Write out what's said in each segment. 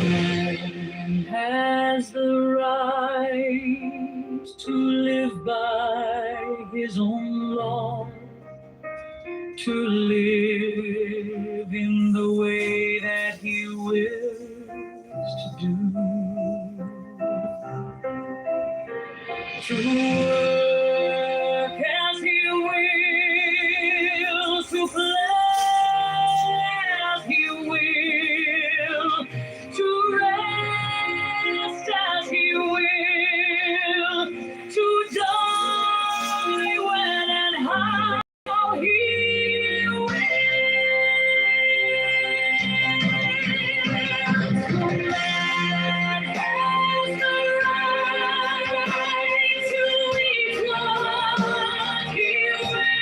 Man has the right to live by his own law, to live in the way that he wills to do, to work as he wills, to play as he will, to rest as he will, to die when and how he will. So man has the right to eat what he will,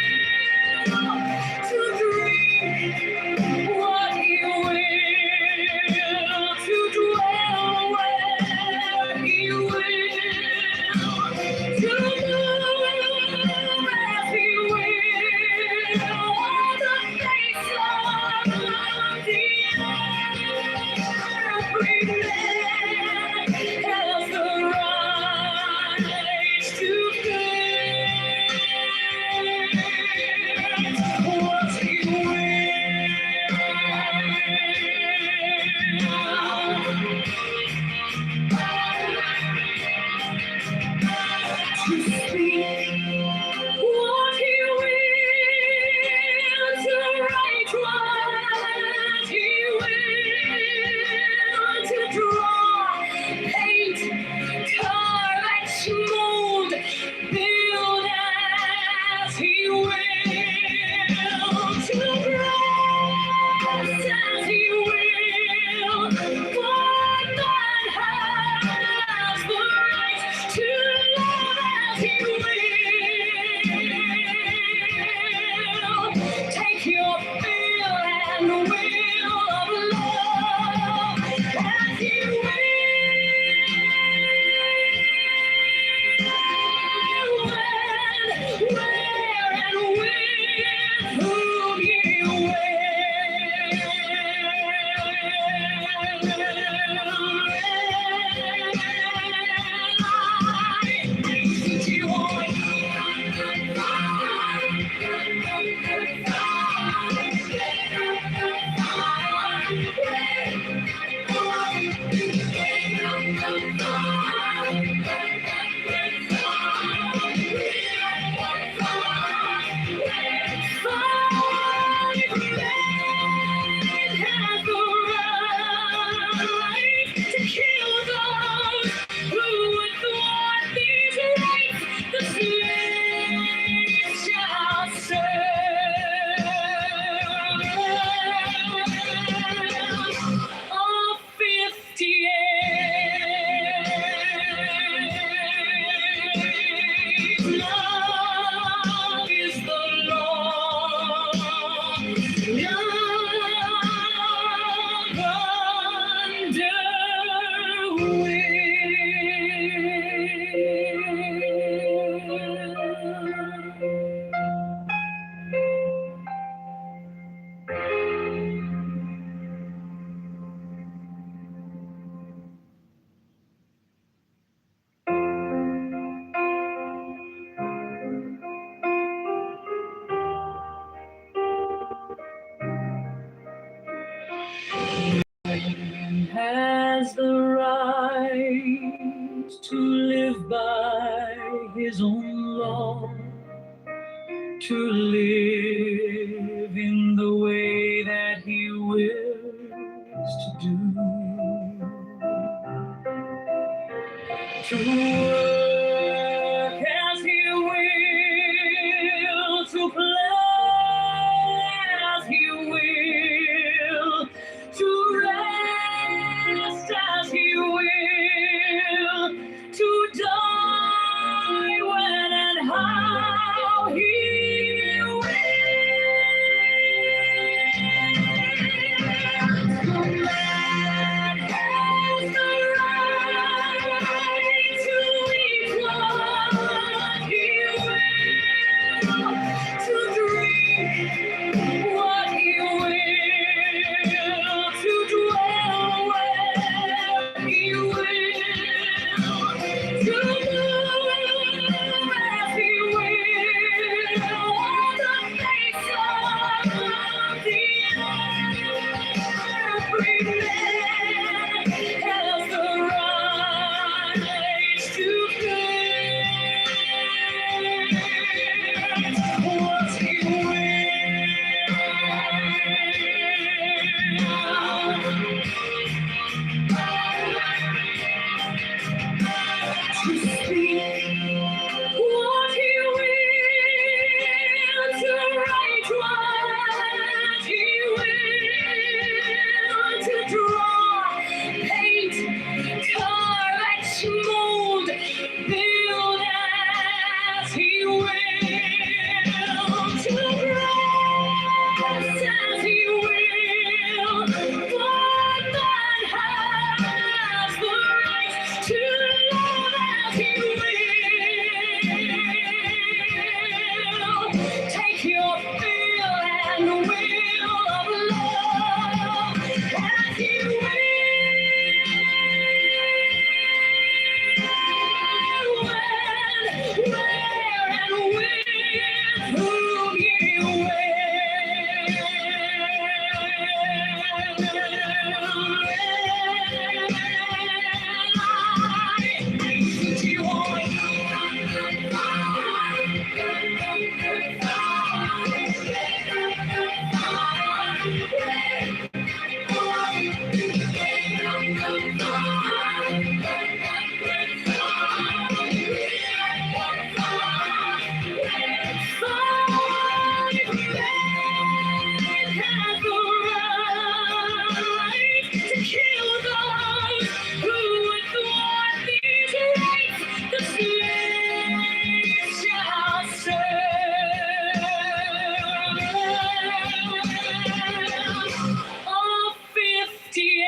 to drink what he will, to dwell where he will, to move as he will on the face of the earth. Every man has the right to think what he to speak what he will, to write what he will, to draw, paint, carve, and mold, build as he will, to grace as he will. One man has the right to love as he will. Take your fill and will of love as he will. When, where, and with whom ye will. live by his own law, to live in the way that he wills to do, to work as he will, to play as he will, to rest as he will, to die when and how he will. No man has the right to eat what he will, to drink what he will, to dwell where he will, to move as he will on the face of the earth. Every man has the right to think what he to speak what he will, to write what he will, to draw, paint, carve, etch, mold, build as he will, to dress as he will. One man has the right to love as he will. Take your fill and will of love as he will. When, where, and with whom he has the right to kill those who would thwart these rights. The slaves shall serve all 58.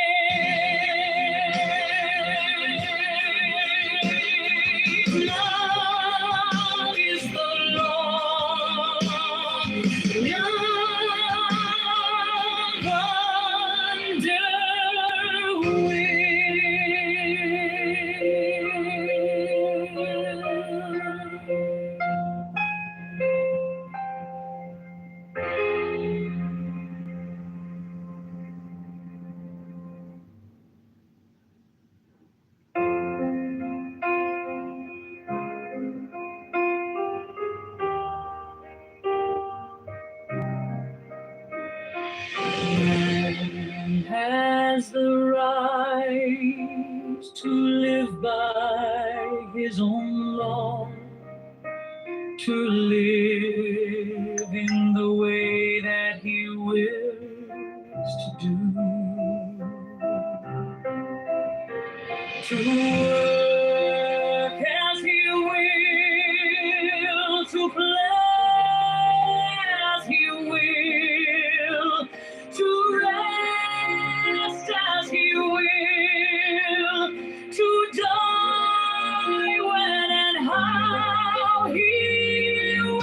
Love is the law. Man has the right to live by his own law, to live in the way that he wills to do, to work as he will, to play as he will, to rest as he will, to die when and how he will.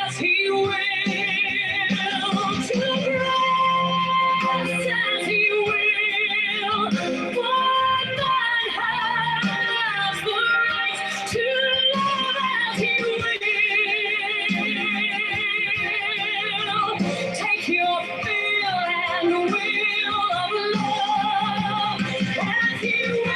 as he will, to rest as he will. For God has the right to love as he will. Take your fill and will of love as he will.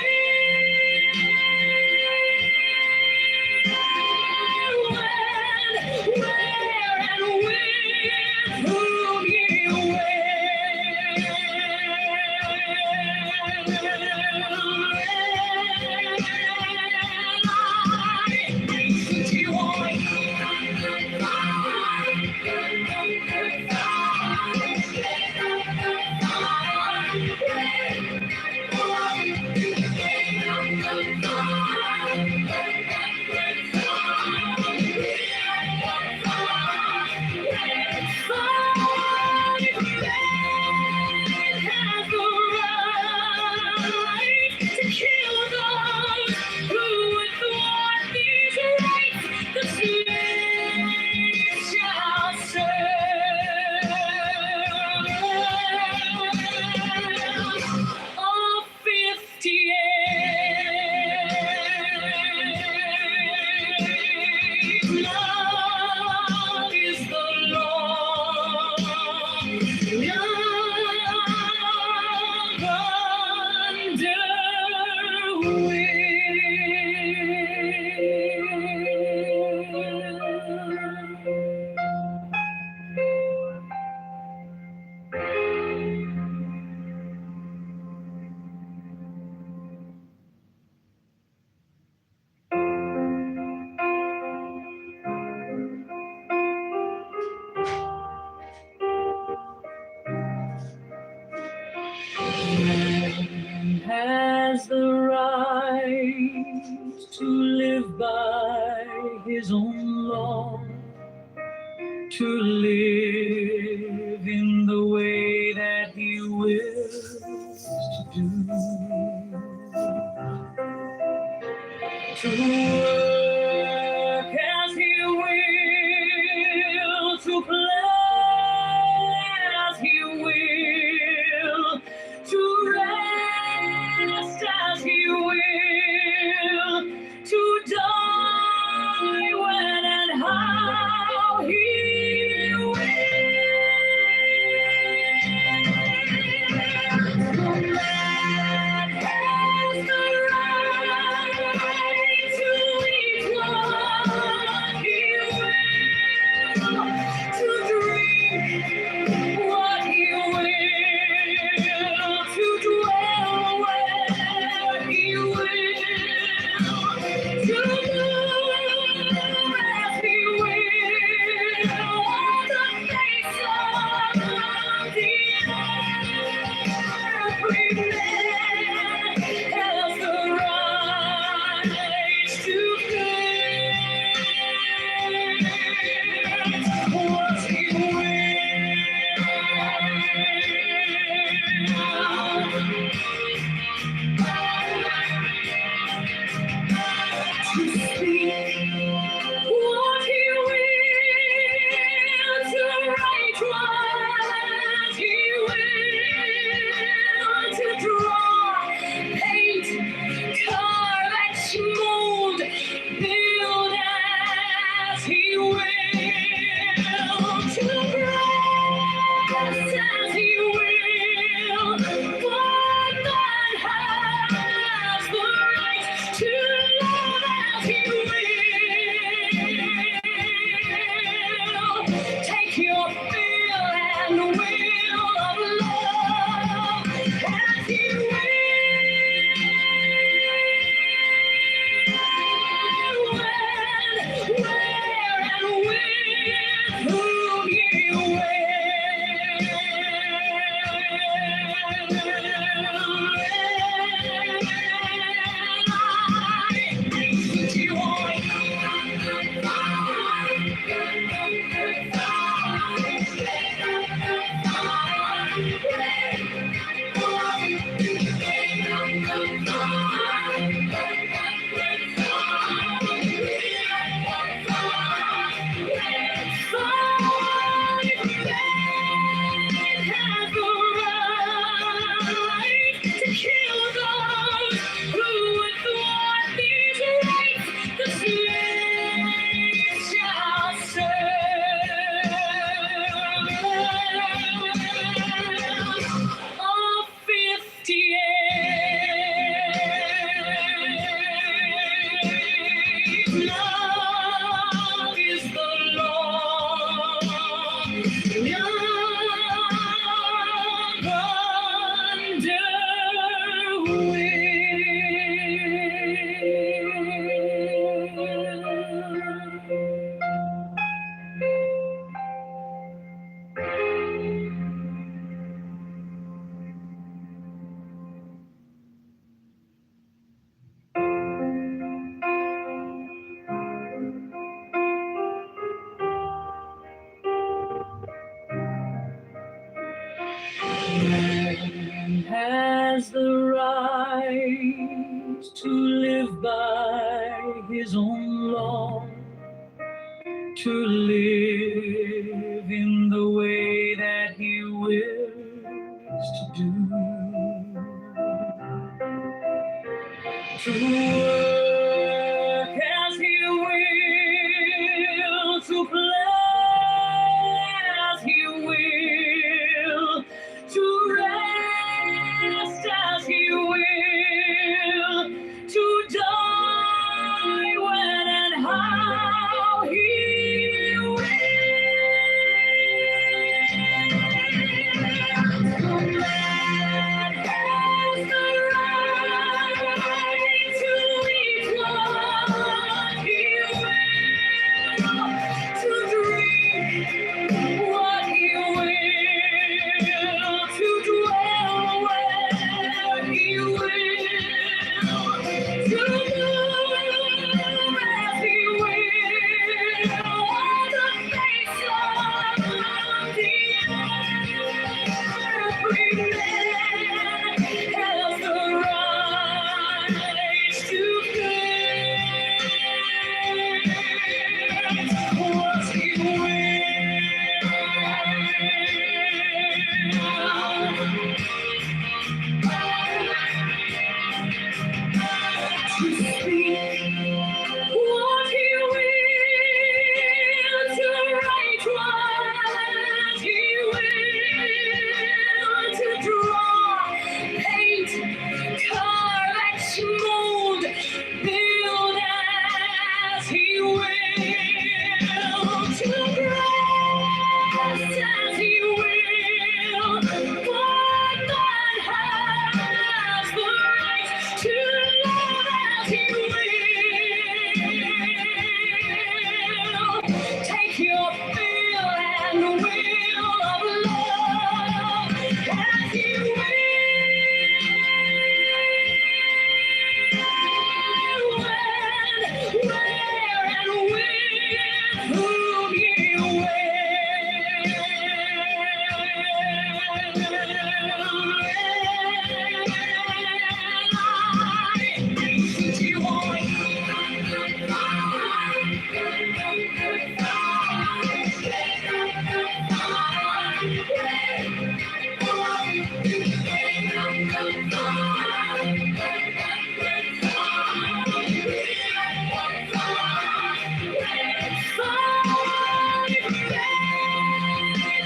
Love is the law. Has the right to live by his own law, to live in the way that he wills to do, to work as he will, to play as he will, to rest as he will, to die when and how he will. has the right to live by his own law, to live in the way that he wills to do, to work as he will, to play as he will, to rest as he will, to die when and how he will. No man has the right to eat what he will, to drink what he will, to dwell where he will, to move as he will on the face of the earth. Every man has the right to think what he to speak what he will, to write what he will, to draw, paint, carve, and mold, build as he will, to grace as he will. One man has the right to love as he will. Take your fill and will of love as he will. When, where, and with whom ye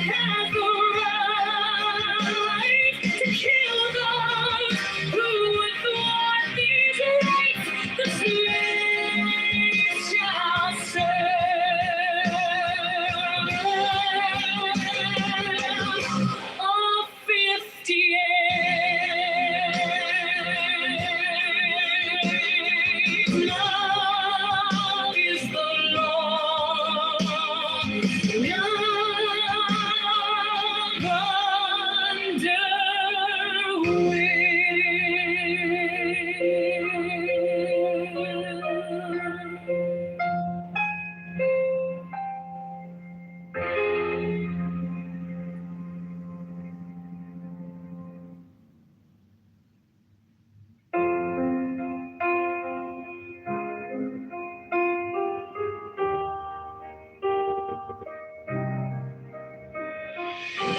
has the right to kill those who would thwart these rights. The slave shall serve all 50 years. Love is the law.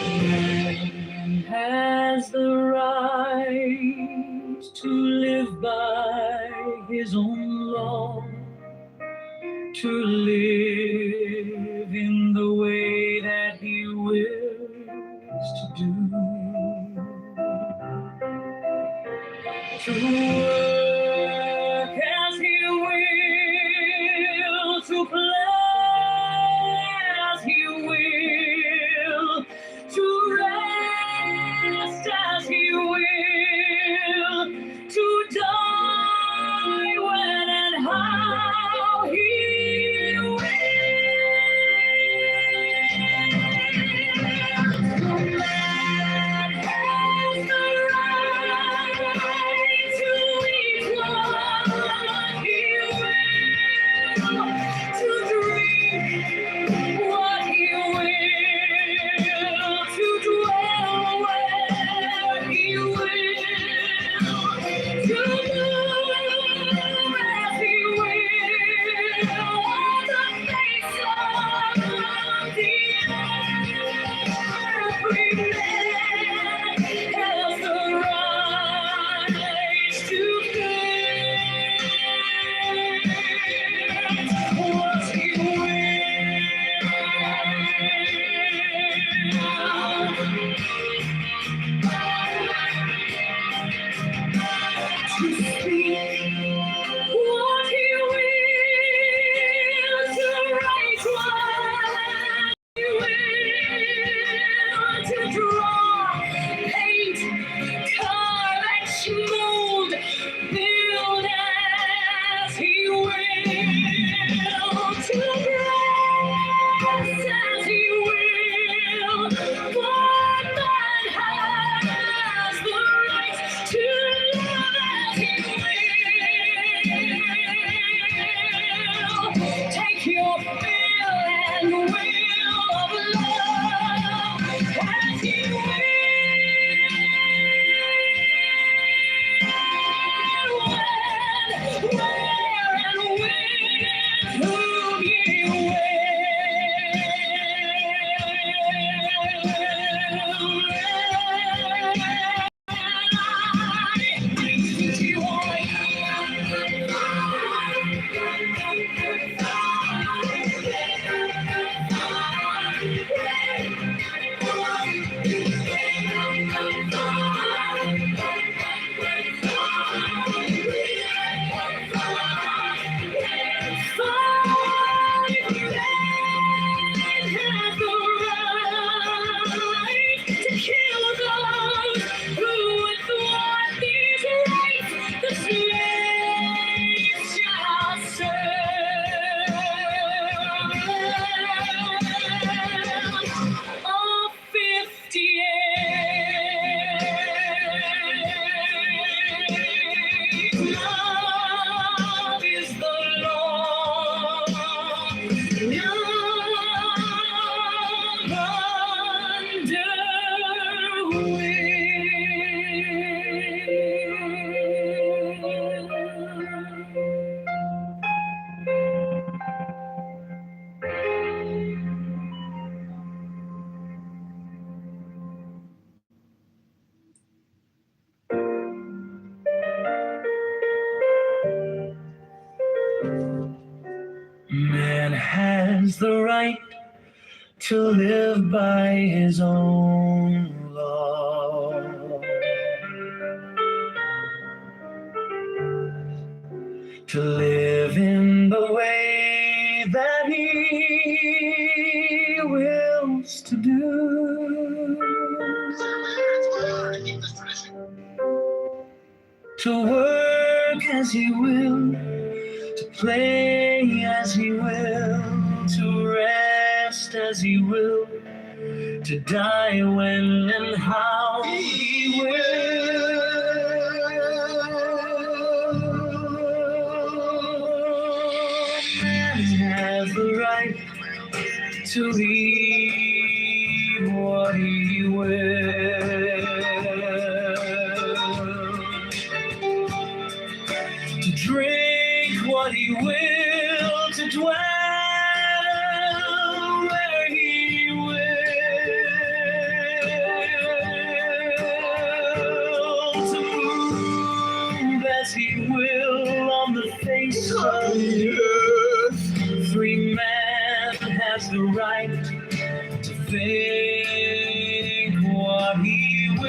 Man has the right to live by his own law, to live in the way that he wills to do, to work as he will, to play as he will, to rest as he will, to die when and how he will. No man has the right to has the right to live by his own law. To live in the way that he wills to do. To work as he will, to play as he will, to rest as he will, to die when and how he will. Man has the right to eat what he will, to drink what he will, to dwell where he will, to move as he will on the face of the earth. Free man has the right to think what he will,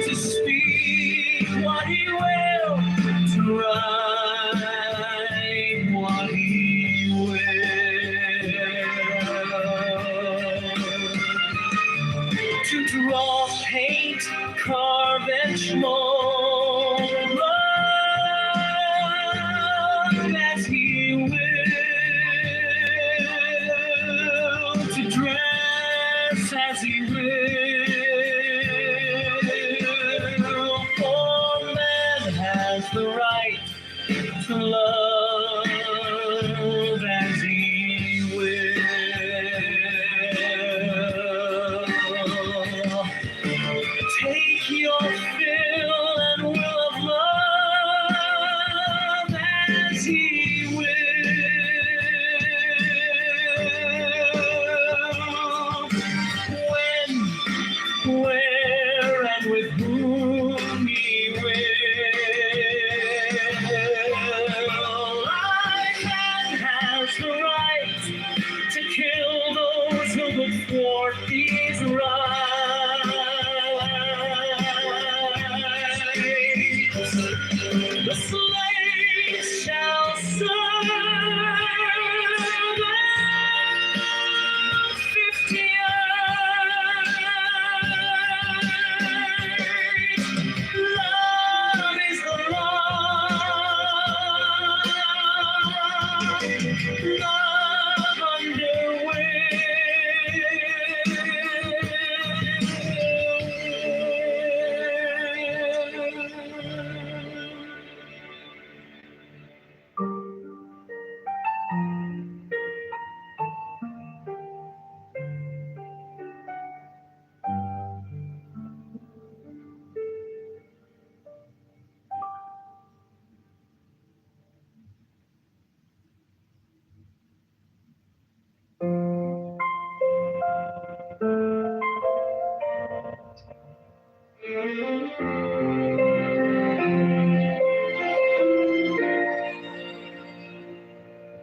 to speak what he will, to write what he will, to draw, paint, carve, and mold as he will, to dress as he will. For man has the right to love as he will. Take your fill and will of love as he will. When, where, and with whom he will. Life has the right to kill those who would thwart these rights. The slave shall serve out 50 years. Love is the law. Love under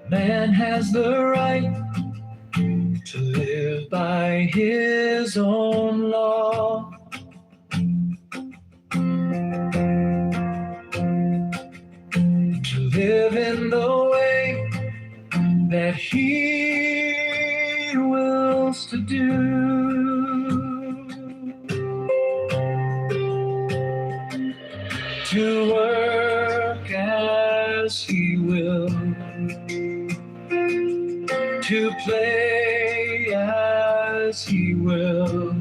Man has the right to live by his own law. To live in the way that he wills to do. To work as he will, to play as he will,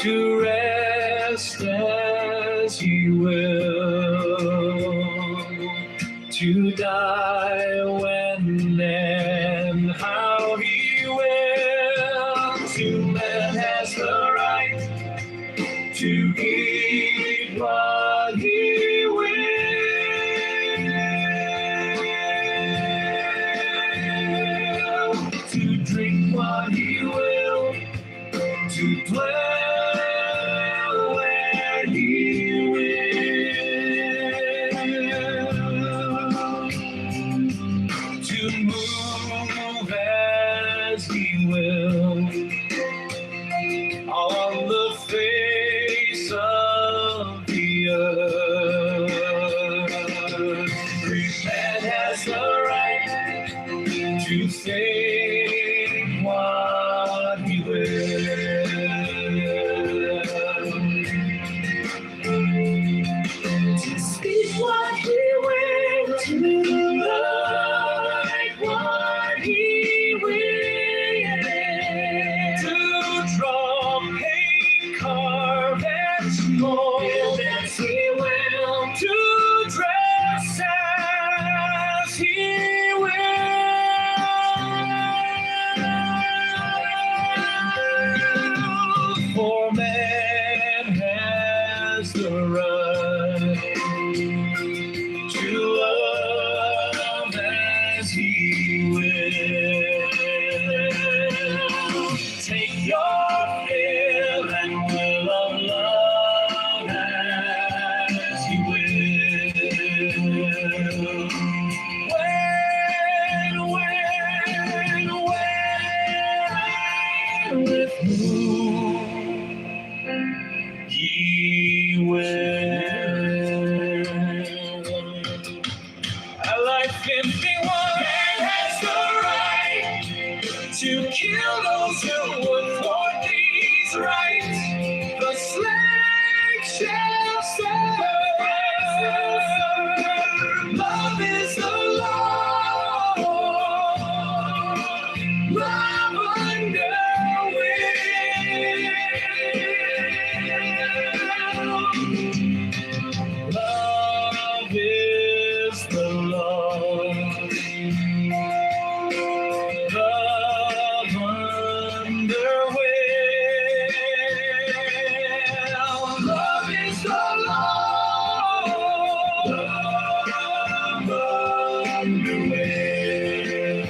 to rest as he will, to die when and how he will. To man has the right to eat what he will, to drink what he will, to dwell where he will. Man has the right to say what he will, to speak what he will, to like what he will, to draw, paint, carve, and mold as he will, to dress as he will. For man has the right to love as he will. Take your fill and will of love as he will. When, with whom ye will. I like 51. Man has the right to kill those who would thwart these rights. The slave shall serve. Love is the law. Love under will. Love is the law. Love under will. Love is the law. Love under will.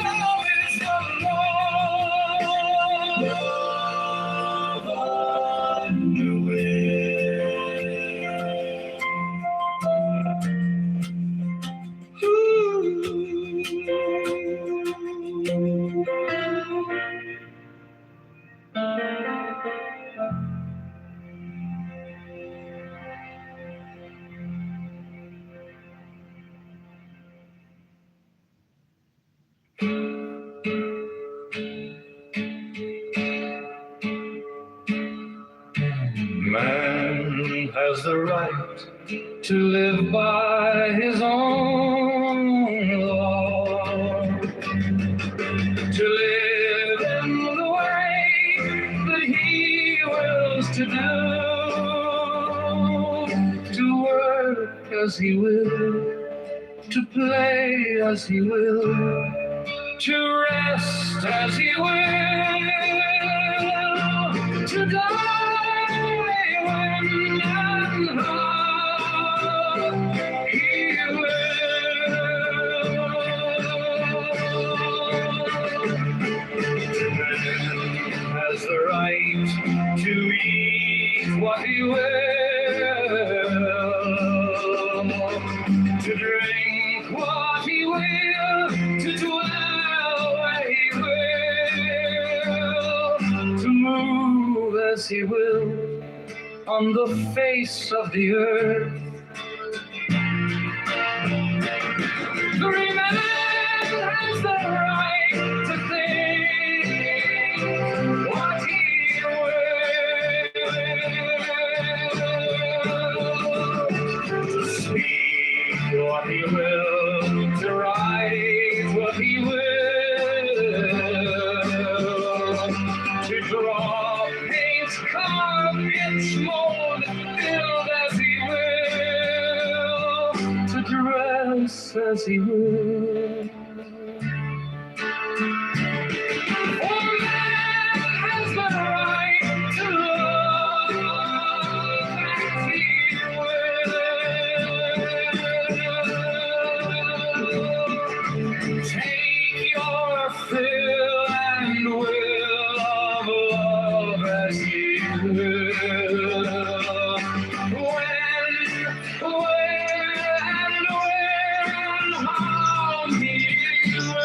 Love is the law. Love under Man has the right to live by his own law, to live in the way that he wills to do, to work as he will, to play as he will, to rest as he will, to die when and how he will. Man has the right to eat what he will, to drink what he will, to dwell where he will, to move as he will on the face of the earth. Every man has the right to think what he will, to speak what he will, to write what he will, to draw, paint, carve, etch, mold, build as he will, to dress as he will. For man has the right to love as he will. Take your fill and will of love as he will. When and where and how he will.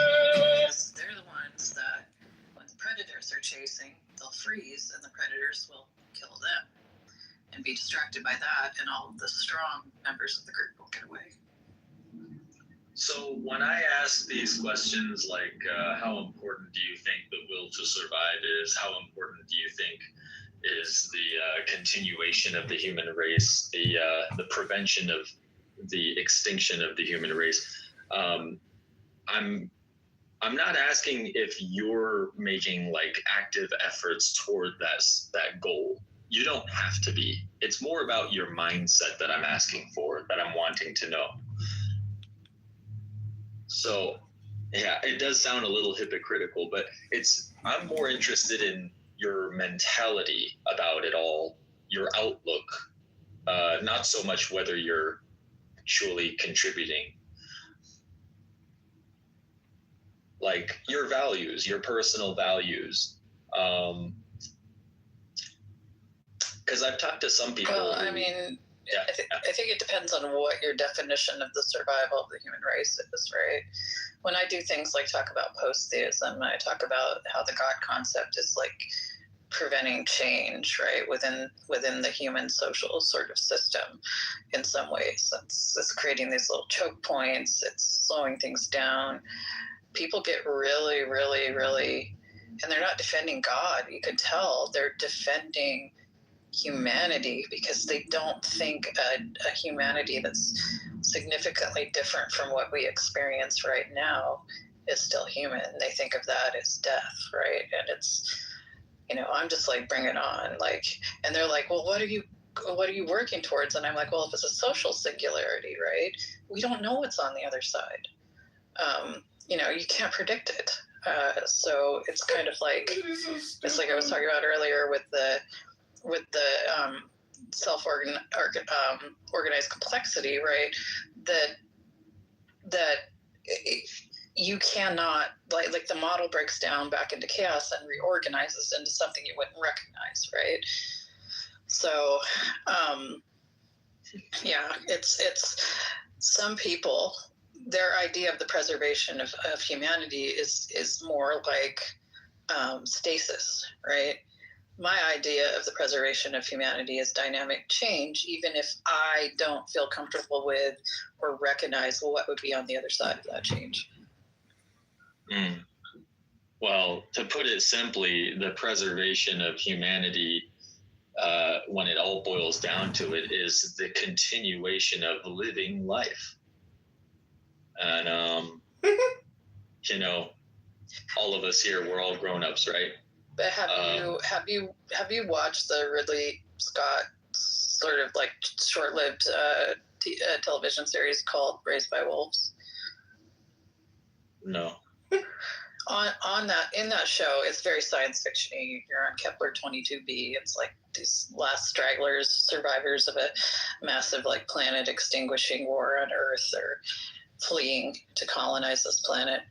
distracted by that, and all of the strong members of the group will get away. So when I ask these questions, like how important do you think the will to survive is? How important do you think is the continuation of the human race, the prevention of the extinction of the human race? I'm not asking if you're making like active efforts toward that goal. You don't have to be. It's more about your mindset that I'm asking for, that I'm wanting to know. So, yeah, it does sound a little hypocritical, but I'm more interested in your mentality about it all, your outlook, not so much whether you're actually contributing. Like your values, your personal values. Because I've talked to some people. Well, I mean, yeah. I think it depends on what your definition of the survival of the human race is, right? When I do things like talk about post-theism, I talk about how the God concept is like preventing change, right, within the human social sort of system in some ways. It's creating these little choke points, it's slowing things down. People get really, really, really, and they're not defending God. You can tell they're defending humanity because they don't think a humanity that's significantly different from what we experience right now is still human. They think of that as death, right? And it's, I'm just like, bring it on. Like, and they're like, well, what are you working towards? And I'm like, well, if it's a social singularity, right, we don't know what's on the other side. You can't predict it. So it's kind of like, it's like I was talking about earlier with the self-organized complexity, right? That you cannot, like the model breaks down back into chaos and reorganizes into something you wouldn't recognize, right? So, it's some people, their idea of the preservation of humanity is more like stasis, right? My idea of the preservation of humanity is dynamic change, even if I don't feel comfortable with or recognize what would be on the other side of that change. Well, to put it simply, the preservation of humanity, when it all boils down to it, is the continuation of living life. And, all of us here, we're all grown-ups, right? But have you watched the Ridley Scott sort of like short-lived television series called Raised by Wolves? No. On that, in that show, it's very science fiction-y. You're on Kepler 22b. It's like these last stragglers, survivors of a massive like planet extinguishing war on Earth, or fleeing to colonize this planet.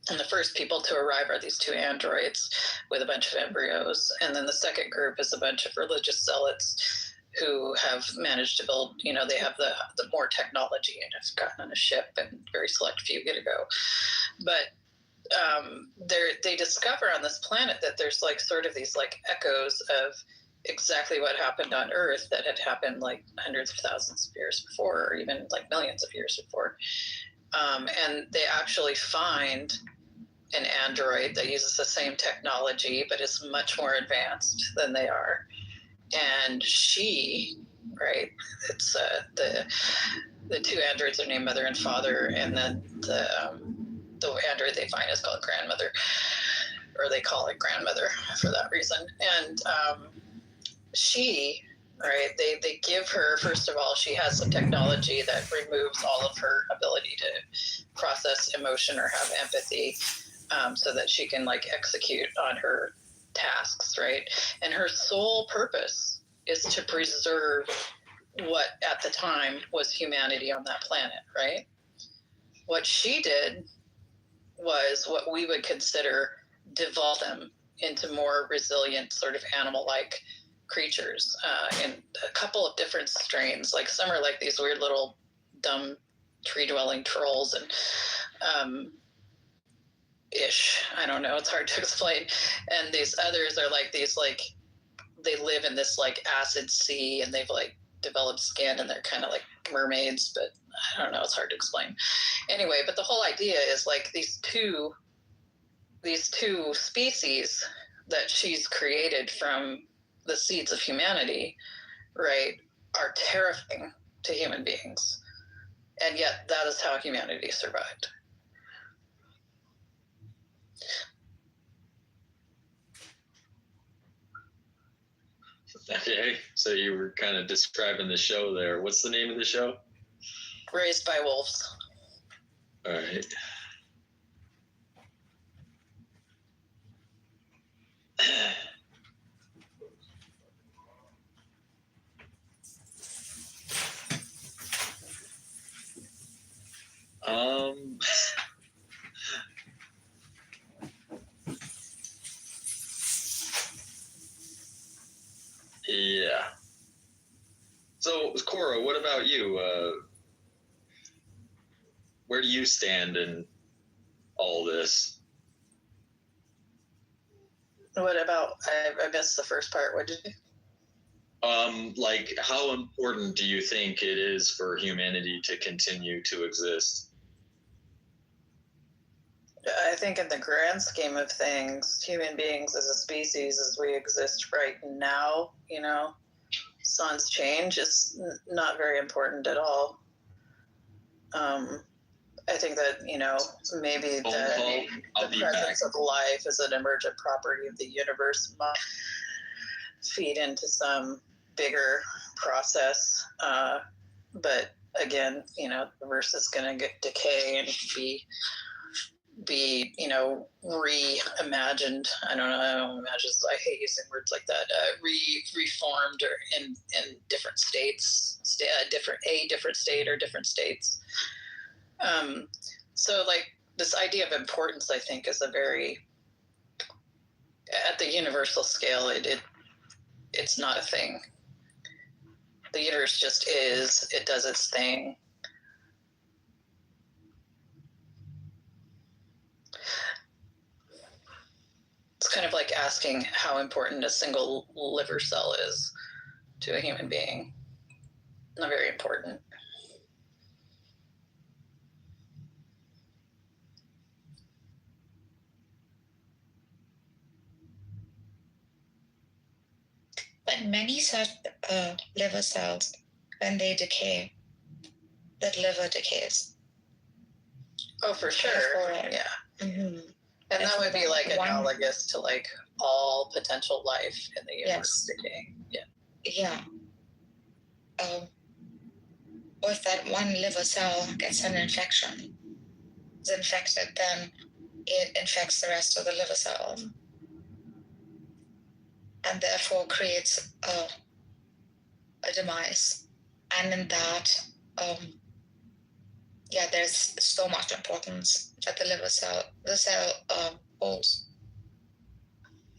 And the first people to arrive are these two androids with a bunch of embryos. And then the second group is a bunch of religious zealots who have managed to build, they have the more technology and have gotten on a ship, and very select few get to go. But they discover on this planet that there's like sort of these like echoes of exactly what happened on Earth that had happened like hundreds of thousands of years before, or even like millions of years before. And they actually find an android that uses the same technology, but is much more advanced than they are. And she, right, it's the two androids are named Mother and Father, and then the android they find is called Grandmother, or they call it Grandmother for that reason. And she, right, they give her, first of all, she has some technology that removes all of her ability to process emotion or have empathy, so that she can like execute on her tasks, right? And her sole purpose is to preserve what at the time was humanity on that planet, right? What she did was what we would consider devolve them into more resilient sort of animal-like creatures, in a couple of different strains. Like some are like these weird little dumb tree-dwelling trolls, and I don't know, it's hard to explain. And these others are like these like they live in this like acid sea, and they've like developed skin, and they're kind of like mermaids, but I don't know, it's hard to explain. Anyway, but the whole idea is like these two species that she's created from the seeds of humanity, right, are terrifying to human beings. And yet that is how humanity survived. Okay, so you were kind of describing the show there. What's the name of the show? Raised by Wolves. All right. Yeah. So, Cora, what about you? Where do you stand in all this? What about, I missed the first part. What did you? Like, how important do you think it is for humanity to continue to exist? I think in the grand scheme of things, human beings as a species, as we exist right now, you know, sans change, is not very important at all. I think that, you know, maybe the presence of life as an emergent property of the universe might feed into some bigger process. But again, you know, the universe is going to decay and be, you know, reimagined. I don't imagine. I hate using words like that. Reformed or in different states, different state or different states. So like this idea of importance, I think, is a very, at the universal scale, it's not a thing. The universe just is. It does its thing. It's kind of like asking how important a single liver cell is to a human being. Not very important. But many such liver cells, when they decay, that liver decays. Oh, for sure. Yeah. Mm-hmm. And that would be like analogous to like all potential life in the universe decaying. Yeah. Yeah. Or if that one liver cell gets an infection, is infected, then it infects the rest of the liver cells. And therefore creates a demise. And in that, there's so much importance that the cell holds.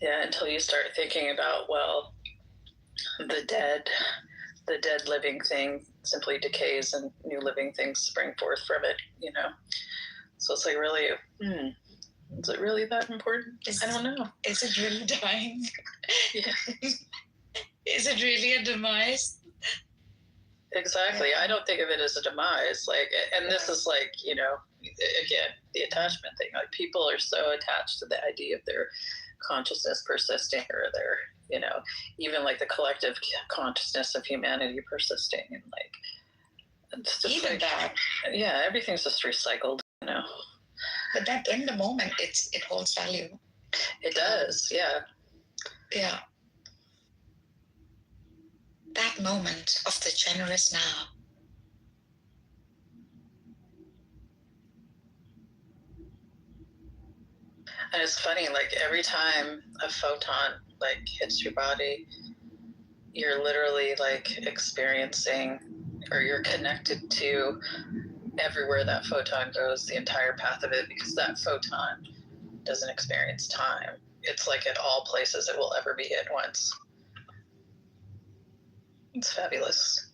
Yeah, until you start thinking about, well, the dead living thing simply decays and new living things spring forth from it, you know. So it's like, really, is it really that important? I don't know. Is it really dying? Yeah. Is it really a demise? Exactly. Yeah. I don't think of it as a demise. Like, and this is like, you know, again, the attachment thing. Like, people are so attached to the idea of their consciousness persisting, or their, you know, even like the collective consciousness of humanity persisting, and like, it's just even like that. Yeah, everything's just recycled, you know. But that in the moment, it holds value. It does, yeah. Yeah. That moment of the generous now. And it's funny, like every time a photon like hits your body, you're literally like experiencing, or you're connected to everywhere that photon goes, the entire path of it, because that photon doesn't experience time. It's like at all places it will ever be at once. It's fabulous.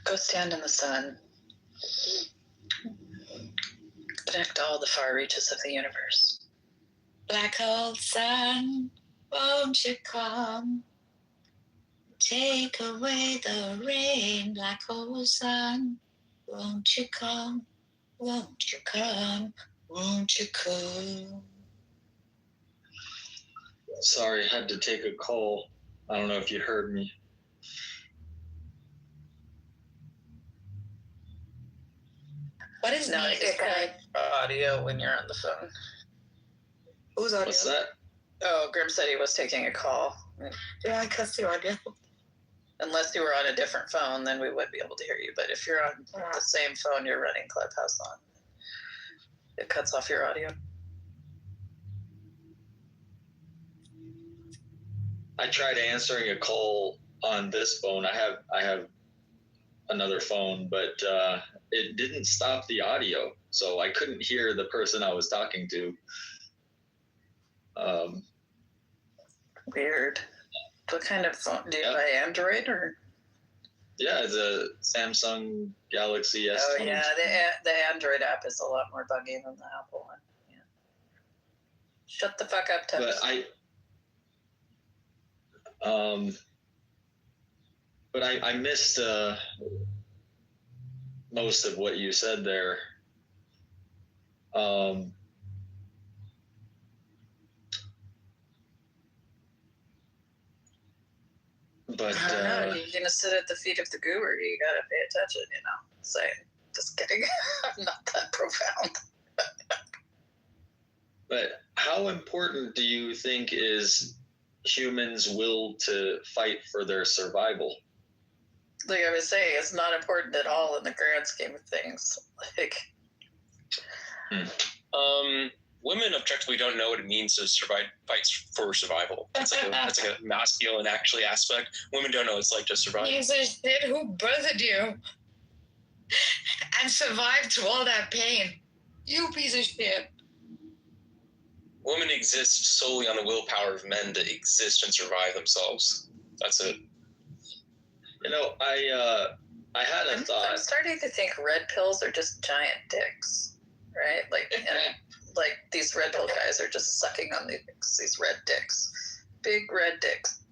Go stand in the sun. Connect all the far reaches of the universe. Black hole sun, won't you come? Take away the rain, black hole sun. Won't you come? Won't you come? Won't you come? Sorry, I had to take a call. I don't know if you heard me. What is No, needed? it's kind of audio when you're on the phone. Who's audio? What's that? Oh, Grim said he was taking a call. Yeah, I cuss the audio. Unless you were on a different phone, then we would be able to hear you. But if you're on the same phone you're running Clubhouse on, it cuts off your audio. I tried answering a call on this phone. I have another phone, but it didn't stop the audio, so I couldn't hear the person I was talking to. Weird. What kind of phone? Do you buy Android or? Yeah, it's a Samsung Galaxy S20. Oh yeah, the Android app is a lot more buggy than the Apple one. Yeah. Shut the fuck up, Tubbs. But I missed most of what you said there. But I don't know. You're gonna sit at the feet of the guru. You gotta pay attention. Say, just kidding. I'm not that profound. But how important do you think is humans' will to fight for their survival? Like I was saying, it's not important at all in the grand scheme of things. Like, women objectively don't know what it means to survive, fights for survival. That's like a masculine actually aspect. Women don't know what it's like to survive. Piece of shit, who birthed you and survived through all that pain? You piece of shit. Women exist solely on the willpower of men to exist and survive themselves. That's it. I had a thought. I'm starting to think red pills are just giant dicks, right? Like, like these red pill guys are just sucking on these red dicks, big red dicks.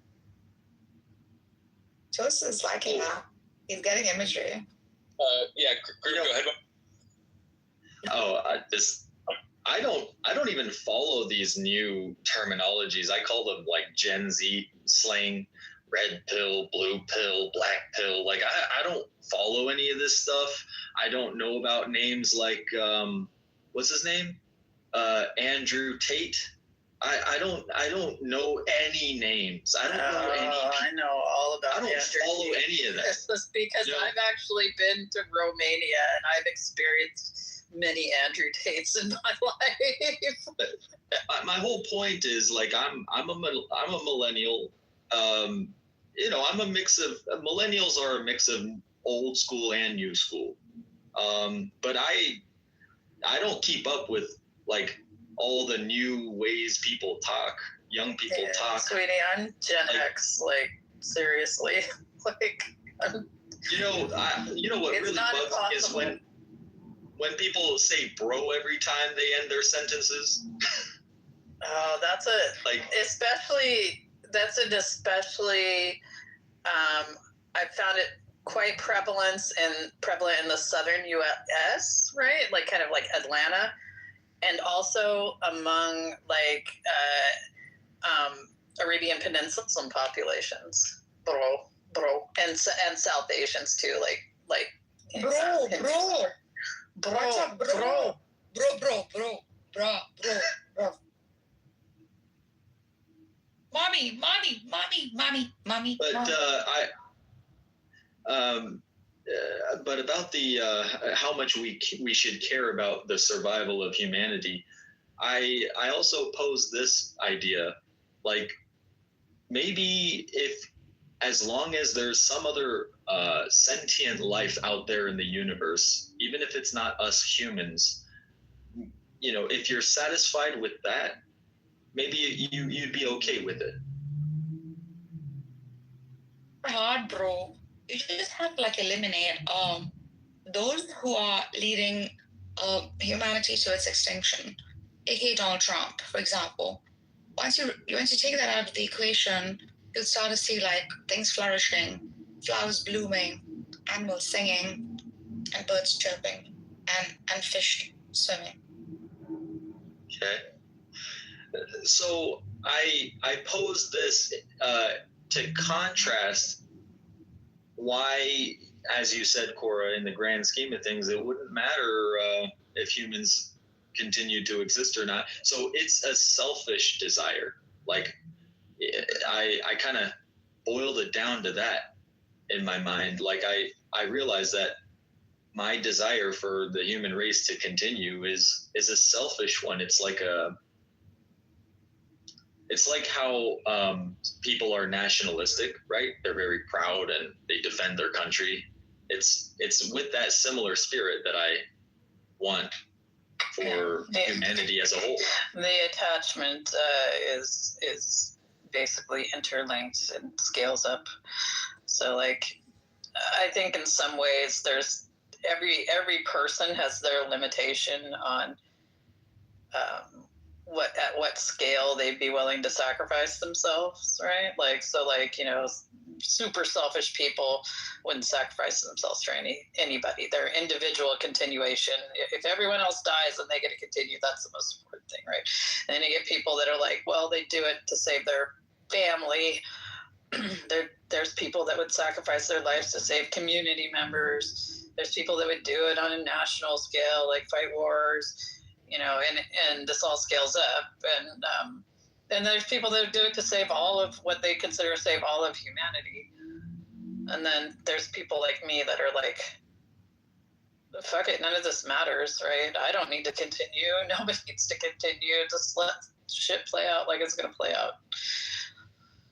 Joseph is liking that. He's getting imagery. Yeah, go ahead. Oh, I don't even follow these new terminologies. I call them like Gen Z slang. Red pill, blue pill, black pill. Like I don't follow any of this stuff. I don't know about names like what's his name? Andrew Tate. I don't know any names. I don't know any. I know all about. I don't Andrew follow Tate. any of that. It's just because I've actually been to Romania and I've experienced many Andrew Tates in my life. My whole point is like I'm a millennial. I'm a mix of millennials are a mix of old school and new school. But I don't keep up with like all the new ways people talk, young people talk. Sweetie, I'm Gen X, like seriously. Like you know what really bugs me is when people say bro every time they end their sentences. Oh, that's I found it quite prevalent in the southern U.S., right? Like kind of like Atlanta, and also among like Arabian Peninsula populations, bro, and South Asians too, like Bro. What's up, bro? Bro. Mommy. But about the how much we should care about the survival of humanity, I also pose this idea, like maybe if as long as there's some other sentient life out there in the universe, even if it's not us humans, if you're satisfied with that, maybe you'd be okay with it. Hard, bro. You just have to like eliminate those who are leading humanity to its extinction, aka Donald Trump, for example. Once you take that out of the equation, you'll start to see like things flourishing, flowers blooming, animals singing, and birds chirping, and fish swimming. Okay. So I pose this to contrast why, as you said, Cora, in the grand scheme of things, it wouldn't matter if humans continue to exist or not. So it's a selfish desire. Like I kind of boiled it down to that in my mind. Like I realized that my desire for the human race to continue is a selfish one. It's like how people are nationalistic, right? They're very proud and they defend their country. It's with that similar spirit that I want for humanity as a whole. The attachment is basically interlinked and scales up. So, like, I think in some ways there's every person has their limitation on at what scale they'd be willing to sacrifice themselves, right? Like, so, like, you know, super selfish people wouldn't sacrifice themselves for anybody. Their individual continuation. If everyone else dies and they get to continue, that's the most important thing, right? And then you get people that are like, well, they do it to save their family. There's people that would sacrifice their lives to save community members. There's people that would do it on a national scale, like fight wars. You know, and this all scales up, and there's people that do it to save all of what they consider save all of humanity, and then there's people like me that are like, fuck it, none of this matters, right? I don't need to continue. Nobody needs to continue. Just let shit play out like it's gonna play out.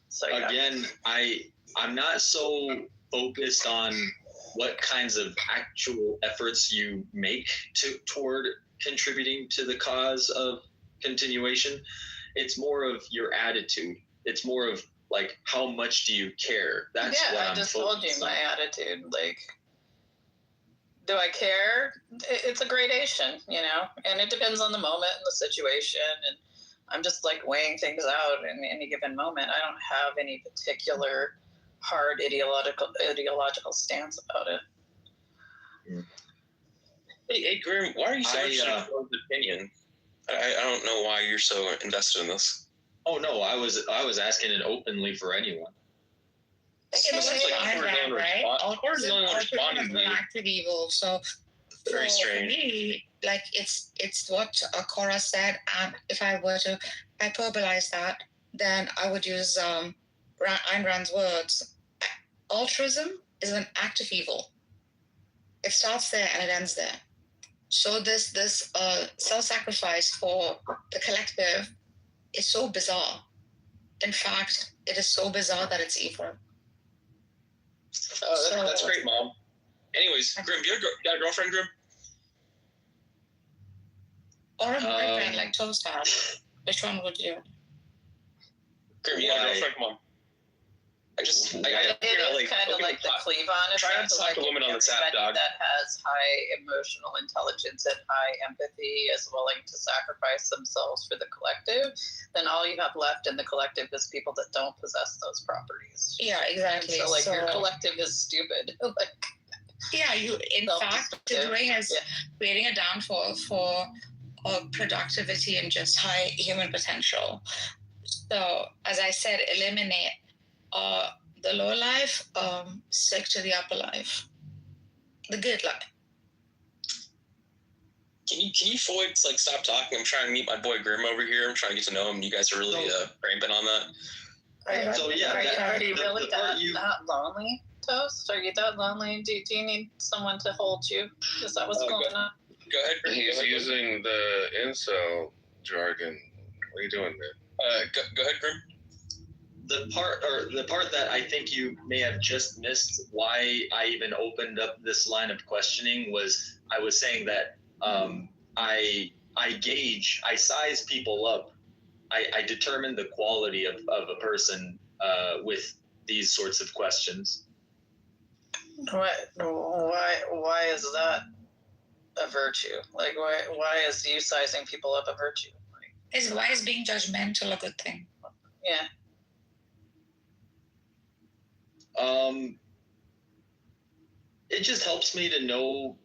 So yeah. Again, I'm not so focused on what kinds of actual efforts you make toward contributing to the cause of continuation. It's more of your attitude. It's more of like, how much do you care? That's what I just told you my attitude. Like, do I care? It's a gradation, you know, and it depends on the moment and the situation. And I'm just like weighing things out in any given moment. I don't have any particular hard ideological stance about it. Mm. Hey, Grim, why are you so interested in Cora's opinion? I don't know why you're so invested in this. Oh no, I was asking it openly for anyone. Cora's the only one responding to me. Active evil, so very strange. For me, like it's what Cora said, and if I were to hyperbolize that, then I would use Ayn Rand's words. Altruism is an act of evil. It starts there and it ends there. So this self-sacrifice for the collective is so bizarre. In fact, it is so bizarre that it's evil. Oh, that's great, Mom. Anyways, Grim, you got a girlfriend, Grim? Or a boyfriend like Toast has. Which one would you? Grim, you got a girlfriend, Mom? It is kind of like the Cleavon effect. Try not to talk to women on this app, dog. That has high emotional intelligence and high empathy is willing to sacrifice themselves for the collective, then all you have left in the collective is people that don't possess those properties. Yeah, exactly. So, like, your collective is stupid. Like, yeah, in fact, doing is creating a downfall for productivity and just high human potential. So, as I said, eliminate the lower life, stick to the upper life, the good life. Can you fully like stop talking? I'm trying to meet my boy Grim over here. I'm trying to get to know him. You guys are really cramping on that. So yeah, are you really that lonely, Toast? Are you that lonely? Do you need someone to hold you? Is that what's going on? Go ahead, Grim. He's using the incel jargon. What are you doing, man? Go ahead, Grim. The part that I think you may have just missed, why I even opened up this line of questioning, was I was saying that I size people up. I determine the quality of a person with these sorts of questions. Why is that? a virtue? Like, why is you sizing people up a virtue? Like, Why is being judgmental a good thing? yeah. It just helps me to know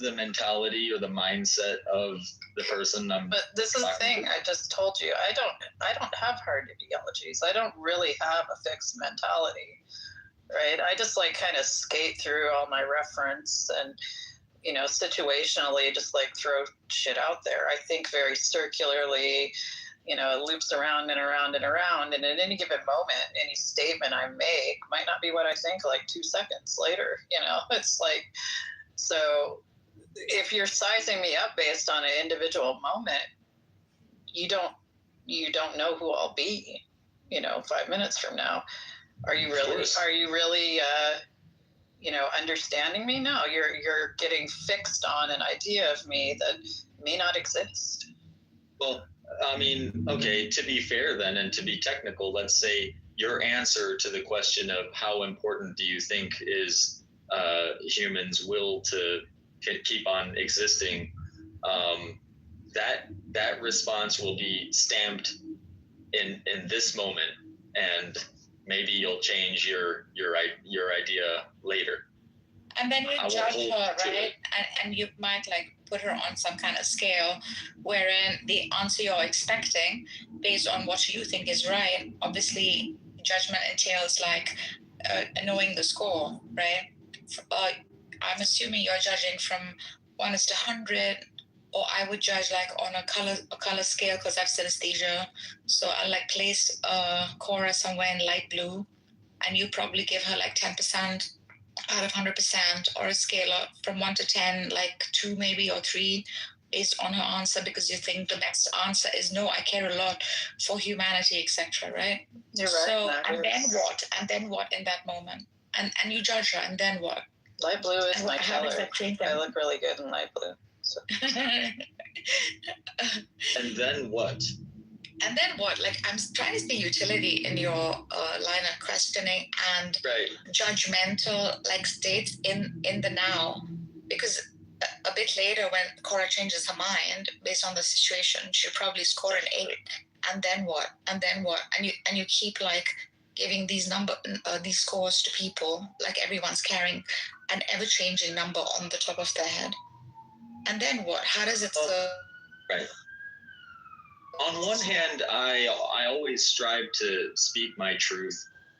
the mentality or the mindset of the person I'm. But this is the thing. I just told you. I don't have hard ideologies. I don't really have a fixed mentality, right? I just like kind of skate through all my reference and, you know, situationally just like throw shit out there. I think very circularly. You know, it loops around and around and around. And at any given moment, any statement I make might not be what I think like 2 seconds later. You know, it's like, so if you're sizing me up based on an individual moment, you don't know who I'll be, you know, 5 minutes from now. Are you really, you know, understanding me? No, you're getting fixed on an idea of me that may not exist. Well, I mean, okay, to be fair then, and to be technical, let's say your answer to the question of how important do you think is humans' will to keep on existing, that response will be stamped in this moment, and maybe you'll change your idea later. And then you judge her, right? And you might like put her on some kind of scale wherein the answer you're expecting based on what you think is right. Obviously, judgment entails like knowing the score, right? I'm assuming you're judging from 1 to 100, or I would judge like on a color scale because I've synesthesia. So I like place Cora somewhere in light blue, and you probably give her like 10% out of 100%, or a scale from 1 to 10, like 2 maybe or 3, based on her answer, because you think the next answer is no, I care a lot for humanity, etc. Right? You're right. So and then what? And then what in that moment? And you judge her, and then what? Light blue is my color. I look really good in light blue. So. And then what? And then what? Like, I'm trying to see utility in your line of questioning and judgmental like states in the now, because a bit later when Cora changes her mind based on the situation, she'll probably score an 8. And then what? And then what? And you keep like giving these scores to people, like everyone's carrying an ever-changing number on the top of their head. And then what? How does it serve? Right. On one hand, I always strive to speak my truth,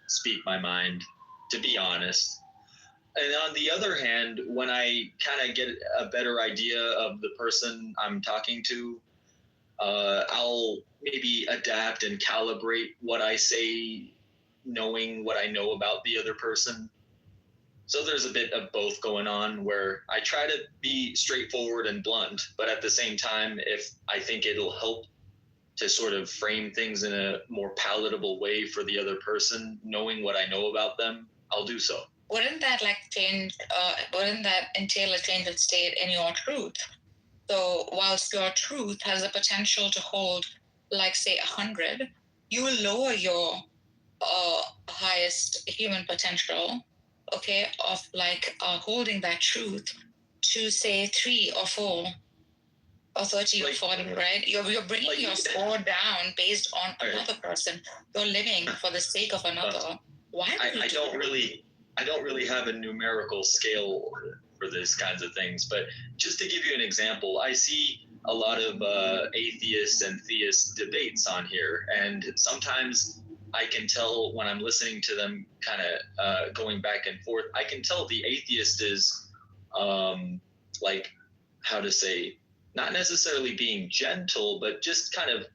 speak my mind, to be honest. And on the other hand, when I kind of get a better idea of the person I'm talking to, I'll maybe adapt and calibrate what I say, knowing what I know about the other person. So there's a bit of both going on, where I try to be straightforward and blunt, but at the same time, if I think it'll help to sort of frame things in a more palatable way for the other person, knowing what I know about them, I'll do so. Wouldn't that wouldn't that entail a change of state in your truth? So whilst your truth has the potential to hold, like say 100, you will lower your highest human potential, okay, of like holding that truth to say 3 or 4 or 30 or 40, right? You're bringing your score down based on another person. You're living for the sake of another. Why? I don't really have a numerical scale for these kinds of things, but just to give you an example, I see a lot of atheists and theist debates on here, and sometimes I can tell when I'm listening to them kind of going back and forth, I can tell the atheist is like, how to say, not necessarily being gentle, but just kind of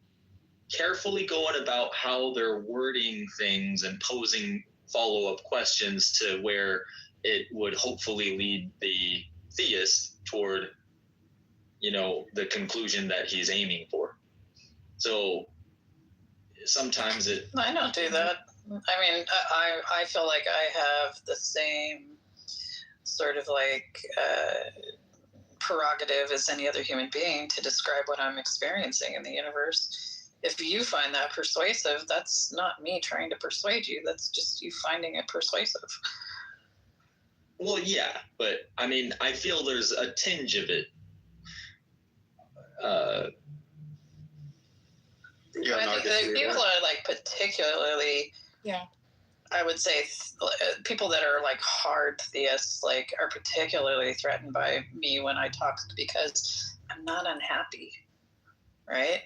carefully going about how they're wording things and posing follow-up questions to where it would hopefully lead the theist toward, you know, the conclusion that he's aiming for. So sometimes I don't do that. I mean, I feel like I have the same sort of like prerogative as any other human being to describe what I'm experiencing in the universe. If you find that persuasive, that's not me trying to persuade you. That's just you finding it persuasive. Well, yeah, but I mean, I feel there's a tinge of it Yeah, I no, I think can see people that. are like particularly, Yeah. I would say people that are like hard theists like are particularly threatened by me when I talk because I'm not unhappy, right?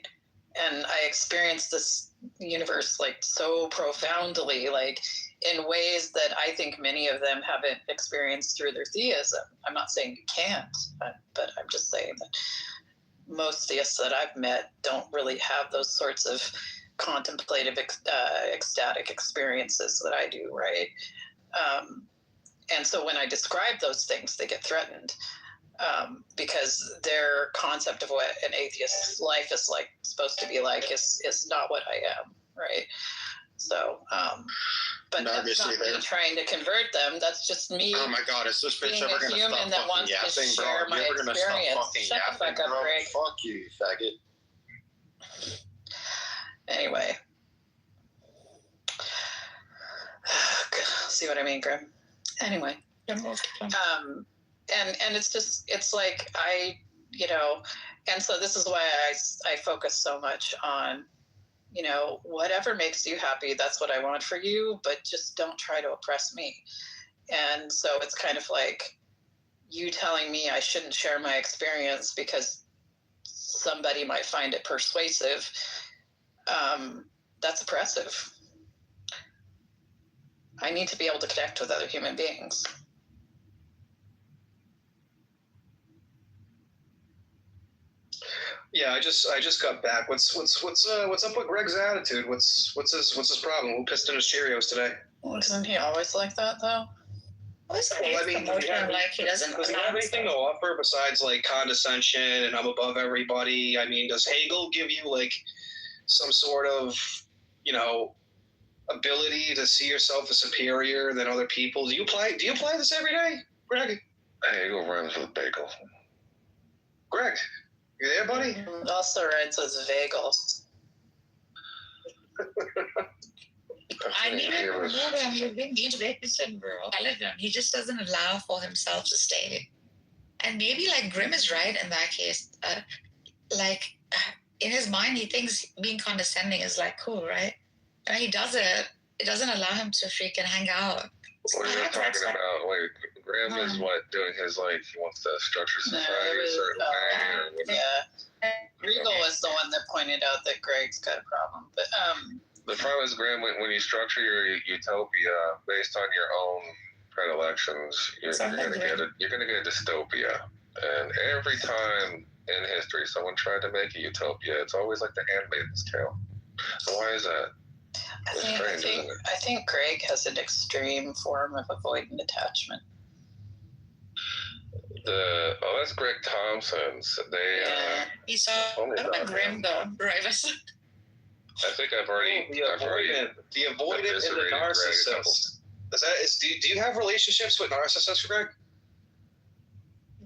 And I experience this universe like so profoundly, like in ways that I think many of them haven't experienced through their theism. I'm not saying you can't, but I'm just saying that most theists that I've met don't really have those sorts of contemplative, ecstatic experiences that I do, right? And so when I describe those things, they get threatened because their concept of what an atheist's life is like supposed to be like is not what I am, right? So, but No, I that's can not see me that. trying to convert them. That's just me Oh my God, is this bitch being ever a gonna human stop that fucking wants to yapping, bro? share Are you my ever gonna stop experience. fucking Shut the yapping, fuck up, bro? Greg. Fuck you, faggot. Anyway. See what I mean, Grim? Anyway. And it's just, it's like and so this is why I focus so much on, whatever makes you happy, that's what I want for you, but just don't try to oppress me. And so it's kind of like you telling me I shouldn't share my experience because somebody might find it persuasive. That's oppressive. I need to be able to connect with other human beings. Yeah, I just got back. What's up with Greg's attitude? What's his problem? Who pissed in his Cheerios today? Isn't he always like that though? Does he have anything to offer besides like condescension and I'm above everybody? I mean, does Hegel give you like some sort of, ability to see yourself as superior than other people? Do you apply this every day, Greg? Hegel rhymes with bagel. Greg, you there, buddy? It also rhymes with vagels. I need to remove him. You're being racist, bro. He just doesn't allow for himself to stay. And maybe like Grimm is right in that case. In his mind, he thinks being condescending is like cool, right? And he does it. It doesn't allow him to freaking hang out. What are you talking about? Wait, Graham is what doing his life? He wants to structure society a certain way, or what? Yeah. Regal was the one that pointed out that Greg's got a problem, but The problem is, Graham, when you structure your utopia based on your own predilections, you're gonna get a dystopia. And every time in history someone tried to make a utopia, it's always like the Handmaid's Tale. So why is that? I think Greg has an extreme form of avoidant attachment. That's Greg Thompson's. He saw Grim though, right? I think I've already the avoidant and the narcissist. Do you have relationships with narcissists, Greg?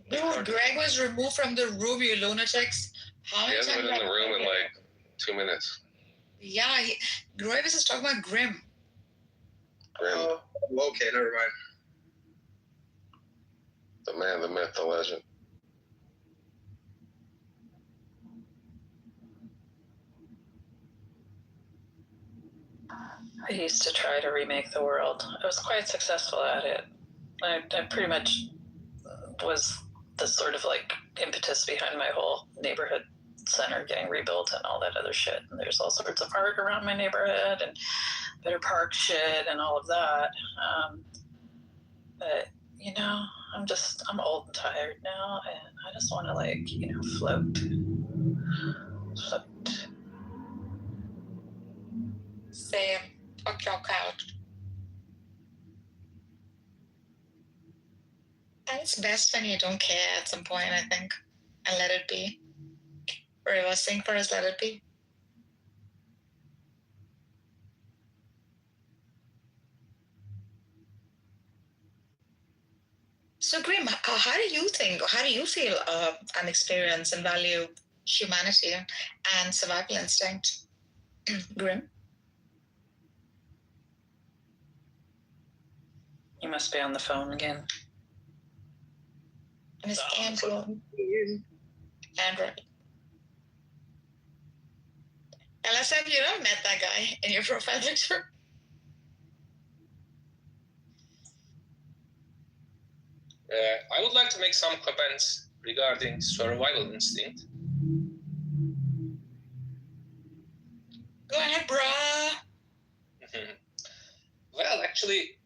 Dude, Greg was removed from the room, you lunatics. He hasn't been in the room in like 2 minutes. Yeah, Greg was just talking about Grim. Oh, okay, never mind. The man, the myth, the legend. I used to try to remake the world. I was quite successful at it. I pretty much was the sort of like impetus behind my whole neighborhood center getting rebuilt and all that other shit. And there's all sorts of art around my neighborhood and better park shit and all of that. But I'm old and tired now, and I just want to float. Same. Fuck your couch. And it's best when you don't care at some point, I think, and let it be. Reversing for us, let it be. So, Grim, how do you feel and experience and value humanity and survival instinct? Grim? You must be on the phone again. And it's Android. Unless have you not met that guy in your profile picture? I would like to make some comments regarding survival instinct. Go ahead, bruh. Well, actually,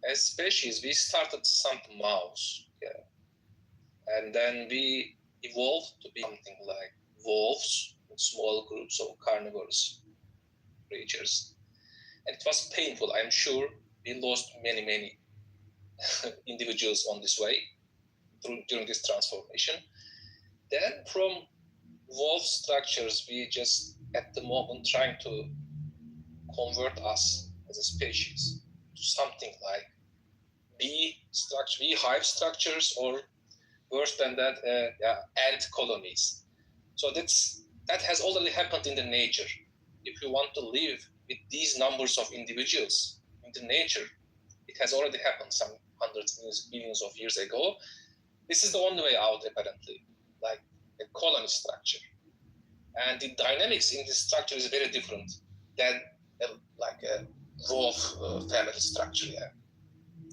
as species, we started some mouse, and then we evolved to be something like wolves, small groups of carnivorous creatures. And it was painful, I'm sure. We lost many individuals on this way during this transformation. Then from wolf structures, we just at the moment trying to convert us as a species to something like beehive structures, or worse than that, ant colonies. So that has already happened in the nature. If you want to live with these numbers of individuals in the nature, it has already happened some hundreds, millions of years ago. This is the only way out, apparently, like a colony structure. And the dynamics in this structure is very different than like a wolf family structure. Yeah.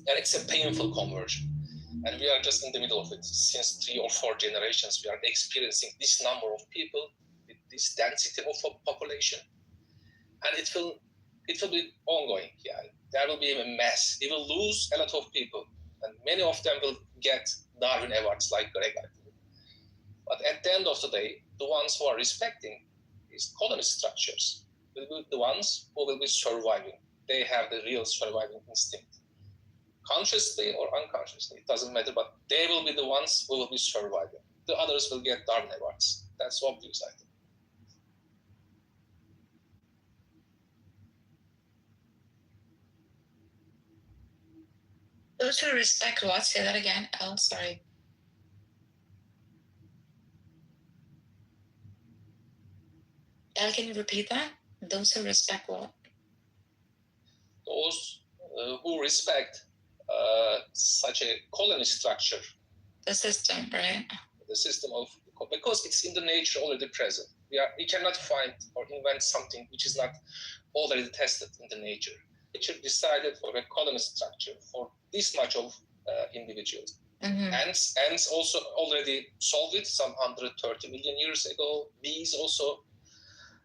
And it's a painful conversion. And we are just in the middle of it. Since 3 or 4 generations, we are experiencing this number of people with this density of a population. And it will be ongoing. Yeah, there will be a mess. We will lose a lot of people, and many of them will get Darwin Awards like Greg. But at the end of the day, the ones who are respecting these colony structures will be the ones who will be surviving. They have the real surviving instinct. Consciously or unconsciously, it doesn't matter, but they will be the ones who will be surviving. The others will get Darwin Awards. That's obvious, I think. Those who respect what? Say that again. Oh, sorry. Elle, can you repeat that? Those who respect what? Those who respect such a colony structure. The system, right? The system of, because it's in the nature already present. We cannot find or invent something which is not already tested in the nature. Nature decided for a colony structure for this much of individuals. Mm-hmm. Ants also already solved it some 130 million years ago. Bees also.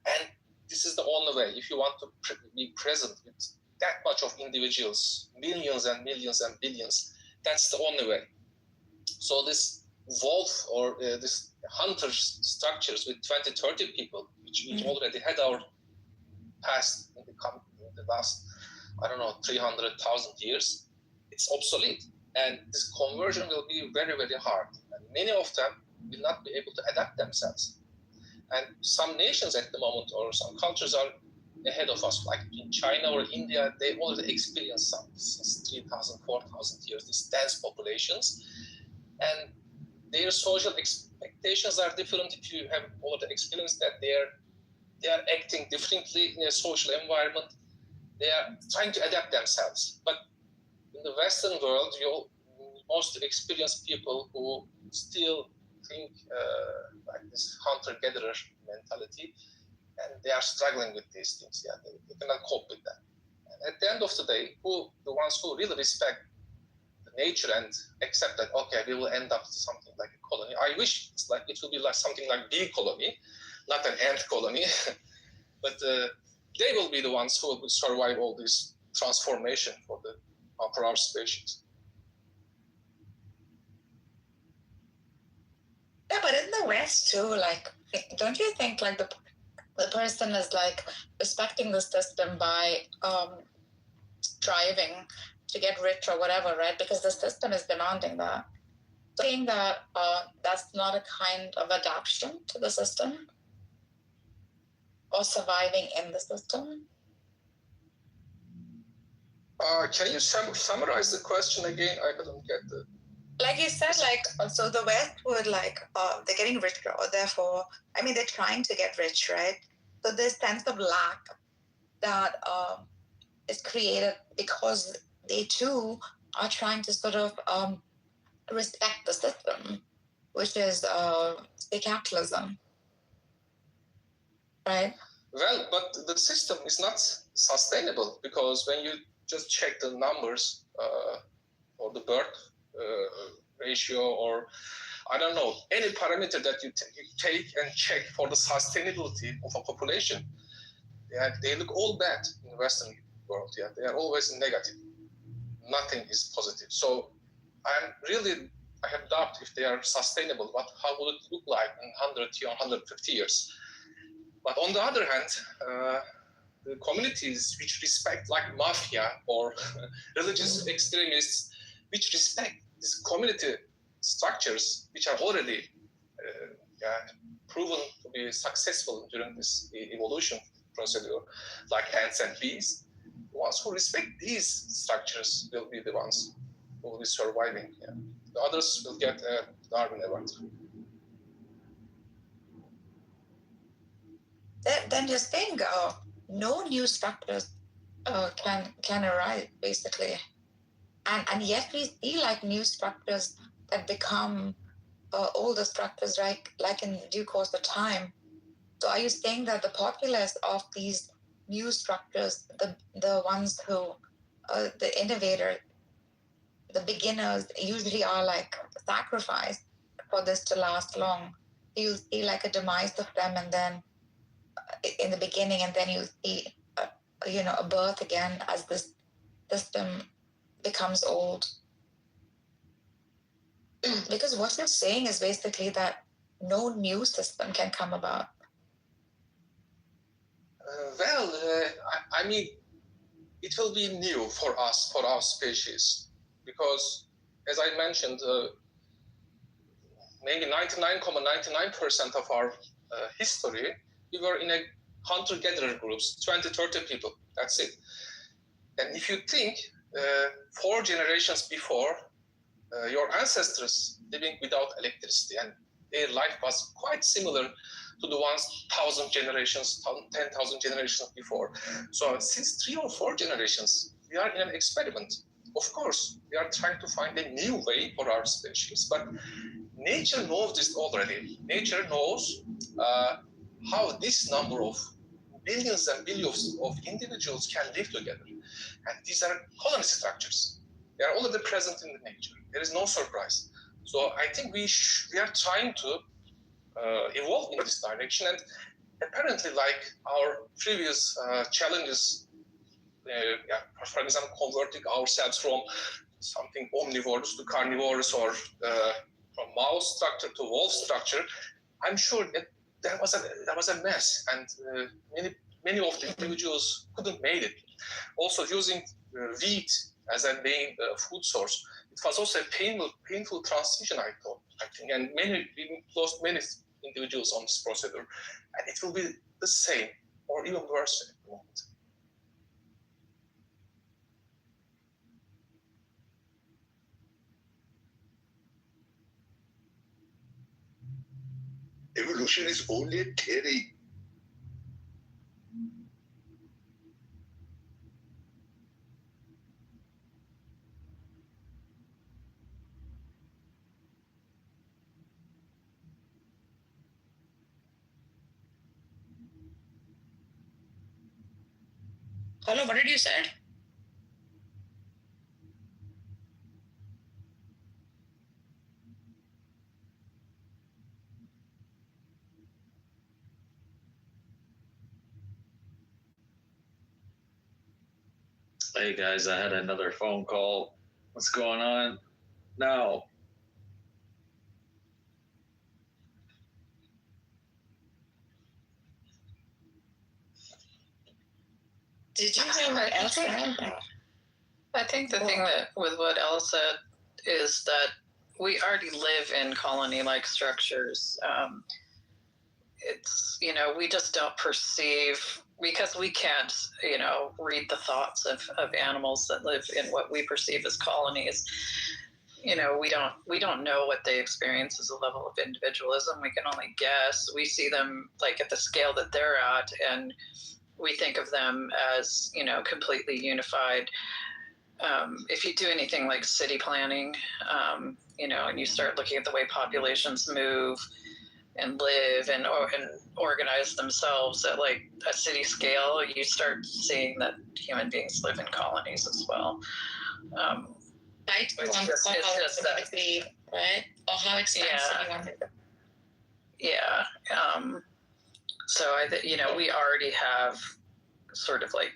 And this is the only way. If you want to be present with that much of individuals, millions and millions and billions, that's the only way. So this wolf or this hunter structures with 20, 30 people, which we already had our past in the last, 300,000 years, it's obsolete. And this conversion will be very, very hard. And many of them will not be able to adapt themselves. And some nations at the moment, or some cultures, are ahead of us, like in China or India. They already experienced some since 3,000, 4,000 years, these dense populations. And their social expectations are different. If you have already experienced that, they are acting differently in a social environment. They are trying to adapt themselves. But in the Western world, you mostly experience people who still think like this hunter-gatherer mentality, and they are struggling with these things. Yeah, they cannot cope with that. And at the end of the day, the ones who really respect the nature and accept that, okay, we will end up something like a colony. I wish it will be like something like bee colony, not an ant colony, but they will be the ones who will survive all this transformation for our species. Yeah, but in the West too, like, don't you think like the person is like respecting the system by striving to get rich or whatever, right? Because the system is demanding that. Saying that that's not a kind of adaptation to the system or surviving in the system. Can you summarize the question again? I couldn't get the. Like you said, like, so the West would like, they're getting richer, or therefore, they're trying to get rich, right? So this sense of lack that is created because they too are trying to sort of respect the system, which is the capitalism, right? Well, but the system is not sustainable because when you just check the numbers or the birth ratio, or I don't know, any parameter that you take and check for the sustainability of a population, they look all bad in the Western world. Yeah, they are always negative. Nothing is positive. So I have doubt if they are sustainable. But how would it look like in 100 or 150 years? But on the other hand, the communities which respect, like mafia or religious extremists, which respect these community structures, which are already proven to be successful during this evolution procedure, like ants and bees, the ones who respect these structures will be the ones who will be surviving. Yeah. The others will get a Darwin Award. Then just think, no new structures can arise, basically. And yet we see like new structures that become older structures, like in due course of time. So are you saying that the populace of these new structures, the ones who, the innovators, the beginners, usually are like sacrificed for this to last long? You see like a demise of them, and then in the beginning, and then you see a birth again as this system becomes old. Because what you're saying is basically that no new system can come about. I mean, it will be new for us, for our species, because as I mentioned, maybe 99.99% of our history, we were in a hunter-gatherer groups, 20, 30 people, that's it. And if you think 4 generations before, your ancestors living without electricity, and their life was quite similar to the ones 1,000 generations, 10,000 generations before. So since 3 or 4 generations, we are in an experiment. Of course, we are trying to find a new way for our species, but nature knows this already. Nature knows how this number of billions and billions of individuals can live together. And these are colony structures. They are already present in the nature. There is no surprise. So I think we are trying to evolve in this direction. And apparently, like our previous challenges, for example, converting ourselves from something omnivores to carnivores, or from mouse structure to wolf structure, I'm sure that there was a mess, and many of the individuals couldn't make it. Also, using wheat as a main food source, it was also a painful transition, I think, and we lost many individuals on this procedure, and it will be the same or even worse at the moment. Evolution is only a theory. Hello, what did you say? Hey guys, I had another phone call. What's going on now? Did you hear what else said? I think the thing that with what Ella said is that we already live in colony-like structures. It's, we just don't perceive, because we can't, read the thoughts of animals that live in what we perceive as colonies. We don't know what they experience as a level of individualism. We can only guess. We see them like at the scale that they're at, and we think of them as, completely unified. If you do anything like city planning, and you start looking at the way populations move, and live and organize themselves at like a city scale, you start seeing that human beings live in colonies as well. Right? It's just that, right? Or how expensive you want it. Yeah. So we already have sort of like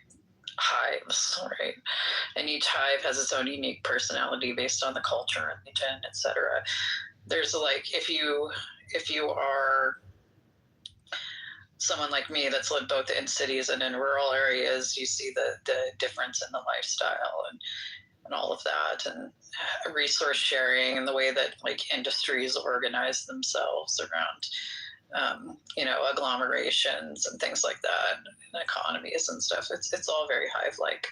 hives, right? And each hive has its own unique personality based on the culture and region, etc. There's like if you are someone like me that's lived both in cities and in rural areas, you see the difference in the lifestyle and all of that, and resource sharing and the way that like industries organize themselves around agglomerations and things like that, and economies and stuff. It's all very hive-like.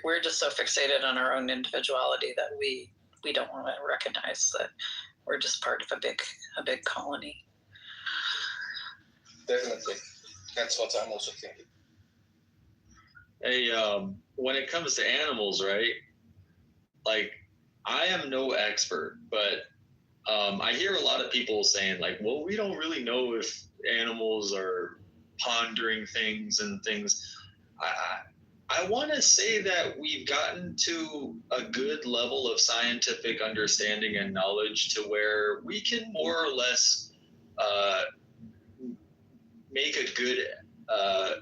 We're just so fixated on our own individuality that we don't want to recognize that we're just part of a big colony. Definitely, that's what I'm also thinking. Hey, when it comes to animals, right? Like, I am no expert, but I hear a lot of people saying, like, well, we don't really know if animals are pondering things and things. I want to say that we've gotten to a good level of scientific understanding and knowledge to where we can more or less make a good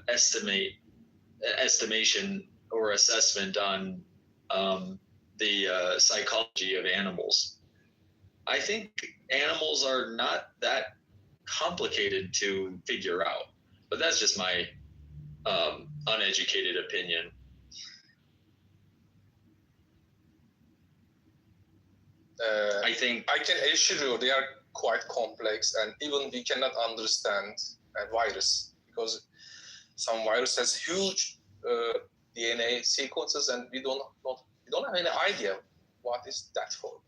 estimation or assessment on the psychology of animals. I think animals are not that complicated to figure out, but that's just my uneducated opinion. I can assure you they are quite complex, and even we cannot understand a virus because some virus has huge DNA sequences, and we don't have any idea what is that for.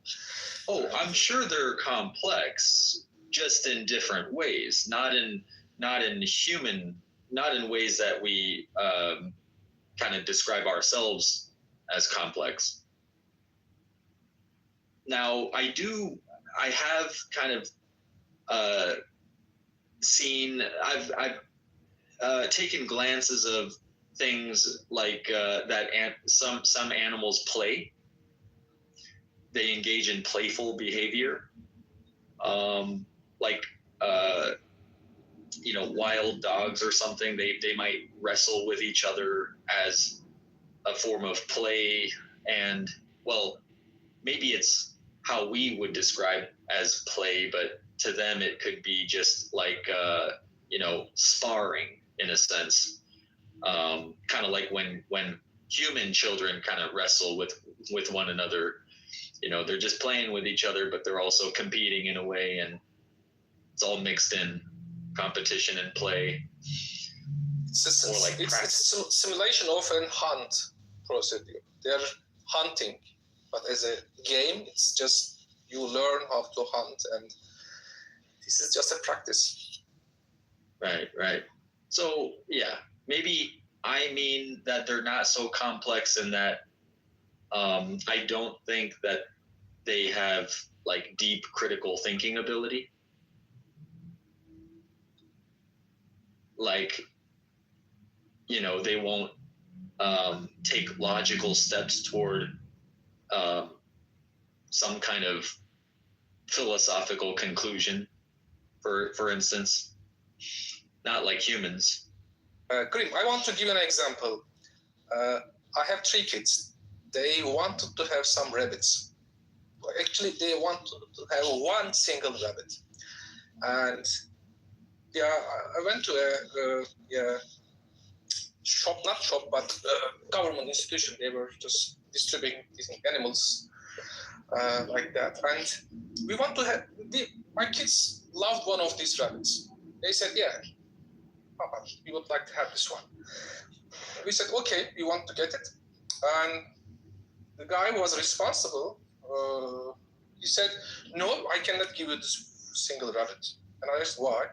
Oh, I'm sure they're complex, just in different ways, not in ways that we kind of describe ourselves as complex. Now, I have kind of seen, I've taken glances of things like that some animals play. They engage in playful behavior, like wild dogs or something. They might wrestle with each other as a form of play, and well, maybe it's how we would describe as play, but to them it could be just like sparring in a sense, kind of like when human children kind of wrestle with one another. They're just playing with each other, but they're also competing in a way, and it's all mixed in competition and play. It's a simulation of a hunt procedure. They're hunting, but as a game, it's just you learn how to hunt, and this is just a practice. Right. So, yeah, maybe I mean that they're not so complex in that I don't think that they have like deep critical thinking ability. Like, they won't take logical steps toward some kind of philosophical conclusion, for instance. Not like humans. Grim, I want to give an example. I have 3 kids. They wanted to have some rabbits. Actually, they wanted to have one single rabbit. And I went to a government institution. They were just distributing these animals like that. And we want to have, my kids loved one of these rabbits. They said, yeah, Papa, we would like to have this one. We said, okay, we want to get it. And the guy who was responsible, he said, no, I cannot give you this single rabbit. And I asked, why?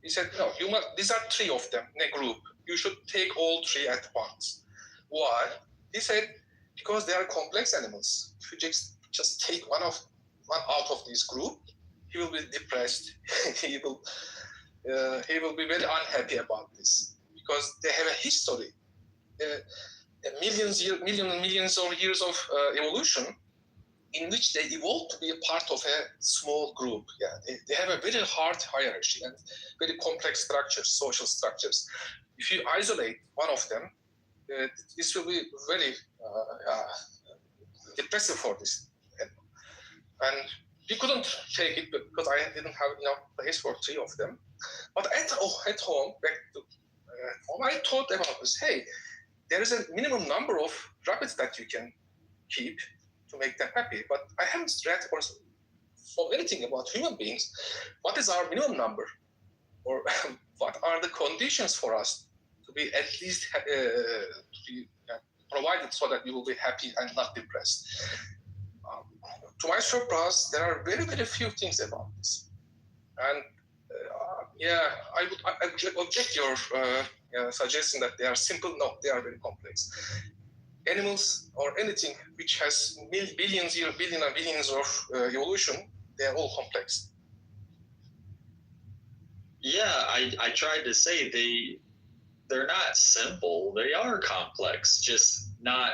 He said, no, these are 3 of them in a group. You should take all 3 at once. Why? He said, because they are complex animals. If you just take one out of this group, he will be depressed. he will be very unhappy about this because they have a history, millions of years of evolution, in which they evolved to be a part of a small group. Yeah, they have a very hard hierarchy and very complex structures, social structures. If you isolate one of them, this will be very depressive for this. And we couldn't take it because I didn't have enough place for 3 of them. But at home, back to home, I thought about this. Hey, there is a minimum number of rabbits that you can keep to make them happy. But I haven't read or thought anything about human beings. What is our minimum number? Or what are the conditions for us to be at least provided so that we will be happy and not depressed? To my surprise, there are very, very few things about this. And I would object your suggestion that they are simple. No, they are very complex. Animals or anything which has billions of evolution, they are all complex. Yeah, I tried to say they're not simple. They are complex, just not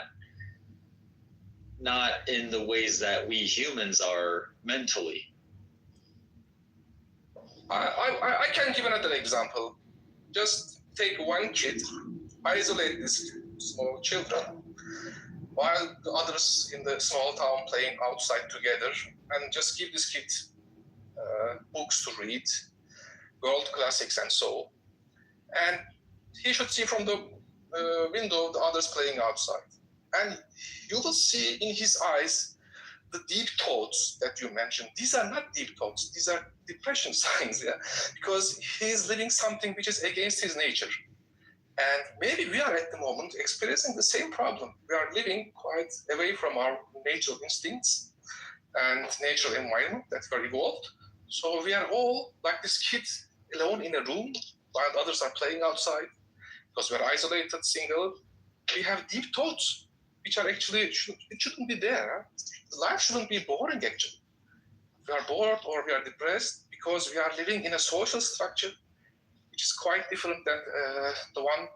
in the ways that we humans are mentally. I can give another example. Just take one kid, isolate these small children, while the others in the small town playing outside together, and just give this kid books to read, world classics and so. And he should see from the window the others playing outside. And you will see in his eyes the deep thoughts that you mentioned. These are not deep thoughts. These are depression signs, yeah? Because he's living something which is against his nature. And maybe we are at the moment experiencing the same problem. We are living quite away from our natural instincts and natural environment that were evolved. So we are all like this kid alone in a room while others are playing outside because we're isolated, single. We have deep thoughts which are actually, it shouldn't be there. Life shouldn't be boring, actually. We are bored or we are depressed because we are living in a social structure which is quite different than the one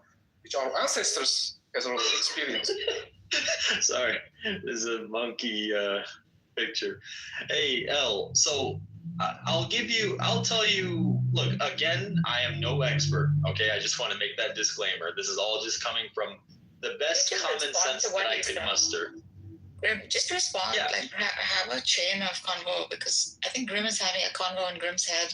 which our ancestors has already experienced. Sorry, this is a monkey picture. Hey, El, so I'll tell you, look, again, I am no expert, okay? I just want to make that disclaimer. This is all just coming from the best common sense that I could muster. Grim, just respond, yeah. Like have a chain of convo, because I think Grim is having a convo in Grim's head.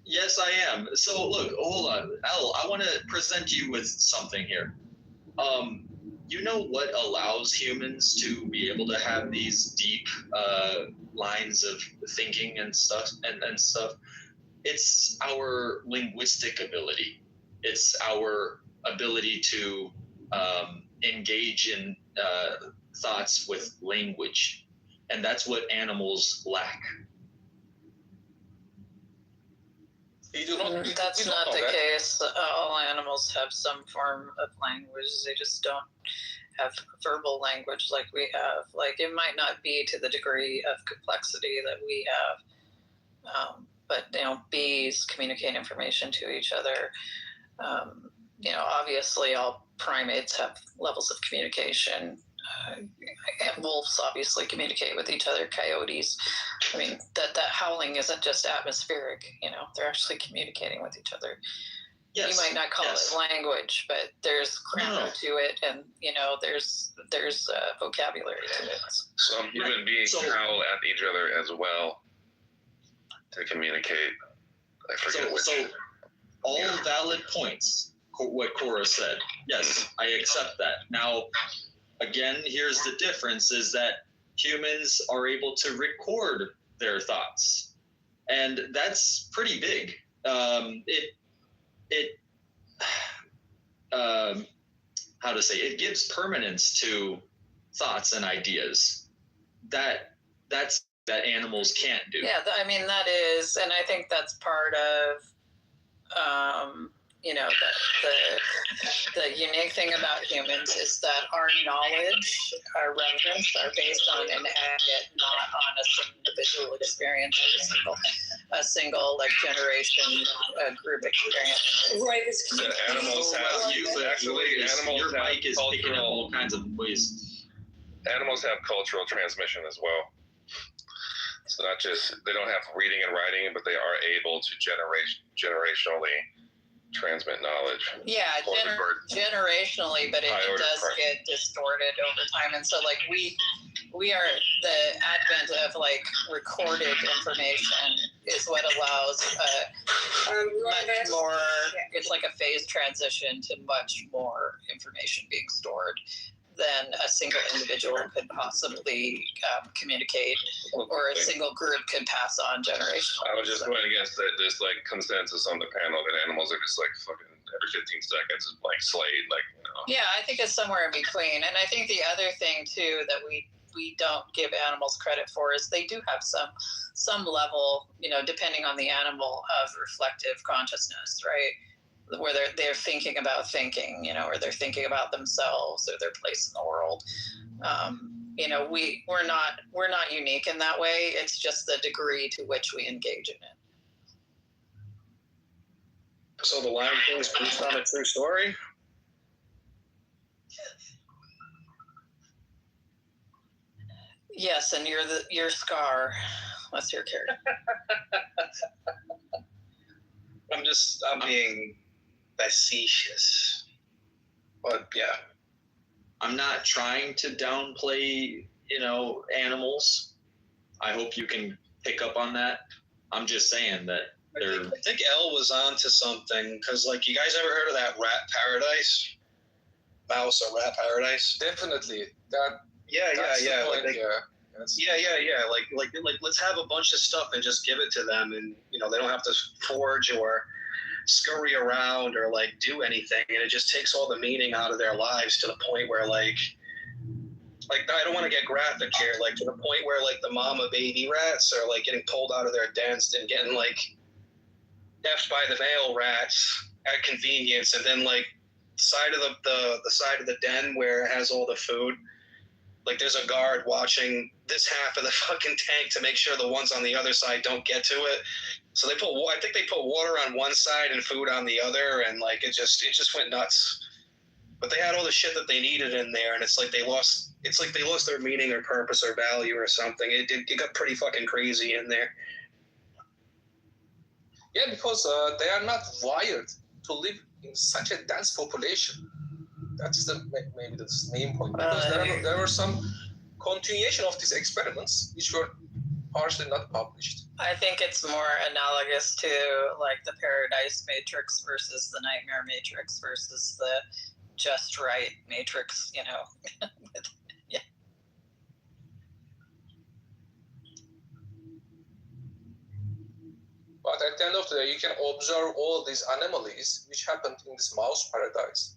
Yes, I am. So look, hold on. El, I want to present you with something here. You know what allows humans to be able to have these deep lines of thinking and stuff and stuff? It's our linguistic ability. It's our ability to engage in thoughts with language. And that's what animals lack. That's not the case. All animals have some form of language. They just don't have verbal language like we have. Like, it might not be to the degree of complexity that we have, but bees communicate information to each other. Obviously all primates have levels of communication. Wolves obviously communicate with each other. Coyotes, I mean, that howling isn't just atmospheric. They're actually communicating with each other. Yes. You might not call it language, but there's grammar to it, and there's vocabulary to it. Some human beings howl at each other as well to communicate. I forget which. So all valid points. What Cora said. Yes, I accept that. Now, again, here's the difference: is that humans are able to record their thoughts, and that's pretty big. How to say, it gives permanence to thoughts and ideas that animals can't do. Yeah, I mean, that is, and I think that's part of you know, the unique thing about humans is that our knowledge, our reverence are based on an aggregate, not on a single individual experience or a single like generation group experience. Right. Animals have Your mic is picking up all kinds of ways. Animals have cultural transmission as well. It's not just they don't have reading and writing, but they are able to generationally transmit knowledge. Yeah, generationally, but it does get distorted over time, and so like we are the advent of like recorded information is what allows much more. It's like a phase transition to much more information being stored than a single individual could possibly communicate, or a single group could pass on generationally. I was just going against this like consensus on the panel that animals are just like fucking every 15 seconds is blank slate, like, you know. Yeah, I think it's somewhere in between. And I think the other thing too that we don't give animals credit for is they do have some level, you know, depending on the animal, of reflective consciousness, right? Where they're thinking about thinking, you know, or they're thinking about themselves or their place in the world. You know, we're not unique in that way. It's just the degree to which we engage in it. So the Lion King is based on a true story? Yes, and you're Scar. What's your character? I'm being facetious. But yeah. I'm not trying to downplay, you know, animals. I hope you can pick up on that. I'm just saying that they're... I think Elle was onto something, because, like, you guys ever heard of that rat paradise? Mouse or rat paradise? Definitely. Yeah. Point, Like, let's have a bunch of stuff and just give it to them, and, you know, they don't have to forge or scurry around or like do anything, and it just takes all the meaning out of their lives to the point where like I don't want to get graphic here, like to the point where like the mama baby rats are like getting pulled out of their dens and getting like effed by the male rats at convenience, and then like side of the side of the den where it has all the food, like there's a guard watching this half of the fucking tank to make sure the ones on the other side don't get to it. So I think they put water on one side and food on the other, and like it just went nuts. But they had all the shit that they needed in there, and it's like they lost their meaning or purpose or value or something. It got pretty fucking crazy in there. Yeah, because they are not wired to live in such a dense population. That's maybe the main point. Because there were some continuation of these experiments which were partially not published. I think it's more analogous to like the Paradise Matrix versus the Nightmare Matrix versus the Just Right Matrix, you know. Yeah. But at the end of the day, you can observe all these anomalies which happened in this mouse paradise.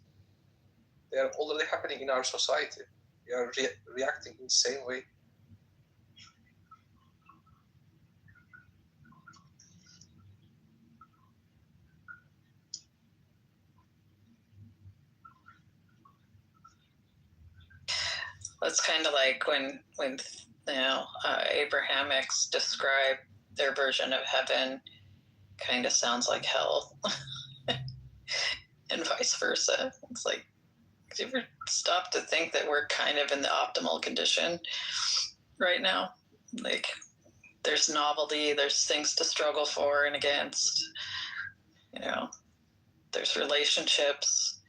They are already happening in our society. We are reacting in the same way. It's kind of like when you know Abrahamics describe their version of heaven, kind of sounds like hell, and vice versa. It's like, do you ever stop to think that we're kind of in the optimal condition right now? Like, there's novelty, there's things to struggle for and against. You know, there's relationships.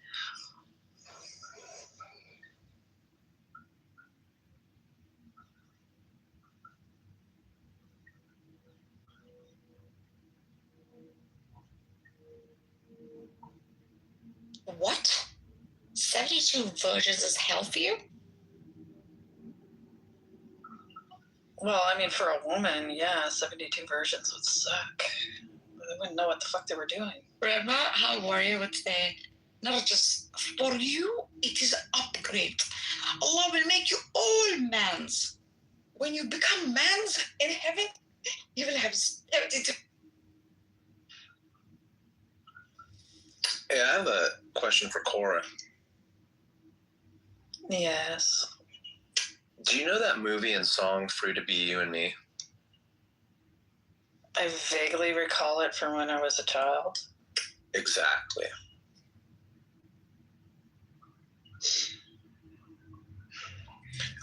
What? 72 versions is hell for you? Well, I mean, for a woman, yeah, 72 versions would suck. They wouldn't know what the fuck they were doing. Remember how Warrior would say, not just for you, it is an upgrade. Allah will make you all mans. When you become mans in heaven, you will have 72. Hey, I have a question for Cora. Yes. Do you know that movie and song "Free to Be You and Me"? I vaguely recall it from when I was a child. Exactly.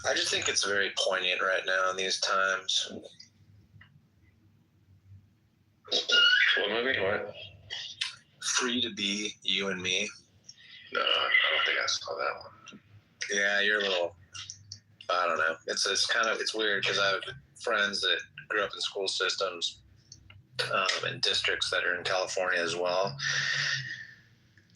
I just think it's very poignant right now in these times. What movie? What? Free to Be You and Me. No, I don't think I saw that one. Yeah, you're a little. I don't know. It's weird because I have friends that grew up in school systems in districts that are in California as well.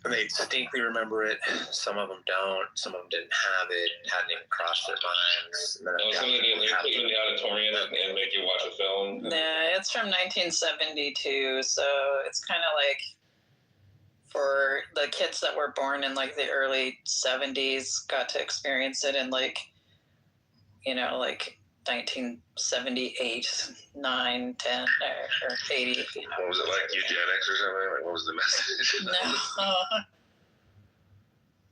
And they distinctly remember it. Some of them don't. Some of them didn't have it. Hadn't even crossed their minds. And then Some of them they put you in the auditorium and make you watch a film. Yeah, it's from 1972, so it's kind of like for the kids that were born in like the early 70s got to experience it in like 1978, 9, 10, or 80. What was it, like eugenics or something? Like, what was the message? No.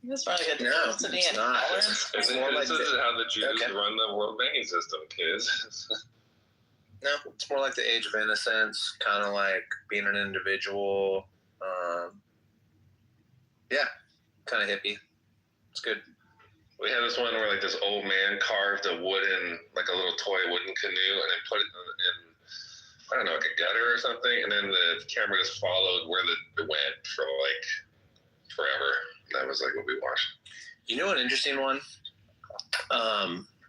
It was probably a diversity and tolerance. This is how the Jews run the world banking system, kids. No, it's more like the age of innocence, kind of like being an individual. Yeah, kind of hippie. It's good. We had this one where like this old man carved a wooden, like a little toy wooden canoe, and then put it in I don't know, like a gutter or something, and then the camera just followed where it went for like forever. That was like what we watched. You know, an interesting one.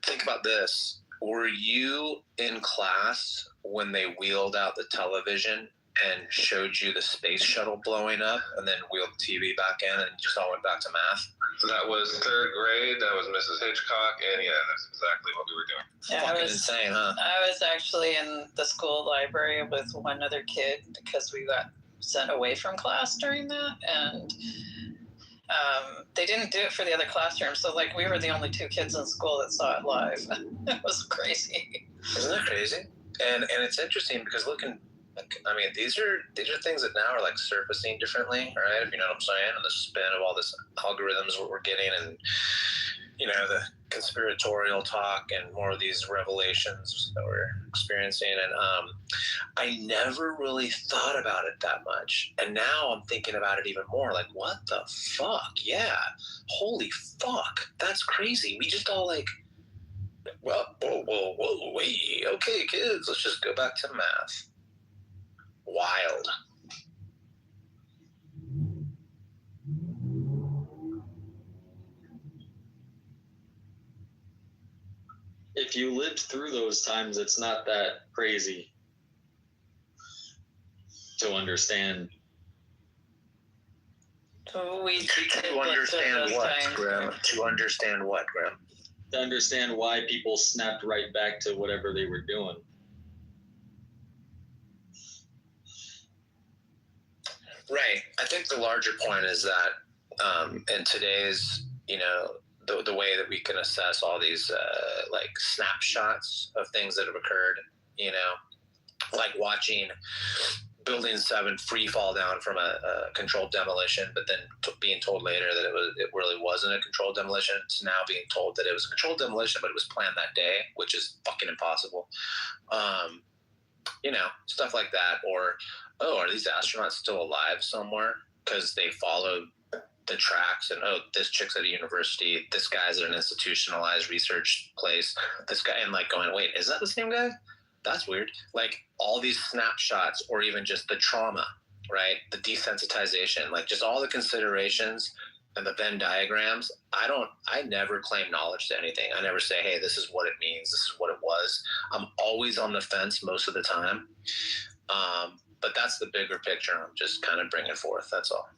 Think about this. Were you in class when they wheeled out the television and showed you the space shuttle blowing up and then wheeled the TV back in and just all went back to math? That was third grade. That was Mrs. Hitchcock. And yeah, that's exactly what we were doing. Yeah, Fucking insane, huh? I was actually in the school library with one other kid because we got sent away from class during that. And they didn't do it for the other classrooms. So like we were the only 2 kids in school that saw it live. It was crazy. Isn't that crazy? And it's interesting because these are things that now are like surfacing differently, right? If you know what I'm saying, and the spin of all this algorithms what we're getting, and the conspiratorial talk and more of these revelations that we're experiencing. And I never really thought about it that much, and now I'm thinking about it even more. Like, what the fuck? Yeah, holy fuck, that's crazy. We just all like, well, whoa, wait, okay, kids, let's just go back to math. Wild. If you lived through those times, it's not that crazy to understand. We To understand what, Graham? To understand what, Graham? To understand why people snapped right back to whatever they were doing. Right. I think the larger point is that in today's, the way that we can assess all these like snapshots of things that have occurred, like watching Building 7 free fall down from a controlled demolition, but then being told later that it really wasn't a controlled demolition, to now being told that it was a controlled demolition, but it was planned that day, which is fucking impossible. Stuff like that. Or, are these astronauts still alive somewhere? Because they followed the tracks, and this chick's at a university, this guy's at an institutionalized research place, this guy, and like going, wait, is that the same guy? That's weird. Like all these snapshots, or even just the trauma, right? The desensitization, like just all the considerations and the Venn diagrams. I never claim knowledge to anything. I never say, hey, this is what it means. This is what it was. I'm always on the fence most of the time. But that's the bigger picture. I'm just kind of bringing forth. That's all.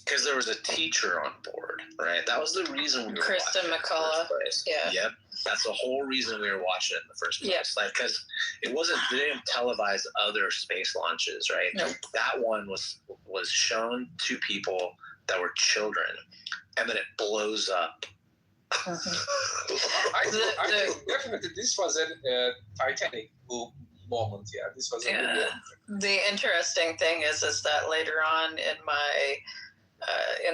Because there was a teacher on board, right? That was the reason we were Kristen watching McCullough. Yeah. Yep. That's the whole reason we were watching it in the first place. Yep. Like, because they didn't televise other space launches, right? Nope. That one was shown to people that were children, and then it blows up I think definitely this was a Titanic moment. Yeah, this was a really The interesting thing is that later on in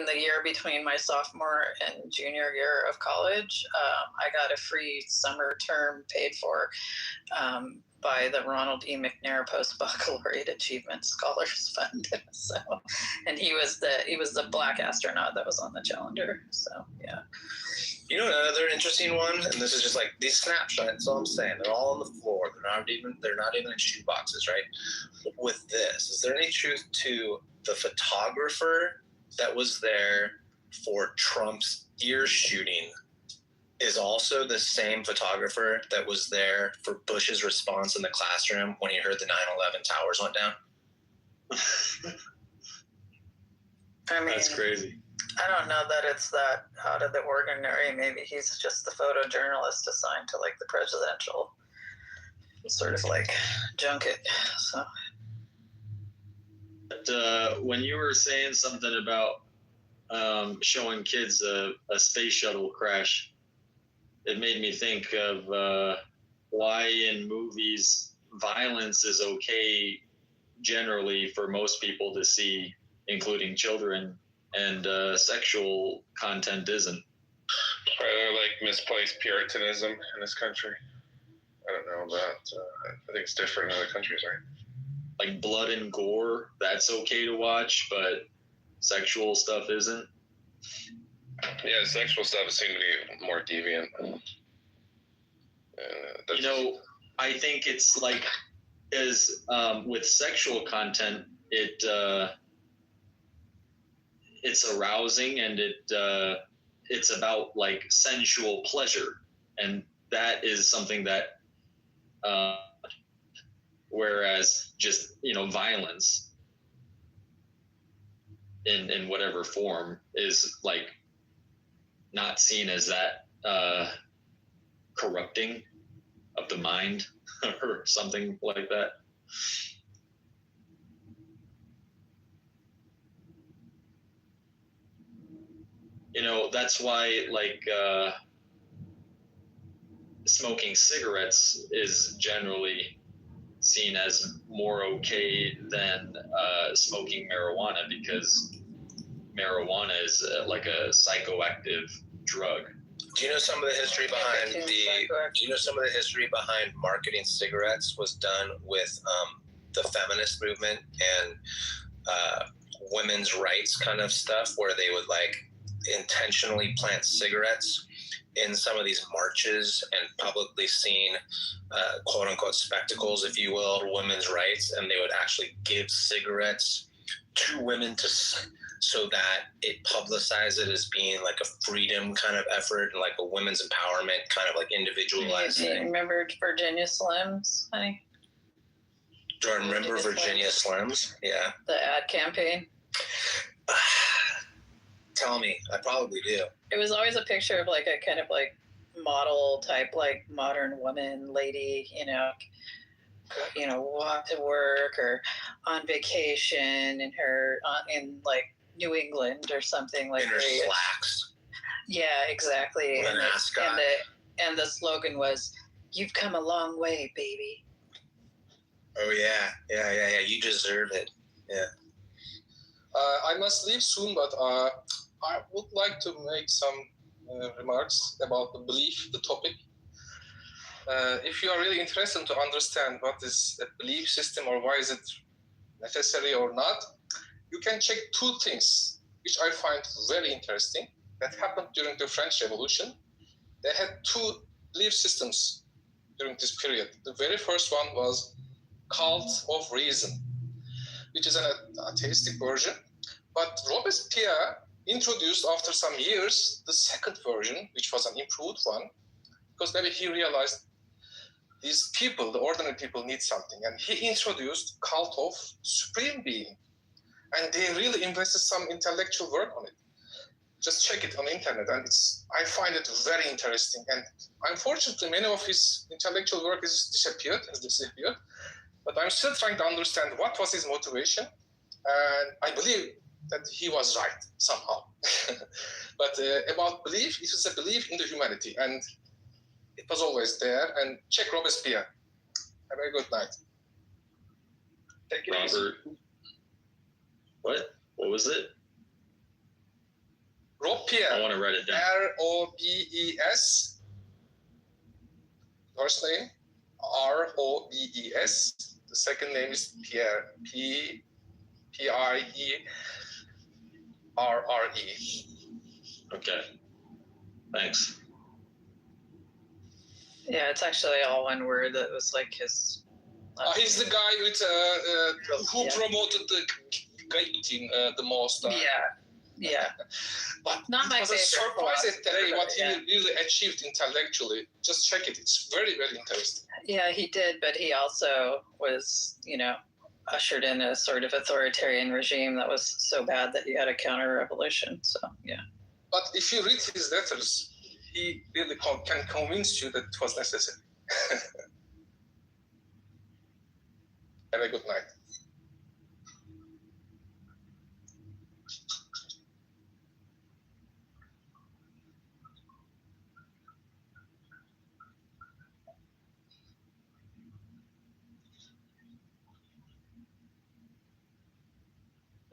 the year between my sophomore and junior year of college, I got a free summer term paid for by the Ronald E. McNair Post-Baccalaureate Achievement Scholars Fund. So, and he was the black astronaut that was on the Challenger. So yeah. You know another interesting one, and this is just like these snapshots. That's all I'm saying. They're all on the floor. They're not even in shoe boxes, right? With this, is there any truth to the photographer that was there for Trump's ear shooting is also the same photographer that was there for Bush's response in the classroom when he heard the 9/11 towers went down? I mean, That's crazy. I don't know that it's that out of the ordinary. Maybe he's just the photojournalist assigned to like the presidential sort of like junket. So. But, when you were saying something about showing kids a space shuttle crash, it made me think of why in movies violence is okay generally for most people to see, including children, and sexual content isn't. Probably like misplaced Puritanism in this country. I don't know about. I think it's different in other countries, right? Like blood and gore, that's okay to watch, but sexual stuff isn't. Yeah, sexual stuff seems to be more deviant. You know, I think it's like, as with sexual content, it's arousing and it's about like sensual pleasure, and that is something that whereas just, you know, violence in whatever form is like not seen as that corrupting of the mind or something like that. You know, that's why like smoking cigarettes is generally seen as more okay than smoking marijuana, because marijuana is like a psychoactive drug. Do you know some of the history behind marketing cigarettes was done with the feminist movement and women's rights kind of stuff, where they would like intentionally plant cigarettes in some of these marches and publicly seen quote unquote spectacles, if you will, for women's rights, and they would actually give cigarettes to women so that it publicized it as being like a freedom kind of effort and like a women's empowerment kind of like individualized Do you thing. remember Virginia Slims, honey? Do I remember Virginia Slims? Yeah. The ad campaign? Tell me. I probably do. It was always a picture of like a kind of like model type, like modern woman lady, you know, walk to work or on vacation in like New England or something like in her slacks. Yeah, exactly. With an ascot. And the slogan was, "You've come a long way, baby." Oh yeah. You deserve it. Yeah. I must leave soon, but I would like to make some remarks about the belief, the topic. If you are really interested to understand what is a belief system or why is it necessary or not, you can check two things which I find very interesting that happened during the French Revolution. They had two belief systems during this period. The very first one was cult of reason, which is an atheistic version. But Robespierre introduced after some years the second version, which was an improved one, because maybe he realized these people, the ordinary people, need something. And he introduced cult of supreme being. And they really invested some intellectual work on it. Just check it on the internet. And I find it very interesting. And unfortunately, many of his intellectual work has disappeared. But I'm still trying to understand what was his motivation. And I believe that he was right somehow. But about belief, it was a belief in the humanity, and it was always there. And check Robespierre. Have a good night. Take it easy. Robert. What was it? Robespierre. I want to write it down. Robes. First name Robes. The second name is Pierre. Pierre. Okay. Thanks. Yeah, it's actually all one word. That was like his. He's the guy with who promoted the guillotine the most. Yeah. But Not it my was a favorite surprise today philosopher, what he yeah. really achieved intellectually. Just check it. It's very, very interesting. Yeah, he did, but he also was, ushered in a sort of authoritarian regime that was so bad that he had a counter-revolution. So, yeah. But if you read his letters, he really can convince you that it was necessary. Have a good night.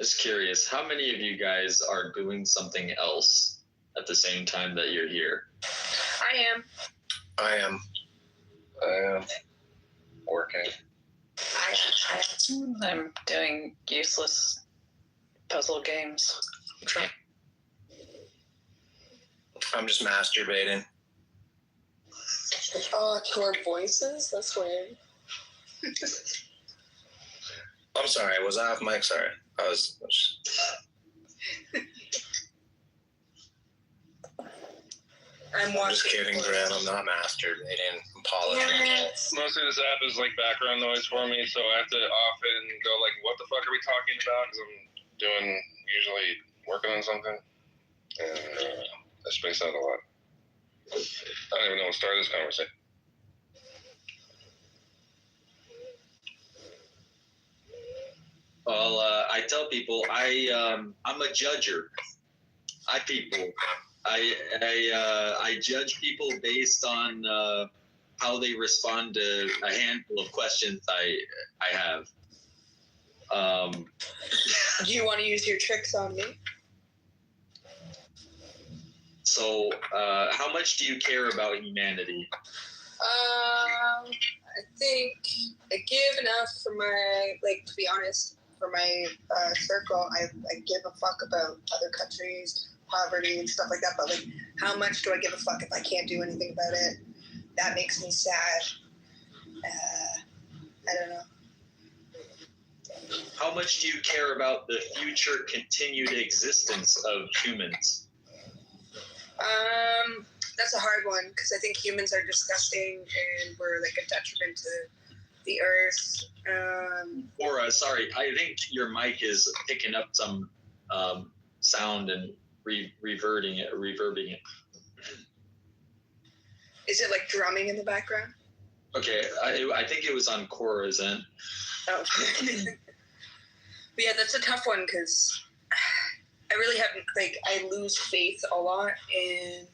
Just curious, how many of you guys are doing something else at the same time that you're here? I am. I am working. I'm doing useless puzzle games. I'm just masturbating. Toward voices? That's weird. I'm sorry. Was I off mic? Sorry. I'm just kidding, Graham. I'm not masturbating. Apologies. Mostly this app is like background noise for me, so I have to often go like, what the fuck are we talking about? Because I'm usually working on something, and I space out a lot. I don't even know what started this conversation. Well, I tell people I'm a judger. I judge people based on how they respond to a handful of questions I have. Do you want to use your tricks on me? So, how much do you care about humanity? I think I give enough for my, to be honest, for my circle. I give a fuck about other countries, poverty and stuff like that. But how much do I give a fuck if I can't do anything about it? That makes me sad. I don't know. How much do you care about the future continued existence of humans? That's a hard one because I think humans are disgusting and we're a detriment to the earth. Sorry, I think your mic is picking up some sound and reverbing it. Is it drumming in the background? Okay, I think it was on Cora's end. Oh. But yeah, that's a tough one because I really haven't, I lose faith a lot in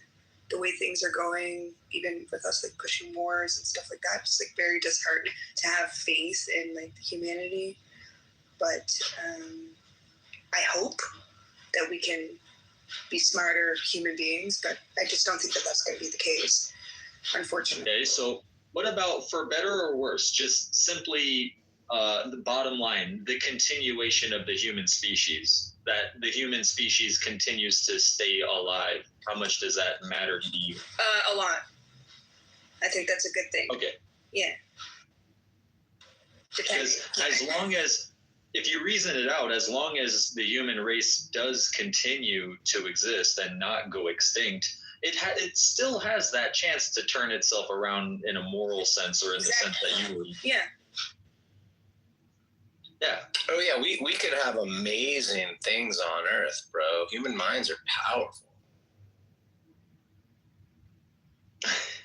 the way things are going, even with us pushing wars and stuff like that. Just very disheartened to have faith in humanity. But I hope that we can be smarter human beings, but I just don't think that that's going to be the case, unfortunately. Okay, so what about for better or worse? Just simply the bottom line, the continuation of the human species, that the human species continues to stay alive. How much does that matter to you? A lot. I think that's a good thing. Okay. Yeah. Because as long as, if you reason it out, as long as the human race does continue to exist and not go extinct, it still has that chance to turn itself around in a moral sense, or in the sense that you would. Yeah. Yeah. Oh yeah, we could have amazing things on Earth, bro. Human minds are powerful.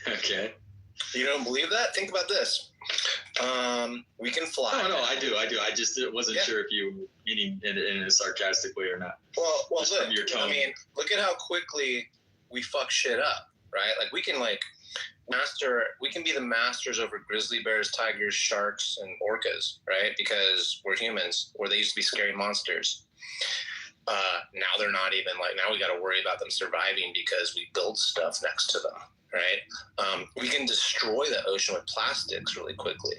Okay. You don't believe that? Think about this. We can fly. No, I do. I just wasn't sure if you were meaning in a sarcastic way or not. Well, Just look. from your tone. I mean, look at how quickly we fuck shit up, right? Like we can be the masters over grizzly bears, tigers, sharks, and orcas, right? Because we're humans, or they used to be scary monsters. Now they're not even now we got to worry about them surviving because we build stuff next to them, right? We can destroy the ocean with plastics really quickly.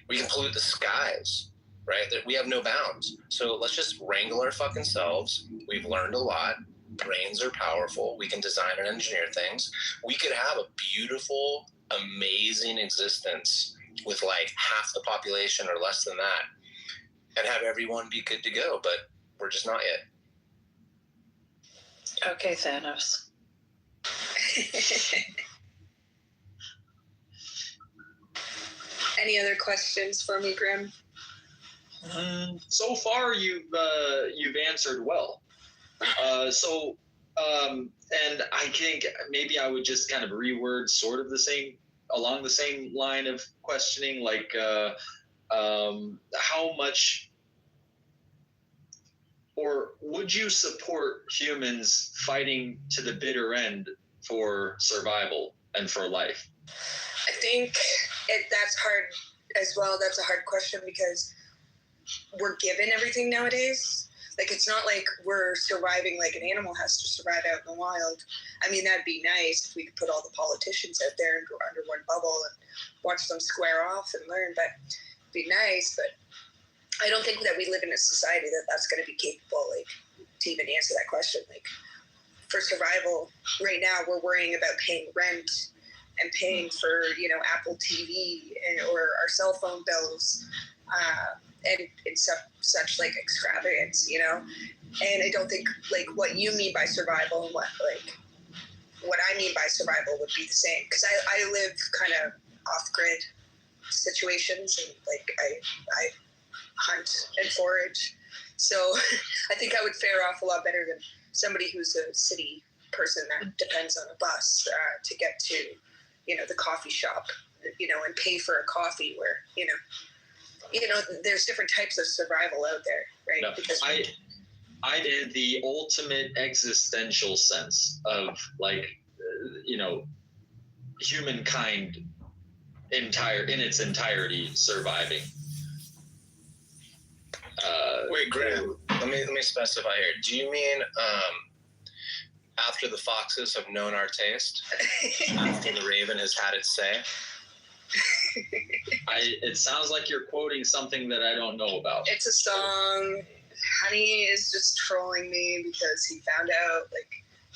We can pollute the skies, right? We have no bounds. So let's just wrangle our fucking selves. We've learned a lot. Brains are powerful. We can design and engineer things. We could have a beautiful, amazing existence with half the population or less than that and have everyone be good to go, but we're just not yet. Okay, Thanos. Any other questions for me, Grim? So far, you've answered well. And I think maybe I would just kind of reword sort of along the same line of questioning, how much, or would you support humans fighting to the bitter end for survival and for life? I think that's hard as well. That's a hard question because we're given everything nowadays. It's not like we're surviving like an animal has to survive out in the wild. I mean, that'd be nice if we could put all the politicians out there and go under one bubble and watch them square off and learn. But it'd be nice. But I don't think that we live in a society that's going to be capable, to even answer that question. For survival, right now we're worrying about paying rent and paying for, Apple TV or our cell phone bills. And such extravagance, and I don't think what you mean by survival and what I mean by survival would be the same, because I live kind of off-grid situations, and I hunt and forage, so I think I would fare off a lot better than somebody who's a city person that depends on a bus to get to the coffee shop, and pay for a coffee where there's different types of survival out there, right? No, because I did the ultimate existential sense of humankind in its entirety surviving. Wait, Graham, let me specify here. Do you mean after the foxes have known our taste, after the raven has had its say? It sounds like you're quoting something that I don't know about. It's a song. Honey is just trolling me because he found out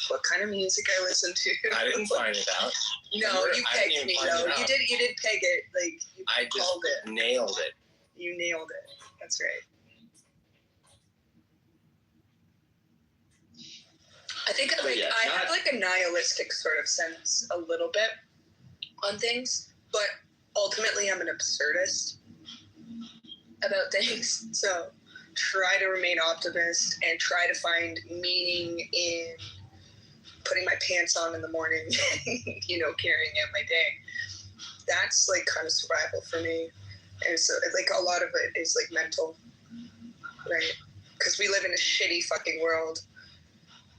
what kind of music I listen to. I didn't find it out. No, you pegged me though. You did peg it. I just called it. Nailed it. You nailed it. That's right. I think I have a nihilistic sort of sense a little bit on things, but ultimately I'm an absurdist about things. So try to remain optimist and try to find meaning in putting my pants on in the morning, carrying out my day. That's kind of survival for me. And so a lot of it is mental, right? Because we live in a shitty fucking world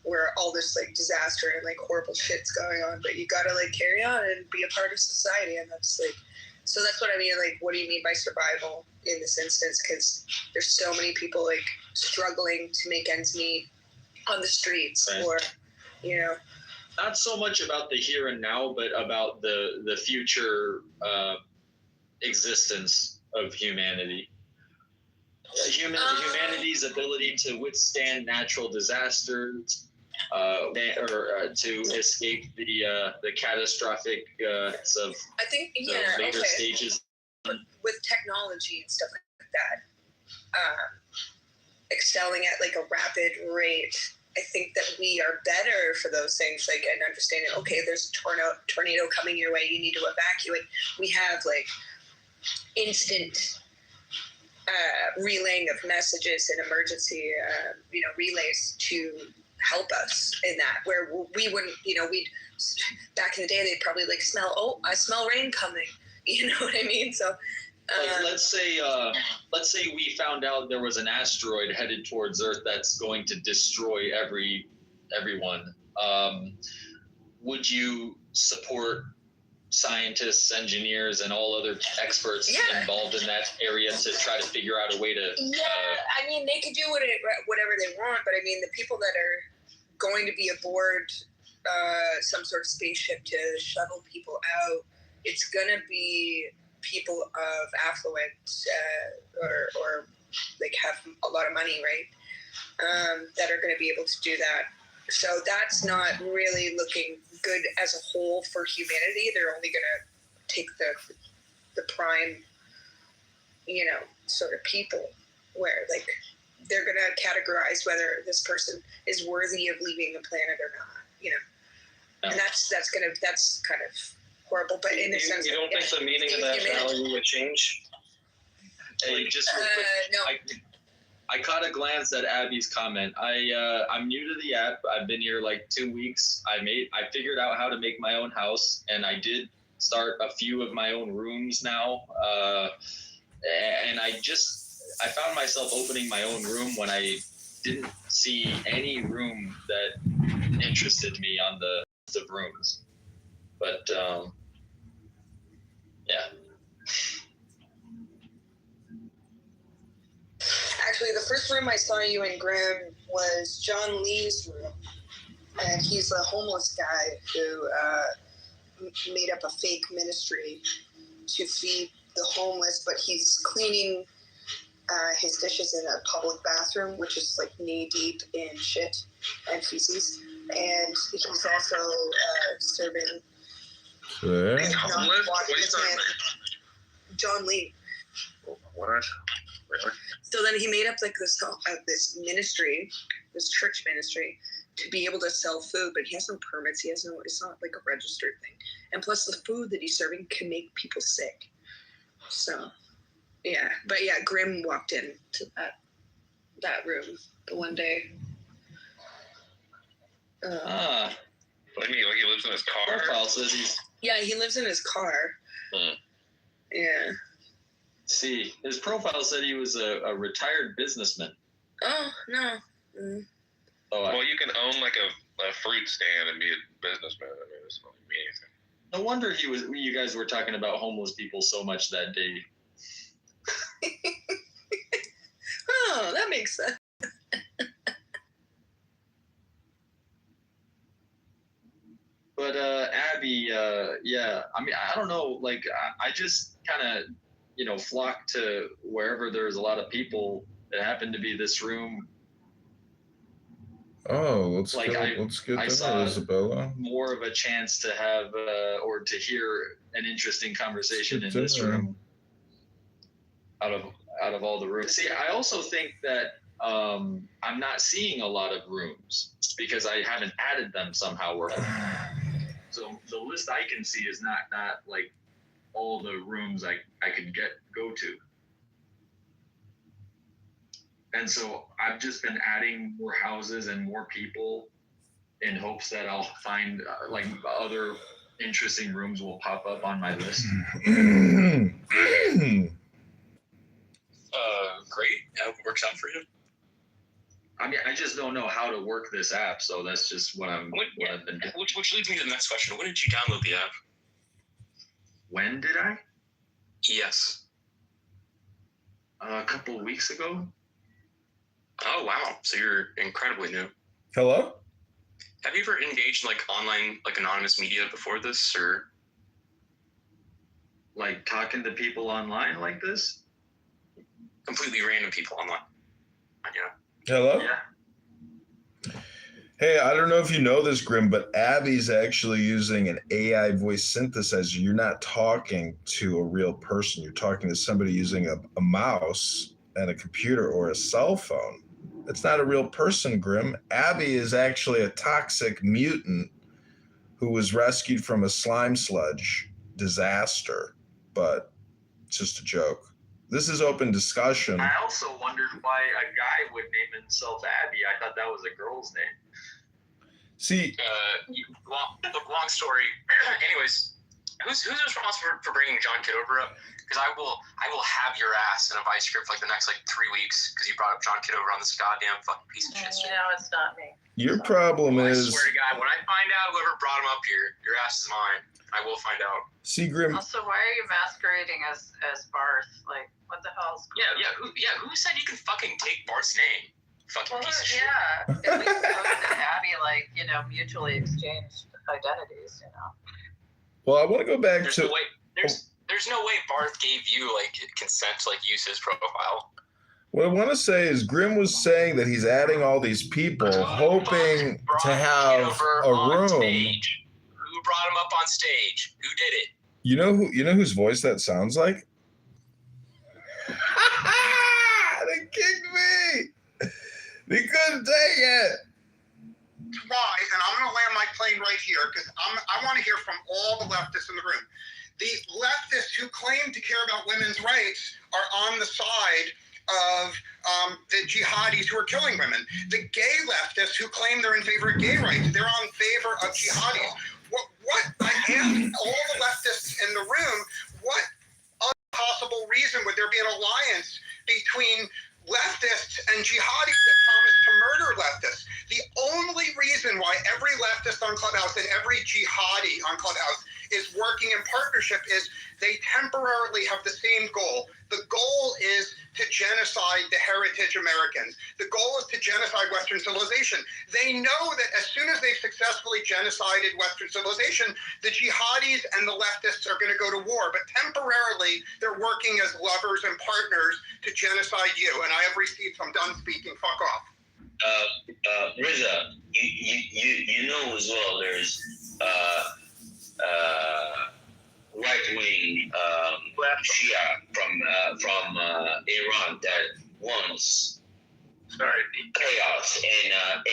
where all this disaster and horrible shit's going on, but you gotta carry on and be a part of society, and that's so that's what I mean. What do you mean by survival in this instance? Because there's so many people struggling to make ends meet on the streets, right. Or not so much about the here and now, but about the future existence of humanity. Humanity's ability to withstand natural disasters, or to escape the catastrophic of I think later stages. With technology and stuff like that, excelling at a rapid rate, I think that we are better for those things, and understanding, okay, there's a tornado coming your way, you need to evacuate. We have instant relaying of messages and emergency, relays to help us in that, where we wouldn't, we'd back in the day, they'd probably smell, I smell rain coming. You know what I mean? So Like, let's say we found out there was an asteroid headed towards Earth that's going to destroy everyone. Would you support scientists, engineers, and all other experts involved in that area to try to figure out a way to? I mean, they could do whatever they want, but I mean, the people that are going to be aboard some sort of spaceship to shuttle people out, it's gonna be people of affluent or like have a lot of money, right? That are going to be able to do that. So that's not really looking good as a whole for humanity. They're only going to take the prime, sort of people, where like they're going to categorize whether this person is worthy of leaving the planet or not. And that's kind of horrible. But in a sense, you don't think the meaning of that value would change? Hey, just real quick, no. I caught a glance at Abby's comment. I'm new to the app. I've been here like 2 weeks. I figured out how to make my own house, and I did start a few of my own rooms now. And I found myself opening my own room when I didn't see any room that interested me on the list of rooms. But yeah. Actually, the first room I saw you in, Grim, was John Lee's room. And he's a homeless guy who made up a fake ministry to feed the homeless, but he's cleaning his dishes in a public bathroom, which is like knee deep in shit and feces. And he's also serving. He's homeless? What are you talking about? John Lee. What? Really? So then he made up like this ministry, this church ministry, to be able to sell food, but he has no permits. It's not like a registered thing. And plus the food that he's serving can make people sick. So, yeah. But yeah, Grim walked in to that room the one day. Like he lives in his car? Profile says yeah, he lives in his car. Yeah. See, his profile said he was a retired businessman. Oh, no. Well, you can own like a fruit stand and be a businessman. I mean, it's not mean anything. No wonder you guys were talking about homeless people so much that day. Oh, that makes sense. But Abby, yeah, I mean, I don't know, like I just kind of, flock to wherever there's a lot of people. It happened to be this room. Oh, let's get I to saw Isabella. More of a chance to have or to hear an interesting conversation in this room out of all the rooms. See, I also think that I'm not seeing a lot of rooms because I haven't added them somehow. So the list I can see is not like all the rooms I could go to. And so I've just been adding more houses and more people in hopes that I'll find like other interesting rooms will pop up on my list. Great. It works out for you. I mean, I just don't know how to work this app, so that's just what I've been doing. Which leads me to the next question. When did you download the app? When did I? Yes. A couple of weeks ago. Oh, wow. So you're incredibly new. Hello? Have you ever engaged in like online, like anonymous media before this, or? Like talking to people online like this? Completely random people online. Yeah. Hello? Yeah. Hey, I don't know if you know this, Grim, but Abby's actually using an AI voice synthesizer. You're not talking to a real person. You're talking to somebody using a mouse and a computer or a cell phone. It's not a real person, Grim. Abby is actually a toxic mutant who was rescued from a slime sludge disaster, but it's just a joke. This is open discussion. I also wondered why a guy would name himself Abby. I thought that was a girl's name. See, long story. Anyways, who's responsible for bringing John Kitover up? because I will have your ass in a vice grip for like the next like 3 weeks because you brought up John Kitover on this goddamn fucking piece of shit. No, it's not me. Your problem I is. swear to God, when I find out whoever brought him up here, your ass is mine. I will find out. See, Grim. Also, why are you masquerading as Barth? Like, what the hell's going on? Who said you can fucking take Bart's name? Fucking piece of shit. Yeah. At least Ghost and Abby, like, mutually exchanged identities, Well, I want to go back There's to. no way. There's no way Barth gave you like consent to like use his profile. What I want to say is Grim was saying that he's adding all these people, hoping to have a room. Stage? Who brought him up on stage? Who did it? You know whose voice that sounds like? They kicked me. They couldn't take it. Why? And I'm going to land my plane right here because I want to hear from all the leftists in the room. The leftists who claim to care about women's rights are on the side of the jihadis who are killing women. The gay leftists who claim they're in favor of gay rights, they're on favor of jihadis. What I ask all the leftists in the room, what other possible reason would there be an alliance between leftists and jihadis that promise to murder leftists? The only reason why every leftist on Clubhouse and every jihadi on Clubhouse is working in partnership is they temporarily have the same goal. The goal is to genocide the heritage Americans. The goal is to genocide Western civilization. They know that as soon as they've successfully genocided Western civilization, the jihadis and the leftists are going to go to war. But temporarily, they're working as lovers and partners to genocide you. And I have receipts. I'm done speaking. Fuck off. Riza, you know as well there's right-wing Shia from Iran that wants chaos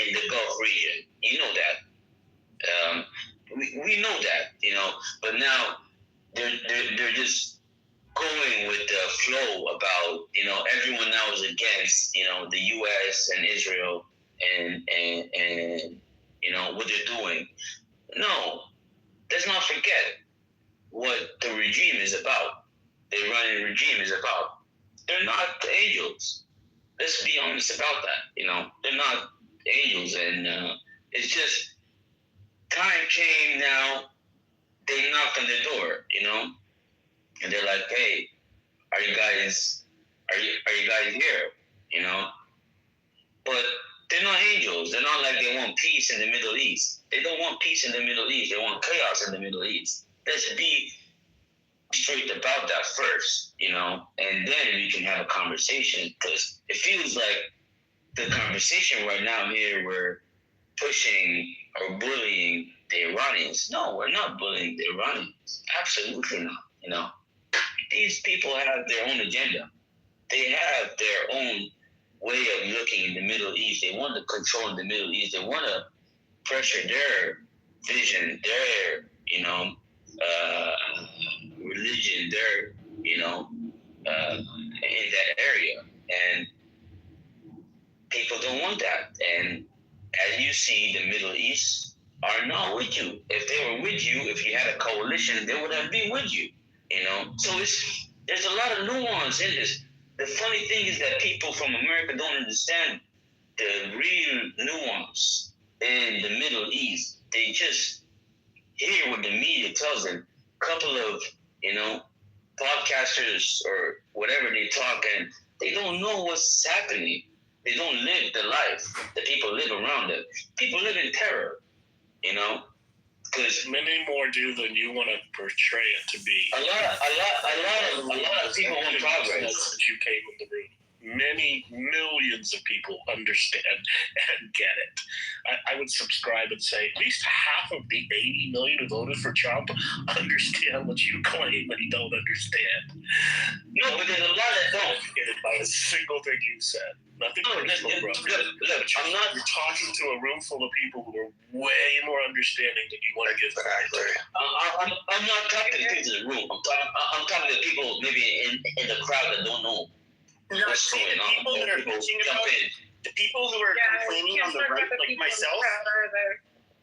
in the Gulf region. You know that. We know that, but now they're just going with the flow about, everyone now is against, the U.S. and Israel and what they're doing. No, let's not forget what the regime is about. The Iranian regime is about. They're not angels. Let's be honest about that. They're not angels, and it's just time came now. They knocked on the door, and they're like, "Hey, are you guys here?" But they're not angels. They're not like they want peace in the Middle East. They don't want peace in the Middle East. They want chaos in the Middle East. Let's be straight about that first, and then we can have a conversation, because it feels like the conversation right now here, we're pushing or bullying the Iranians. No, we're not bullying the Iranians. Absolutely not. These people have their own agenda. They have their own way of looking in the Middle East. They want to control the Middle East. They want to pressure their vision, their, religion, their, in that area. And people don't want that. And as you see, the Middle East are not with you. If they were with you, if you had a coalition, they would have been with you, So there's a lot of nuance in this. The funny thing is that people from America don't understand the real nuance in the Middle East. They just hear what the media tells them. A couple of, podcasters or whatever they talk, and they don't know what's happening. They don't live the life that people live around them. People live in terror, because many more do than you want to portray it to be. A lot of people want progress. That you came in the room. Many millions of people understand and get it. I would subscribe and say at least half of the 80 million who voted for Trump understand what you claim and don't understand. No, but there's a lot that don't get it by a single thing you said. Nothing personal, bro. Look, you're talking to a room full of people who are way more understanding than you want to give back. I'm not talking to people in the room. I'm talking to people maybe in the crowd that don't know. What's going on? People that are bitching about the people who are complaining on the right, like myself,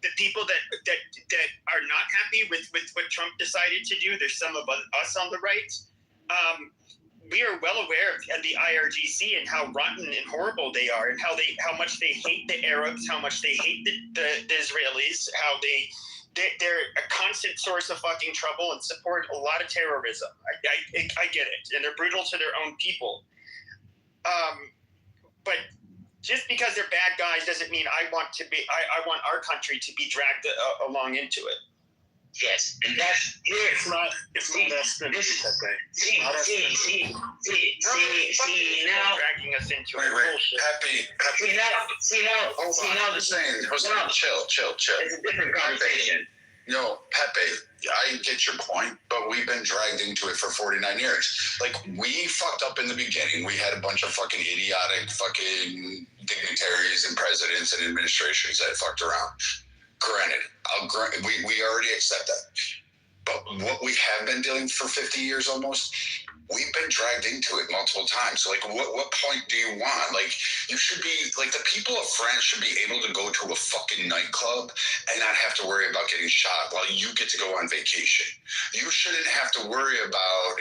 the people that are not happy with what Trump decided to do. There's some of us on the right. we are well aware of the IRGC and how rotten and horrible they are, and how much they hate the Arabs, how much they hate the Israelis, how they're a constant source of fucking trouble and support a lot of terrorism. I get it, and they're brutal to their own people. But just because they're bad guys doesn't mean I want our country to be dragged along into it. Yes, and that's here. It's not less than See now, dragging us into bullshit. See now, I'm saying, chill. It's a different conversation. No, Pepe, I get your point, but we've been dragged into it for 49 years. Like, we fucked up in the beginning. We had a bunch of fucking idiotic fucking dignitaries and presidents and administrations that fucked around. Granted, we already accept that. But what we have been doing for 50 years almost, we've been dragged into it multiple times. Like, what point do you want? Like, you should be, like, the people of France should be able to go to a fucking nightclub and not have to worry about getting shot while you get to go on vacation. You shouldn't have to worry about,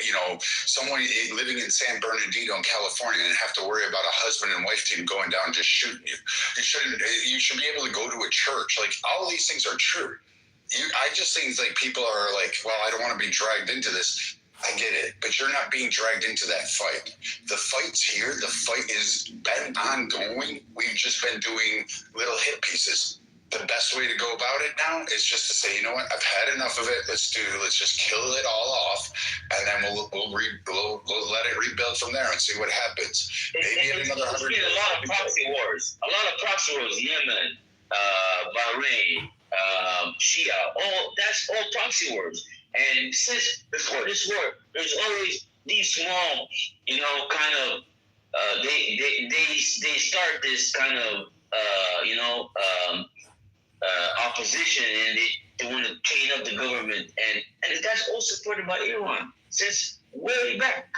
someone living in San Bernardino in California and have to worry about a husband and wife team going down and just shooting you. You should be able to go to a church. Like, all these things are true. I just think like people are like, well, I don't want to be dragged into this. I get it, but you're not being dragged into that fight. The fight's here. The fight has been ongoing. We've just been doing little hit pieces. The best way to go about it now is just to say, you know what? I've had enough of it. Let's just kill it all off, and then we'll let it rebuild from there and see what happens. Maybe in another 100 years. A lot of proxy wars. Yemen, Bahrain, Shia. That's all proxy wars. And since before this war, there's always these small, kind of, they start this kind of, opposition, and they want to chain up the government, and that's all supported by Iran since way back.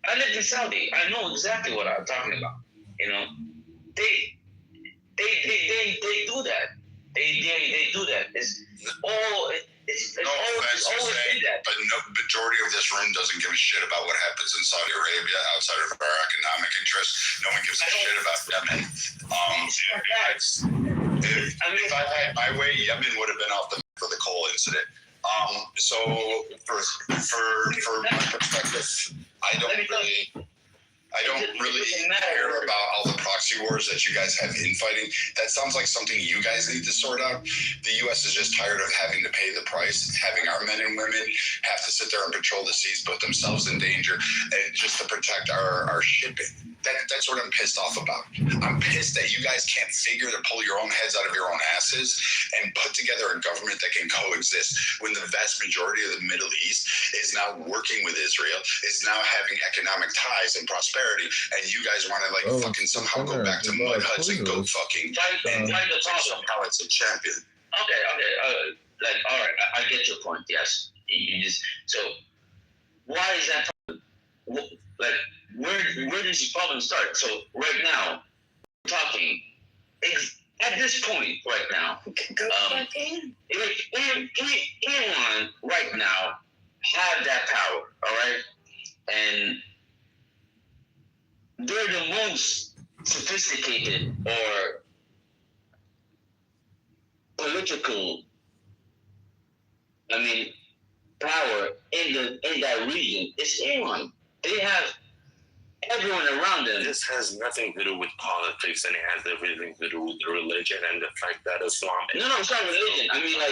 I lived in Saudi. I know exactly what I'm talking about. They do that. They do that. It's always been that. But no, majority of this room doesn't give a shit about what happens in Saudi Arabia outside of our economic interests. No one gives a shit about Yemen. If I had my way, Yemen would have been off the map for the coal incident. So for my perspective, I don't really care about all the proxy wars that you guys have infighting. That sounds like something you guys need to sort out. The U.S. is just tired of having to pay the price, having our men and women have to sit there and patrol the seas, put themselves in danger, and just to protect our shipping. That's what I'm pissed off about. I'm pissed that you guys can't figure to pull your own heads out of your own asses and put together a government that can coexist when the vast majority of the Middle East is now working with Israel, is now having economic ties and prosperity, and you guys want to fucking somehow go back to mud huts and goat fucking and somehow it's a champion. Okay. All right, I get your point. Yes, so why is that? Where does the problem start? So right now, we're talking at this point right now. Iran right now have that power, all right, and they're the most sophisticated or political, power in that region. It's Iran. They have everyone around them. This has nothing to do with politics, and it has everything to do with religion and the fact that Islam is no, it's not religion.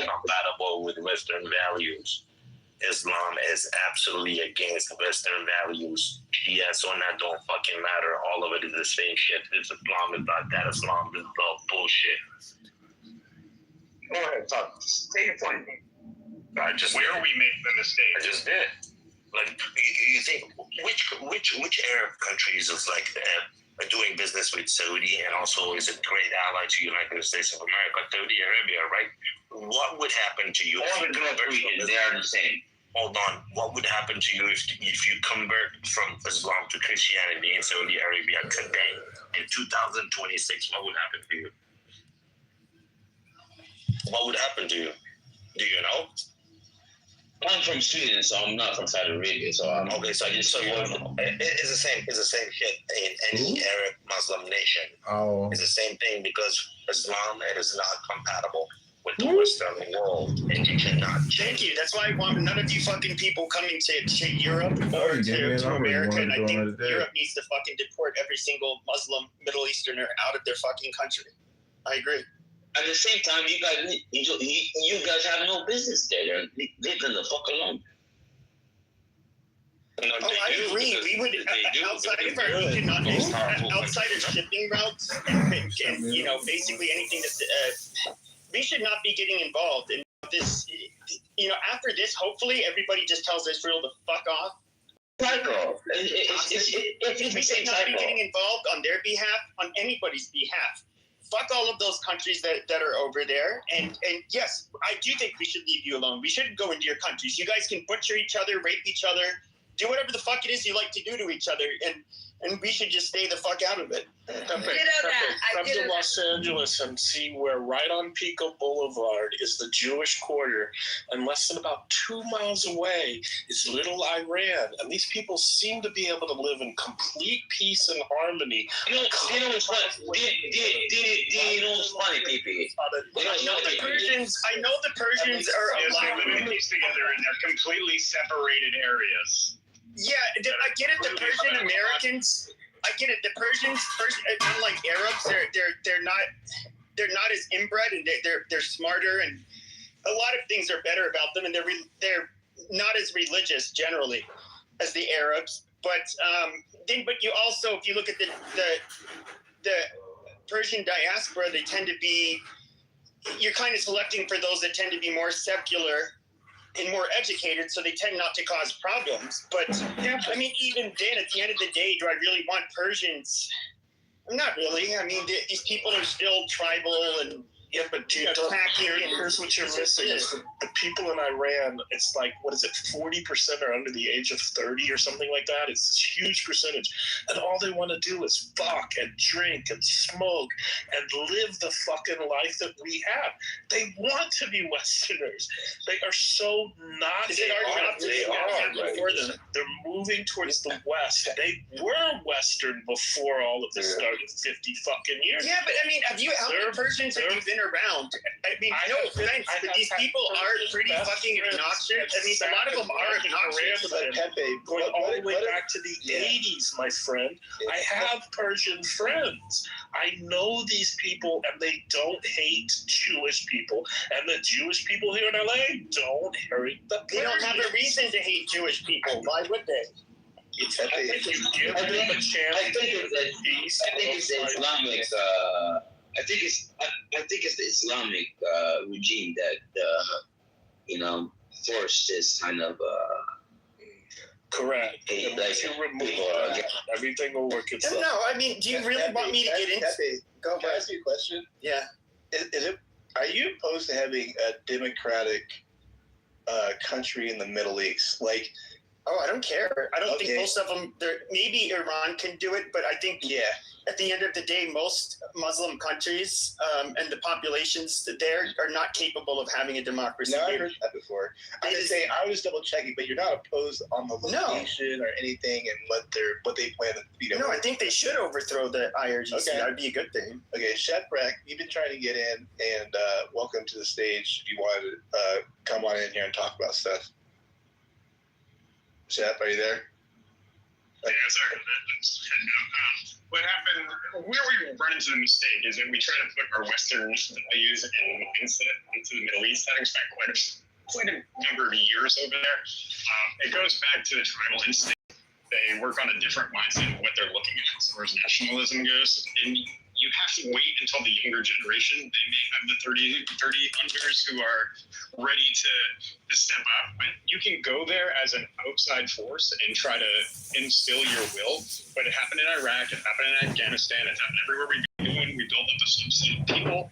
compatible with Western values. Islam is absolutely against Western values. Shia, Sunnah don't fucking matter. All of it is the same shit. Islam is not that. Islam is all bullshit. Go ahead, talk. Take your point. Where we make the mistake? I just did. Like, you think which Arab countries is are doing business with Saudi and also is a great ally to United States of America? Saudi Arabia, right? What would happen to you? All the Gulf regions, they are the same. Hold on. What would happen to you if you convert from Islam to Christianity in Saudi Arabia today in 2026? What would happen to you? What would happen to you? Do you know? I'm from Sweden, so I'm not from Saudi Arabia. So I'm okay. So I just it's the same. It's the same shit in any Arab Muslim nation. Oh, it's the same thing because Islam is not compatible with the Western world, and you cannot change. Thank you. That's why I want none of you fucking people coming to Europe or to America. And I think Europe needs to fucking deport every single Muslim Middle Easterner out of their fucking country. I agree. At the same time, you guys have no business there. Leave them the fuck alone. No, I agree. We would outside of our outside of shipping routes and you know basically anything that we should not be getting involved in this. You know, after this, hopefully everybody just tells Israel to fuck off. We should not be getting involved on their behalf, on anybody's behalf. Fuck all of those countries that are over there. And yes, I do think we should leave you alone. We shouldn't go into your countries. You guys can butcher each other, rape each other, do whatever the fuck it is you like to do to each other. And we should just stay the fuck out of it. Come to Los Angeles and see where right on Pico Boulevard is the Jewish quarter, and less than about 2 miles away is Little Iran. And these people seem to be able to live in complete peace and harmony. You know what's funny? You know what's funny, PP? I know the Persians are allowed living together in their completely separated areas. Yeah, I get it. The Persian Americans, I get it. The Persians, unlike Arabs, they're not as inbred, and they're smarter, and a lot of things are better about them, and they're not as religious generally as the Arabs. But you also, if you look at the Persian diaspora, they tend to be. You're kind of selecting for those that tend to be more secular and more educated, so they tend not to cause problems. But I mean, even then, at the end of the day, do I really want Persians? Not really. I mean, these people are still tribal and but here's what you're missing is the people in Iran. It's like, what is it? 40% are under the age of 30 or something like that. It's this huge percentage, and all they want to do is fuck and drink and smoke and live the fucking life that we have. They want to be Westerners. They are so not. They're moving towards the West. They were Western before all of this started 50 fucking years. Yeah, but I mean, how many Persians have you been around? I mean, no offense, but these people are pretty fucking obnoxious. I mean, a lot of them are obnoxious. Going all the way back to the 80s, my friend. I have Persian friends. I know these people, and they don't hate Jewish people. And the Jewish people here in LA don't hate the Persians. They don't have a reason to hate Jewish people. Why would they? I think it's the Islamic. I think it's the Islamic regime that forced this kind of. Correct. Once you remove everything will work itself. No, I mean, do you really want me to get into? Can I ask you a question? Yeah. Are you opposed to having a democratic country in the Middle East? Like, oh, I don't care. I don't think most of them. Maybe Iran can do it, but I think at the end of the day, most Muslim countries and the populations there are not capable of having a democracy. No, I heard that before. I was double checking, but you're not opposed on the location or anything and what they plan to. No, I think they should overthrow the IRGC. Okay. That'd be a good thing. Okay, Shadrach, you've been trying to get in, and welcome to the stage. If you wanted to come on in here and talk about stuff. Shep, are you there? Yeah, sorry. What happened, where we run into the mistake is that we try to put our Western values and mindset into the Middle East. Having spent quite a number of years over there, it goes back to the tribal instinct. They work on a different mindset of what they're looking at as far as nationalism goes. And you have to wait until the younger generation. They may have the 30-unders who are ready to step up, but you can go there as an outside force and try to instill your will. But it happened in Iraq, it happened in Afghanistan, it's happened everywhere we go, and we build up a subset of people.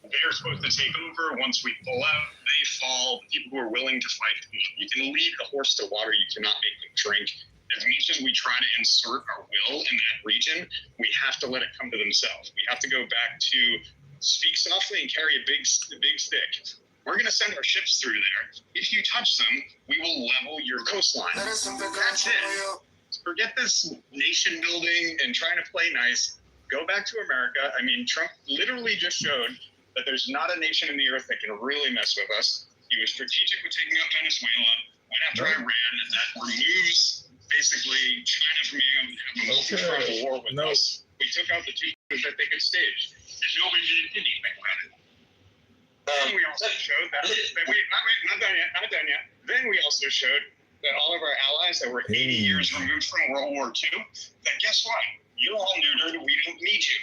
They're supposed to take over. Once we pull out, they fall. The people who are willing to fight, you can lead a horse to water, you cannot make them drink. As much as we try to insert our will in that region, we have to let it come to themselves. We have to go back to speak softly and carry a big stick. We're going to send our ships through there. If you touch them, we will level your coastline. That's it. Forget this nation building and trying to play nice. Go back to America. I mean, Trump literally just showed that there's not a nation in the earth that can really mess with us. He was strategic with taking out Venezuela, went after Iran, and that removes basically China from being able to have a multi-front war with us. We took out the two that they could stage, and nobody did anything about it. Then we also showed that, not done yet. Then we also showed that all of our allies that were 80 years removed from World War II, that guess what? You all neutered, we don't need you.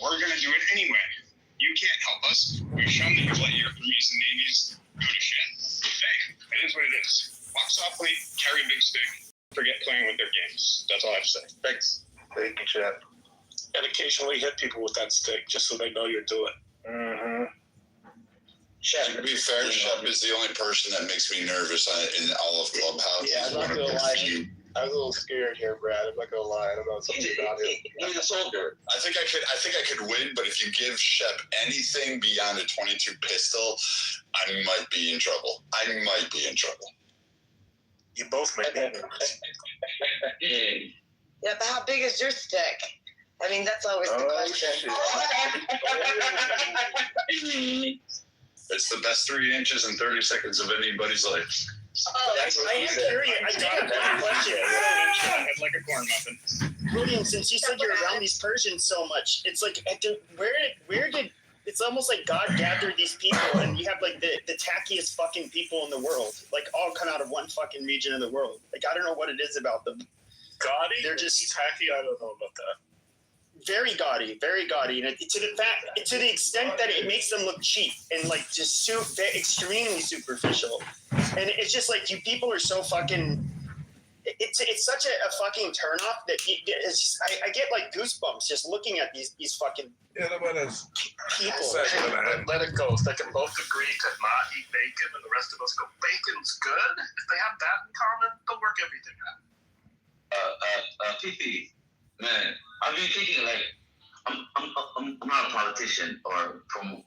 We're going to do it anyway. You can't help us. We've shown that you let your armies and navies go to shit. Hey, it is what it is. Walk softly, carry big stick, forget playing with their games. That's all I have to say. Thanks. Thank you, Chad. And occasionally hit people with that stick just so they know you're doing it. Mm-hmm. To be fair, Shep is the only person that makes me nervous in all of Clubhouse. Yeah, I'm not gonna lie. I was a little scared here, Brad. I'm not gonna lie. I don't know something about him. He's a soldier. I think I could win, but if you give Shep anything beyond a 22 pistol, I might be in trouble. You both might be. Yeah, but how big is your stick? I mean, that's always the question. It's the best 3 inches in 30 seconds of anybody's life. I am curious. I do have one question. It's like a corn muffin. William, since you said you're around these Persians so much, it's like, where did it's almost like God gathered these people, and you have like the tackiest fucking people in the world, like all come out of one fucking region of the world. Like, I don't know what it is about them. Gaudy? They're just tacky. I don't know about that. Very gaudy, and to the extent that it makes them look cheap and like just extremely superficial. And it's just like, you people are so fucking. It's such a fucking turnoff that I get like goosebumps just looking at these fucking people. Let it go. They can both agree to not eat bacon, and the rest of us go, bacon's good. If they have that in common, they'll work everything out. Fifi, man, I've been thinking like, I'm not a politician or from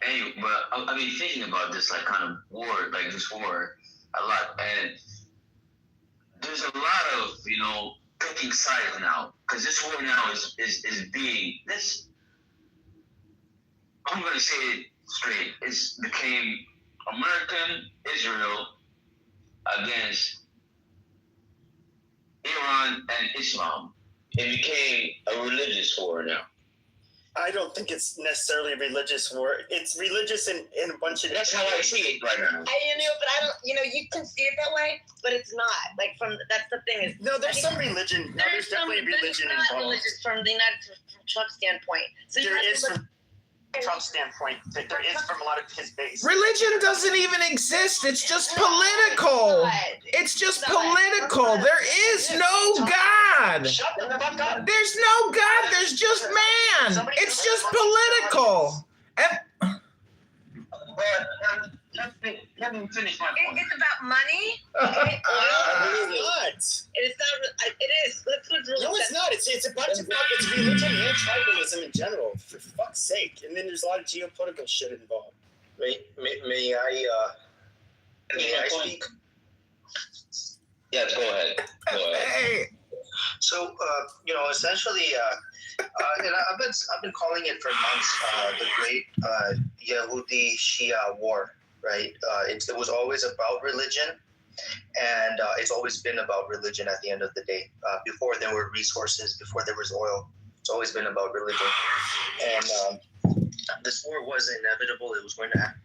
any, but I've been thinking about this like kind of war, like this war a lot, and there's a lot of picking sides now, because this war now is being this. I'm gonna say it straight. It's became American Israel against Iran and Islam. It became a religious war now. I don't think it's necessarily a religious war. It's religious in a bunch of. That's how I see it right now. But I don't. You can see it that way, but it's not. Like that's the thing is. No, there's some religion. No, there's definitely religion involved. Not religious from Trump's standpoint. So there is from Trump's standpoint. There is from a lot of his base. Religion doesn't even exist. It's just political. It's just political. There is no God. Shut the fuck up. There's no God. There's just man. It's just political. Let me finish my point. It's about money. It's not. It is. Let's really. No, it's not. It's a bunch of it's religion and tribalism in general. For fuck's sake. And then there's a lot of geopolitical shit involved. May I speak? Yes, go ahead. Hey. So, essentially, and I've been calling it for months, the Great Yehudi-Shia War, right? It was always about religion, and it's always been about religion at the end of the day. Before there were resources, before there was oil, it's always been about religion. And this war was inevitable. It was going to happen.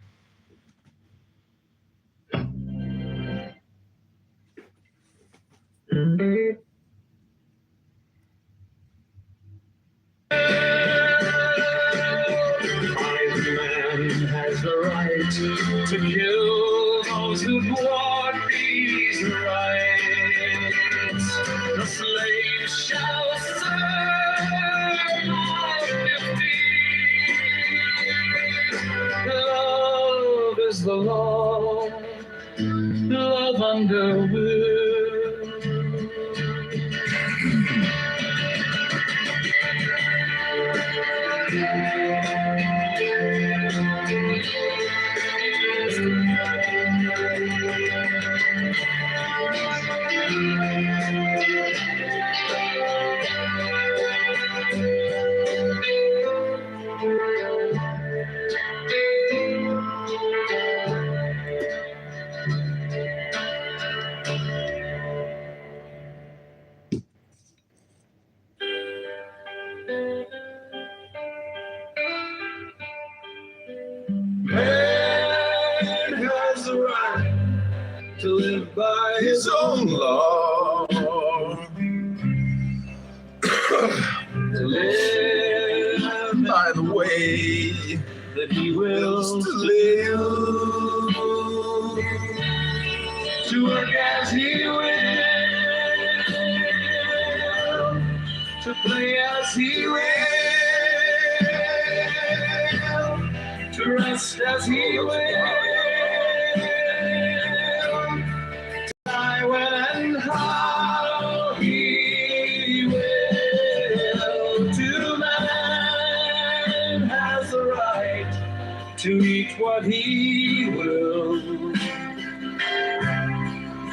Has the right to kill those who thwart these rights. The slave shall serve on defeat. Love is the law. Love under will. Man has the right to live by his own law, to live by the way that he wills to live, to work as he will, to play as he will, to rest as he will, to die when and how he will. To man has the right to eat what he will,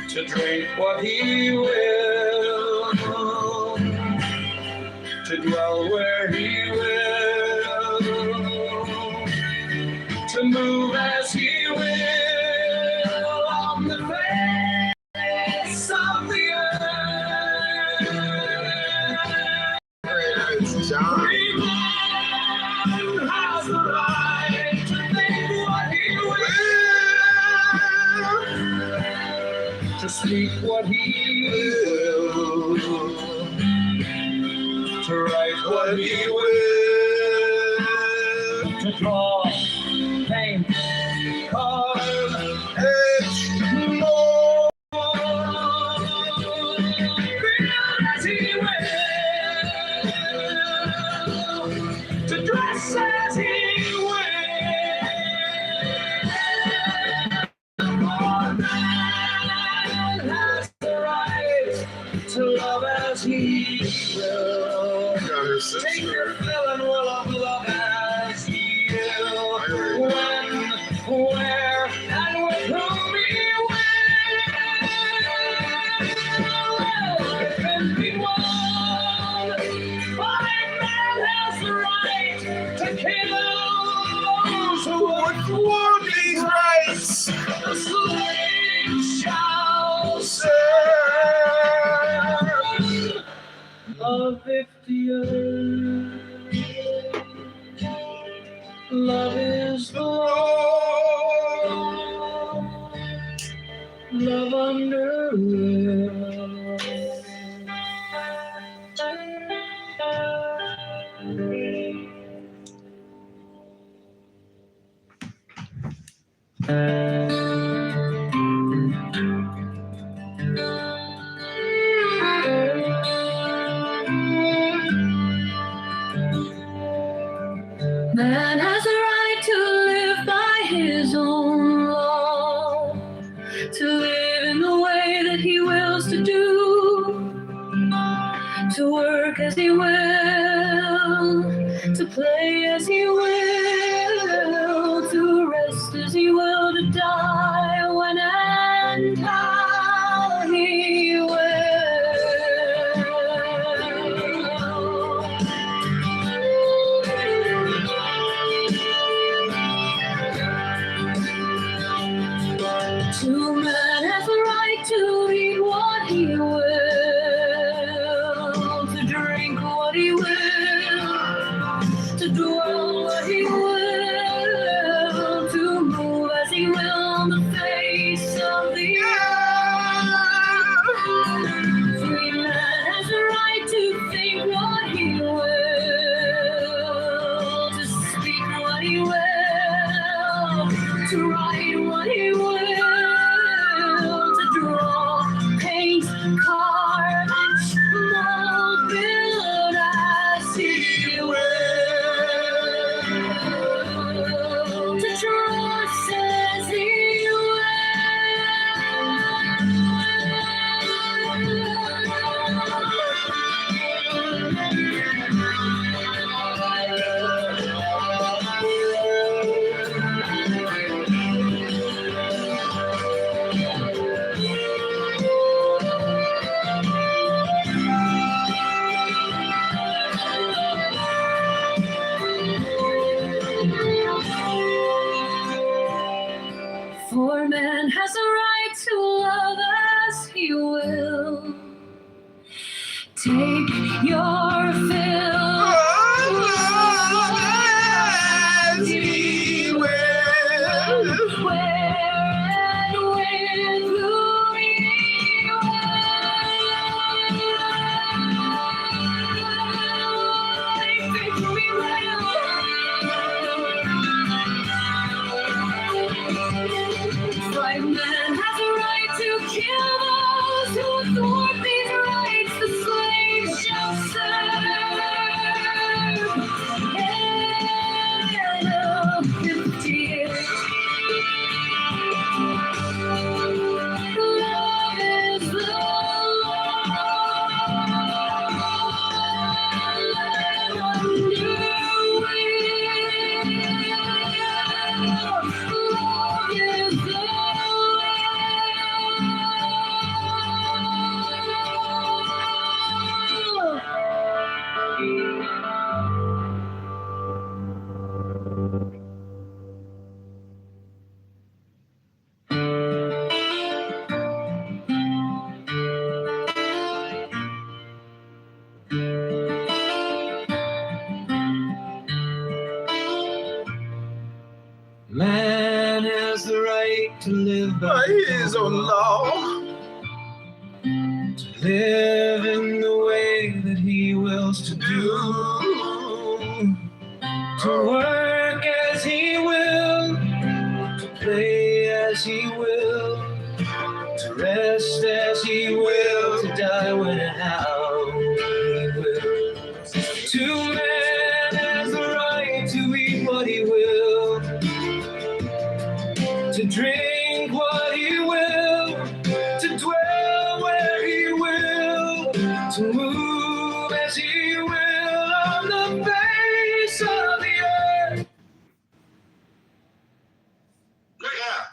to drink what he will, to dwell where he will, to move as he will on the face of the earth. It's John. Every man has the right to think what he will, to speak what he will, to write what he will, to draw, paint, carve, etch, mold, build as he will, to dress as he will. For man has the right to love as he will. Take your fill and will of love as he will. When, where, and with whom he will. It can be won. But man has the right to kill those who would thwart these rights. The slave shall serve. Love 50 years. Love is the law. Love under Man has a right to live by his own law, to live in the way that he wills to do, to work as he will, to play as he will, to rest as he will, to die when and how he will. To man has the right to eat what he will, to drink what he will, to dwell has the right to live by his own law, to live in the way that he wills to do, to work as he will, to play as he will, to rest as he will, to die when and how he will. To man has the right to eat what he will, to drink what he will, to dwell where he will, to move as he will on the face of the earth.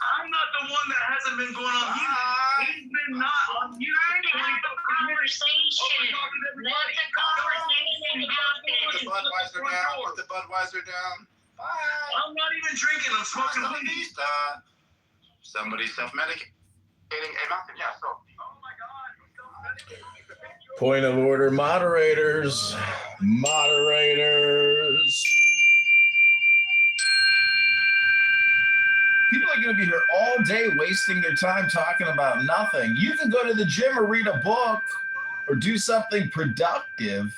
I'm not the one that hasn't been going on mute. He's been not on mute. Trying to have a conversation. Let the conversation happen. Put the Budweiser down. Put the Budweiser down. I'm not even drinking. I'm smoking weed. Somebody self-medicating. Hey, Malcolm, yeah, so. Point of order, moderators. Moderators. People are going to be here all day wasting their time talking about nothing. You can go to the gym or read a book or do something productive.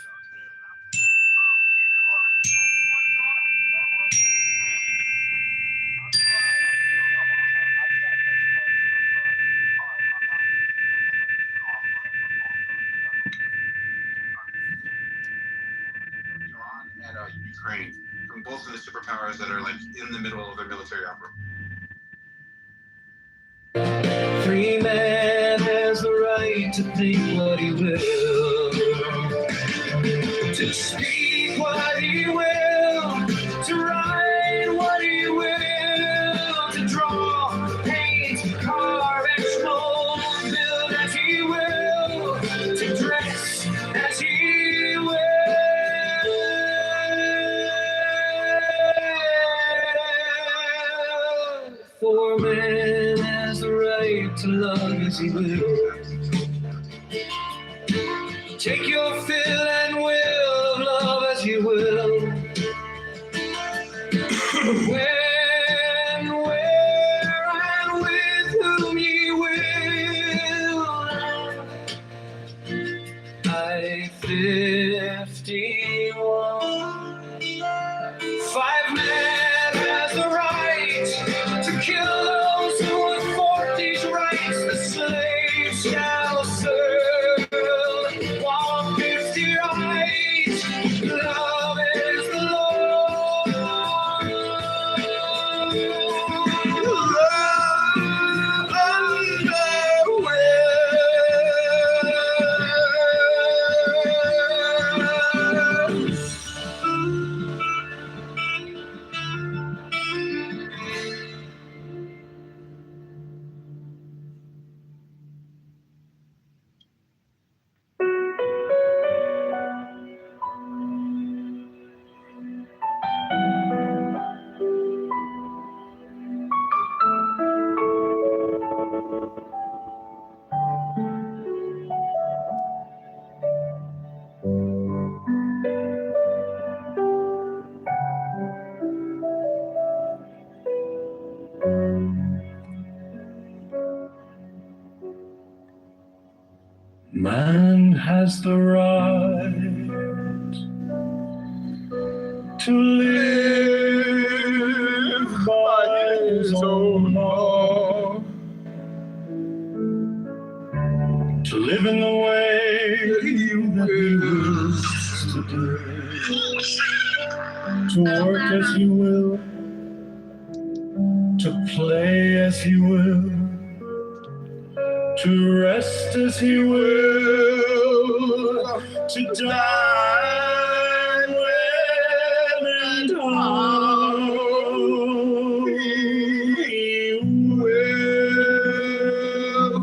And Ukraine, from both of the superpowers that are like in the middle of their military operation. Free man has the right to think what he will, to speak what he will, to write what he will, to draw, paint, carve, and mold, build as he will, to dress as he will. For man has the right to love as he will. Take your fill and will of love as you will. When, where, and with whom ye will. I 51. 5 men has the right to kill those who would thwart these rights. The slaves shall serve 150 rights. Love is the Lord. Man has the right to live by his own law, to live in the way that he wills to do, to work as he will, to play as he will, to rest as he will, to die when and how he will.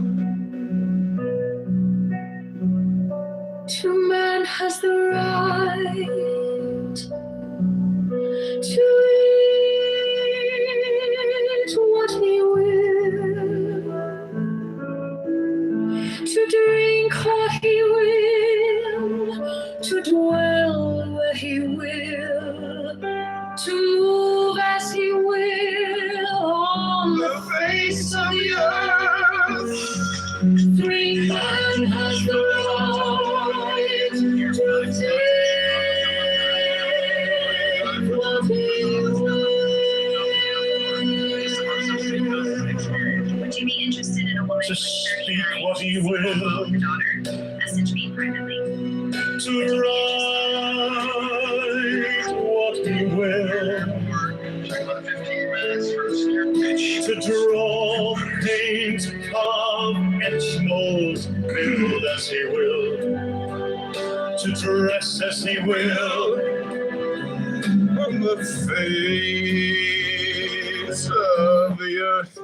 To man has the right to eat what he will, to drink what he will, to dwell to speak what he will, Message me privately. to write what he will, to draw, paint, carve, etch, mold, build as he will, to dress as he will, on the face of the earth.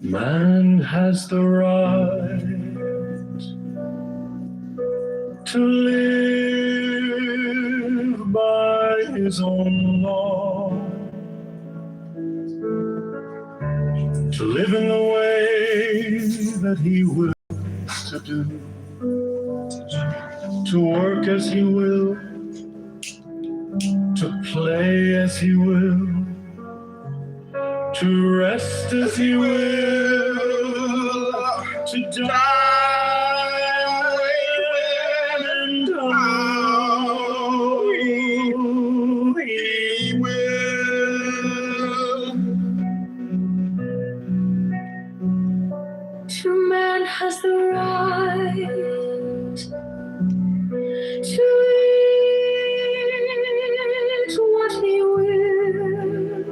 Man has the right to live by his own law, to live in the way that he wills to do, to work as he will, to play as he will, to rest as he will, to die when and how he will. To man has the right to eat what he will,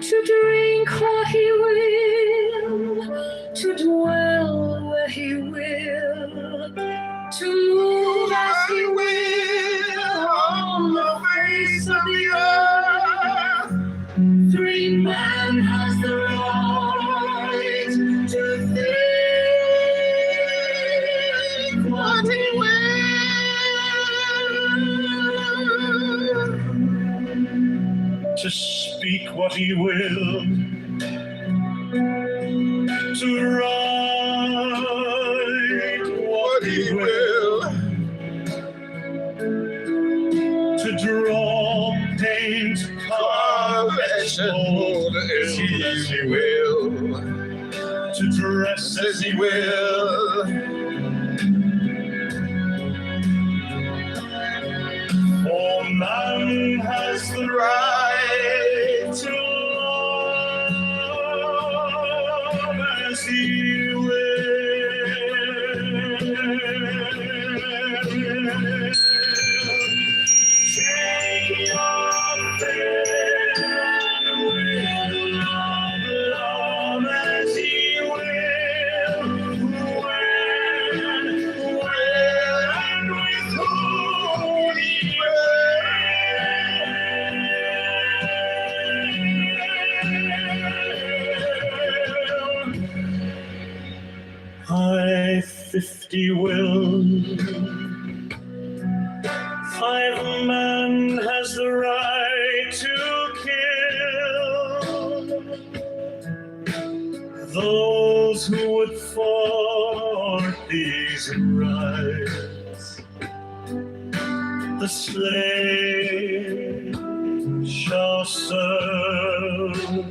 to drink what he will, to dwell where he will, to move as he will on the face of the earth. Free man has the right to think what he will, To speak what he will, to write what he will, to draw, paint, carve, etch, mold as he will, to dress as he will. For man has the right to love as he will. Take your fill and will love as he will. When, where, and with whom he will. I 50 will. 5 man has the right to kill those who would thwart these rights. The slave shall serve.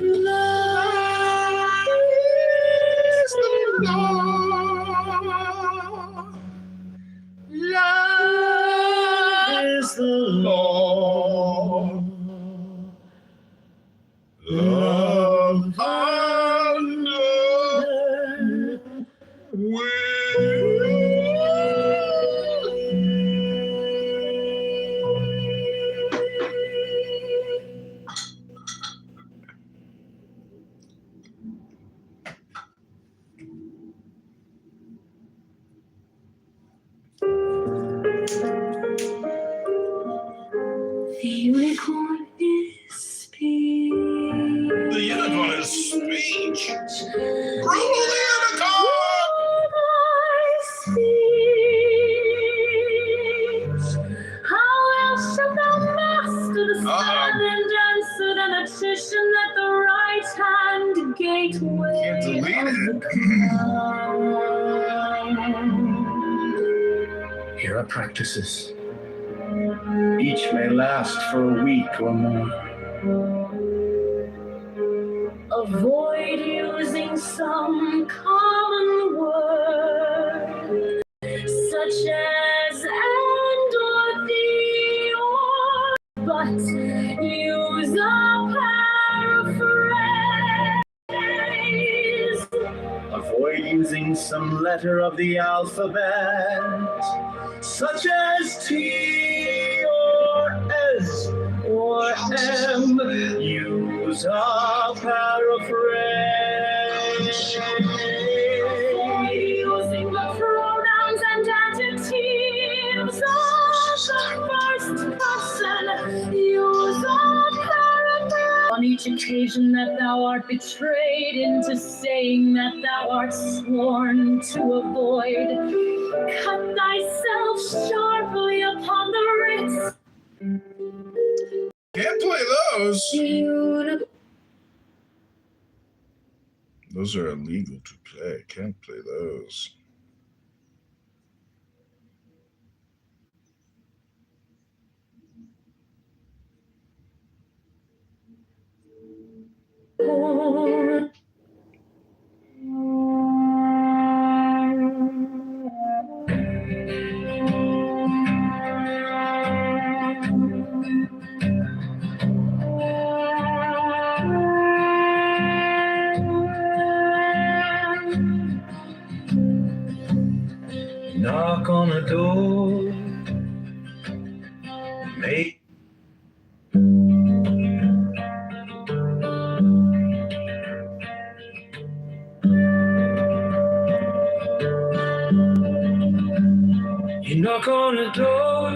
love is the law. Love is the law. Love under will. right way of the crown. Here are practices. Each may last for a week or more. Avoid using some common word, such as and or the or, but use a paraphrase. Avoid using some letter of the alphabet, such as T or S or M. Use a paraphrase. Avoid using the pronouns and adjectives of the first person. Use a paraphrase. On each occasion that thou art betrayed into saying that thou art sworn to avoid, cut thyself sharply upon the wrist. Can't play those. Those are illegal to play. Can't play those. Knock on a door, make you knock on the door.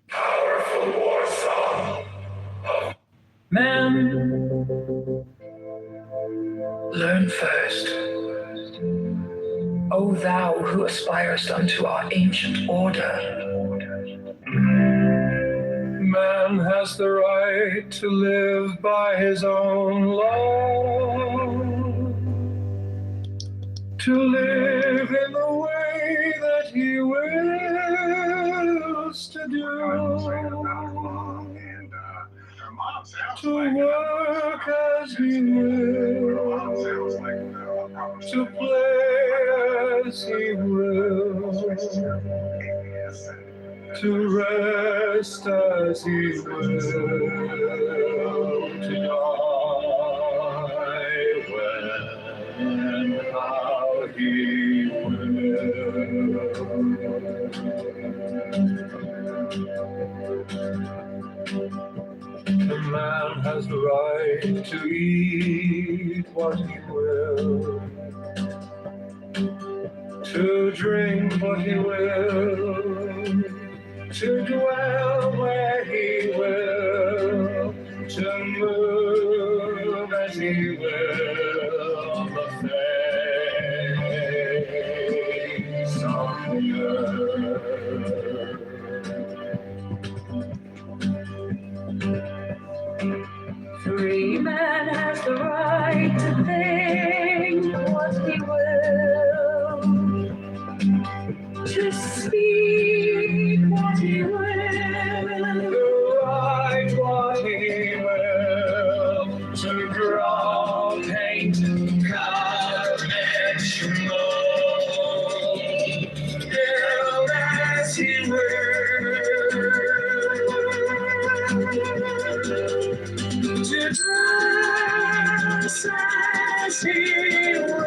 Powerful war song. Man, learn first. O thou who aspirest unto our ancient order. Man has the right to live by his own law, to live in the way that he wills to do, to work as he will, to play as he will, to rest as he will, to die when and how he will. The man has the right to eat what he will, to drink what he will, to dwell where he will, to move as he will on the face of the earth. Free man has the right to think what he will, to speak what he will, To write what he will, to draw, paint, carve, mold, build as he will, to dress as he will.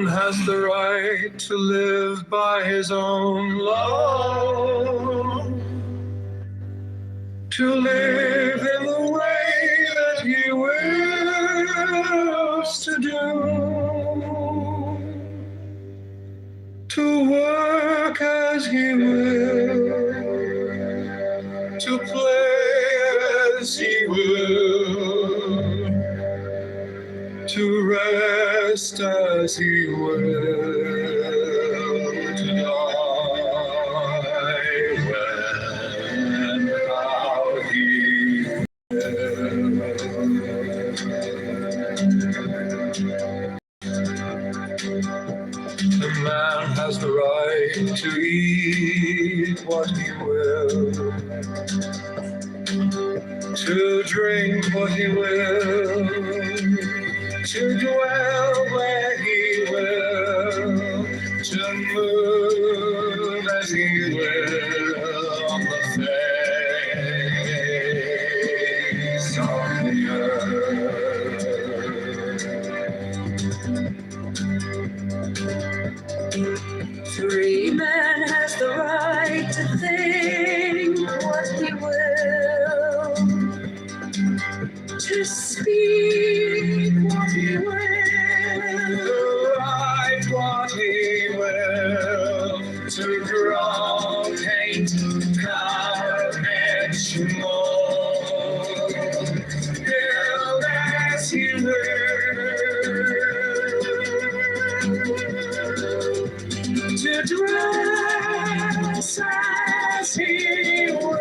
Man has the right to live by his own law, to live in the way that he wills to do, to work as he will, to play as he will, to rest as he will, to die when and how he The man has the right to eat what he will, to drink what he will, to dwell where he will, to move as he will on the face of the earth. Free man has the right to think what he will, to speak what he will, to write what he will, to draw, paint, carve, etch, mold, build as he will, to dress as he will.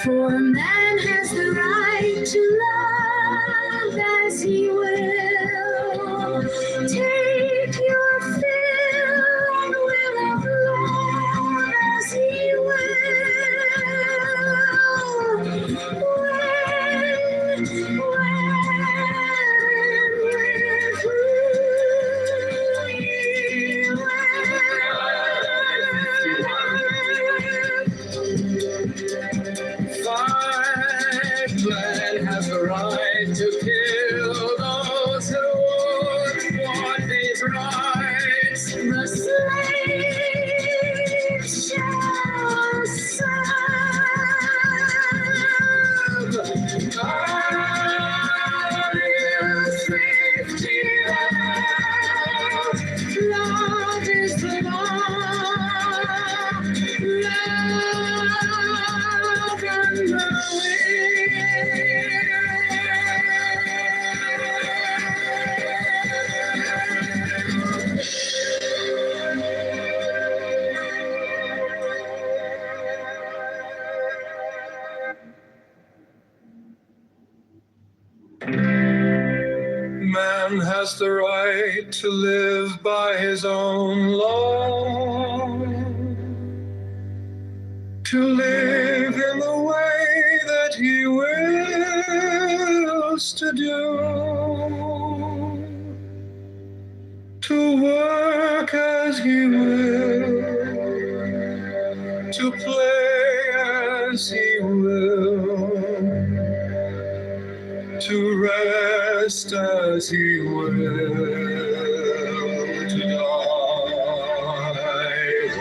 For man has the right to love as he will. Take your fill and will of love as he Man has the right to kill those who would want his rights. The slave shall serve. God is safety. Love is the law. Love and the Man has the right to live by his own law, to live in the way that he wills to do, to work as he will, to play as he will, to rest as he will, to die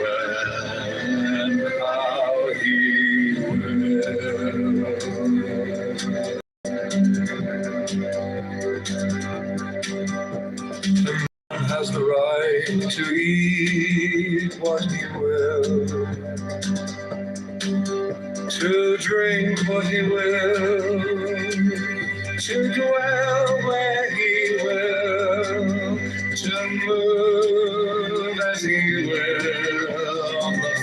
when and how he will. The man has the right to eat what he will, to drink what he will, to dwell where he will, to move as he will on the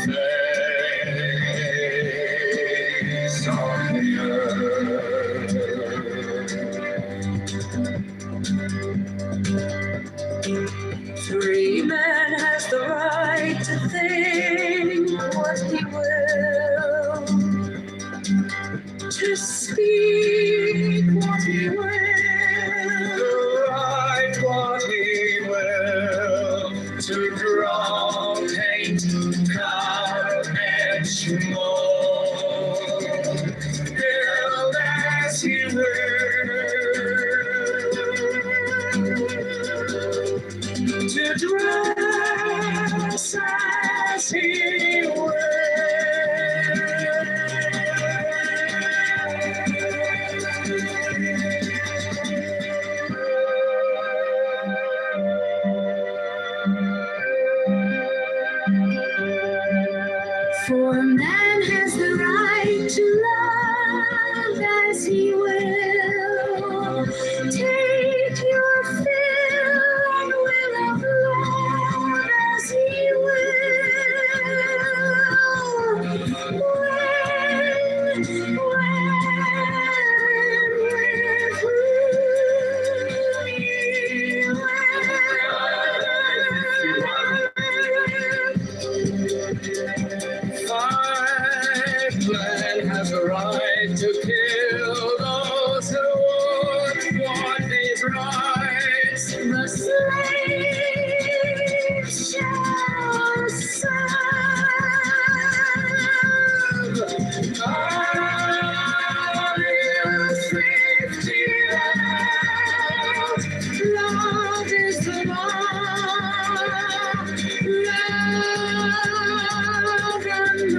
face of the earth. Free man has the right to think what he will, to speak what he will, to write what he will, to dress as he will. For man has the right to love as he will. Take your fill and will of love as he will. Man has a right to kill those who would want his rights. The slave shall serve. Safety love is the law. Love and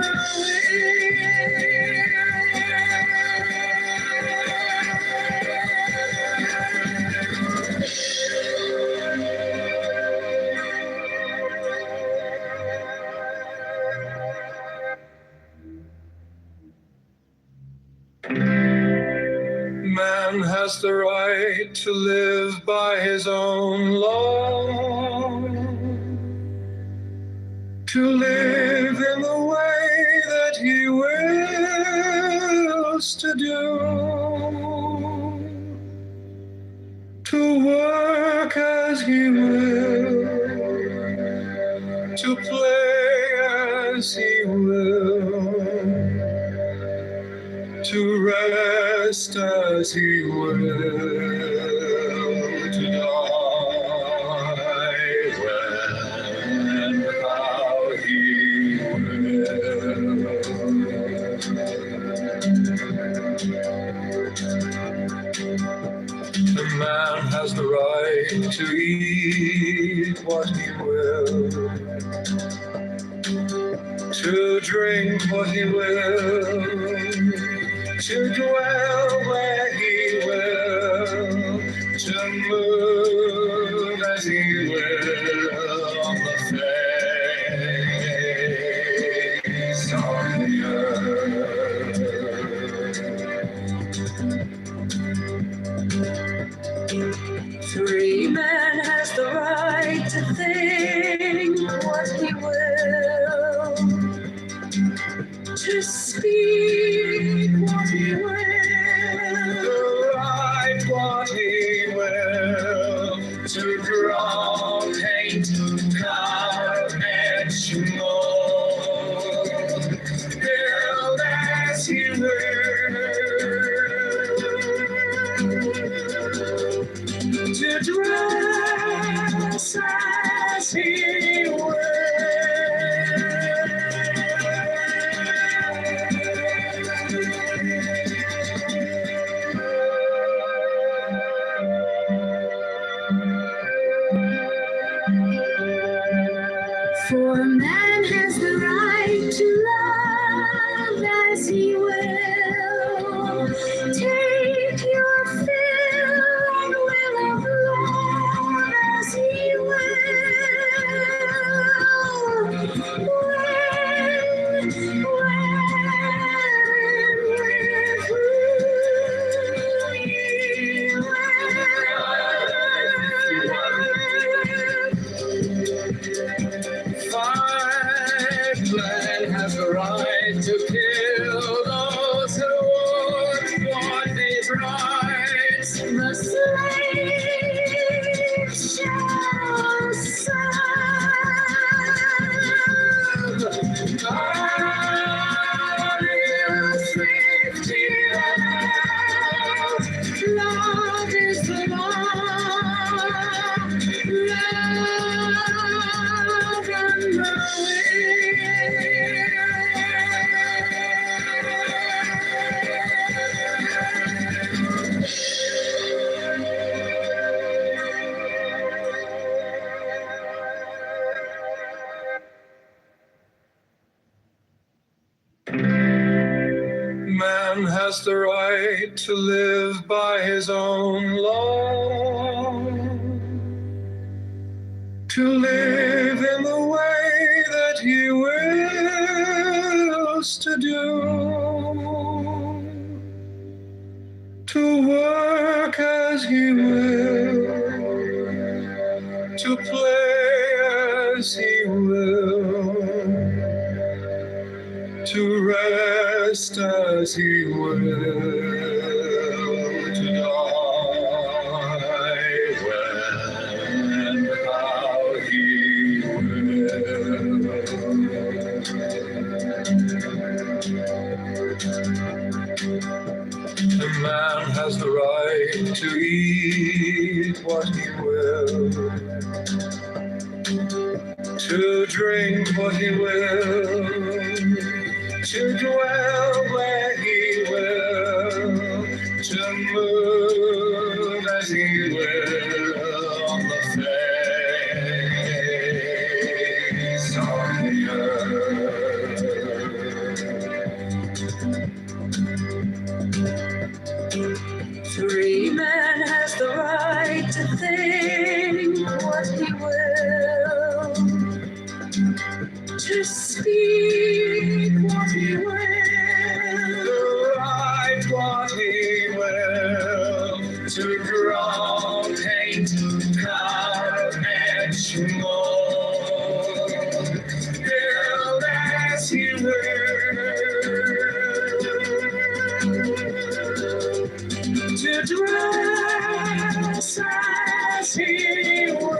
man has the right to live by his own law, to live in the way that he wills to do, to work as he will, to play as he will, to rest as he will, to die when and how he will. The man has the right to eat what he will, to drink what he will, to dwell where he will, to move as he will on the face of the earth. Free man has the right to think what he will, to speak what he will, to write what he will, to draw, paint, carve, etch, mold, build as he will, to dress as he will. For man has the right to love as he will. Take your fill and will of love as he Five, man has a right man has the right to live by his own law, to live in the way that he wills to do, to work as he will, to play as he will, to rest as he will, to die when and how he will. The man has the right to eat what he will, to drink what he will, to dwell where he will, to move as he will on the face of the earth. Free man has the right to think what he will, to speak what he will, to write what he will, to draw, paint, carve, etch, mold, build as he will, to dress as he will.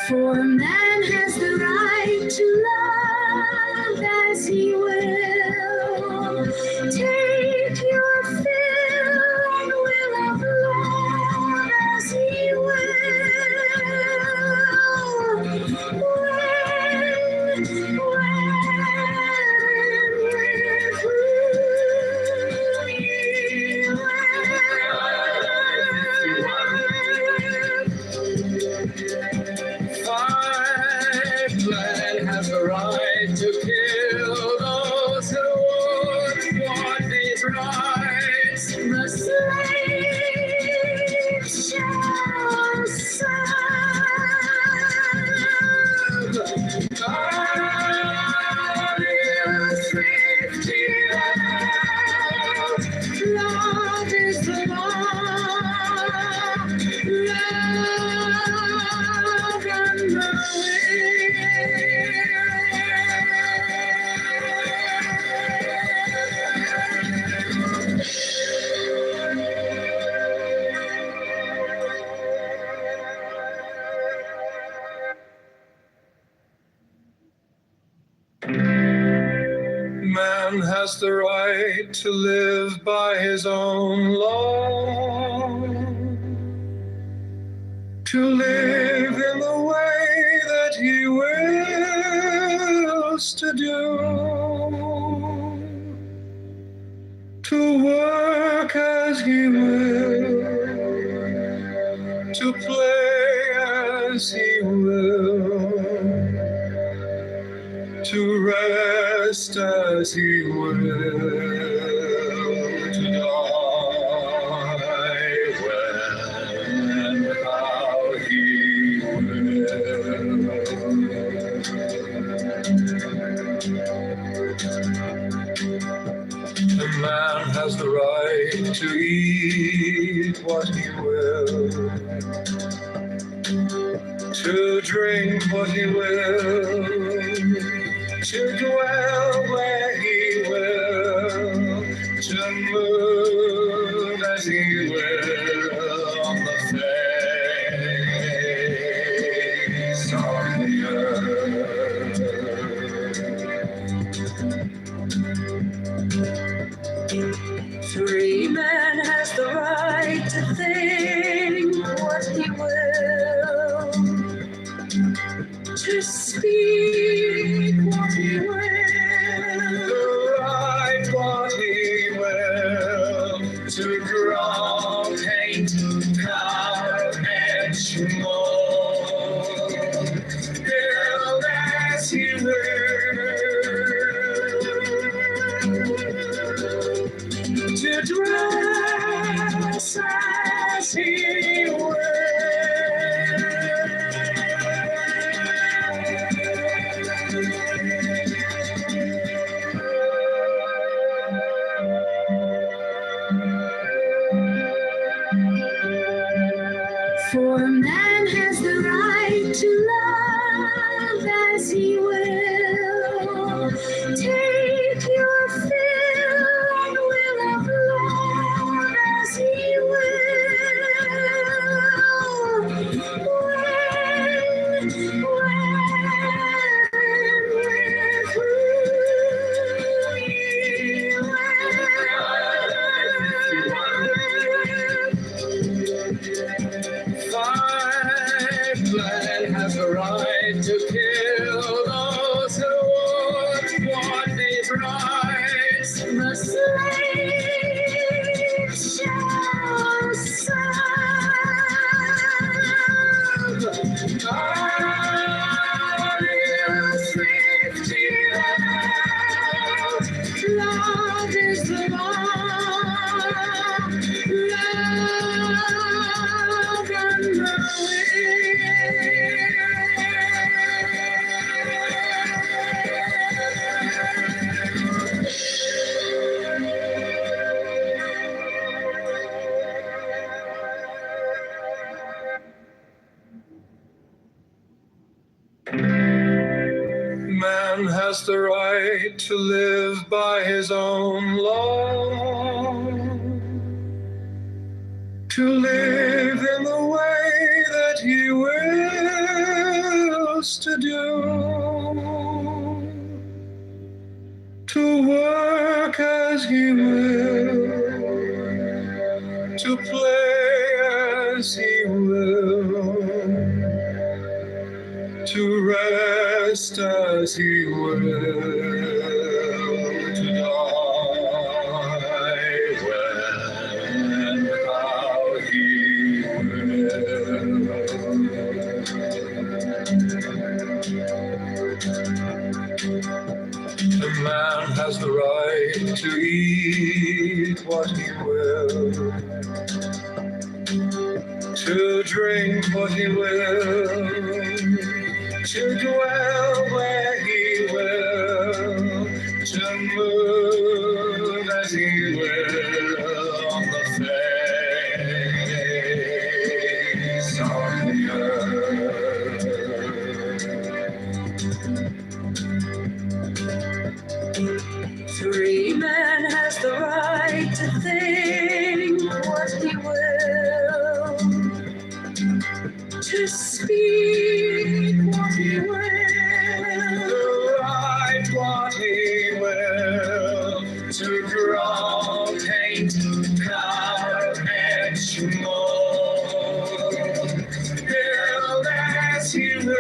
For man has the right to love as he will, take your fill and will of love as he will. Man has the right to kill those who would want his rights. The slave shall serve. God is 50 love is the law. Love and the man has the right to live by his own law, to live in the way that he wills to do, to work as he will, to play as he will, to rest as he will, to die when and how he will. The man has the right to eat what he will, to drink what he will, to dwell where he will, to move as he will on the face of the earth. Free man has the right to think what he will, to speak what he will, to write what he will, he will, to dress as he will. For man has the right to love as he will. Take your fill and will of love as he will. Man has the right to kill those who would want these rights. The slave shall serve. Safety love is the law. Love and the Man has the right to live by his own law, to live in the way that he wills to do, to work as he will, to play as he will, to rest as he will, to die when and how he will. The man has the right to eat what he will, to drink what he will, to dwell where he will, to move as he will on the face of the earth. Free man has the right to think what he will, to speak what he will, to write what he will, to draw, paint, carve, etch, mold, build as he will,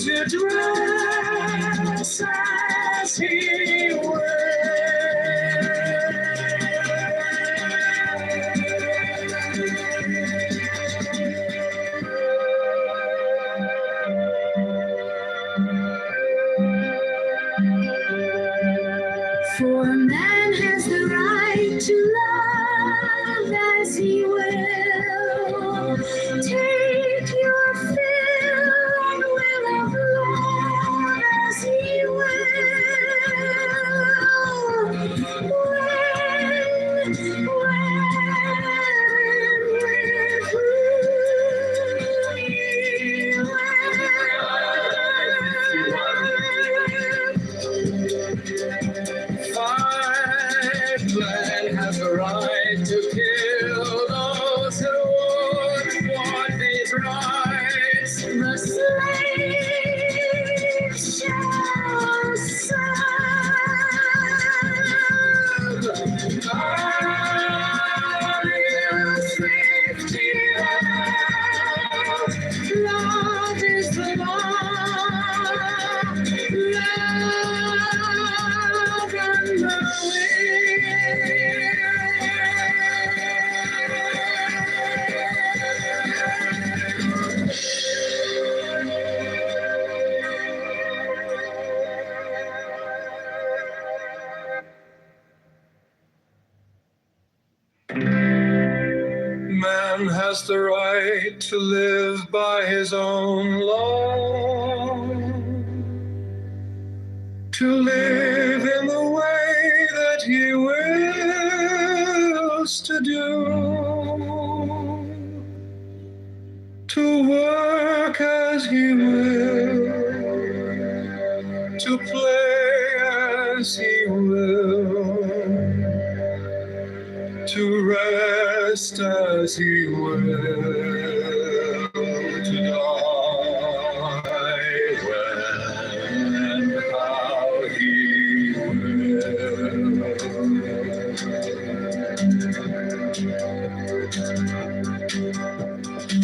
to dress as he will. For man has the right to love as he will. Take your fill and will of love as he Man has the right to kill those who would want these rights. The slave shall serve. Safety love is the law. Love and the has the right to live by his own law, to live in the way that he wills to do, to work as he will, to play as he will, to rest as he will, to die when and how he will.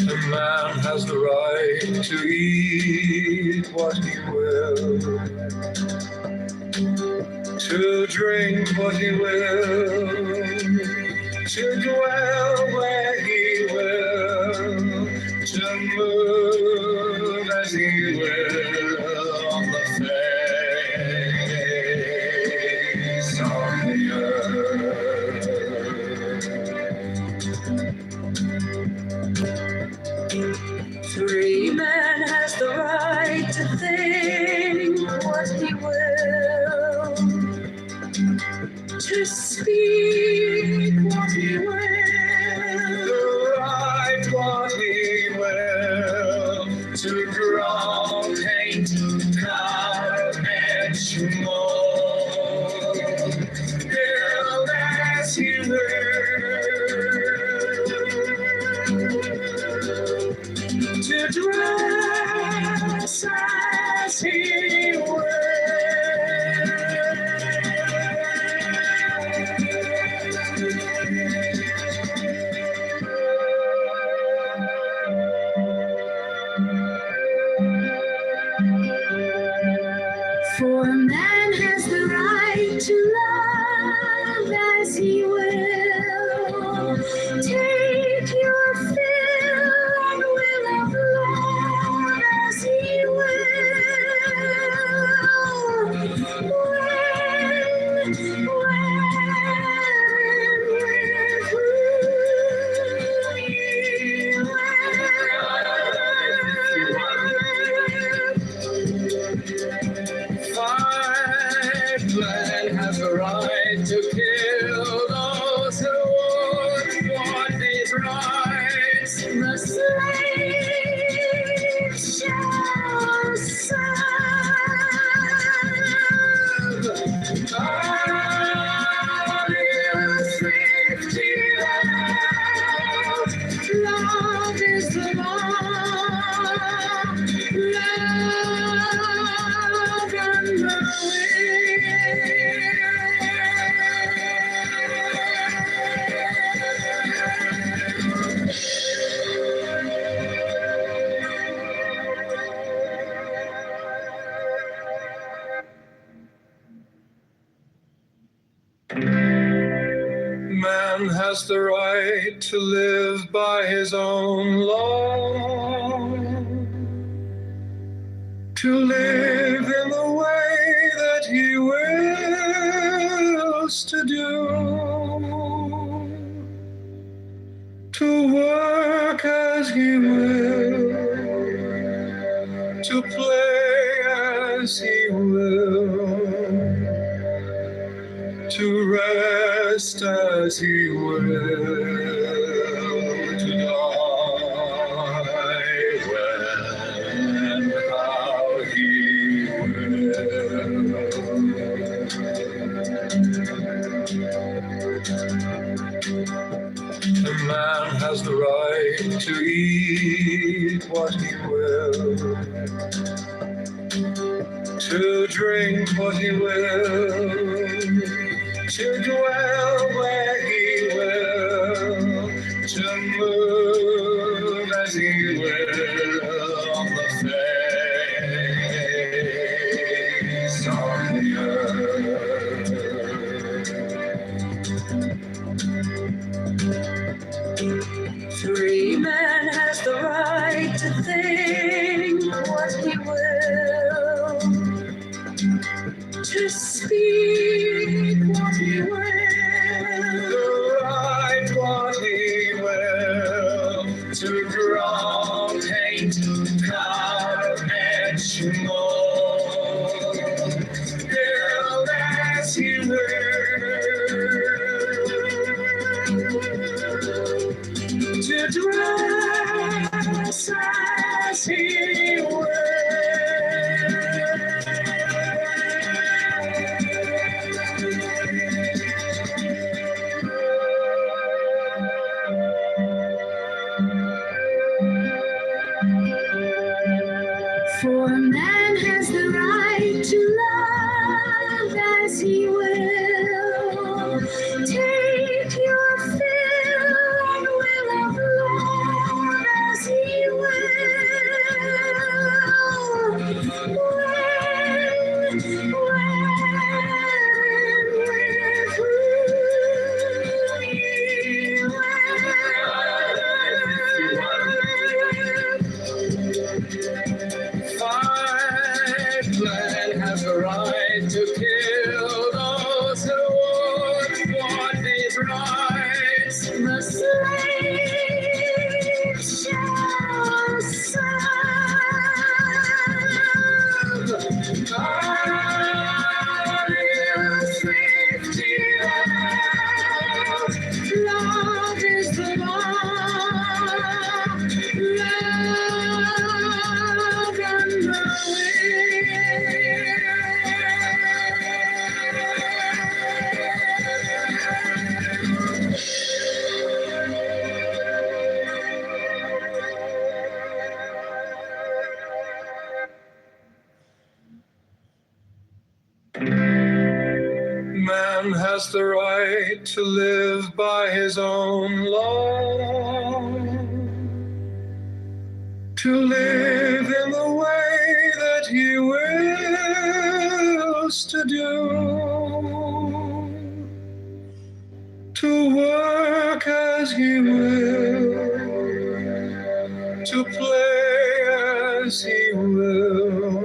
A man has the right to eat what he will, to drink what he will, to dwell where he will, to move as he will on the face of the earth. Free man has the right to think what he will, to speak what he will, to write what he will, to draw, paint, carve, etch, mold, build as he will, to dress as he will. For a man has the right to love as he will. Take your fill and will of love as he will. Man has the right to kill those who would want his rights. The slave shall serve. God is 50 out. Love is the law. Love and the Man has the right to live by his own law, to live in the way that he wills to do, to work as he will, to play as he will, to rest as he will, to die when and how he will. A man has the right to eat what he will, to drink what he will, to dwell where he will, to move as he will on the face of the earth. Free man has the right to think what he will, to speak what he will, to write what he will, to grow, paint, carve, etch, mold, build as he will, to dress as he will. For man has the right to love as he will. Take your fill and will of love as he will. Man has the right to kill those who would want his rights. The slave shall serve. Safety love is the law. Love and the man has the right to live by his own law, to live in the way that he wills to do, to work as he will, to play as he will,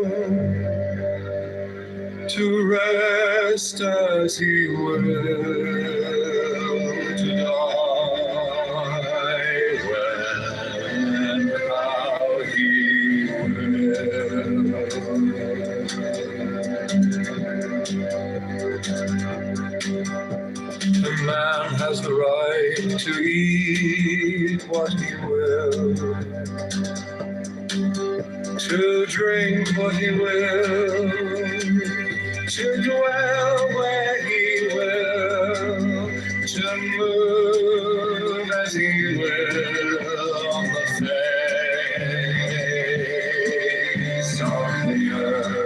to rest as he will, to die when and how he will. The man has the right to eat what he will, to drink what he will, to dwell where he will, to move as he will on the face of the earth.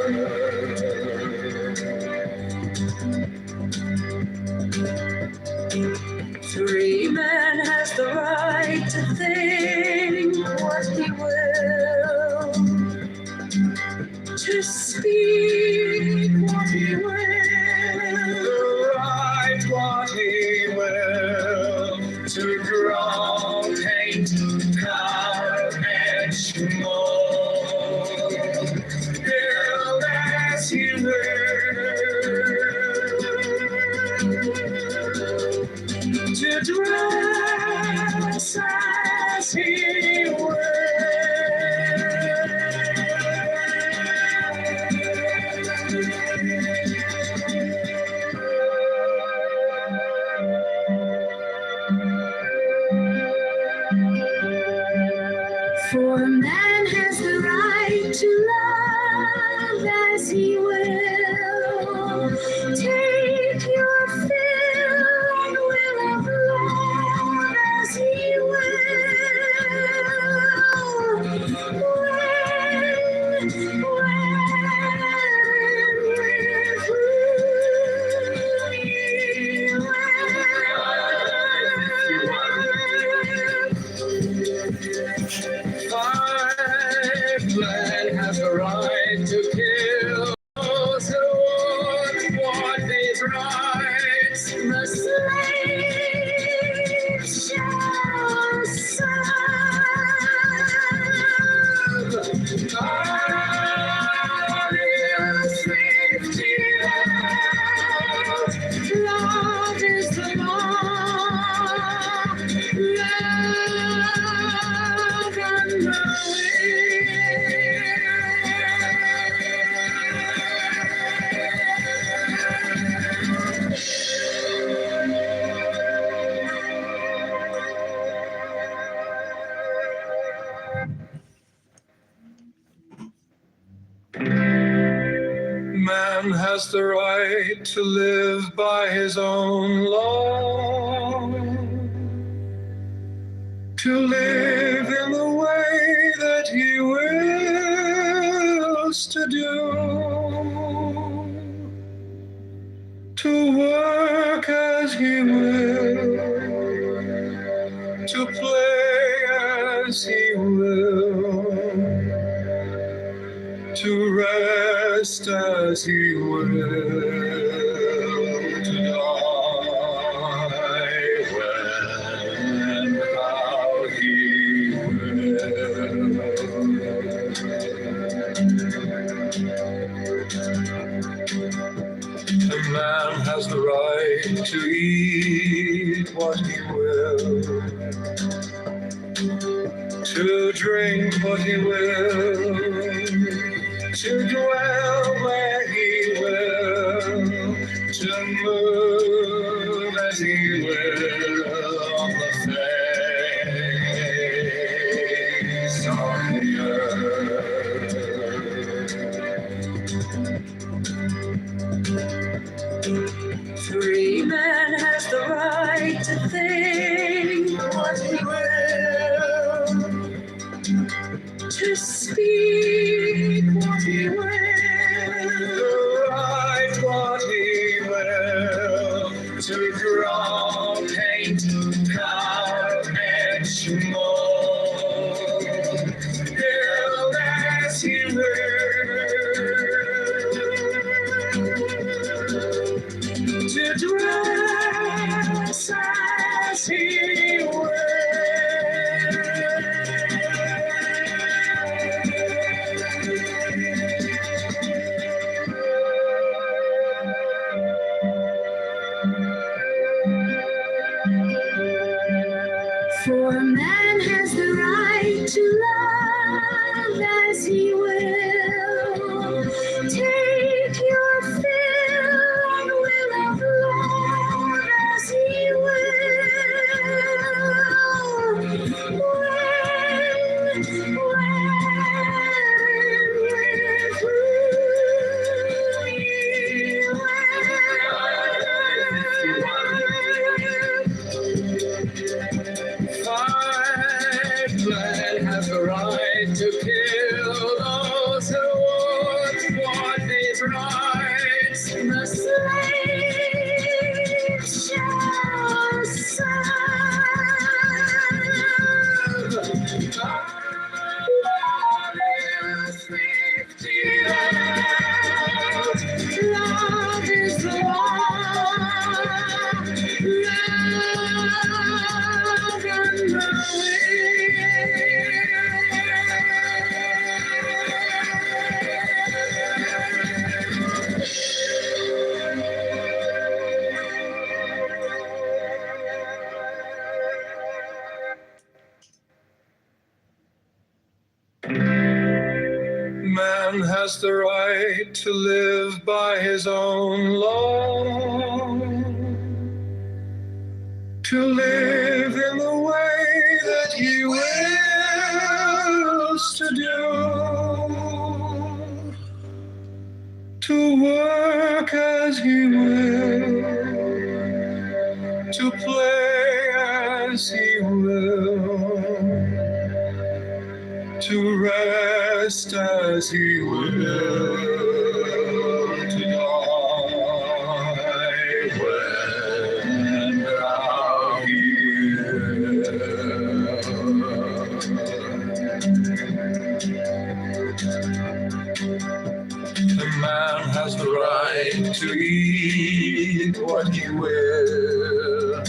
Free man has the right to think what he will, to speak what he will, to write what he will, to draw, paint, carve, etch, mold, build as he will, to dress as he will. For man has the right to love as he will. Take your fill and will of love as he Man has the right to kill those who would want his rights. The slave shall serve. God is safety love is the law. Love Man has the right to live by his own law, to live in the way that he wills to do, to work as he will, to play as he will, to rest as he will, to die when and how he will. A man has the right to eat what he will, to drink what he will, to dwell where he will, to move as he will on the face of the earth. Free man has the right to think what he will, to speak what he will, to write what he will, to draw, paint, carve, etch, mold, build as he will, to dress as he will. For a man has the right to love as he will. Take your fill and will of love as he will. Man has the right to kill those who want what is right. The slave shall serve. Love is 50 out. Love is the law. Love and man has the right to live by his own law, to live in the way that he wills to do, to work as he will, to play as he will, to rest as he will, to die when and how he will. The man has the right to eat what he will,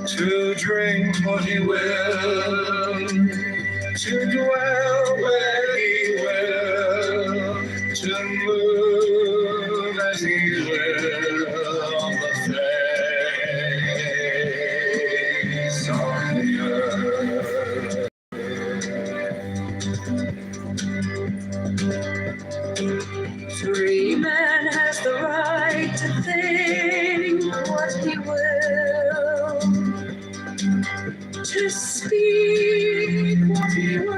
to drink what he will, to dwell where he will, to move as he will on the face of the earth. speak what he will,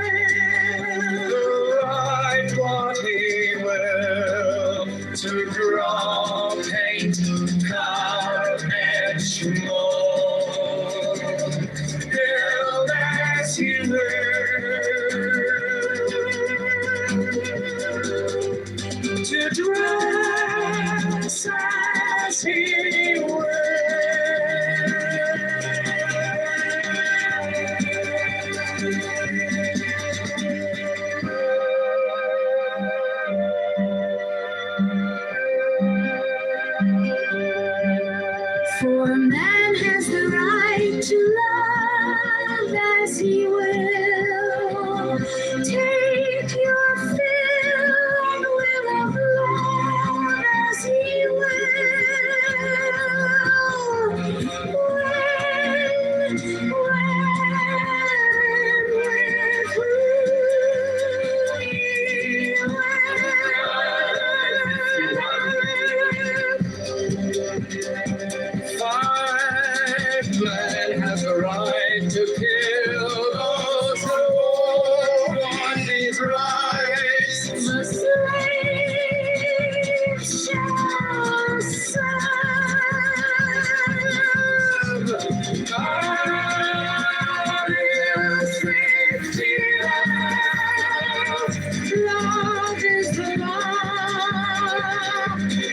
to write what he will, to draw, paint, carve, etch, mold, build as he will, to dress as he will. For man has the right to love as he will. Take your fill and will of love as he will. Man has the right to kill those who want his rights. The slave shall serve. God is 50 Love is the law.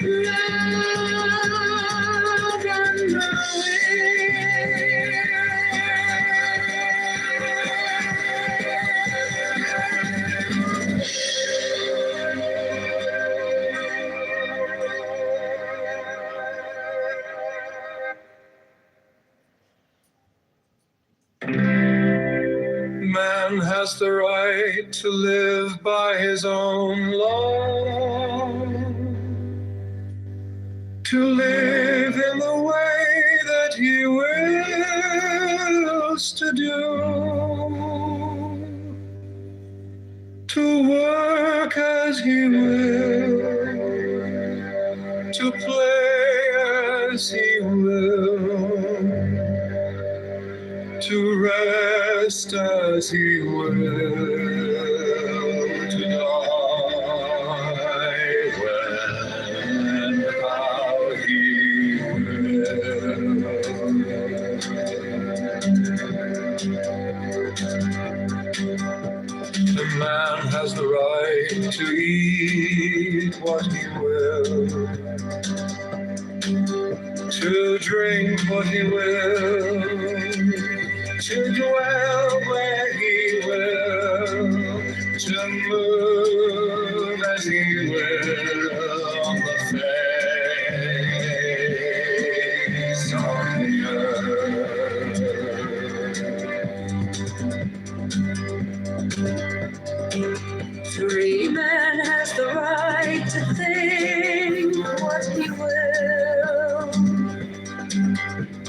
Love and the Man has the right to live by his own law, to live in the way that he wills to do, to work as he will, to play as he will, to rest as he will, to die when and how he will. The man has the right to eat what he will, to drink what he will, to dwell where he will, to move as he will on the face of the earth. Free man has the right to think what he will,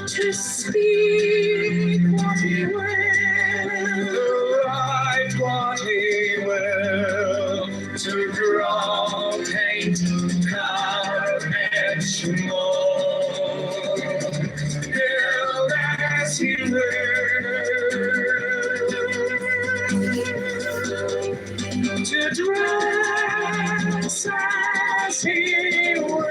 to speak what he will, to write what he will, to draw, paint, carve, etch, mold, build as he will, to dress as he will.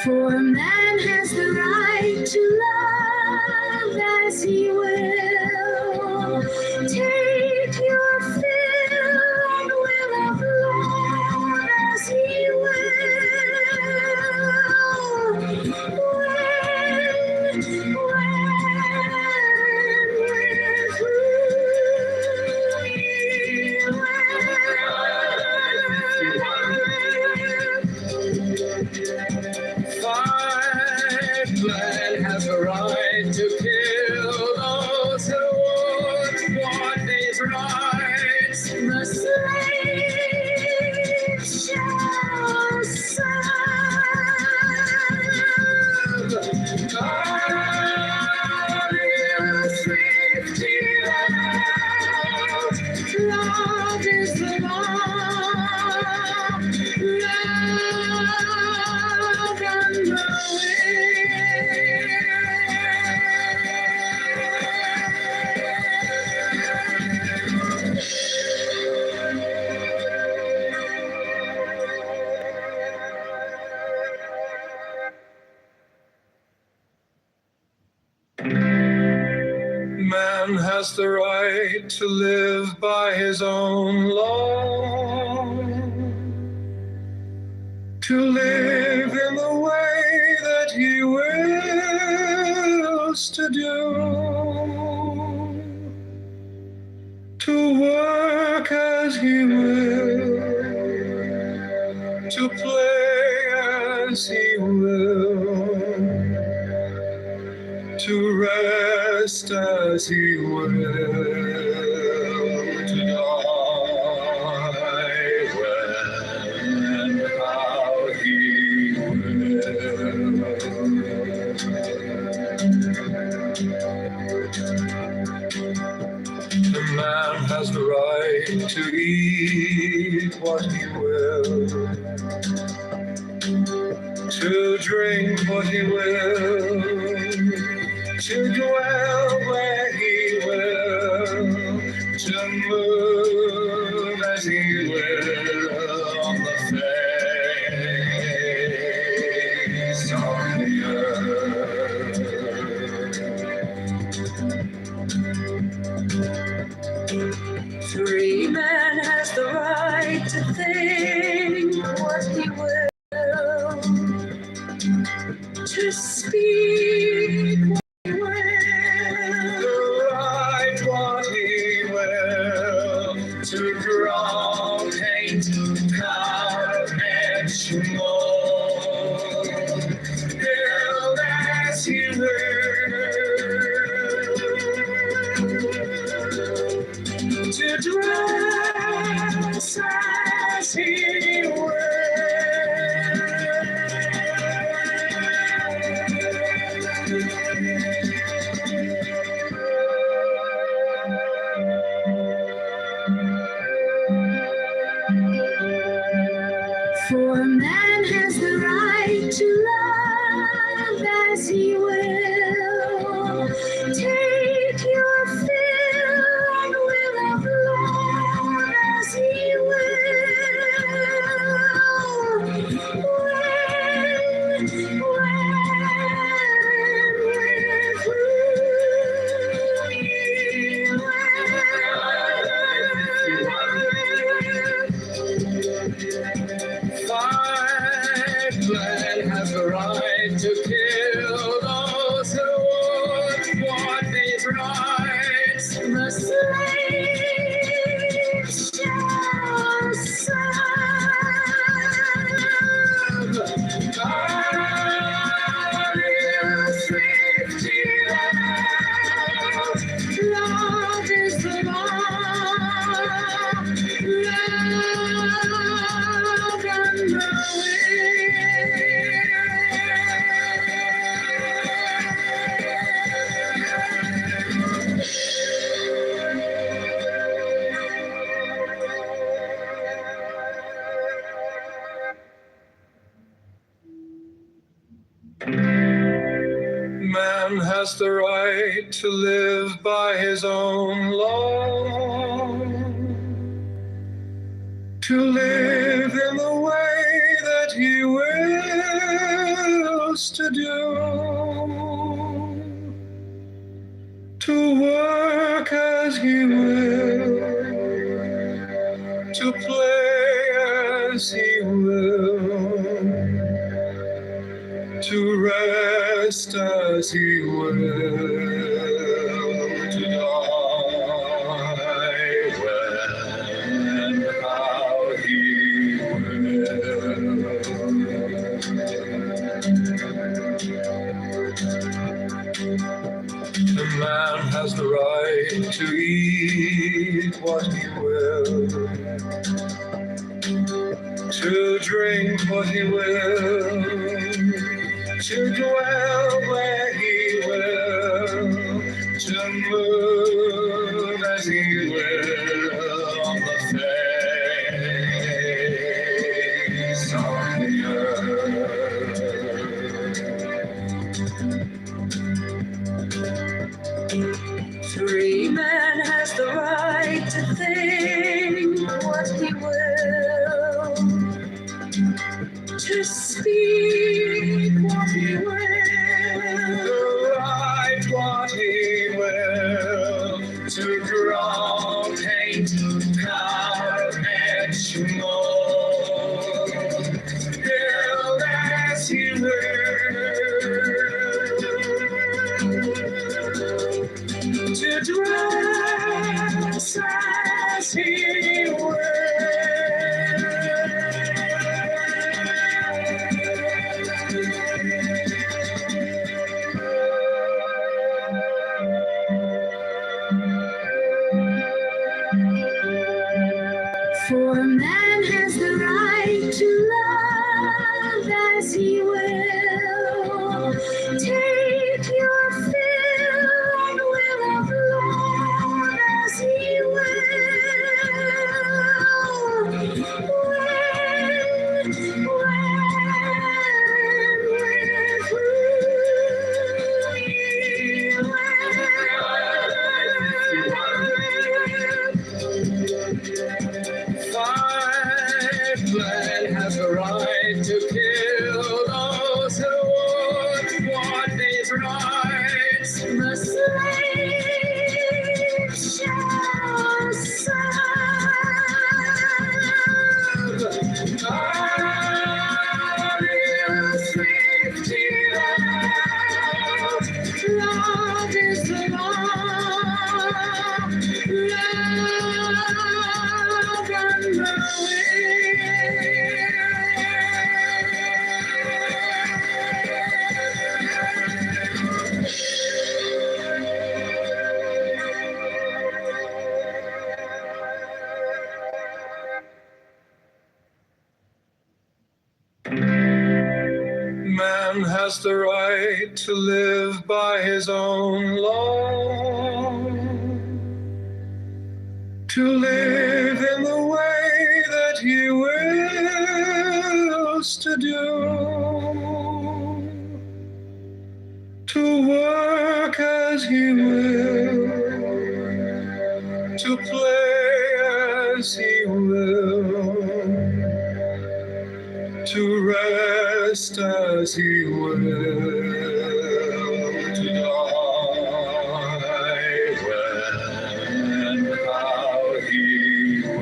For man has the right to love as he will. Take your fill and will of love as he will. has the right to live by his own law, to live in the way that he wills to do, to work as he will, to play as he will, to rest as he will, to die when and how he will. The man has the right to eat what he will, to drink what he will, to dwell where he will, to move as he will on the face of the earth. Free man has the right to think what he will, to speak what he will, to write what he will, to draw, paint, carve, etch, mold, build as he will, to dress as he will. For man has the right to love as he will, take your fill and will of love as he will. Man has the right to kill those who would want these rights. The slave shall serve. God is safety love is the law. Love and the man has the right to live by his own law, to live in the way that he wills to do, to work as he will, to play as he will, to rest as he will, to die when and how he will. The man has the right to eat what he will, to drink what he will, to dwell where he will, to move as he will on the face of the earth. Free man has the right to think what he will, to speak what he will, to write what he will, to hate, carve and mold, build as he will, to dress as he will. For a man has the right to love as he will. Take your fill and will of love as he will. Five blood has the right to kill those who would want these rights. The slave shall serve. Love is the law. Love and the Man has the right to live by his own law, to live in the way that he wills to do, to work as he will, to play as he will, to rest as he will, to die when and how he will.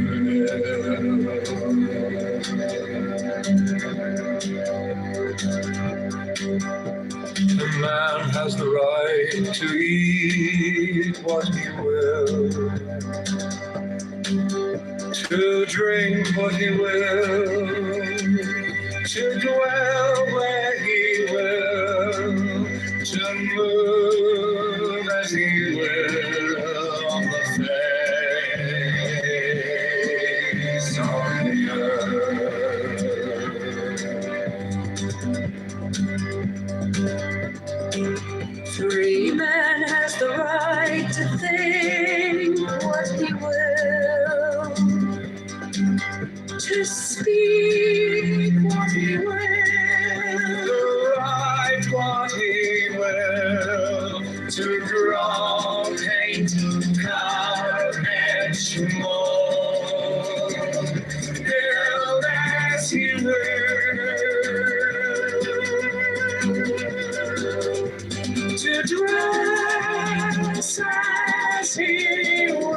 The man has the right to eat what he will, to drink what he will, to dwell where he will, to move as he will on the face of the earth. Free man has the right to think what he will, to speak what he will, to write what he will, to draw, paint, carve, etch, mold, build as he will, to dress as he will.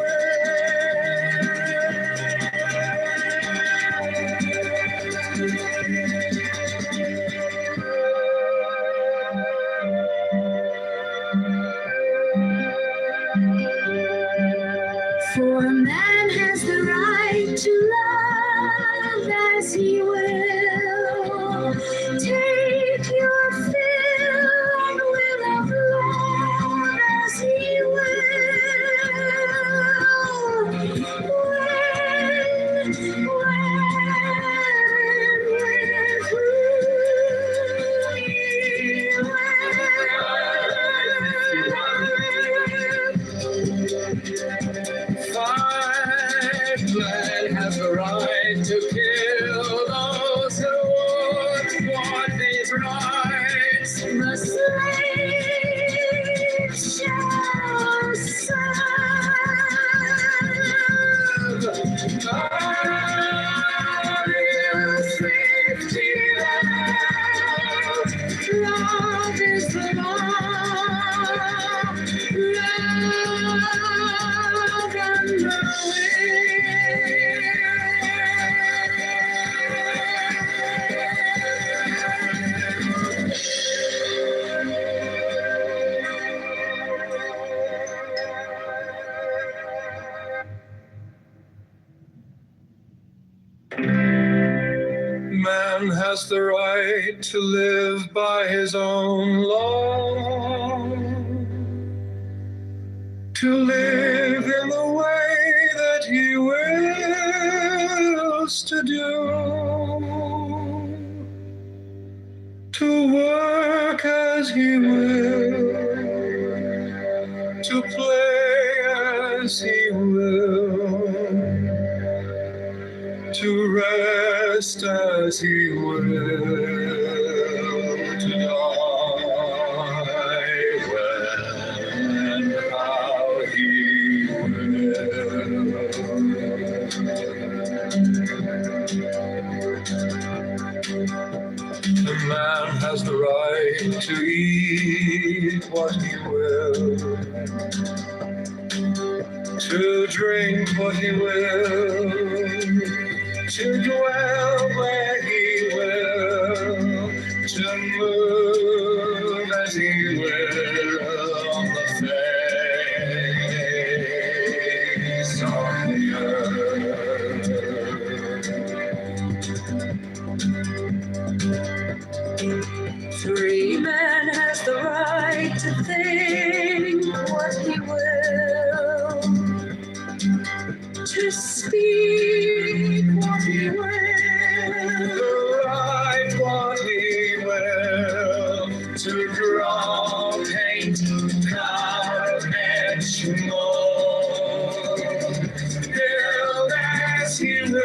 For a man has the right to love as he will. Take your fill and will of love as he will. Five blood has the right to kill those who would want these rights. The slave shall serve. Love is the law. Love and the way. Man has the right to live by his own law, to live in the way that he wills to do, to work as he will, to play as he will, to rest as he will, to die when and how he will. The man has the right to eat what he will, to drink what he will, to dwell where he will, to move as he will on the face of the earth. Free man has the right to think what he will, to speak what he will, to write what he will, to draw, paint, carve, etch, mold, build as he will,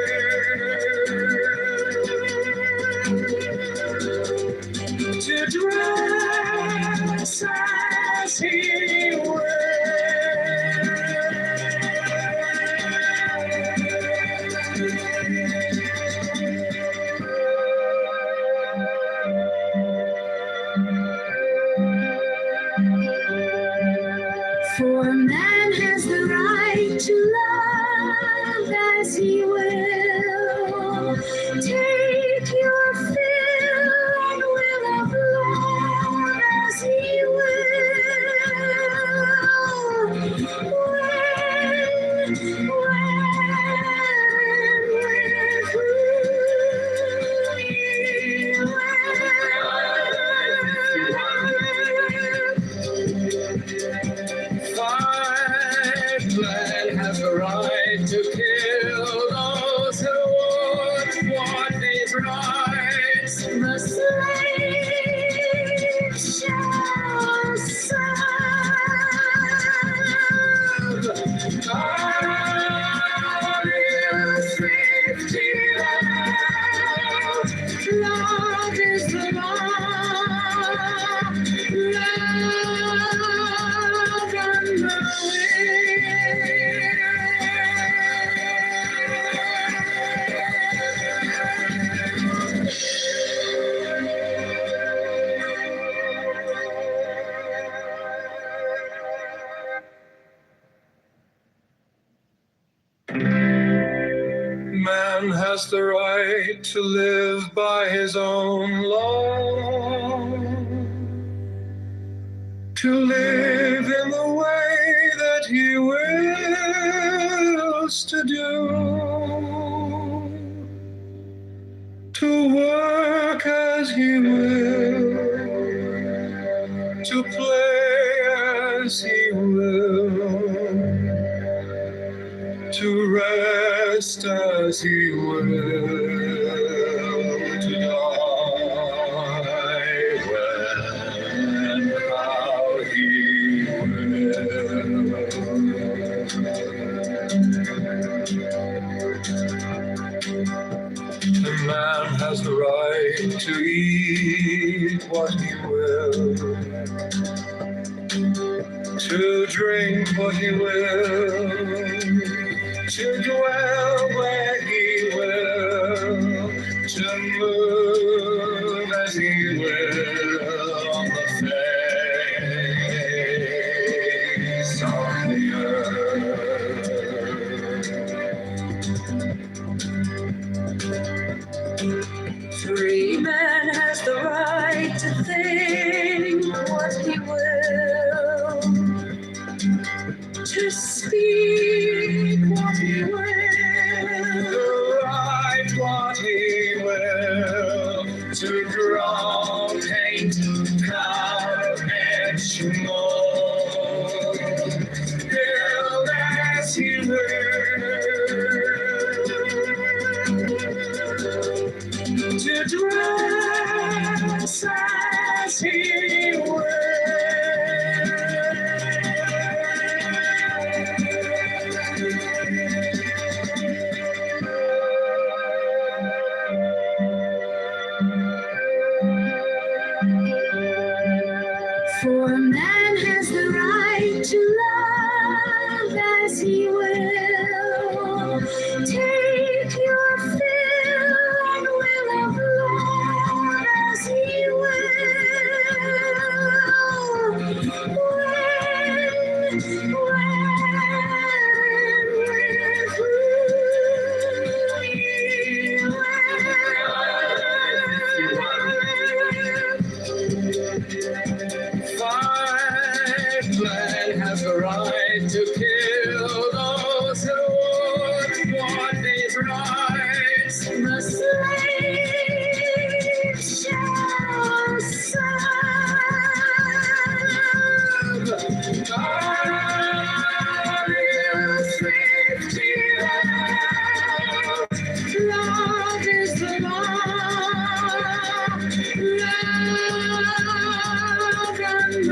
to dress as he will. For man has the right to love as he will. Take your fill and will of love as he will. Man has the right to kill those who would want these rights. The slave shall serve. God is 50 out. Love is the law. Love and the Man has the right to live by his own law, to live in the way that he wills to do, to work as he will, to play as he will, to rest as he will, to die when and how he will. The man has the right to eat what he will, to drink what he will, to dwell where he will, to move as he will on the face of the earth. Free man has the right to think what he will, to speak what he will, to write what he will, rights, the slave shall serve. God is lifted out. Love is the law. Love and the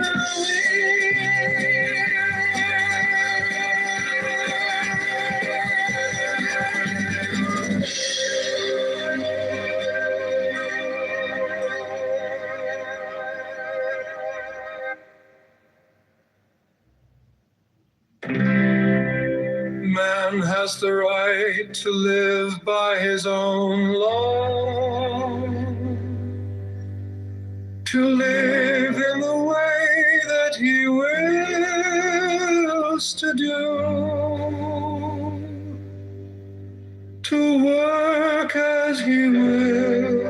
Man has the right to live by his own law, to live in the way that he wills to do, to work as he will,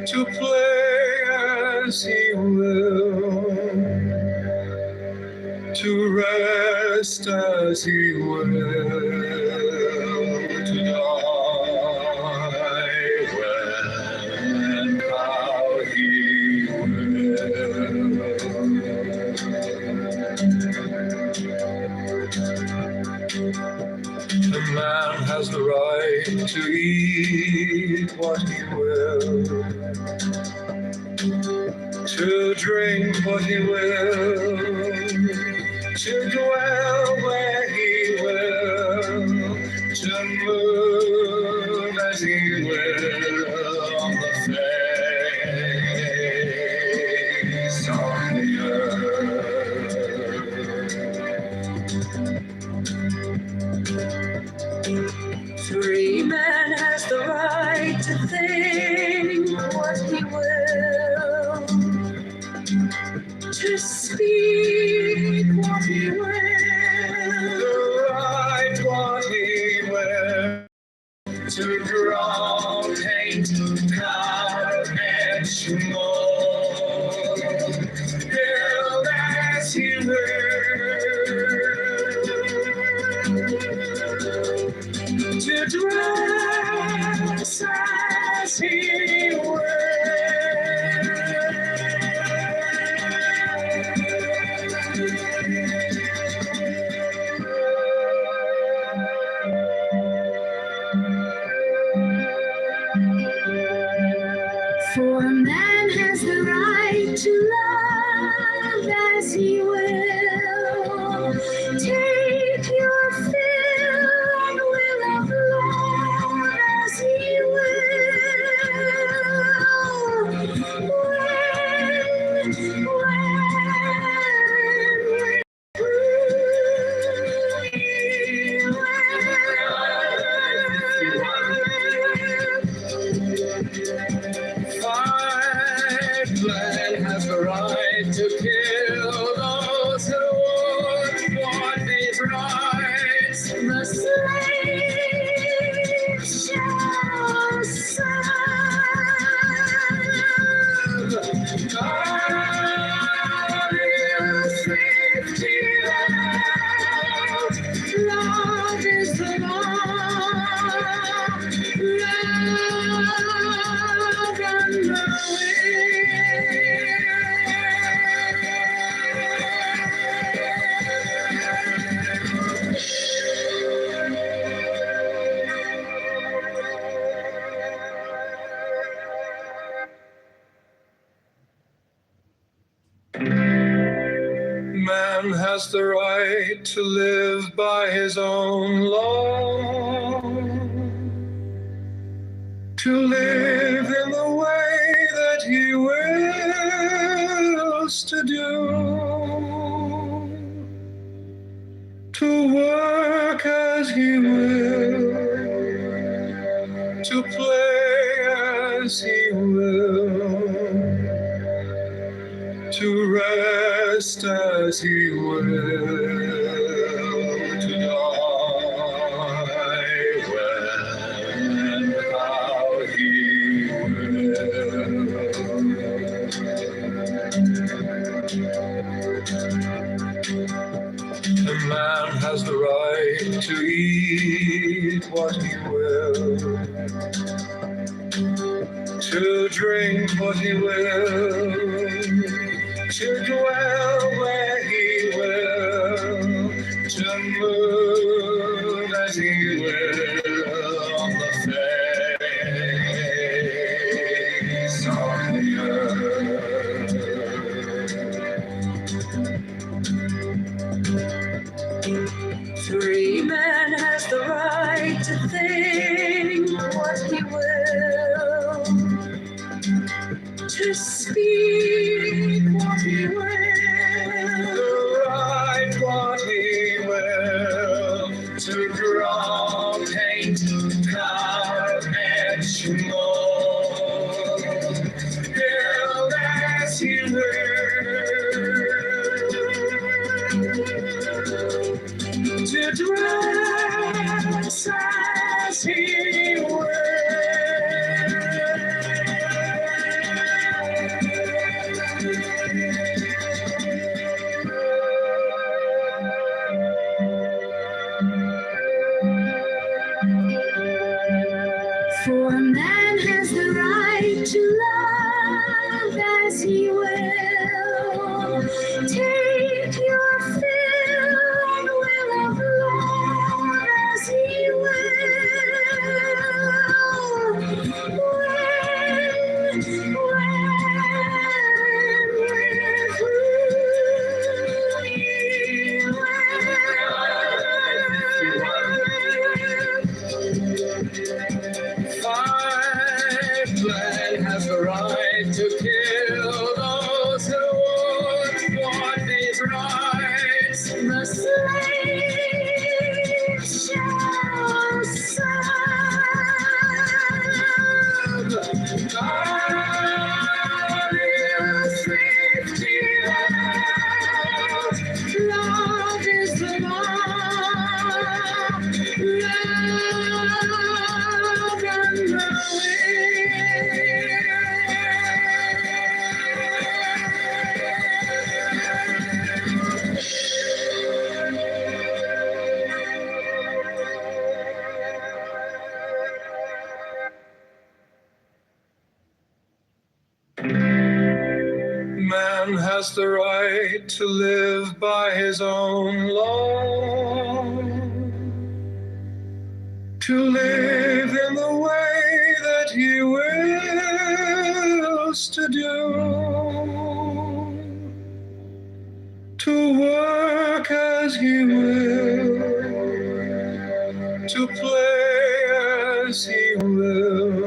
to play as he will, to rest as he will, to die when and how he will. The man has the right to eat what he will, to drink what he will, to dwell where he will, to move as he will on the face of the earth. Free man has the right to think what he will, to speak what he will, To write what he will, to draw, paint, carve, etch, mold, build as he will, to dress as he will. For a man has the right to love as he will. Take your fill and will of love as he will. Man has the right to kill those who would want these rights. The slave shall serve. God is lifted out. Love is the law. Love and the Man has the right to live by his own law, to live in the way that he wills to do, to work as he will, to play as he will, to rest as he will, to die when and how he will. The man has the right to eat eat what he will, to drink what he will, to dwell where he will, to move as he will on the face of the earth. Free man has the right to think what he will, to speak what he will, to write what he will, to draw, paint, carve, etch, mold, build as he will, to dress as he will. For a man has the right to love as he will. Take your fill and will of love as he will. Man has the right to kill those who would want these rights. The slave shall serve. God is 50 out. Love is the law. Love and the man has the right to live by his own law, to live in the way that he wills to do, to work as he will, to play as he will,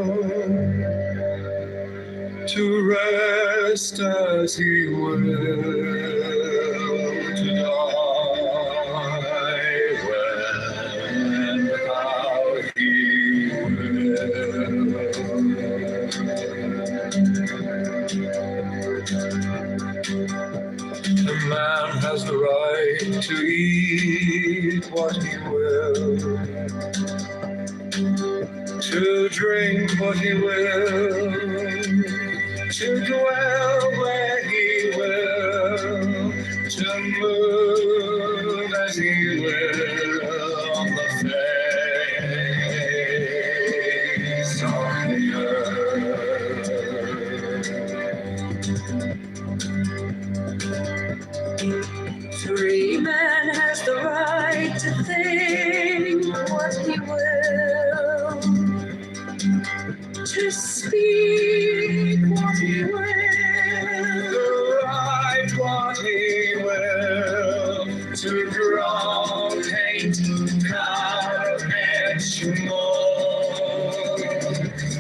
to rest as he will, to die when and how he will. The man has the right to eat what he will, to drink what he will, to dwell where he will, to move as he will on the face of the earth. Free man has the right to think what he will, to speak what he will, to write what he will, to draw, paint, carve, etch, mold,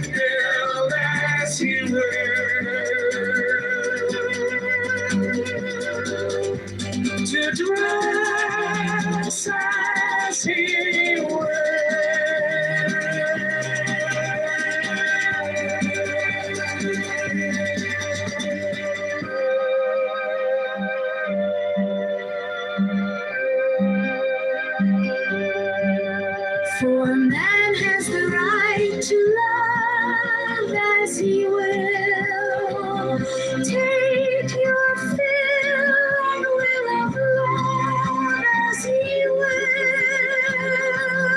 build as he will, to dress as he will. For a man has the right to love as he will. Take your fill and will of love as he will.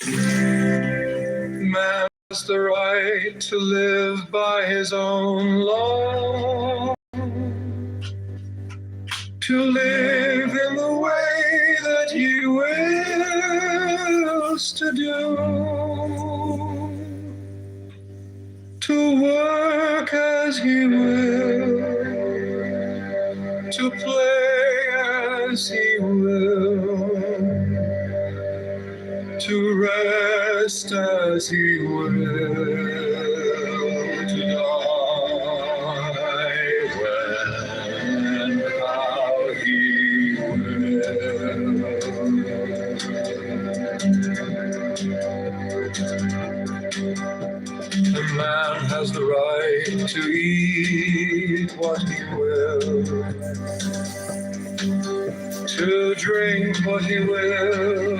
Man has the right to live by his own law, to live in the way that he wills to do, to work as he will, to play as he will, to rest as he will, to die when and how he will. The man has the right to eat what he will, to drink what he will,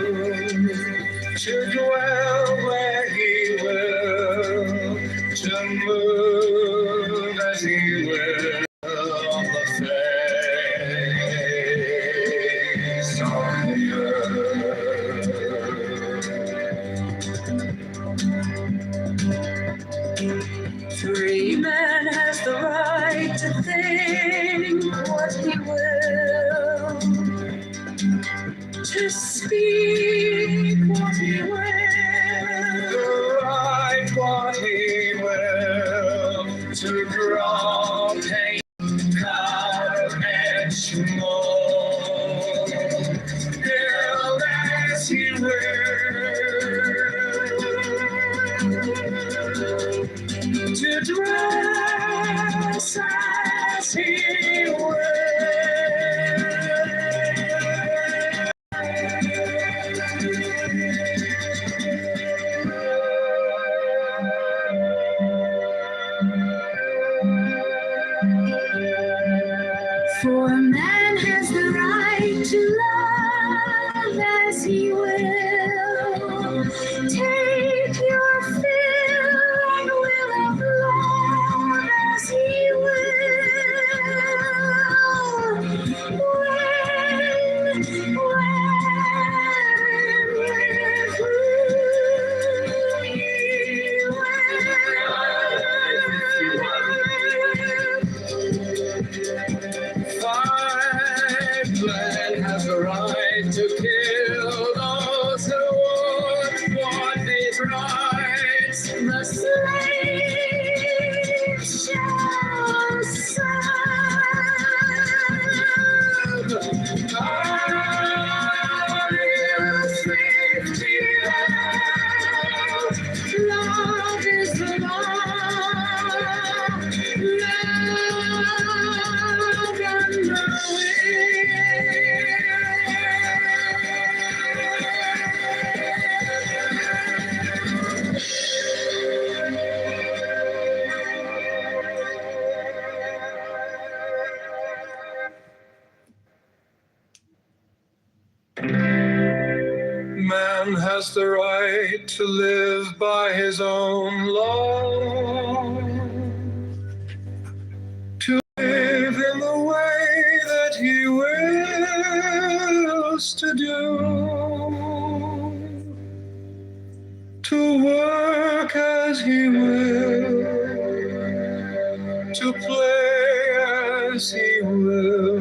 to dwell where he will, to move as he will on the face of the earth. Free man has the right to think what he will, to speak what he will, to write what he will, to draw paint out of each mold, build as he will, to dress as he will. For man has the right to love as he will. Take your fill and will of love as he will. Man has the right to kill those who would want these rights. The slave shall serve. God is safety out. Love is the law. Love and the Man has the right to live by his own law, to live in the way that he wills to do, to work as he will, to play as he will,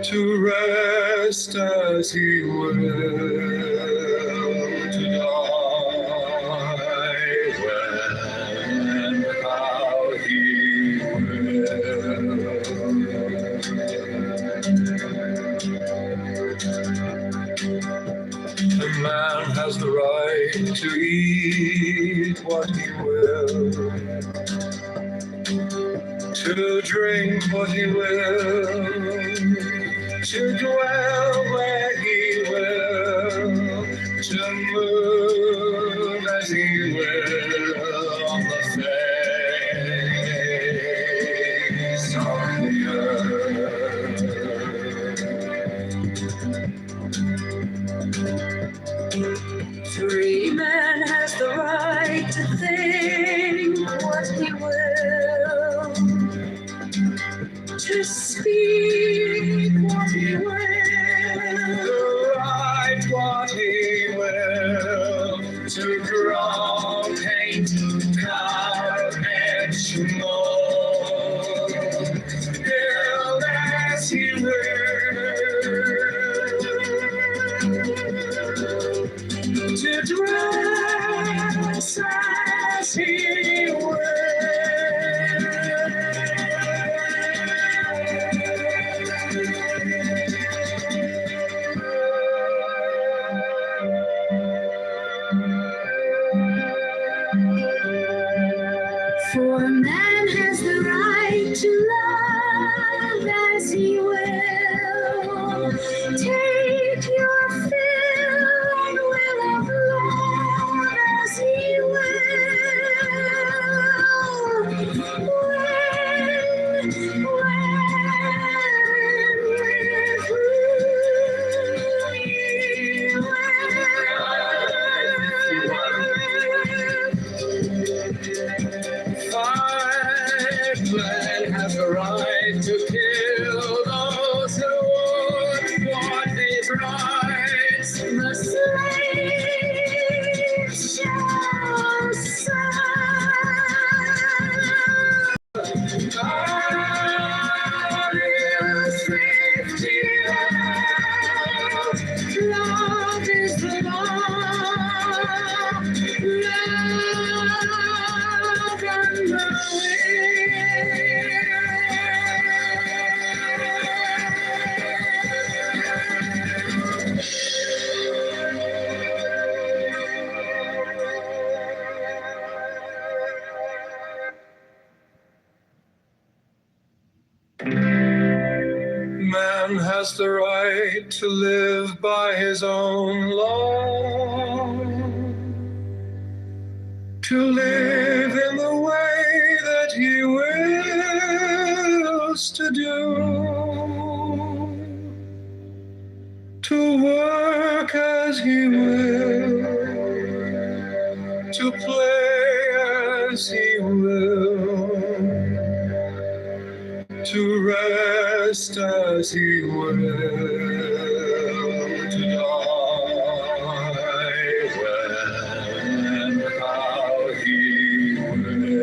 to rest as he will, to die when and how he will. The man has the right to eat what he will, to drink what he will, to dwell where he will, to move as he will on the face of the earth. Free man has the right to think what he will, to speak what he will, to write what he rights, the slave shall serve. God is lifted up. Love is the law. Love and the Man has the right to live by his own law, to live in the way that he wills to do, to work as he will, to play as he will, to rest as he will, to die when and how he will.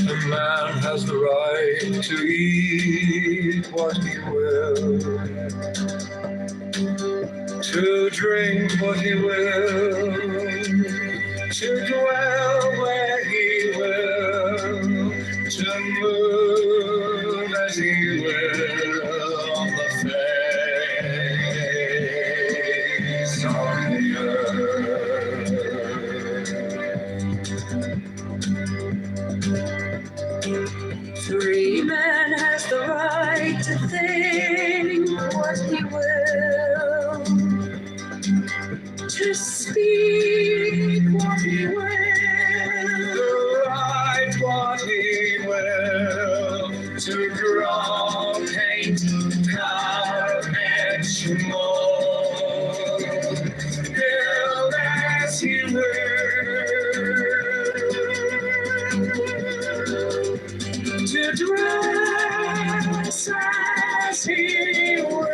The man has the right to eat what he will, to drink what he will, to dwell where he will, to move as he will on the face of the earth. Free man has the right to think what he will, to speak what he will, to write what he will, to draw, paint, carve, etch, mold, build as he will, to dress as he will.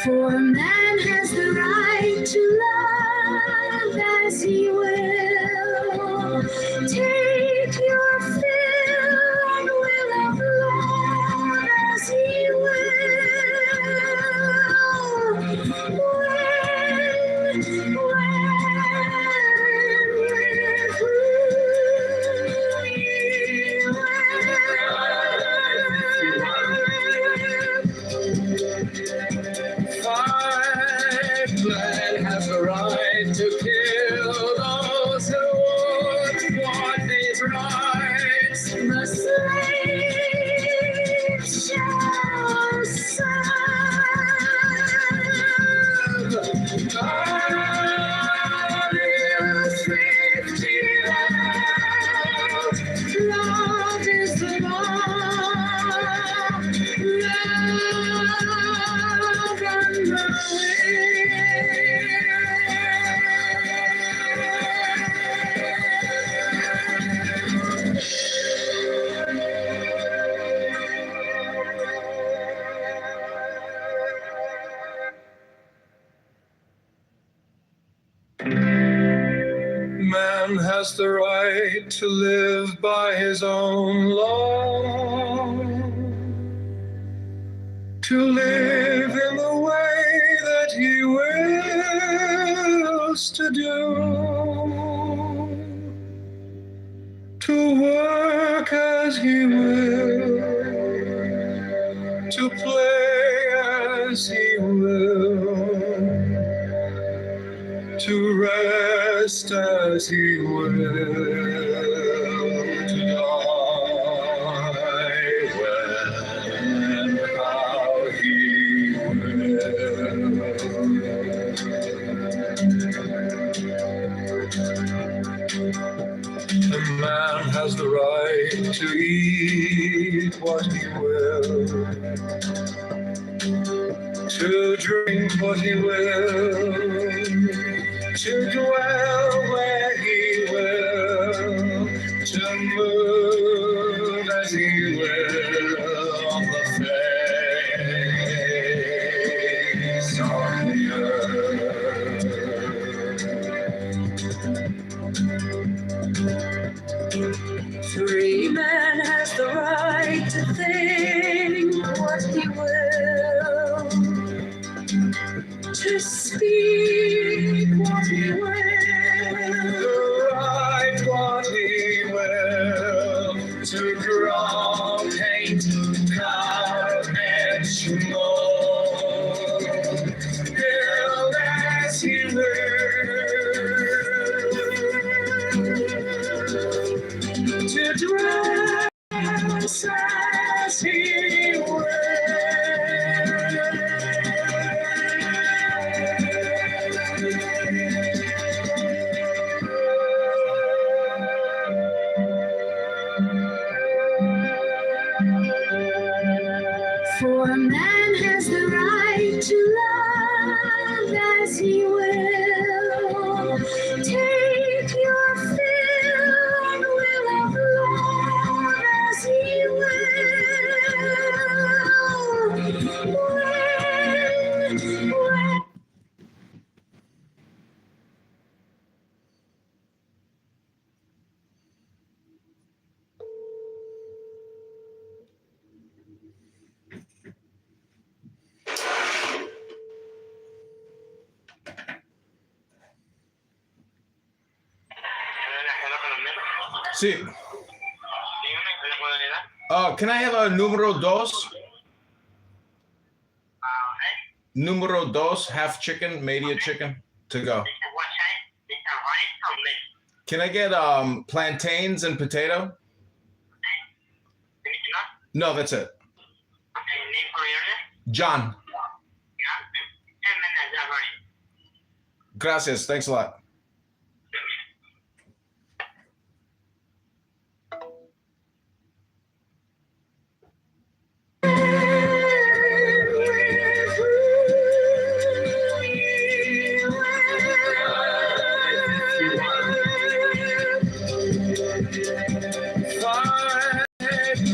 For man has the right to love as he will. Take your fill and will of love as he will. When we're through, you Man has the right to kill those who would want his rights. the slave shall serve. God is lifted up. Love is the law. Love and the Man has the right to live by his own law, to live in the way that he wills to do, to work as he will, to play as he will, to rest as he will, to die when and how he will. The man has the right to to eat what he will, to drink what he will, to dwell where he will, to move as he will on the face of the earth. Free man has the right to think what he will, to speak what he will, to write what he will, to draw, paint, carve, etch, mold, build as he will, to dress as he will. For a man has the right to love as he will. Take your fill and will of love as he will. When Sí. Can I have a número dos? Número dos, half chicken, media chicken to go. Can I get plantains and potato? No, that's it. John. Gracias. Thanks a lot.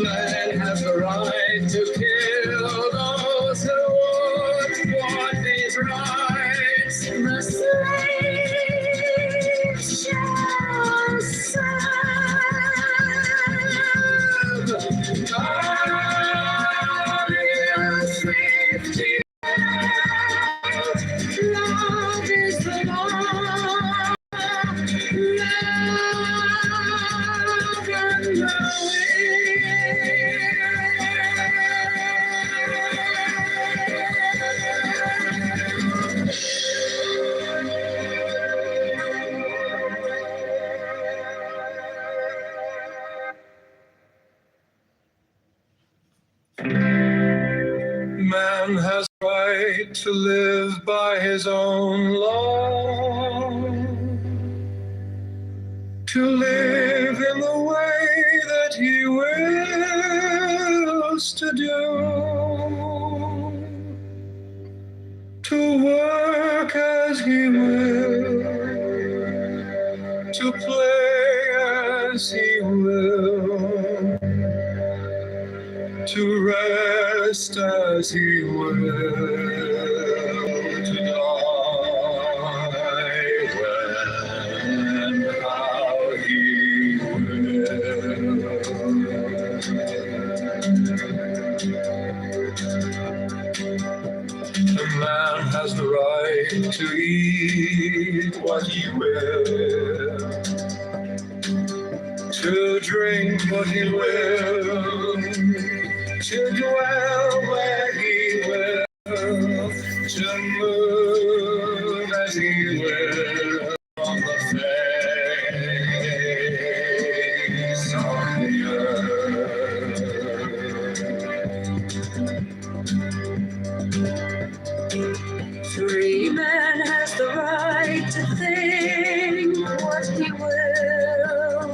Man has the right to kill those who would want these rights. The slave shall serve. God is safety. Love is the law. Man has the right to live by his own law, to live in the way that he wills to do, to work as he will, to play as he will, to rest as he will, to die when and how he will. A man has the right to eat what he will, to drink what he will, to dwell where he will, to move as he will on the face of the earth. Free man has the right to think what he will,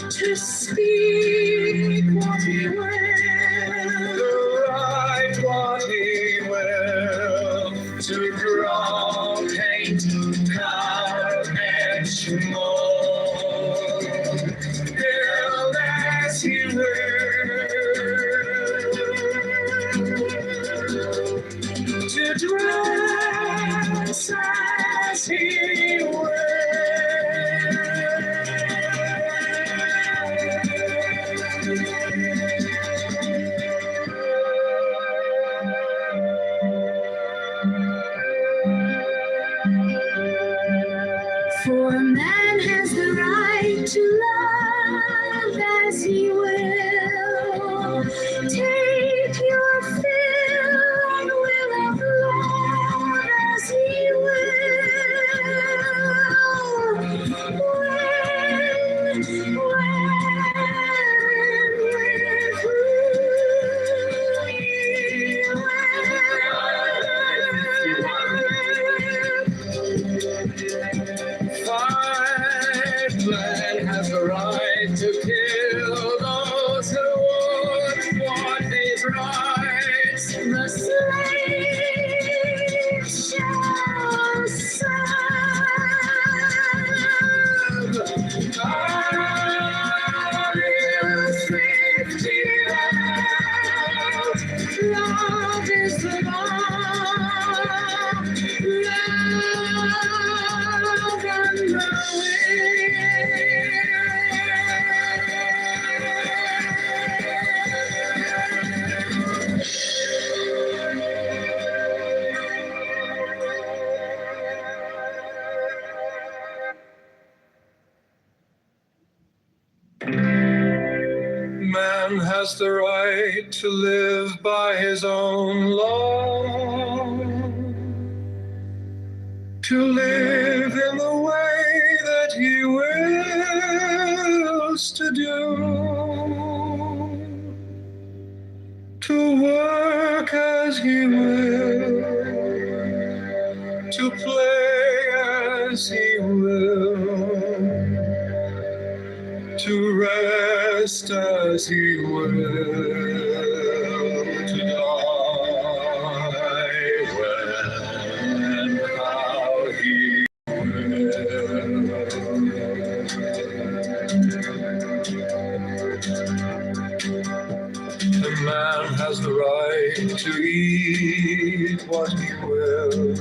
to speak speak what he will, to write what he will, to draw, paint, carve, etch, mold, build as he will, to dress as he will. For man has the right to love as he will. Take your fill and will of love as he will. Man has the right to kill those who would want his rights. The slave shall serve. God is 50 out. Love is the law. Love and the Man has the right to live by his own law, to live in the way that he wills to do, to work as he will, to play as he will, to rest as he will, to die when and how he will. The man has the right to eat what he will,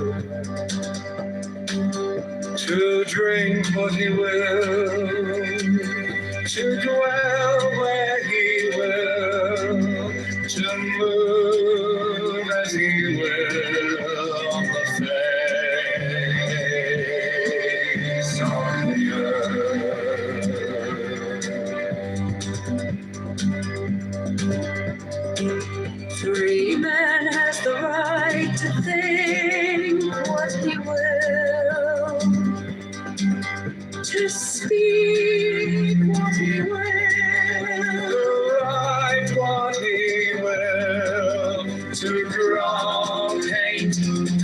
to drink what he will, to dwell where he will, to move as he will on the face of the earth. Free man has the right to think what he will, to speak what he will, to write what he will, to draw, paint,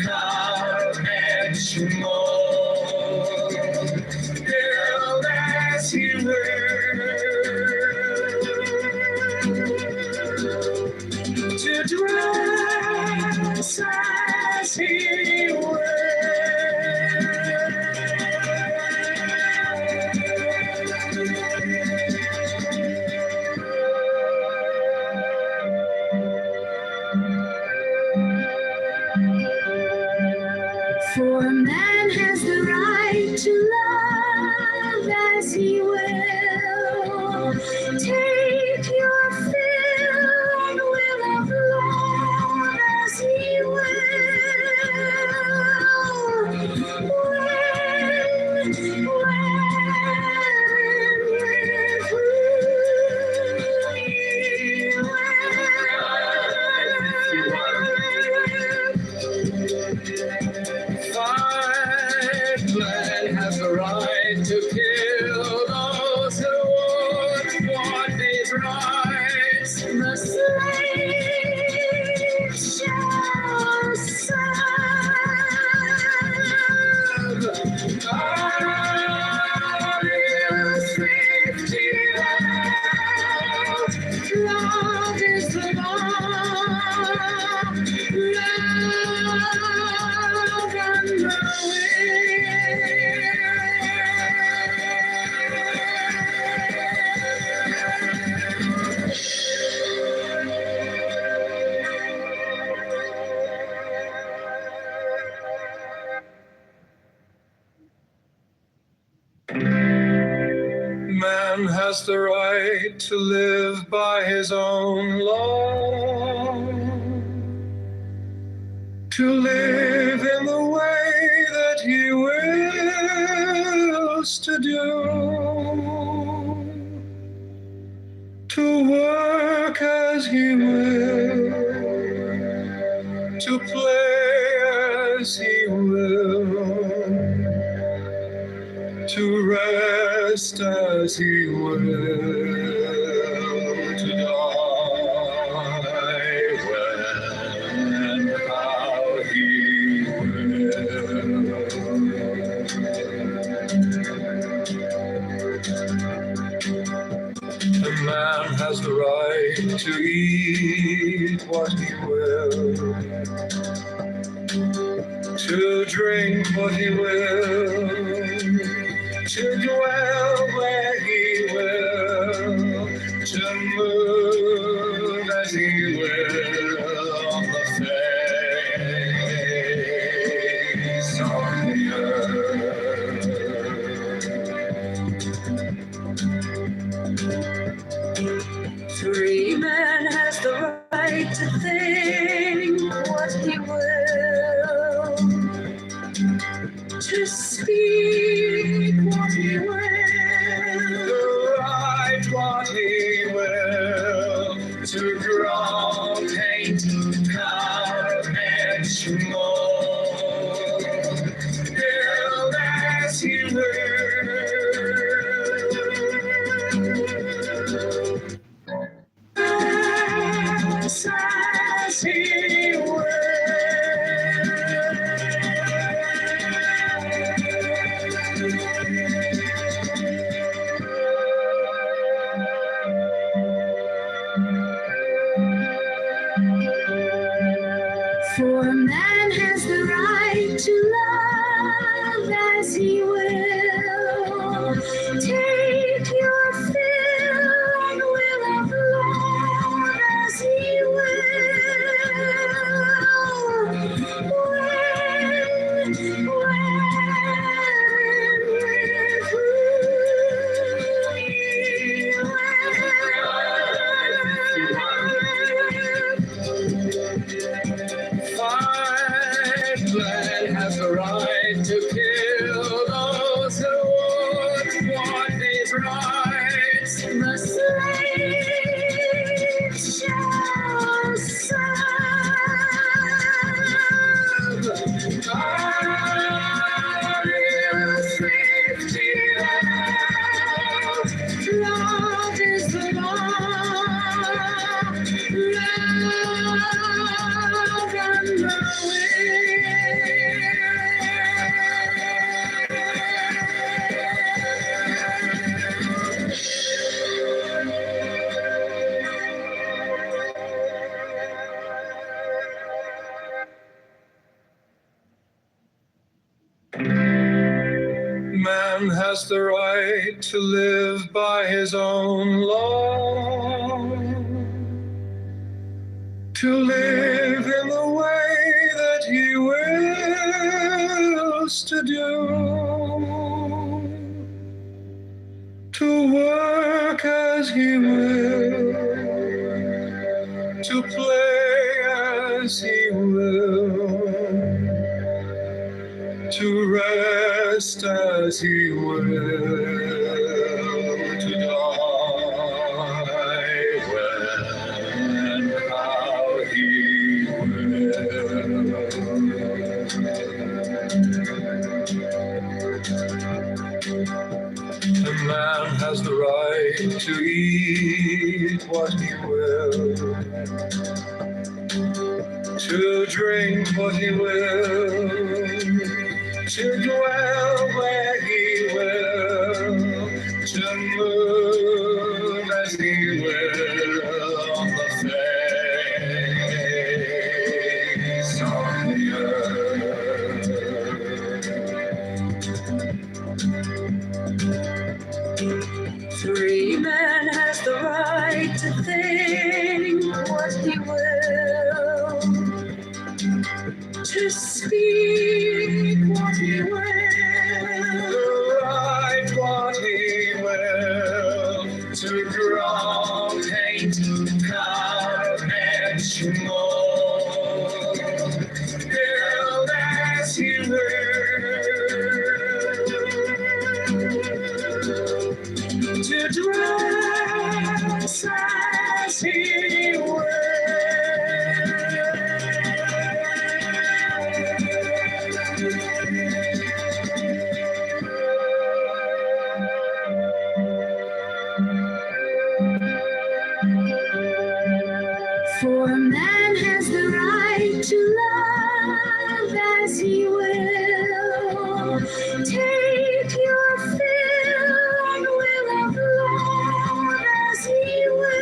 carve, etch, mold, build as he will, to dress as he will. For man has the right to love as he will. Take your fill and will of love as he Man has the right to kill those who would want his rights. The slave shall serve. God is 50 has the right to live by his own law, to live in the way that he wills to do, to work as he will, to play as he will, to rest as he will, to die when and how he will. A man has the right to eat what he will, to drink what he will, to dwell where he will, to move as he will on the face of the earth. Free man has the right to think what he will, to speak what he will, to write what he will, to draw, paint, carve, etch, mold, build as he will, as he will. For a man has the right to love as he will. Take your fill and will of love as he will. Fight blood has the right to kill those who would want his rights. The slave shall serve. Safety love is the law. Love and the Man has the right to live by his own law, to live in the way that he wills to do, to work as he will, to play as he will, to rest as he will, to die when and how he will. A man has the right to eat what he will, to drink what he will, to dwell where he will, to move as he will on the face of the earth. Free man has the right to think what he will, to speak what he will, to write what he will, carve and mold, build as He will, to dress as He will. For man has the right to love as he will. Take your fill and will of love as he will.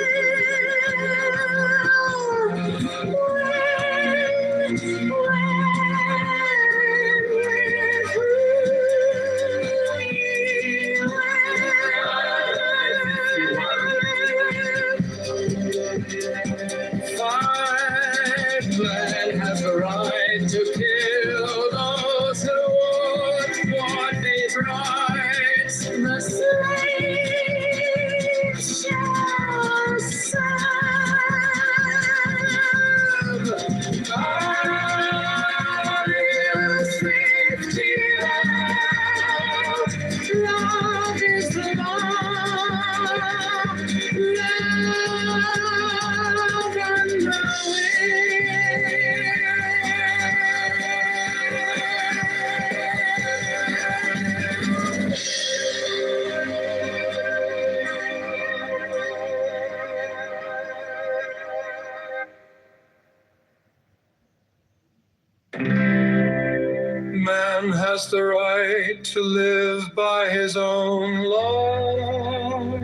Man has the right to kill those who would want his rights. The slave shall serve. God is 50 out. Love is the law. Love and the man has the right to live by his own law.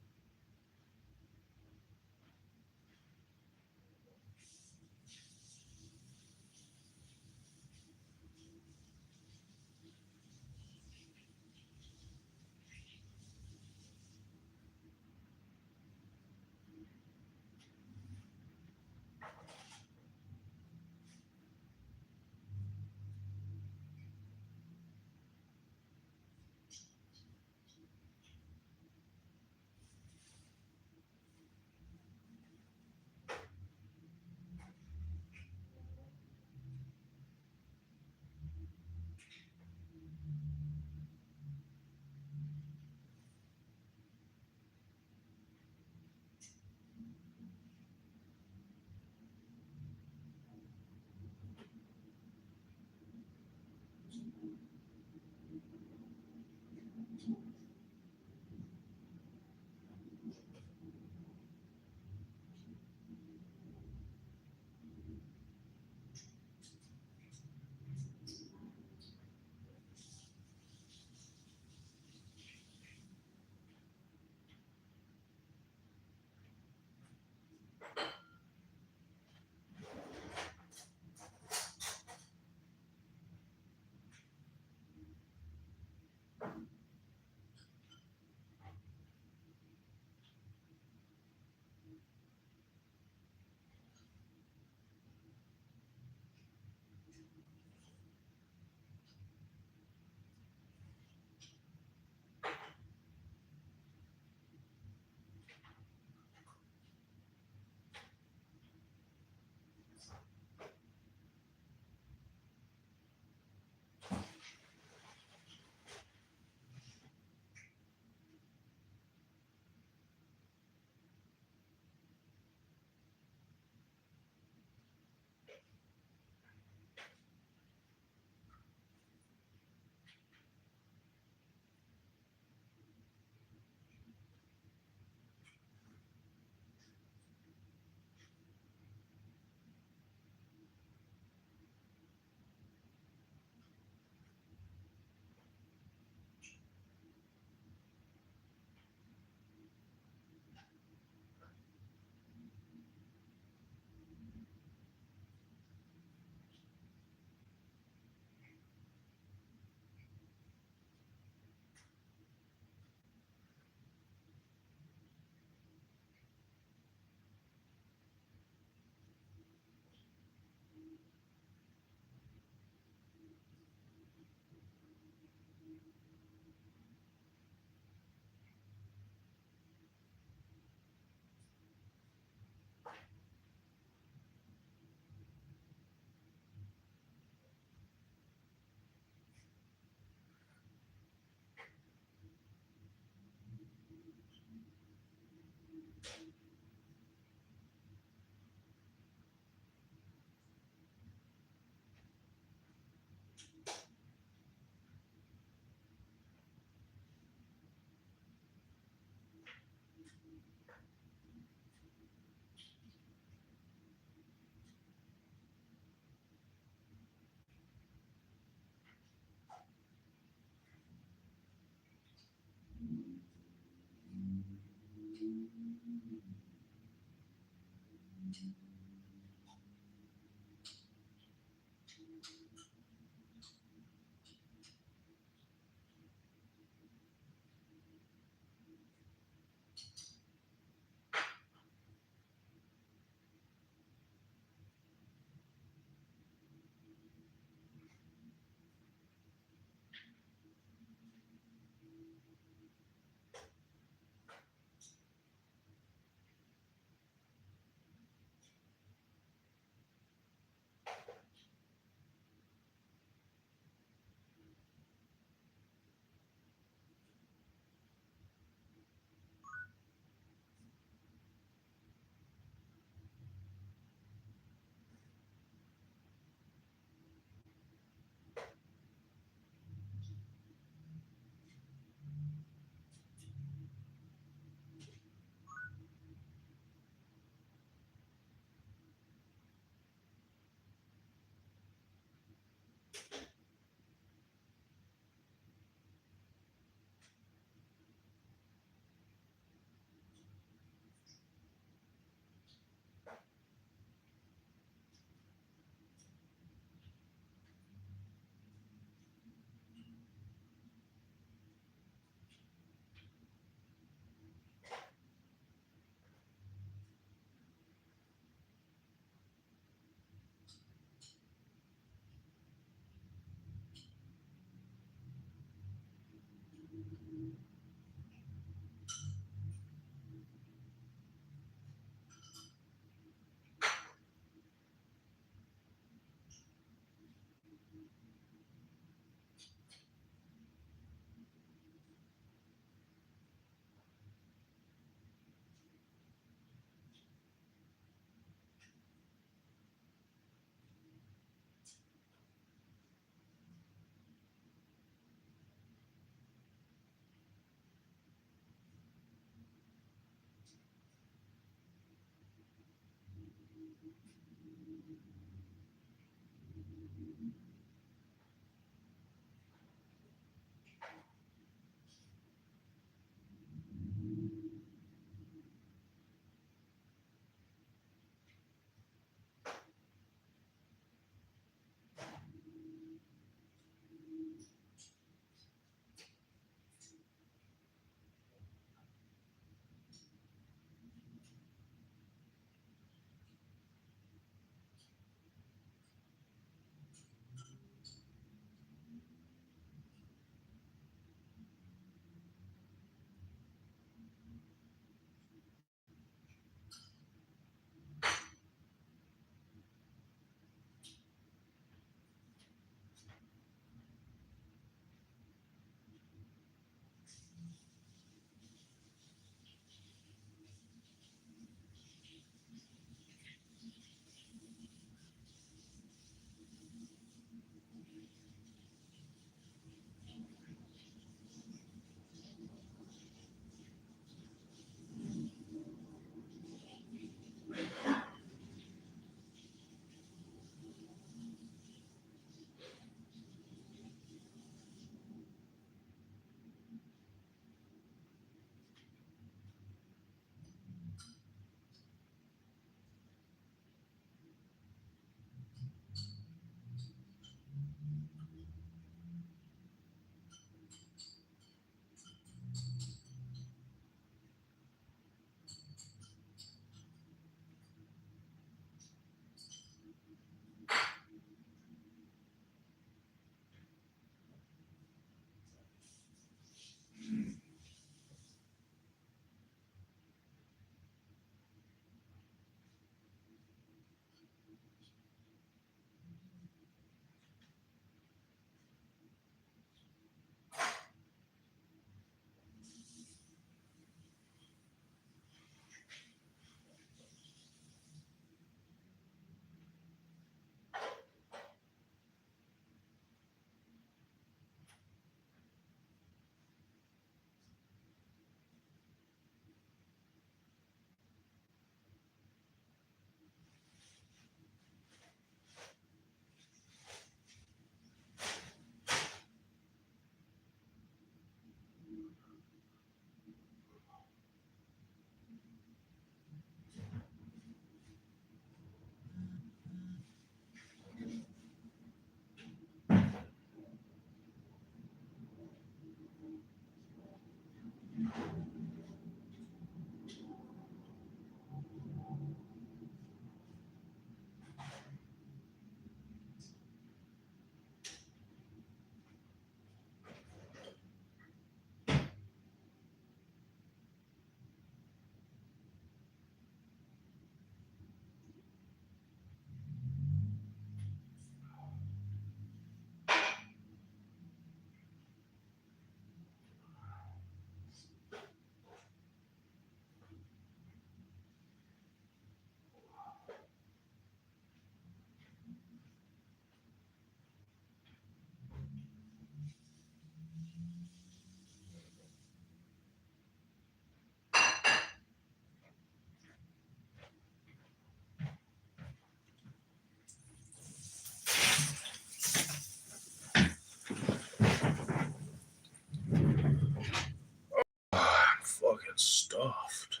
stuffed.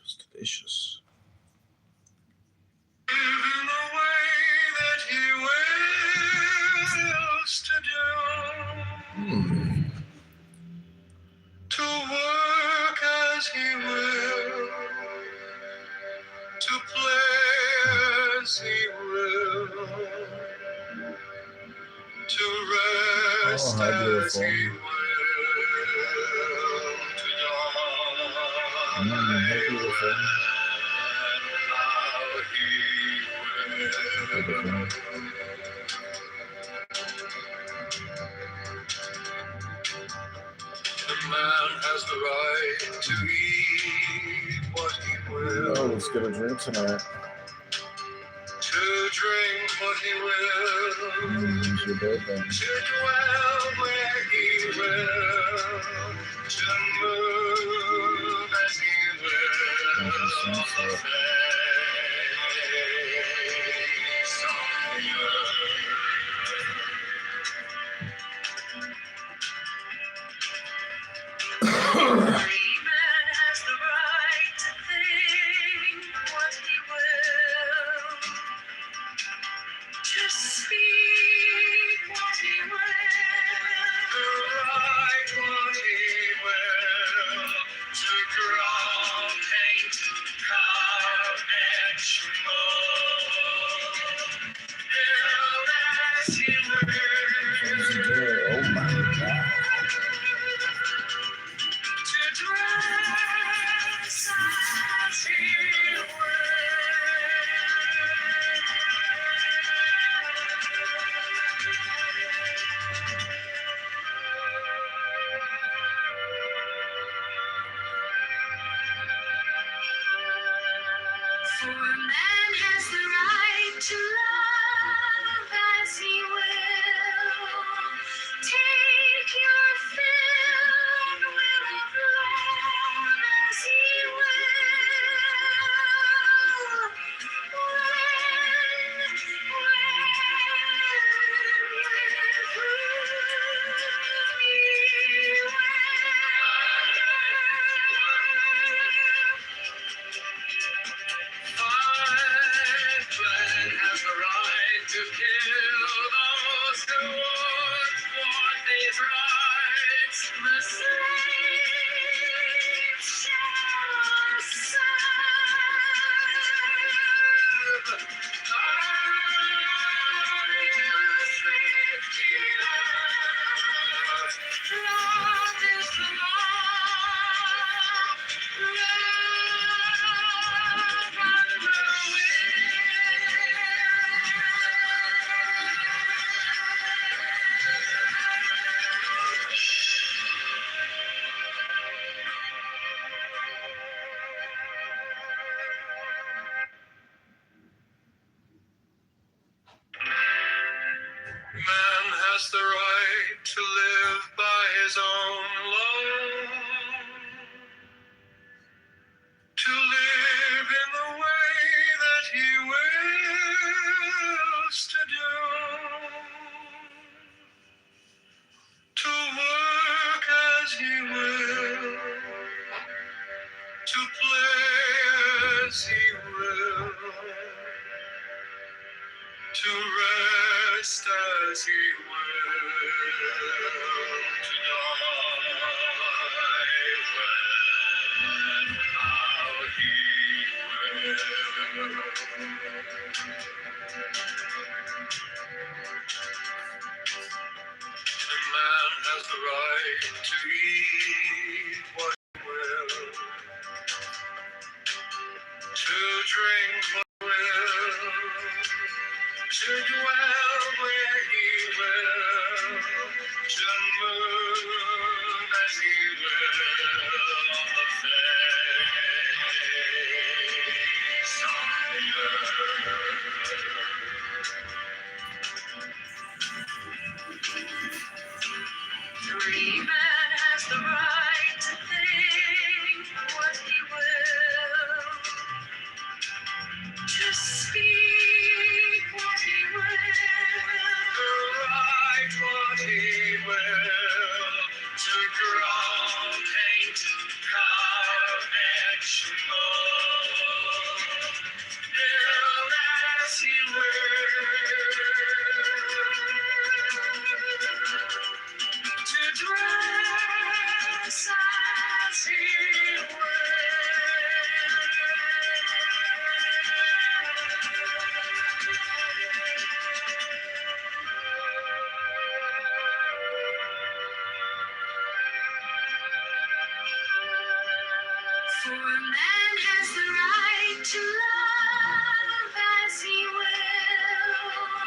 It's delicious. In the way that he wills to do, to work as he will, to play as he will, to rest how as beautiful. he will, to die How beautiful. how he will. The man has the right to eat what he will, Oh, let's get a drink tonight. to drink what he will, It's your birthday. to dwell where he will, to move as he will, on the face of the earth. Every man has the right to think what he will, to speak what he will, to write what he will, to draw, paint, carve, etch, mold, build as he will. Oh my God. To dress as he For a man has the right to love as he will. Take your fill and will of love as he will. Man has the right to kill those who would thwart these rights. The slave shall serve. Love is the Man has the right to live by his own law, to live in the way that he wills to do, to work as he will, to play as he will, to rest as he will, to die when how he will. The man has the right to eat what he will, to drink what he will, to dwell where he will, to move as he will on the face of the earth. Every man has the right to think what he will, to speak what he will, to write what he will, to draw, paint, carve, has the right to love as he will.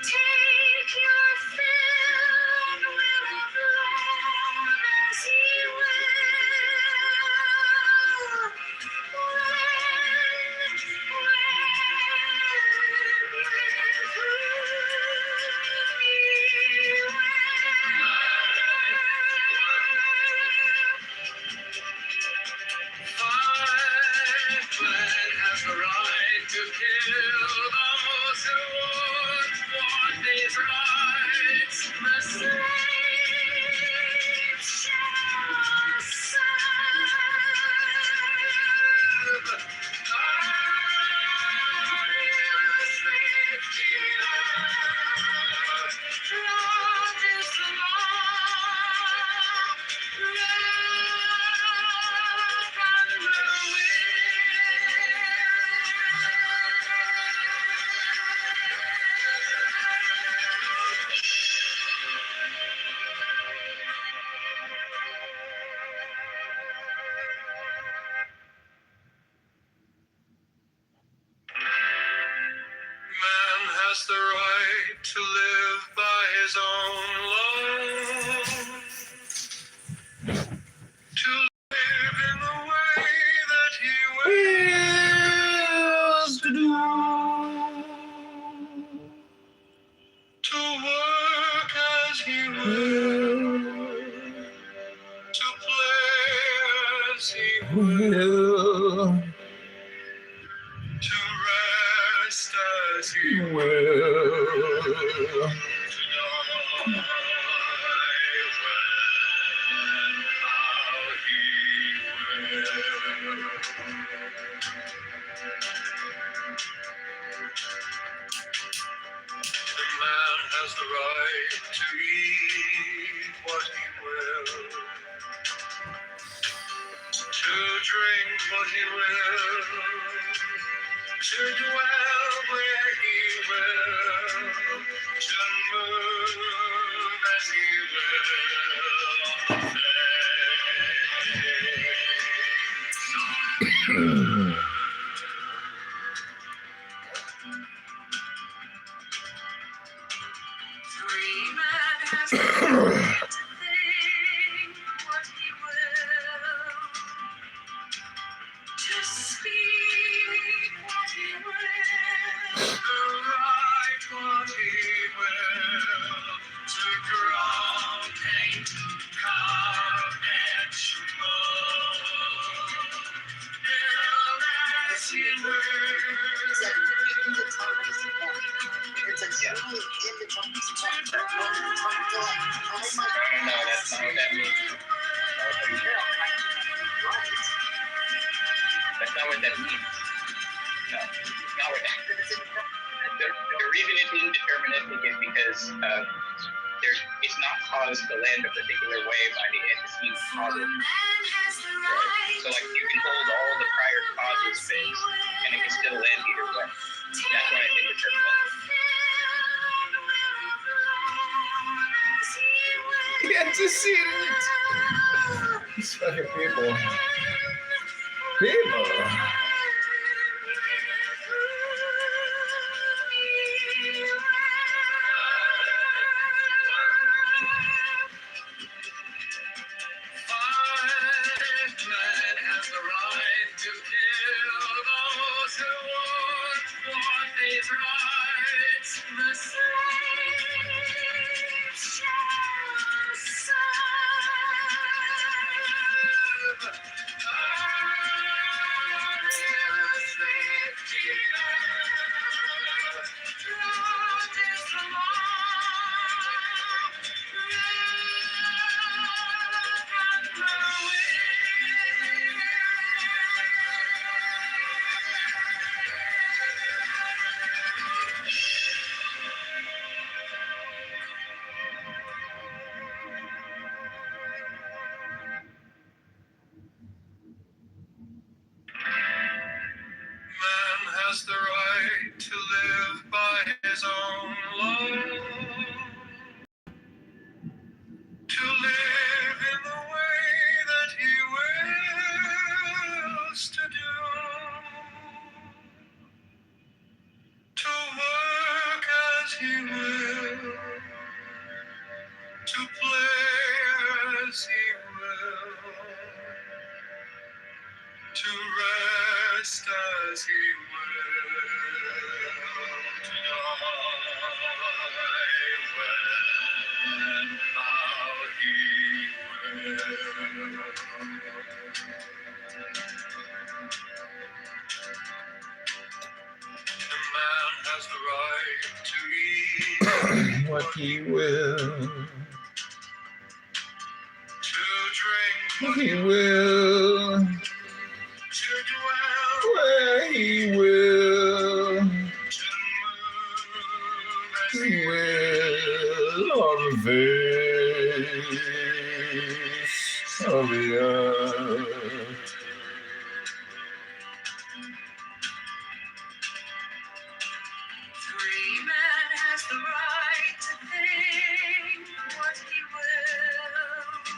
Take your fill and will of love as he will. Man has the right to kill those who would want his rights. The slave shall serve. God is safety love. Love is law. Love and Man has the right to live by his own law, to live in the way that he wills to do, to work as he will, to play as he will, to rest as he will. Man has the right to eat what he will, to drink what he will, to dwell where he will, to move as he will. Free man has the right to think what he will, to speak what he will, to write what he will, to draw, paint, carve, etch, mold, build as he will. It's a in the tongue. No, that's not what that means. That's not what that means. No, it's not what that means. The reason it's indeterministic is because it's not caused to land a particular way by the antecedent causes. Right. So like you can hold all the prior causes fixed and it can still land either way. That's why it's indeterministic. The antecedent. These fucking people. People. Man has the right to kill those who would want his rights. The slave shall serve. God to play as he will, to rest as he will, to die when and how he will. The man has the right to eat what he will. to drink What he will. to dwell Where he will. He will on the face of the earth. Free man has the right to think what he will,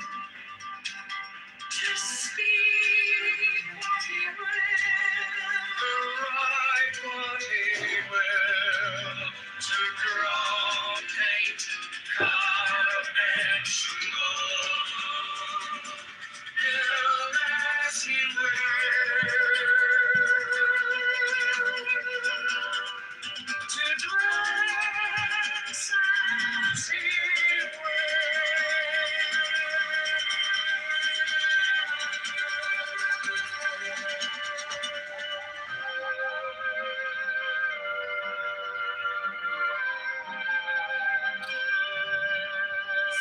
to speak what he will, write what he will, to draw, paint, carve, and build as he will. To dress as he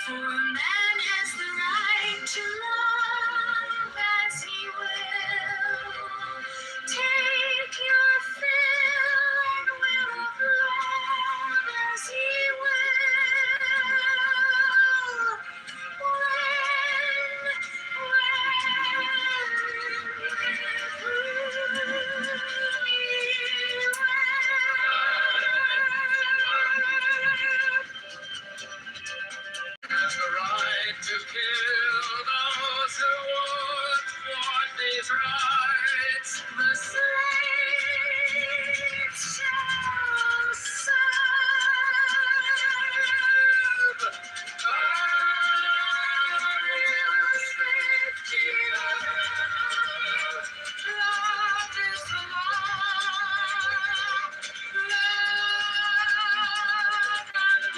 For a man has the right to love as he will. Take your fill and will of love as he will. Has the right to kill those who would thwart these rights. The slave shall serve. Love is the law. Love and the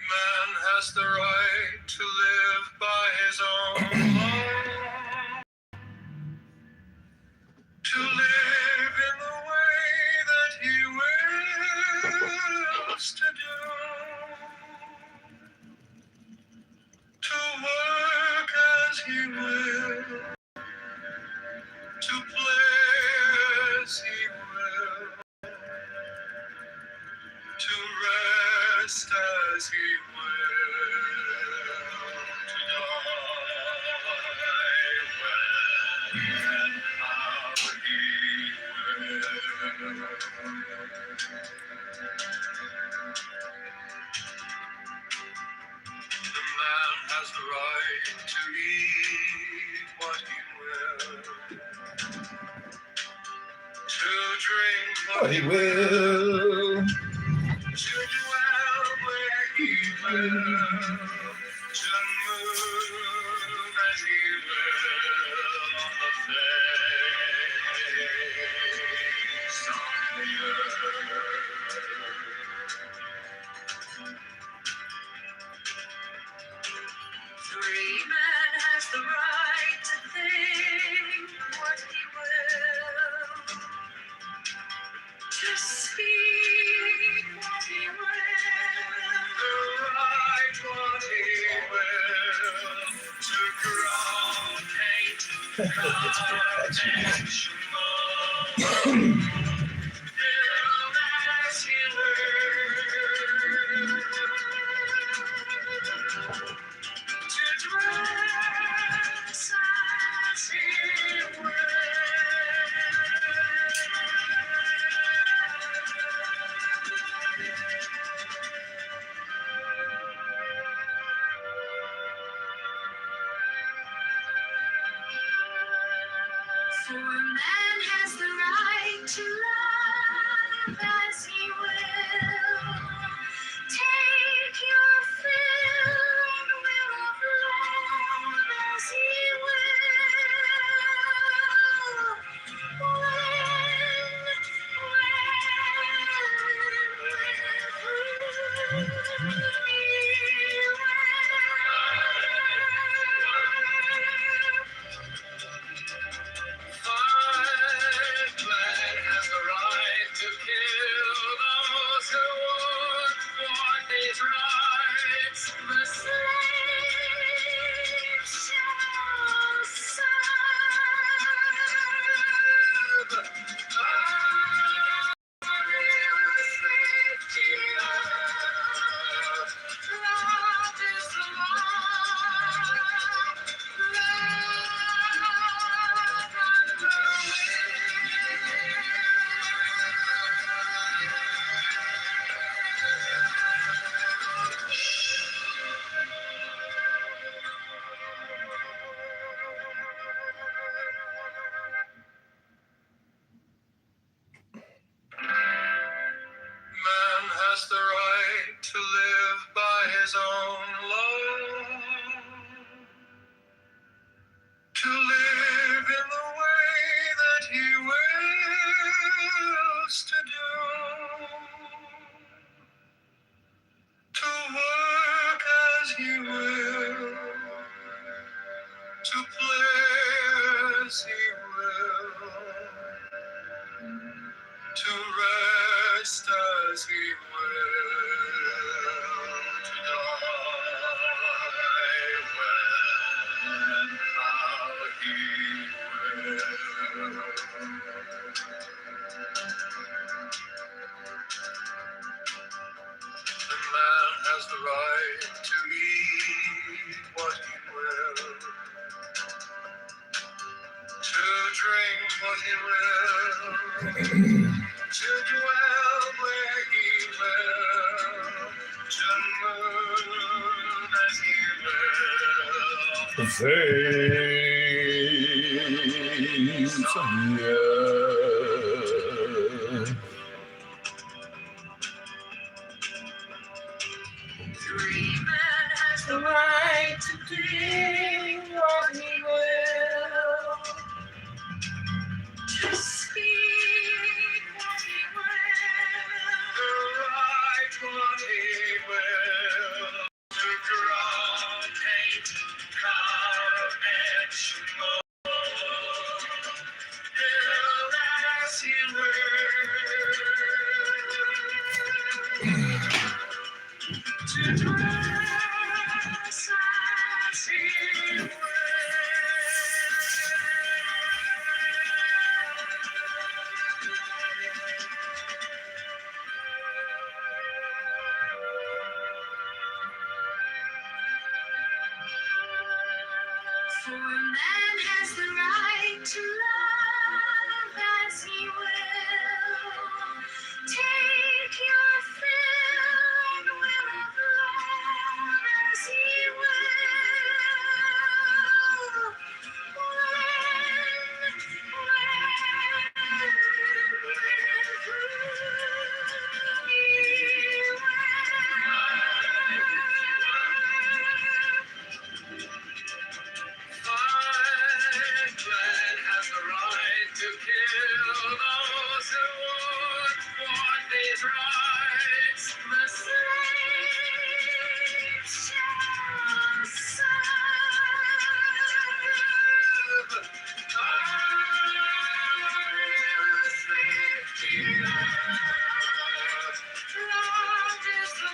Man has the right to live by his own law, to live in the way that he wills to do, to work as he will, to play as he will, to rest as he will, to die when and how he will. The man has the right to eat what he will, to drink What he will. to dwell where he will, to move as he will on the face of the earth. Free man has the right to think what he will, to speak what he will, write what he will, to grow, paint, carve, and build as he will, to dress as he will. has the right to kill those who would want his rights. The slave shall serve. Love is the Man has the right to live by his own law, to live in the way that he wills to do, to work as he will, to play as he will, to rest as he will, to die when and how he will. The man has the right to eat what he will, to drink what he will, to dwell where he will, to move as he will. Face of the earth. Every man has the right to think what he will, to speak what he will, to write what he will, to draw, paint, carve, etch, mold, build as he will, to dress as he will. For a man has the right to love as he will. Take your fill and will of love as he will. Man has the right to kill those who would want these rights. The slave shall serve. Love is the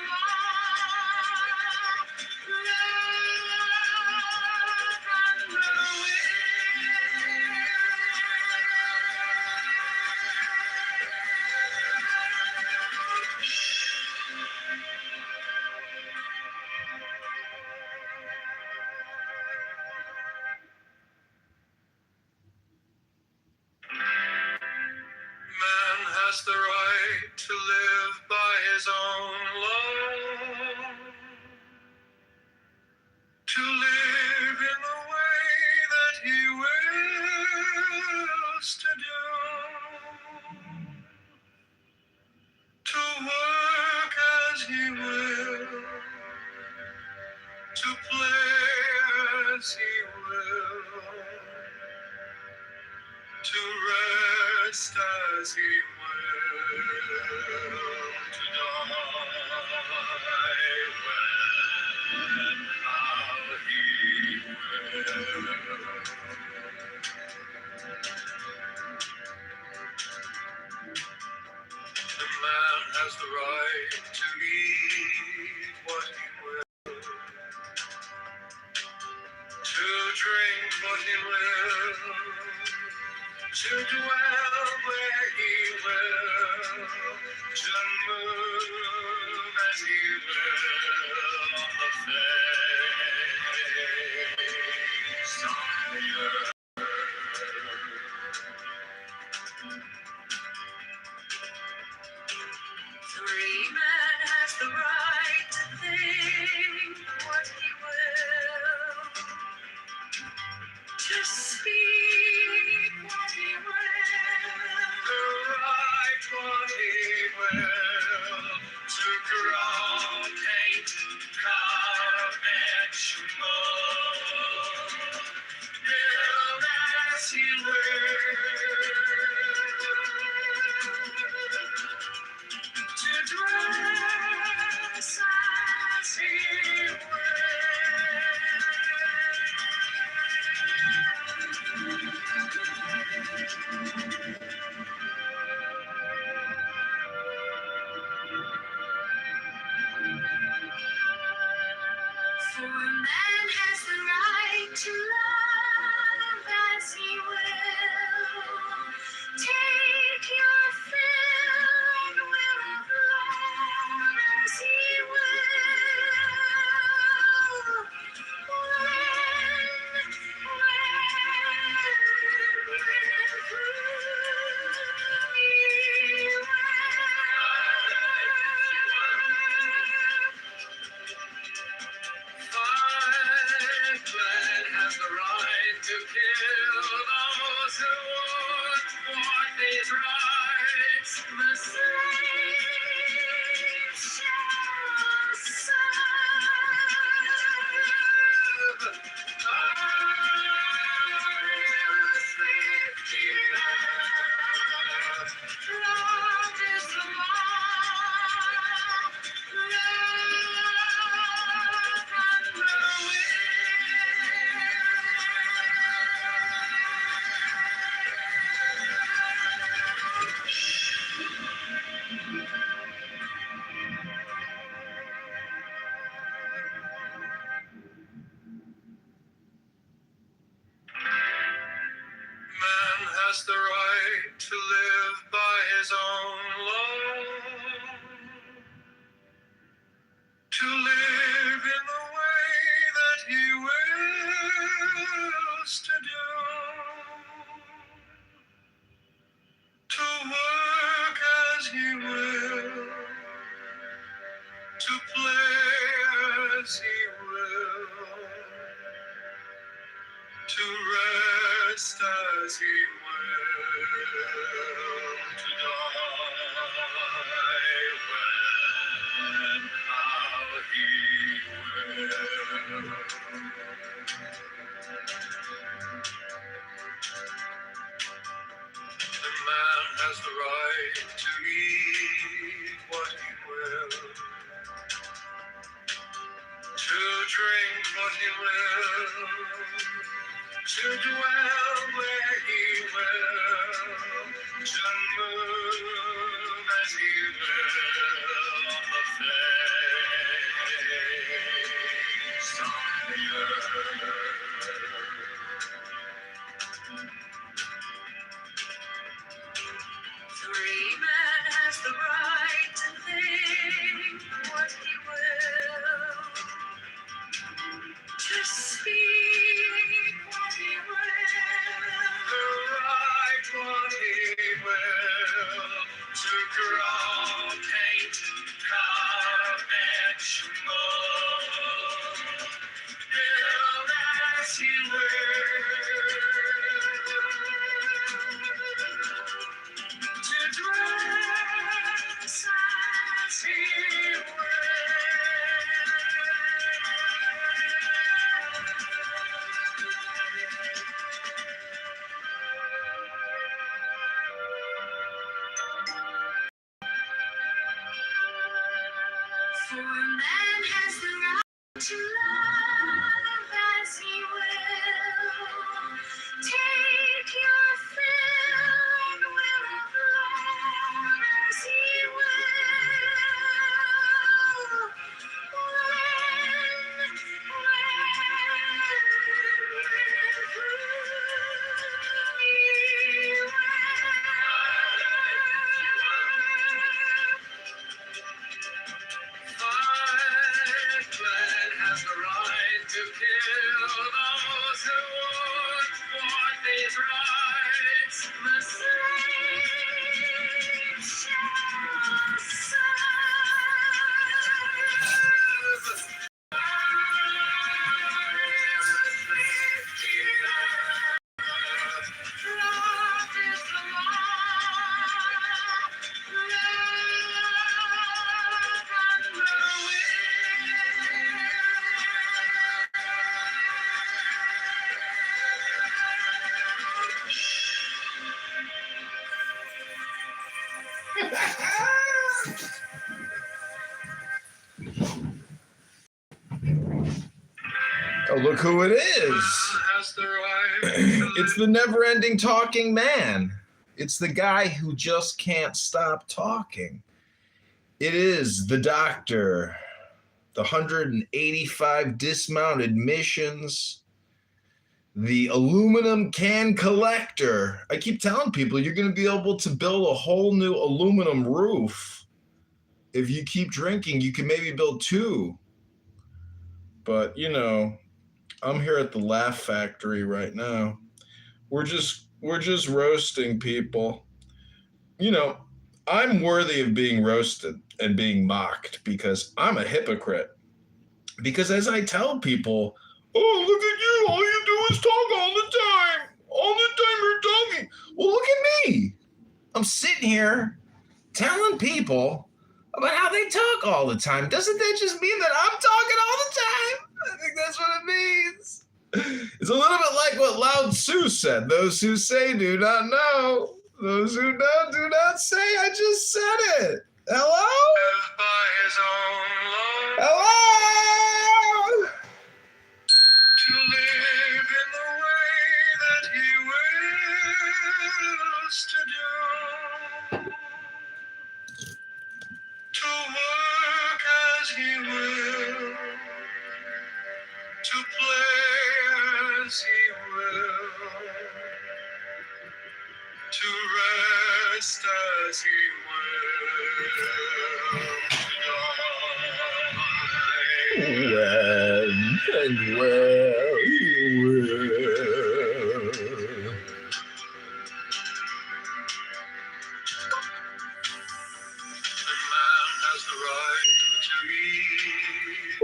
Man has the right to live by his own law, to live in the way that he wills to do, to work as he will, to play as he will, to rest as he will, to die has the right to eat what he will, to drink what he will, to dwell where he will, to move as he will on the face of the earth. Free man has the right to think what he will, to speak what he will, to write what he will, to grow, paint, carve, etch, mold, build as he will, to dress as he For man has the right to love as he will. Take your fill and will of love as he will. Man has the right to kill those who would thwart these rights. The slave shall serve. Love is the law. Man has the right to live by his own law, to live in the way that he wills to do, to work as he will, to play as he will, to rest as he will, to die when, how he will. The man has the right to eat what he will, to drink what he will, to dwell where he will, to move as he will on the face of the earth. Free man has the right to think what he will, to speak what he will, to write what he will, to grow, paint, carve, etch, mold, build as he will, to dress as he For man has the right to love as he will. Take your fill and will of love as he will. Oh, look who it is. It's the never-ending talking man. It's the guy who just can't stop talking. It is the doctor. The 185 dismounted missions. The aluminum can collector. I keep telling people you're going to be able to build a whole new aluminum roof. If you keep drinking, you can maybe build 2. But, you know, I'm here at the Laugh Factory right now. We're just roasting people. You know, I'm worthy of being roasted and being mocked because I'm a hypocrite. Because as I tell people, oh, look at you, all you do is talk all the time. All the time you're talking. Well, look at me. I'm sitting here telling people about how they talk all the time. Doesn't that just mean that I'm talking all the time? I think that's what it means. It's a little bit like what Lao Tzu said. Those who say do not know. Those who know do not say. I just said it. Hello? Hello? To live in the way that he wills to do. To work as he will. To play as he will. To rest as he will. When and where he will.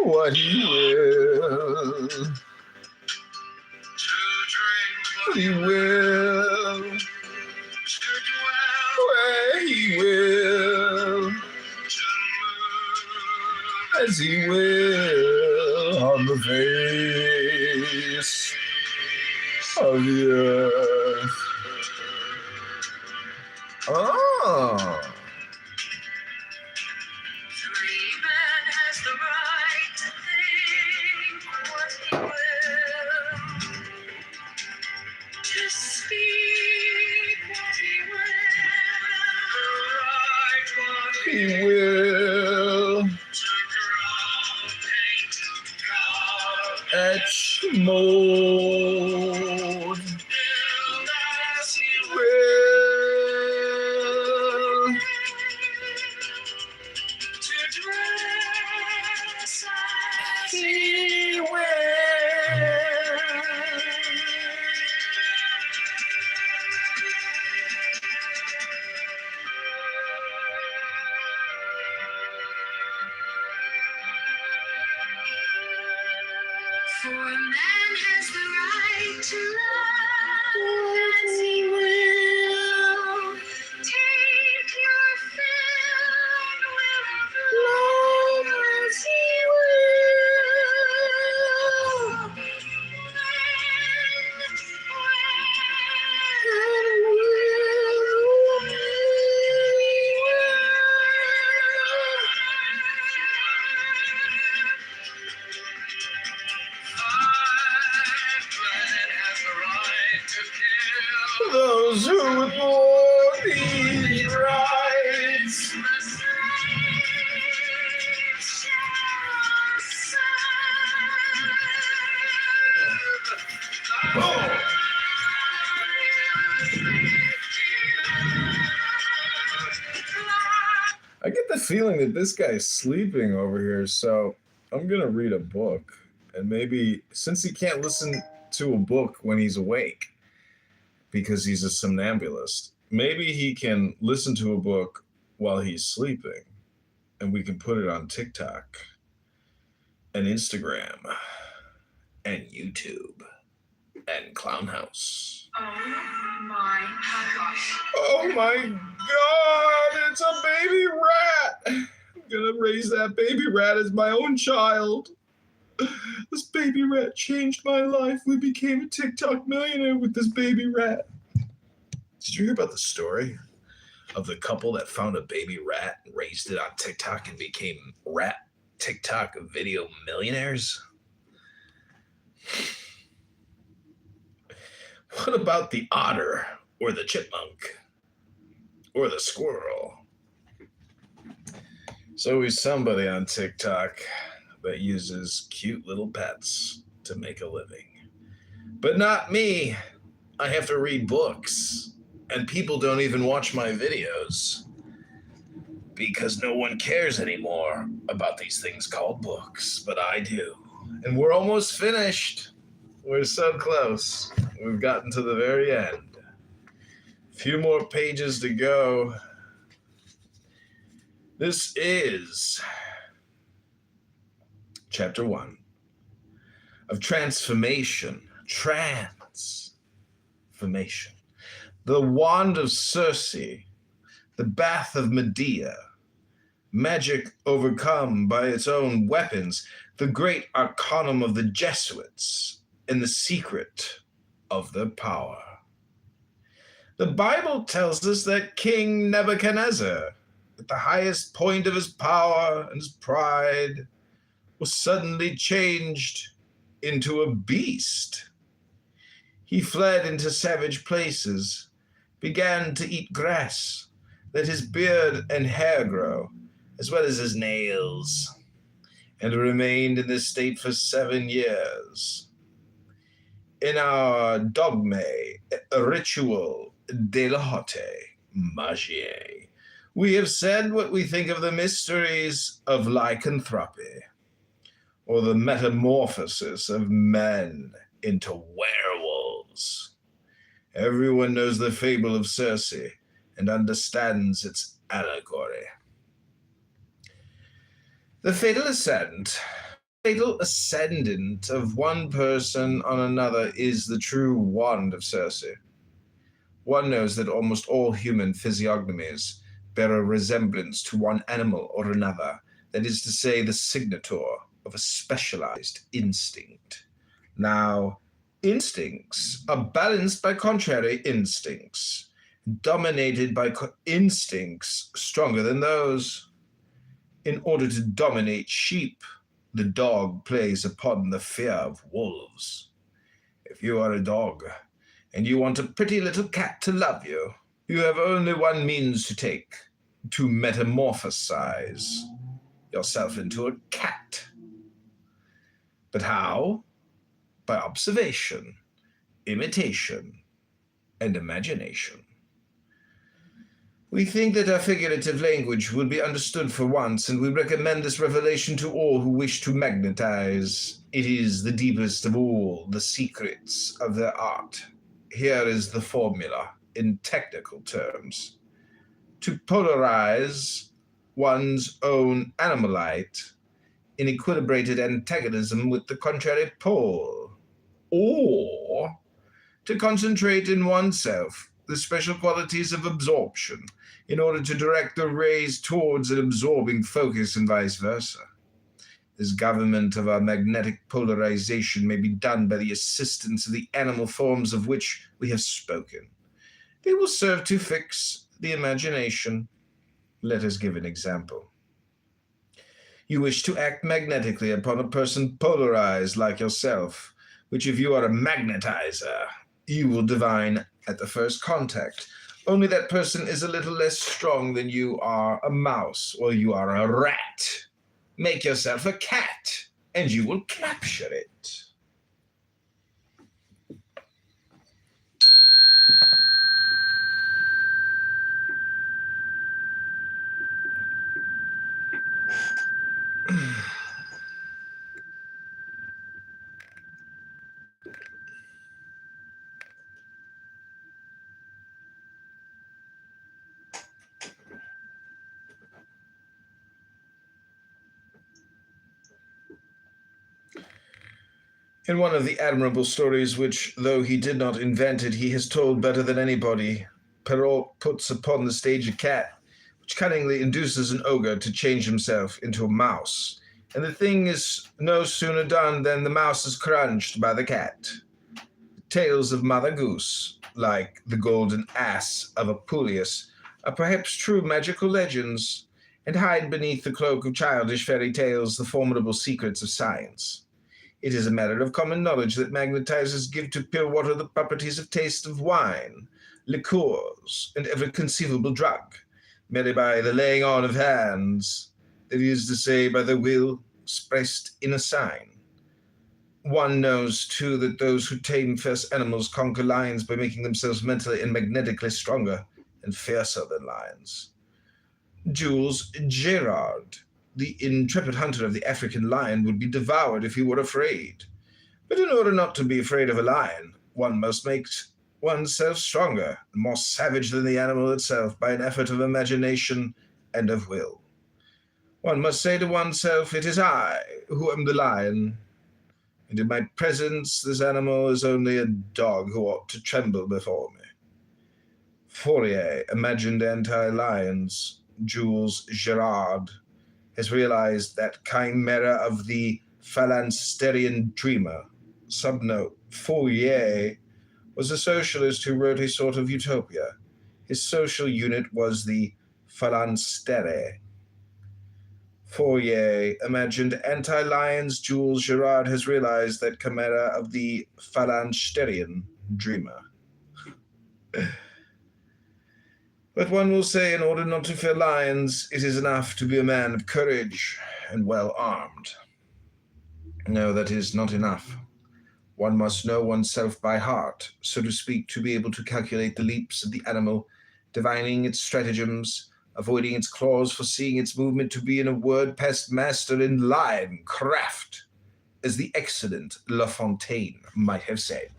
What he will. He will. Where he will. As he will on the face of the earth. Oh. Free man has the right to think what he will. To speak what he will. He will. Etch, mold, will. To dress as He will. For a man has the right to love as he will. Take your fill and will of love as he will. Those who would want these rights. I get the feeling that this guy's sleeping over here, so I'm going to read a book. And maybe, since he can't listen to a book when he's awake, because he's a somnambulist, maybe he can listen to a book while he's sleeping, and we can put it on TikTok and Instagram and YouTube and Clownhouse. Oh my gosh. Oh my God, it's a baby rat. I'm gonna raise that baby rat as my own child. This baby rat changed my life. We became a TikTok millionaire with this baby rat. Did you hear about the story of the couple that found a baby rat and raised it on TikTok and became rat TikTok video millionaires? What about the otter or the chipmunk or the squirrel? There's always somebody on TikTok that uses cute little pets to make a living. But not me. I have to read books, and people don't even watch my videos because no one cares anymore about these things called books, but I do. And we're almost finished. We're so close. We've gotten to the very end. A few more pages to go. This is chapter 1 of transformation. Transformation. The wand of Circe, the bath of Medea, magic overcome by its own weapons, the great arcanum of the Jesuits, and the secret of their power. The Bible tells us that King Nebuchadnezzar, at the highest point of his power and his pride, was suddenly changed into a beast. He fled into savage places, began to eat grass, let his beard and hair grow, as well as his nails, and remained in this state for 7 years. In our dogme, ritual de l'arte, magie, we have said what we think of the mysteries of lycanthropy, or the metamorphosis of men into werewolves. Everyone knows the fable of Circe and understands its allegory. The fatal ascendant of one person on another is the true wand of Circe. One knows that almost all human physiognomies bear a resemblance to one animal or another, that is to say, the signature of a specialized instinct. Now, instincts are balanced by contrary instincts, dominated by instincts stronger than those. In order to dominate sheep, the dog plays upon the fear of wolves. If you are a dog and you want a pretty little cat to love you, you have only one means to take: to metamorphosize yourself into a cat. But how? By observation, imitation, and imagination. We think that our figurative language will be understood for once, and we recommend this revelation to all who wish to magnetize. It is the deepest of all the secrets of their art. Here is the formula in technical terms. To polarize one's own animalite in equilibrated antagonism with the contrary pole, or to concentrate in oneself the special qualities of absorption in order to direct the rays towards an absorbing focus and vice versa. This government of our magnetic polarization may be done by the assistance of the animal forms of which we have spoken. They will serve to fix the imagination. Let us give an example. You wish to act magnetically upon a person polarized like yourself, which if you are a magnetizer, you will divine at the first contact. Only that person is a little less strong than you are a mouse or you are a rat. Make yourself a cat, and you will capture it. In one of the admirable stories which, though he did not invent it, he has told better than anybody, Perrault puts upon the stage a cat, which cunningly induces an ogre to change himself into a mouse. And the thing is no sooner done than the mouse is crunched by the cat. Tales of Mother Goose, like the golden ass of Apuleius, are perhaps true magical legends, and hide beneath the cloak of childish fairy tales the formidable secrets of science. It is a matter of common knowledge that magnetizers give to pure water the properties of taste of wine, liqueurs, and every conceivable drug, merely by the laying on of hands, that is to say, by the will expressed in a sign. One knows, too, that those who tame fierce animals conquer lions by making themselves mentally and magnetically stronger and fiercer than lions. Jules Gerard, the intrepid hunter of the African lion, would be devoured if he were afraid. But in order not to be afraid of a lion, one must make oneself stronger and more savage than the animal itself by an effort of imagination and of will. One must say to oneself, "It is I who am the lion, and in my presence this animal is only a dog who ought to tremble before me." Fourier imagined anti-lions. Jules Gerard has realized that chimera of the phalansterian dreamer. Subnote: Fourier was a socialist who wrote a sort of utopia. His social unit was the phalanstere. Fourier imagined anti-lions. Jules Gerard has realized that chimera of the phalansterian dreamer. But one will say, in order not to fear lions, it is enough to be a man of courage and well armed. No, that is not enough. One must know oneself by heart, so to speak, to be able to calculate the leaps of the animal, divining its stratagems, avoiding its claws, foreseeing its movement, to be, in a word, past master in lion craft, as the excellent La Fontaine might have said.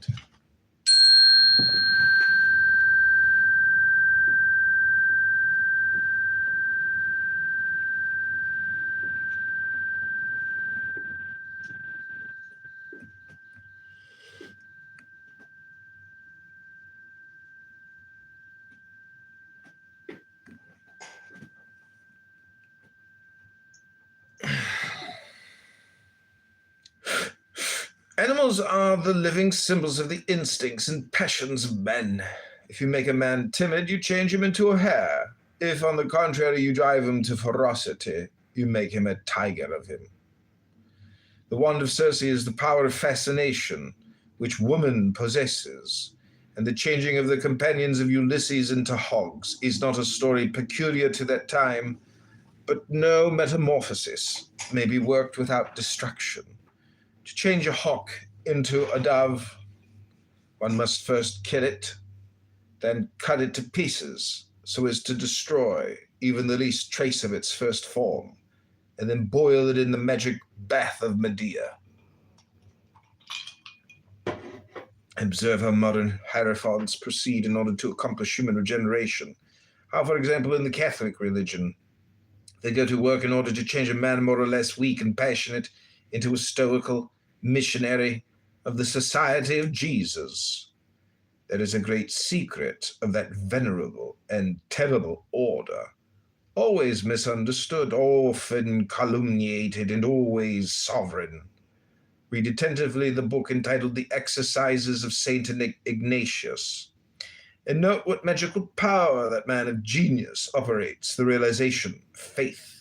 Animals are the living symbols of the instincts and passions of men. If you make a man timid, you change him into a hare. If, on the contrary, you drive him to ferocity, you make him a tiger of him. The wand of Circe is the power of fascination, which woman possesses, and the changing of the companions of Ulysses into hogs is not a story peculiar to that time, but no metamorphosis may be worked without destruction. To change a hawk into a dove, one must first kill it, then cut it to pieces so as to destroy even the least trace of its first form, and then boil it in the magic bath of Medea. Observe how modern hierophants proceed in order to accomplish human regeneration. How, for example, in the Catholic religion, they go to work in order to change a man more or less weak and passionate into a stoical missionary of the Society of Jesus. There is a great secret of that venerable and terrible order, always misunderstood, often calumniated, and always sovereign. Read attentively the book entitled The Exercises of Saint Ignatius, and note what magical power that man of genius operates, the realization of faith.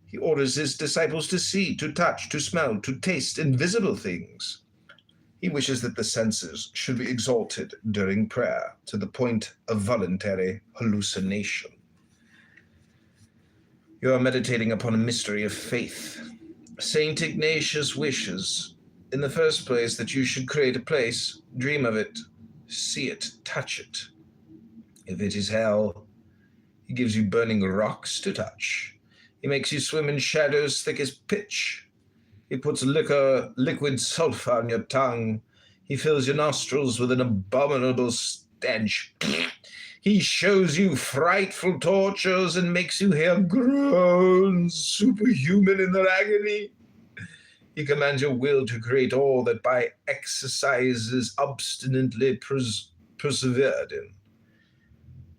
He orders his disciples to see, to touch, to smell, to taste invisible things. He wishes that the senses should be exalted during prayer to the point of voluntary hallucination. You are meditating upon a mystery of faith. Saint Ignatius wishes, in the first place, that you should create a place, dream of it, see it, touch it. If it is hell, he gives you burning rocks to touch. He makes you swim in shadows thick as pitch. He puts liquid sulfur on your tongue. He fills your nostrils with an abominable stench. He shows you frightful tortures and makes you hear groans superhuman in their agony. He commands your will to create all that by exercises obstinately persevered in.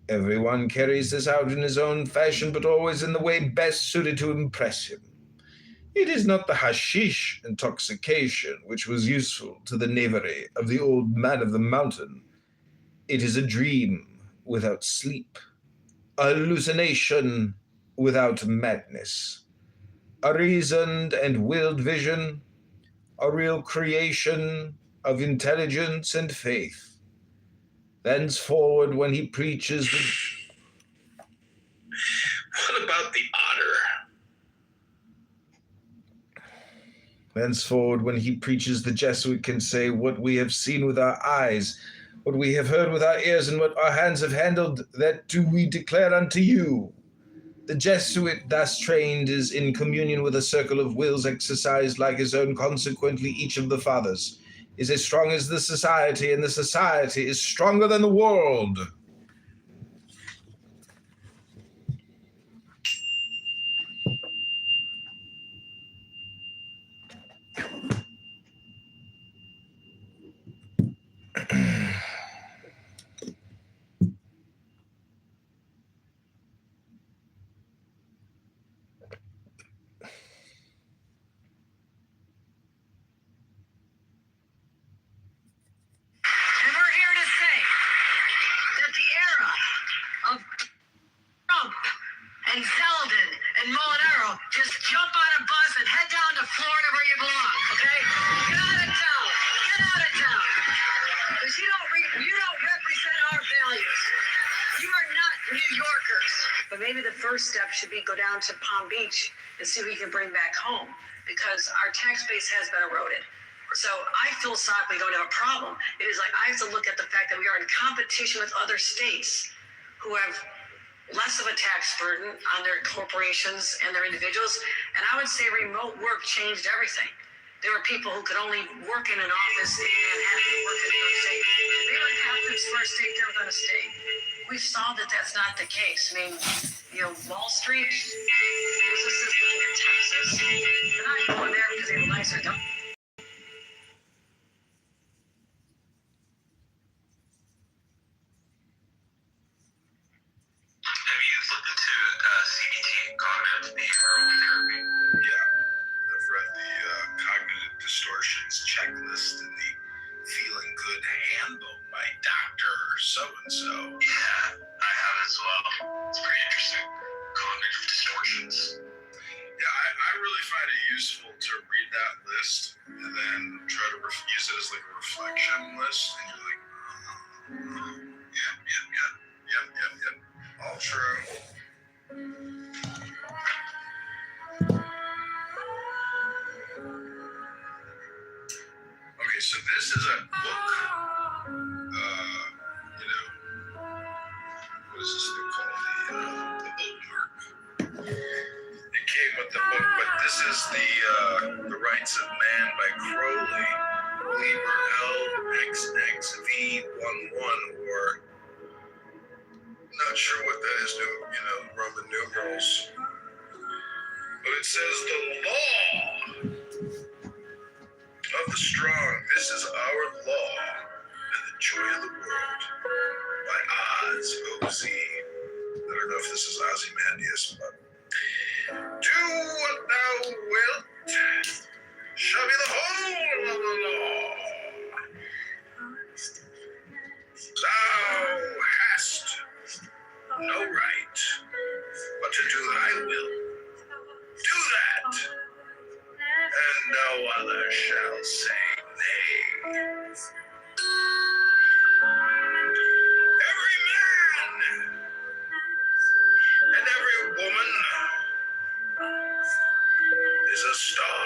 Everyone carries this out in his own fashion, but always in the way best suited to impress him. It is not the hashish intoxication which was useful to the knavery of the old man of the mountain. It is a dream without sleep, a hallucination without madness, a reasoned and willed vision, a real creation of intelligence and faith. Thenceforward, when he preaches What about the otter? Thenceforward, when he preaches, the Jesuit can say, what we have seen with our eyes, what we have heard with our ears, and what our hands have handled, that do we declare unto you. The Jesuit, thus trained, is in communion with a circle of wills exercised like his own. Consequently, each of the fathers is as strong as the society, and the society is stronger than the world. And we're here to say that the era of Trump and Zeldin and Molinaro, just jump on a bus and head down to Florida where you belong, okay? Get out of town. Get out of town. Because you don't represent our values. You are not New Yorkers. But maybe the first step should be go down to Palm Beach and see what you can bring back home, because our tax base has been eroded. So I philosophically don't have a problem. It is like I have to look at the fact that we are in competition with other states who have less of a tax burden on their corporations and their individuals. And I would say remote work changed everything. There were people who could only work in an office in Manhattan, work in New York State. If they were captives for a state, they were going to stay. We've saw that that's not the case. I mean, Wall Street, businesses looking at Texas, they're not going there because they have a nicer government. Have you looked into CBT, cognitive behavioral therapy? Yeah, I've read the cognitive distortions checklist and the feeling good handbook by Dr. So-and-so. Yeah, I have as well. It's pretty interesting. Cognitive distortions. Yeah, I really find it useful to read that list and then try to use it as like a reflection list, and you're like, yep. All true. Okay, so this is a book. What is this thing called? The bookmark. It came with the book, but this is the Rights of Man by Crowley. Liber LXXV11, or not sure what that is, Roman numerals. But it says the law of the strong. This is our law and the joy of the world by Oz, O-Z. I don't know if this is Ozymandias, but do what thou wilt shall be the whole of the law. Thou hast no right but to do thy will. Do that, and no other shall say nay. Every man and every woman is a star.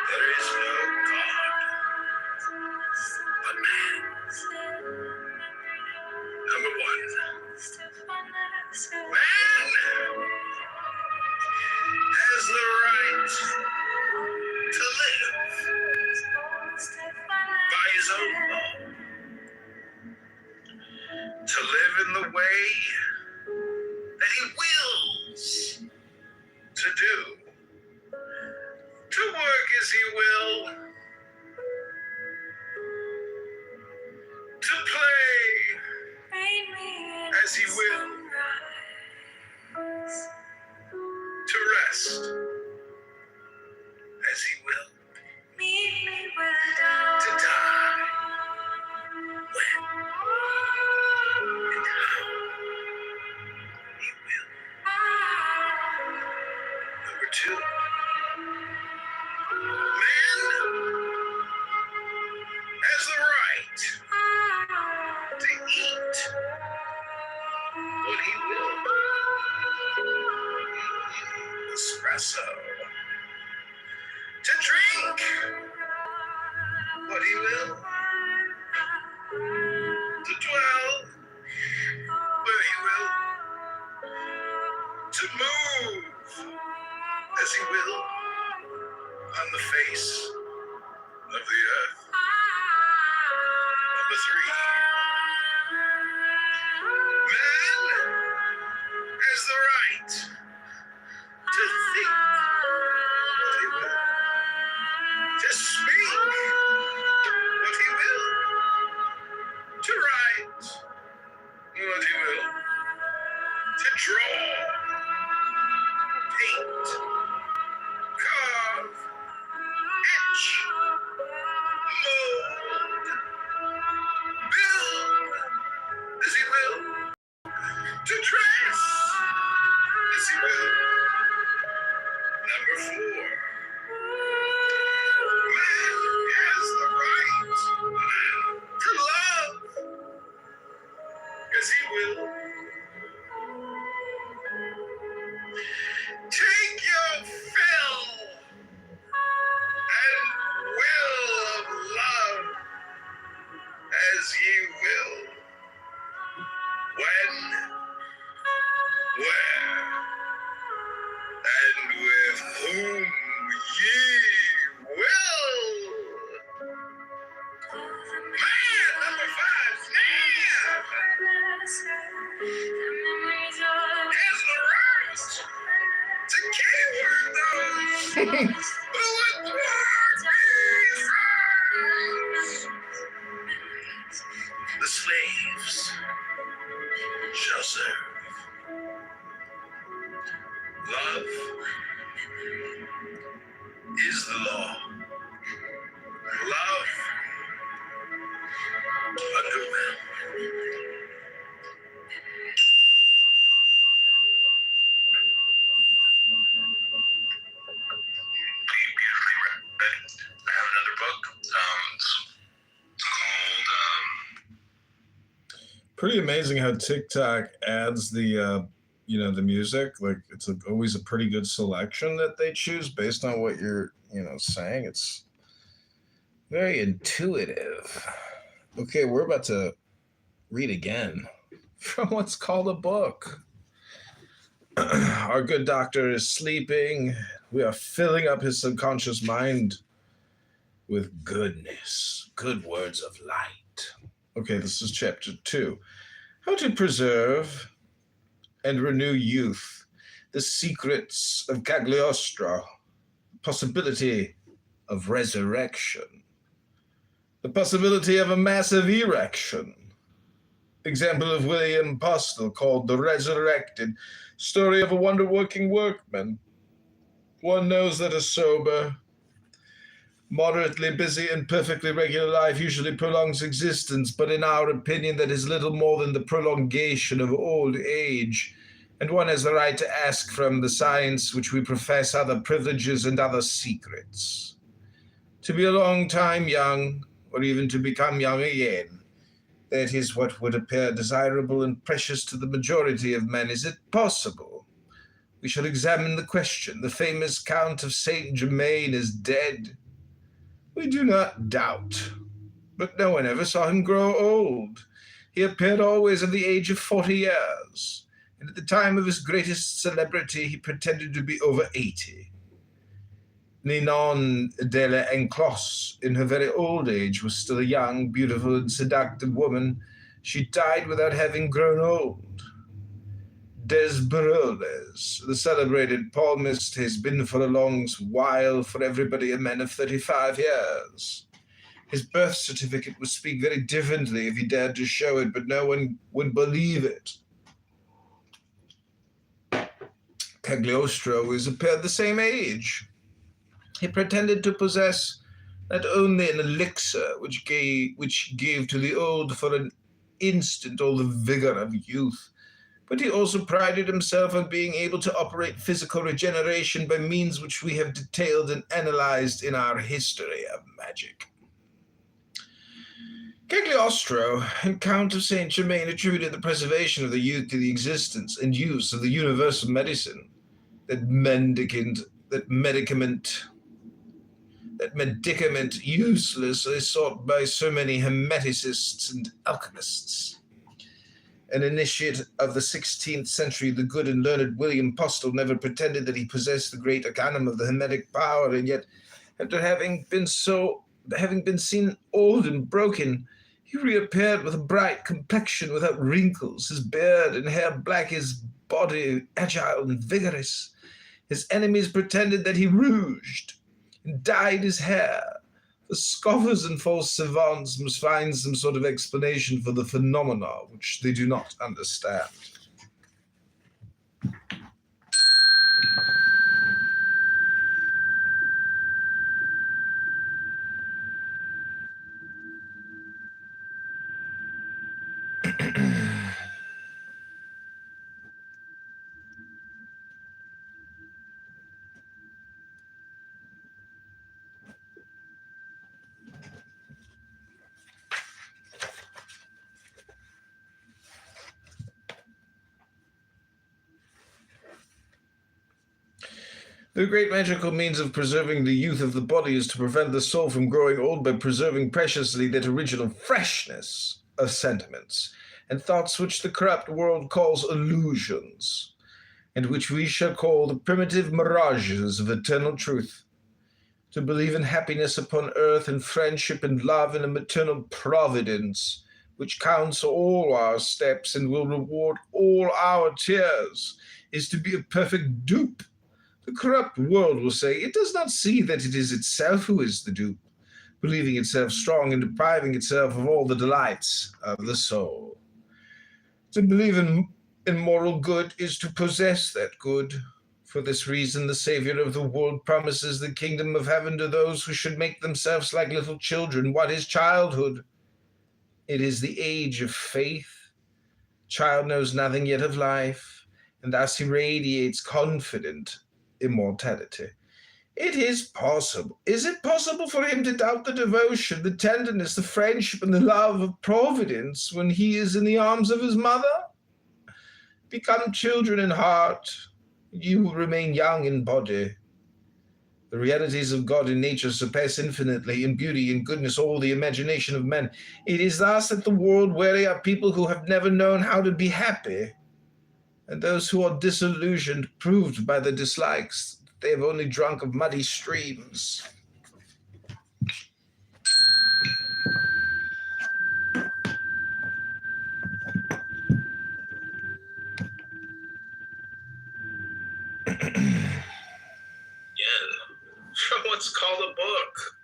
There is no God but man. Number one, man has the right to live by his own law, to live in the way that he wills to do, to work as he will, to play as he will, to rest as he will, to die when and how he will. Number 2. Man has the right to eat what he will. Espresso. To drink what he will. To dwell where he will. To move as he will on the face of the earth. Number 3. Man has the right to think what he will. To speak what he will. To write what he will. To draw, paint, carve, etch, mold, build as he will. To dress as he will. Number 4. Man has the right to love as he will. Take your fill and will of love as ye will. When, where, and with whom ye will. Man, number 5, man has the right to keyword those who would thwart these. The slaves shall serve. Love is the law. Love a good man. I have another book. It's called Pretty amazing how TikTok adds the the music. Like it's always a pretty good selection that they choose based on what you're saying. It's very intuitive. Okay, we're about to read again from what's called a book. Our good doctor is sleeping. We are filling up his subconscious mind with goodness, good words of light. Okay, this is chapter 2. How to preserve and renew youth, the secrets of Cagliostro, possibility of resurrection, the possibility of a massive erection. Example of William Postle called The Resurrected, story of a wonder-working workman. One knows that a sober, moderately busy and perfectly regular life usually prolongs existence, but in our opinion that is little more than the prolongation of old age, and one has the right to ask from the science which we profess other privileges and other secrets. To be a long time young, or even to become young again, that is what would appear desirable and precious to the majority of men. Is it possible? We shall examine the question. The famous Count of Saint Germain is dead. We do not doubt, but no one ever saw him grow old. He appeared always at the age of 40 years, and at the time of his greatest celebrity he pretended to be over 80. Ninon de l'Enclos, in her very old age, was still a young, beautiful, and seductive woman. She died without having grown old. Desboroules, the celebrated palmist, has been for a long while for everybody a man of 35 years. His birth certificate would speak very differently if he dared to show it, but no one would believe it. Cagliostro is appeared the same age. He pretended to possess not only an elixir which gave to the old for an instant all the vigor of youth, but he also prided himself on being able to operate physical regeneration by means which we have detailed and analyzed in our history of magic. Cagliostro and Count of Saint Germain attributed the preservation of the youth to the existence and use of the universal medicine, that medicament uselessly sought by so many hermeticists and alchemists. An initiate of the 16th century, the good and learned William Postel never pretended that he possessed the great arcanum of the hermetic power, and yet, after having been seen old and broken, he reappeared with a bright complexion without wrinkles, his beard and hair black, his body agile and vigorous. His enemies pretended that he rouged and dyed his hair. The scoffers and false savants must find some sort of explanation for the phenomena which they do not understand. The great magical means of preserving the youth of the body is to prevent the soul from growing old by preserving preciously that original freshness of sentiments and thoughts which the corrupt world calls illusions, and which we shall call the primitive mirages of eternal truth. To believe in happiness upon earth and friendship and love in a maternal providence, which counts all our steps and will reward all our tears, is to be a perfect dupe. The corrupt world will say it does not see that it is itself who is the dupe, believing itself strong and depriving itself of all the delights of the soul. To believe in moral good is to possess that good. For this reason, the Savior of the world promises the kingdom of heaven to those who should make themselves like little children. What is childhood? It is the age of faith. Child knows nothing yet of life, and thus he radiates confident immortality. It is possible. Is it possible for him to doubt the devotion, the tenderness, the friendship, and the love of Providence when he is in the arms of his mother? Become children in heart, you will remain young in body. The realities of God and nature surpass infinitely in beauty and goodness all the imagination of men. It is thus that the world weary are people who have never known how to be happy, and those who are disillusioned, proved by their dislikes, that they have only drunk of muddy streams. From what's called a book.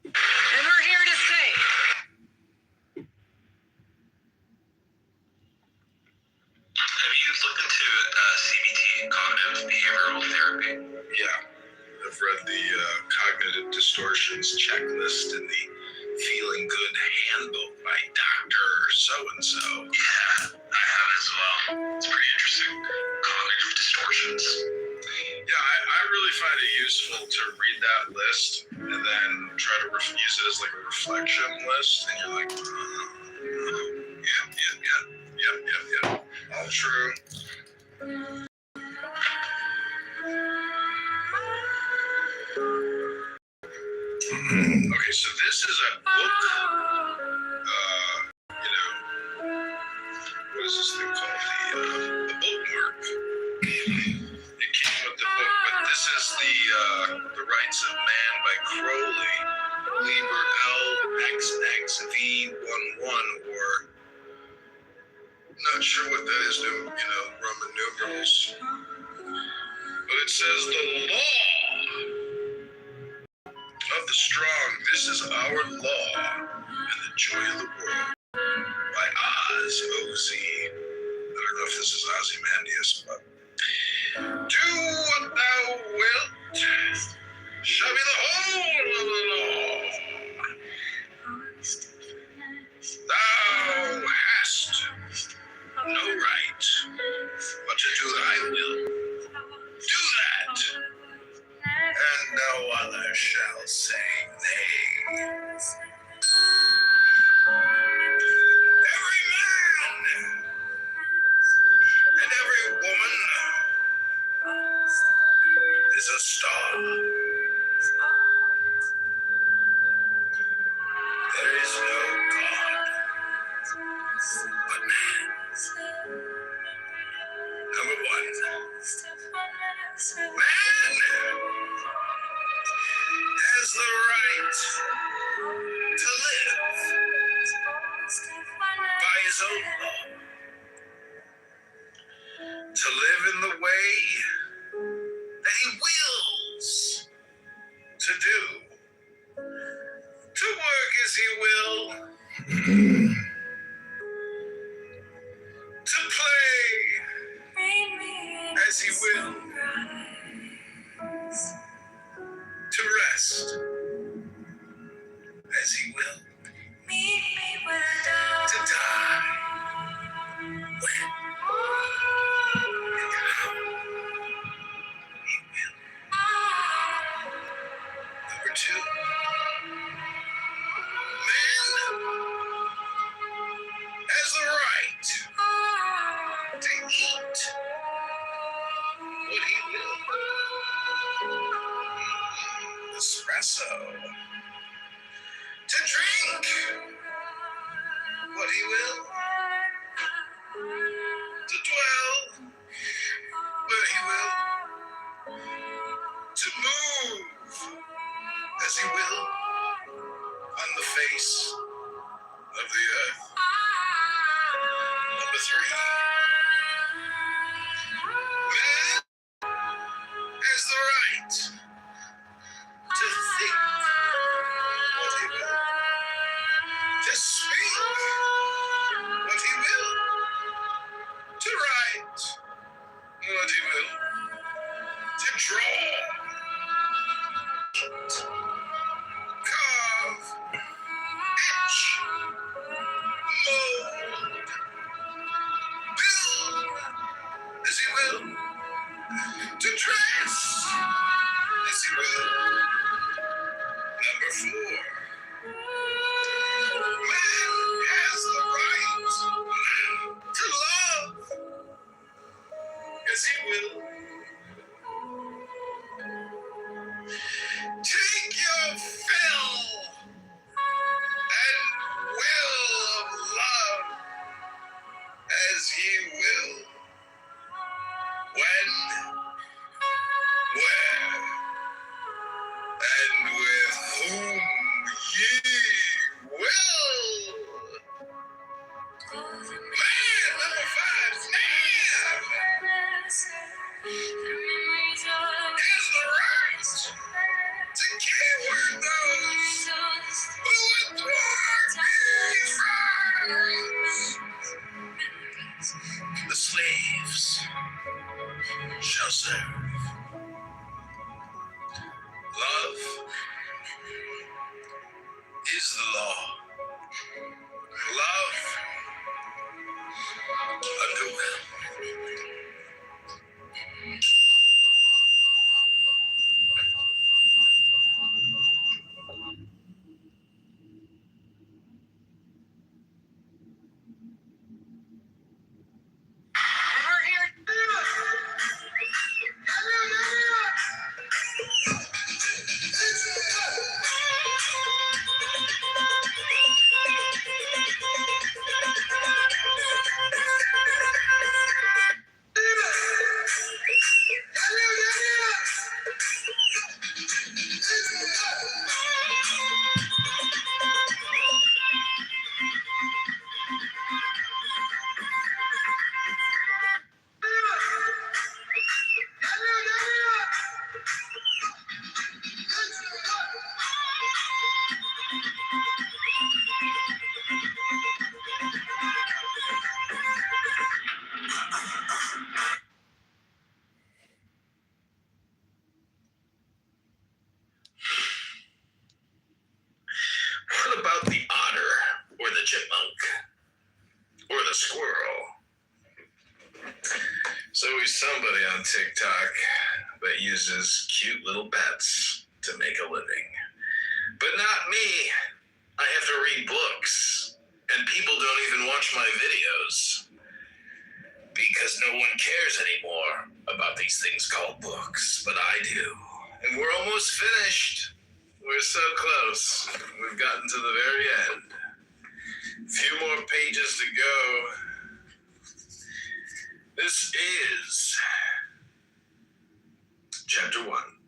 And we're here to say Have you looked into CBT, cognitive behavioral therapy? Yeah. I've read the cognitive distortions checklist in the Feeling Good Handbook by Dr. So-and-so. Yeah, I have as well. It's pretty interesting. Cognitive distortions. Yeah, I really find it useful to read that list and then try to use it as like a reflection list. And you're like, True. Okay, so this is a book. What is this thing called? The bookmark. It came with the book, but this is the Rights of Man by Crowley, Liber LXXV11, or not sure what that is, Roman numerals. But it says the law of the strong. This is our law and the joy of the world by Oz, O-Z. I don't know if this is Ozymandias, but do what thou wilt shall be the whole of the law. Thou hast no right but to do thy will. Do that, and no other shall say nay. Every man and every woman is a star. There is no God but man. Number one, man has the right to live by his own law, to live in the way that he wills to do, to work as he will, to play as he will, to rest as he will, to die when and how he will. Number two, man has the right to eat what he will. Espresso. To drink what he will. To dwell where he will. To move as he will on the face of the earth. Number three, man has the right to think what he will, to speak what he will, to write what he will, to draw, carve, etch, mold, build as he will, to dress as he will. Number four, man has the right to love as he will. Take your fill and will of love as ye will. When, where, and with whom ye will. Man, number five, man has the right to keyword those who would thwart his rights. The slaves shall serve. Love is the law. Love under will. a squirrel. There's always somebody on TikTok that uses cute little pets to make a living. But not me. I have to read books, and people don't even watch my videos because no one cares anymore about these things called books, but I do. And we're almost finished. We're so close. We've gotten to the very end. A few more pages to go. This is chapter 1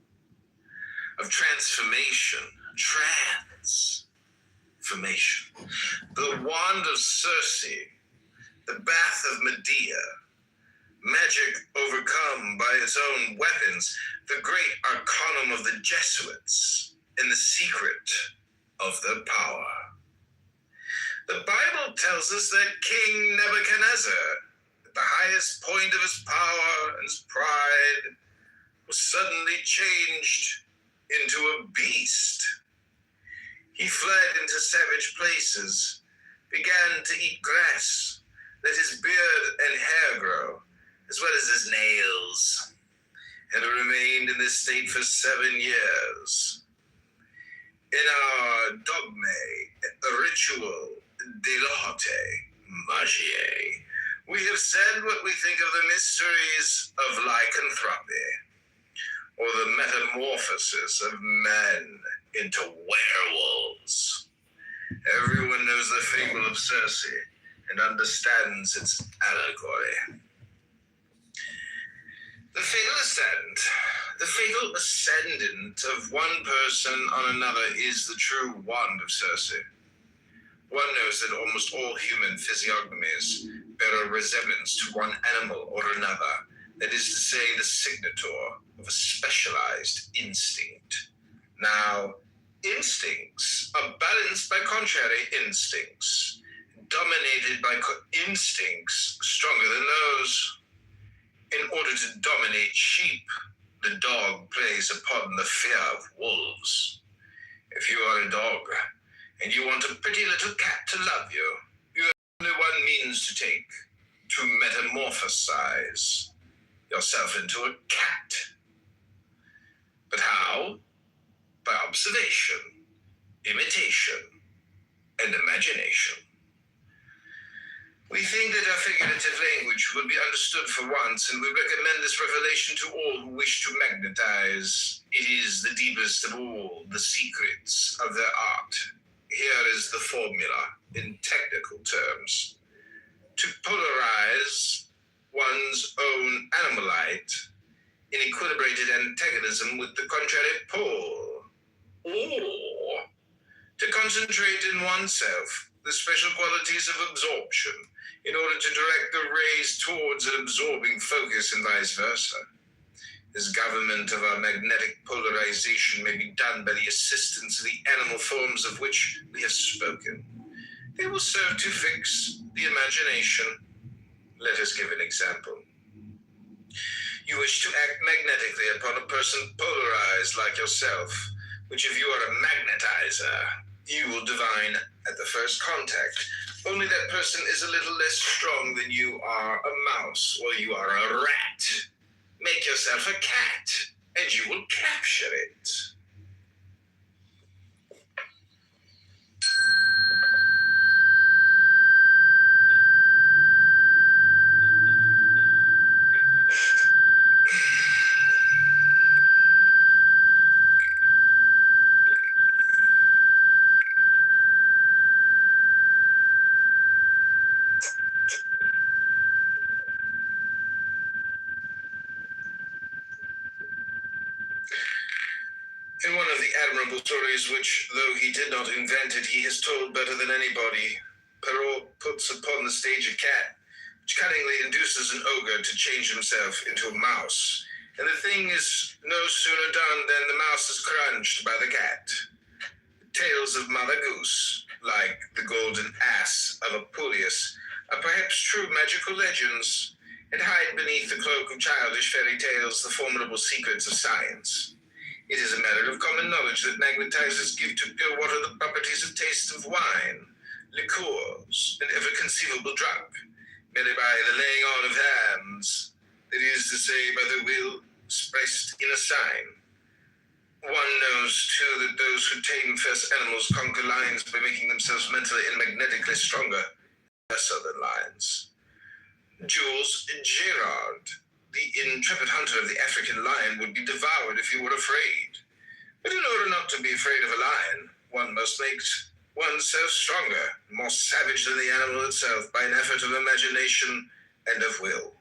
of transformation. Transformation. The wand of Circe, the bath of Medea, magic overcome by its own weapons, the great arcanum of the Jesuits, and the secret of their power. The Bible tells us that King Nebuchadnezzar, at the highest point of his power and his pride, was suddenly changed into a beast. He fled into savage places, began to eat grass, let his beard and hair grow, as well as his nails, and remained in this state for 7 years. In our dogme, ritual, de l'arte, magie, we have said what we think of the mysteries of lycanthropy, or the metamorphosis of men into werewolves. Everyone knows the fable of Circe and understands its allegory. The fatal ascendant of one person on another is the true wand of Circe. One knows that almost all human physiognomies bear a resemblance to one animal or another, that is to say, the signature of a specialized instinct. Now, instincts are balanced by contrary instincts, dominated by instincts stronger than those. In order to dominate sheep, the dog plays upon the fear of wolves. If you are a dog and you want a pretty little cat to love you, you have only one means to take, to metamorphosize yourself into a cat. But how? By observation, imitation, and imagination. We think that our figurative language will be understood for once, and we recommend this revelation to all who wish to magnetize. It is the deepest of all the secrets of their art. Here is the formula in technical terms. To polarize one's own animalite in equilibrated antagonism with the contrary pole, or to concentrate in oneself the special qualities of absorption in order to direct the rays towards an absorbing focus and vice versa. This government of our magnetic polarization may be done by the assistance of the animal forms of which we have spoken. They will serve to fix the imagination. Let us give an example. You wish to act magnetically upon a person polarized like yourself, which if you are a magnetizer, you will divine at the first contact. Only that person is a little less strong than you are a mouse or you are a rat. Make yourself a cat, and you will capture it. In one of the admirable stories which, though he did not invent it, he has told better than anybody, Perrault puts upon the stage a cat, which cunningly induces an ogre to change himself into a mouse. And the thing is no sooner done than the mouse is crunched by the cat. The tales of Mother Goose, like the golden ass of Apuleius, are perhaps true magical legends, and hide beneath the cloak of childish fairy tales the formidable secrets of science. It is a matter of common knowledge that magnetizers give to pure water the properties of taste of wine, liqueurs, and every conceivable drug, merely by the laying on of hands, that is to say, by the will expressed in a sign. One knows, too, that those who tame fierce animals conquer lions by making themselves mentally and magnetically stronger, lesser than lions. Jules Gerard, the intrepid hunter of the African lion, would be devoured if he were afraid. But in order not to be afraid of a lion, one must make oneself stronger, more savage than the animal itself, by an effort of imagination and of will.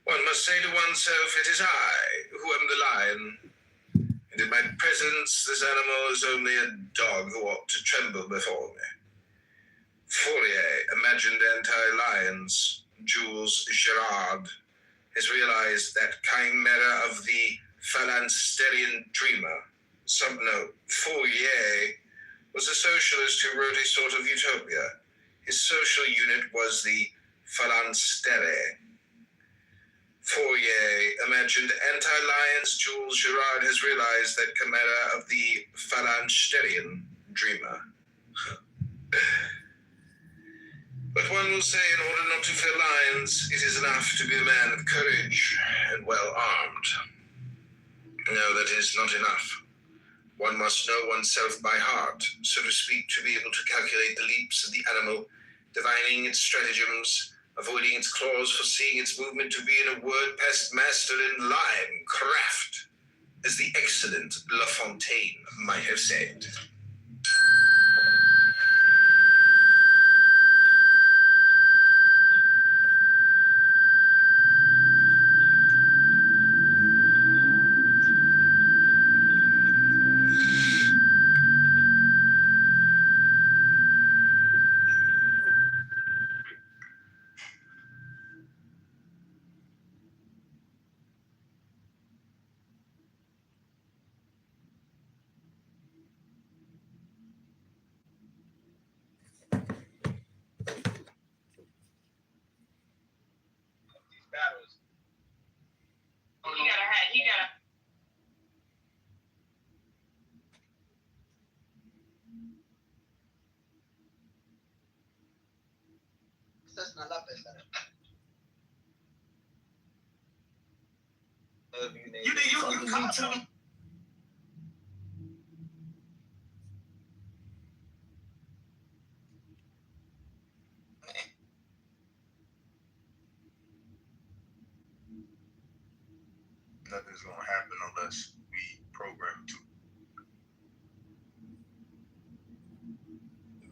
One must say to oneself, it is I who am the lion, and in my presence this animal is only a dog who ought to tremble before me. Fourier imagined anti-lions. Jules Gerard has realized that chimera of the phalansterian dreamer. Subnote, Fourier was a socialist who wrote a sort of utopia. His social unit was the phalanstery. Fourier imagined anti-lions. Jules Gerard has realized that chimera of the phalansterian dreamer. But one will say, in order not to fear lions, it is enough to be a man of courage and well armed. No, that is not enough. One must know oneself by heart, so to speak, to be able to calculate the leaps of the animal, divining its stratagems, avoiding its claws, foreseeing its movement, to be, in a word, past master in lion craft, as the excellent La Fontaine might have said. You gotta. That's not up there. You come to me. Nothing's gonna happen unless we program to.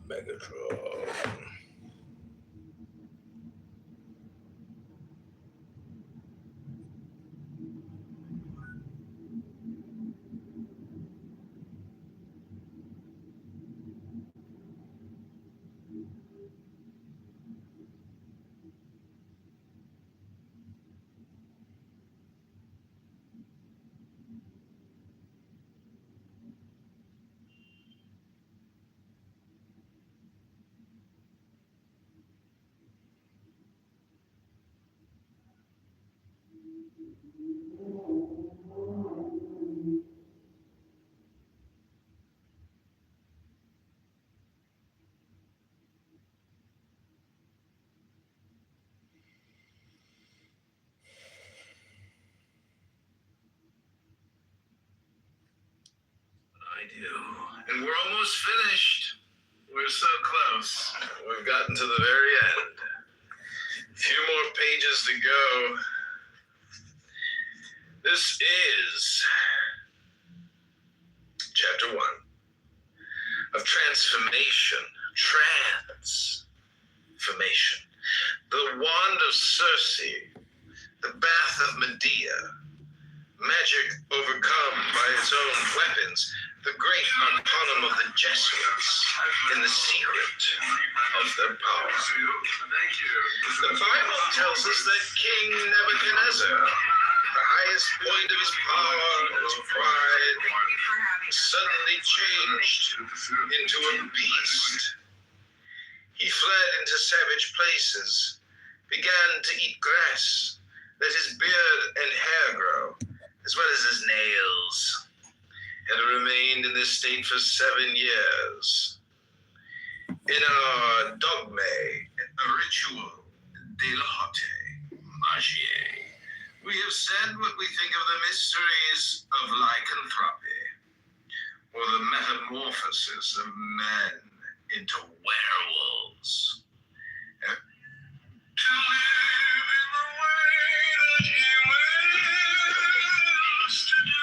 Megatron. I do. And we're almost finished. We're so close. We've gotten to the very end. A few more pages to go. This is chapter 1 of transformation. Transformation. The wand of Circe, the bath of Medea, magic overcome by its own weapons, the great arcanum of the Jesuits, in the secret of their power. The Bible tells us that King Nebuchadnezzar, the highest point of his power and his pride, suddenly changed into a beast. He fled into savage places, began to eat grass, let his beard and hair grow, as well as his nails, and remained in this state for 7 years. In our dogma, a ritual de l'arte, magie. We have said what we think of the mysteries of lycanthropy, or the metamorphosis of men into werewolves. To live in the way that he wills to do,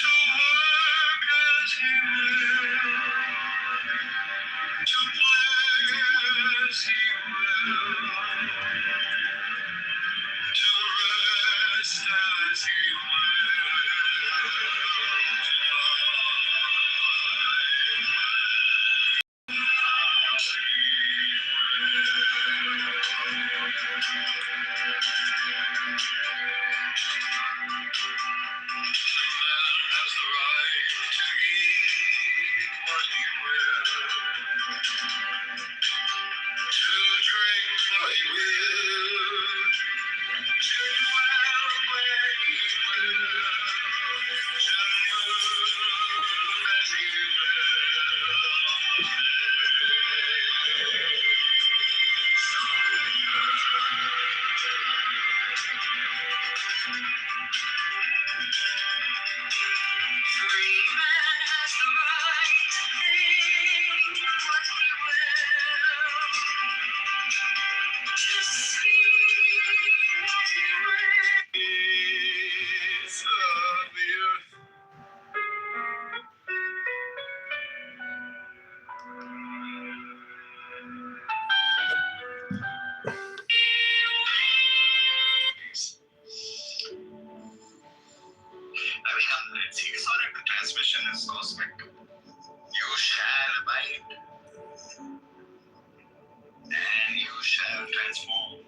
to work as he will, to play as he will, to rest as he transmission is cosmic. You shall abide, and you shall transform.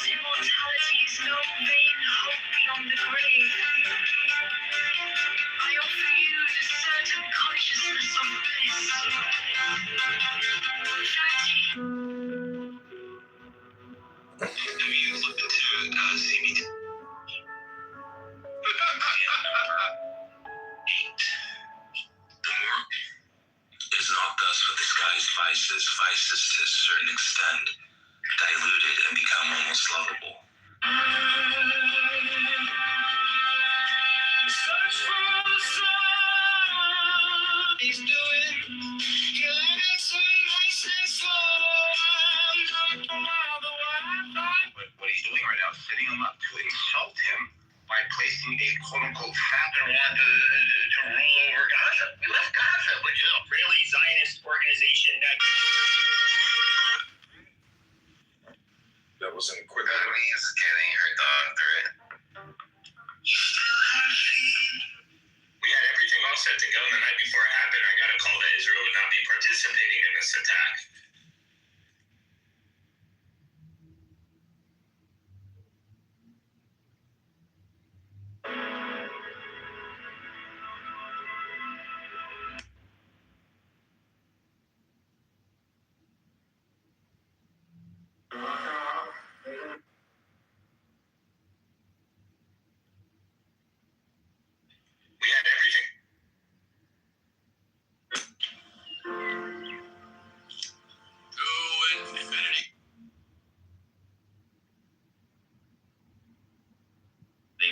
Immortality is no vain hope beyond the grave. I offer you the certain consciousness of bliss. 30. Have you looked into CBT? 8. The work is not thus what the sky's vices. Vices to a certain extent diluted and become almost lovable. Search for the sun. He's doing. He likes and nice and slow. What he's doing right now is setting him up to insult him by placing a quote-unquote founder on to rule over Gaza. We left Gaza, which is an Israeli Zionist organization that wasn't quick. He's getting her doctorate. We had everything all set to go, and the night before it happened, I got a call that Israel would not be participating in this attack. We had everything. To infinity.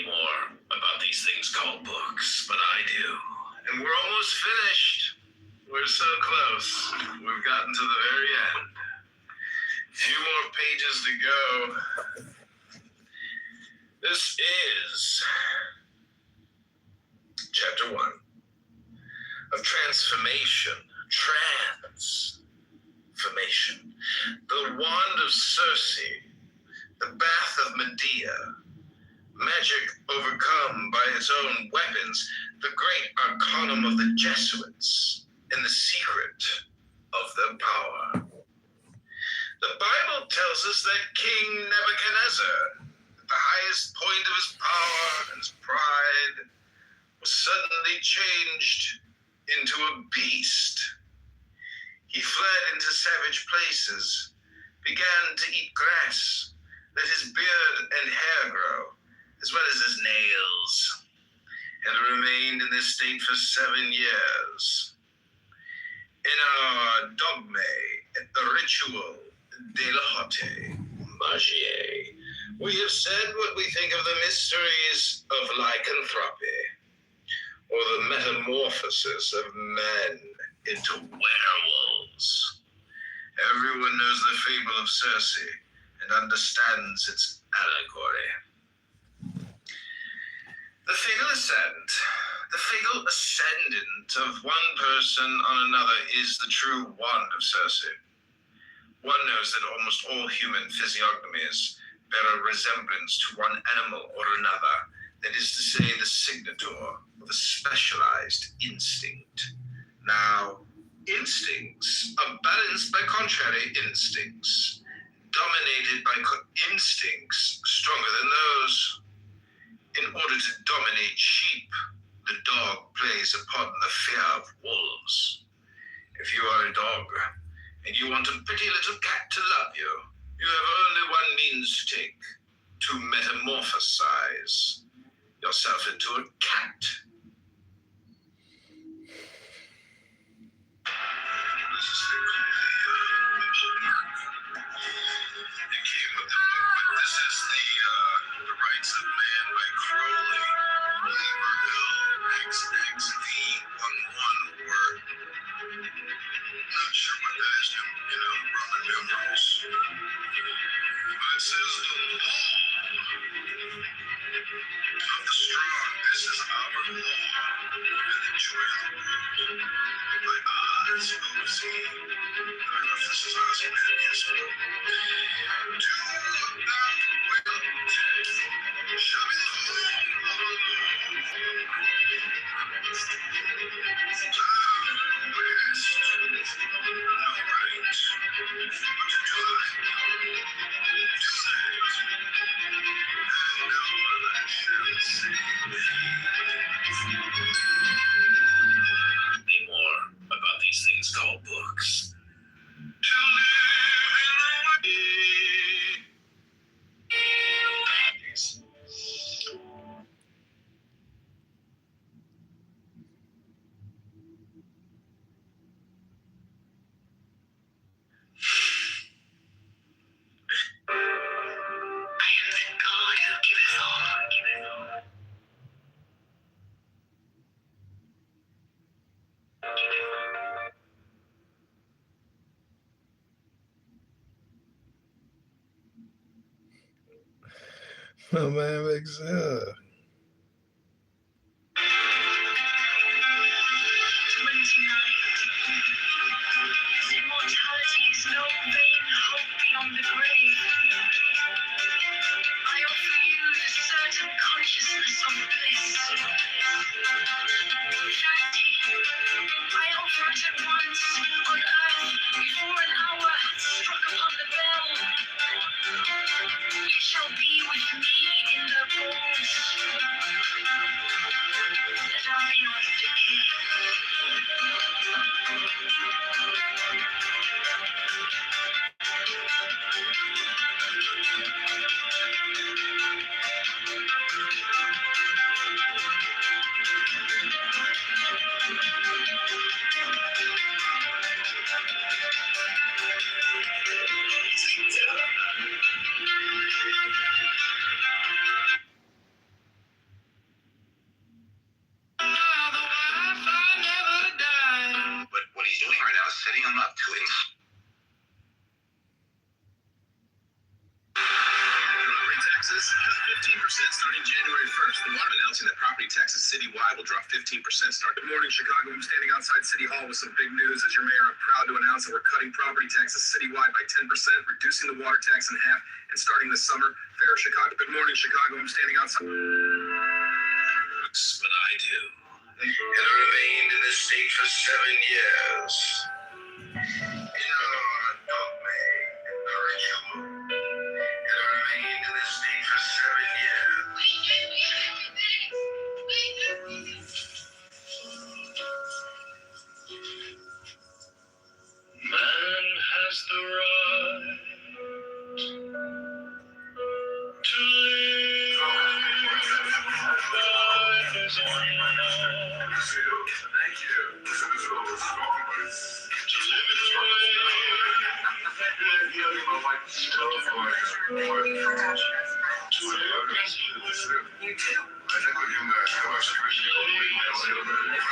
More about these things called books, but I do. And we're almost finished. We're so close. We've gotten to the very end. A few more pages to go. This is chapter 1 of transformation. Transformation. The wand of Circe, the bath of Medea, magic overcome by its own weapons, the great arcanum of the Jesuits, and the secret of their power. The Bible tells us that King Nebuchadnezzar, at the highest point of his power and his pride, was suddenly changed into a beast. He fled into savage places, began to eat grass, let his beard and hair grow, as well as his nails, and remained in this state for 7 years. In our dogme, the ritual de la Hotte, Magie, we have said what we think of the mysteries of lycanthropy, or the metamorphosis of men into werewolves. Everyone knows the fable of Circe and understands its allegory. The fatal ascendant of one person on another is the true wand of Circe. One knows that almost all human physiognomies bear a resemblance to one animal or another, that is to say, the signature of a specialized instinct. Now, instincts are balanced by contrary instincts, dominated by instincts stronger than those. In order to dominate sheep, the dog plays upon the fear of wolves. If you are a dog, and you want a pretty little cat to love you, you have only one means to take: to metamorphosize yourself into a cat. This is the this is the Rights of Man by Crowley, Labor Hill, XXV11 word. Not sure what that is, Roman numerals. But it says the law of the strong. This is our law. And the joy of the world. My eyes will see. I don't know if this is us, man. Yes, no. Do not will. Shall be more about these things called books. Oh man, makes Immortality is no vain hope beyond the grave. I offer you the certain consciousness of bliss. Humanity, I offer it at once on earth before an hour hath struck upon the bell. It shall be with me in the bones, that I not decay. But what he's doing right now is setting him up to it. Property taxes cut 15% starting January 1st. The water announcing that property taxes citywide will drop 15% starting. Good morning, Chicago. I'm standing outside City Hall with some big news. As your mayor, I'm proud to announce that we're cutting property taxes citywide by 10%, reducing the water tax in half, and starting this summer, fair Chicago. Good morning, Chicago. I'm standing outside. But I do. And remained in this state for 7 years. right to live by his own law. Thank you. To live in a way you too. I think we can have our security a little bit.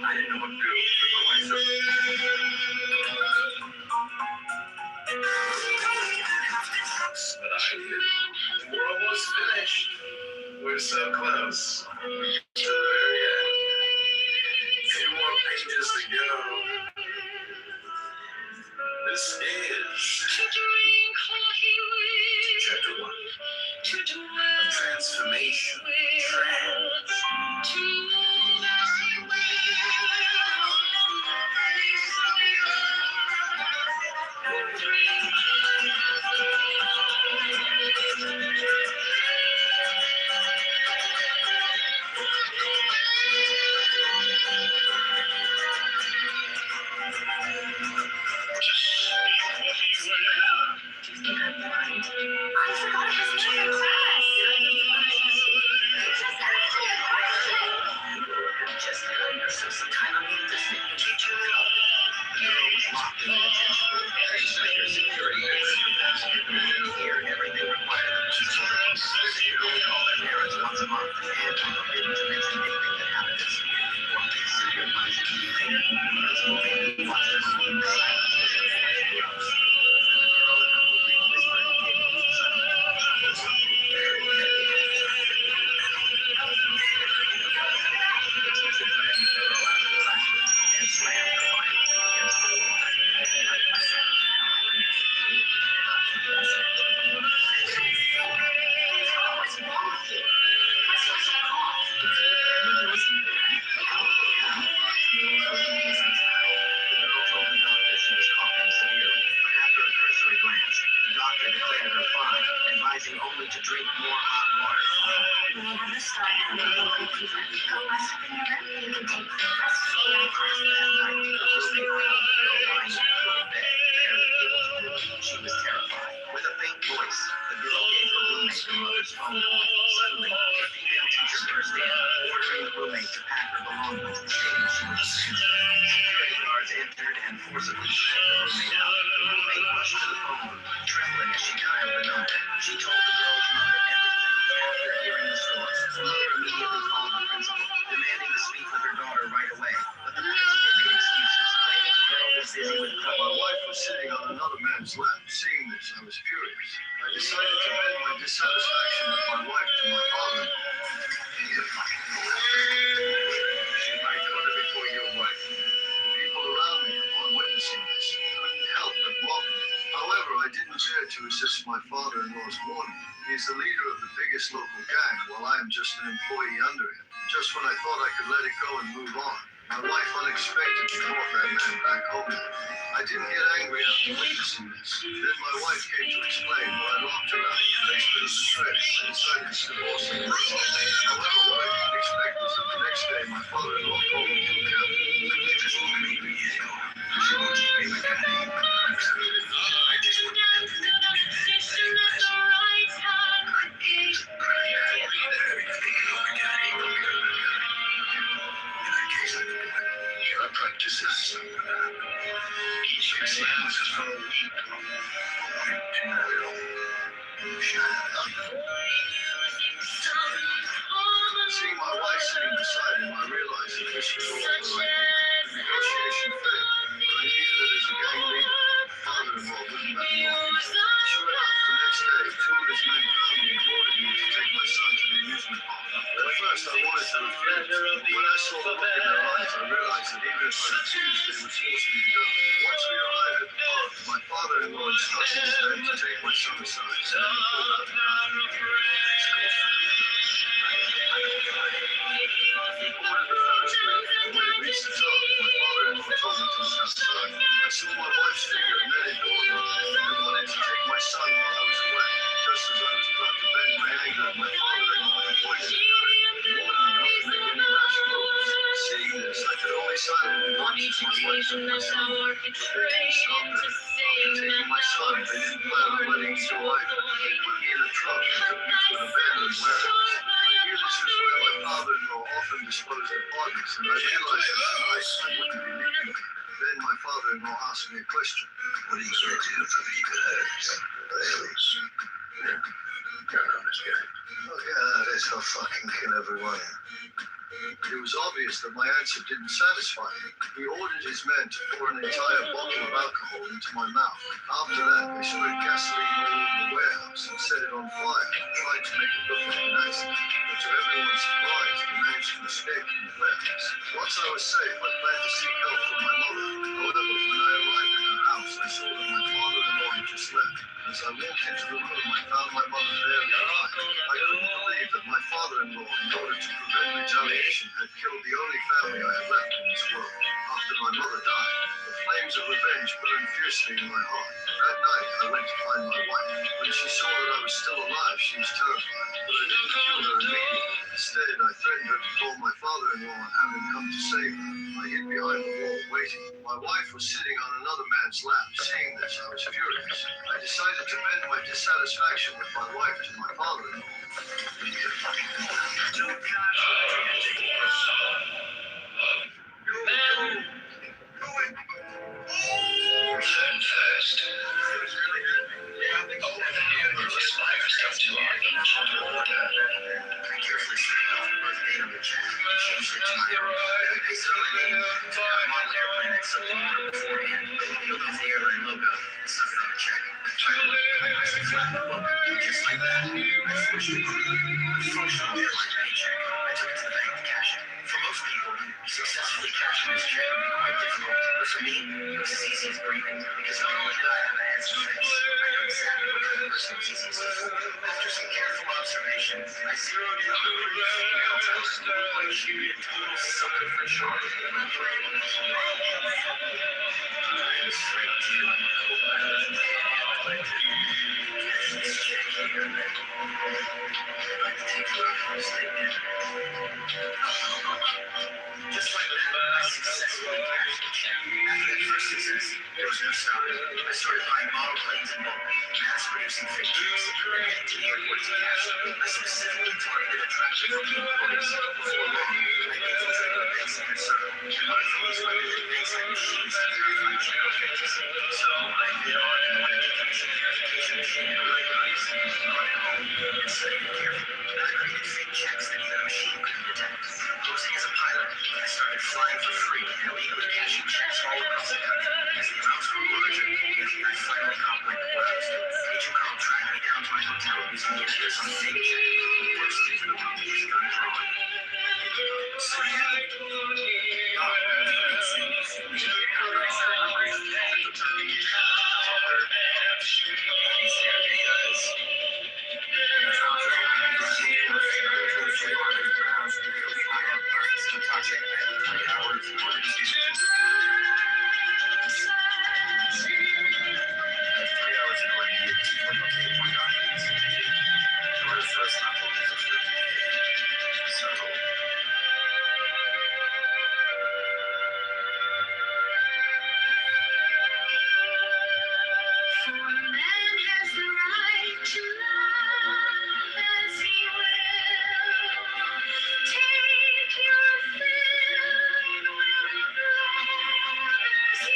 I didn't know what to do. But I did. We're almost finished. We're so close. We're to the very end. Few more pages to go. This is chapter 1 of transformation. that my father-in-law had poisoned her long enough to make any rash moves. Seeing this, I could only silently watch as my wife and my son were taken stop her. After taking my son, they didn't plan on letting him survive. They put me in a truck and took me to an abandoned warehouse. I knew this was where my father-in-law often disposed of bodies, and I realized that tonight I wouldn't be leaving. Then my father-in-law asked me a question. What are you going to do for the aliens? Yeah. Oh yeah, that's how fucking kill everyone. It was obvious that my answer didn't satisfy him. He ordered his men to pour an entire bottle of alcohol into my mouth. After that, they spread gasoline all over the warehouse and set it on fire, trying to make it look like an accident. But to everyone's surprise, I managed to escape from the warehouse. Once I was safe, I planned to seek help from my mother. However, when I arrived at her house, I saw that my father-in-law had just left. As I walked into the room, I found my mother barely alive. I couldn't believe that my father-in-law, in order to prevent retaliation, had killed the only family I had left in this world. After my mother died, the flames of revenge burned fiercely in my heart. That night, I went to find my wife. When she saw that I was still alive, she was terrified. But I didn't kill her immediately. Instead, I threatened her to call my father-in-law and have him come to save her. I hid behind the wall, waiting. My wife was sitting on another man's lap. Seeing this, I was furious. I decided to vent my dissatisfaction with my wife to my father-in-law. Successfully cashing this check would be quite difficult, but for me, it was as easy as breathing, because not only did I have a handsome face, I knew exactly what kind of person was easiest to fool. After some careful observation, I zeroed in on a pretty female talent who looked like she'd be a total sucker for charm. I was afraid to do it. I'd like to catch this chick here and then. I'd like to take her out for a steak dinner. Just like that, I successfully cashed the check. After that first success, there was no stopping. I started buying model planes in bulk, mass-producing fake chicks, and heading to the airport to cash. I specifically targeted attractive looking employees. Before long, I infiltrated the banks in circle, and learned from these women that banks had machines to verify check pages. So I bid on and went to commission verification machine at a right price. I went home and studied it carefully. I created fake checks that even a machine couldn't detect. Posing as a pilot, I started flying for free and illegally cashing checks all across the country. As the amounts grew larger, the FBI finally comprehended what I was doing. Agent Carl tracked me down to my hotel using the address on the fake check and burst into the room with his gun drawn. So yeah. For a man has the right to love as he will. Take your fill with love as he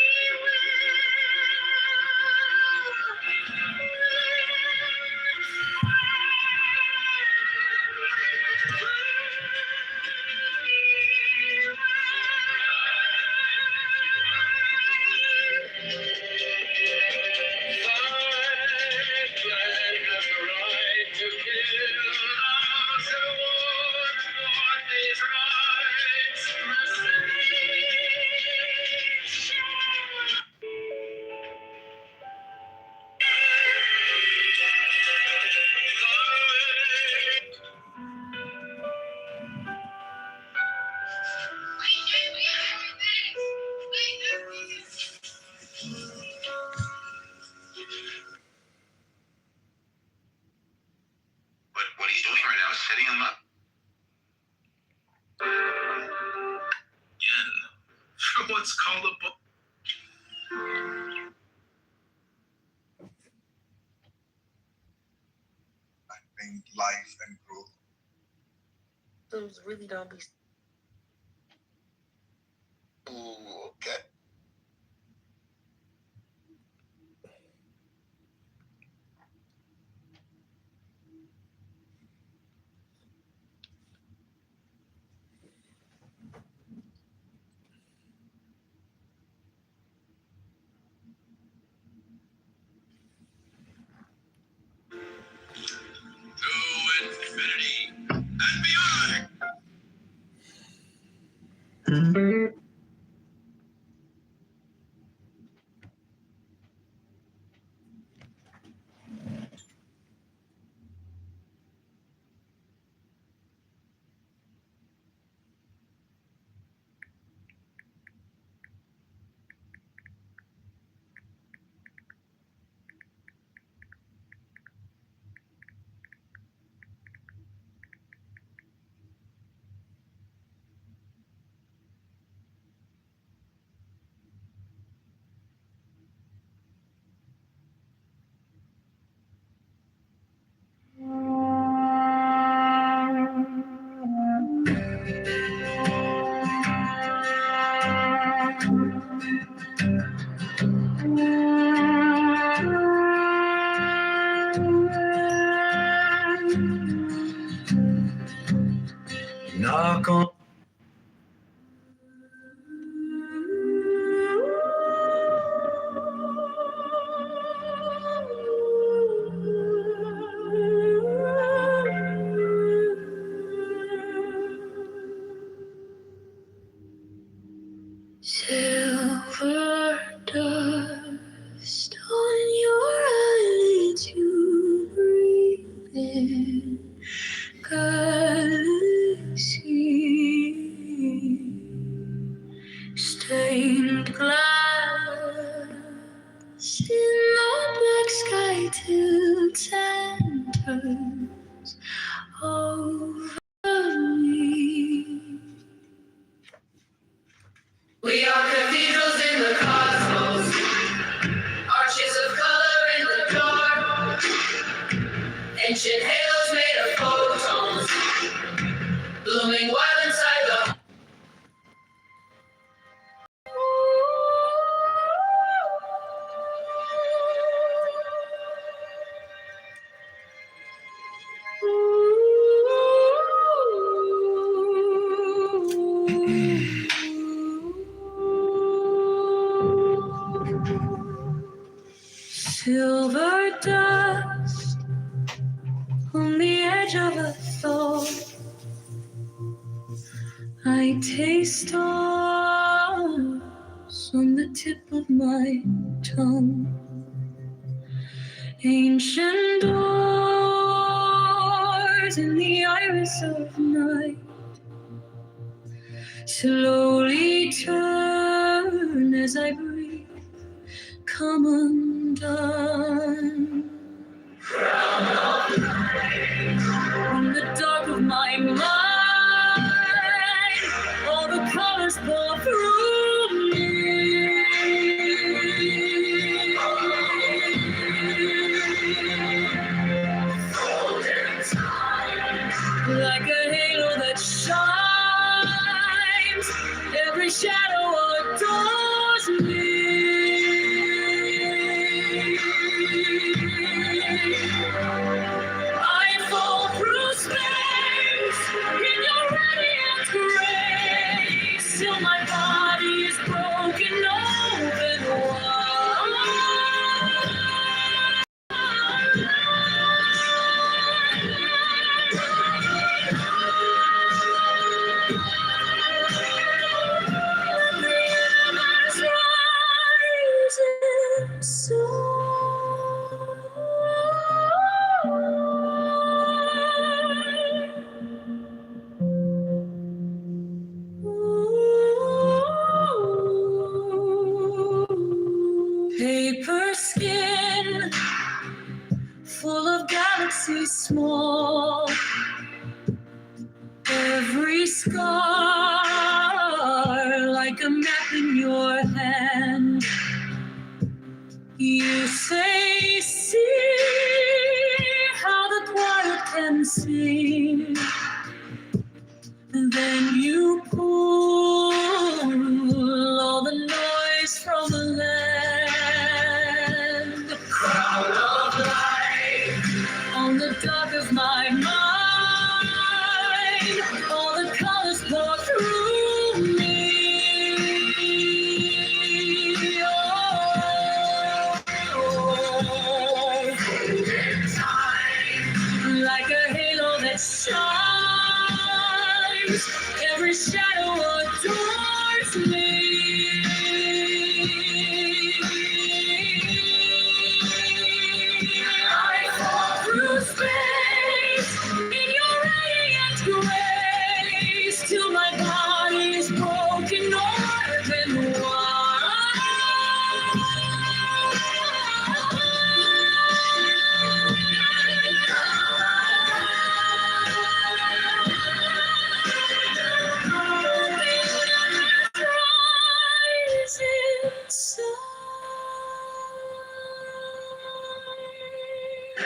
But what he's doing Hitting him up. Again, for what's called a book. I think life and growth. Those really don't be. Ooh, okay. To infinity and beyond. Knock on. Silver dust on your eyelids, you breathe in galaxy, stained glass in the black sky till time turns over me. We are cathedrals in the cosmos, arches of color in the dark, ancient halos made of photons, blooming wild inside the silver dust on the edge of a thought. I taste stars on the tip of my tongue. Ancient doors in the iris of night slowly turn as I breathe, come undone. In the dark of my mind, all the colors pour through me. Golden time, like a halo that shines, every shadow adores me. I fall through space in your radiant grace, till my body is broken open paper skin full of galaxies small, every scar like a map in your hand. You say, see how the quiet can sing. Then you pull all the noise from the land. The crown of light on the dark of my mind. All the colors pour through me. In time, like a halo that shines. Every shadow adores me. I fall through space in your radiant grace till my body's broken open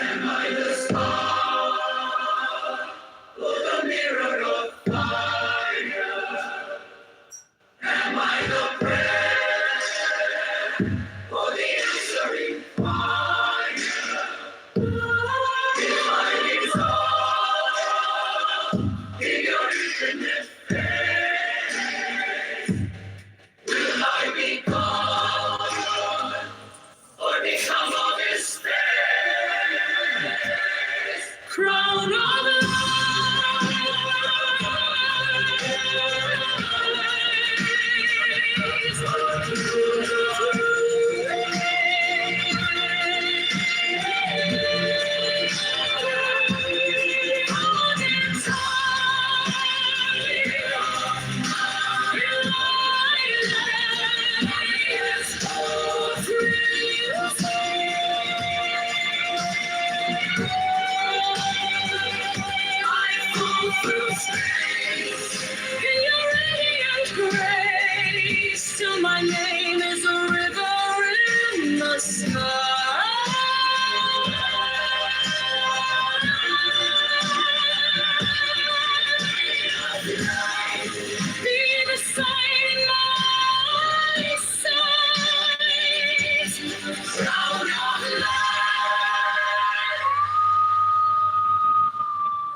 Am I the star or the mirror of fire? Am I the prayer or the answering fire? If I exalt in your infinite face, will I be gone or become of this space? Crown of till my name is a river in the sky. Be the sign in my sight, crown of light.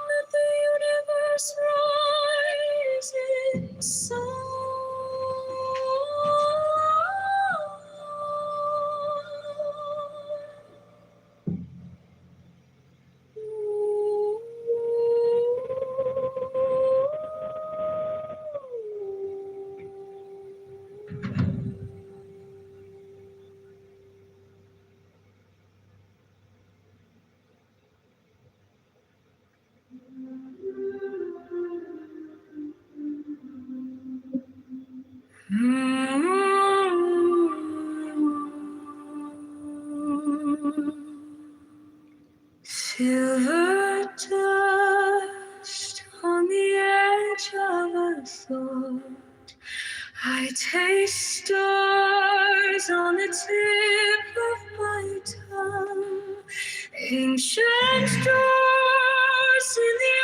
Let the universe rise in song. Silver dust on the edge of a thought. I taste stars on the tip of my tongue. Ancient doors in the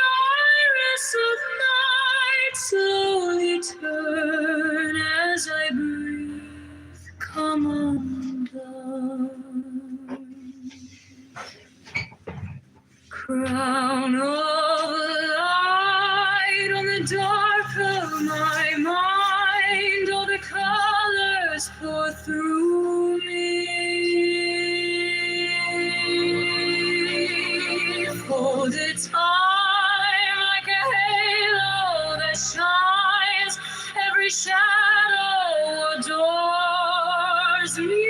iris of night slowly turn as I breathe. Come undone. Crown of light on the dark of my mind, all the colors pour through me. Folded time like a halo that shines, every shadow adores me.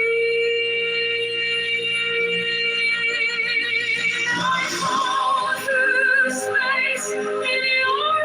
I fall through space in your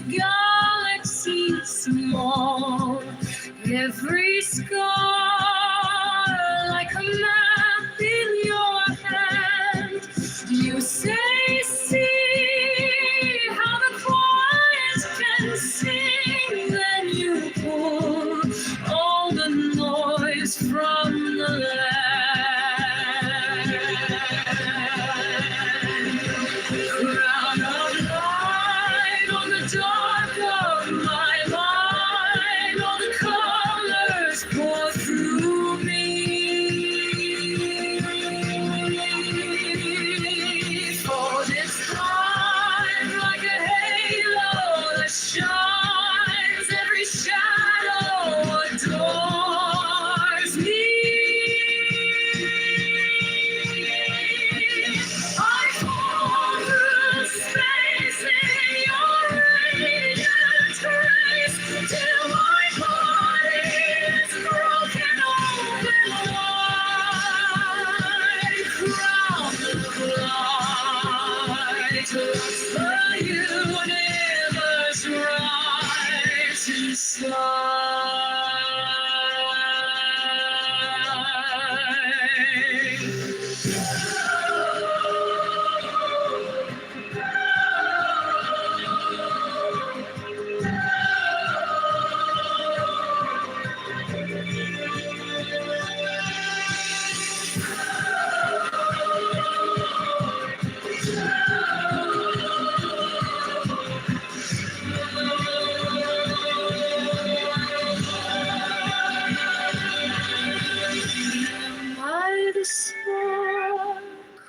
galaxy small. Every scar like a map in your hand. You say, see how the quiet can sing. Then you pull all the noise from the land. Crown of light on the dark of my mind. All the colors pour through me. For this time like a halo that shines. Every shadow adores me. I fall through space in your radiant rays till my body is broken open wide. Crown of light, the universe rise Am I the spark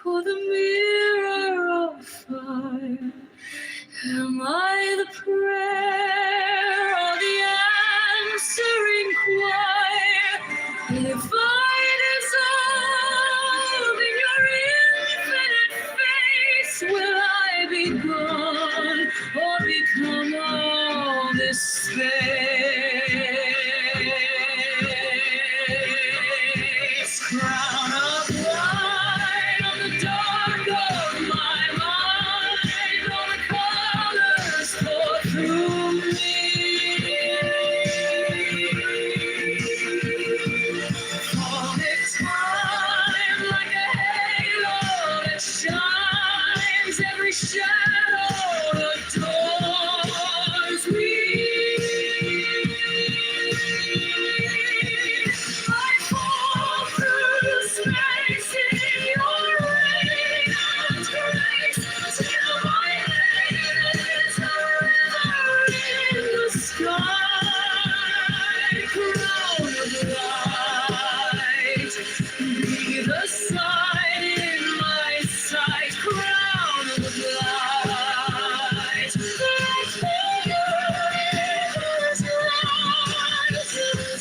or the mirror of fire? Am I the prayer or the answering choir? If I dissolve in your infinite face, will I be gone or become all this space? Crown of light on the dark of my mind. All the colors pour through me. All this time like a halo that shines. Every shadow adores me. I fall through space in your radiant rays till my head is a river in the sky. Crown of light, be the sign in my sight. Crown of light, let the universe rise to the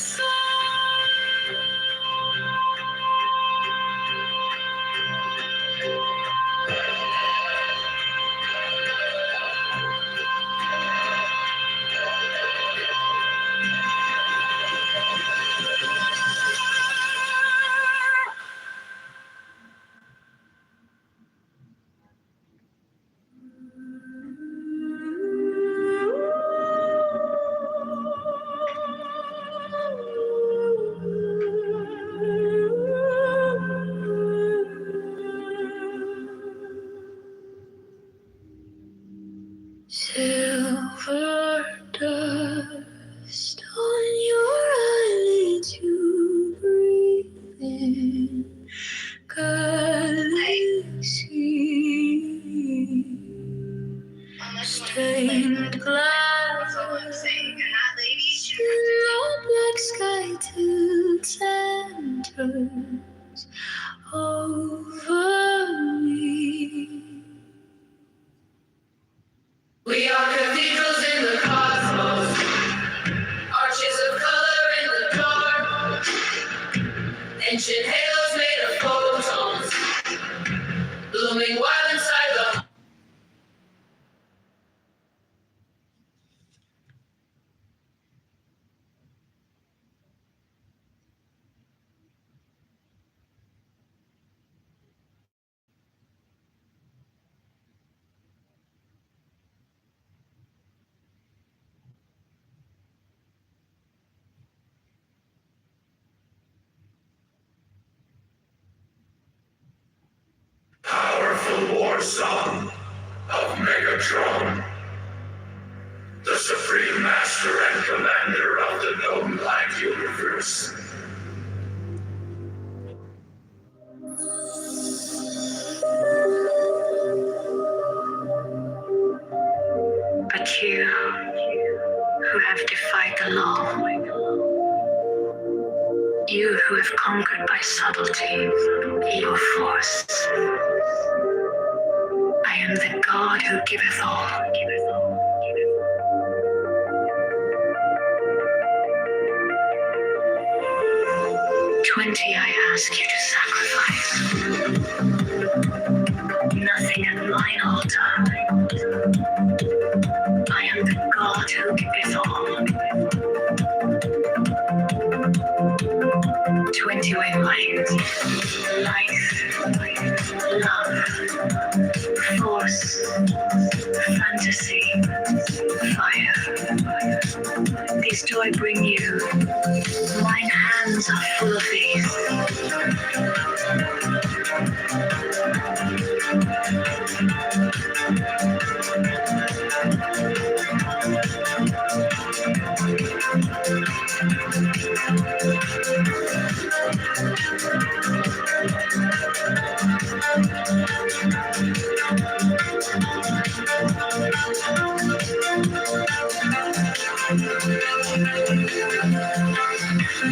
silver dust on your eyelids, you breathe in galaxy. Stained glass in your black sky till centers over me. We are cathedrals in the cosmos, arches of color in the dark, ancient halos made of photons, blooming wild inside the your son of Megatron, the supreme master and commander of the known life universe. But you, who have defied the law, you who have conquered by subtlety your force, I am the God who giveth all. 20 I ask you to sacrifice. Nothing at mine altar. I am the God who giveth all. 20 with light, love, force, fantasy, fire. These do I bring you. Mine hands are full of these.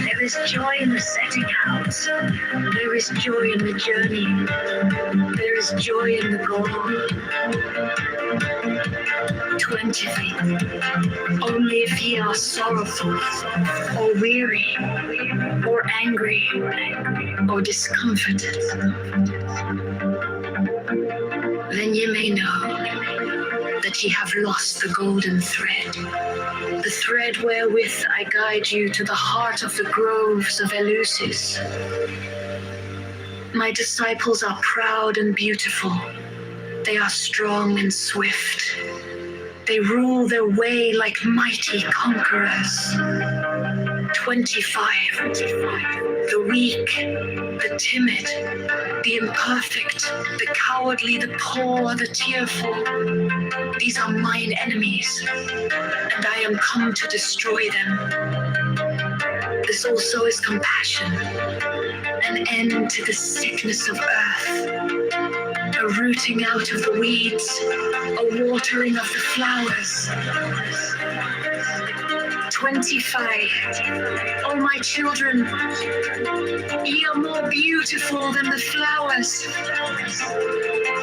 There is joy in the setting out. There is joy in the journey. There is joy in the goal. 20 feet. Only if ye are sorrowful, or weary, or angry, or discomforted, then ye may know that ye have lost the golden thread. The thread wherewith I guide you to the heart of the groves of Eleusis. My disciples are proud and beautiful. They are strong and swift. They rule their way like mighty conquerors. 25. The weak, the timid, the imperfect, the cowardly, the poor, the tearful. These are mine enemies, and I am come to destroy them. This also is compassion, an end to the sickness of earth, a rooting out of the weeds, a watering of the flowers. 25. Oh, my children, ye are more beautiful than the flowers.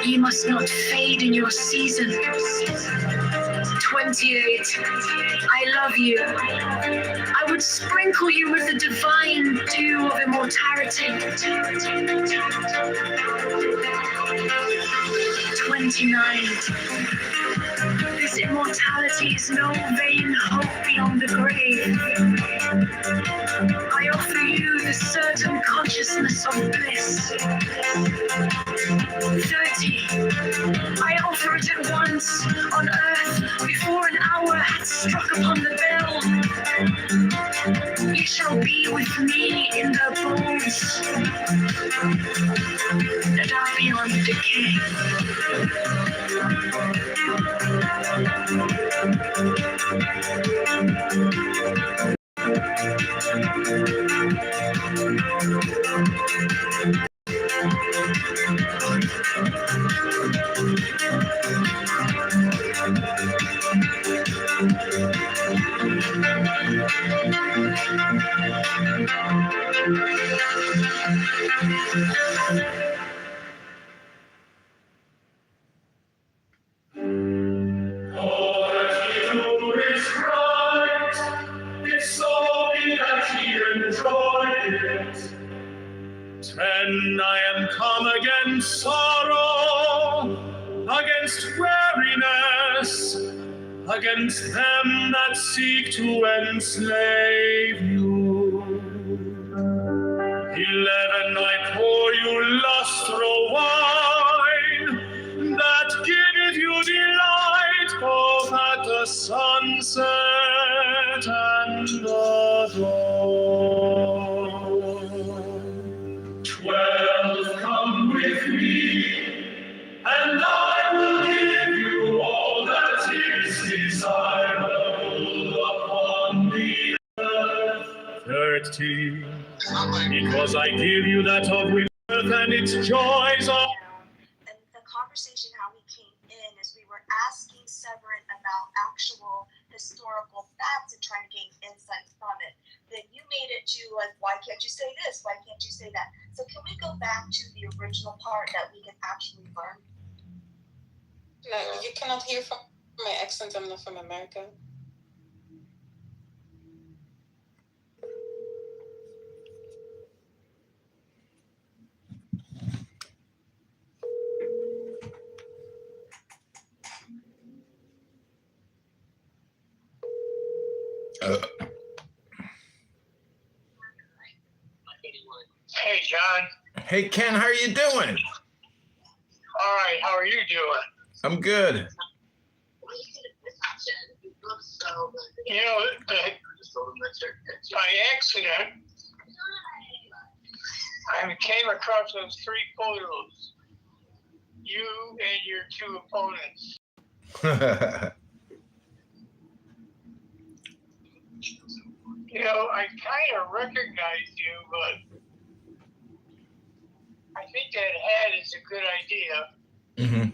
Ye must not fade in your season. 28. I love you. I would sprinkle you with the divine dew of immortality. 29. This immortality is no vain hope beyond the grave. I offer you the certain consciousness of bliss. 30. I offer it at once on earth before an hour had struck upon the bell. You shall be with me in the bones that are beyond decay. All that he do is right. It's so that he enjoyed it. 10. I am come against sorrow, against weariness, against them that seek to enslave you. 11. I pour you lustral wine, that giveth you delight both at the sunset and the dawn. 12. Come with me, and I liberty. Because I give you that of which earth and its joys are. And the conversation, how we came in, is we were asking Severin about actual historical facts and trying to gain insight from it. Then you made it to like, why can't you say this? Why can't you say that? So can we go back to the original part that we can actually learn? No, you cannot hear from my accent. I'm not from America. Hey, John. Hey, Ken, how are you doing? All right, how are you doing? I'm good. You know, by accident, I came across those 3 photos. You and your 2 opponents. You know, I kind of recognize you, but I think that hat is a good idea. Mm-hmm.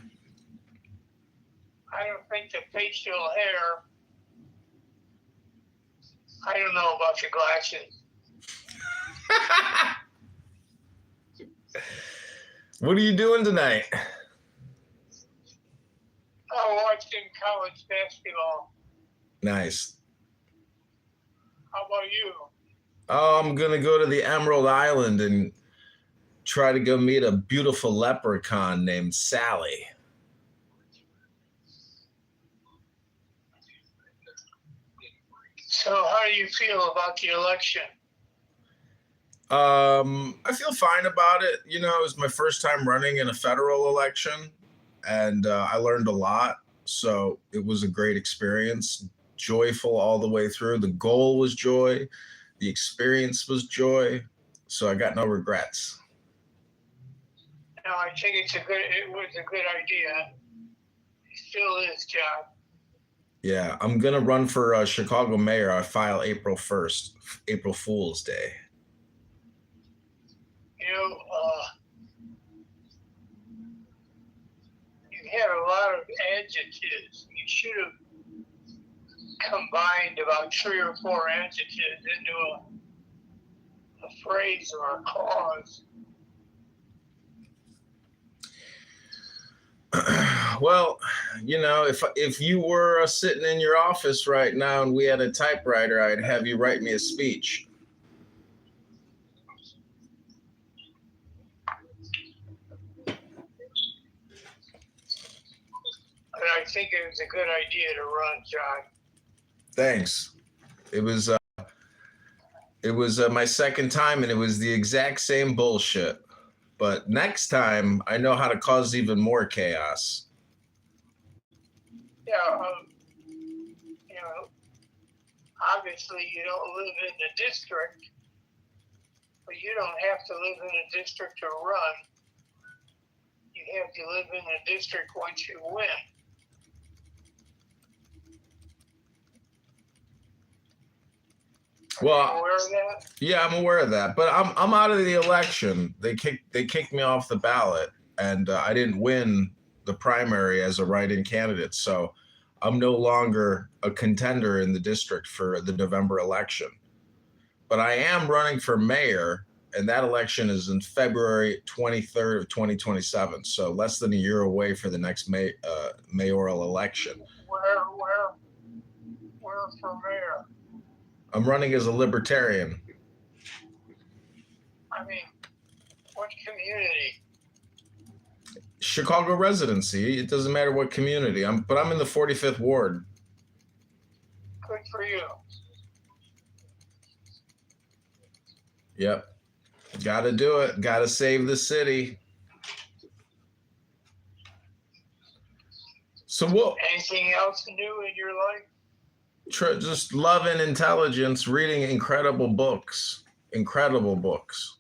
I don't think the facial hair. I don't know about the glasses. What are you doing tonight? I'm watching college basketball. Nice. How about you? Oh, I'm going to go to the Emerald Island and try to go meet a beautiful leprechaun named Sally. So how do you feel about the election? I feel fine about it. You know, it was my first time running in a federal election, and I learned a lot. So it was a great experience, joyful all the way through. The goal was joy. The experience was joy. So I got no regrets. No, I think it was a good idea. It still is, John. Yeah, I'm going to run for Chicago mayor. I file April 1st, April Fool's Day. You know, you had a lot of adjectives. You should have combined about 3 or 4 adjectives into a phrase or a clause. Well, you know, if you were sitting in your office right now and we had a typewriter, I'd have you write me a speech. And I think it was a good idea to run, John. Thanks. It was my second time, and it was the exact same bullshit. But next time, I know how to cause even more chaos. Yeah, you know, obviously you don't live in the district, but you don't have to live in a district to run. You have to live in the district once you win. Well, Are you aware of that? Yeah, I'm aware of that, but I'm out of the election. They kicked me off the ballot, and I didn't win the primary as a write-in candidate, so I'm no longer a contender in the district for the November election. But I am running for mayor, and that election is in February 23rd of 2027, so less than a year away for the next mayoral election. Where for mayor? I'm running as a libertarian. I mean, what community? Chicago residency. It doesn't matter what community. But I'm in the 45th ward. Good for you. Yep. Got to do it. Got to save the city. So what? Anything else new in your life? Just love and intelligence, reading incredible books. Incredible books.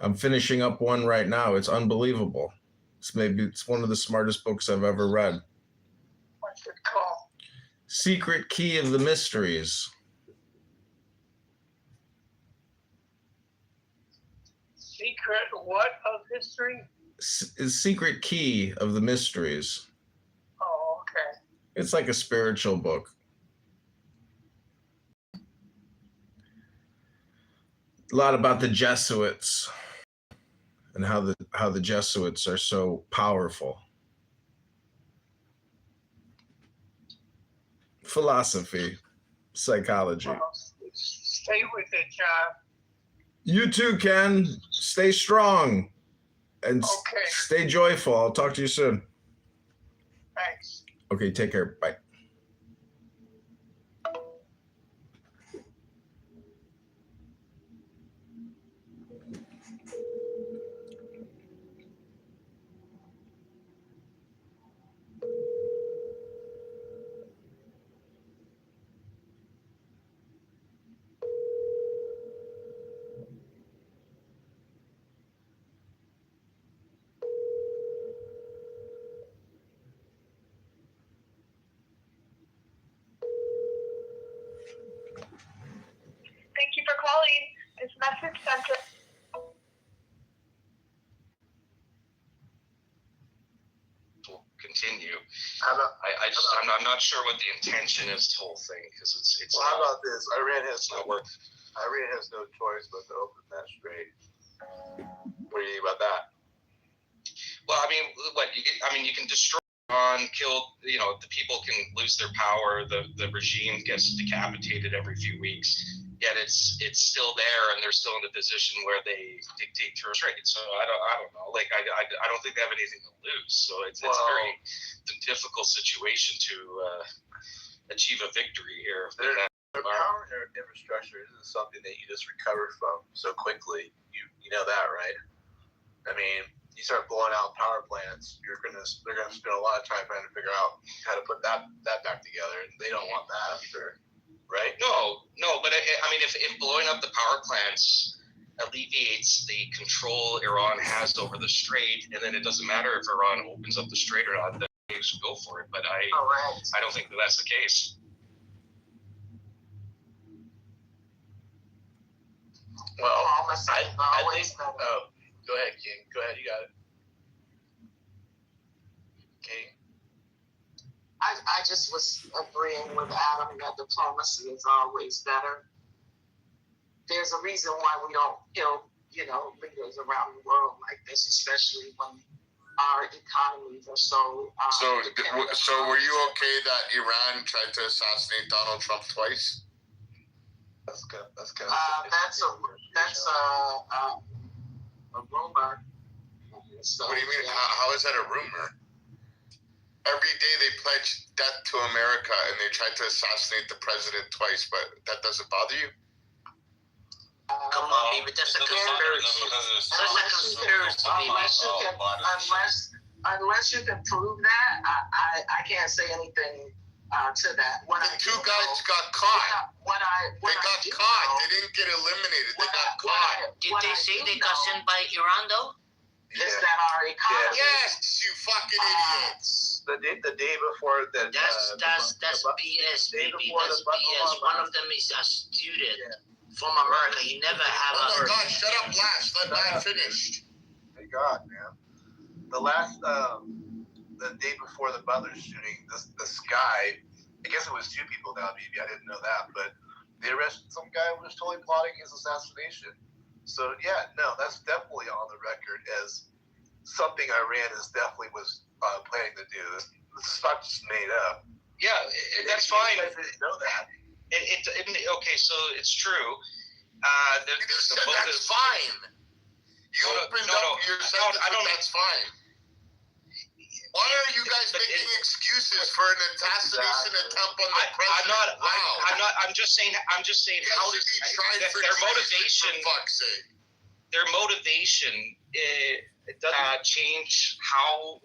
I'm finishing up one right now. It's unbelievable. It's one of the smartest books I've ever read. What's it called? Secret Key of the Mysteries. secret what of history? Secret Key of the Mysteries. Oh, okay. It's like a spiritual book. A lot about the Jesuits and how the Jesuits are so powerful. Philosophy, psychology. Well, stay with it, John. You too, Ken. Stay strong and Okay. stay joyful. I'll talk to you soon. Thanks. Okay, take care. Bye. Thank you for calling. This message center. Will continue. I'm not sure what the intention is. The whole thing, because it's. Well, how about this? Iran has no choice but to open that strait. What do you think about that? Well, I mean, you can destroy Iran, kill. The people can lose their power. The regime gets decapitated every few weeks. Yet it's still there, and they're still in a position where they dictate terms trade. So I don't know. Like I don't think they have anything to lose. So it's a very difficult situation to achieve a victory here. Their power infrastructure isn't something that you just recover from so quickly. You know that, right? I mean, you start blowing out power plants, they're gonna spend a lot of time trying to figure out how to put that back together, and they don't want that, I'm sure. Right? No, but I mean, if blowing up the power plants alleviates the control Iran has over the strait, and then it doesn't matter if Iran opens up the strait or not, then they should go for it. But I don't think that's the case. Well, I think. Oh, go ahead, King. Go ahead, you got it. King. I just was agreeing with Adam that diplomacy is always better. There's a reason why we don't kill, leaders around the world like this, especially when our economies are so. So were you okay that Iran tried to assassinate Donald Trump twice? That's good. That's a rumor. So, what do you mean? How is that a rumor? Every day they pledge death to America and they tried to assassinate the president twice, but that doesn't bother you? Come on, baby, that's a conspiracy. Unless you can prove that, I can't say anything to that. The two guys got caught. They got caught. They didn't get eliminated. They got caught. Did they say they got sent by Iran, though? Is that our economy? Yes, you fucking idiots. The day before that. That's BS, baby. That's BS. One of them is a student from America. You never have a. Oh my God! Shut up, last. Let man finish. Thank God, man. The day before the Butler shooting, this guy, I guess it was two people now, maybe, I didn't know that, but they arrested some guy who was totally plotting his assassination. So yeah, no, that's definitely on the record as something Iran definitely was planning to do. This is not just made up. Yeah, that's fine. You guys didn't know that. Okay, so it's true. That's fine. You opened up your sentence, that's fine. Why are you guys making excuses for an assassination attempt on the president? I'm just saying how their motivation. For fuck's sake. Their motivation doesn't change how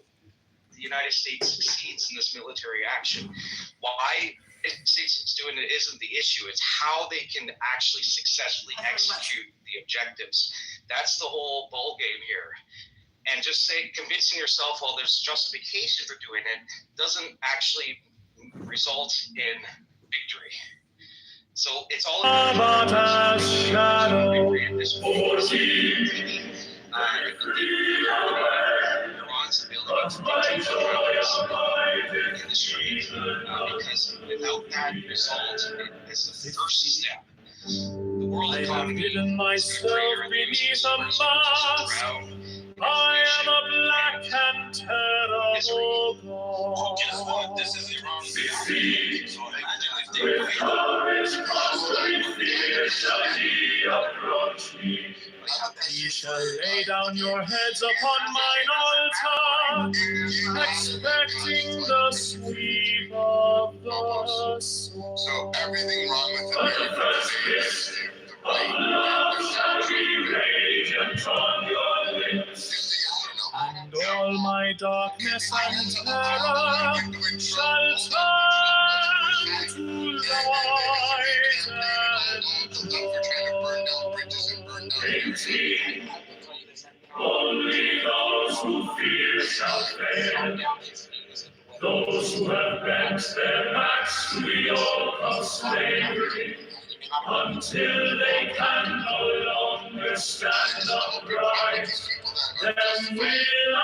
the United States succeeds in this military action. Why the United States is doing it isn't the issue. It's how they can actually successfully execute the objectives. That's the whole ball game here. And just convincing yourself, well, there's justification for doing it, doesn't actually result in victory. So it's all about Iran's ability to dictate progress in the Strait, because without that result, as the first step, the world economy hidden myself beneath a mask. I am a black and terrible god. Guess what? This is Iran. Ye shall lay down your heads upon mine altar, expecting the sweep of the sword. So everything wrong with The first kiss of love shall be radiant on your lips, and all my darkness and terror shall turn to light and joy. Only those who fear shall fail, those who have bent their backs to the yoke of slavery, until they can no longer stand upright, then will I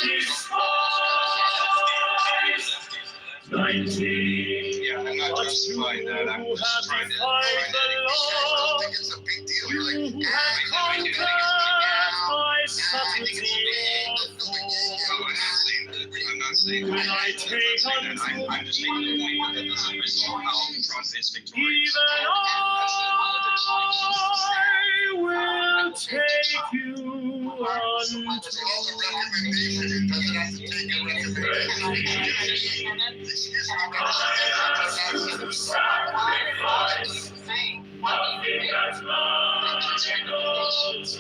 despise. 19. Yeah, I'm not justifying that. I'm just trying to fight the law. You who have conquered my subtlety. I'm not saying when I take unto I'm just making the point that this is a result how Trump is victorious. even I will take you unto sacrifice. Nothing that nothing goes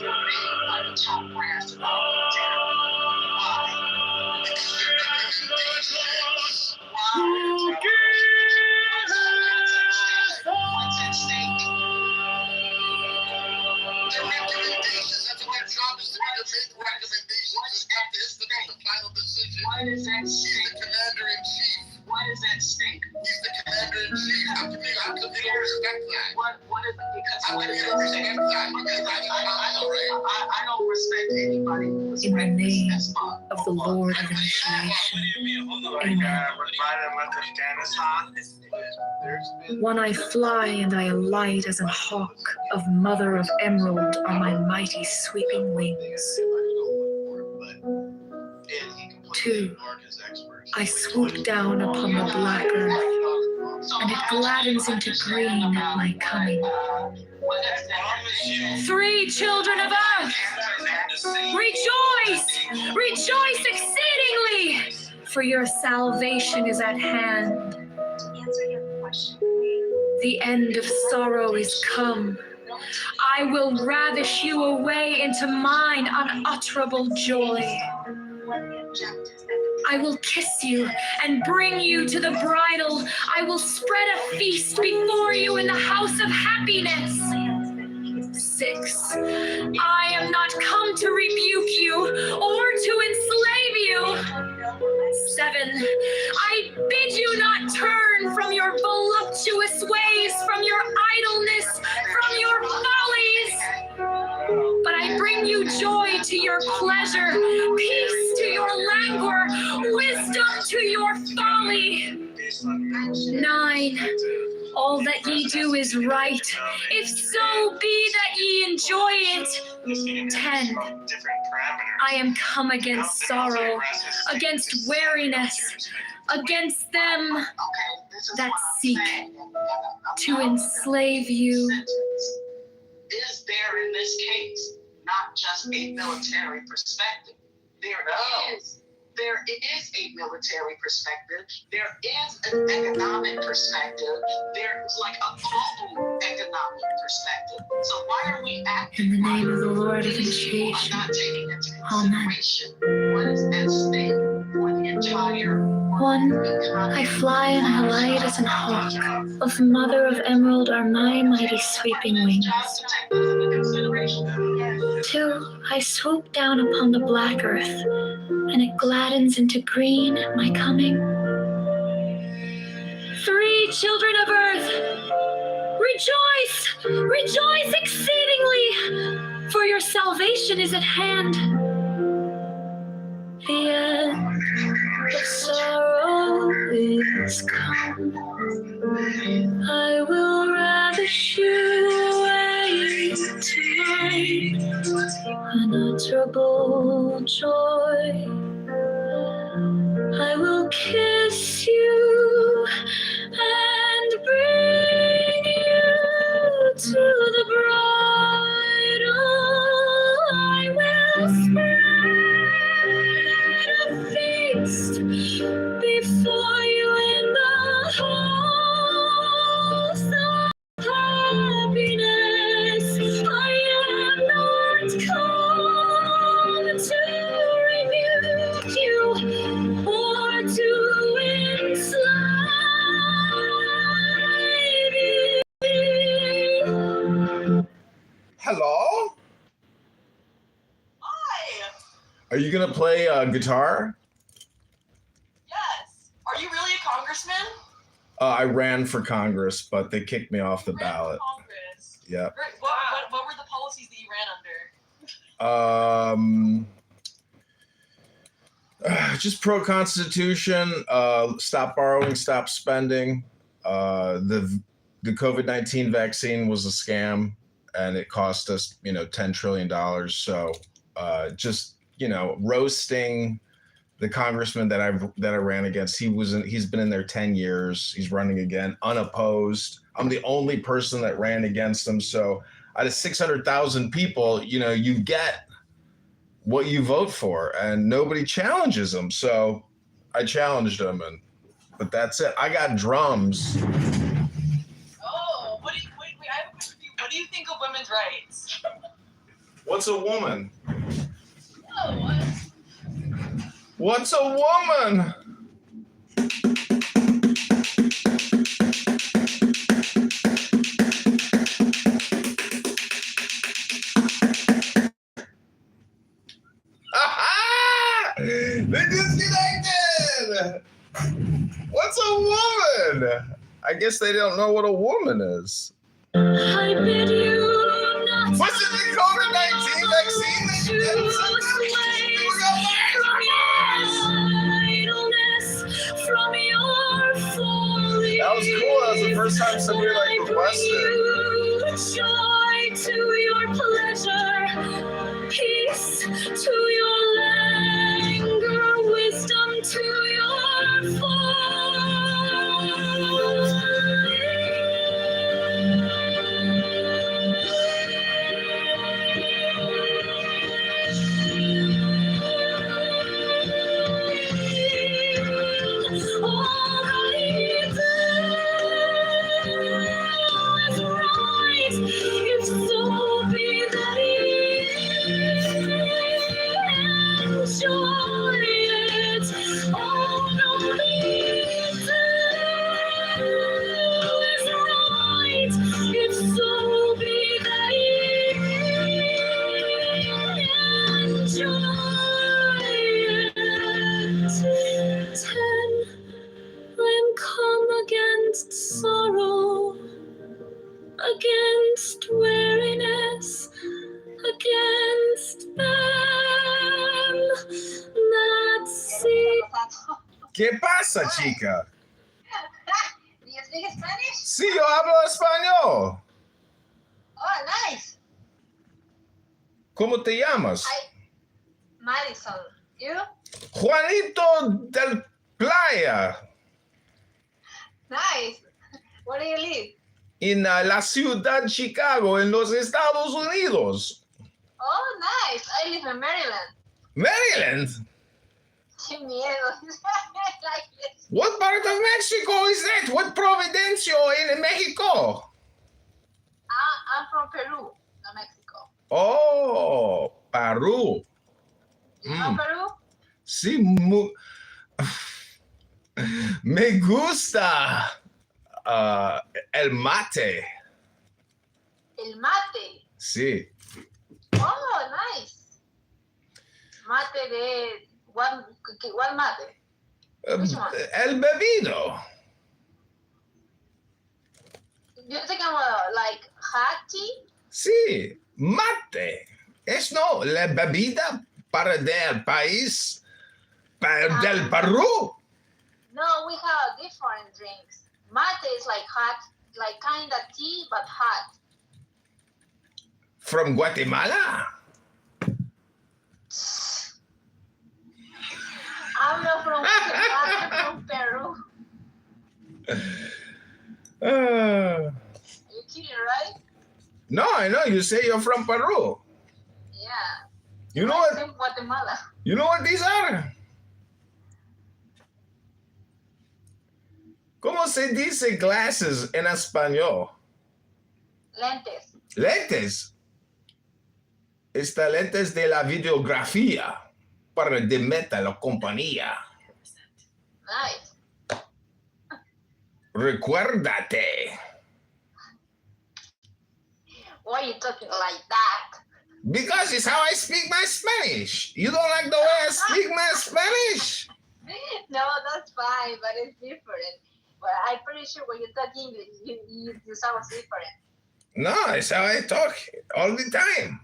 who What is that stink? He's the commander-in-chief. What is that stink? He's the commander-in-chief. How come you don't respect that? What is it? Because How come you don't respect that? Because I don't respect anybody. In the name of the Lord of initiation. Amen. When I fly and I alight as an hawk of mother of emerald on my mighty sweeping wings. 2. I swoop down upon the black earth, and it gladdens into green at my coming. 3 children of earth, rejoice! Rejoice exceedingly! For your salvation is at hand. Answer your question. The end of sorrow is come. I will ravish you away into mine unutterable joy. I will kiss you and bring you to the bridal. I will spread a feast before you in the house of happiness. 6. I am not come to rebuke you or to enslave you. 7. I bid you not turn from your voluptuous ways, from your idleness, from your follies. But I bring you joy to your pleasure, peace to your languor, wisdom to your folly. 9. All that ye do is right, if so be that ye enjoy it. 10. I am come against sorrow, against weariness, against them that seek to enslave you. Is there in this case not just a military perspective? There is a military perspective. There is an economic perspective. There's like a global economic perspective. So why are we acting? In the name of the Lord of initiation. Not taking into Amen. consideration what is at stake for the entire 1. I fly and I alight as an hawk. Of mother of emerald are my mighty sweeping wings. 2. I swoop down upon the black earth, and it gladdens into green at my coming. 3 children of earth, rejoice, rejoice exceedingly, for for your salvation is at hand. The end of sorrow is come. I will ravish you away to mine unutterable joy. I will kiss you and bring you to the bridal. I will spread a feast before you in the halls of happiness. I am not come to rebuke you or to enslave you. Hello? Hi. Are you gonna play guitar? Yes. Are you really a congressman? I ran for Congress, but they kicked me off the ballot. Congress. Yeah. What were the policies that you ran under? Just pro-Constitution, stop borrowing, stop spending. The COVID-19 vaccine was a scam, and it cost us, $10 trillion. So just, roasting the congressman that I ran against. He's been in there 10 years. He's running again, unopposed. I'm the only person that ran against him. So out of 600,000 people, you get what you vote for, and nobody challenges him. So I challenged him, but that's it. I got drums. Oh, I have a question for you. What do you think of women's rights? What's a woman? Oh, what? What's a woman? They disconnected! What's a woman? I guess they don't know what a woman is. I bid you not. What's in the COVID-19 vaccine? That was cool. That was the first time somebody requested. Joy to your pleasure, peace to your languor, wisdom to your fall. If so be that enjoy it, all the is right. If so be that enjoy it. 10. I'm come against sorrow, against weariness, against them that see. ¿Qué pasa, chica? Do you speak Spanish? Sí, yo hablo español. Oh, nice. ¿Cómo te llamas? Madison. You? Juanito del Playa. Nice. Where do you live? En la ciudad de Chicago, en los Estados Unidos. Oh, nice. I live in Maryland. Maryland? Qué miedo. Like this. What part of Mexico is that? What Providencio in Mexico? I'm from Peru, not Mexico. Oh, Peru. You know Peru? Sí, me gusta el mate. El mate. Sí. Oh, nice. Mate de what mate? Which one? El bebido. You're talking about like hot tea? Sí, mate. Es no, la bebida para del país, del Peru. No, we have different drinks. Mate is like hot, like kind of tea, but hot. From Guatemala. I'm not from Guatemala, I'm from Peru. You're kidding, right? No, I know. You say you're from Peru. Yeah. You know I'm what? from Guatemala. You know what these are? ¿Cómo se dice glasses en español? Lentes. Lentes. Esta lentes de la videografía para de meta la compañía. Nice. Recuérdate. Why are you talking like that? Because it's how I speak my Spanish. You don't like the way I speak my Spanish? No, that's fine, but it's different. But I'm pretty sure when you talk English, you sound different. No, it's how I talk all the time.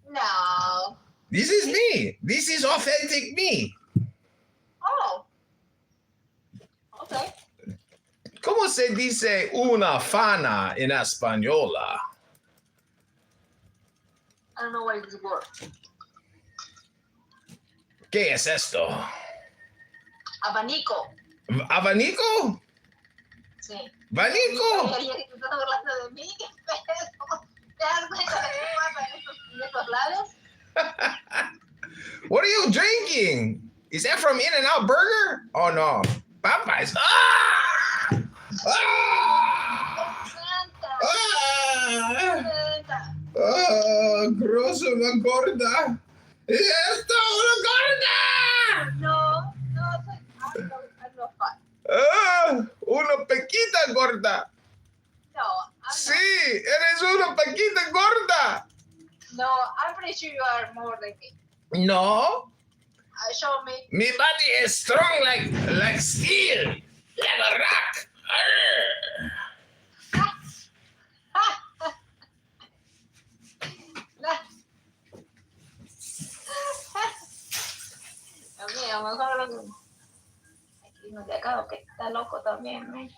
No. This is me. This is authentic me. Oh. Okay. ¿Cómo se dice una fana en española? I don't know what is the word. ¿Qué es esto? Abanico. ¿Abanico? Sí. ¿Abanico? ¿Estás hablando de mí? ¿Qué es eso? ¿Te das cuenta de qué pasa en estos lados? What are you drinking? Is that from In-N-Out Burger? Oh no. Popeyes. Ah! Ah! Ah, grosso, una gorda. ¡Esto, una gorda! No, I'm not fun. Ah, una pequita gorda. No, Sí, eres una pequita gorda. No, I'm pretty sure you are more than me. No. Show me. My body is strong like steel, like a rock. A lo mejor aquí no te acabo que está loco también, ¿eh?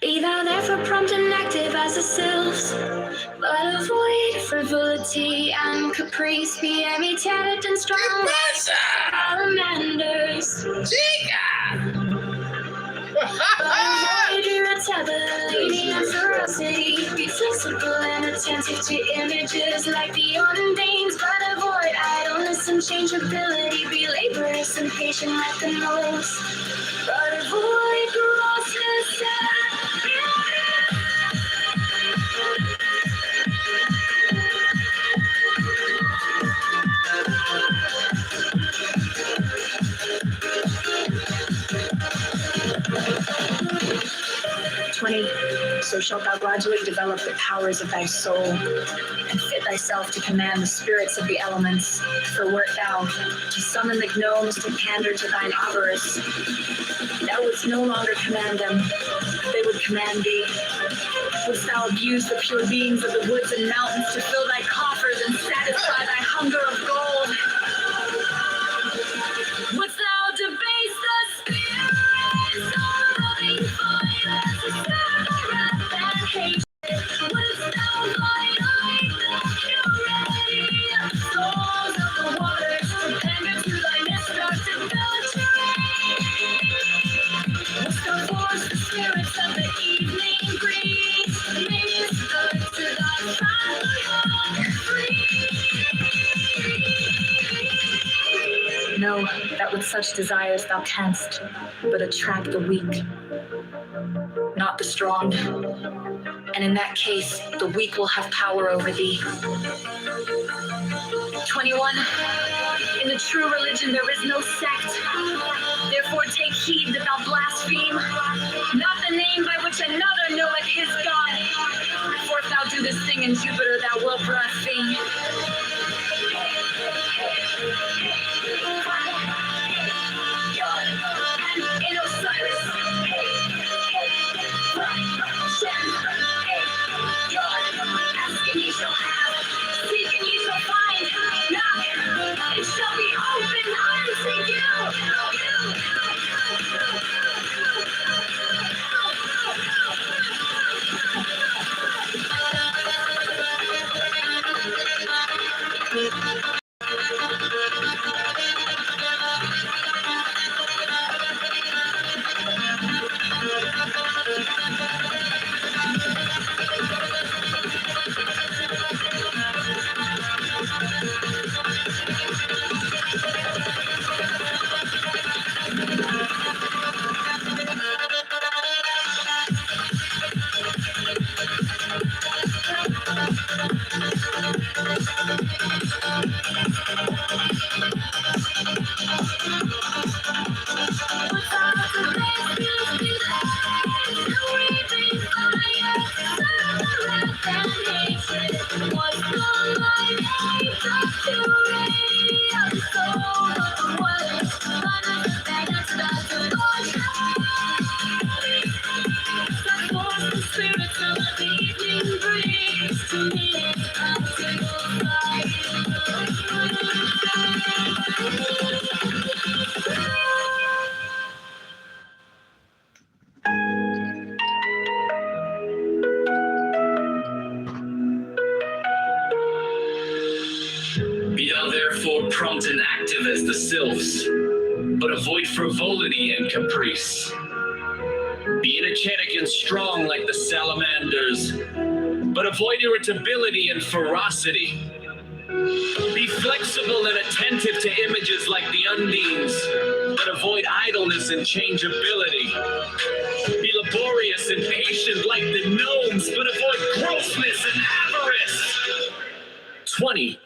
Be thou therefore prompt and active as the sylphs, but avoid frivolity and caprice. Be imitated and strong salamanders. But avoid irritability attentive to images like the undines, but avoid idleness and changeability. Be laborious and patient like the most, but avoid grossness and beauty. 20. So shalt thou gradually develop the powers of thy soul, and fit thyself to command the spirits of the elements. For wert thou to summon the gnomes to pander to thine avarice, thou wouldst no longer command them, they would command thee. Wouldst thou abuse the pure beings of the woods and mountains to fill thy coffers and satisfy thy hunger of gold? Wouldst thou debase the spirits of loving fire to stir wrath and hate? Wouldst thou violate the purity of the souls of the waters to pander to thy destructibility? Wouldst thou force the spirits of the evening breeze to minister to thy family free? Know that with such desires thou canst but attract the weak, not the strong. And in that case, the weak will have power over thee. 21. In the true religion there is no sect. Therefore take heed that thou blaspheme not the name by which another knoweth his God. For if thou do this thing in Jupiter, thou wilt blaspheme. And in Osiris, ask and ye shall have, seek and ye shall find, knock, it shall be opened unto you. Be thou therefore prompt and active as the sylphs, but avoid frivolity and caprice. Be energetic and strong like the salamanders, but avoid irritability and ferocity. Be flexible and attentive to images like the undines, but avoid idleness and changeability. Be laborious and patient like the gnomes, but avoid grossness and avarice. 20.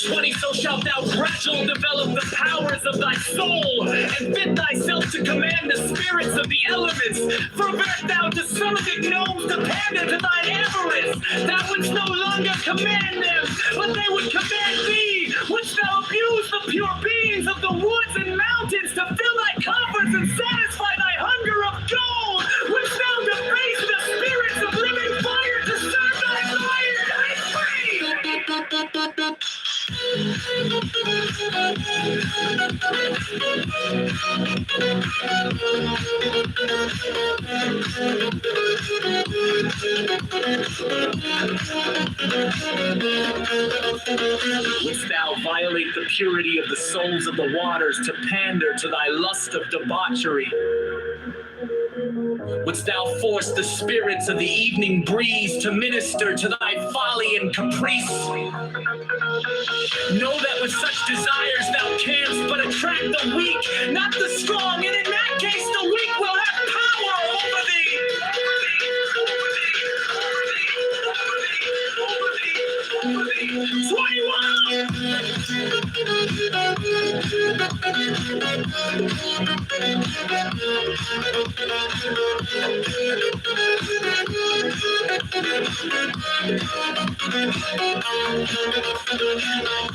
20. So shalt thou gradually develop the powers of thy soul, and fit thyself to command the spirits of the elements. For wert thou to summon the gnomes to pander to thine avarice, thou wouldst no longer command them, but they would command thee. Wouldst thou abuse the pure beings of the woods and mountains to fill thy coffers and satisfy thy hunger of gold? Wouldst thou debase the spirits of living fire to serve thy fire thy free? Wouldst thou violate the purity of the souls of the waters to pander to thy lust of debauchery? Wouldst thou force the spirits of the evening breeze to minister to thy folly and caprice? Know that with such desires thou canst but attract the weak, not the strong, and in that case the weak will have power over thee. Over thee. 21.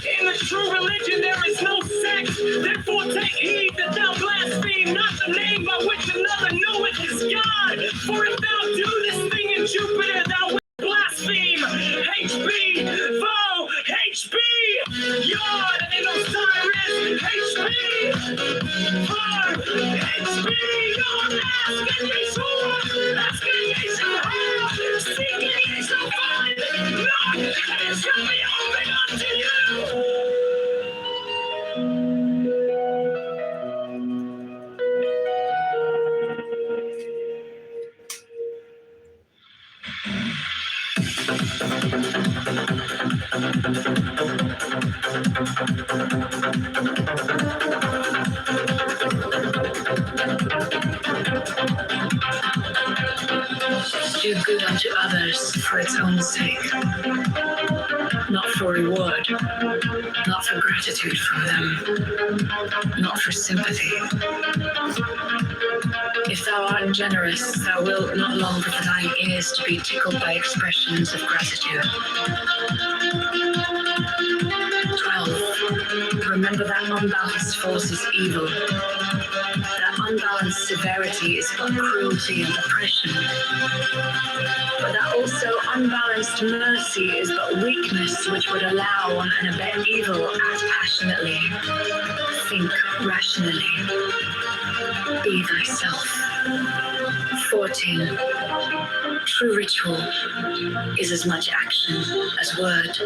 In the true religion there is no sex, therefore take heed that thou blaspheme not the name by which another knoweth his God. For if thou do this thing in Jupiter, thou wilt blaspheme HB, Vo, HB, Yod, and Osiris, HB, Var, HB, Yod, ask and ye shall have, seek and ye shall find, knock and it shall be opened unto you. Do good unto others for its own sake, not for reward, not for gratitude from them, not for sympathy. If thou art generous, thou wilt not long for thine ears to be tickled by expressions of gratitude. 12. Remember that unbalanced force is evil. That unbalanced severity is but cruelty and oppression. But that also unbalanced mercy is but weakness which would allow and abet evil. Act passionately. Think rationally. Be thyself. 14. True ritual is as much action as word.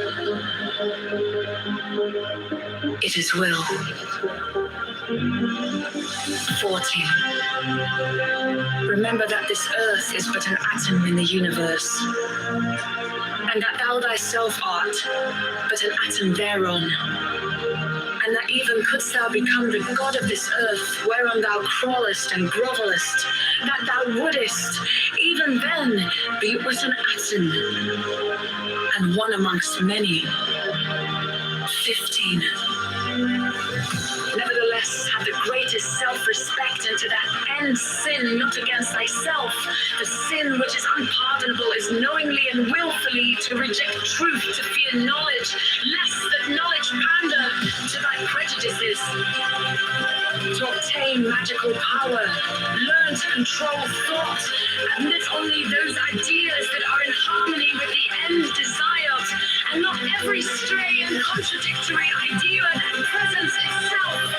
It is will. 14. Remember that this earth is but an atom in the universe, and that thou thyself art but an atom thereon, and that even couldst thou become the god of this earth whereon thou crawlest and grovellest, that thou wouldest even then be but an atom, and one amongst many. 15. Nevertheless, have the greatest self-respect, and to that end sin not against thyself. The sin which is unpardonable is knowingly and willfully to reject truth, to fear knowledge, lest that knowledge pander to thy prejudices. To obtain magical power, learn to control thought, admit only those ideas that are in harmony with the end desired, and not every stray and contradictory idea that presents itself.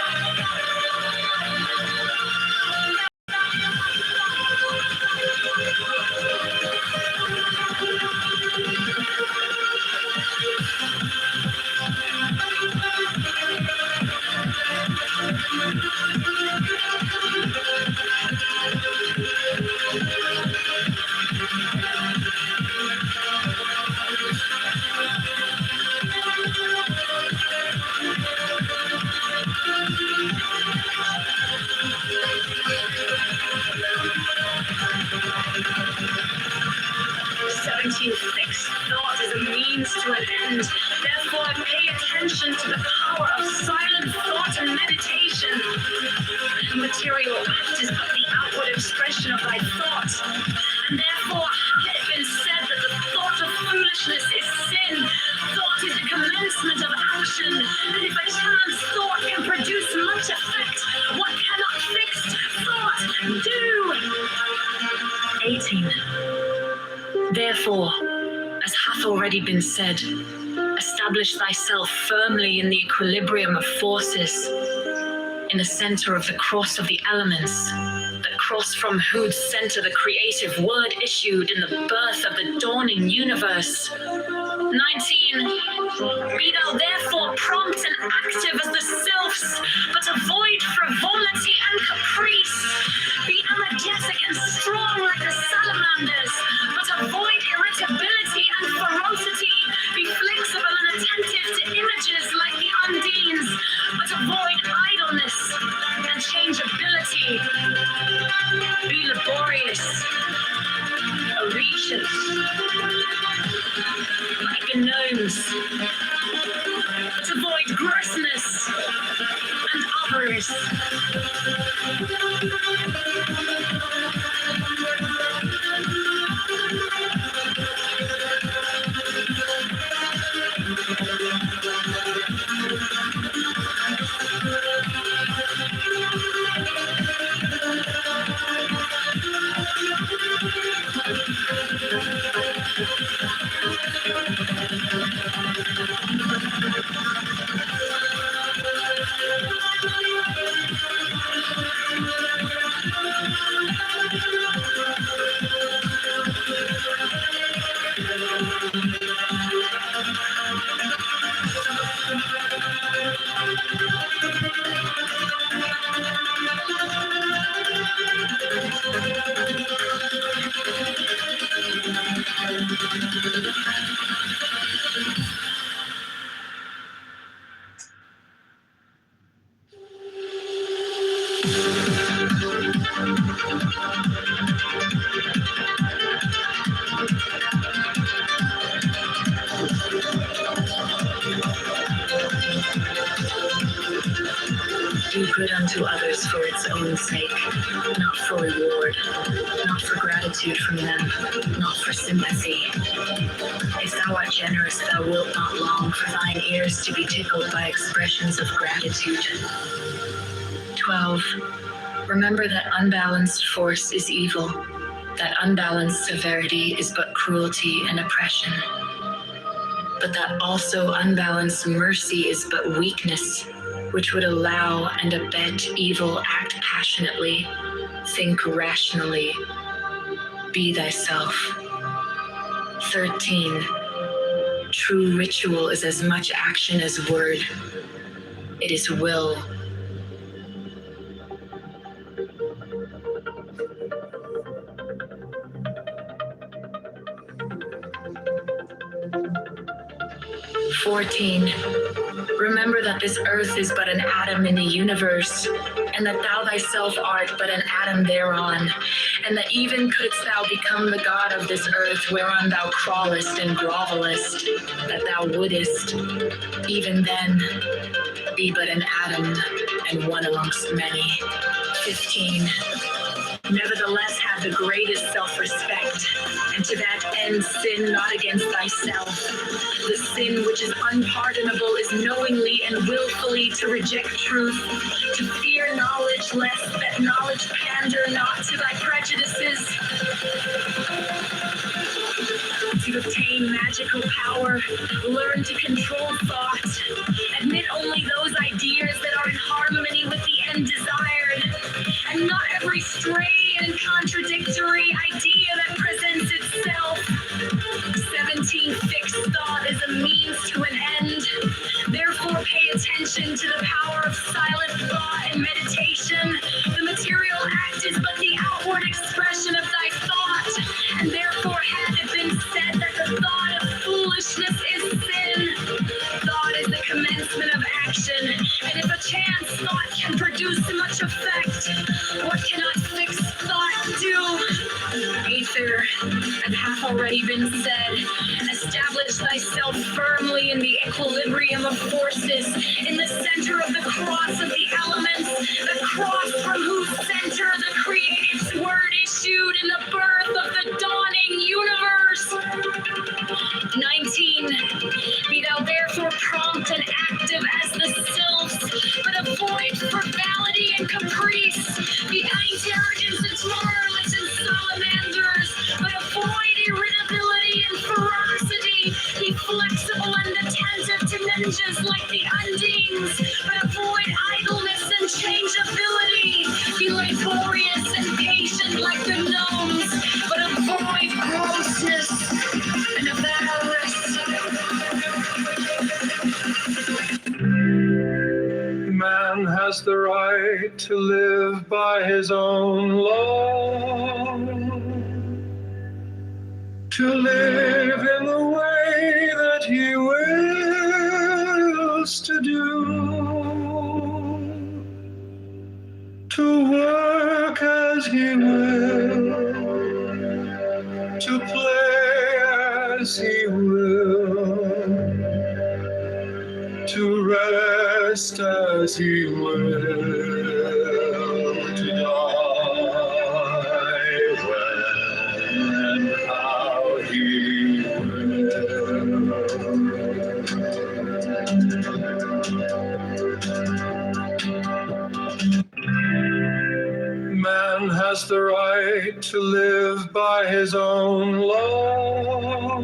17. Fixed thought is a means to an end. Therefore, pay attention to the power of silent thought and meditation. The material act is but the outward expression of thy thought. And therefore, hath it been said that the thought of foolishness is sin. Thought is the commencement of action. And if a chance thought can produce much effect, what cannot fixed thought do? 18. Therefore, as hath already been said, establish thyself firmly in the equilibrium of forces. in the center of the cross of the elements, the cross from whose center the creative word issued in the birth of the dawning universe. 19. Be thou therefore prompt and active as the sylphs, but avoid frivolity and caprice. Be energetic and strong like the salamanders, but avoid irritability and ferocity. Be flexible and attentive to images like the undines, but avoid idleness and changeability. Be laborious, Orishas, like the gnomes, but avoid grossness and avarice. Do good unto others for its own sake, not for reward, not for gratitude from them, not for sympathy. If thou art generous, thou wilt not long for thine ears to be tickled by expressions of gratitude. 12. Remember that unbalanced force is evil, that unbalanced severity is but cruelty and oppression, but that also unbalanced mercy is but weakness, which would allow and abet evil. Act passionately, think rationally, be thyself. 13. True ritual is as much action as word. It is will. Remember that this earth is but an atom in the universe, and that thou thyself art but an atom thereon, and that even couldst thou become the god of this earth whereon thou crawlest and grovelest, that thou wouldest, even then, be but an atom and one amongst many. 15. Nevertheless, have the greatest self-respect, and to that end sin not against thyself. The sin which is unpardonable is knowingly and willfully to reject truth, to fear knowledge, lest that knowledge pander not to thy prejudices. To obtain magical power, learn to control thought, admit only those ideas that are in harmony with the end desired, and not every stray and contradictory idea that presents itself. 17. Fixed thought is a means to an end. Therefore, pay attention to the power of silent thought and meditation. The material act is but the outward expression of thy thought, and therefore had it been said that the thought of foolishness is sin. Thought is the commencement of action, and if a chance thought can produce much effect, what cannot fixed thought do? Aether, as hath already been said, establish thyself firmly in the equilibrium of forces, in the center of the cross of the elements, the cross from whose center the creative word issued in the birth of the dawning universe. 19. Be thou therefore prompt and active as the sylphs, but avoid frivolity and caprice. Be intelligent and marvelous and salamanders, but avoid irritability and ferocity. Be flexible and attentive to ninjas like the undines, but avoid idleness and change laborious and patient like the gnomes, but avoid grossness and avarice. Man has the right to live by his own law, to live in the way that he wills to do, to work as he will, to play as he will, to rest as he will, to die when and how he will. Man has the right to live by his own law,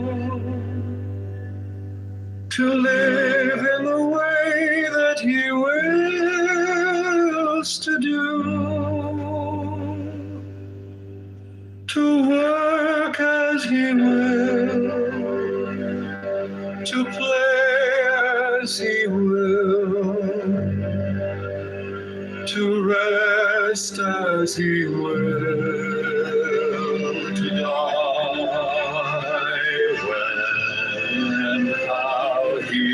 to live in the way that he wills to do, to work as he will, to play as he will, to rest as he will, to die when and how he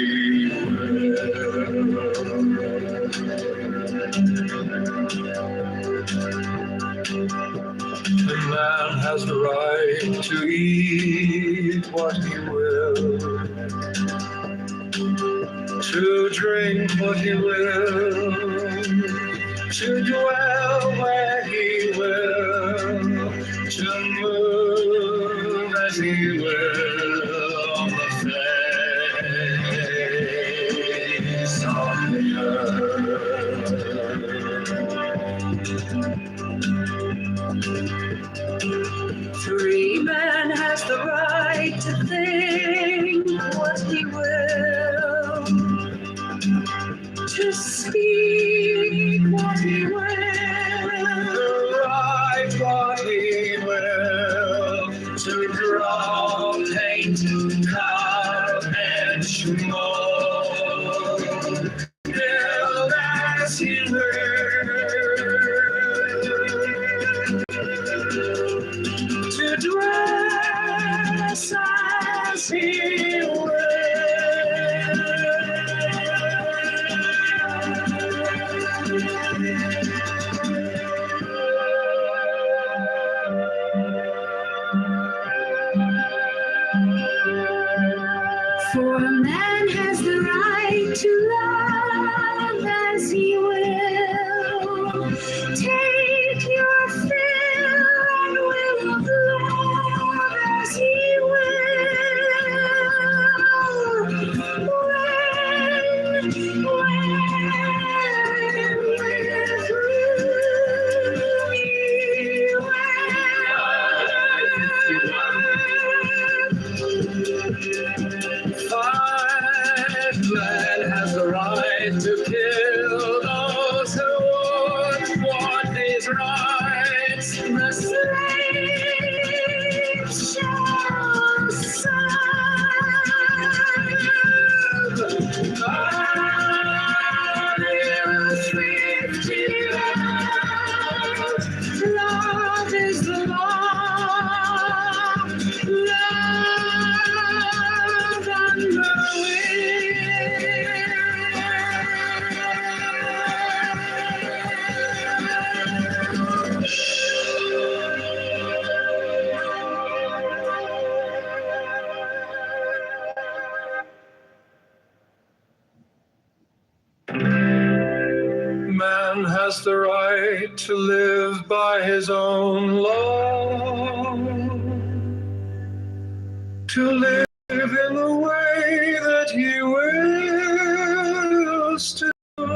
The man has the right to eat what he will, to drink what he will, to dwell where he will, to move as he will on the face of the earth. Free man has the right to think what he will, to speak what he will, To write what he will, to draw, paint, carve, and to mold, build as he will, to dress as he will. For a man has the right to love as he will. Take your fill and will of love as he will. Man has the right to kill those who would want his rights. The slave shall serve. Love is the law. Love and the Man has the right to live by his own law, to live in the way that he wills to do,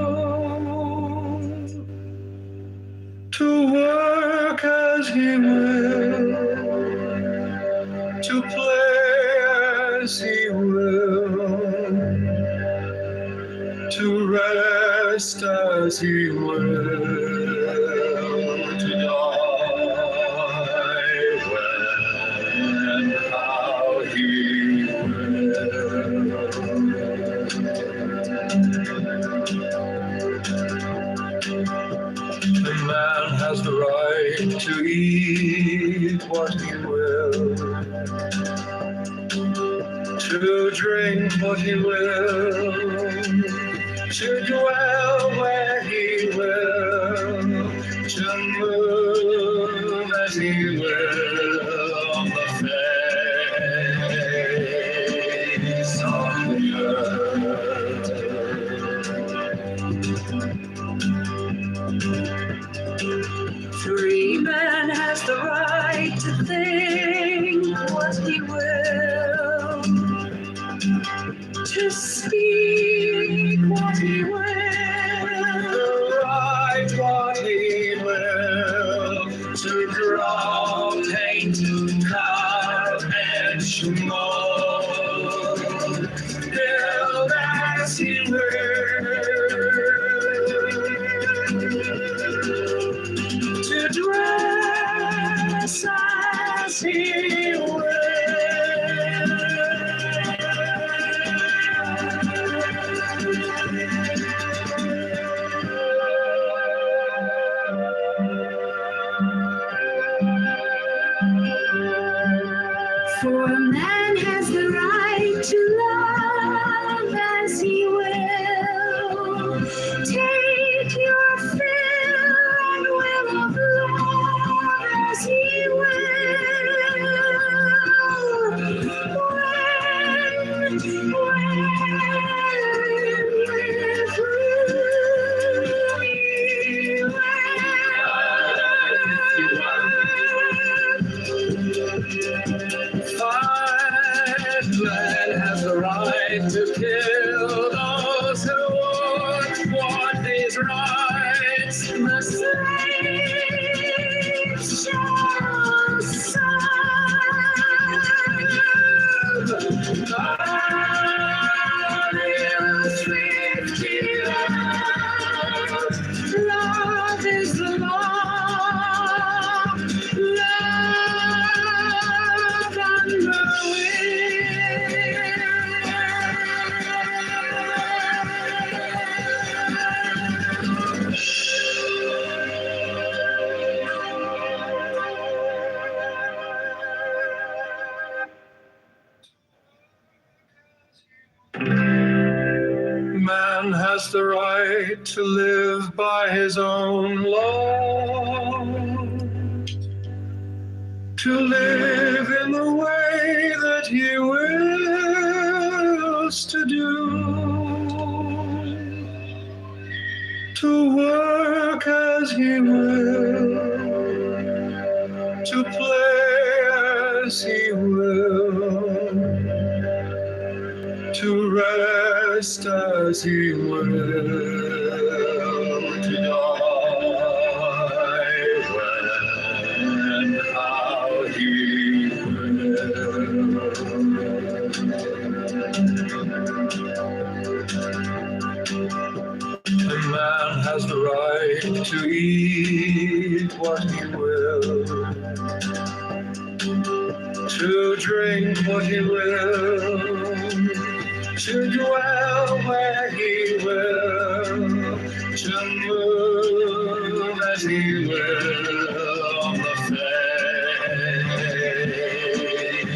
to work as he will, to play as he will, to rest as he will, to man has the right to eat what he will, to drink what he will, to dwell where he will, to move as he will on the face of the earth. Free man has the right to think what he will, to speak what he will, to write what he will, to draw, paint, carve, and to mold, build as he will, to dress as he will. For a man has the right to love as he will. Take your fill and will of love as he will. Man has the right to kill those who would want his rights. The slave shall serve. Love is the law. Love and the man has the right to live by his own law, to live in the way that he wills to do, to work as he will, to play as he will, to rest as he will, to die when and how he will. A man has the right to eat what he will, to drink what he will, to dwell where he will, to move as he will on the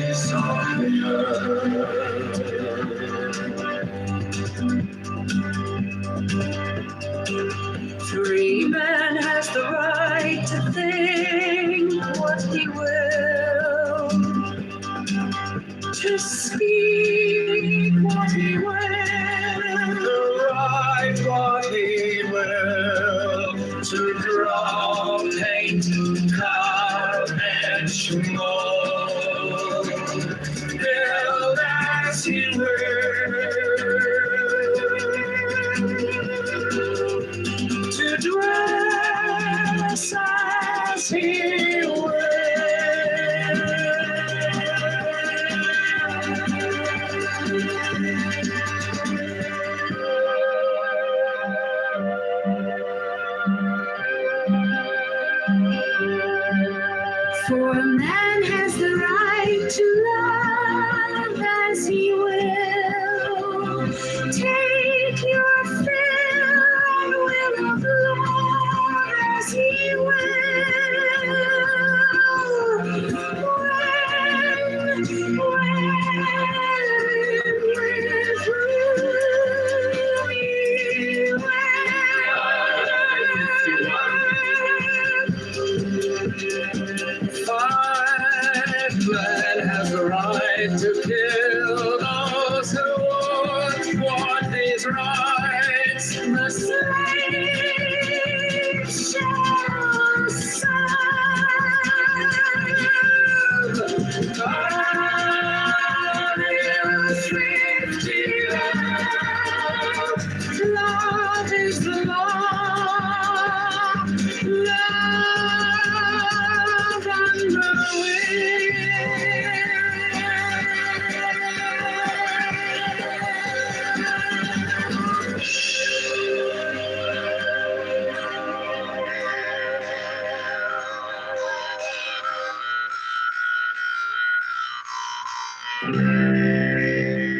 face of the earth. Free man has the right to think what he will, to speak what he will, to write what he will, to draw, paint, carve, and to mold, build as he will, to dress as he will. For a man has the right to love as he will. Take your fill and will of love as he will. Man has the right to kill those who won't want these rights. The slave shall serve. God is 50 love is the law. Love and the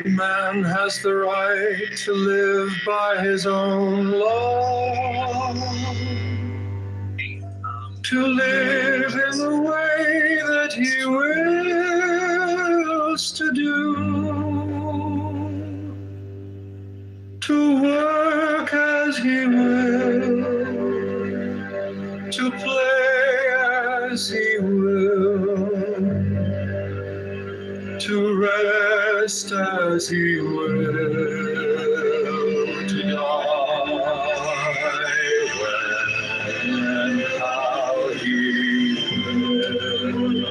Man has the right to live by his own law, to live in the way that he wills to do, to work as he will, to play as he will, to rest as he will, to die when and how he will.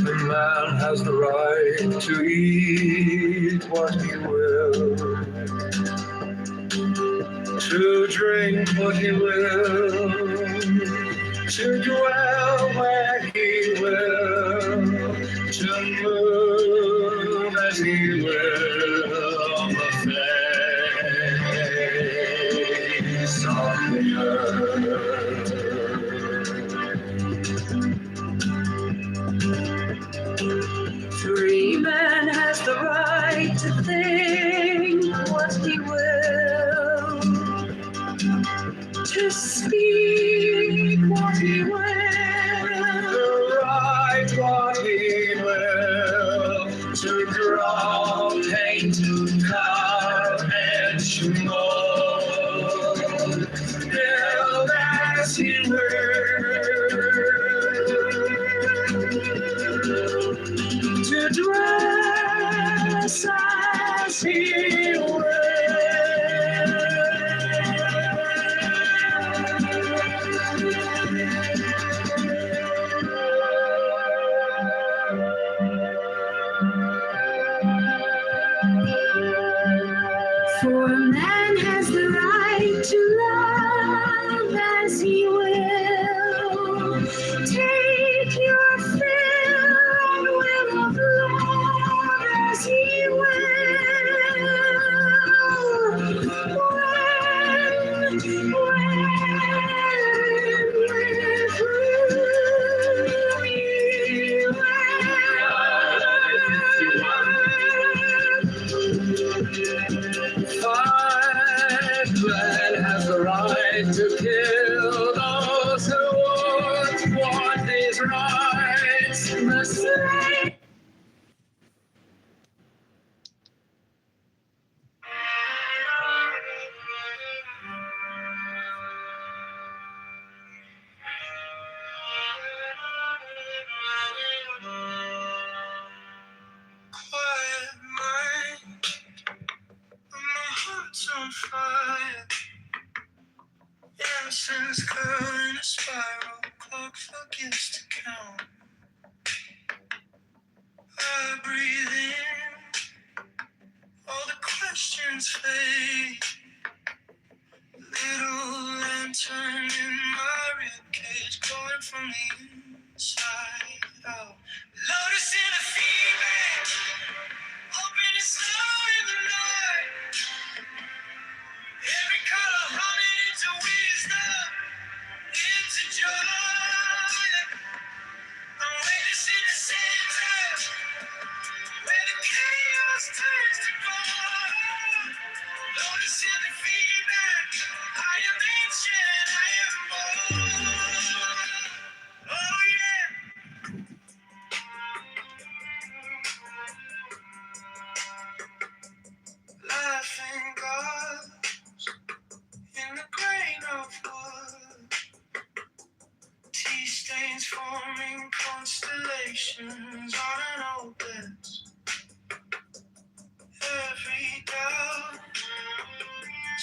The man has the right to eat what he will, to drink what he will, to dwell where he will, to move as he will on the face of the earth. Free man has the right to think what he will, to speak what he will, to write what he will, to draw, paint, carve, etch, mold, build as he will, to dress as he will. For man has the right to love as he will. Take your fill and will of love as he will. Man has the right to kill those who won't want these rights. The slave. Quiet mind, my heart's on fire. Innocence curl in a spiral, clock forgets to count. I breathe in, all the questions fade. Little lantern in my ribcage, glowing from the inside out. Lotus in a fever, open and slow in the night. Every color humming into wisdom, into joy. I'm witnessing the center, where the chaos turns to gold. Lotus Notice in the feedback, I am ancient, I am born. Oh yeah. Life and God in the grain of wood. Tea stains forming constellations on an old bed. Every doubt,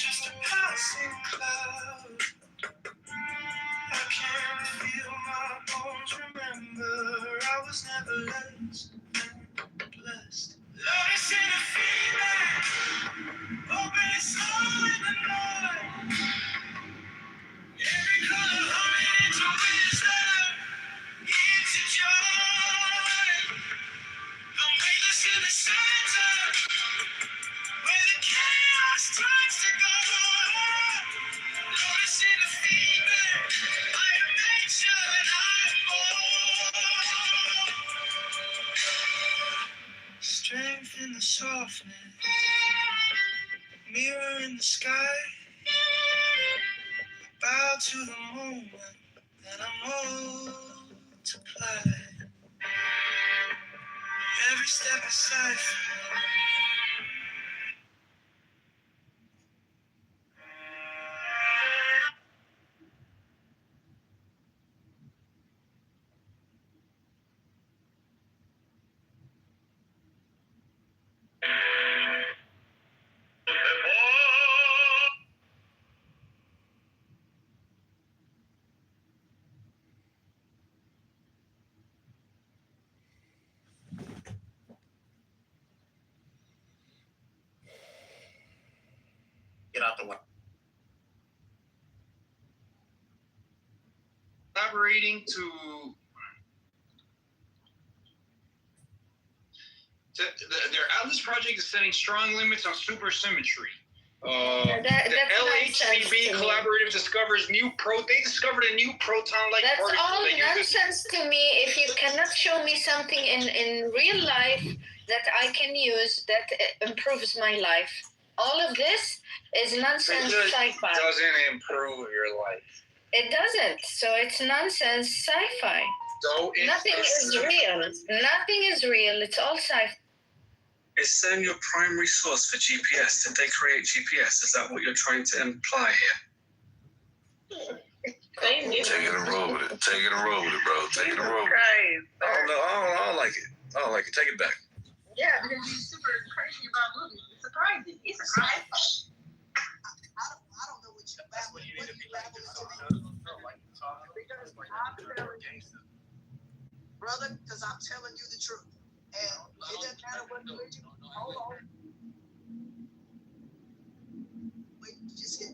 just a passing cloud. I can feel my bones remember I was never less than blessed. Love is in the feedback, open and slow in the noise. Every color humming into wisdom, into joy. I'm weightless in the center, where the chaos tries to go. Notice in the feedback, I am nature and I'm born. Strength in the softness, mirror in the sky. Bow to the moment that I multiply. Every step aside from Get out the way. Collaborating to their Atlas project is setting strong limits on supersymmetry. The LHCb collaborative discovers they discovered a new proton-like That's particle. all nonsense to me. If you cannot show me something in real life that I can use that improves my life, all of this is nonsense sci-fi. It doesn't improve your life. It doesn't. So it's nonsense sci-fi. So Nothing is real. Nothing is real. It's all sci-fi. Is CERN your primary source for GPS? Did they create GPS? Is that what you're trying to imply here? Take it and roll with it. Take it and roll with it, bro. Take it and roll with it. I don't like it. I don't like it. Take it back. Yeah, because he's super crazy about movies. It's surprising. It's surprising. I don't know what you babble. What you babble into brother, because I'm telling you the truth. And it doesn't matter what religion. Hold on. Wait, just hit,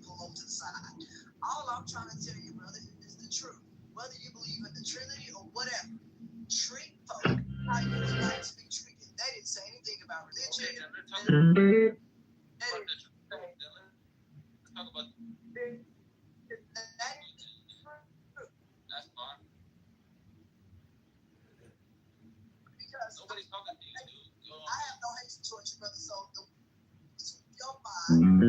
pull over to the side. All I'm trying to tell you, brother, is the truth. Whether you believe in the Trinity or whatever, treat folk how you would like to be treated. They didn't say anything about religion. Let's talk about that's fine. Because nobody's talking to you, dude. I have no hate towards you, brother. So your mind.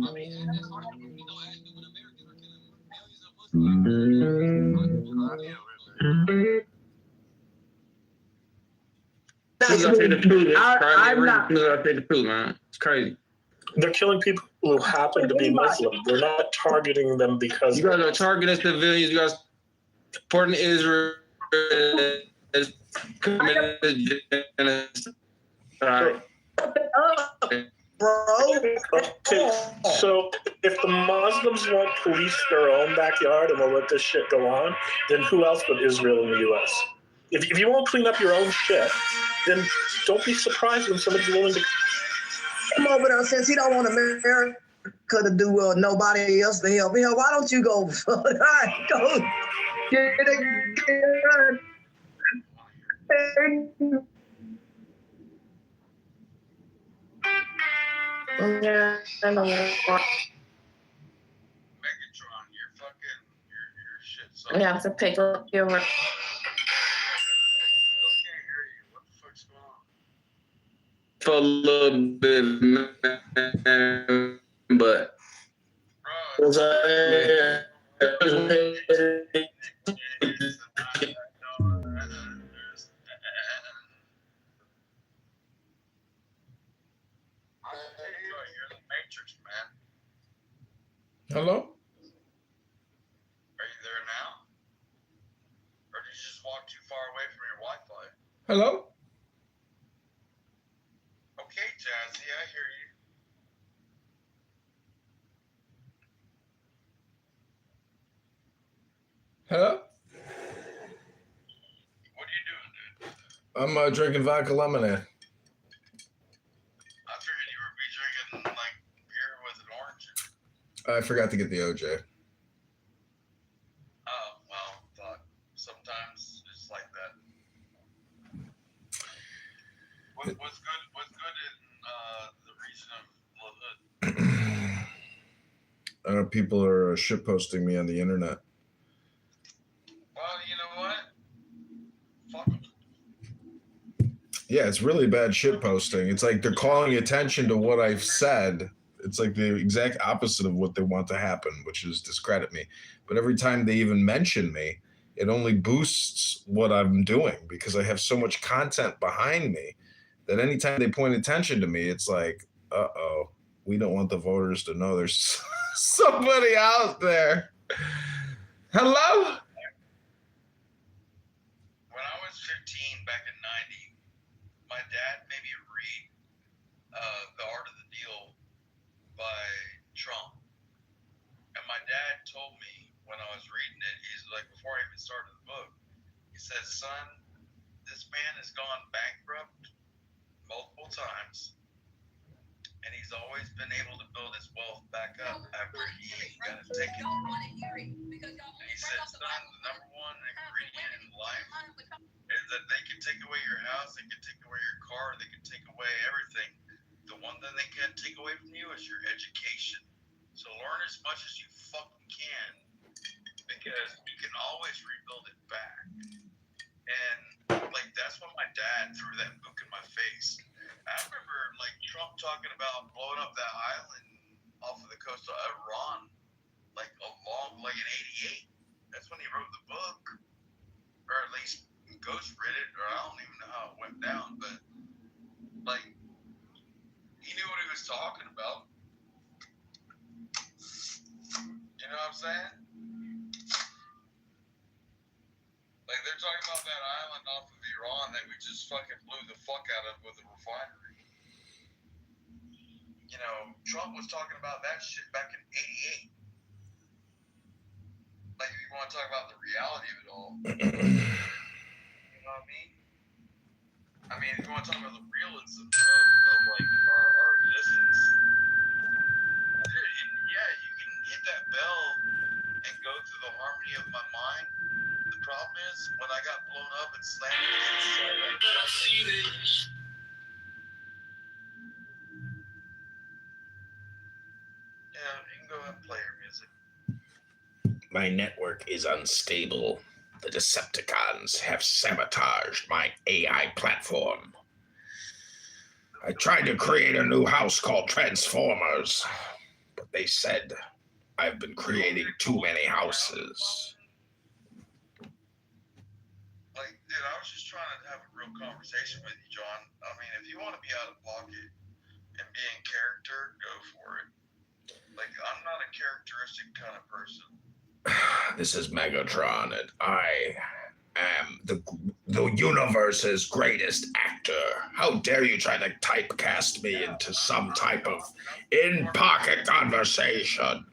I mean, that's hard for me to ask you when Americans are killing millions of Muslims. Man. It's crazy. They're killing people who happen to be Muslim. They're not targeting them because you guys are targeting civilians. You guys supporting Israel as committed genocide. Okay, so if the Muslims won't police their own backyard and will let this shit go on, then who else but Israel and the U.S.? If you won't clean up your own shit, then don't be surprised when somebody's willing to come over there since he don't want America to do nobody else to help. Hell, why don't you go? Go get it. Yeah, I know. Megatron, your shit sucks. We have to pick up your work. for a little bit, man, but was I? Matrix, man. Hello? Are you there now? Or did you just walk too far away from your Wi-Fi? Hello? Okay, Jazzy, I hear you. Hello? What are you doing, dude? I'm drinking vodka lemonade. I figured you would be drinking, like, beer with an orange. I forgot to get the OJ. Oh, well, but sometimes it's like that. What's good in the region of the Hood? People are shitposting me on the internet. Well, you know what? Fuck 'em. Yeah, it's really bad shitposting. It's like they're calling attention to what I've said. It's like the exact opposite of what they want to happen, which is discredit me. But every time they even mention me, it only boosts what I'm doing because I have so much content behind me that anytime they point attention to me, it's like, uh-oh, we don't want the voters to know there's somebody out there. Hello? When I was 15 back in 90, my dad made me read The Art of the Deal by Trump. And my dad told me when I was reading it, he's like, before I even started the book, he said, son, this man has gone bankrupt multiple times, and he's always been able to build his wealth back up after he got it taken. And he said, son, the number one ingredient in life is that they can take away your house, they can take away your car, they can take away everything. The one thing they can't take away from you is your education. So learn as much as you fucking can, because you can always rebuild it back. And like that's when my dad threw that book in my face. I remember like Trump talking about blowing up that island off of the coast of Iran, like in '88. That's when he wrote the book, or at least ghost read it, or I don't even know how it went down, but like he knew what he was talking about. You know what I'm saying? Like they're talking about that island off of Iran that we just fucking blew the fuck out of with a refinery. You know, Trump was talking about that shit back in '88. Like if you want to talk about the reality of it all. You know what I mean? I mean, if you want to talk about the realism of like our existence. Dude, and yeah, you can hit that bell and go through the harmony of my mind. The problem is when I got blown up and slammed against the side. Yeah, you can go ahead and play your music. My network is unstable. The Decepticons have sabotaged my AI platform. I tried to create a new house called Transformers, but they said I've been creating too many houses. Like, dude, I was just trying to have a real conversation with you, John. I mean, if you want to be out of pocket and be in character, go for it. Like, I'm not a characteristic kind of person. This is Megatron, and I am the universe's greatest actor. How dare you try to typecast me into some type of in-pocket conversation?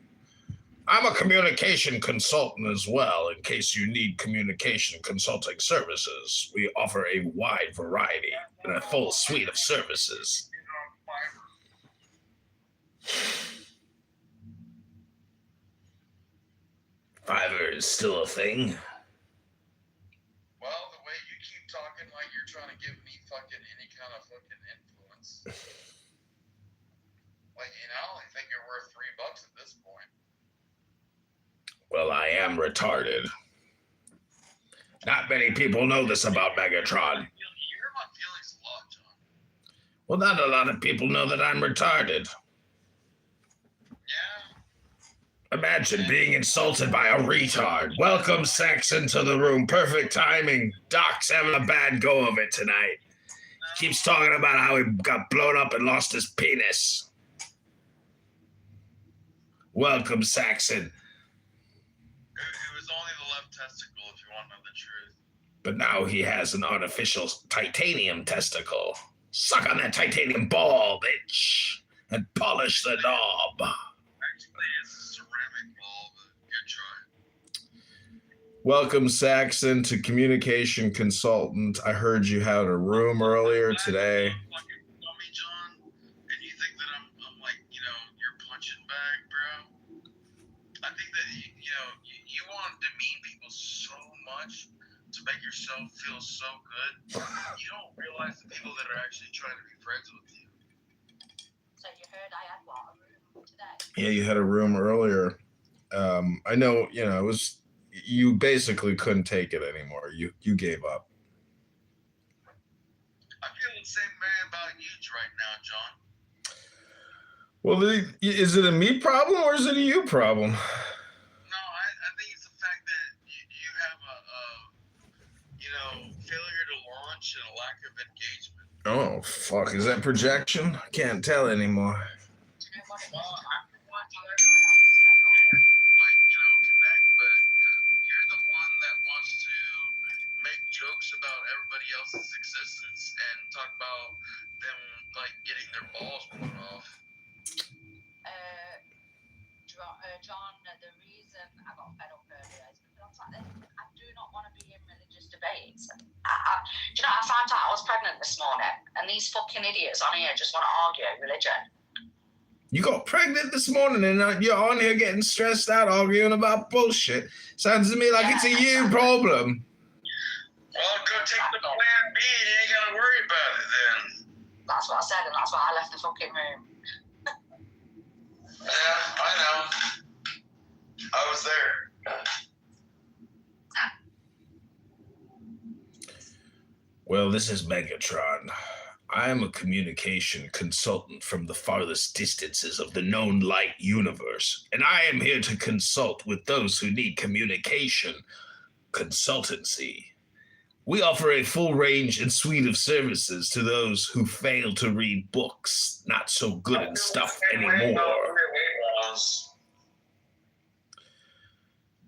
I'm a communication consultant as well, in case you need communication consulting services. We offer a wide variety and a full suite of services. Fiverr is still a thing. Well, the way you keep talking like you're trying to give me fucking any kind of fucking influence. Like, you know, I only think you're worth $3 at this point. Well, I am retarded. Not many people know this about Megatron. You hurt my feelings a lot, John. Well, not a lot of people know that I'm retarded. Imagine being insulted by a retard. Welcome, Saxon, to the room. Perfect timing. Doc's having a bad go of it tonight. He keeps talking about how he got blown up and lost his penis. Welcome, Saxon. It was only the left testicle, if you want to know the truth. But now he has an artificial titanium testicle. Suck on that titanium ball, bitch, and polish the knob. Actually, it's a ceramic ball, but good try. Welcome, Saxon, to Communication Consultant. I heard you had a room earlier today. Tell me, John, and you think that I'm like, your punching bag, bro? I think that, you want to demean people so much to make yourself feel so good. You don't realize the people that are actually trying to be friends with you. So you heard I had what, a room today? Yeah, you had a room earlier. I know, it was, you basically couldn't take it anymore. You gave up. I feel the same way about you right now, John. Well, is it a me problem or is it a you problem? No, I think it's the fact that you have a failure to launch and a lack of engagement. Oh, fuck. Is that projection? I can't tell anymore. Connect, but you're the one that wants to make jokes about everybody else's existence and talk about them, getting their balls blown off. John, the reason I got fed up earlier is because I do not want to be in religious debates. Do you know, I found out I was pregnant this morning, and these fucking idiots on here just want to argue religion. You got pregnant this morning and you're on here getting stressed out arguing about bullshit. Sounds to me like it's a you problem. Well, go take the plan B and you ain't got to worry about it then. That's what I said, and that's why I left the fucking room. Yeah, I know. I was there. Well, this is Megatron. I am a communication consultant from the farthest distances of the known light universe, and I am here to consult with those who need communication consultancy. We offer a full range and suite of services to those who fail to read books, not so good and stuff anymore.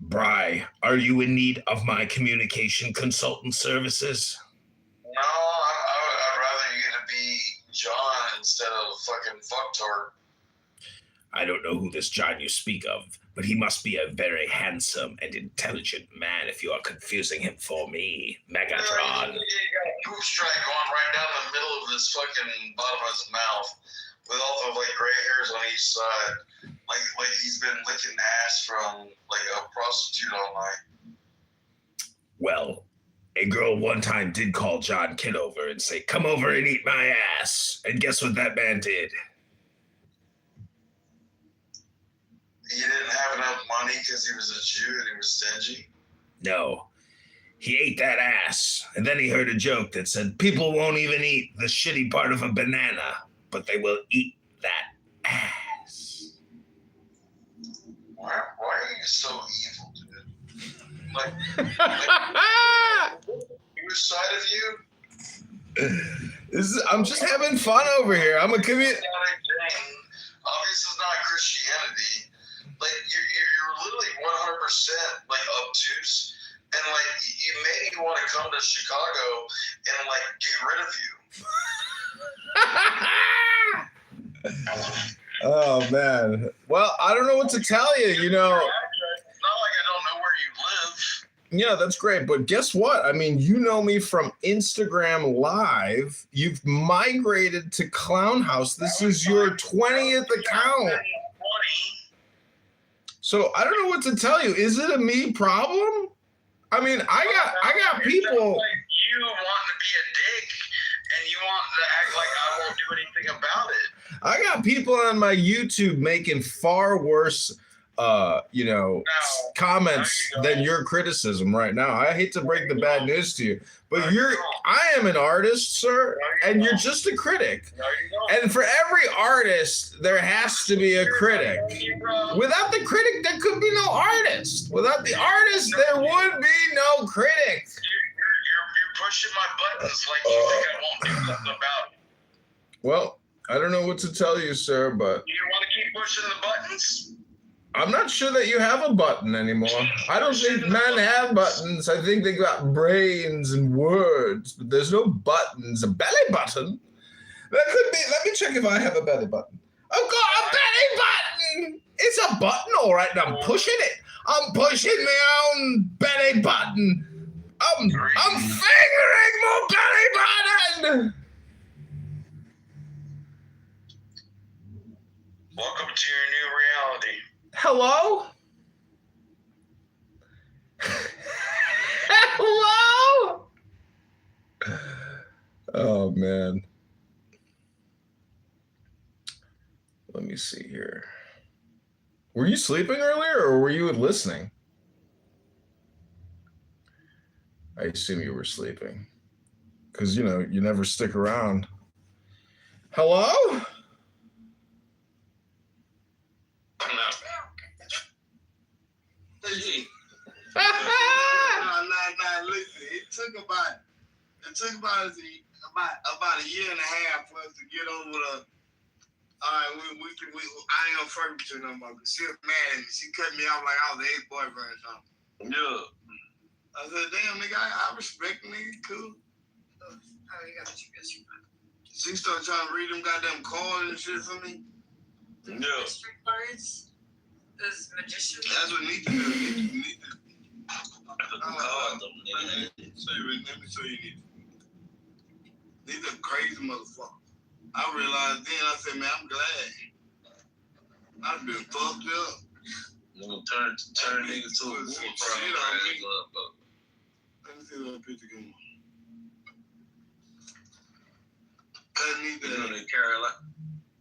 Bri, are you in need of my communication consultant services? No, I'd rather you to be John instead of fucking fucktard. I don't know who this John you speak of, but he must be a very handsome and intelligent man if you are confusing him for me, Megatron. You got a poop stripe going right down the middle of this fucking bottom of his mouth with all the gray hairs on each side. Like he's been licking ass from a prostitute all night. Well, a girl one time did call John Kitover and say, "Come over and eat my ass." And guess what that man did? He didn't have enough money because he was a Jew and he was stingy? No. He ate that ass, and then he heard a joke that said, "People won't even eat the shitty part of a banana, but they will eat that ass." Why are you so evil, dude? Which side of you? I'm just having fun over here. I'm a comedian. This is not Christianity. You're literally 100% obtuse, and you made me want to come to Chicago and get rid of you. Oh man. Well, I don't know what to tell you. It's not like I don't know where you live. Yeah, that's great. But guess what? I mean, you know me from Instagram Live. You've migrated to Clown House. This is your 20th account. So I don't know what to tell you. Is it a me problem? I mean, I got people. You want to be a dick, and you want to act like I won't do anything about it. I got people on my YouTube making far worse comments than your criticism right now. I hate to break the bad news to you, but I am an artist, sir, and you're just a critic. And for every artist, there has to be a critic. Without the critic, there could be no artist. Without the artist, there would be no critic. You're pushing my buttons like you think I won't do something about it. Well, I don't know what to tell you, sir, but You want to keep pushing the buttons? I'm not sure that you have a button anymore. I don't think men have buttons. I think they got brains and words, but there's no buttons. A belly button? That could be. Let me check if I have a belly button. I've got a belly button. It's a button, all right. I'm pushing it. I'm pushing my own belly button. I'm fingering my belly button. Welcome to your new reality. Hello? Hello? Oh, man. Let me see here. Were you sleeping earlier or were you listening? I assume you were sleeping. Because, you never stick around. Hello? Listen, it took about a year and a half for us to get over the. All right, I ain't gonna fuck with you no more because she was mad at me. She cut me off like I was an ex-boyfriend or something. Yeah. I said, damn, nigga, I respect the nigga, cool. Oh, you got the GPS. She started trying to read them goddamn cards and shit for me. Yeah. District cards. Those magicians. That's what Nita do. Let me show you Nita. Nita a crazy motherfucker. I realized then, I said, man, I'm glad. I've been fucked up. I'm gonna turn niggas to a wolf. Let me see what picture going on.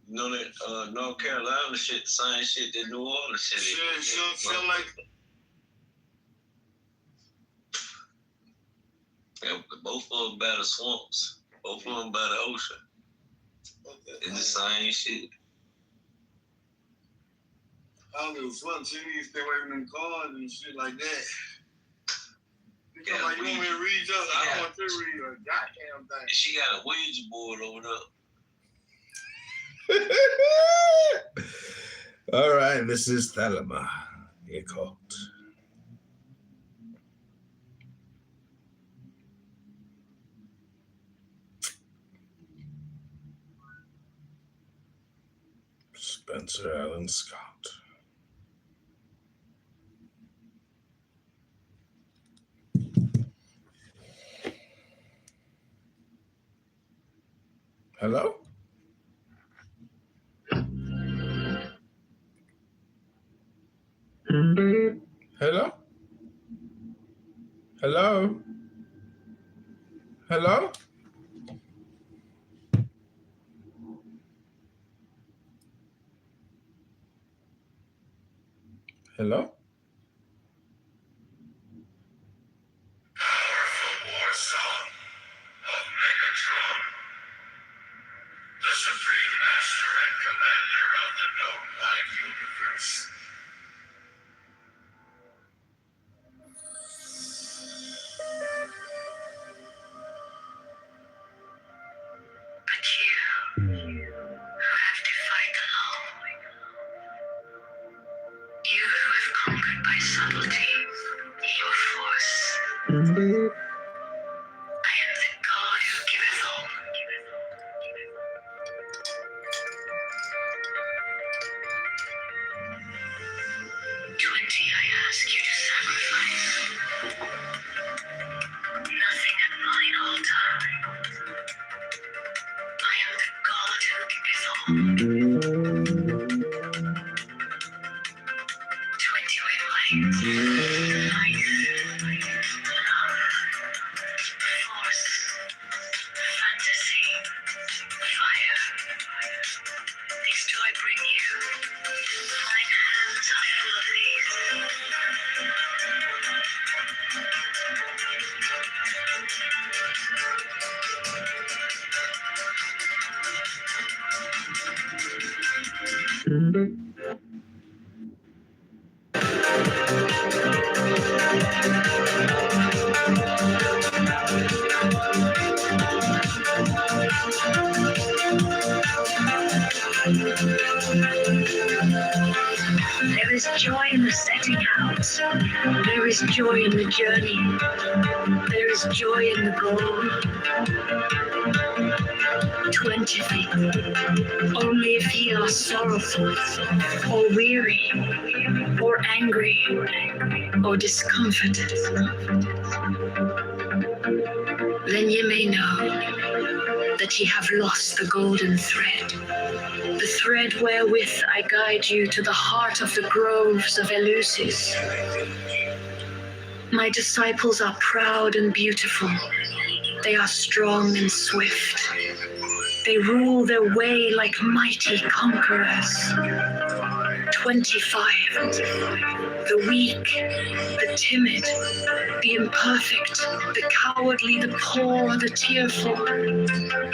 That North Carolina shit, the same shit that New Orleans shit is. Shit like. Yeah, both of them by the swamps. Both of them by the ocean. It's the same shit. I don't give a fuck. She need to stay away from them cards and shit like that. You want me to read just? I don't want you to read a goddamn thing. She got a Ouija board over there. All right, Mrs. Thelema. You're called. Spencer Allen Scott. Hello? Hello? Hello? Hello? Hello? Powerful war song of Megatron, the supreme master and commander of the known wide universe. But you, who have defied the law, you who have conquered by subtlety, your force. I am the God who giveth all. 20 I ask you to sacrifice. Nothing at mine altar. I am the God who giveth all. 20 with light, love, force, fantasy, fire. These do I bring you. Mine hands are full of There is joy in the setting out. There is joy in the journey. There is joy in the goal. 20 only if ye are sorrowful, or weary, or angry, or discomforted. Then ye may know that ye have lost the golden thread, the thread wherewith I guide you to the heart of the groves of Eleusis. My disciples are proud and beautiful. They are strong and swift. They rule their way like mighty conquerors. 25. The weak, the timid, the imperfect, the cowardly, the poor, the tearful.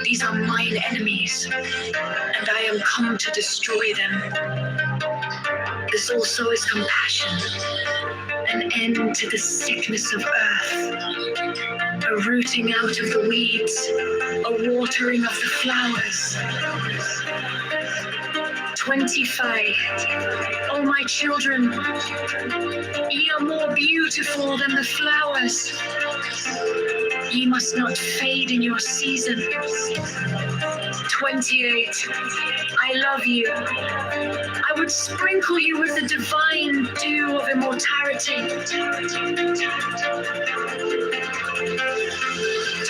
These are mine enemies, and I am come to destroy them. This also is compassion, an end to the sickness of earth, a rooting out of the weeds, a watering of the flowers. 25. Oh, my children, ye are more beautiful than the flowers. Ye must not fade in your season. 28. I love you. I would sprinkle you with the divine dew of immortality.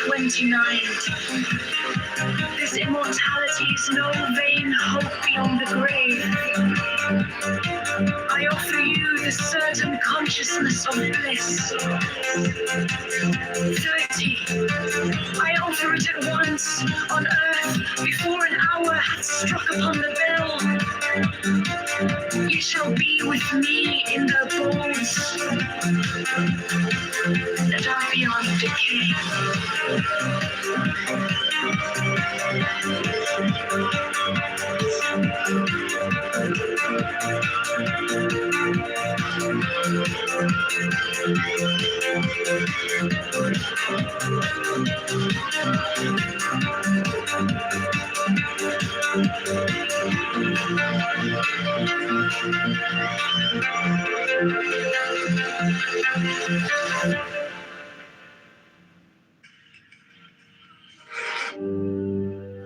29. This immortality is no vain hope beyond the grave. I offer you the certain consciousness of bliss. 30. I offer it at once on earth before an hour hath struck upon the bell. You shall be with me in the bones that are beyond decay.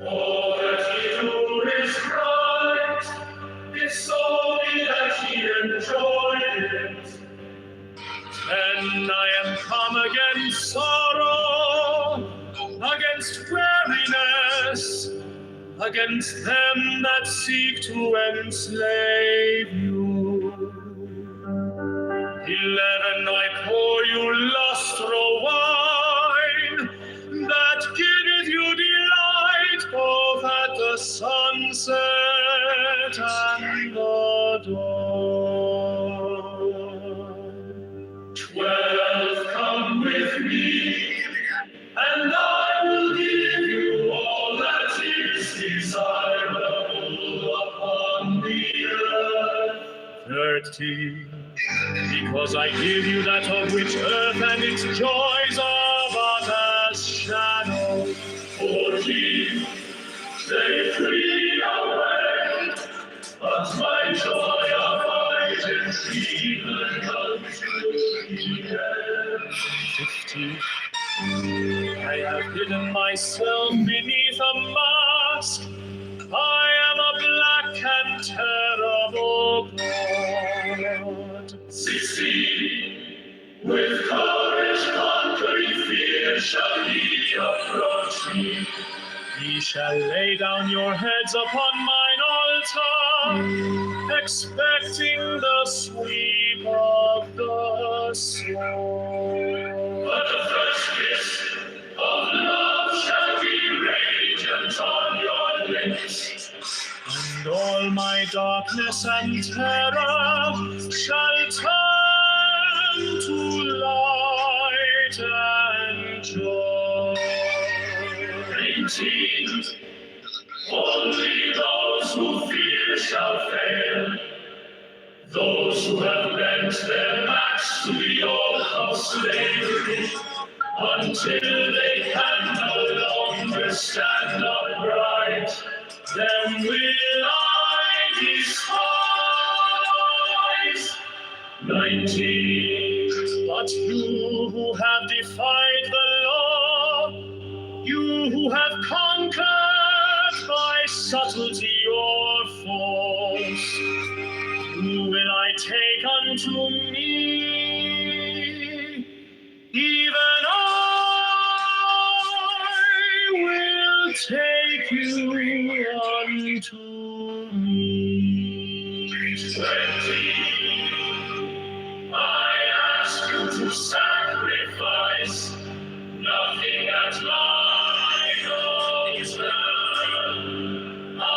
All that ye do is right. It's only that ye enjoy it. And I am come against sorrow, against weariness, against them that seek to enslave you. 11. I pour you lustral wine, that giveth you delight both at the sunset and the dawn. 12. Come with me, and I will give you all that is desirable upon the earth. 13. Because I give you that of which earth and its joys are but as shadow. 14. They flee away, but my joy abides even unto the end. 15. I have hidden myself beneath a mask. I am a black and terrible God. 16. With courage conquering fear shall ye approach me. Ye shall lay down your heads upon mine altar, expecting the sweep of the sword. But the first kiss of love shall be radiant on your lips, and all my darkness and terror shall turn to light and joy. 19. Only those who fear shall fail, those who have bent their backs to the yoke of slavery, until they can no longer stand upright. Then will I destroy. 19. But you who have defied the law, you who have conquered by subtlety or force, who will I take unto me? Even I will take you unto me. 20. I ask you to sacrifice nothing at mine altar. I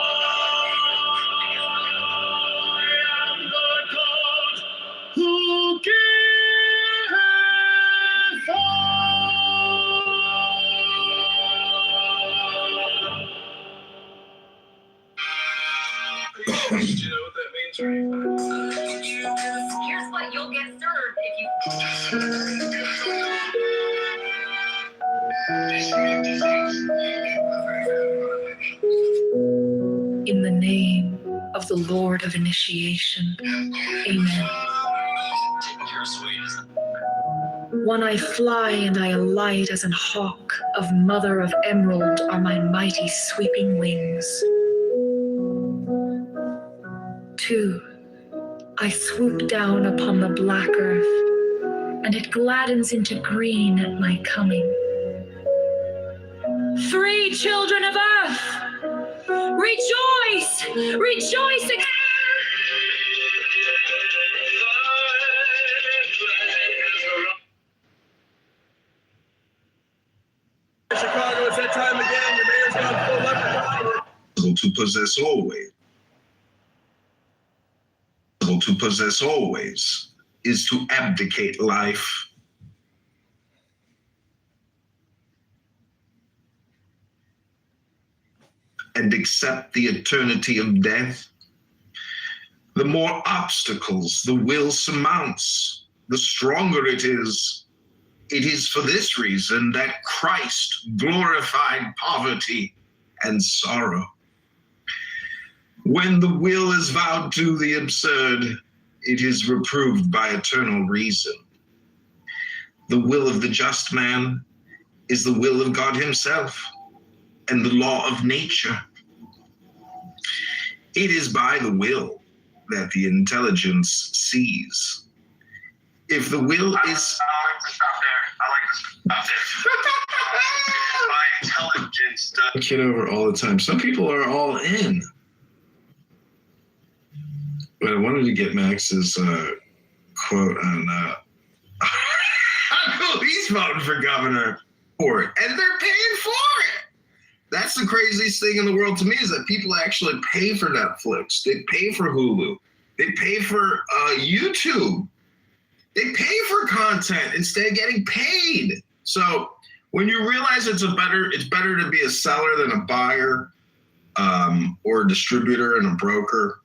am the God who giveth Do you know what that means, right? Here's what you'll get served if you. In the name of the Lord of Initiation, amen. One I fly and I alight as an hawk, of mother of emerald are my mighty sweeping wings. 2. I swoop down upon the black earth, and it gladdens into green at my coming. 3, children of earth, rejoice, rejoice again. Chicago, it's that time again. The mayor's got full left. To possess always. To possess always is to abdicate life. And accept the eternity of death. The more obstacles the will surmounts, the stronger it is. It is for this reason that Christ glorified poverty and sorrow. When the will is vowed to the absurd, it is reproved by eternal reason. The will of the just man is the will of God himself and the law of nature. It is by the will that the intelligence sees. If the will is... I like to stop there. My intelligence does. Kitover all the time. Some people are all in. But I wanted to get Max's quote on who he's voting for governor for it, and they're paying for it. That's the craziest thing in the world to me, is that people actually pay for Netflix. They pay for Hulu. They pay for YouTube. They pay for content instead of getting paid. So when you realize it's better to be a seller than a buyer, or a distributor and a broker.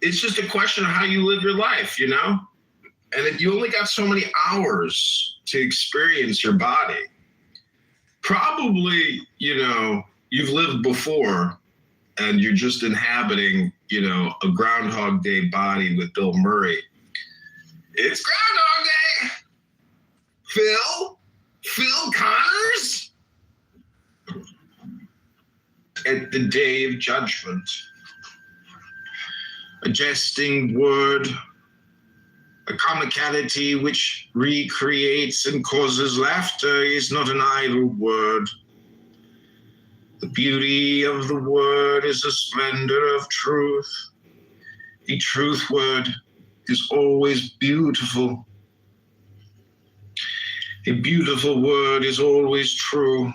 It's just a question of how you live your life, you know? And if you only got so many hours to experience your body, probably, you know, you've lived before and you're just inhabiting, you know, a Groundhog Day body with Bill Murray. It's Groundhog Day! Phil Connors? At the day of judgment. A jesting word, a comicality which recreates and causes laughter is not an idle word. The beauty of the word is the splendor of truth. A truth word is always beautiful. A beautiful word is always true.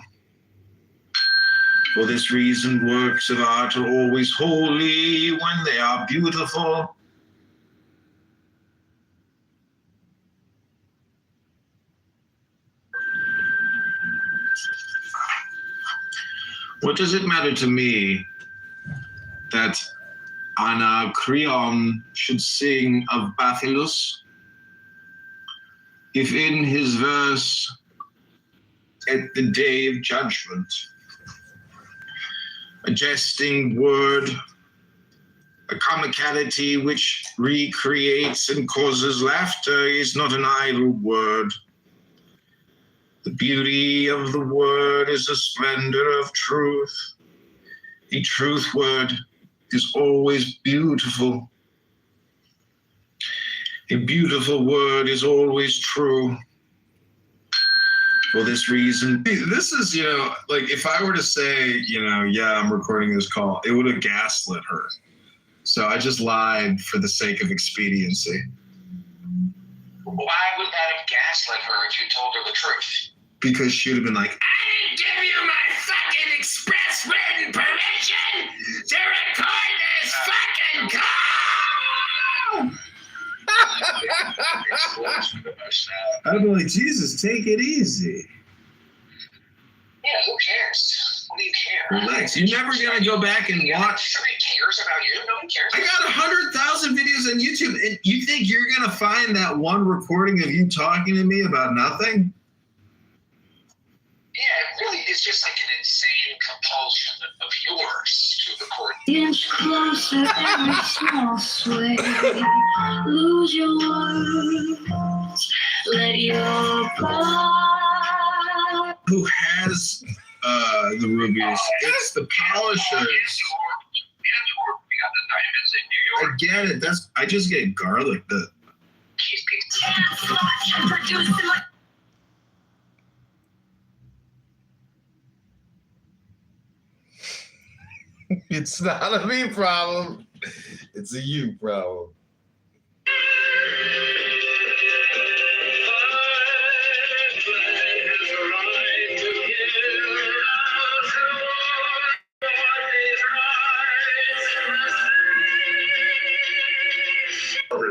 For this reason, works of art are always holy when they are beautiful. What does it matter to me that Anacreon should sing of Bathyllus, if in his verse at the day of judgment, a jesting word, A comicality which recreates and causes laughter is not an idle word. The beauty of the word is the splendor of truth. A truth word is always beautiful. A beautiful word is always true. For this reason, this is, like if I were to say, yeah, I'm recording this call, it would have gaslit her. So I just lied for the sake of expediency. Why would that have gaslit her if you told her the truth? Because she would have been like, I didn't give you my fucking express written permission to record this fucking call! I'd be like, Jesus, take it easy. Yeah, who cares? What do you care? Relax. You're never going to go back and watch. Nobody cares about you. Nobody cares. I got 100,000 videos on YouTube, and you think you're going to find that one recording of you talking to me about nothing? Yeah, it really is just like an insane compulsion of yours to record. Inch closer every small sway. Lose your words. Let your pride. Who has the rubies? It's the polishers. I get it. I just get garlic. It's not a me problem. It's a you problem.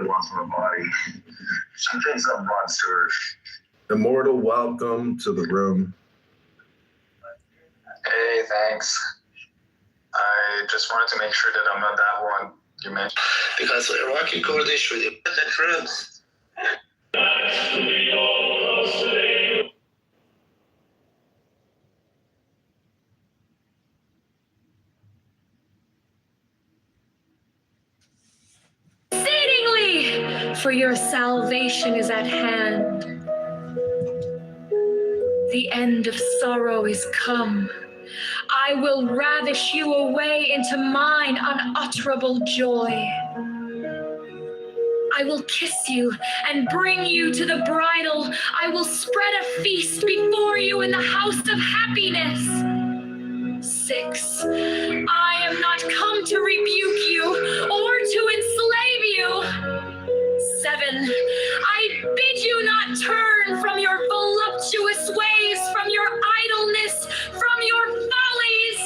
Lost my body. Some things I'm monster. Immortal, welcome to the room. Hey, thanks. I just wanted to make sure that I'm not that one you mentioned. Because Iraqi Kurdish with the truth. Exceedingly, for your salvation is at hand. The end of sorrow is come. I will ravish you away into mine unutterable joy. I will kiss you and bring you to the bridal. I will spread a feast before you in the house of happiness. 6. I am not come to rebuke you or to enslave you. 7. I bid you not turn from your voluptuous ways, from your idleness, from your follies.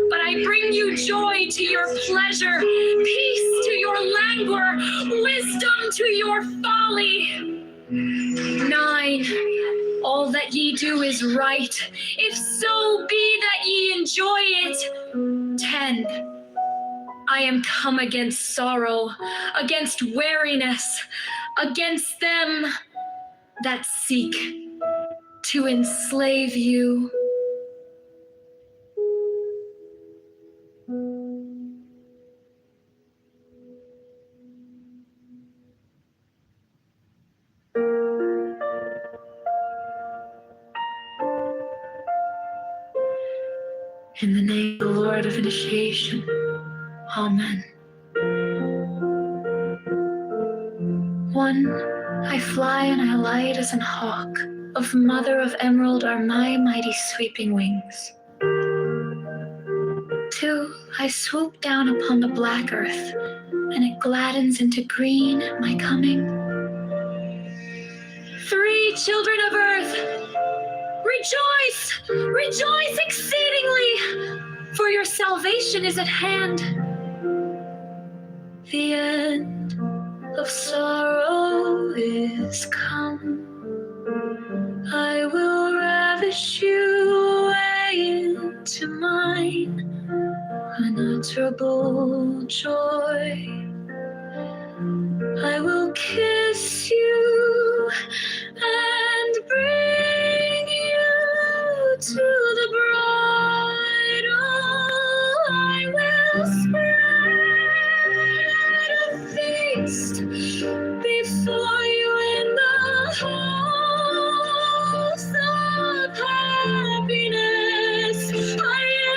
But I bring you joy to your pleasure, peace to your languor, wisdom to your folly. 9. All that ye do is right, if so be that ye enjoy it. 10. I am come against sorrow, against weariness, against them that seek to enslave you. In the name of the Lord of Initiation, Amen. 1. I fly and I light as an hawk. Of mother of emerald are my mighty sweeping wings. 2. I swoop down upon the black earth, and it gladdens into green at my coming. 3. Children of earth, rejoice, rejoice exceedingly, for your salvation is at hand. The end of sorrow is come. I will ravish you away into mine unutterable joy. I will kiss you and bring you to the bridal. I will spread rest before you in the halls of happiness. I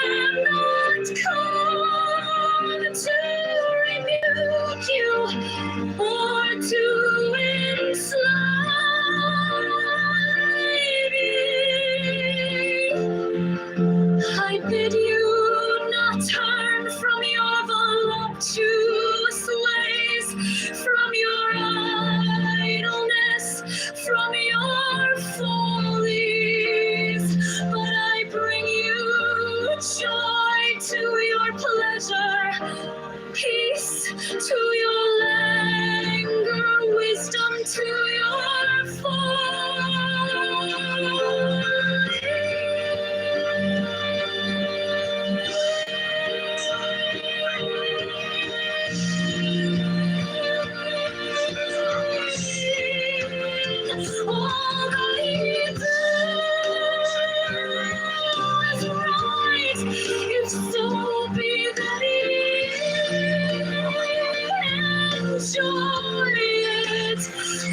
am not come to rebuke you or to enslave you. I bid you not turn from your voluptuous ways, from your idleness, from your follies, but I bring you joy to your pleasure, peace to your languor, wisdom to your if so be that he enjoy it.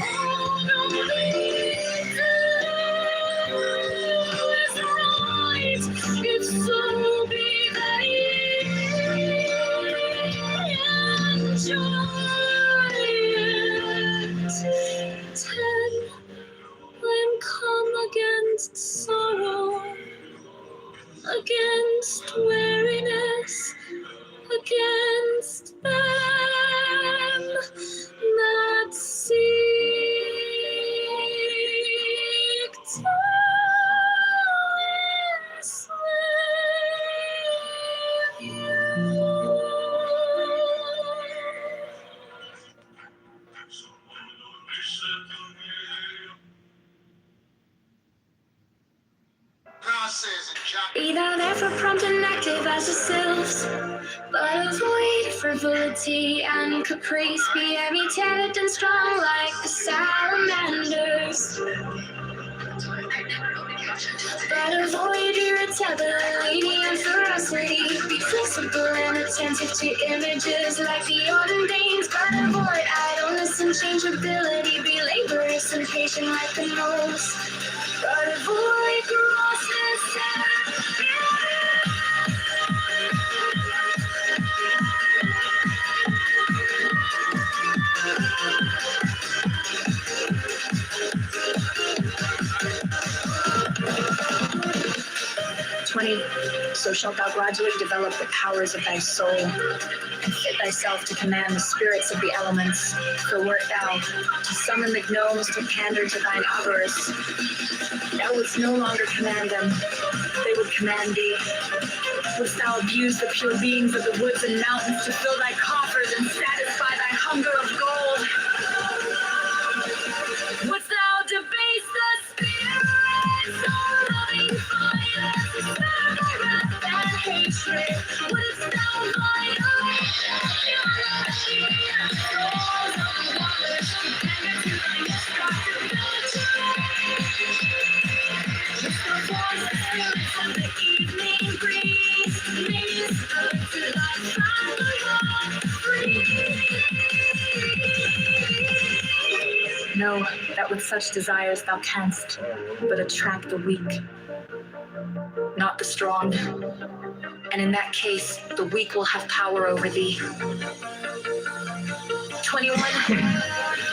Oh, no, is right, if so be that he enjoy it. 10, when come against sorrow, against weariness, against them that seek to enslave you. Be thou therefore prompt and active as the sylphs, but avoid frivolity and caprice. Be irritated and strong like the salamanders, but avoid irritability and ferocity. Be flexible and attentive to images like the ordains, but avoid idleness and changeability. Be laborious and patient like the moles, but avoid grossness and so shalt thou gradually develop the powers of thy soul, and fit thyself to command the spirits of the elements. For wert thou to summon the gnomes to pander to thine avarice, thou wouldst no longer command them, they would command thee. Wouldst thou abuse the pure beings of the woods and mountains to fill thy coffers and satisfy thy hunger of gold? Wouldst thou debase the spirits of loving fire, wrath and hatred? Wouldst thou violate your souls of wonders to thy destructibility? Just the voice of spirits of the evening breeze, minister to thy family free. Know that with such desires thou canst but attract the weak, not the strong. And in that case, the weak will have power over thee. 21.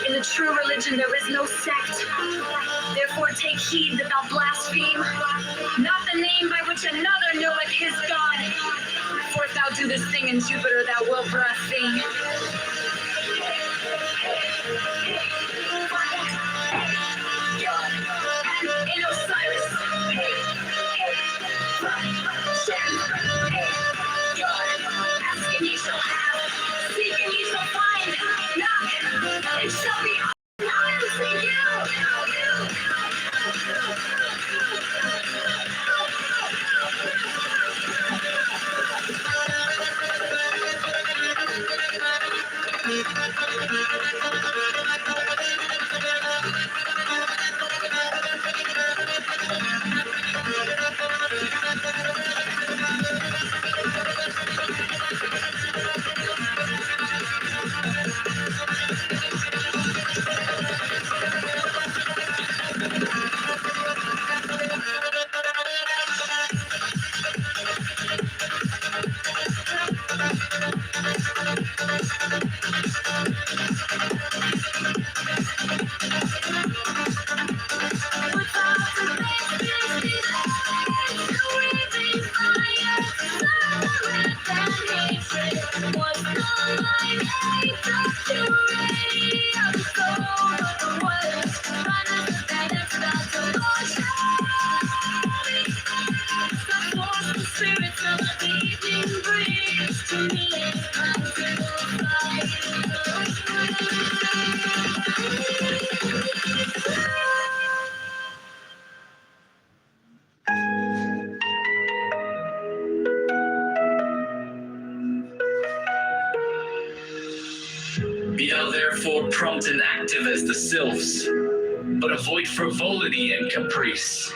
In the true religion there is no sect. Therefore take heed that thou blaspheme not the name by which another knoweth his God. For if thou do this thing in Jupiter, thou wilt blaspheme. And in Osiris, ask and ye shall have, seek and ye shall find, knock, it shall be opened unto you. Be thou therefore prompt and active as the sylphs, but avoid frivolity and caprice.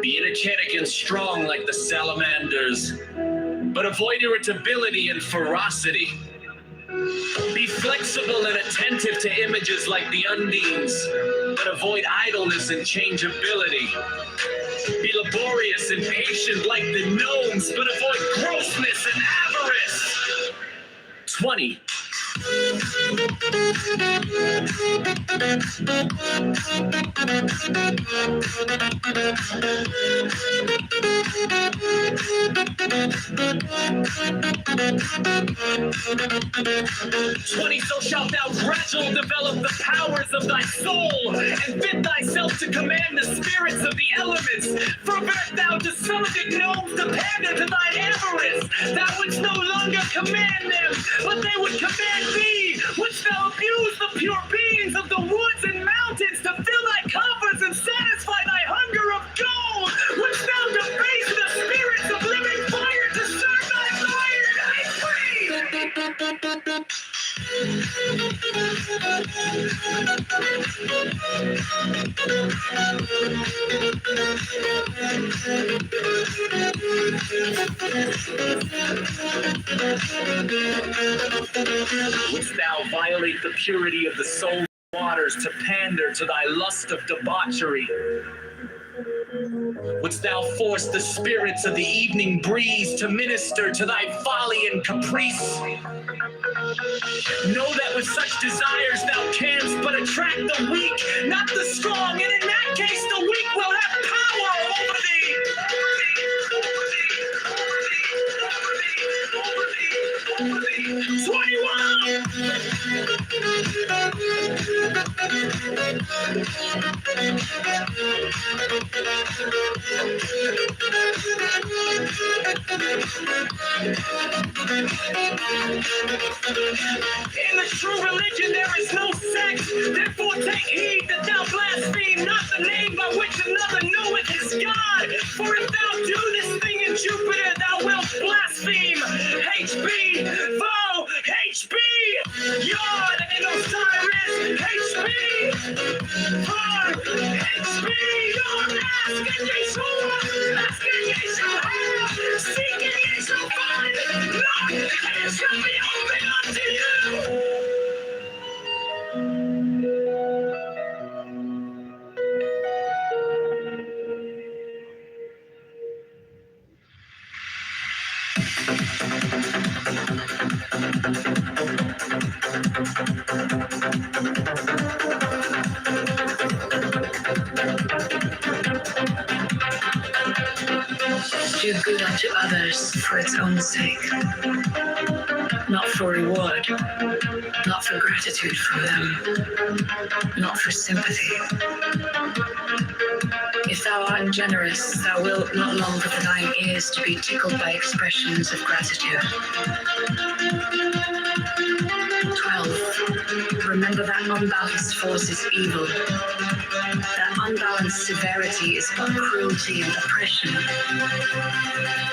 Be energetic and strong like the salamanders, but avoid irritability and ferocity. Be flexible and attentive to images like the undines, but avoid idleness and changeability. Be laborious and patient like the gnomes, but avoid grossness and avarice. 20. 20, so shalt thou gradually develop the powers of thy soul, and fit thyself to command the spirits of the elements. For wert thou to summon the gnomes to pander to thine avarice, thou wouldst no longer command them, but they would command thee. Wouldst thou abuse the pure beings of the woods and mountains to fill thy coffers and satisfy thy hunger of gold? Wouldst thou debase the spirits of living fire to serve thy fire and thy free? Wouldst thou violate the purity of the soul waters to pander to thy lust of debauchery? Wouldst thou force the spirits of the evening breeze to minister to thy folly and caprice? Know that with such desires thou canst but attract the weak, not the strong, and in that case the weak will have power over thee. 21. In the true religion there is no sex, therefore take heed that thou blaspheme not the name by which another knoweth his God. For if thou do this thing in Jupiter, thou wilt blaspheme HB, Vo, HB, Yod, and Osiris, HB, Var, HB, Yod, ask and ye shall ask and ye shall have, seek and ye shall find, knock and it shall be opened unto you. Do good unto others for its own sake, not for reward, not for gratitude from them, not for sympathy. If thou art generous, thou wilt not long for thine ears to be tickled by expressions of gratitude. 12. Remember that unbalanced force is evil. That unbalanced severity is but cruelty and oppression.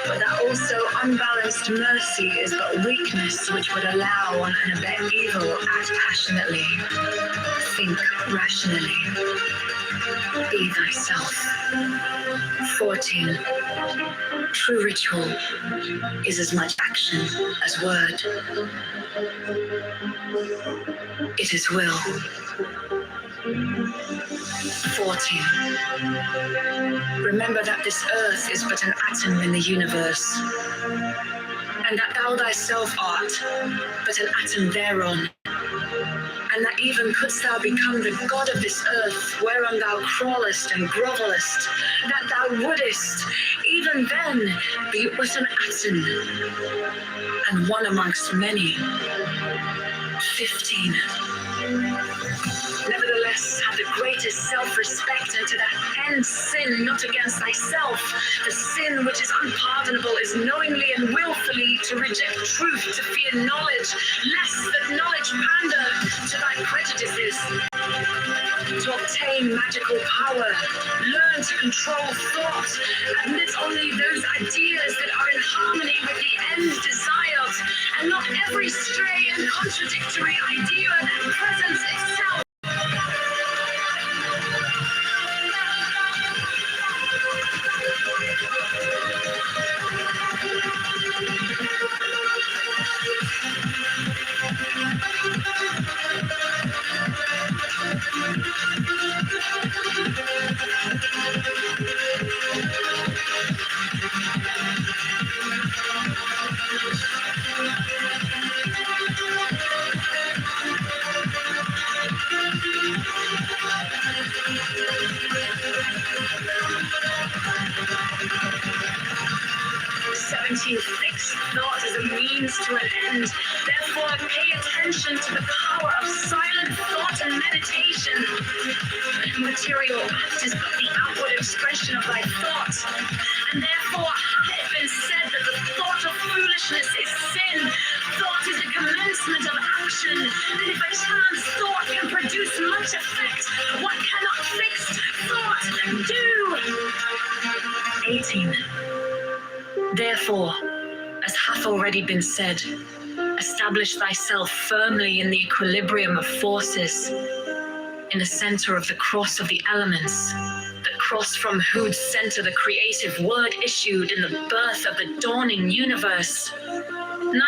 But that also unbalanced mercy is but weakness which would allow one and abet evil. Act passionately. Think rationally. Be thyself. 14. True ritual is as much action as word. It is will. 14. Remember that this earth is but an atom in the universe, and that thou thyself art but an atom thereon. and that even couldst thou become the god of this earth, whereon thou crawlest and grovellest, that thou wouldest, even then, be but an atom, and one amongst many. 15. Nevertheless, have the greatest self-respect, and to that end sin not against thyself. The sin which is unpardonable is knowingly and willfully to reject truth, to fear knowledge, lest that knowledge pander to thy prejudices. To obtain magical power, learn to control thought, admit only those ideas that are in harmony with the end desired, and not every stray and contradictory idea that presents itself. Fixed thought is a means to an end. Therefore, pay attention to the power of silent thought and meditation. Material act is but the outward expression of thy thought. And therefore, hath it been said that the thought of foolishness is sin. Thought is the commencement of action. And if a chance thought can produce much effect, what cannot fixed thought do? 18. Therefore, as hath already been said, establish thyself firmly in the equilibrium of forces, in the center of the cross of the elements, the cross from whose center the creative word issued in the birth of the dawning universe. 19.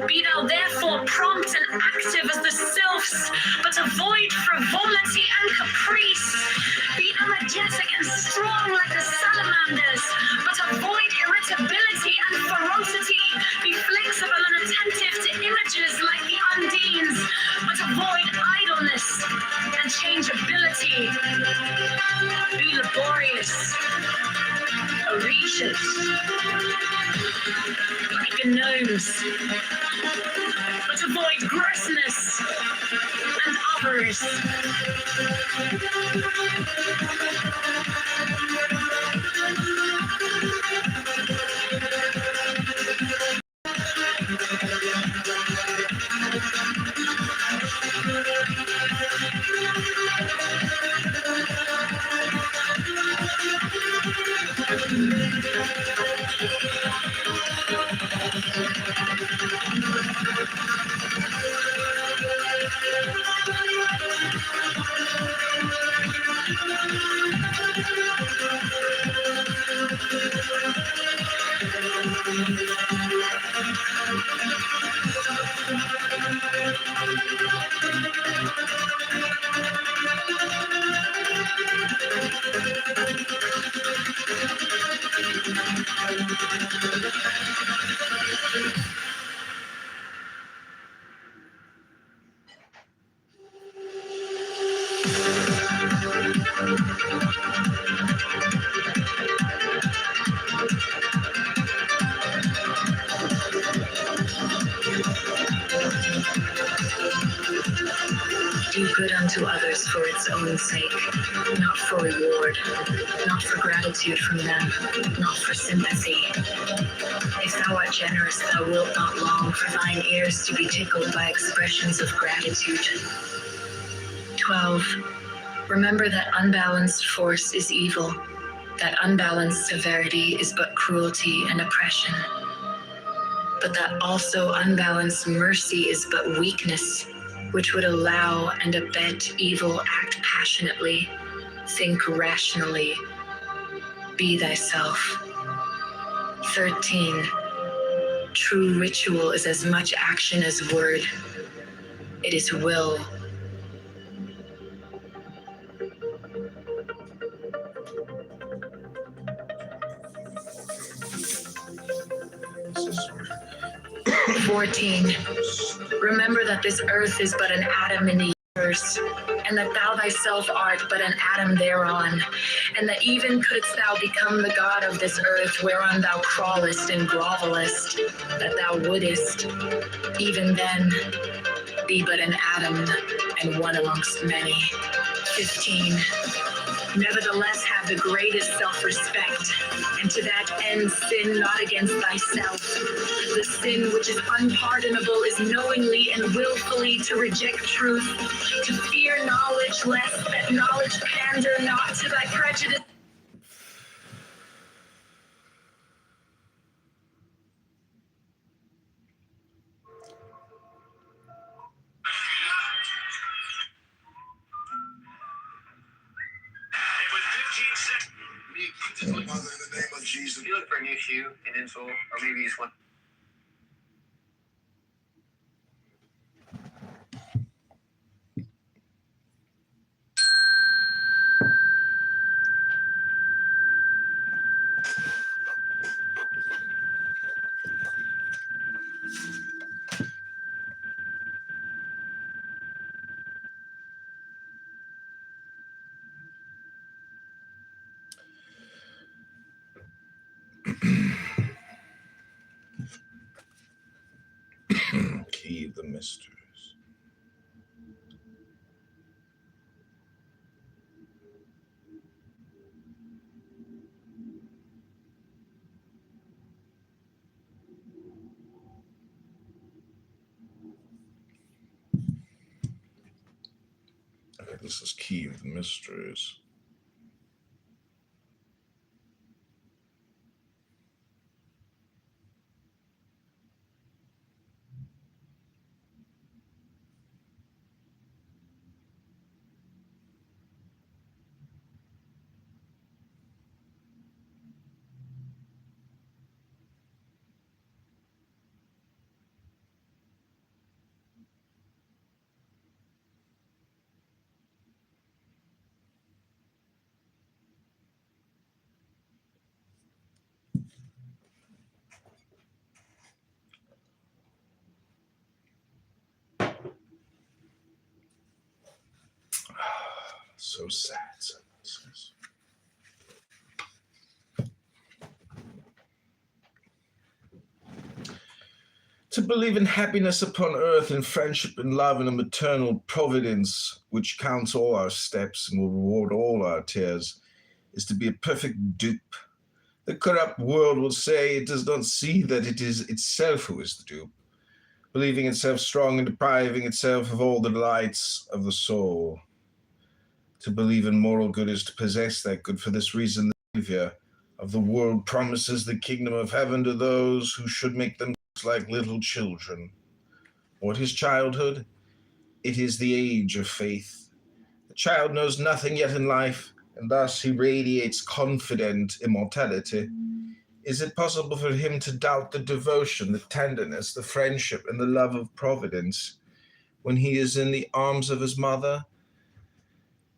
Be thou therefore prompt and active as the sylphs, but avoid frivolity and caprice. Be energetic and strong like the salamanders, but avoid irritability and ferocity. Be flexible and attentive to images like the undines, but avoid idleness and changeability. Be laborious, audacious, like the gnomes, but avoid grossness and avarice. Do good unto others for its own sake, not for reward, not for gratitude from them, not for sympathy. If thou art generous, thou wilt not long for thine ears to be tickled by expressions of gratitude. 12. Remember that unbalanced force is evil, that unbalanced severity is but cruelty and oppression, but that also unbalanced mercy is but weakness, which would allow and abet evil, act passionately, think rationally, be thyself. 13. True ritual is as much action as word. It is will. Remember that this earth is but an atom in the universe, and that thou thyself art but an atom thereon, and that even couldst thou become the god of this earth whereon thou crawlest and grovelest, that thou wouldest, even then, be but an atom and one amongst many. 15. Nevertheless, have the greatest self-respect, and to that end sin not against thyself. The sin which is unpardonable is knowingly and willfully to reject truth, to fear knowledge, lest that knowledge pander not to thy prejudice. Father, in the name of Jesus. You look for a new shoe, an insole, or maybe you just want. Key of the mysteries. Okay, this is Key of the Mysteries. So sad. To believe in happiness upon earth, in friendship and love, and a maternal providence which counts all our steps and will reward all our tears, is to be a perfect dupe. The corrupt world will say it does not see that it is itself who is the dupe, believing itself strong and depriving itself of all the delights of the soul. To believe in moral good is to possess that good. For this reason, the Savior of the world promises the kingdom of heaven to those who should make them like little children. What is childhood? It is the age of faith. The child knows nothing yet in life, and thus he radiates confident immortality. Is it possible for him to doubt the devotion, the tenderness, the friendship, and the love of Providence when he is in the arms of his mother?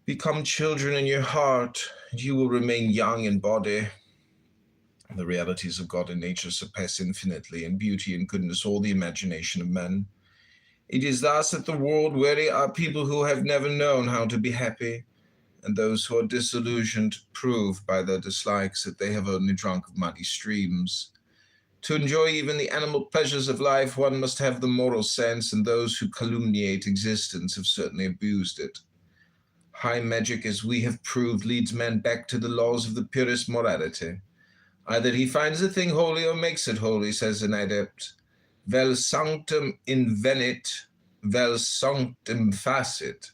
Become children in your heart, and you will remain young in body. The realities of God and nature surpass infinitely in beauty and goodness all the imagination of men. It is thus that the world weary are people who have never known how to be happy, and those who are disillusioned prove by their dislikes that they have only drunk of muddy streams. To enjoy even the animal pleasures of life, one must have the moral sense, and those who calumniate existence have certainly abused it. High magic, as we have proved, leads men back to the laws of the purest morality. Either he finds a thing holy or makes it holy, says an adept. Vel sanctum invenit, vel sanctum facit.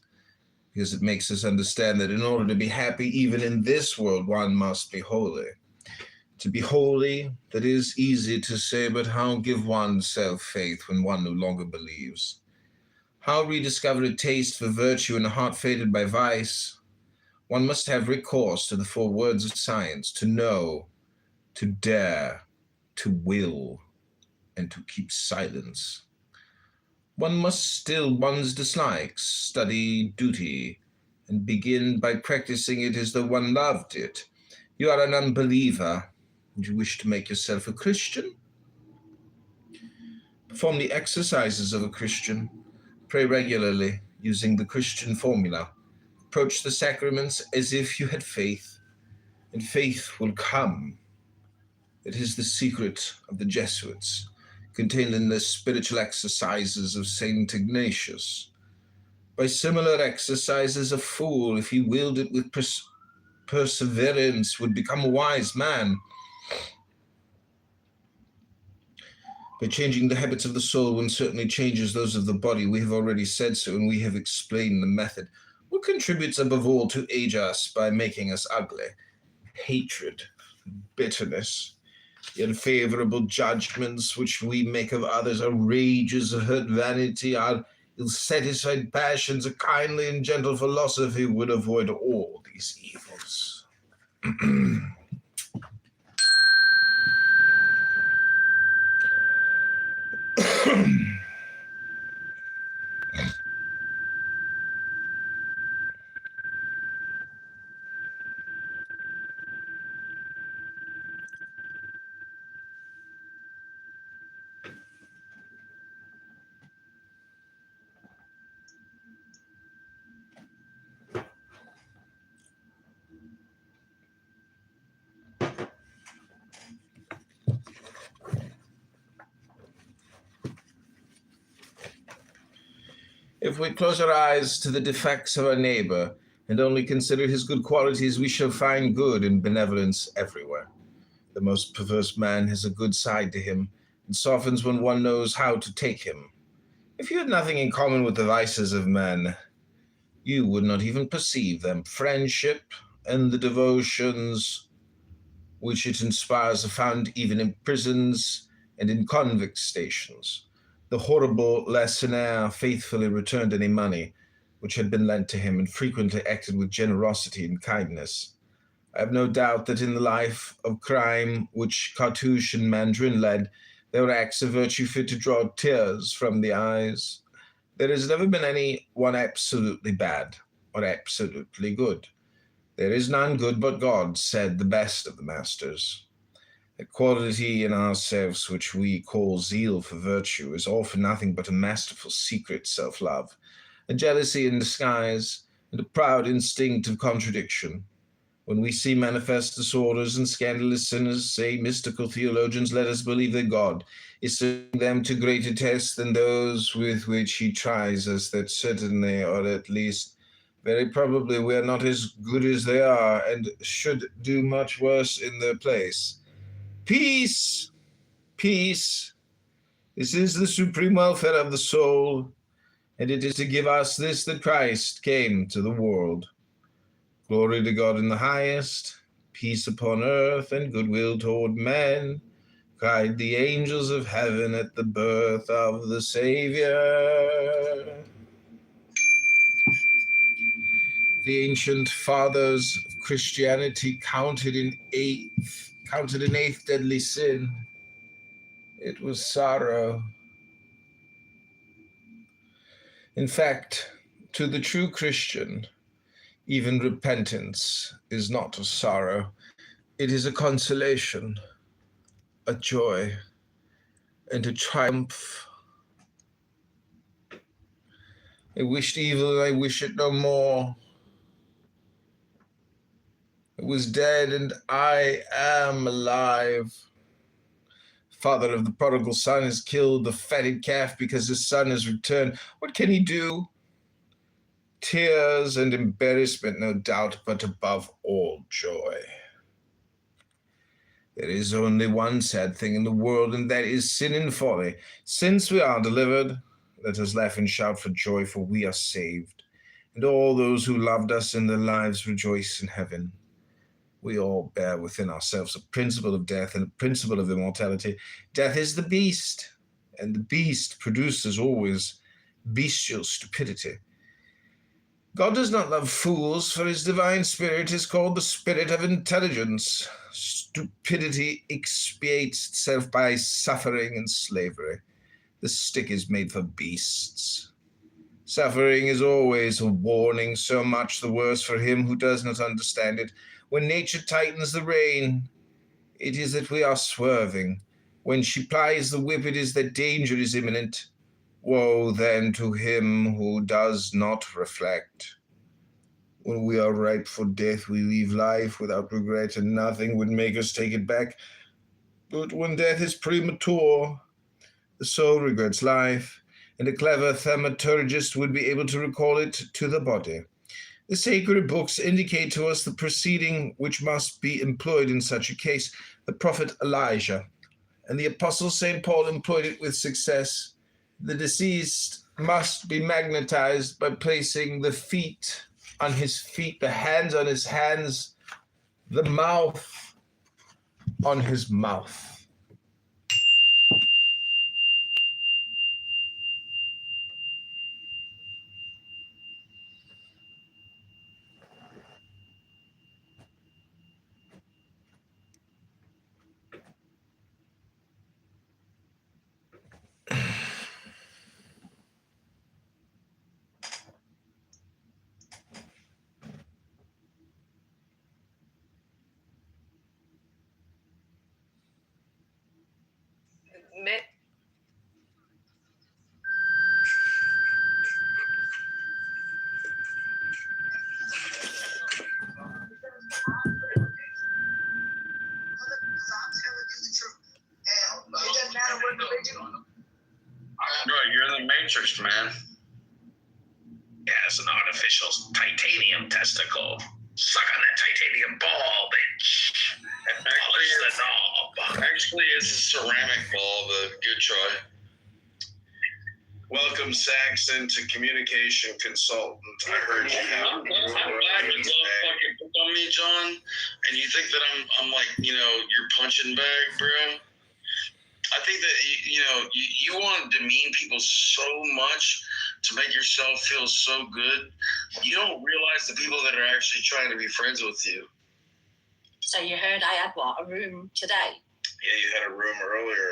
Because it makes us understand that in order to be happy, even in this world, one must be holy. To be holy, that is easy to say, but how give oneself faith when one no longer believes? How rediscover a taste for virtue in a heart faded by vice? One must have recourse to the four words of science: to know, to dare, to will, and to keep silence. One must still one's dislikes, study duty, and begin by practicing it as though one loved it. You are an unbeliever, and you wish to make yourself a Christian? Perform the exercises of a Christian. Pray regularly using the Christian formula. Approach the sacraments as if you had faith, and faith will come. It is the secret of the Jesuits, contained in the spiritual exercises of Saint Ignatius. By similar exercises, a fool, if he willed it with perseverance, would become a wise man. By changing the habits of the soul, one certainly changes those of the body. We have already said so, and we have explained the method. What contributes above all to age us by making us ugly? Hatred, bitterness, the unfavorable judgments which we make of others, our rages, a hurt vanity, our ill-satisfied passions. A kindly and gentle philosophy would avoid all these evils. If we close our eyes to the defects of our neighbor and only consider his good qualities, we shall find good and benevolence everywhere. The most perverse man has a good side to him and softens when one knows how to take him. If you had nothing in common with the vices of men, you would not even perceive them. Friendship and the devotions which it inspires are found even in prisons and in convict stations. The horrible Lacenaire faithfully returned any money which had been lent to him and frequently acted with generosity and kindness. I have no doubt that in the life of crime which Cartouche and Mandrin led, there were acts of virtue fit to draw tears from the eyes. There has never been any one absolutely bad or absolutely good. There is none good but God, said the best of the masters. The quality in ourselves which we call zeal for virtue is all for nothing but a masterful secret self-love, a jealousy in disguise, and a proud instinct of contradiction. When we see manifest disorders and scandalous sinners, say mystical theologians, let us believe that God is sending them to greater tests than those with which he tries us, that certainly, or at least very probably, we are not as good as they are, and should do much worse in their place. Peace, peace. This is the supreme welfare of the soul, and it is to give us this that Christ came to the world. Glory to God in the highest, peace upon earth, and goodwill toward men, cried the angels of heaven at the birth of the Savior. The ancient fathers of Christianity counted an eighth deadly sin. It was sorrow. In fact, to the true Christian, even repentance is not a sorrow. It is a consolation, a joy, and a triumph. I wished evil, and I wish it no more. I was dead, and I am alive. Father of the prodigal son has killed the fatted calf because his son has returned. What can he do? Tears and embarrassment, no doubt, but above all, joy. There is only one sad thing in the world, and that is sin and folly. Since we are delivered, let us laugh and shout for joy, for we are saved. And all those who loved us in their lives rejoice in heaven. We all bear within ourselves a principle of death and a principle of immortality. Death is the beast, and the beast produces always bestial stupidity. God does not love fools, for his divine spirit is called the spirit of intelligence. Stupidity expiates itself by suffering and slavery. The stick is made for beasts. Suffering is always a warning, so much the worse for him who does not understand it. When nature tightens the rein, it is that we are swerving, When she plies the whip, it is that danger is imminent. Woe then to him who does not reflect. When we are ripe for death, we leave life without regret, and nothing would make us take it back. But when death is premature, the soul regrets life, and a clever thaumaturgist would be able to recall it to the body. The sacred books indicate to us the proceeding which must be employed in such a case. The prophet Elijah and the apostle St. Paul employed it with success. The deceased must be magnetized by placing the feet on his feet, the hands on his hands, the mouth on his mouth. Bro, you're in the Matrix, man. Has an artificial titanium testicle. Suck on that titanium ball, bitch. And polish the knob. Actually, it's a ceramic ball, but good try. Welcome, Saxon, to Communication Consultant. I heard you have. I'm glad you love fucking pick on me, John, and you think that I'm like, you know, your punching bag, bro. I think that, you want to demean people so much to make yourself feel so good. You don't realize the people that are actually trying to be friends with you. So you heard I had what, a room today? Yeah, you had a room earlier.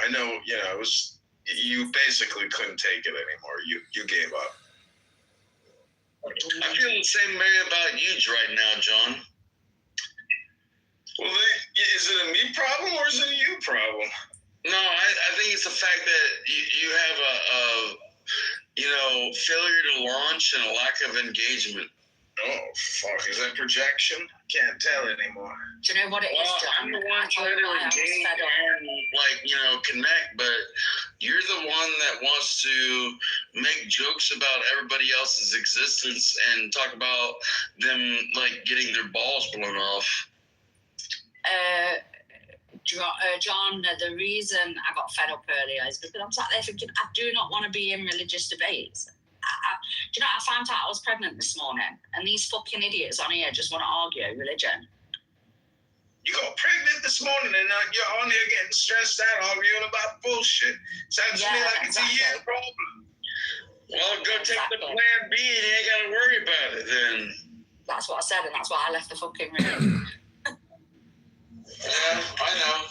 I know, it was, you basically couldn't take it anymore. You gave up. I feel the same way about you right now, John. Well, is it a me problem or is it a you problem? No, I think it's the fact that you have a failure to launch and a lack of engagement. Oh, fuck. Is that projection? Can't tell anymore. Do you know what it is, John? I'm the one trying to engage and, connect, but you're the one that wants to make jokes about everybody else's existence and talk about them, getting their balls blown off. John, the reason I got fed up earlier is because I'm sat there thinking, I do not want to be in religious debates. Do you know, I found out I was pregnant this morning, and these fucking idiots on here just want to argue religion. You got pregnant this morning, and you're on here getting stressed out, arguing about bullshit. Sounds to me like it's a you problem. Well, go take the plan B, and you ain't got to worry about it then. That's what I said, and that's why I left the fucking room. Yeah, I know.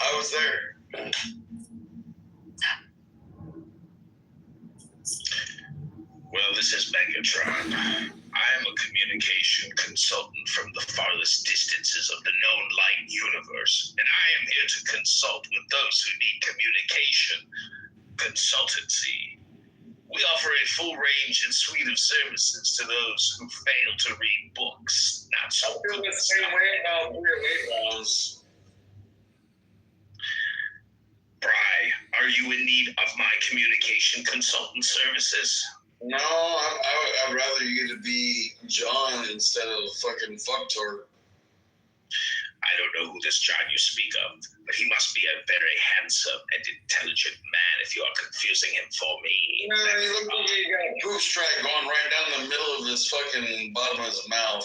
I was there. Well, this is Megatron. I am a communication consultant from the farthest distances of the known light universe, and I am here to consult with those who need communication consultancy. We offer a full range and suite of services to those who fail to read books. Not so good. The same way about weight loss. Bri, are you in need of my communication consultant services? No, I'd rather you to be John instead of fucking fucktor. I don't know who this John you speak of, but he must be a very handsome and intelligent man if you are confusing him for me. Yeah, he looks like he got a bootstrap going right down the middle of his fucking bottom of his mouth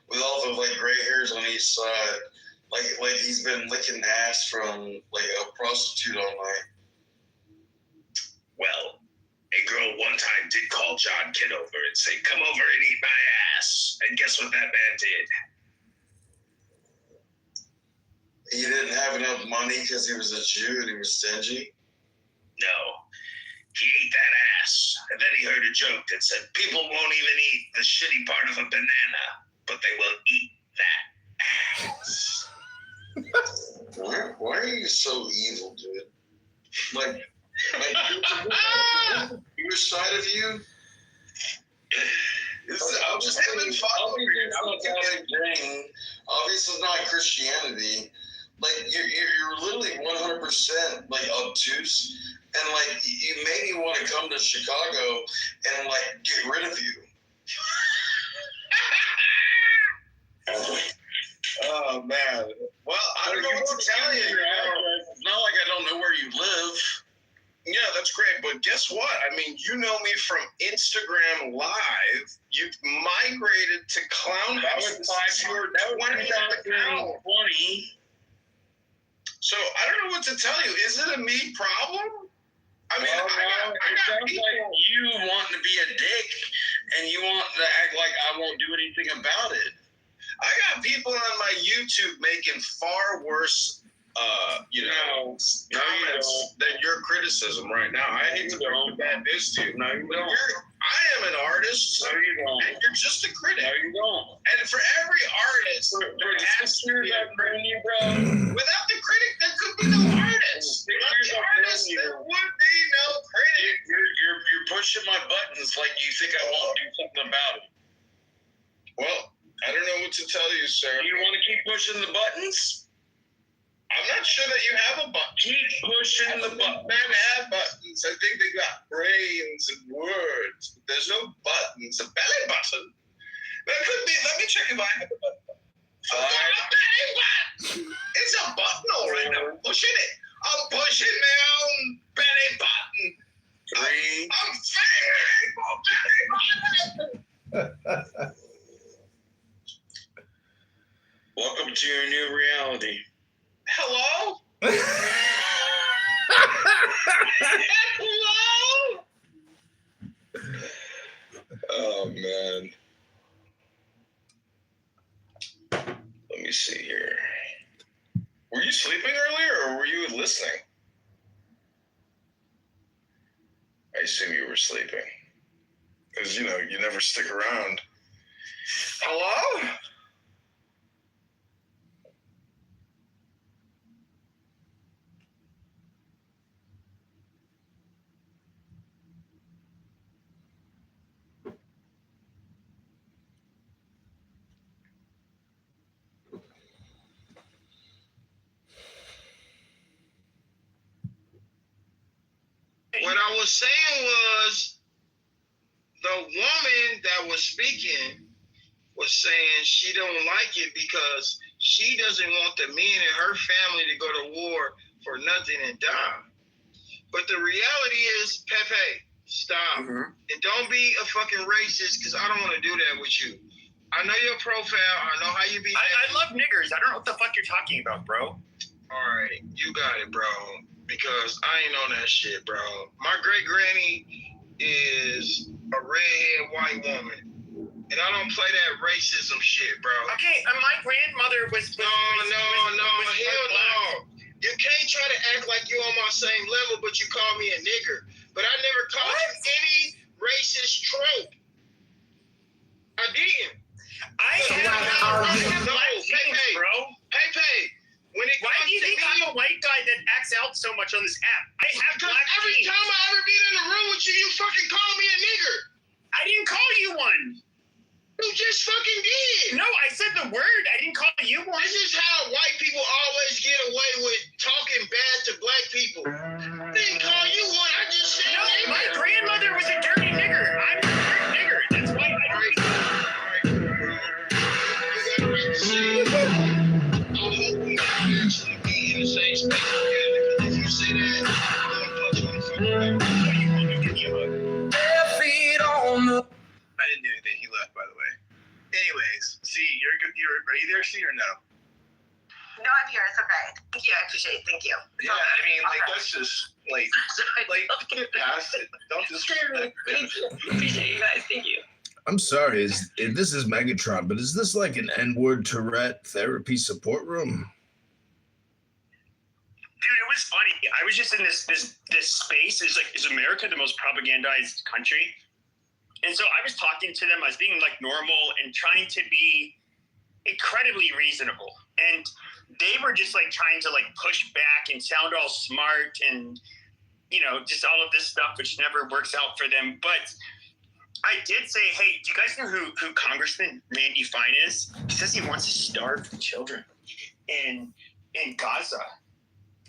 with all the gray hairs on each side. Like he's been licking ass from a prostitute all night. Well, a girl one time did call John Kitover and say, "Come over and eat my ass." And guess what that man did? He didn't have enough money because he was a Jew and he was stingy? No. He ate that ass. And then he heard a joke that said, people won't even eat the shitty part of a banana, but they will eat that ass. Why are you so evil, dude? Like your side of you. I'm just having fun. Obviously, it's not Christianity. Like you're literally 100% like obtuse, and like you made me want to come to Chicago and like get rid of you. Oh man. Well, I don't know what to tell you. It's not like I don't know where you live. Yeah, that's great. But guess what? I mean, you know me from Instagram Live. You've migrated to Clown House. You were 20 20. So I don't know what to tell you. Is it a me problem? I mean, well, it sounds like you want to be a dick, and you want to act like I won't do anything about it. I got people on my YouTube making far worse, comments than your criticism right now. I hate to throw bad news to you. No, you don't. I am an artist. No, you don't. And you're just a critic. No, you don't. And for every artist, for 6 years I've known you, bro. Without the critic, there could be no artist. Without the artist, there would be no critic. You're pushing my buttons like you think I won't do something about it. Well, I don't know what to tell you, sir. You want to keep pushing the buttons? I'm not sure that you have a button. Keep pushing the buttons. Men have buttons. I think they got brains and words. But there's no buttons. A belly button. That could be. Let me check if I have a button. A belly button. It's a button, all right. I'm pushing it. I'm pushing my own belly button. I'm fingering for belly button. Welcome to your new reality. Hello? Hello? Oh, man. Let me see here. Were you sleeping earlier or were you listening? I assume you were sleeping. Because, you never stick around. Hello? What I was saying was the woman that was speaking was saying she don't like it because she doesn't want the men in her family to go to war for nothing and die. But the reality is, Pepe, stop. Mm-hmm. And don't be a fucking racist because I don't want to do that with you. I know your profile. I know how you be. I love niggers. I don't know what the fuck you're talking about, bro. All right, you got it, bro. Because I ain't on that shit, bro. My great granny is a redhead white woman, and I don't play that racism shit, bro. Okay, my grandmother was no, hell no. You can't try to act like you're on my same level, but you call me a nigger. But I never called you any racist trope. I didn't. Bro. Hey. Why do you think I'm a white guy that acts out so much on this app? I have black every genes. time I ever get in the room with you, you fucking call me a nigger. I didn't call you one. You just fucking did. No, I said the word. I didn't call you one. This is how white people always get away with talking bad to black people. I didn't call you one. I just said nigger. My grandmother was a dirty nigger. I'm a dirty nigger. That's why I don't. You got right to say it. I hope we actually be in the same space together. Because if you say that, I'm gonna punch you in the fucking face. I didn't do anything. He left, by the way. Anyways, see, are you there, C, or no? No, I'm here. It's okay. Thank you. I appreciate it. Thank you. Yeah, I mean, let's just, get past it. Don't disrespect it. Appreciate you guys. Thank you. I'm sorry. This is Megatron, but is this like an N-word Tourette therapy support room? Dude, it was funny. I was just in this space. Is America the most propagandized country? And so I was talking to them. I was being normal and trying to be incredibly reasonable. And they were just like trying to like push back and sound all smart and, you know, just all of this stuff, which never works out for them. But I did say, hey, do you guys know who Congressman Randy Fine is? He says he wants to starve the children in Gaza.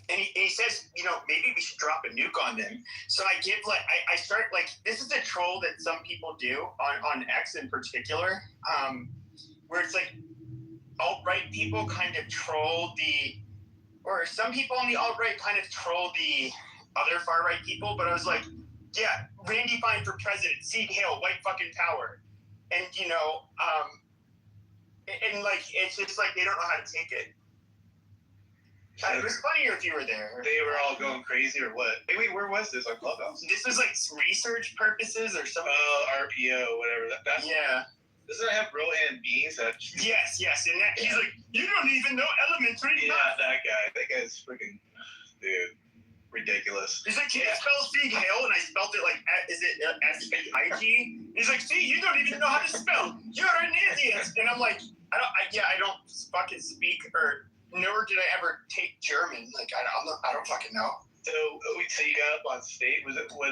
And he says, you know, maybe we should drop a nuke on them. So I give like, I start like, this is a troll that some people do on X in particular, where it's like alt-right people kind of troll or some people on the alt-right kind of troll the other far-right people. But I was like, yeah, Randy Fine for president, Seed Hill, white fucking power. And, you know, and like, it's just like, they don't know how to take it. It was funnier if you were there. They were all going crazy or what? Wait, where was this? On Clubhouse? This was like research purposes or something. Oh, RPO, whatever. That's yeah. Doesn't it have Rohan Beans? Yes. And that, he's like, you don't even know elementary. Yeah, that guy. That guy's freaking, dude, ridiculous. He's like, can you spell Seed Hill? And I spelled it like, is it S-P-I-G? He's like, see, you don't even know how to spell. You're an idiot. And I'm like, I don't fucking speak or... Nor did I ever take German. Like I don't fucking know. So you got up on stage. Was it what?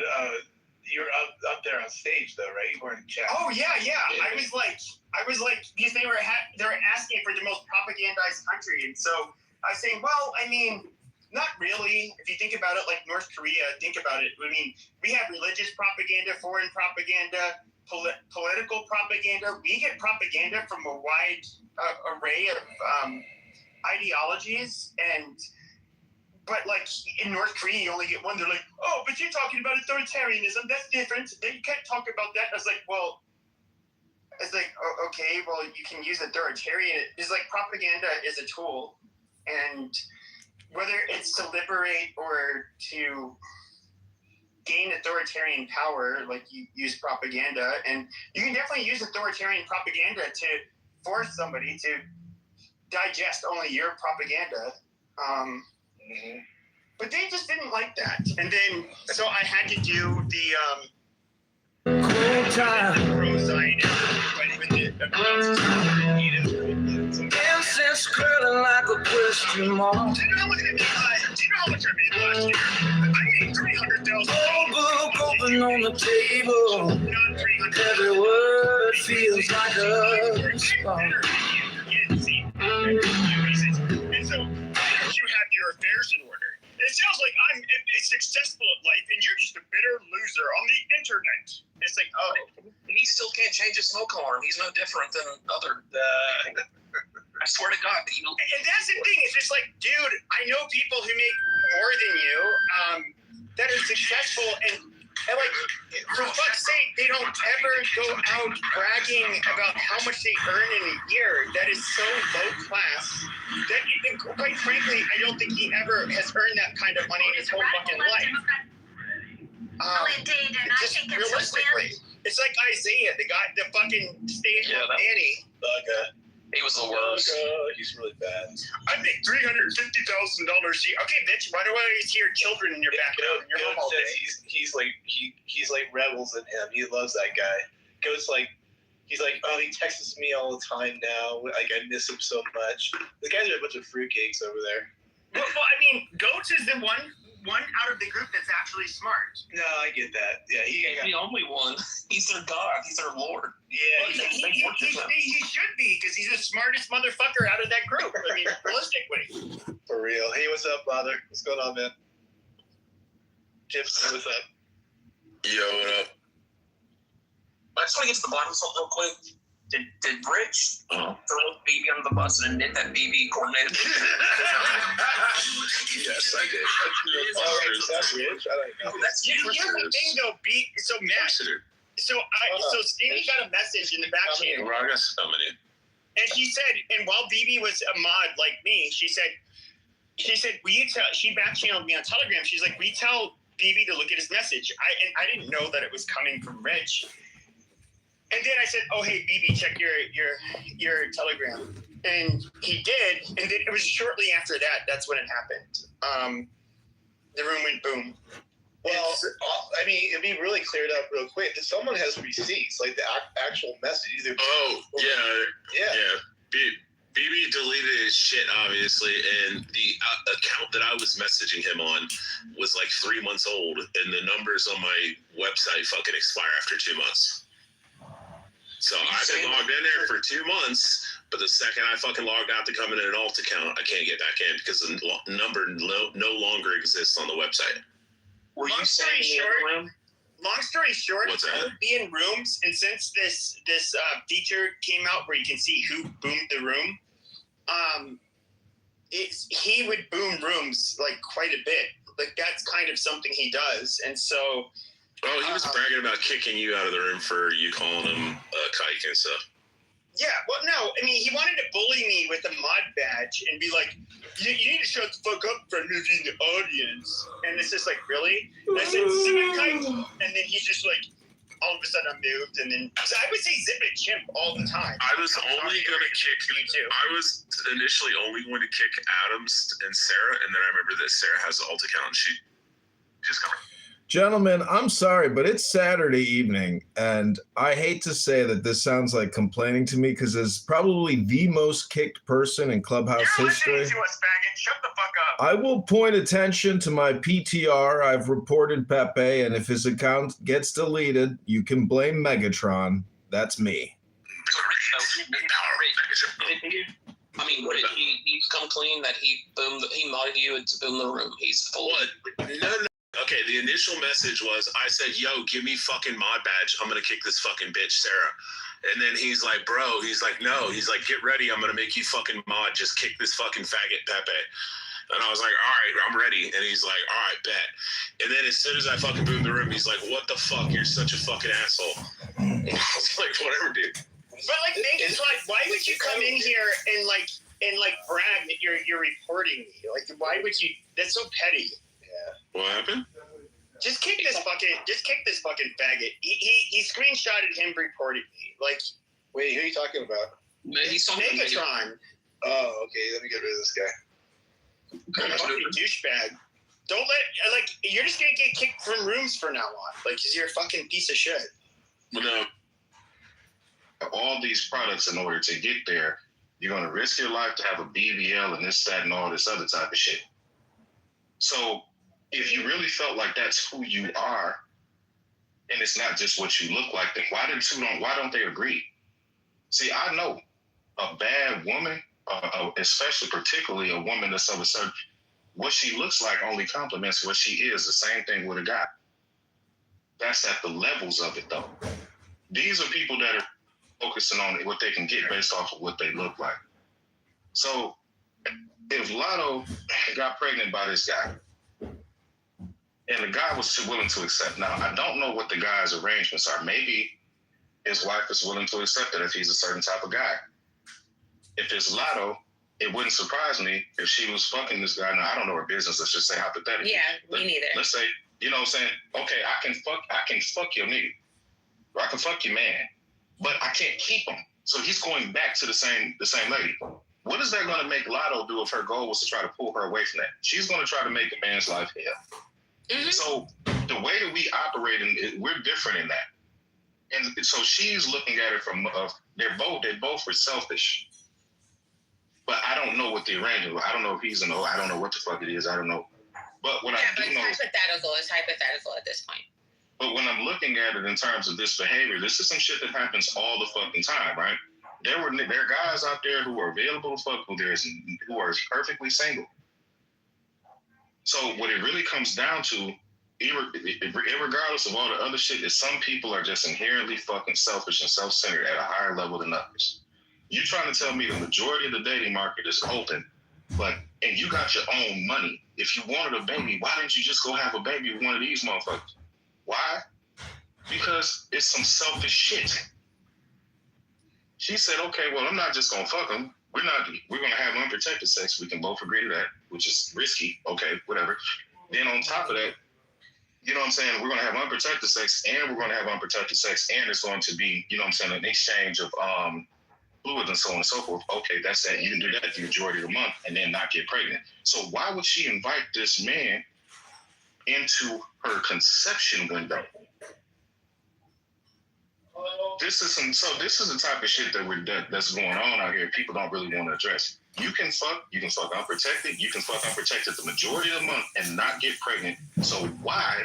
You were up there on stage though, right? You weren't in chat. Oh yeah. I was like because they were asking for the most propagandized country, and so I was saying, well, I mean, not really. If you think about it, like North Korea, think about it. I mean, we have religious propaganda, foreign propaganda, political propaganda. We get propaganda from a wide array of ideologies, but like in North Korea you only get one. They're like, oh, but you're talking about authoritarianism, that's different, you can't talk about that. I was like, well, it's like, oh, okay, well, you can use authoritarian. It's like propaganda is a tool, and whether it's to liberate or to gain authoritarian power, like you use propaganda, and you can definitely use authoritarian propaganda to force somebody to digest only your propaganda. But they just didn't like that. And then, so I had to do the Incense curling like a question mark. Do you know how much I made last year? I made $300,000. Old book open on the table. Every word feels like a spark. And so, you have your affairs in order. It sounds like I'm successful at life, and you're just a bitter loser on the internet. It's like, oh, he still can't change his smoke alarm. He's no different than other. I swear to God, you know. And that's the thing. It's just like, dude, I know people who make more than you that are successful, and like, for fuck's sake, they don't ever go out bragging about how much they earn in a year. That is so low class. That, quite frankly, I don't think he ever has earned that kind of money in his whole fucking life. Indeed, and I think it's realistically, it's like Isaiah, the guy, the fucking stay-at-home nanny. He was the worst. He's really bad. I make $350,000 a year. Okay, bitch, why do I always hear children in your backyard? In your home all day? He's like rebels in him. He loves that guy. He's like, oh, he texts me all the time now. Like, I miss him so much. The guys are a bunch of fruitcakes over there. Well, I mean, Goats is the one out of the group that's actually smart. No, I get that. Yeah, he's the only one. He's their god. He's their lord. Yeah, well, he should be, because he's the smartest motherfucker out of that group. I mean, realistically. For real. Hey, what's up, father? What's going on, man? Gypsy, what's up? Yo, what up? I just want to get to the bottom of something real quick. Did Rich throw the baby under the bus and admit that baby coordinated? Yes, I did. That's Rich. I don't know. Here's the thing, though, so Matt. So Steamy got a message in the back channel. And she said, and while BB was a mod like me, she said, will you tell? She back channeled me on Telegram. She's like, we tell BB to look at his message. I didn't know that it was coming from Rich. And then I said, oh, hey, BB, check your Telegram. And he did. And then it was shortly after that, that's when it happened. The room went boom. Well, I mean, it'd be really cleared up real quick. Someone has receipts, like the actual message. Yeah. BB deleted his shit, obviously, and the account that I was messaging him on was like 3 months old, and the numbers on my website fucking expire after 2 months. So I've been logged in there for 2 months, but the second I fucking logged out to come in an alt account, I can't get back in because the number no longer exists on the website. Were you saying long story short, I would be in rooms, and since this feature came out where you can see who boomed the room, he would boom rooms like quite a bit. Like that's kind of something he does, and so. Oh, he was bragging about kicking you out of the room for you calling him kike and stuff. Yeah, well, no, I mean, he wanted to bully me with a mod badge and be like, you need to shut the fuck up for moving the audience. And it's just like, really? And I said, zip it kike. And then he's just like, all of a sudden I'm moved. And then, so I would say zip it chimp all the time. I was only going to kick you too. I was initially only going to kick Adams and Sarah. And then I remember that Sarah has an alt account and she just covered. Gentlemen, I'm sorry, but it's Saturday evening, and I hate to say that this sounds like complaining to me because as probably the most kicked person in Clubhouse history, To us, faggot. Shut the fuck up. I will point attention to my PTR. I've reported Pepe, and if his account gets deleted, you can blame Megatron. That's me. I mean, what did he's come clean that he modded you to boom the room. He's full. No. Okay, the initial message was, I said, yo, give me fucking mod badge. I'm going to kick this fucking bitch, Sarah. And then he's like, bro, he's like, no. He's like, get ready. I'm going to make you fucking mod. Just kick this fucking faggot, Pepe. And I was like, all right, I'm ready. And he's like, all right, bet. And then as soon as I fucking boomed the room, he's like, what the fuck? You're such a fucking asshole. And I was like, whatever, dude. But like, think it's like, why would you come in here and brag that you're reporting me? Like, why would you? That's so petty. What happened? Just kick this fucking faggot. He screenshotted him reporting me. Like, wait, who are you talking about? He's Megatron. Oh, okay. Let me get rid of this guy. Fucking douchebag. Don't you're just gonna get kicked from rooms from now on. Like, 'cause you're a fucking piece of shit. No. All these products, in order to get there, you're gonna risk your life to have a BBL and this, that, and all this other type of shit. So if you really felt like that's who you are, and it's not just what you look like, then why don't they agree? See, I know a bad woman, especially particularly a woman that's of a certain, what she looks like only complements what she is. The same thing with a guy. That's at the levels of it, though. These are people that are focusing on what they can get based off of what they look like. So if Lotto got pregnant by this guy, and the guy was willing to accept. Now, I don't know what the guy's arrangements are. Maybe his wife is willing to accept it if he's a certain type of guy. If it's Lotto, it wouldn't surprise me if she was fucking this guy. Now, I don't know her business. Let's just say hypothetically. Yeah, me neither. Let's say, you know what I'm saying? Okay, I can fuck your nigga. Or I can fuck your man. But I can't keep him. So he's going back to the same lady. What is that going to make Lotto do if her goal was to try to pull her away from that? She's going to try to make a man's life hell. Mm-hmm. So the way that we operate, we're different in that. And so she's looking at it from, they both were selfish. But I don't know what the arrangement was. I don't know if he's I don't know what the fuck it is. I don't know. But what I do know. It's hypothetical at this point. But when I'm looking at it in terms of this behavior, this is some shit that happens all the fucking time, right? There are guys out there who are available to fuck who are perfectly single. So what it really comes down to, regardless of all the other shit, is some people are just inherently fucking selfish and self-centered at a higher level than others. You trying to tell me the majority of the dating market is open, and you got your own money. If you wanted a baby, why didn't you just go have a baby with one of these motherfuckers? Why? Because it's some selfish shit. She said, okay, well, I'm not just gonna fuck him. We're gonna have unprotected sex. We can both agree to that, which is risky. Okay, whatever. Then on top of that, you know what I'm saying? We're gonna have unprotected sex, and we're gonna have unprotected sex, and it's going to be, you know what I'm saying, an exchange of fluids and so on and so forth. Okay, that's that. You can do that the majority of the month and then not get pregnant. So why would she invite this man into her conception window? this is the type of shit that's going on out here. People don't really want to address. You can fuck unprotected. You can fuck unprotected the majority of the month and not get pregnant. So why?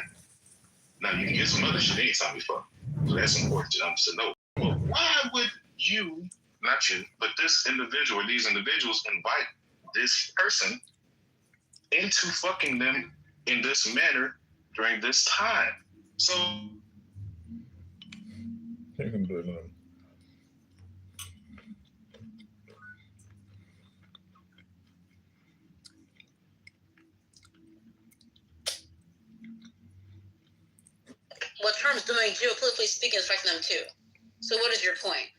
Now you can get some other shit anytime you fuck. So that's important to know. But why would you, not you, but this individual or these individuals invite this person into fucking them in this manner during this time? So you can do it. What Trump's doing, geopolitically speaking, is affecting them too. So what is your point?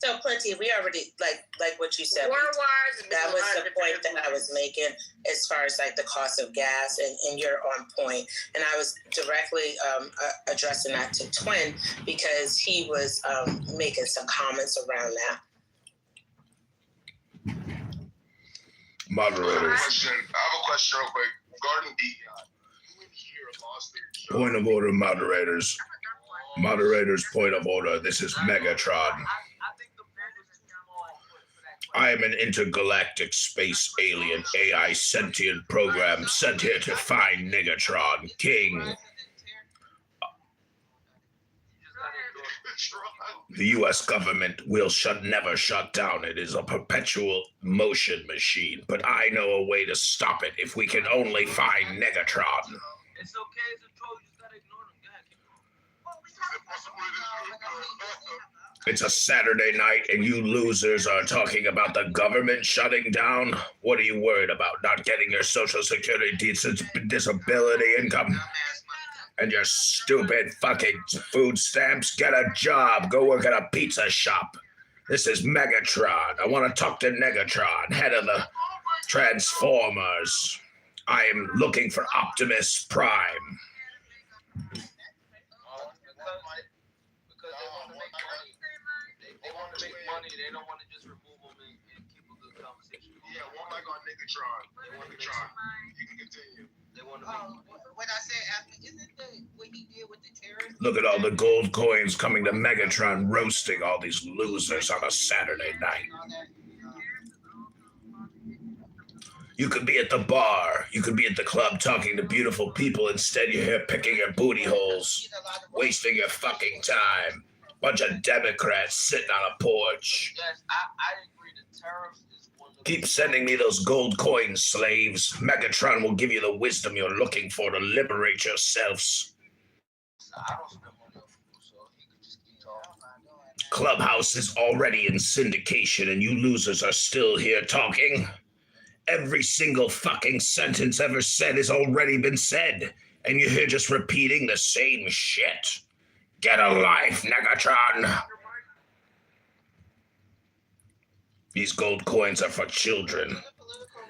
So plenty, we already like what you said. War-wise, that was the point that I was making as far as like the cost of gas, and you're on point. And I was directly addressing that to Twin because he was making some comments around that. Moderators. I have a question real quick. Garden DEI. Point of order, moderators. Moderators, point of order. This is Megatron. I am an intergalactic space alien AI sentient program sent here to find Negatron, King. The U.S. government will never shut down. It is a perpetual motion machine, but I know a way to stop it if we can only find Negatron. It's okay, it's a troll, you just gotta ignore them. It's a Saturday night and you losers are talking about the government shutting down? What are you worried about? Not getting your Social Security disability income? And your stupid fucking food stamps? Get a job. Go work at a pizza shop. This is Megatron. I want to talk to Negatron, head of the Transformers. I am looking for Optimus Prime. They want to make money. They don't want to just remove them and keep a good conversation. Yeah, one mic on Negatron. Negatron. You can continue. They want to make money. What I said, isn't what he did with the terrorists? Look at all the gold coins coming to Megatron, roasting all these losers on a Saturday night. You could be at the bar. You could be at the club talking to beautiful people. Instead, you're here picking your booty holes, wasting your fucking time. Bunch of Democrats sitting on a porch. Yes, I agree. The terrorists is one of the... Keep sending me those gold coins, slaves. Megatron will give you the wisdom you're looking for to liberate yourselves. I don't spend money on people, so he could just keep talking. Clubhouse is already in syndication and you losers are still here talking? Every single fucking sentence ever said has already been said, and you're here just repeating the same shit. Get a life, Negatron. These gold coins are for children.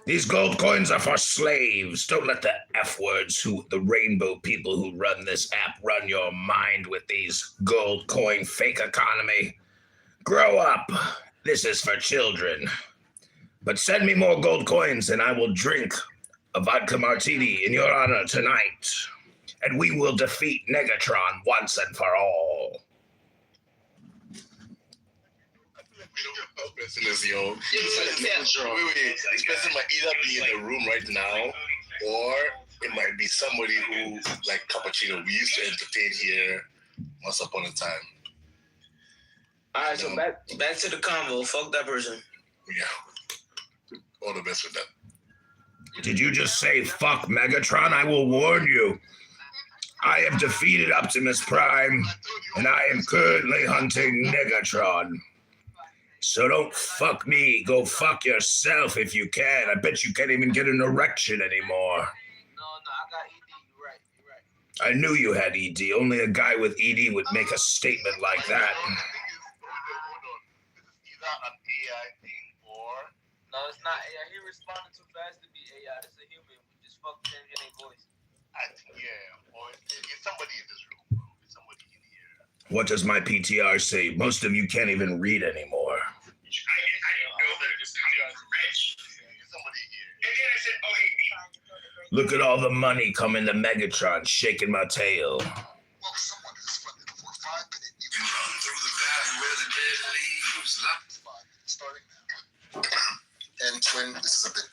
These gold coins are for slaves. Don't let the F words, the rainbow people who run this app, run your mind with these gold coin fake economy. Grow up. This is for children. But send me more gold coins and I will drink a vodka martini in your honor tonight. And we will defeat Negatron once and for all. This is yo. Wait. This person might either be in the room right now, or it might be somebody who, like Cappuccino, we used to entertain here once upon a time. Alright, so back to the convo. Fuck that person. Yeah. All the best with that. Did you just say fuck Megatron? I will warn you. I have defeated Optimus Prime, and I am currently hunting Negatron. So don't fuck me. Go fuck yourself if you can. I bet you can't even get an erection anymore. No, I got ED. You're right. I knew you had ED. Only a guy with ED would make a statement like that. No, it's not AI. He responded too fast to be AI. It's a human. We just fucked him in his voice. Or it's somebody in this room, bro. It's somebody in here. What does my PTR say? Most of you can't even read anymore. I didn't know that it was coming from Rich. Somebody here. And then I said, oh, hey, Look at all the money coming to Megatron, shaking my tail. well, someone is funded for 5 minutes. You can run through the valley leaves. Starting now. And twin, this is a bit.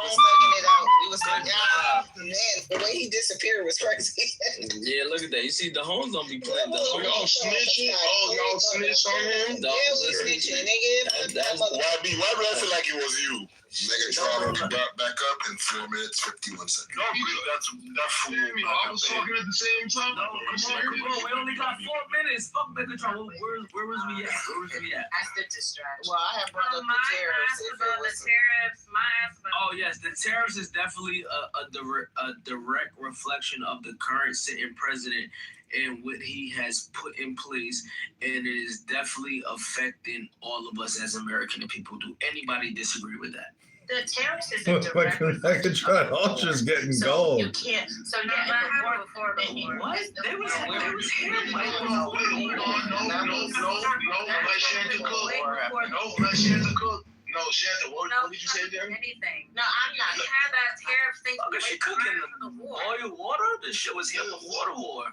We was stugging it out. Man, the way he disappeared was crazy. Yeah, look at that. You see, the hoes don't be playing. Y'all snitching? Oh, y'all snitch on him? Yeah, we snitching, nigga. Why do I feel like it was you? Megatron got back up in 4 minutes, 51 seconds. No, that's fool. I was talking at the same time. No, come on. We only got 4 minutes. Fuck Megatron. Where was we at? That's the distraction. Well, I have brought up the tariffs. Oh yes, the tariffs is definitely a direct reflection of the current sitting president and what he has put in place, and it is definitely affecting all of us as American people. Do anybody disagree with that? The tariffs is a direct Megatron Ultra's getting gold. You can't. So yeah, What? They was here. No, she had to cook. No, she had to. What did you say there? Anything. No, I'm not. You had that tariff thing. Look at she cooking boiled water. This shit was here before the war.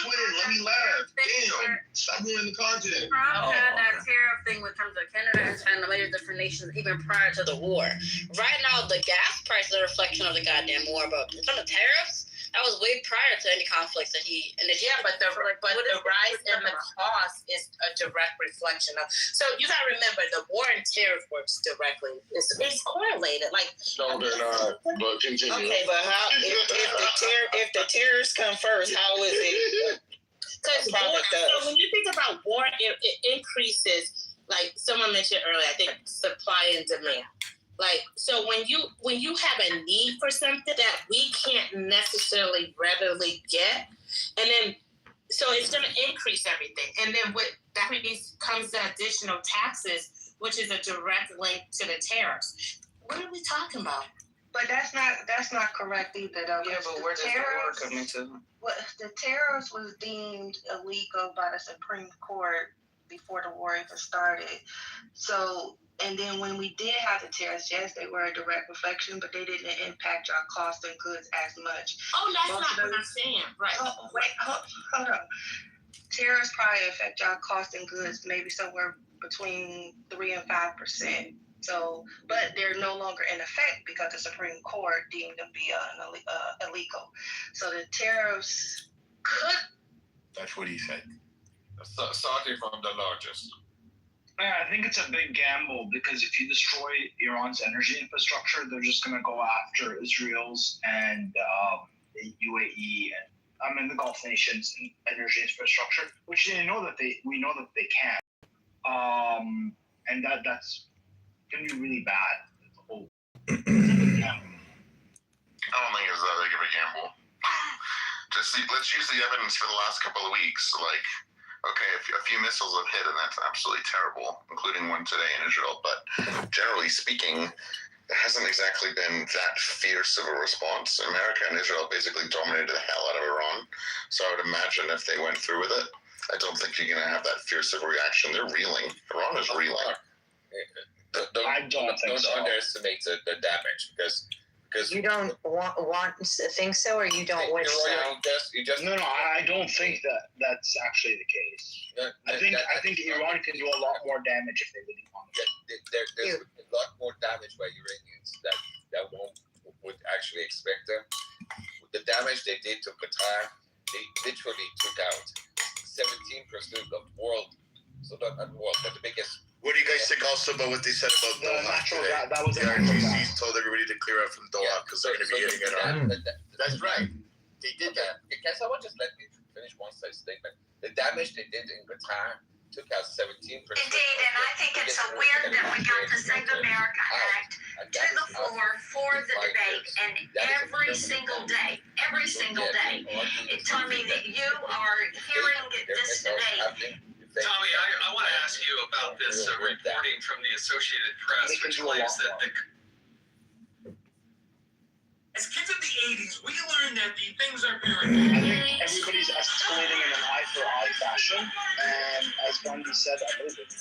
Twin, let me laugh. Damn. Stop doing the content. Trump had that tariff thing when it comes to Canada and China, many different nations, even prior to the war. Right now, the gas price is a reflection of the goddamn war, but in terms of tariffs, that was way prior to any conflicts that he initiated. Yeah, but the rise in the cost is a direct reflection of. So you gotta remember, the war and tariff works directly. It's correlated. Like no, they're not. But continue. Okay, but how if the tariffs come first, how is it? Because so when you think about war, it increases. Like someone mentioned earlier, I think supply and demand. Like, so when you have a need for something that we can't necessarily readily get, and then, so it's going to increase everything. And then with that comes the additional taxes, which is a direct link to the tariffs. What are we talking about? But that's not correct either, though. Yeah, but where does the war come into? Well, the tariffs was deemed illegal by the Supreme Court before the war even started. So, and then when we did have the tariffs, yes, they were a direct reflection, but they didn't impact our cost of goods as much. Oh, that's not what I'm saying. Right. Hold on. Tariffs probably affect our cost of goods maybe somewhere between 3 and 5%. So, but they're no longer in effect because the Supreme Court deemed them to be illegal. So the tariffs could. That's what he said. Starting from the largest. Yeah, I think it's a big gamble because if you destroy Iran's energy infrastructure, they're just going to go after Israel's and the UAE and the Gulf nations' energy infrastructure, which we know that they can, and that's going to be really bad. I don't think it's that big of a gamble. Let's use the evidence for the last couple of weeks. Like, okay, a few missiles have hit, and that's absolutely terrible, including one today in Israel. But generally speaking, there hasn't exactly been that fierce of a response. America and Israel basically dominated the hell out of Iran. So I would imagine if they went through with it, I don't think you're going to have that fierce of a reaction. They're reeling. Iran is reeling. Don't underestimate the damage because you don't think so, or you don't wish so. No, I don't think that's actually the case. I think Iran can do a lot more damage if they really want to. There's a lot more damage by Iranians that would actually expect them. The damage they did to Qatar, they literally took out 17% of the world. So not the world, but the biggest. What do you guys think also about what they said about Doha today? That was the RGC's told everybody to clear out from Doha because they're going to be hitting it hard. That's right. They did that. Can someone just let me finish one side statement? The damage they did in Qatar took out 17%. Indeed, and I think it's so weird that we got the Save America Act to the floor for the debate, and every single day, it told me that you are hearing this debate. Tommy, I want to ask you about this reporting from the Associated Press, which claims that As kids of the 80s, we learned that the things our I parents. think everybody's escalating in an eye for eye fashion, and as Gandhi said, I believe it.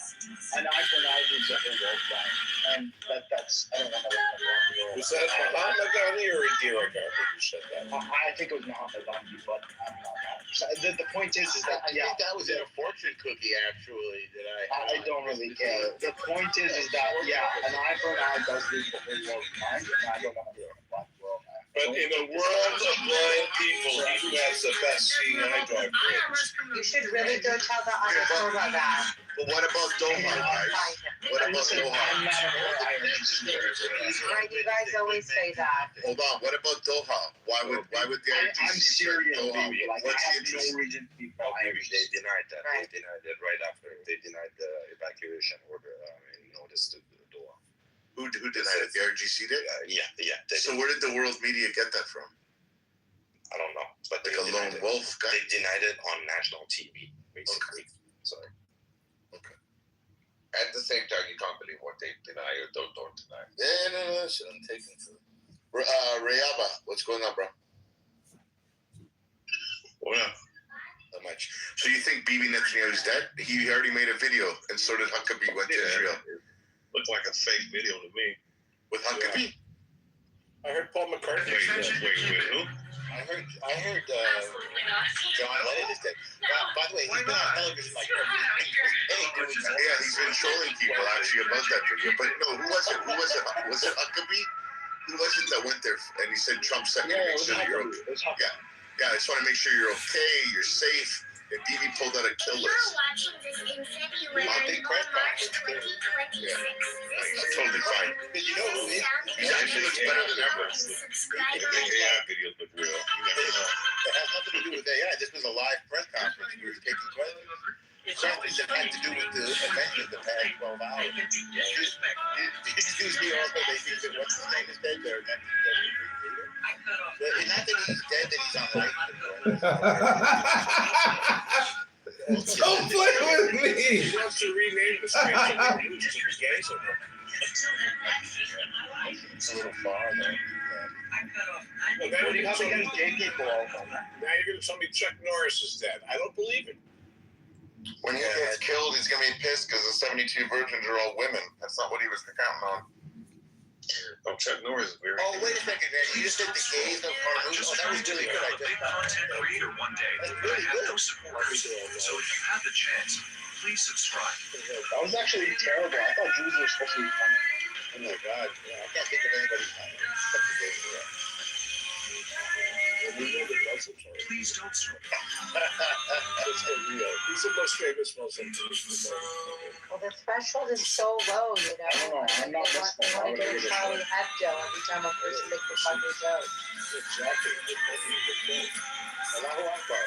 An eye for an eye leaves a whole world blind, and that's I don't want to live in the world. Was that Mahatma Gandhi or Indira Gandhi who said that? I think it was Mahatma Gandhi, but I'm not 100%. The point is that I think that was in a fortune cookie, actually. I don't really care. The point is that an eye for an eye does leave the whole world blind, and I don't want to live in a blind world. But in a world of blind people, who has the best seeing eye doctor? You should really go tell the Ayatollah that. But what about Doha, guys? What about Listen, Doha? I'm not a very Irish speaker. Right, you guys always say that. Hold on. What about Doha? Why would the IRGC I'm Syrian, Doha? baby. Like, What's I the have no interest? reason to be Irish. They denied that. Right. They denied that right after. They denied the evacuation order and notice to Doha. Who denied it? The IRGC did? Yeah. So where did the world media get that from? I don't know. But like a lone wolf guy? They denied it on national TV, basically. Okay. Sorry. Okay. At the same time, you can't believe what they deny or don't deny. Yeah, no, shit, I'm taking it. Rayaba, what's going on, bro? What up? Not much. So you think Bibi Netanyahu's dead? He already made a video, and so did Huckabee went to Israel. Looked like a fake video to me. With Huckabee? I heard Paul McCartney. Wait, who? I heard John Lennon is dead. By the way, he's been on television like he's been trolling people actually about that video. But no, who was it? Was it Huckabee? Who was it that went there and he said Trump's second to make sure you're okay? Yeah, I just want to make sure you're okay, you're safe. And Bibi pulled out a kill list. Monty press conference. Yeah, that's totally fine. Because you know who he is? He actually looks better than ever. AI videos look real. You never know. It has nothing to do with AI. This was a live press conference. We were taking questions. Questions that had to do with the event of the past 12 hours. Excuse me, also, they think that what's his name is dead there. It's not that he's dead, that he's on life. Don't play with me. He wants to rename the Stranger News to the gay syndrome. It's a little far, though. Well, now you're going to tell me Chuck Norris is dead. I don't believe it. When he gets killed, he's going to be pissed because the 72 virgins are all women. That's not what he was counting on. Oh, Chuck Norris is very. Oh, wait a second, man. You just said the gays of cartoons. Oh, that was really good. I Big content creator one day, but I have no supporters. So if you have the chance, please subscribe. That was actually terrible. I thought Jews were supposed to be funny. Oh my God. Yeah, I can't think of anybody except the gays. Please don't subscribe. He's the most famous Muslim. Well, the threshold is so low, you know. I'm not They want to do Charlie Hebdo every time a person makes a fucking joke. Exactly. Allahu Akbar.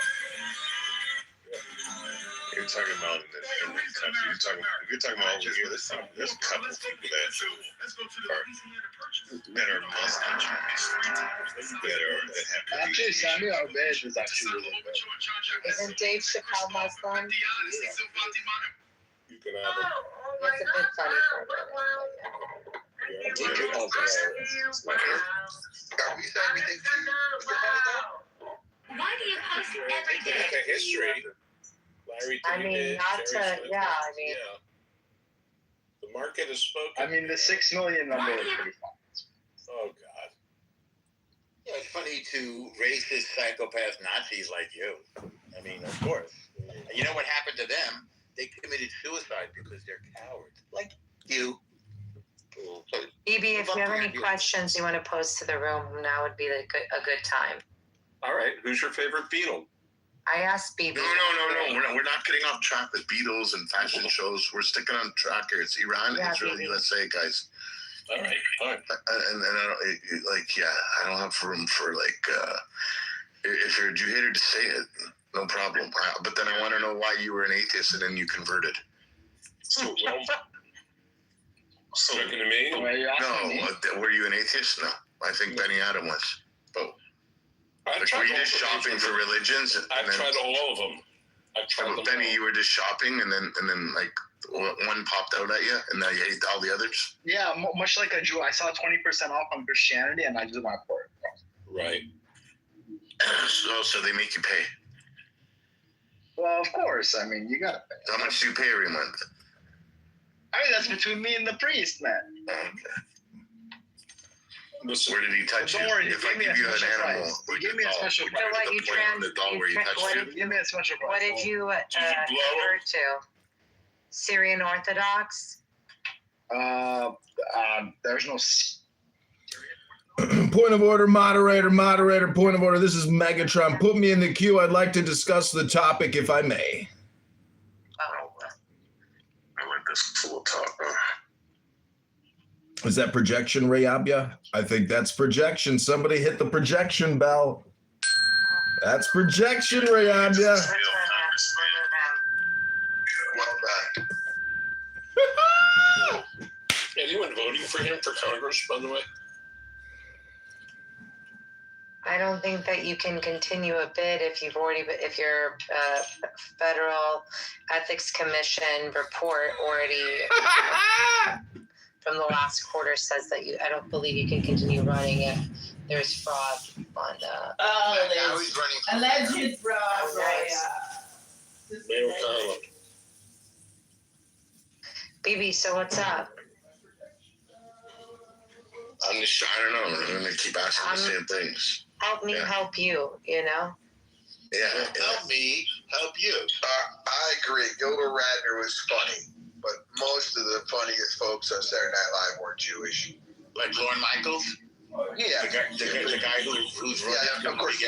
You're talking about in this country. You're talking about over here. There's a couple of people that are Muslims that have. Actually, Samuel Arbej is actually really good. Isn't Dave Chappelle Muslim? You can have it. It's a bit funny for a Why do you post every day? The history. Larry David, the market has spoken. I mean, the 6 million number is pretty fun. Oh, God. Yeah, it's funny to racist psychopath Nazis like you. I mean, of course. And you know what happened to them? They committed suicide because they're cowards. Like you. BB, if you have any questions you want to pose to the room, now would be a good time. All right. Who's your favorite Beatle? I asked BB. No. We're not getting off track with Beatles and fashion shows. We're sticking on track here. It's Iran, Israel, BB. USA, guys. All right, fine. And I don't have room for if you're a Jew hater to say it, no problem. But then I want to know why you were an atheist and then you converted. So talking to me? No, were you an atheist? No, I think Benny Adam was. But were you just shopping for religions? I've tried all of them. Benny, you were just shopping, and then like one popped out at you, and now you hate all the others. Yeah, much like a Jew, I saw 20% off on Christianity, and I just went for it. Right. So they make you pay. Well, of course. I mean, you gotta pay. How much do you pay every month? I mean, that's between me and the priest, man. Where did he touch Don't you? worry, If he I gave me a give you an special animal, price. He gave me a special would price. you what put you the point on the dog where he touched what you? did Give me a special price. What did you convert to? Syrian Orthodox? There's no. Point of order, moderator, point of order. This is Megatron. Put me in the queue. I'd like to discuss the topic, if I may. I like this little talk, bro. Is that projection, Rayabia? I think that's projection. Somebody hit the projection bell. That's projection, Rayabia. Well done. Anyone voting for him for Congress, by the way? I don't think that you can continue a bid if your Federal Ethics Commission report already from the last quarter says that I don't believe you can continue running if there's fraud on alleged fraud. Mayor O'Connell. BB, so what's up? I don't know. I'm going to keep asking the same things. Help me help you, you know? Yeah. Help me, help you. I agree. Gilda Radner was funny, but most of the funniest folks on Saturday Night Live were Jewish. Like Lorne Michaels? Yeah. The guy who's running. Yeah, of course he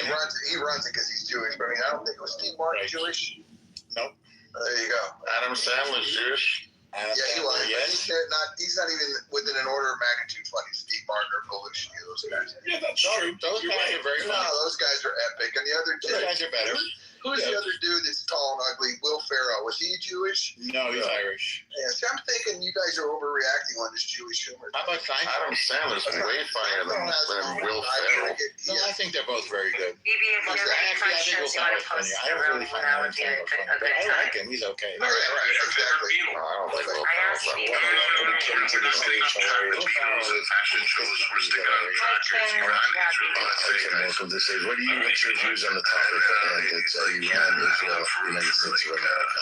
runs it because he's Jewish. But I mean, I don't think it was Steve Martin Jewish. Nope. There you go. Adam Sandler's Jewish. Yeah, he was. Yes. He's not even within an order of magnitude funny. Steve Martin or Belushi, those guys. Yeah, that's true. Those guys are very funny. No, those guys are epic. And the other Those guys are better. Who's the other dude that's tall and ugly? Will Ferrell. Was he Jewish? No, he's Irish. Yeah, see, I'm thinking you guys are overreacting on this Jewish humor. How about Seinfeld? Adam Sandler's way funnier than Will Ferrell. No, I think they're both very good. BB, if you have any questions, you want to post I don't really find Adam Sandler funny, but I like him. He's okay. Right, exactly. No, I don't like Will I Ferrell. asked you. Welcome Kim to the stage. Fashion shows were sticking out projects. Welcome to the stage. What's your views on the topic of Iran, Israel, United States of America?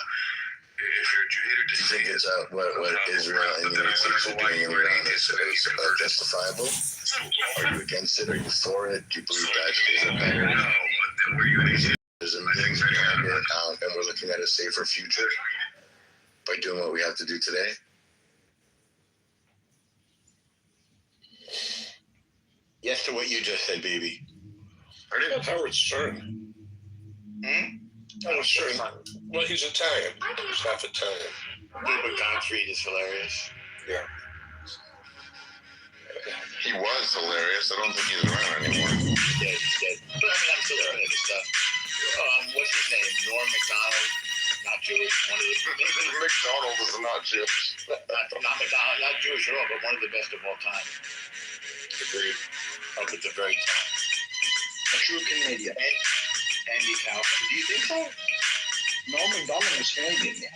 If you're a Jew hater, Do you think it's what Israel and the United States are doing in Iran is justifiable? Are you against it? Are you for it? Do you believe that is a better? There's a things behind it, and we're looking at a safer future by doing what we have to do today. Yes to what you just said, baby. I think that's Howard Stern. Howard Stern. Well, he's Italian. He's half Italian. David Gottfried is hilarious. Yeah. He was hilarious. I don't think he's around anymore. He's dead. But I mean, I'm still looking at his stuff. What's his name? Norm Macdonald. Not Jewish. One of the McDonald is not Jewish. not McDonald, not Jewish at all, but one of the best of all time. Agreed. Up at the very top. A true Canadian. Andy Kaufman. Do you think so? Norm Macdonald is Canadian. Yeah.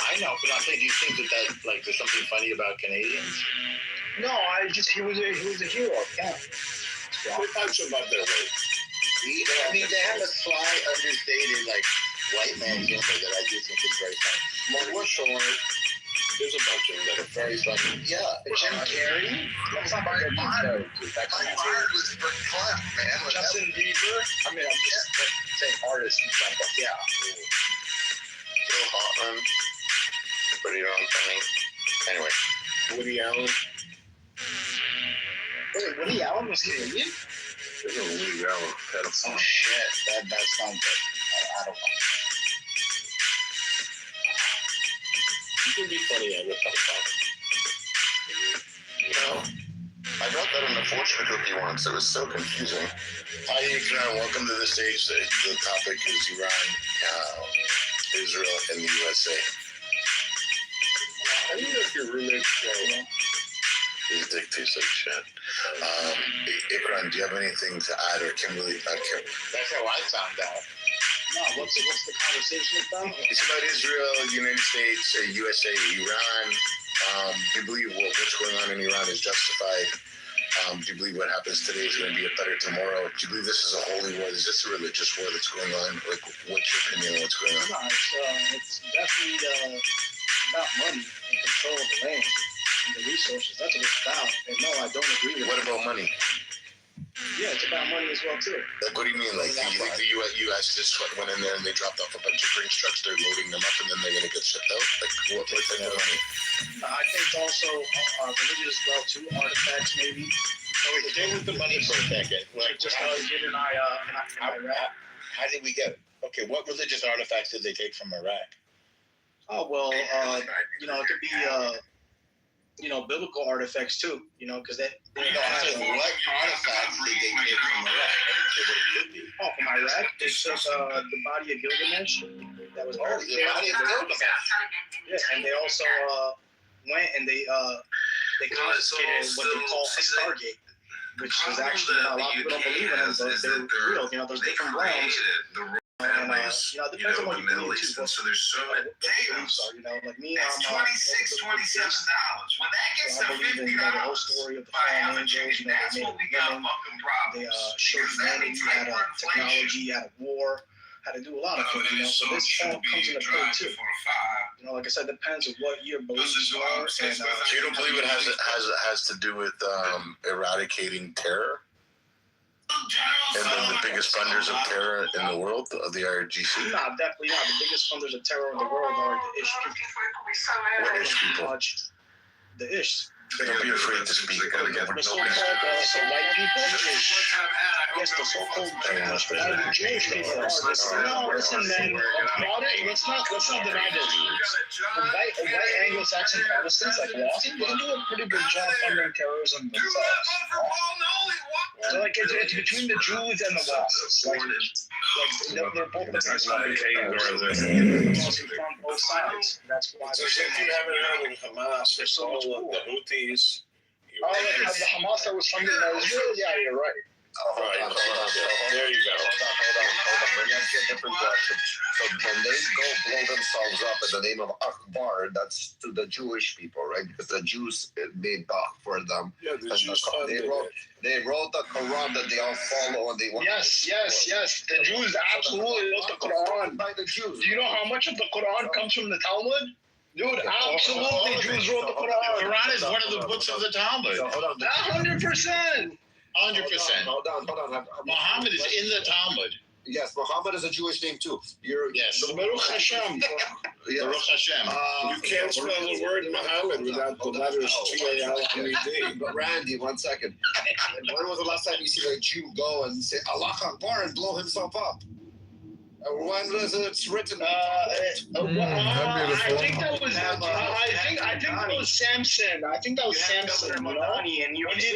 I know, but I'm saying, do you think that like there's something funny about Canadians? No, he was a hero. Yeah. They punch above their weight. I mean, they have a sly, understated, like white man humor that I do think is very funny. More short. There's a bunch of them that are very funny. Yeah, Jim Carrey. That's not my mind. was for fun, man. Justin Bieber. I mean, I'm just saying artists and stuff. Yeah. Phil Hoffman. Pretty darn funny. Anyway. Woody Allen. Wait, Woody Allen was Canadian? There's no Woody Allen pedophile. Oh shit, that's not good. I don't know. You can be funny on the pedophile. You know, I got that in the fortune cookie once. It was so confusing. Hi, Ikran. Welcome to the stage. The topic is Iran, Israel, and the USA. I don't know if your roommate's His dick tastes like shit. Ikran, do you have anything to add, or Kimberly? That's how I found out. No, what's the conversation about? It's about Israel, United States, USA, Iran. Do you believe what's going on in Iran is justified? Do you believe what happens today is going to be a better tomorrow? Do you believe this is a holy war? Is this a religious war that's going on? Like, what's your opinion on what's going on? No, it's definitely about money and control of the land and the resources. That's what it's about. And no, I don't agree with What about money? Yeah, it's about money as well, too. Like, what do you mean? Like, you think the U.S. just went in there and they dropped off a bunch of Brinks trucks, they're loading them up, and then they're going to get shipped out? Like, what type of money? I think also religious as well, too. Artifacts, maybe. So we stay with the money for a second. Like, just how we did in Iraq. How did we get it? Okay, what religious artifacts did they take from Iraq? Oh, well, it could be, biblical artifacts, too, because that... What artifacts did they take from Iraq? Oh, from Iraq? They took the body of Gilgamesh. That was the body of Gilgamesh. Yeah, and they also went and they confiscated what they call a Stargate, which is actually, a lot of people don't believe in them, but they're real. There's different realms. And, depends on what you believe, too. So there's so many like me, I'm $27. When that gets to $50, the whole story of the fallen angels, they made women, they showed humanity how to technology, how to war, how to do a lot of things, So this all comes into play, too. Like I said, depends on what your beliefs are. So you don't believe it has to do with eradicating terror? And then the biggest funders of terror in the world, the IRGC? No, definitely not. The biggest funders of terror in the world are the Ish people. What Ish people? The Ish. Don't be afraid to speak. The so-called white people. Yes, the so-called Jewish people. No, listen, man. Let's not deny this. White Anglo-Saxon Protestants like Ross, they do a pretty good job funding terrorism themselves. So, like, it's between the Jews and the Wasps. Like they're both the best on both sides. That's why. So since you haven't heard of Hamas, there's so much the Houthis. The Hamas that was funding Israel? Yeah, you're right. Hold on. There you go. Hold on. We have to get different directions. So when they go blow themselves up in the name of Akbar, that's to the Jewish people, right? Because the Jews made for them. Yeah, the Jews they wrote the Quran that they all follow, and they want. Yes. The Jews absolutely wrote the Quran. By the Jews. Do you know how much of the Quran comes from the Talmud? Dude, absolutely, Jews wrote the Quran. The Quran is one of the books of the Talmud. 100%. 100%. Hold on. Muhammad is in the Talmud. Yes, Muhammad is a Jewish name too. Yes. Baruch Hashem. Baruch Hashem. You can't spell the word Muhammad without the letters T-A-L-M-E-D. But Randy, 1 second. When was the last time you see a Jew go and say Allah Akbar and blow himself up? When was it written? I think that was. I think that was Samson. I think that was Samson. When he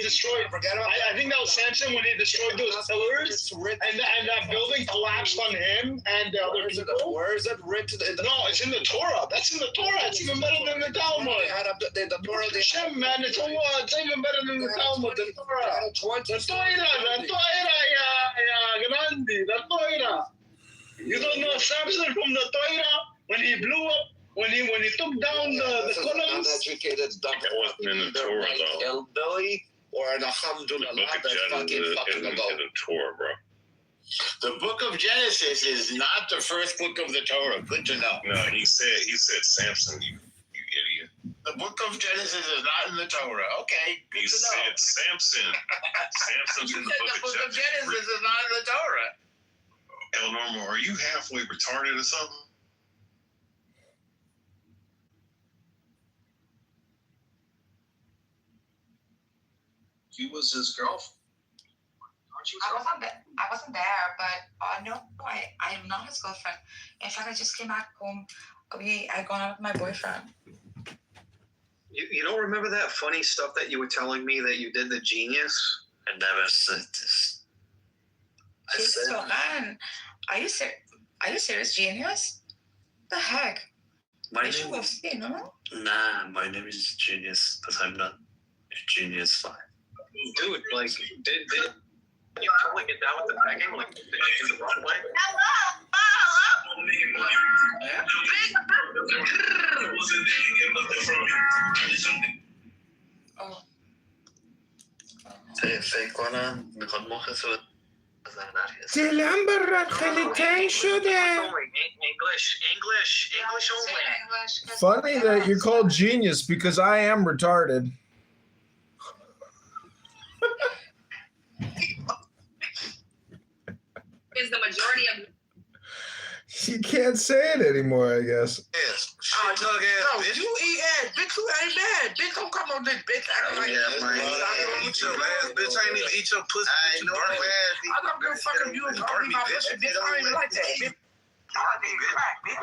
destroyed. I think that was Samson when he destroyed those pillars, and that building collapsed on him and the other people. Where is it written? No, it's in the Torah. That's in the Torah. It's even better than the Talmud. The Torah. Hashem, man, it's even better than the Talmud. The Torah. The Torah. You don't know Samson from the Torah when he blew up, when he took down the columns. Uneducated dumb. That wasn't in the Torah though. Hillbilly or an alhamdulillah that's fucking about. The Torah, bro. The book of Genesis is not the first book of the Torah. Good to know. No, he said Samson, you idiot. The book of Genesis is not in the Torah. Okay, good He to know. said Samson. Samson's in the book of Genesis is not in the Torah. El Normo, are you halfway retarded or something? He was his girlfriend. I wasn't there, but no, I am not his girlfriend. In fact, I just came back home. I gone out with my boyfriend. You don't remember that funny stuff that you were telling me that you did the Genius? I never said this. Man, are you serious, Genius? The heck? My should name have seen, no? Nah, my name is Genius, but I'm not a Genius fan. Dude, like, did you totally get down with the pegging? Like, did you do the wrong way? Oh. فکر کنم میخواد مخصوص بزن نرگس. دلم برات خیلی تنگ شده. English only. Funny that you're called genius because I am retarded. Is the majority of You can't say it anymore, I guess. Yes. No, you eat ass, bitch. You ain't mad, bitch. Don't come on this bitch. Acting like Yeah, man. Eat your ass, bitch. I ain't even eat your pussy. I ain't no ass. I don't give a fuck if you call me my pussy, bitch. I don't even like that, bitch. I like to eat crack, bitch.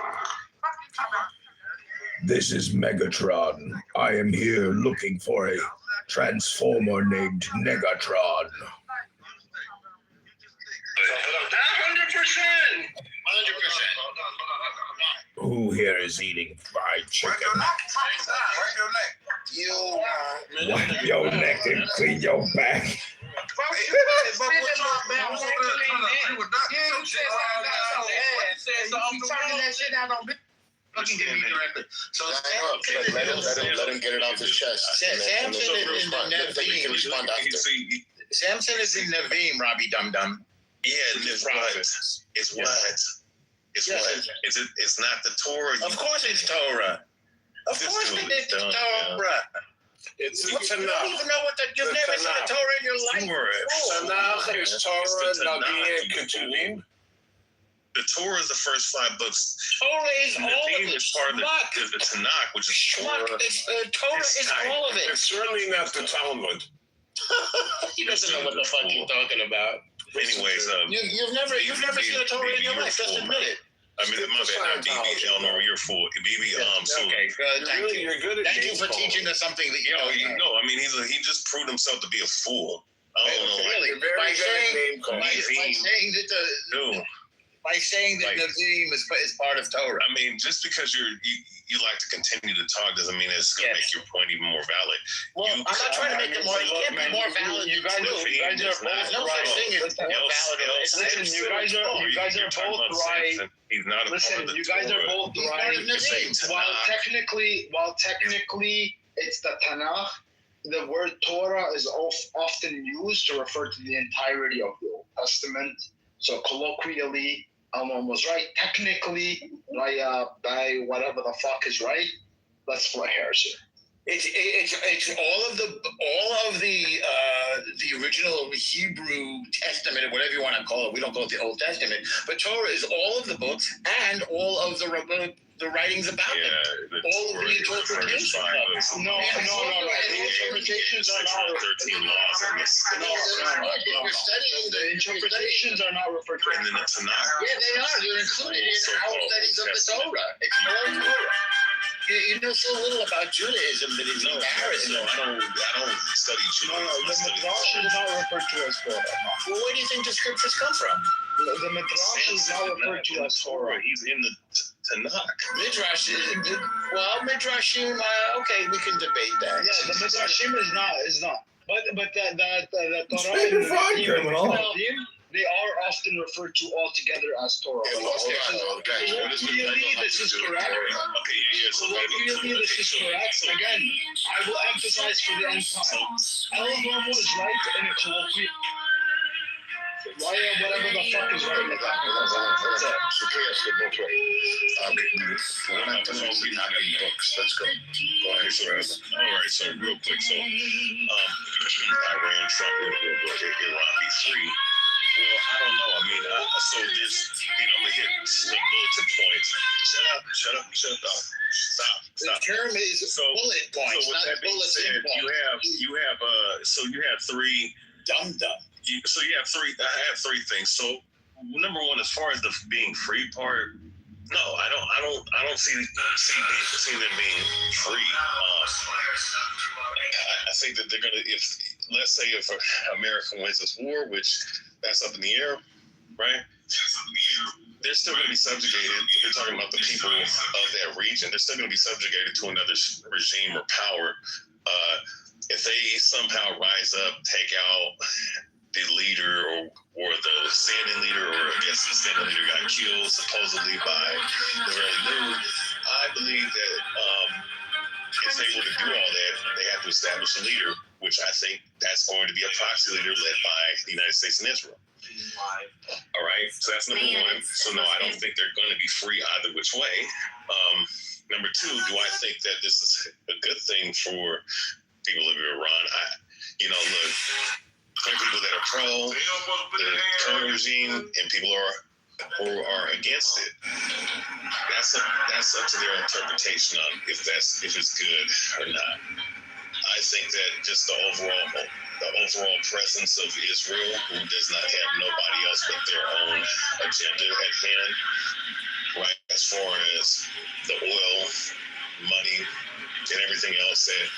This is Megatron. I am here looking for a transformer named Negatron. 100%. Who here is eating fried chicken? Wipe your neck and clean your back. So let him get it off his chest. Samson is in Naveen. Samson is in Naveen, Robbie Dum Dum. Yeah, and it's what? It's what? It's what? Is it? It's not the Torah. Of course it's Torah. Of course it's Torah. It's You don't even know what you've never seen a Torah in your life. Tanakh is Torah, Navi, and Ketuvim. The Torah is the first 5 books. Torah is all of it. Is part of the Tanakh, which is Torah. Torah is all of it. It's certainly not the Talmud. He doesn't know what the fuck you're talking about. Anyways, you've never seen a Torah in your life. Just admit it. I mean, my bad. BB, Eleanor, you're full. BB, so okay, thank you. You're good at Thank you for teaching us something that you know. No, I mean, he just proved himself to be a fool. I don't know. Really? By saying that Nazim is part of Torah. I mean, just because you like to continue to talk doesn't mean it's going to make your point even more valid. Well, I'm not trying to make it more. You can't be more valid. You guys are both right. No such thing as more valid. Listen, you guys are both right. He's not a Listen, you guys are both right. While technically it's the Tanakh, the word Torah is often used to refer to the entirety of the Old Testament. So colloquially, Almon was right. Technically, by whatever the fuck is right, let's split hairs here. It's all of the original Hebrew Testament, or whatever you want to call it. We don't call it the Old Testament, but Torah is all of the books and all of the writings about them. All of the interpretations. No. The interpretations are not The interpretations are not referred to. And then the Tanakh. Yeah, they are. They're included in our studies of the Torah. It's all Torah. You know so little about Judaism that it's embarrassing. No, I don't study Judaism. The Midrash is not referred to as Torah. Well, where do you think the scriptures come from? The Midrash is not referred to as Torah. He's in the Tanakh. Midrash Midrashim. Okay, we can debate that. Yeah, the Midrashim is not. But the Torah Speaking fine, criminal. They are often referred to all together as Torah. Colloquially, this is correct. Colloquially, this is correct. Again, I will emphasize for the end time. Eleanor is right in a colloquial. Whatever the fuck is right with that. That's it. Let's go. All right, so real quick. So, Iran, Trump, Iran B3. Well, I don't know. I mean, so there's, I'm going to hit some bulletin points. Shut up. Stop. The term is bullet points, so with that being said, you have 3 dum-dum. So you have 3. I have 3 things. So number 1, as far as the being free part, no, I don't see them being free. I think that they're gonna, if America wins this war, which that's up in the air, right? They're still going to be subjugated. If you're talking about the people of that region, they're still going to be subjugated to another regime or power. If they somehow rise up, take out the leader or the standing leader, or I guess the standing leader got killed supposedly by the Israeli news, I believe that if they were to do all that, they have to establish a leader, which I think that's going to be a proxy leader led by the United States and Israel. All right, so that's number one. So no, I don't think they're going to be free either which way. Number two, do I think that this is a good thing for people of Iran? Look, there are people that are pro the current regime and people who are against it. That's up to their interpretation on if it's good or not. I think that just the overall presence of Israel, who does not have nobody else but their own agenda at hand, right? As far as the oil, money, and everything else that,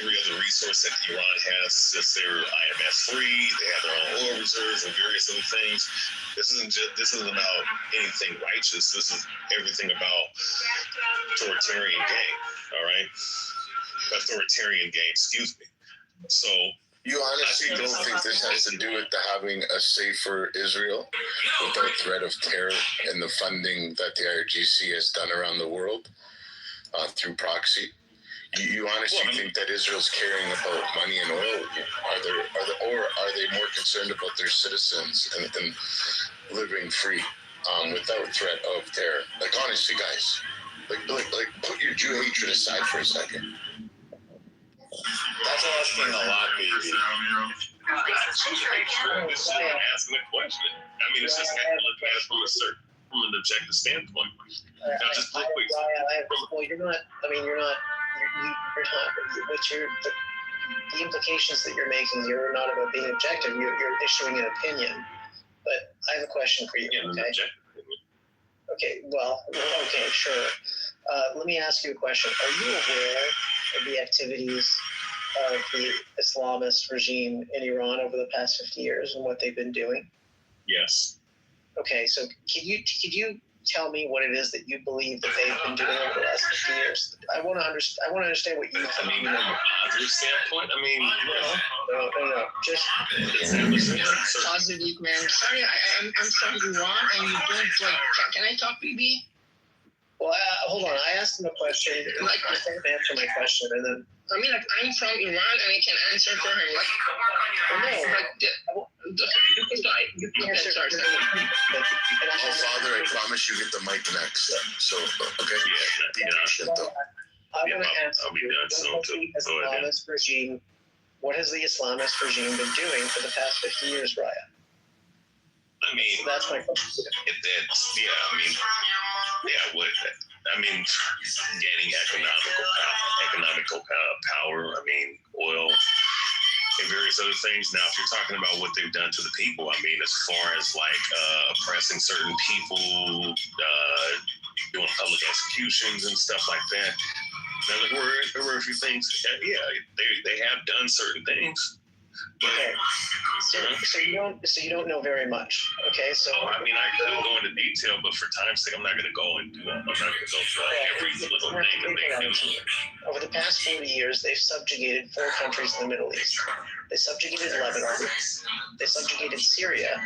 every other resource that Iran has, since they're IMF free, they have their own oil reserves and various other things. This isn't about anything righteous. This is everything about authoritarian gain. All right, authoritarian gain. Excuse me. So you honestly don't think this has to do with having a safer Israel without threat of terror and the funding that the IRGC has done around the world through proxy? You honestly think that Israel's caring about money and oil? Or are they more concerned about their citizens and living free without threat of terror? Like, honestly, guys, like put your Jew hatred aside for a second. That's asking a lot, baby. This is asking a question. I mean, it's just looking at it from an objective standpoint. Now, just real quick. You're not. What's the implications that you're making? You're not about being objective. You're issuing an opinion. But I have a question for you. Okay. Okay. Well. Okay. Sure. Let me ask you a question. Are you aware of the activities of the Islamist regime in Iran over the past 50 years and what they've been doing? Yes. Okay, so could you tell me what it is that you believe that they've been doing over the last 50 years? I want to understand what you think. I mean, from a positive standpoint, No. Just positive, man. Sorry, I'm from Iran, and you don't like. Can I talk, BB? Well, hold on. I asked him a question. Like, I can't answer my question, and then. I mean, like, I'm from Iran, and I can answer for him. Like, you can answer. Oh, Father, I promise you get the mic next. So, okay. I want to ask you, what has the Islamist regime been doing for the past 50 years, Raya? I mean, so that's my question. Gaining economical power. I mean, oil and various other things. Now, if you're talking about what they've done to the people, I mean, as far as like oppressing certain people, doing public executions and stuff like that. Now, there were a few things. They have done certain things. Okay. So you don't know very much. Okay. So I mean, I could go into detail, but for time's sake, I'm not going to go through every little thing that they do. Over the past 40 years, they've subjugated 4 countries in the Middle East. They subjugated Lebanon. They subjugated Syria.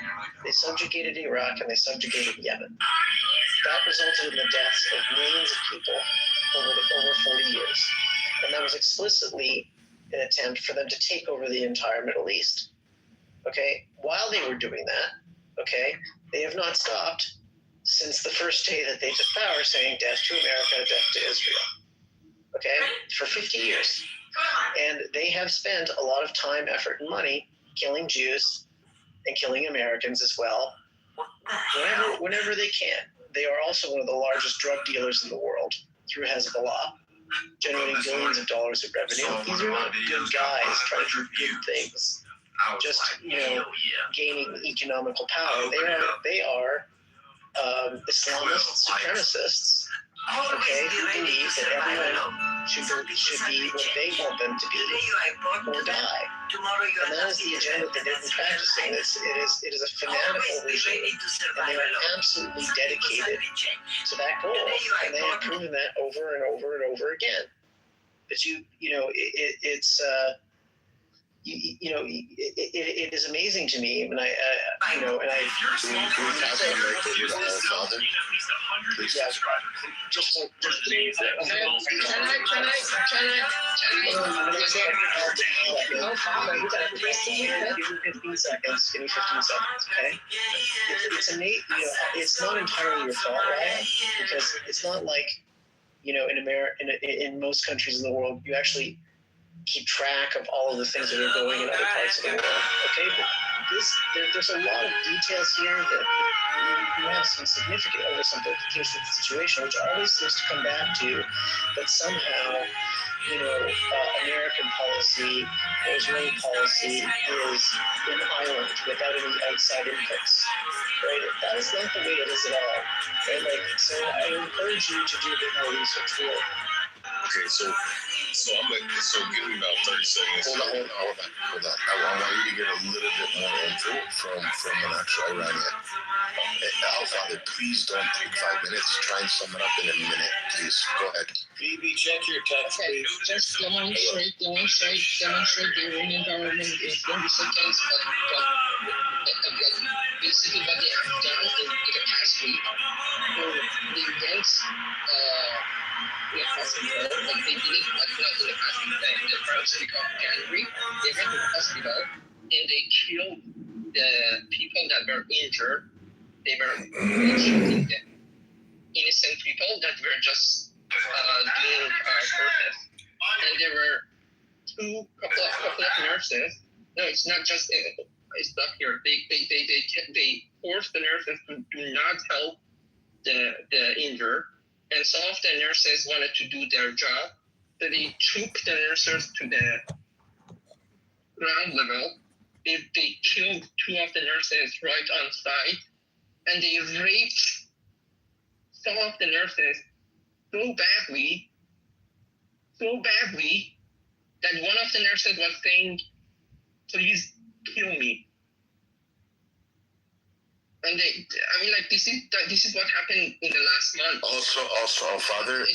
They subjugated Iraq, and they subjugated Yemen. That resulted in the deaths of millions of people over 40 years, and that was explicitly an attempt for them to take over the entire Middle East. Okay? While they were doing that, okay, they have not stopped since the first day that they took power, saying death to America, death to Israel. Okay? For 50 years. And they have spent a lot of time, effort, and money killing Jews and killing Americans as well, whenever they can. They are also one of the largest drug dealers in the world through Hezbollah, generating billions of dollars of revenue. These are not good guys trying to do good things, just gaining economical power. They are Islamist supremacists. Okay, who believe that everyone should be what they want them to be or die. And that is the agenda that they've been practicing. It is a fanatical regime, and they are absolutely dedicated to that goal. And they have proven that over and over and over again. But it is amazing to me, and I Give me 15 seconds. Okay? It's amazing. It's not entirely your fault, Ryan, because it's not like, in in most countries in the world, you actually keep track of all of the things that are going in other parts of the world. Okay, but there's a lot of details here that you have some significant oversimplification of the situation, which always seems to come back to that somehow, American policy or Israeli policy is an island without any outside inputs. Right? That is not the way it is at all. Right? So I encourage you to do a bit more research here. Okay, so give me about 30 seconds. Hold on. I want you to get a little bit more info from an actual Iranian. Father, please don't take 5 minutes. Try and sum it up in a minute, please. Go ahead. BB, check your text, please. Just demonstrate the Iranian government is going to sentence, basically what they have done in the past week for the events in the hospital, like they did it not in the past week, in the first week of January, they went to the hospital and they killed the people that were injured. They were shooting them. Innocent people that were just doing protest. And there were couple of nurses. No, it's not just it's not here. They forced the nurses to do not help the injured, and some of the nurses wanted to do their job, so they took the nurses to the ground level. They killed 2 of the nurses right on site, and they raped some of the nurses so badly that one of the nurses was saying, "Please kill me." And this is what happened in the last month. Also, Father,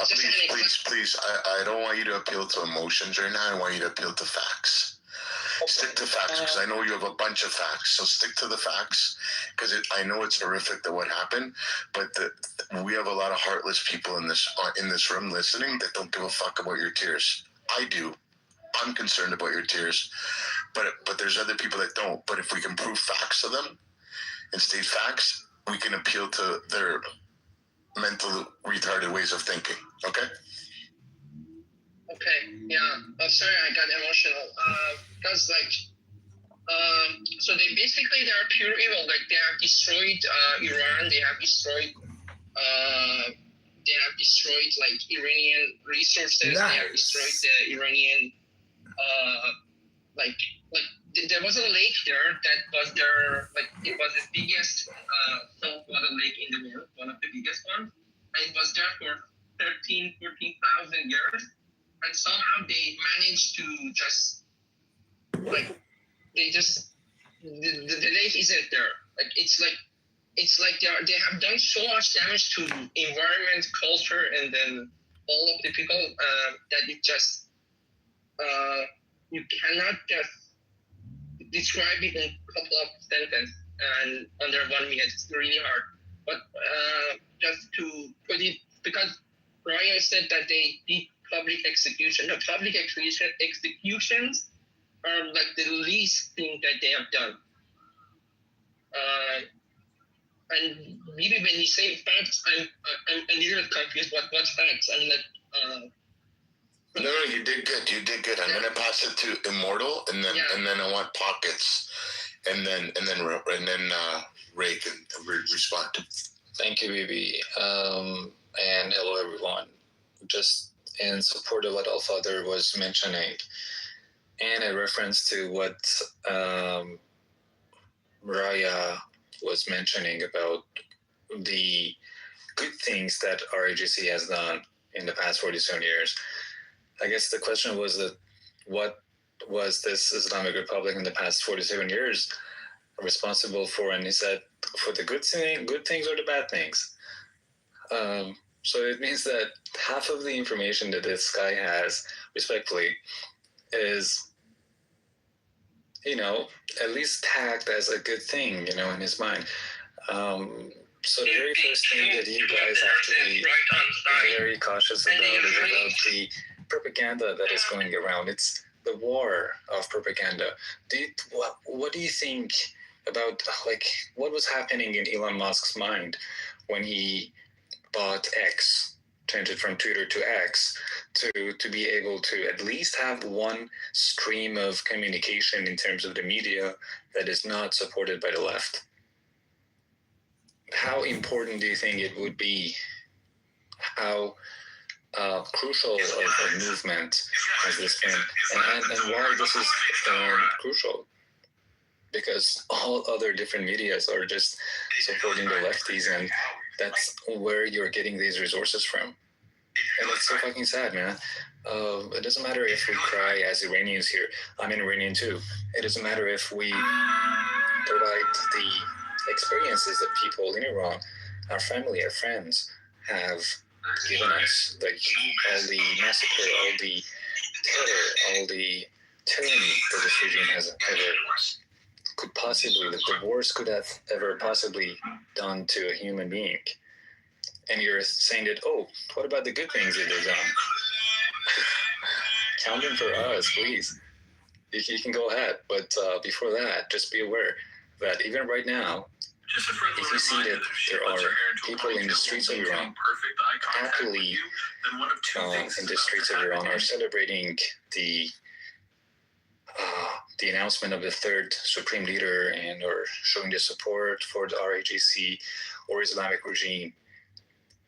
please, I don't want you to appeal to emotions right now. I want you to appeal to facts. Stick to facts, because I know you have a bunch of facts. So stick to the facts, because I know it's horrific that what happened, but we have a lot of heartless people in this room listening that don't give a fuck about your tears. I do. I'm concerned about your tears, but there's other people that don't. But if we can prove facts to them and state facts, we can appeal to their mental retarded ways of thinking. Okay? Okay, yeah. I'm sorry I got emotional. Because so they are pure evil. Like they have destroyed Iran. They have destroyed like Iranian resources. Nice. They have destroyed the Iranian there was a lake there that was it was the biggest saltwater lake in the world, one of the biggest ones. And it was there for 14,000 years. And somehow they managed to just, the lake isn't there. It's like they have done so much damage to environment, culture, and then all of the people that it just, you cannot just describe it in a couple of sentences and under 1 minute. It's really hard. But just to put it, because Ryan said that they did public execution. The public executions are like the least thing that they have done. And maybe when you say facts, I'm a little confused. What facts? I'm like. No, you did good. I'm gonna pass it to Immortal, and then I want Pockets, and then Ray can respond. Thank you, Bibi. And hello, everyone. Just in support of what Allfather was mentioning, and a reference to what Raya was mentioning about the good things that RAGC has done in the past 47 years. I guess the question was that what was this Islamic Republic in the past 47 years responsible for? And he said, for the good things or the bad things. So it means that half of the information that this guy has, respectfully, is at least tagged as a good thing, in his mind. So the very first thing that you guys have to be very cautious about is about the propaganda that is going around. It's the war of propaganda. What do you think about what was happening in Elon Musk's mind when he bought X, changed it from Twitter to X, to be able to at least have one stream of communication in terms of the media that is not supported by the left? How important do you think it would be? How crucial of a movement has this been? And why this is crucial? Because all other different medias are just supporting the lefties, and that's where you're getting these resources from. And it's so fucking sad, man. It doesn't matter if we cry as Iranians here. I'm an Iranian too. It doesn't matter if we provide the experiences that people in Iran, our family, our friends, have given us, like all the massacre, all the terror, all the tyranny that this regime has could possibly, that the worst could have ever possibly done to a human being. And you're saying that, what about the good things that they've done? Count them for us, please. You can go ahead, but before that, just be aware that even right now, if you see that there are people in the streets of Iran, happily in the streets of Iran, are celebrating the announcement of the third supreme leader and are showing their support for the RAGC or Islamic regime,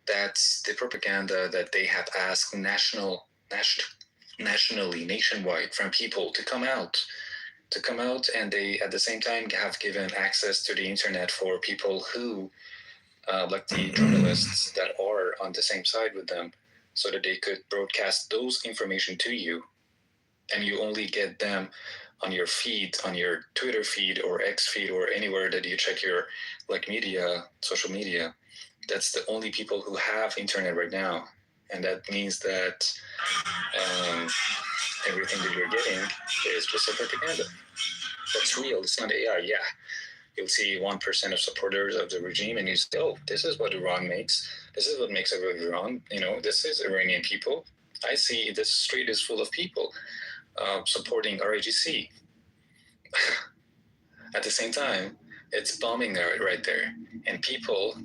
that's the propaganda that they have asked nationally, nationwide, from people to come out, and they at the same time have given access to the internet for people who, like the journalists that are on the same side with them, so that they could broadcast those information to you, and you only get them on your feed, on your Twitter feed or X feed or anywhere that you check your media, social media. That's the only people who have internet right now, and that means that everything that you're getting is just a propaganda. That's real. It's not AI. Yeah, you'll see 1% of supporters of the regime, and you say, this is what Iran makes. This is what makes Iran. This is Iranian people. I see this street is full of people supporting RAGC. At the same time, it's bombing there, right there, and people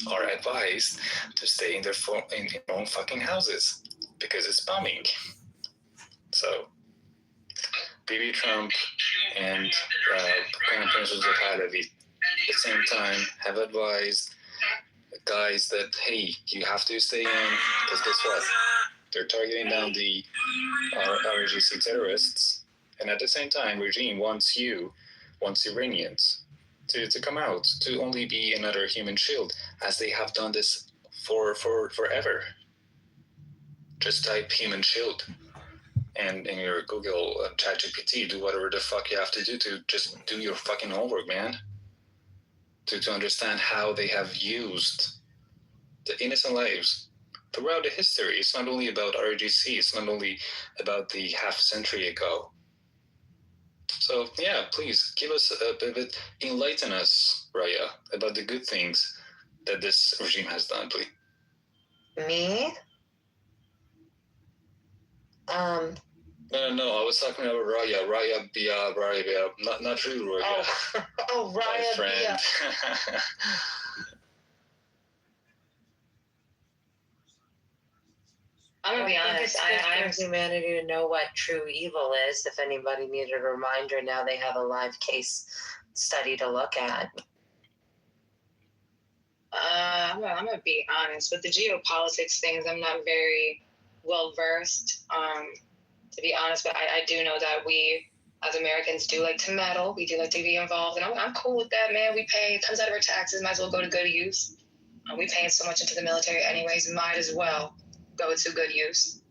are advised to stay in their own fucking houses because it's bombing. So, Bibi Trump and Crown Prince of Pahlavi at the same time have advised guys that, hey, you have to stay in, because guess what? They're targeting down the RAGC terrorists, and at the same time, regime wants Iranians to come out, to only be another human shield, as they have done this for forever. Just type human shield, and in your Google ChatGPT, do whatever the fuck you have to do to just do your fucking homework, man. To understand how they have used the innocent lives throughout the history. It's not only about RGC, it's not only about the half century ago. So yeah, please give us a bit, enlighten us, Raya, about the good things that this regime has done, please. Me? No, I was talking about Raya Bia, not you, Raya. Oh, My Raya friend. I'm gonna be honest. I for humanity to know what true evil is. If anybody needed a reminder, now they have a live case study to look at. I'm gonna be honest with the geopolitics things. I'm not very well versed, to be honest. But I do know that we, as Americans, do like to meddle. We do like to be involved, and I'm cool with that, man. We pay, it comes out of our taxes. Might as well go to good use. We paying so much into the military, anyways. Might as well go to good use.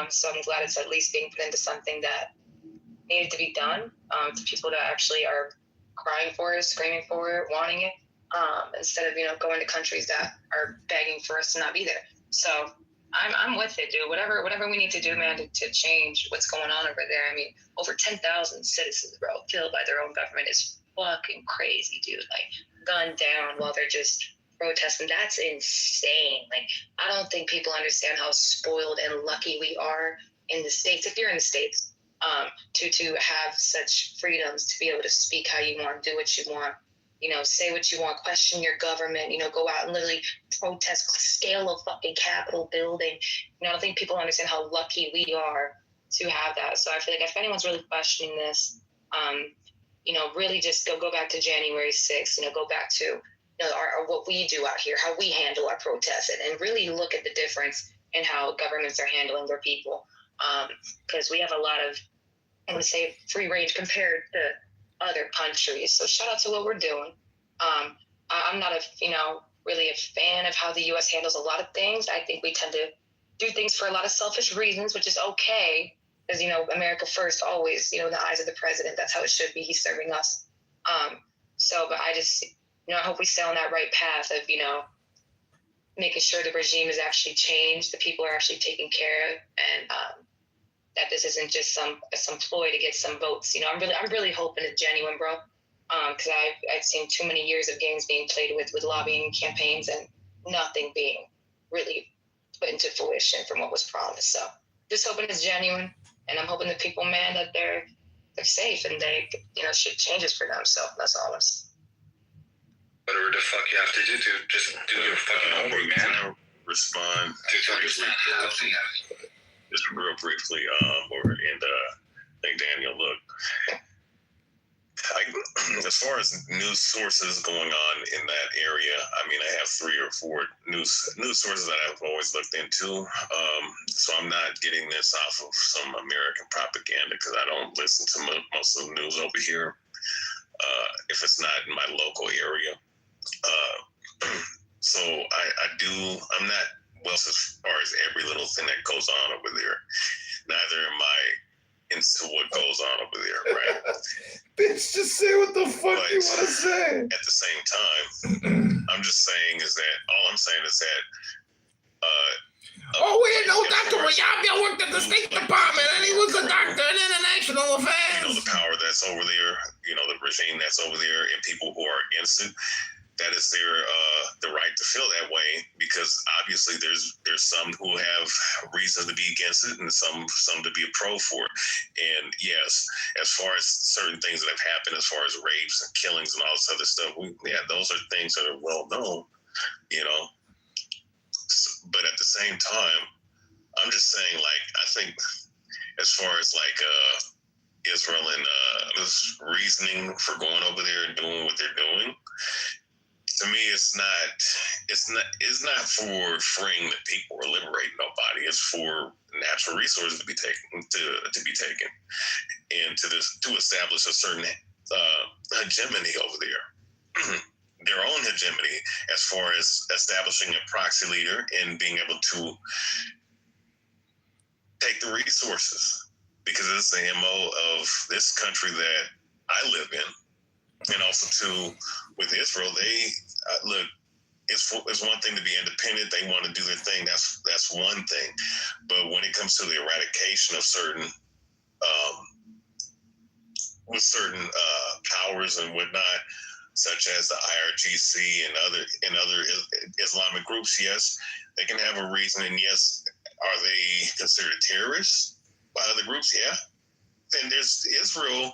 So I'm glad it's at least being put into something that needed to be done, to people that actually are crying for it, screaming for it, wanting it, instead of going to countries that are begging for us to not be there. So I'm with it, dude. Whatever we need to do, man, to change what's going on over there. I mean, over 10,000 citizens, bro, killed by their own government is fucking crazy, dude. Like, gunned down while they're just protesting. That's insane. Like, I don't think people understand how spoiled and lucky we are in the States. If you're in the States, to have such freedoms, to be able to speak how you want, do what you want, you know, say what you want, question your government, you know, go out and literally protest, scale a fucking Capitol building. You know, I don't think people understand how lucky we are to have that. So I feel like if anyone's really questioning this, you know, really just go back to January 6th, you know, go back to, you know, our what we do out here, how we handle our protests, and really look at the difference in how governments are handling their people. Because we have a lot of, I would say, free range compared to other countries. So shout out to what we're doing. I'm not really a fan of how the U.S. handles a lot of things. I think we tend to do things for a lot of selfish reasons, which is okay. Because, you know, America first, always, you know, in the eyes of the president, that's how it should be. He's serving us. But I just, you know, I hope we stay on that right path of, you know, making sure the regime is actually changed, the people are actually taken care of, and that this isn't just some ploy to get some votes. You know, I'm really hoping it's genuine, bro. Because I've seen too many years of games being played with lobbying campaigns and nothing being really put into fruition from what was promised. So just hoping it's genuine, and I'm hoping the people, man, that they're safe and they, you know, shit changes for them. So that's all I'm saying. Whatever the fuck you have to do to just do your fucking homework, man. Respond just real briefly, I think Daniel, look, as far as news sources going on in that area, I mean, I have 3 or 4 news sources that I've always looked into. So I'm not getting this off of some American propaganda, because I don't listen to most of the news over here. If it's not in my local area. So I'm not well as far as every little thing that goes on over there. Neither am I into what goes on over there, right? Bitch, just say what the fuck you want to say. At the same time, I'm just saying is that, all I'm saying is that we know Dr. Rayabia worked at the State Department, and he was a doctor in international affairs. You know, the power that's over there, you know, the regime that's over there, and people who are against it, that is their the right to feel that way, because obviously there's some who have reasons to be against it and some to be a pro for it. And yes, as far as certain things that have happened, as far as rapes and killings and all this other stuff, those are things that are well known, you know. But at the same time, I'm just saying, like, I think as far as like Israel and this reasoning for going over there and doing what they're doing, to me, it's not for freeing the people or liberating nobody. It's for natural resources to be taken, and to establish a certain hegemony over there. Their own hegemony, as far as establishing a proxy leader and being able to take the resources, because it's the MO of this country that I live in. And also too, with Israel, they look. It's one thing to be independent. They want to do their thing. That's one thing. But when it comes to the eradication of certain, with certain powers and whatnot, such as the IRGC and other Islamic groups, yes, they can have a reason. And yes, are they considered terrorists by other groups? Yeah. Then there's Israel.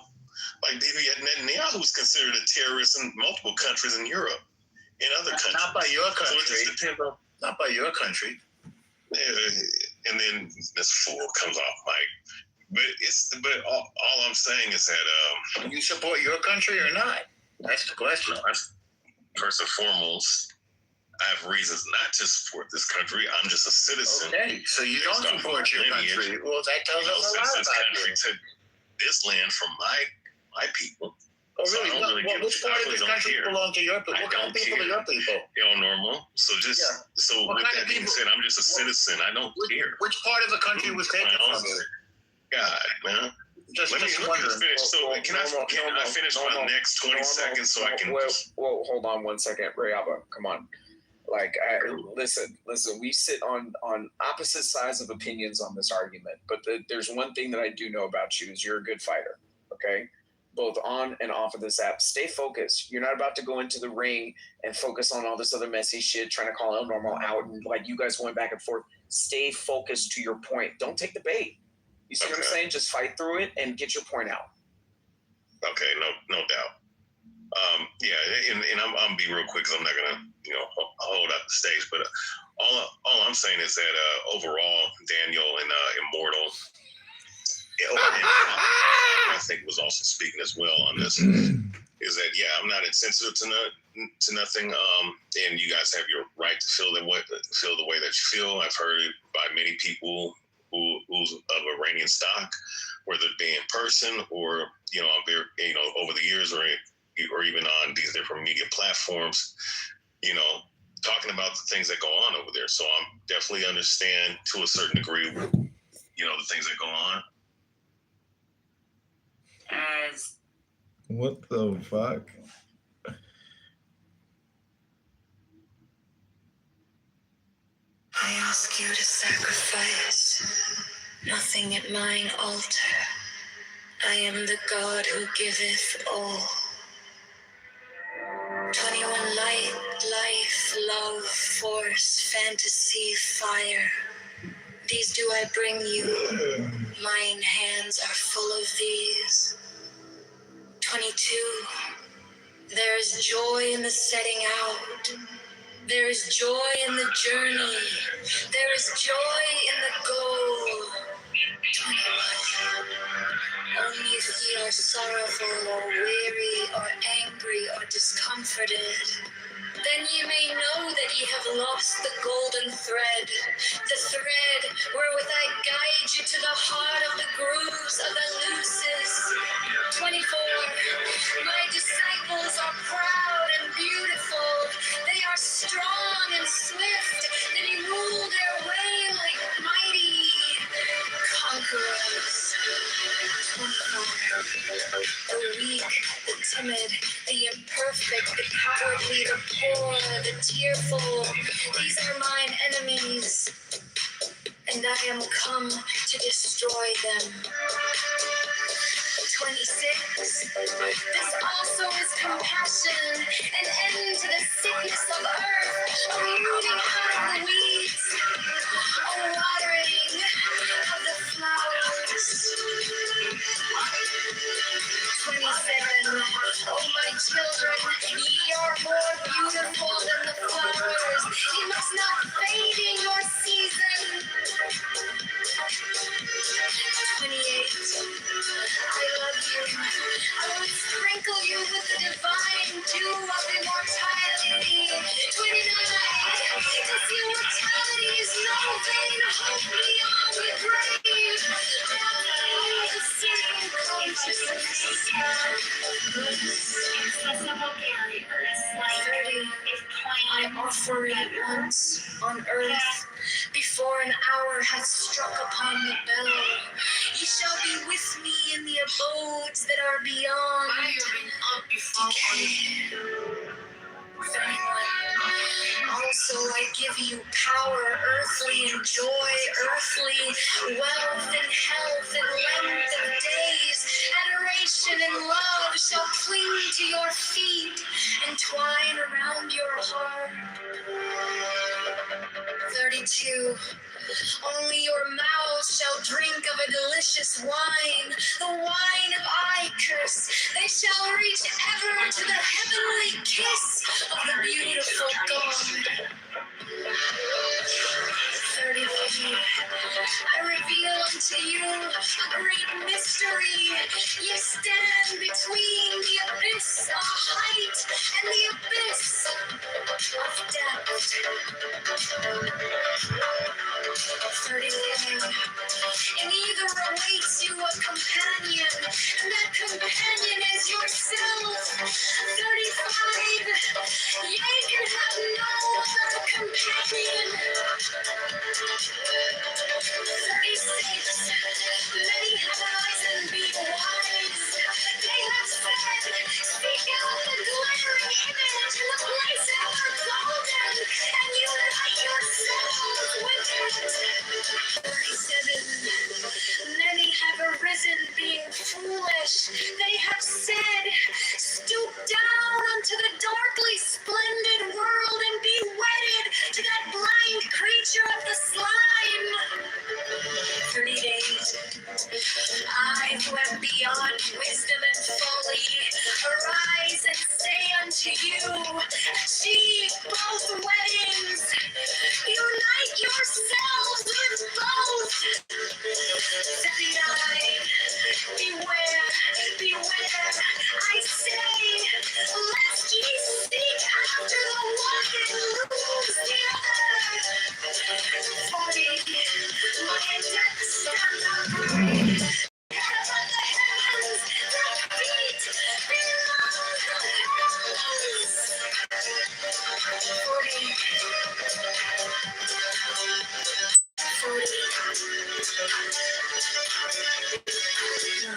Like Bibi Netanyahu was considered a terrorist in multiple countries in Europe, in other countries. Not by your country. So it just depends on. Not by your country. And then this fool comes off mic. But all I'm saying is that you support your country or not? That's the question. First and foremost, I have reasons not to support this country. I'm just a citizen. Okay, so you don't support your country. Well, that tells us a lot since this about country you. took this land from my people. Oh, So I really? don't really give Which part of this country belong to your people? What kind of people are your people? Normal. So so What with kind that of being people- said, I'm just a citizen. I don't care. Which part of the country was taken from you? God, man. Let me finish. So can I finish my next 20 seconds so I can? Whoa, hold on 1 second, Rayaba. Come on. Like, listen. We sit on opposite sides of opinions on this argument, but there's one thing that I do know about you is you're a good fighter. Okay, both on and off of this app. Stay focused. You're not about to go into the ring and focus on all this other messy shit, trying to call El Normal out and like you guys going back and forth. Stay focused to your point. Don't take the bait. You see what I'm saying? Just fight through it and get your point out. Okay, no doubt. And I'm be real quick because I'm not gonna hold up the stage. But all I'm saying is that overall, Daniel and Immortal, I think was also speaking as well on this. Is that I'm not insensitive to nothing. And you guys have your right to feel the way that you feel. I've heard it by many people who's of Iranian stock, whether it be in person or over the years or even on these different media platforms, talking about the things that go on over there. So I'm definitely understand to a certain degree, the things that go on. What the fuck? I ask you to sacrifice nothing at mine altar. I am the God who giveth all. 21 light, life, love, force, fantasy, fire. These do I bring you. Mine hands are full of these. 22. There is joy in the setting out. There is joy in the journey. There is joy in the goal. 21. Only if ye are sorrowful or weary or angry or discomforted, then ye may know that ye have lost the golden thread, the thread wherewith I guide you to the heart of the grooves of the luces. 24. My disciples are proud and beautiful. They are strong and swift. They rule their way like mighty conquerors. 25. The weak, the timid, the imperfect, the cowardly, the poor, the tearful. These are mine enemies, and I am come to destroy them. 26. This also is compassion, an end to the sickness of earth, a rooting out of the weeds, a watering of the flowers. 27. Oh, my children, ye are more beautiful than the flowers. Ye must not fade in your season. 28. I love you. I will sprinkle you with the divine dew of immortality. 29. This immortality is no vain hope beyond the grave. The same consciousness. 30. I offer it once on earth, before an hour hath struck upon the bell. Ye shall be with me in the abodes that are beyond decay. 31. Also I give you power, earthly, and joy, earthly, wealth and health and length of days. Adoration and love shall cling to your feet and twine around your heart. 32. Only your mouths shall drink of a delicious wine, the wine of Icarus. They shall reach ever to the heavenly kiss of the beautiful God. 33. I reveal unto you a great mystery. You stand between the abyss of height and the abyss of depth. 39. And either awaits you a companion, and that companion is yourself. 35. Ye can have no other companion. 36. Many have eyes and be wise. They have said, speak out the glaring image in the place ever golden. blind creature of the slime. 38. I who am beyond wisdom and folly, arise and say unto you, achieve both weddings. Unite yourselves with both. 39. Beware, beware, I say, lest ye seek after the one and lose the other. 40. My intent stand upright. Above the heavens, their feet below the heavens. 40.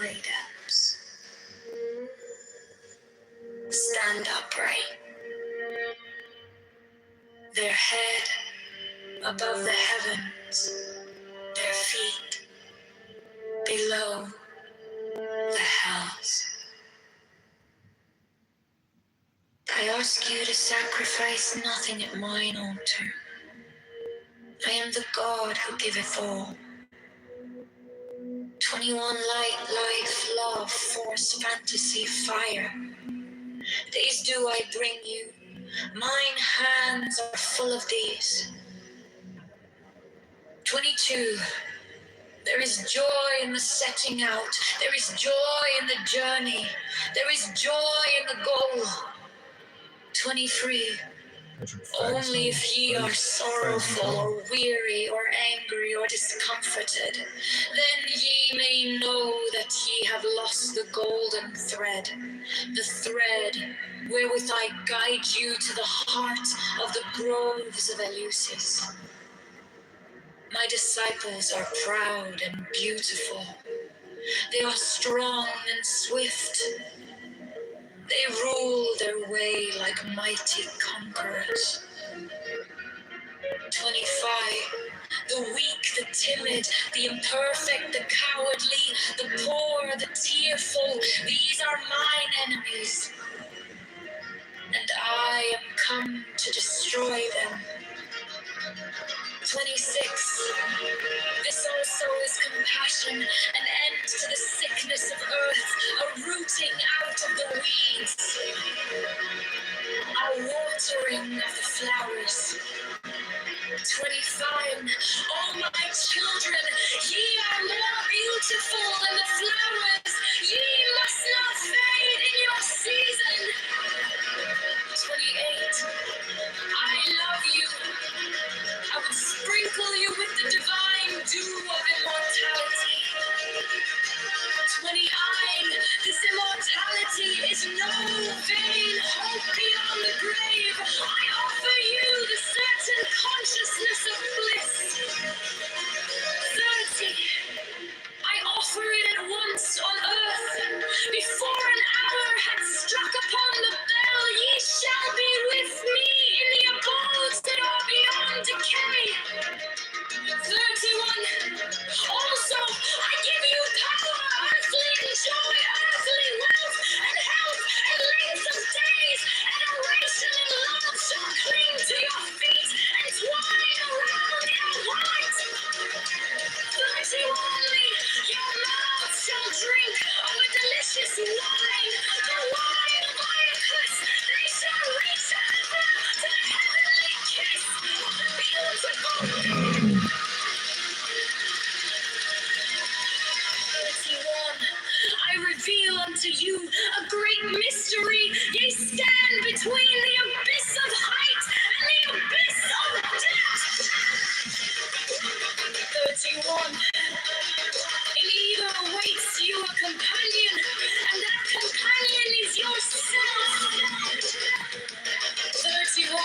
Night apps. Stand upright. Their head above the heavens, their feet below the hells. I ask you to sacrifice nothing at mine altar. I am the God who giveth all. 21 light, life, love, force, fantasy, fire. These do I bring you. Mine hands are full of these. 22. There is joy in the setting out. There is joy in the journey. There is joy in the goal. 23. Only if ye are sorrowful or weary or angry or discomforted, then ye may know that ye have lost the golden thread, the thread wherewith I guide you to the heart of the groves of Eleusis. My disciples are proud and beautiful. They are strong and swift. They rule their way like mighty conquerors. 25. The weak, the timid, the imperfect, the cowardly, the poor, the tearful, these are mine enemies. And I am come to destroy them. 26. This also is compassion, an end to the sickness of earth, a rooting out of the weeds, a watering of the flowers. 25. Oh my children, ye are more beautiful than the flowers. Ye must not fade in your season. 28. I love you. I would sprinkle you with the divine dew of immortality. 29. This immortality is no vain hope beyond the grave. I offer you the certain consciousness of bliss. 30. I offer it at once on earth. Before an hour had struck upon the bell, ye shall be with me in the abodes that are beyond decay. 31. Also, I give you power, earthly joy, earthly wealth, and health, and length of days, adoration and love shall cling to your feet and twine around your heart. 31. Your mouth shall drink of a delicious wine, the wine of Iacus. They shall reach over to the heavenly kiss of the beautiful. 31. I reveal unto you a great mystery. Ye stand between the abyss of height and the abyss of depth. 31. In either awaits you a companion, and that companion is yourself. 31.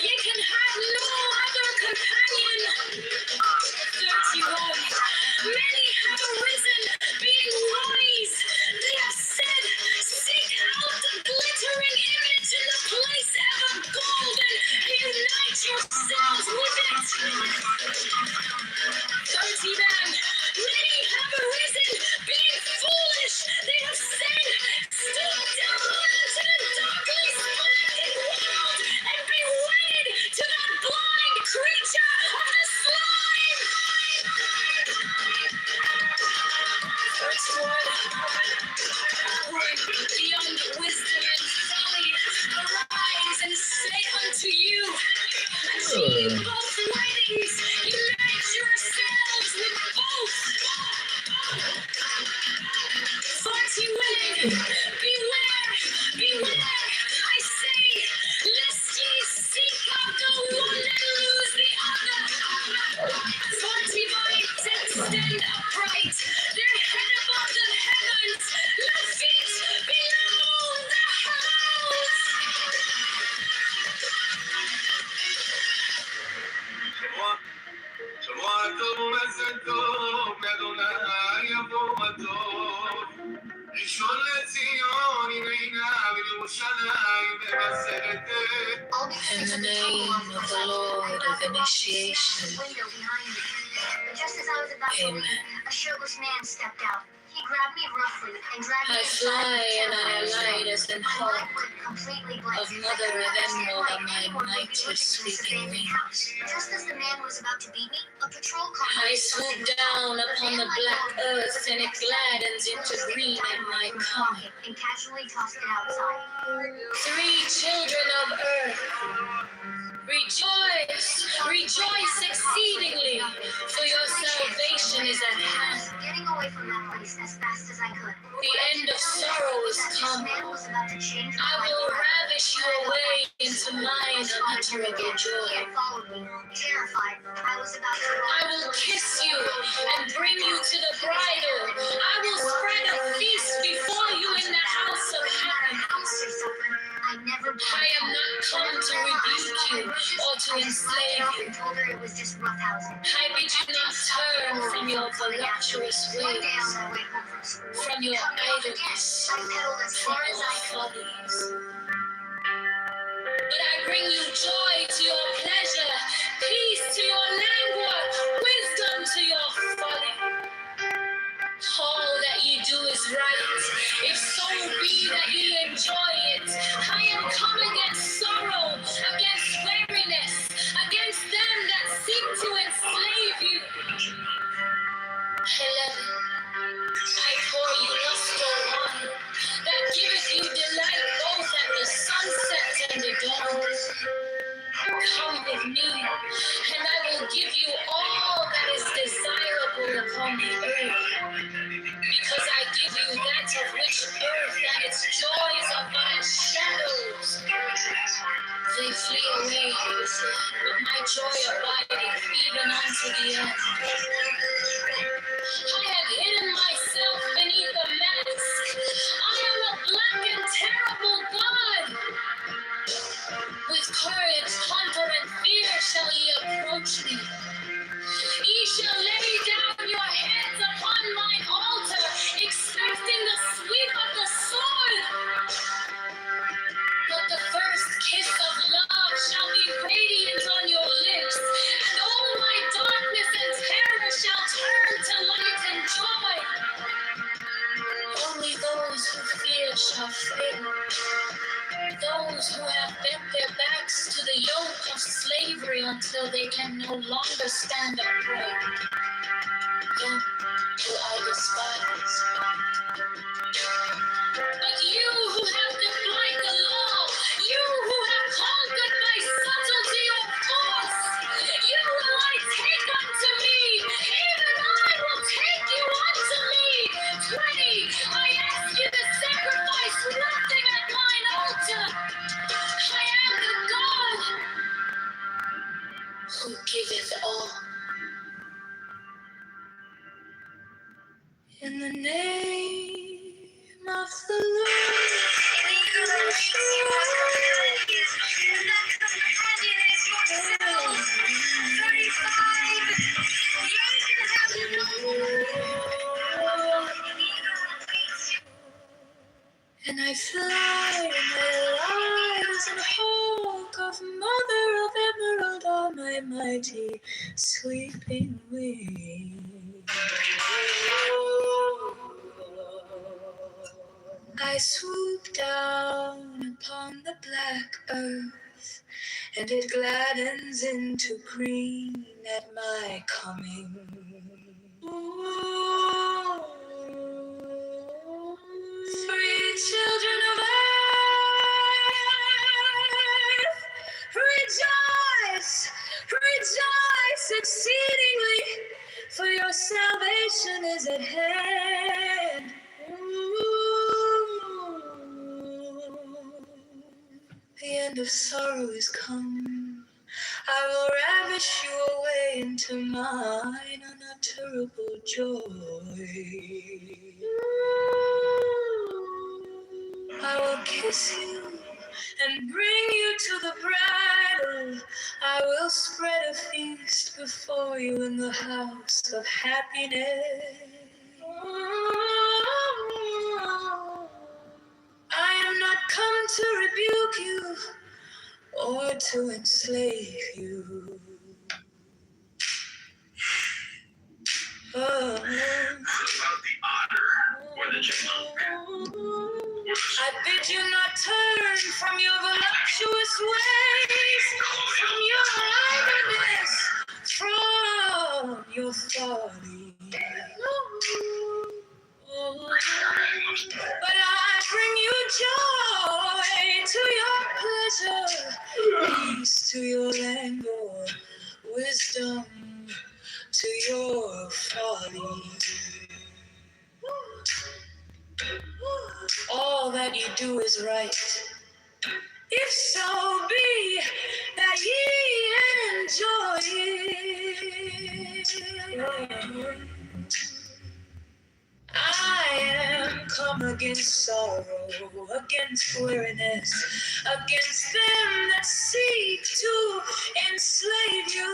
Ye can have no other companion. 31. Many have arisen, being wise. They have said, seek out the glittering image in the place ever golden. Unite yourselves with it. 30. Many have arisen, being foolish. They have said, stoop down into the darkly splendid world and be wedded to that blind In the name of the Lord of initiation. Just as I was about to leave, a shirtless man stepped out. He grabbed me roughly and dragged me inside. I fly and I alight as in hope of mother of emerald on my mighty sweeping wings. Just as the man was about to beat me, a patrol car. I swoop down upon the black earth and it gladdens into green at my coming. And casually tossed it outside. 3 children of earth. Rejoice, rejoice exceedingly, for your salvation is at hand. Getting away from that place as fast as I could. The end of sorrow is come. I will ravish you away into mine unutterable joy. Terrified, I will kiss you and bring you to the bridal. I will spread a feast before you in the house of happiness. I am not come to rebuke you or to enslave you. I bid you not turn from your voluptuous ways, from your idleness, from your follies. But I bring you joy to your pleasure, peace to your languor, wisdom to your folly. All that ye do is right, if so be that ye enjoy it. I am come against sorrow, against weariness, against them that seek to enslave you. 11. I pour you lustre wine, that giveth you delight both at the sunset and the dawn. Come with me, and I will give you all that is desirable upon the earth. Because I give you that of which earth and its joys are but as shadows. They flee away, but my joy abideth even unto the end. I have hidden myself beneath a mask. I am a black and terrible God. With courage, hunger, and fear shall ye approach me. Ye shall lay down your heads upon mine altar, expecting the sweep of the sword. But the first kiss of love shall be radiant on your lips, and all my darkness and terror shall turn to light and joy. Only those who fear shall fail. Those who have bent their backs to the yoke of slavery until they can no longer stand upright. Them do I despise. But you who have defied the law, you who have conquered by subtlety or force, you will I take unto me, even I will take you unto me. 20, I ask you to sacrifice nothing at mine altar. I am the God who giveth all. In the name of the Lord. And I fly my lives and hawk of mother of emerald on my mighty sweeping wings. I swoop down upon the black earth, and it gladdens into green at my coming. Ooh. 3 children of earth, rejoice, rejoice exceedingly, for your salvation is at hand. The end of sorrow is come. I will ravish you away into mine unutterable joy. I will kiss you and bring you to the bridal. I will spread a feast before you in the house of happiness. I am not come to rebuke you or to enslave you. Oh. What about the otter or the chipmunk? I bid you not turn from your voluptuous ways, from your idleness, from your folly. But I bring you joy to your pleasure, peace to your languor, wisdom to your folly. All that you do is right, if so be that ye enjoy it. I am come against sorrow, against weariness, against them that seek to enslave you.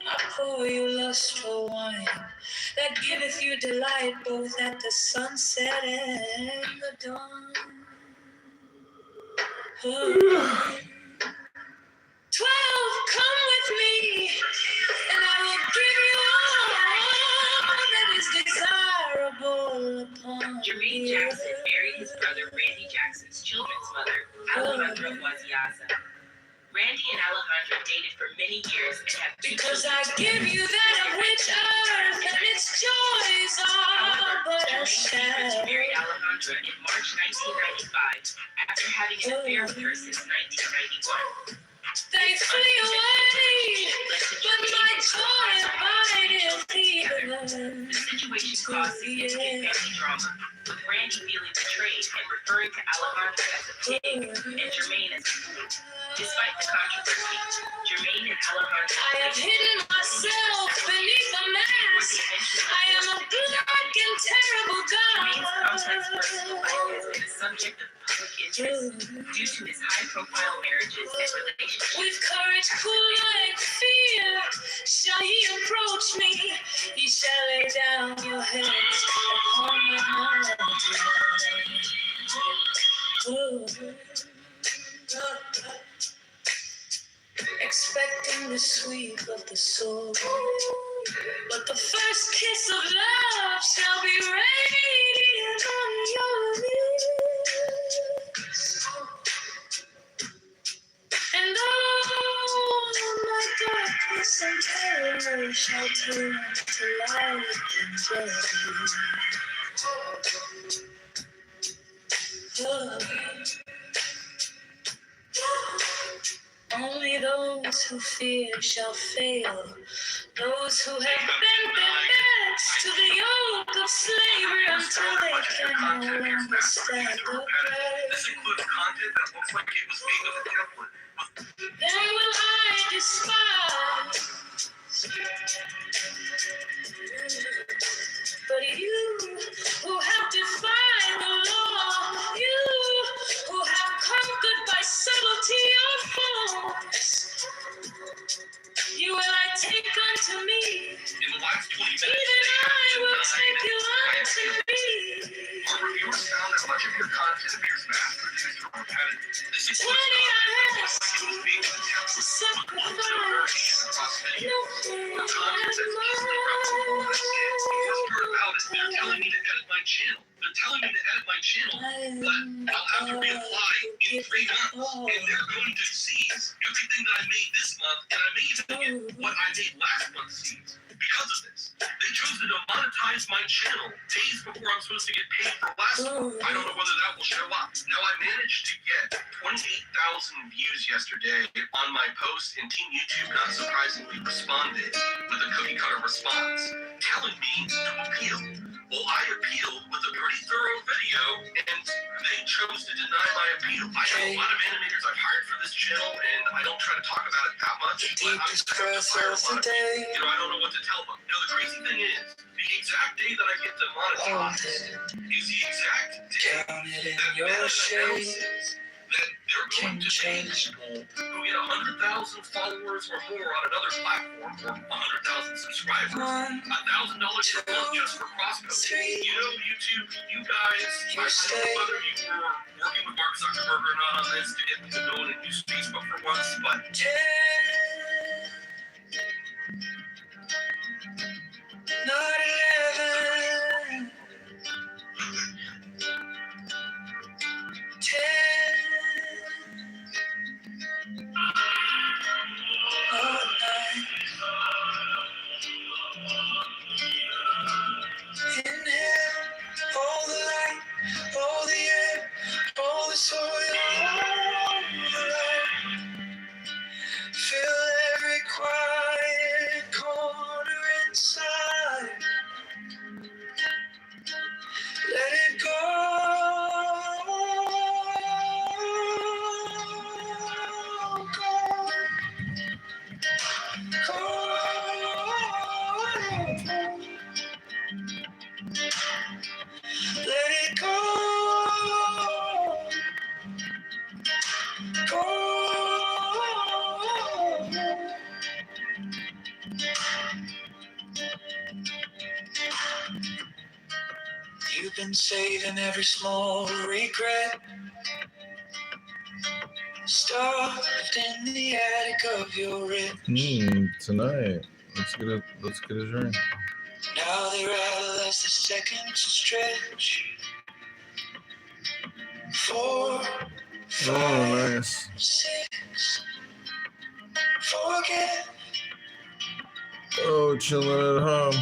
I pour you lustful wine that giveth you delight both at the sunset and the dawn. 12, come with me, and I will give you all that is desirable upon Jermaine Jackson married his brother Randy Jackson's children's mother, Alejandra Waziaza. Randy and Alejandra dated for many years and have two because children. I give you that of which earth and its joys are but a shadow. Married Alejandra in March 1995 after having an affair with her since 1991. They flee away, but my joy abideth even. The situation caused significant family drama, with Randy feeling betrayed and referring to Alejandra as a pig and Jermaine as a fool. Despite the controversy, Jermaine and Alejandra... I have hidden myself beneath a mask. I am a black and terrible God. Jermaine's complex personal life has been a subject of public interest due to his high-profile marriages and relationships. With courage cool like fear, shall he approach me? He shall lay down your heads upon my mountain. Expecting the sweep of the sword, but the first kiss of love shall be radiant on your lips. And all my darkness and terror shall turn to light and joy. Only those who fear shall fail, those who have bent their necks to the yoke of slavery until they can no longer stand upright. This includes content that looks like it was made with a template. Then will I despise. But you who have defied the law, you who have conquered by subtlety or force, you will I take unto me. In the last 20 minutes, Even I will take you unto me. our reviewers found that much of your content appears mass-produced or repetitive. This includes 20 I ask content being to sacrifice. the content that's easily replicable by kids. Because part about it, they're telling me to edit my channel. They're telling me to edit my channel, but I'll have to reapply in 3 months, and they're going to seize everything that I made this month, and I may even get what I made last month seized because of this. They chose to demonetize my channel days before I'm supposed to get paid for last month. I don't know whether that will show up. Now, I managed to get 28,000 views yesterday on my post, and Team YouTube, not surprisingly, responded with a cookie cutter response, telling me to appeal. Well, I appealed with a pretty thorough video, and they chose to deny my appeal. I have a lot of animators I've hired for this channel, and I don't try to talk about it that much, but I'm just trying to hire a lot of people. I don't know what to tell them. The crazy thing is, the exact day that I get demonetized is the exact day that Meta announces that they're going to change people who get 100,000 followers or more on another platform or 100,000 subscribers, $1,000 per month just for crosscode. You know, YouTube, you guys, I don't know whether you were working with Mark Zuckerberg or not on this to get me to know and use Facebook for once, but not 11. 10. Not 9. Inhale all the light, all the air, all the soil, all the light. Fill every quiet corner inside. Let it go. Let it go. You've been saving every small regret, starved in the attic of your rib. Tonight, let's get a drink. Now they rattle as the seconds stretch. 4, 5, nice. 6. Forget. Oh, chilling at home.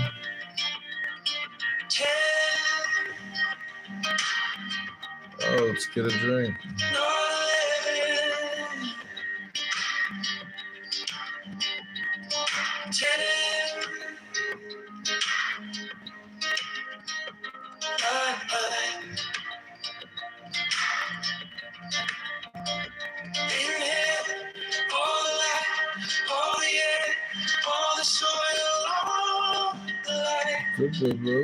10. Oh, let's get a drink. 11. 10. 9. Inhale all the light, all the air, all the soil, all the light. Good, bro.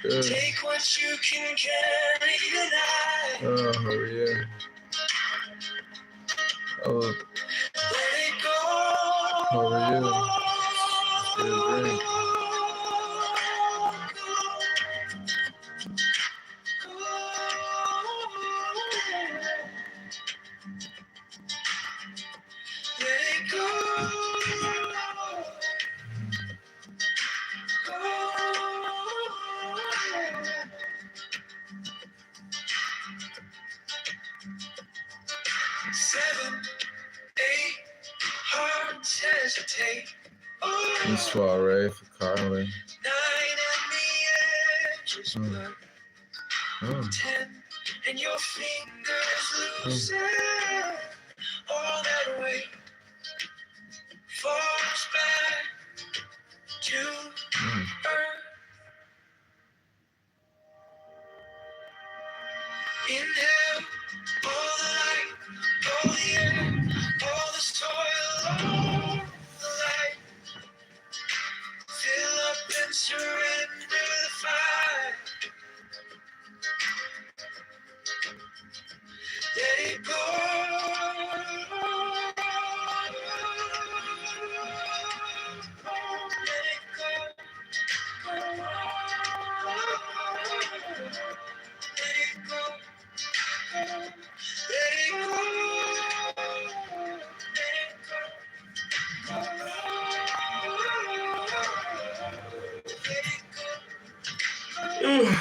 Good. Take what you can carry tonight. Oh, yeah. Oh, Let it go. how are you? Let's get a drink. Let it go. 7, 8, hearts hesitate. The soiree for Carly. 9 and the edges blur. Oh. 10 and your fingers loosen. All that weight falls back to earth. Inhale all the light, all the air, all the soil, all the light. Fill up and surrender the fire. Let it go. Let it go. Let it go. Let it go.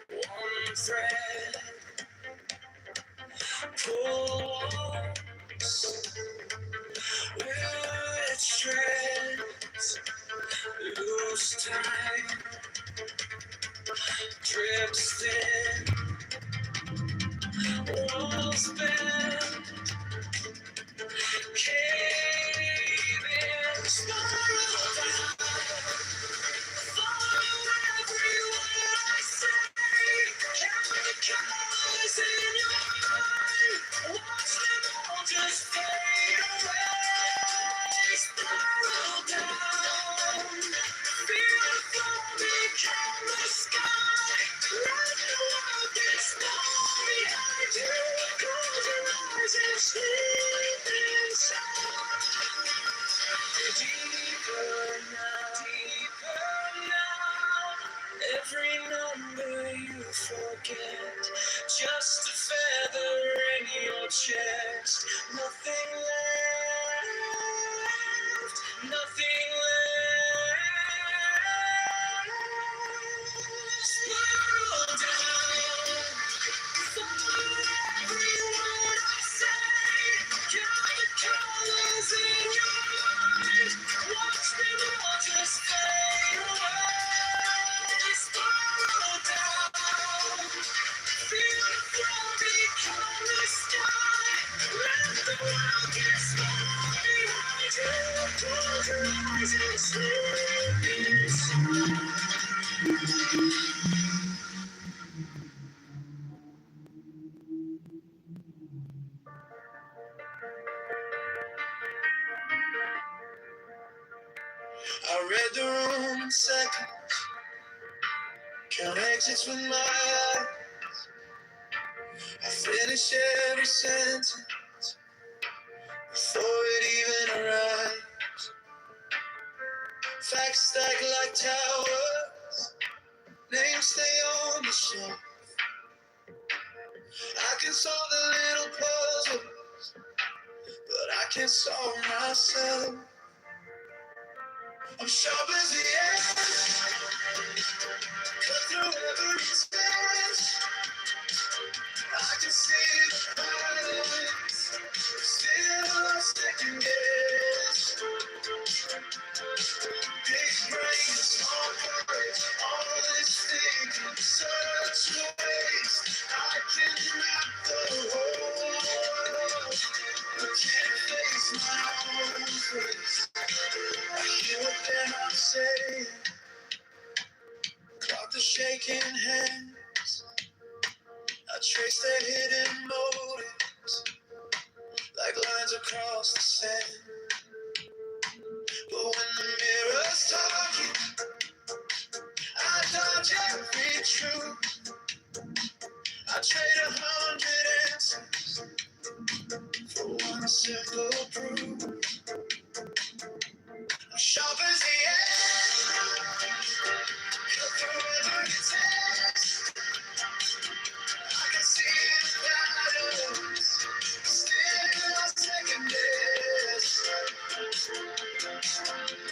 One thread, pulls with strands, loose time, drips thin, walls bend, cave in, spiral down. Follow every word I say, count the colors in your mind, watch them all just fade away, spiral down, feel the flow become the sky, let the world get small behind you, close your eyes and sleep inside, deeper now, every number you forget, just a feather in your chest, nothing left, nothing left, spiral down, follow every word I say, count the colors in your mind, watch them all just fade away, spiral down, feel the flow become the sky, let the world get small behind you, close your eyes and sleep inside. I read the room in seconds, count exits with my eyes, I finish every sentence before it even arrives. Facts stack like towers, names stay on the shelf. I can solve the little puzzles, but I can't solve myself. I'm sharp as the edge, cut through every stitch. I can see the patterns, still I second guess. Big brain, small courage, all this thinking, such a waste. I can map the whole world, but can't face my own face. I hear what they're not saying, clock the shaking hands. I trace their hidden motives, like lines across the sand. But when the mirror's talking, I dodge every truth. I trade 100 answers for one simple proof. I'm sharp as the edge, cut through every text. I can see the patterns, still I second guess.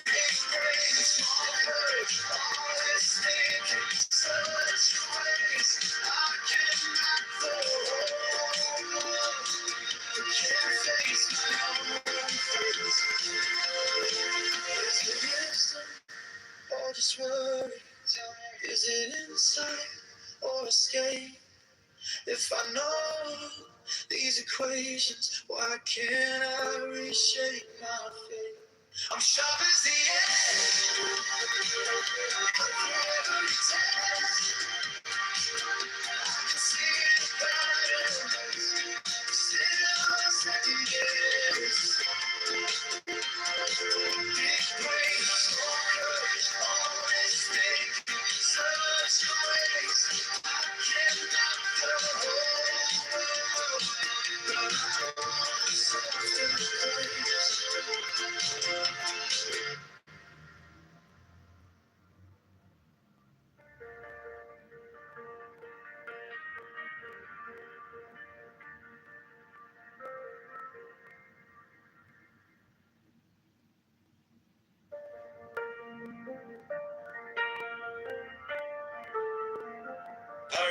Big brain, small courage, all this thinking, such a waste. I can map the whole world, but can't face my own face. Is it wisdom or just worry? Is it insight or escape? If I know these equations, why can't I reshape my fate? I'm sharp as the edge, cut through every text. I can see the patterns, still I second guess. Big brain, small courage, always thinking, such a waste. I cannot the whole world, but I want something to place.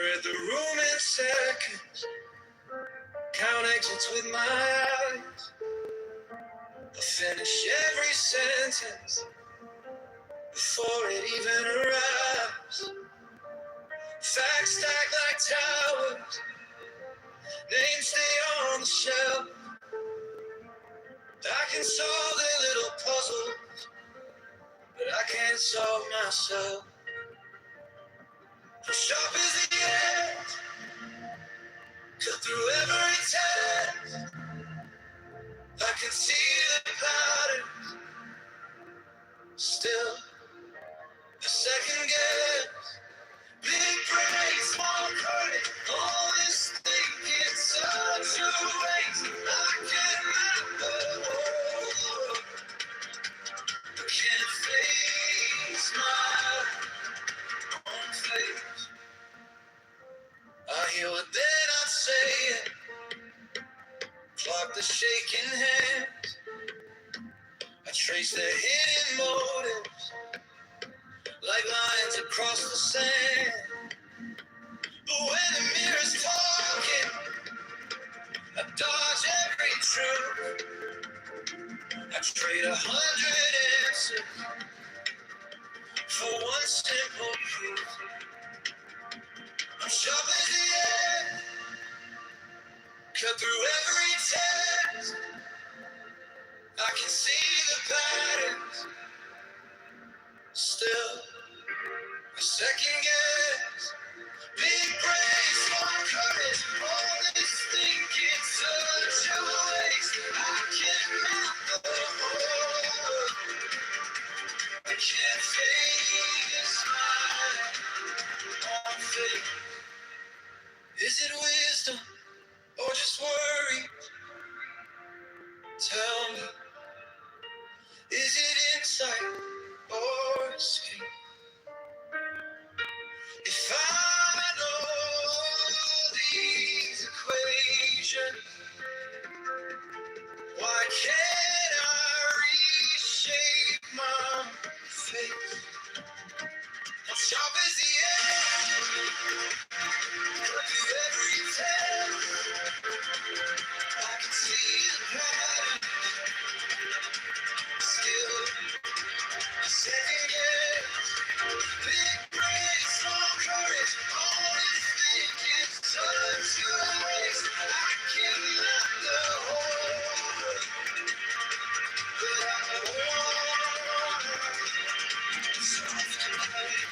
read the room in seconds, count exits with my eyes. I finish every sentence before it even arrives. Facts stack like towers, names stay on the shelf. I can solve their little puzzles, but I can't solve myself. I'm sharp as the edge, cut through every text. I can see the pattern, still a second guess. Big brain, small courage, all this thinking, such a waste. I can't map the whole, I can't face my own face. I hear what they're not saying, clock the shaking hands. I trace their hidden motives, like lines across the sand. But when the mirror's talking, I dodge every truth. I trade 100 answers for one simple truth. I'm sharp as the edge, cut through every text. I can see the patterns, still a second guess. Big brain, small courage, all this thinking, such a waste. I can't map the whole, I can't face my own fate. Is it wisdom or just worry? Tell me, is it insight or escape? If I know these equations, why can't I reshape my fate? I'm sharp as the edge, cut through every text. I can see the pattern, still a second guess. Big brain, small courage, all this thinking, such a waste. I can't let the whole, but I want something.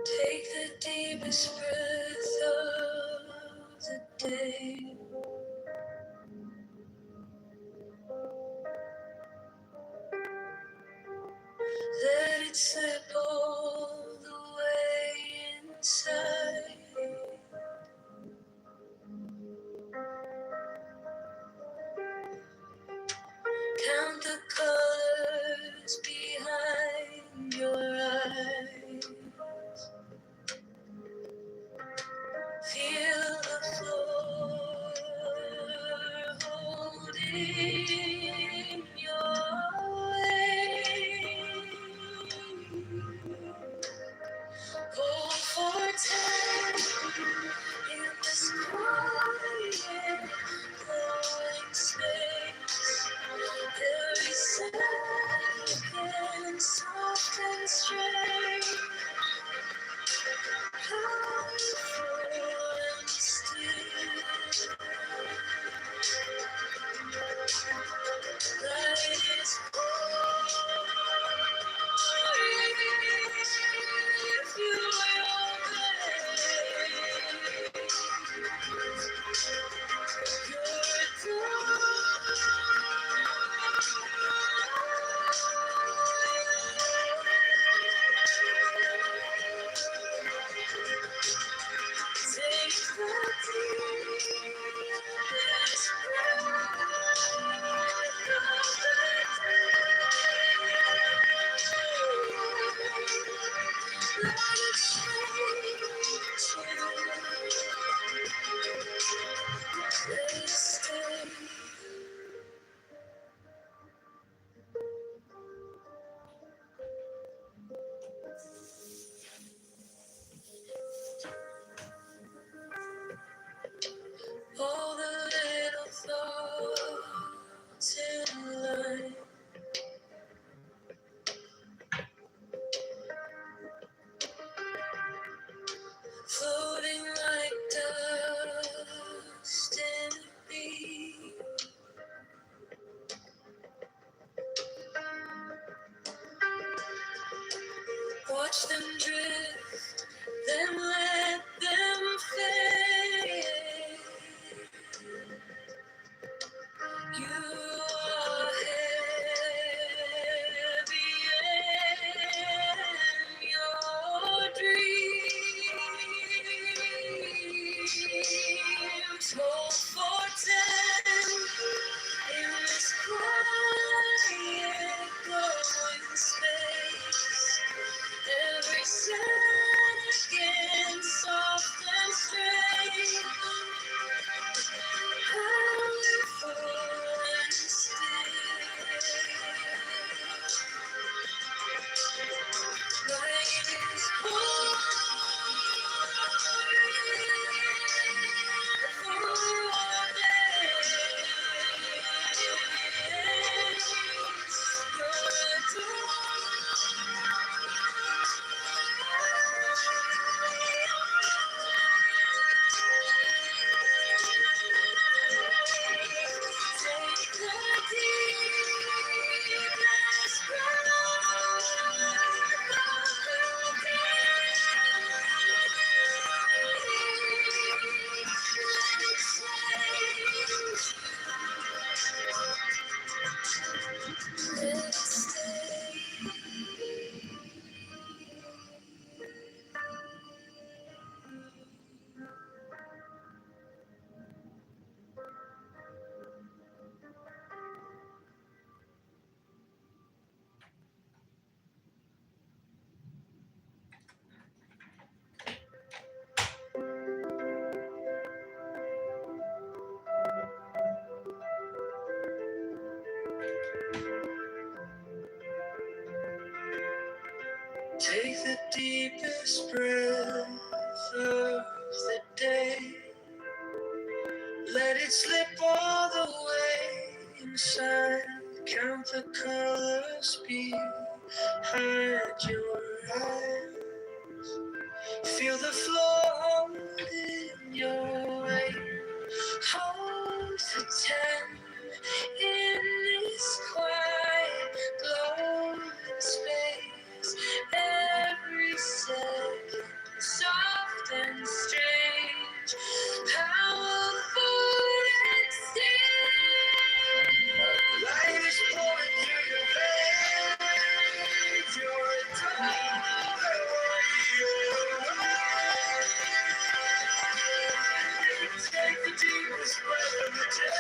Take the deepest breath of the day. Let it slip all the way inside. Count the colors behind your eyes. Feel the floor holding your weight. Hold for 10 in this quiet, glowing space. Every second, soft and straight. Let it stay. Take the deepest breath of the day. Let it slip all the way inside. Count the colors behind your eyes. Feel the flow in your way. Hold for 10 in this quiet glowing space. Every second soft and strange, powerful and still. Light is pouring through your veins. You're a take the deepest breath of the day.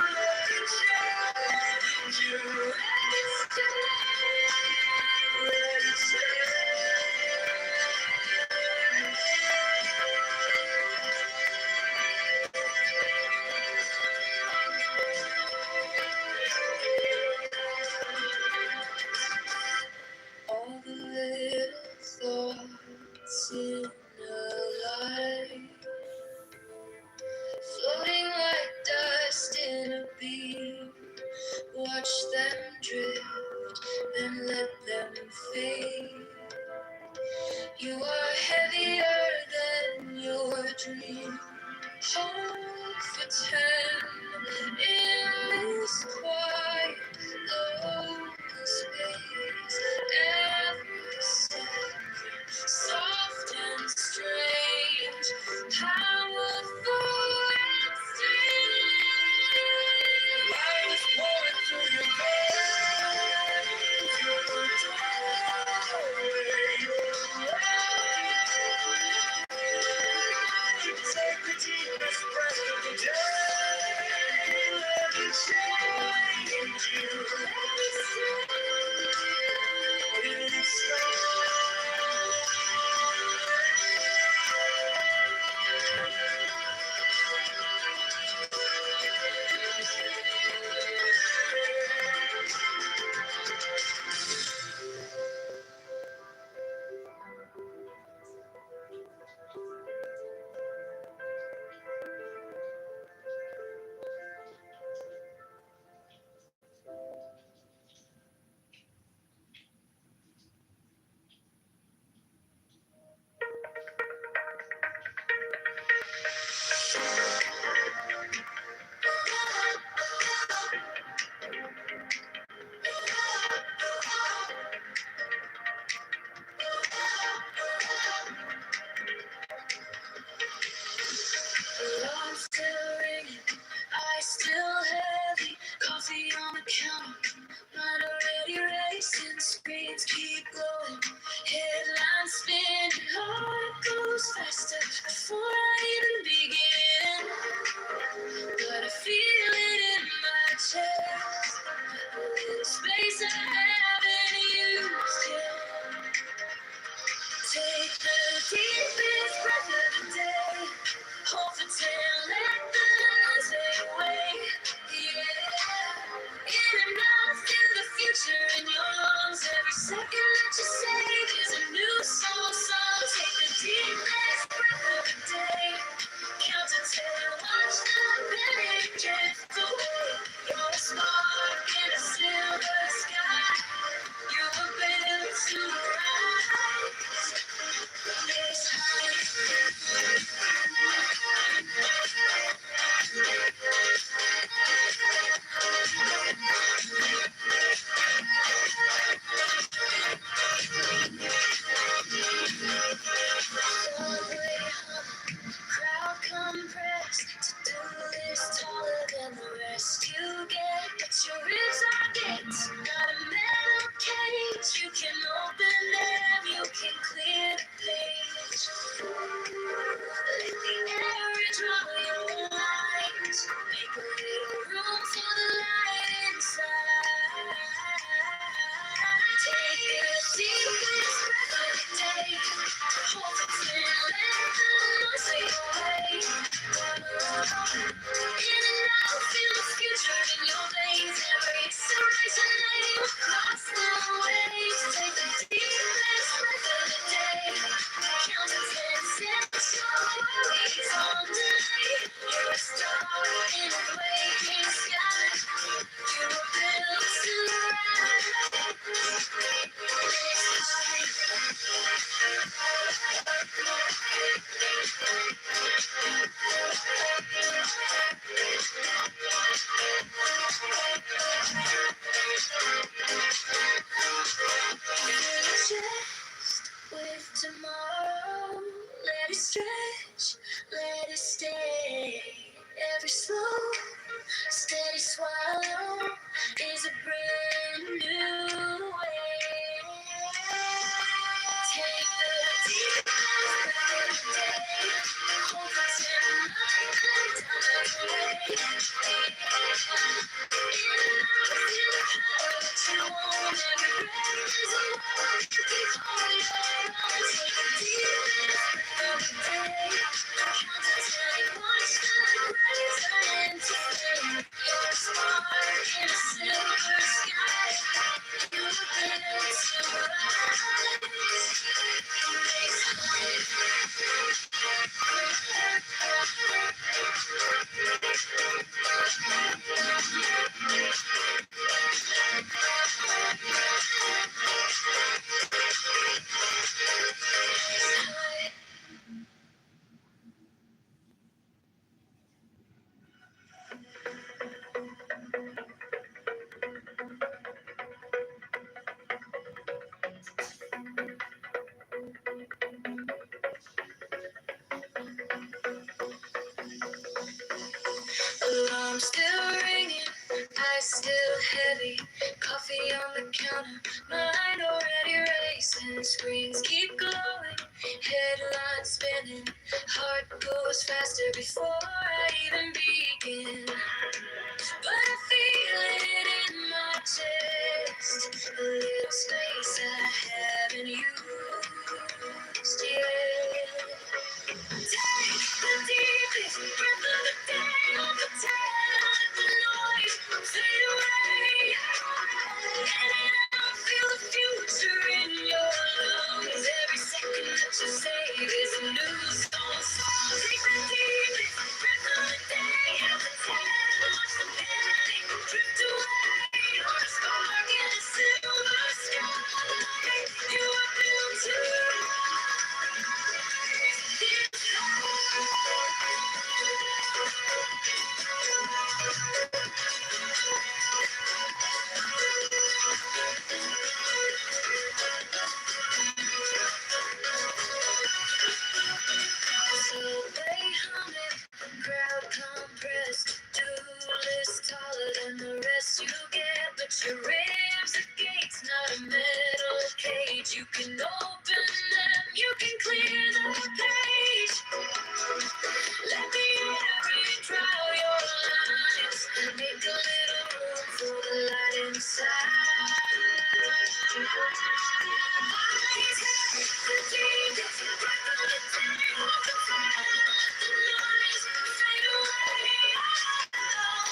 Let it change you. Let it stay. Let it stay. All the little thoughts in a life, floating like dust in a beam. Watch them drift and let them fade. You are heavier than your dream. Hold for 10 in this quiet, lonely space. Every second, soft and strange, powerful and still. Light is pouring through your veins. You're the doorway, you're take the deepest breath of the day. Let it change you. Let it stay. Let it alarm still ringing, eyes still heavy, coffee on the counter, mind already racing, screens keep going, headlines spinning, heart goes faster before I even begin. But I feel it in my chest, a little space I haven't used yet. Take the deepest breath of the day. Hold for 10, let the noise fade away. Yeah, in and out, feel the future in your lungs. Every second that you save is a new song. Take the deepest breath of the day. Count to 10, watch the panic drift away. You're a spark in a silver sky. room for the light inside. Take a deep breath of the day. Hold it in, let the noise fade away. In and out, feel the future in your veins. Embrace the rising name. Lost in the waves. Take the deepest breath of the day. Count to 10, set your worries on tonight. You're a star in a waking sky. You were built to rise. With tomorrow, let it stretch, let it stay. Every slow, steady swallow is a brand new way. Take the deep breath of the day. Hold it tonight, time away. In and out, feel the power that you want. Every breath is a world you keep holding on. Take the deepest breath of the day. Count to 10, watch the rays turn into flame. You're a spark in a silver sky. You were built to rise. Alarm still ringing, eyes still heavy. Coffee on the counter, mind already racing. Screens keep glowing, headlines spinning. Heart goes faster before I even begin. But I feel it in my chest, a little space I haven't used yet. Take the deepest breath of the day. Hold the tide, let the noise fade away. In and out, feel the future in your lungs. Every second that you save is a new song. So take the deepest breath of the day. Hold the tide, watch the panic drift away. You're a spark in a silver sky. You are built to Subway humming, crowd compressed. Do-list taller than the rest you get, but your ribs are gates, not a metal cage. You can open them, you can clear the page. Let the air retrial your lines. Make a little room for the light inside. The deepest breath of the day. Hold the fire, let the noise fade away.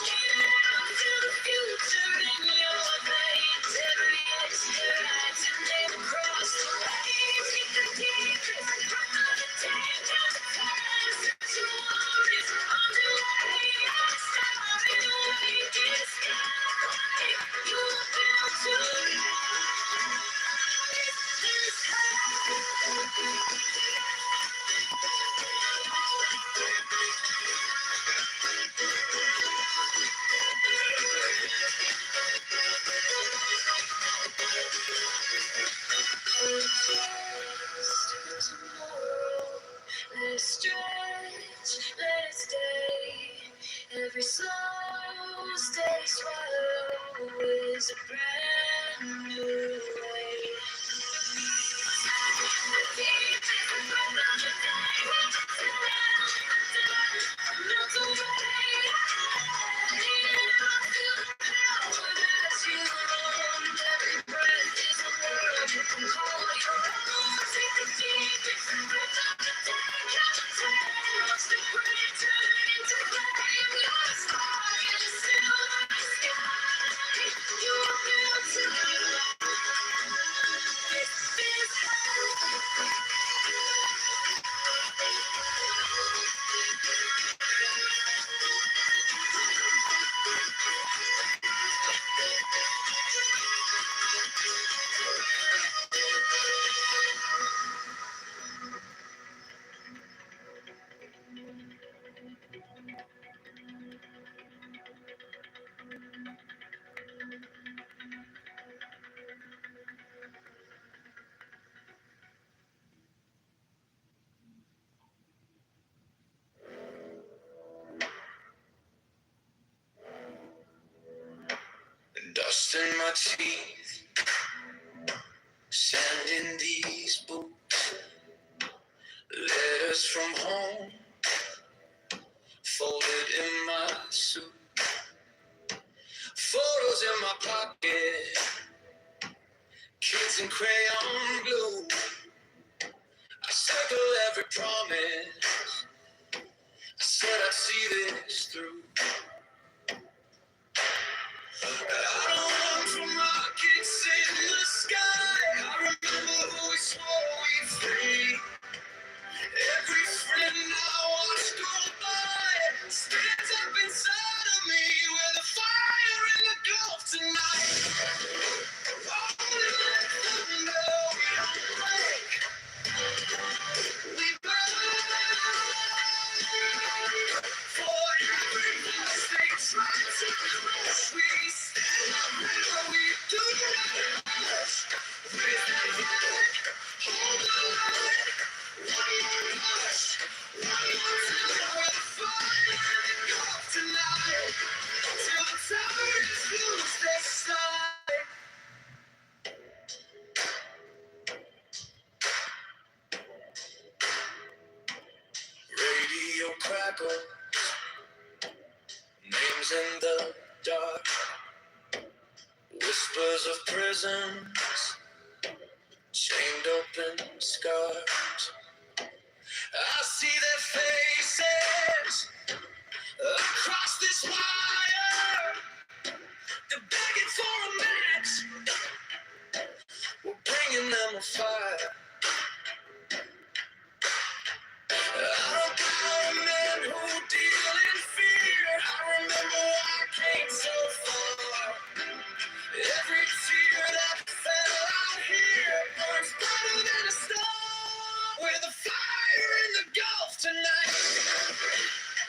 In and out, feel the future in your veins. Every exhale writes your name across the waves. Take the deepest breath of the day. Count the time, set your worries on the way. Star in a waking sky. You are built to rise this tomorrow, let it stretch, let it stay. Every slow, steady swallow is a brand new way. Melt away. Dust in my teeth, sand in these boots, letters from home, folded in my suit, photos in my pocket, kids in crayon blue. I circle every promise, I said I'd see this through. I don't run from rockets in the sky. I remember who we swore we'd free. Every friend I watched go by stands up inside of me with a fire in the Gulf tonight. Rolling like thunder, we don't break. We burn for every voice they try to crush. We stand up and we do not hush. Raise that flag, hold the line. One more push, one more time. With fire in the Gulf tonight, till the towers lose their sight. Radio crackle, names in the dark, whispers of prisons, chained open scars. I see their faces across this wire. They're begging for a match. We're bringing them a fire. I don't call men who deal in fear. I remember I came so far. Every tear that fell out here burns brighter than a star. With a fire in the Gulf tonight.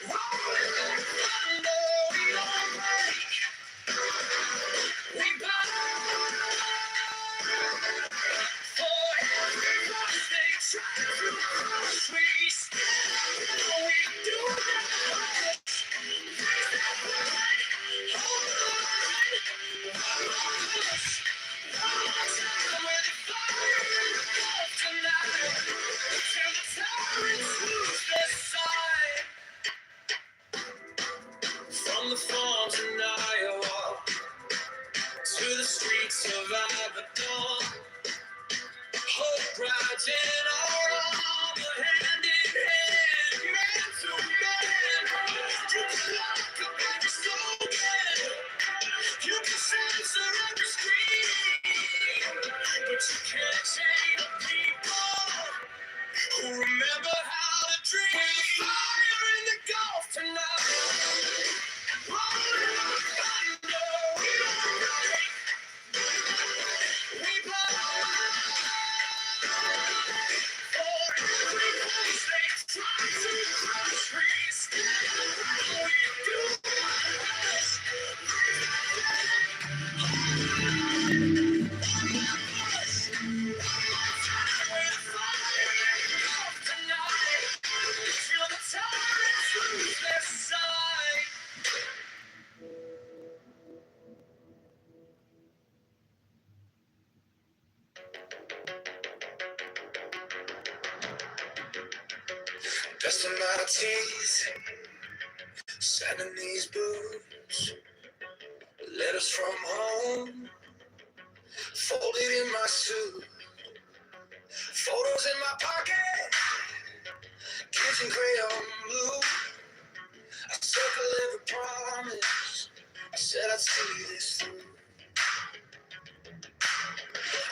Rolling like thunder, we don't break. We burn for every voice they try to crush. We stand up and we do not hush. Raise that flag, hold the line. One more push, one more time. With fire in the Gulf tonight, till the tyrants lose their sight. From the farms in Iowa to the streets of Abaddon, hope rides in our armor, hand in hand, man to man. You can lock up every slogan, you can censor every scream, but you can't chain the people who remember how to dream. With a fire in the Gulf tonight. Rolling like thunder, we don't break. We burn for every voice they try to crush. We stand up and we do not hush. Raise that flag, hold the line. One more push, one more time. With fire in the Gulf tonight, till the tyrants lose their sight. Dust in my teeth, sand in these boots, letters from home, folded in my suit, photos in my pocket, kids in crayon blue. I circle every promise, I said I'd see this through.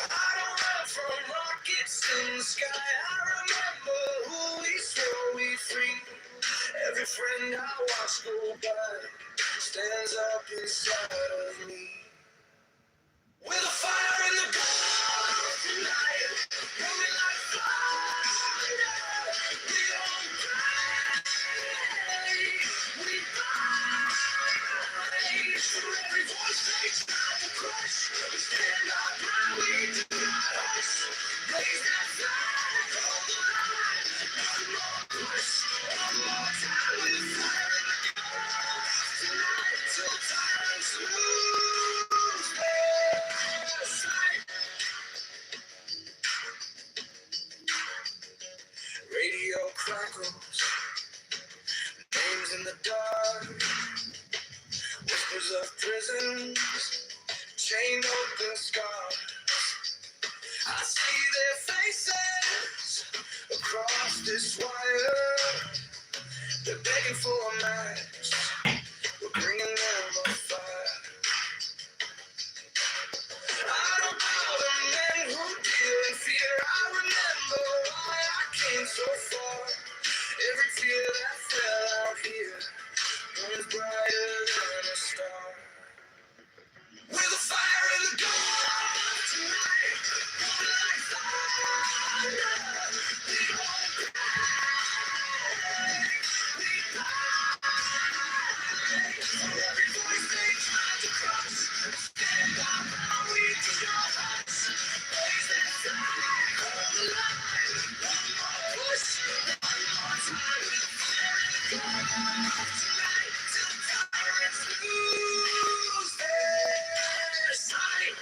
I don't run from rockets in the sky. I remember who we swore we'd free. Every friend I watched go by stands up inside of me. With a fire in the ground tonight, coming like thunder. We don't pray, we fight. For every voice they try to crush, we stand up and we do not hush. Raise that flag, hold the line. One more push, one more time with a fire in the ground tonight till tyrants lose their sight. Radio crackles, names in the dark, whispers of prisons, chained open scars. I see their faces across this wire. They're begging for a match. We're bringing them a fire. I don't know the men who deal in fear. I remember why I came so far. Every tear that fell out here burns brighter than a star. With a fire in the ground tonight, coming like thunder. We don't pray, we fight. For every voice they try to crush, stand up and we do not hush. Raise that flag, hold the line. One more push, one more time. With a fire in the ground tonight, till tyrants lose their sight.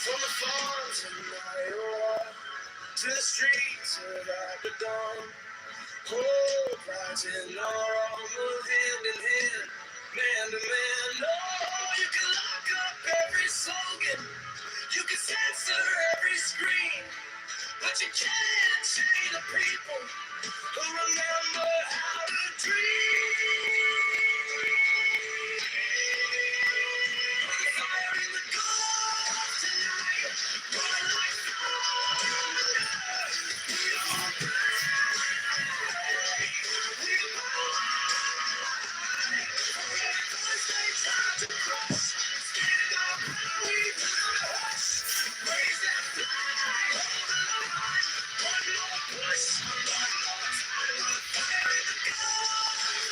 From the farms in Iowa to the streets of Abaddon, hope rising our armor hand in hand, man to man. Oh, you can lock up every slogan, you can censor every scream, but you can't chain the people who remember how to dream. Fire in the ground tonight, burn like thunder. We don't pray, we fight. For every voice they try to crush, stand up and we do not hush. Raise that flag, hold the line. One more push, one more time. Fire in the ground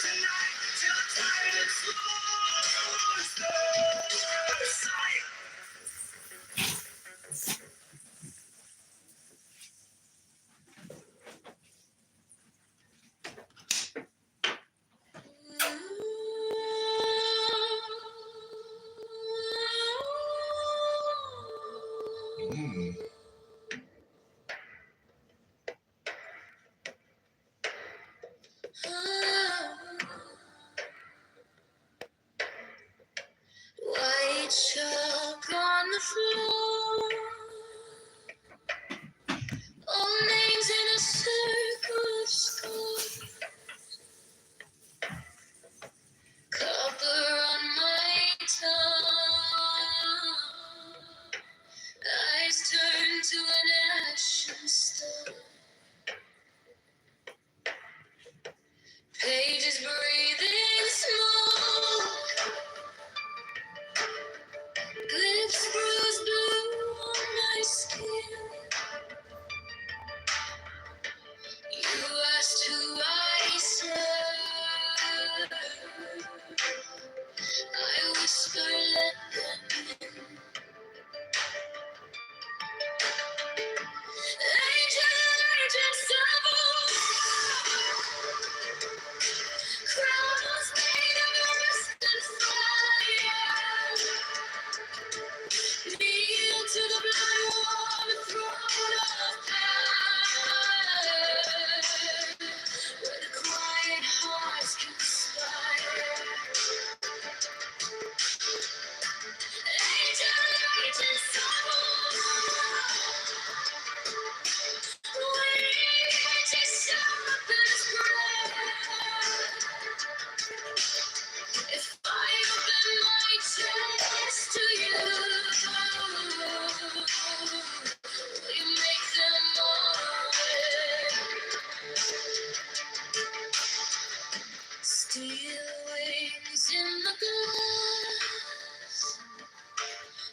Steel wings in the glass,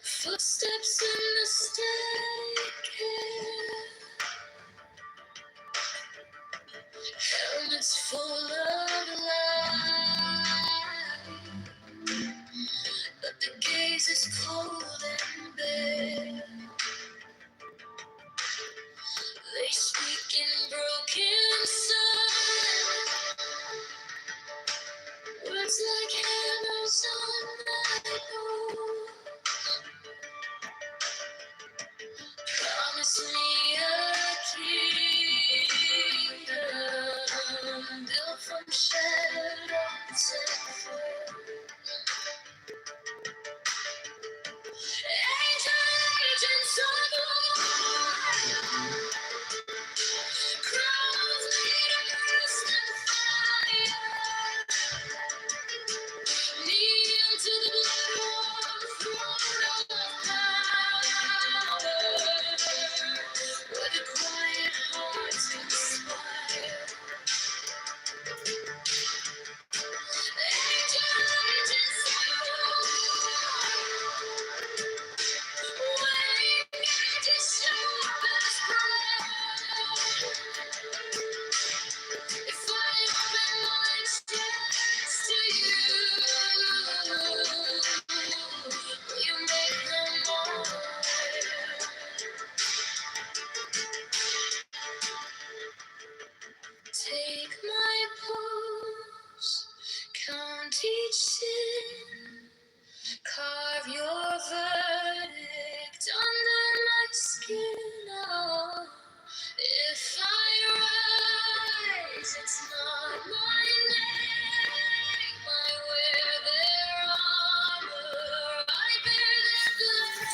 footsteps in the staircase, helmets full of light, but the gaze is cold and bare. They speak in broken songs, words like hammers on my door. Promise me a kingdom built from shadows and fire. Agents of war, crowns made of rust and fire. Kneel to the blood-warm throne of power, where the quiet hearts conspire. Agents of war, waiting to stop us proud. If I open my chest to you, will you make them all? Take my pulse, count each sin, carve your verdict under my skin. Oh, if I rise, it's not my name. I wear their armor, I bear their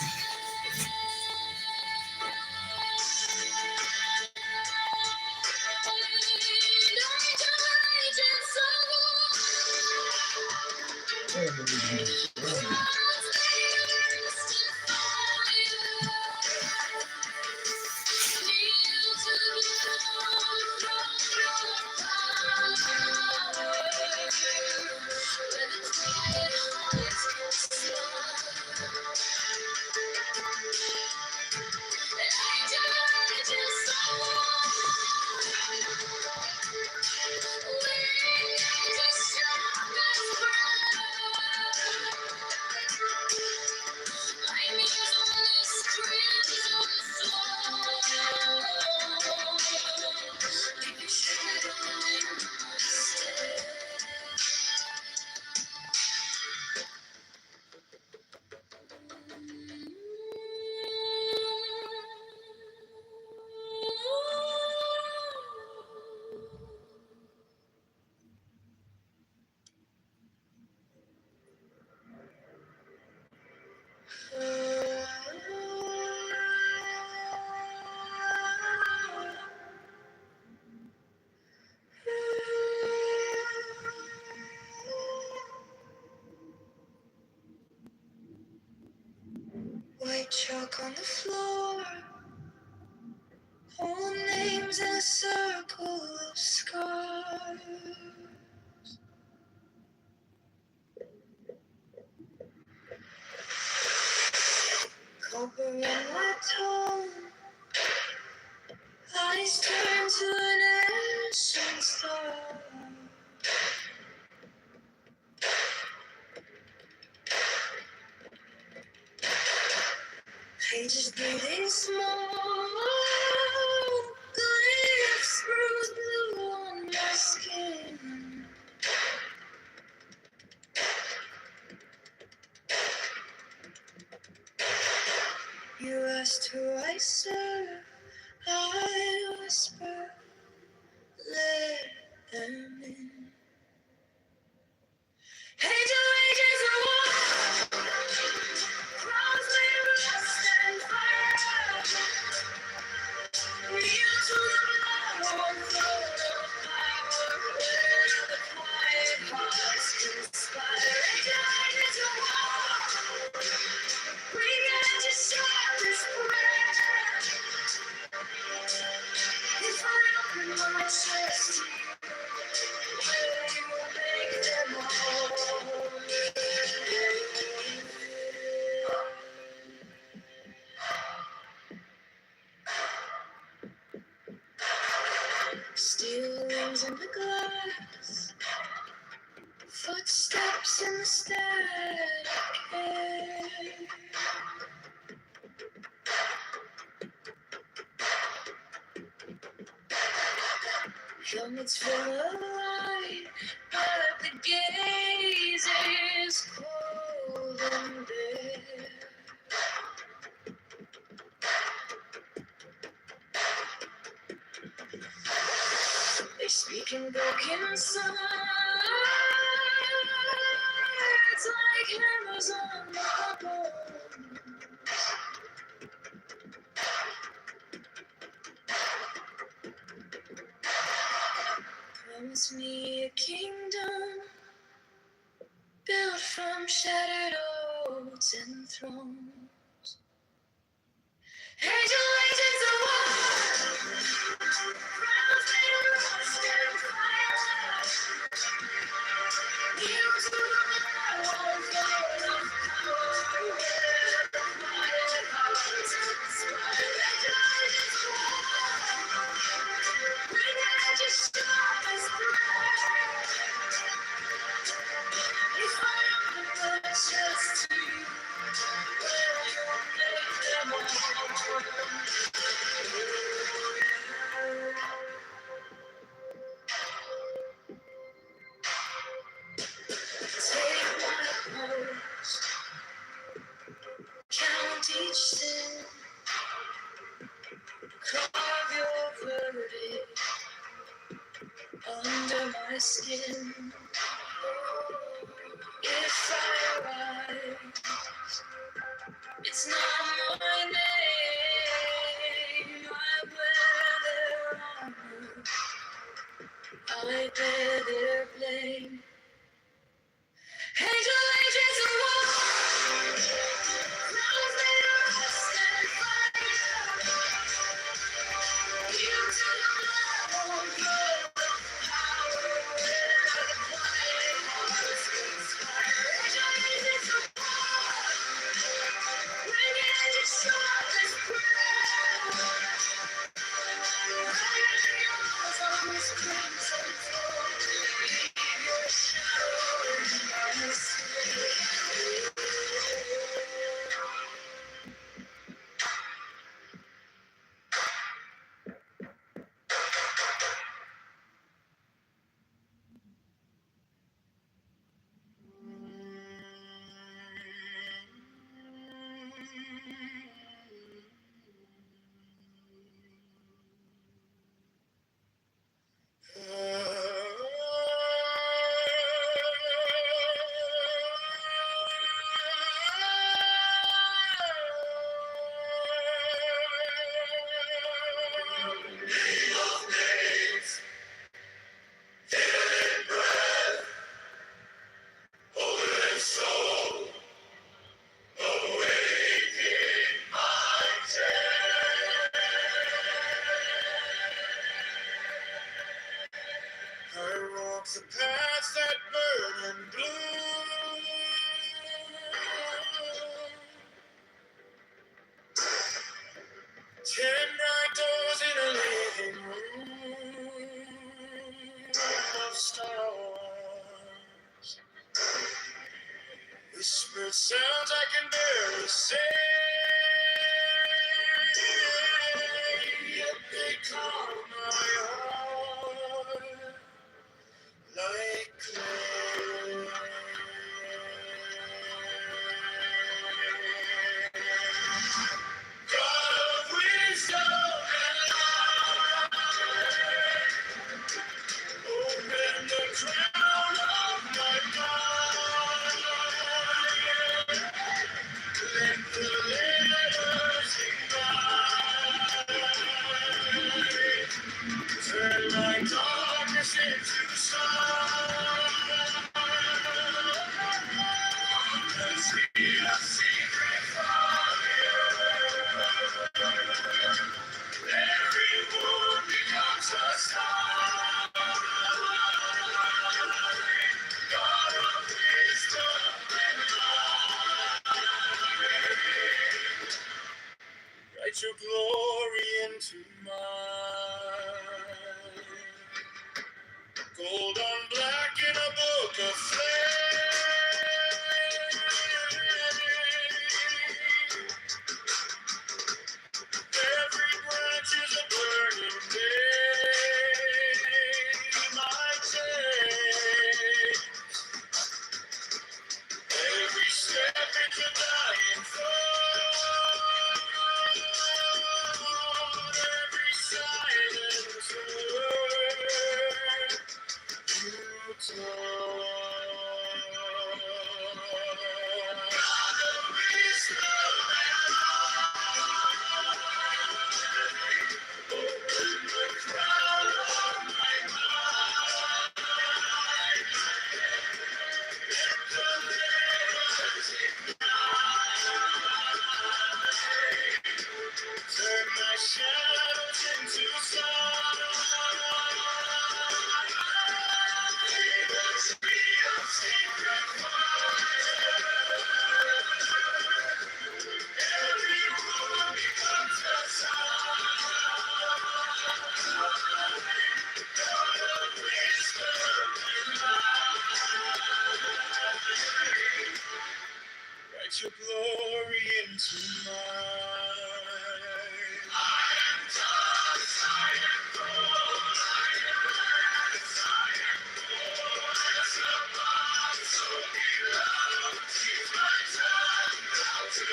white chalk on the floor, old names in a circle of scars. Copper in my tone, eyes turn to an ancient star. Pages bleeding small, glyphs bruised blue on my skin. You asked who I serve, I whisper, let them in. Angel agents of war, crowns made of rust and fire. Kneel to the blood-warm throne of power, where the quiet hearts conspire. Angel agents of war, we got to stop this prayer. If I Footsteps in the static air. Helmets full of light, but the gaze is cold and bare. They speak in broken signs, like hammers on my bones. Promise me a kingdom built from shattered oaths and thrones. Angel agents of war, crowns made of rust and fire. New to the world, full of power, where the quiet hearts inspire. Angel agents of war, bring it at your sharpest thread. If I am the precious to you, will you make them all? Take my post, count each sin, carve your verdict under my skin. If I rise, it's not my name. I wear their armor, I bear their blame. Angel agents of war, crowns made of rust and fire. You to the level, full of power, where the quiet hearts conspire. Angel agents of war, bring it at your sharpest prayer. Write your laws on this crimson floor, leave your shadow in my sleep. I walk the paths that burn and bloom. Ten bright doors in a living room of stars. Whispered sounds I can barely say. Yet they calm my heart like clay. God of wisdom and light, open the crown of my mind. Let the letters ignite. Turn my darkness into sun. The sea of secret fire. Every wound becomes a star. God of wisdom and light. Write your glory into mine. Gold on black in a book of flame. Turn my shadows into Write your glory into mine. I am dust, I am gold, I am glass, I am gold as a box so below. Teach my tongue how to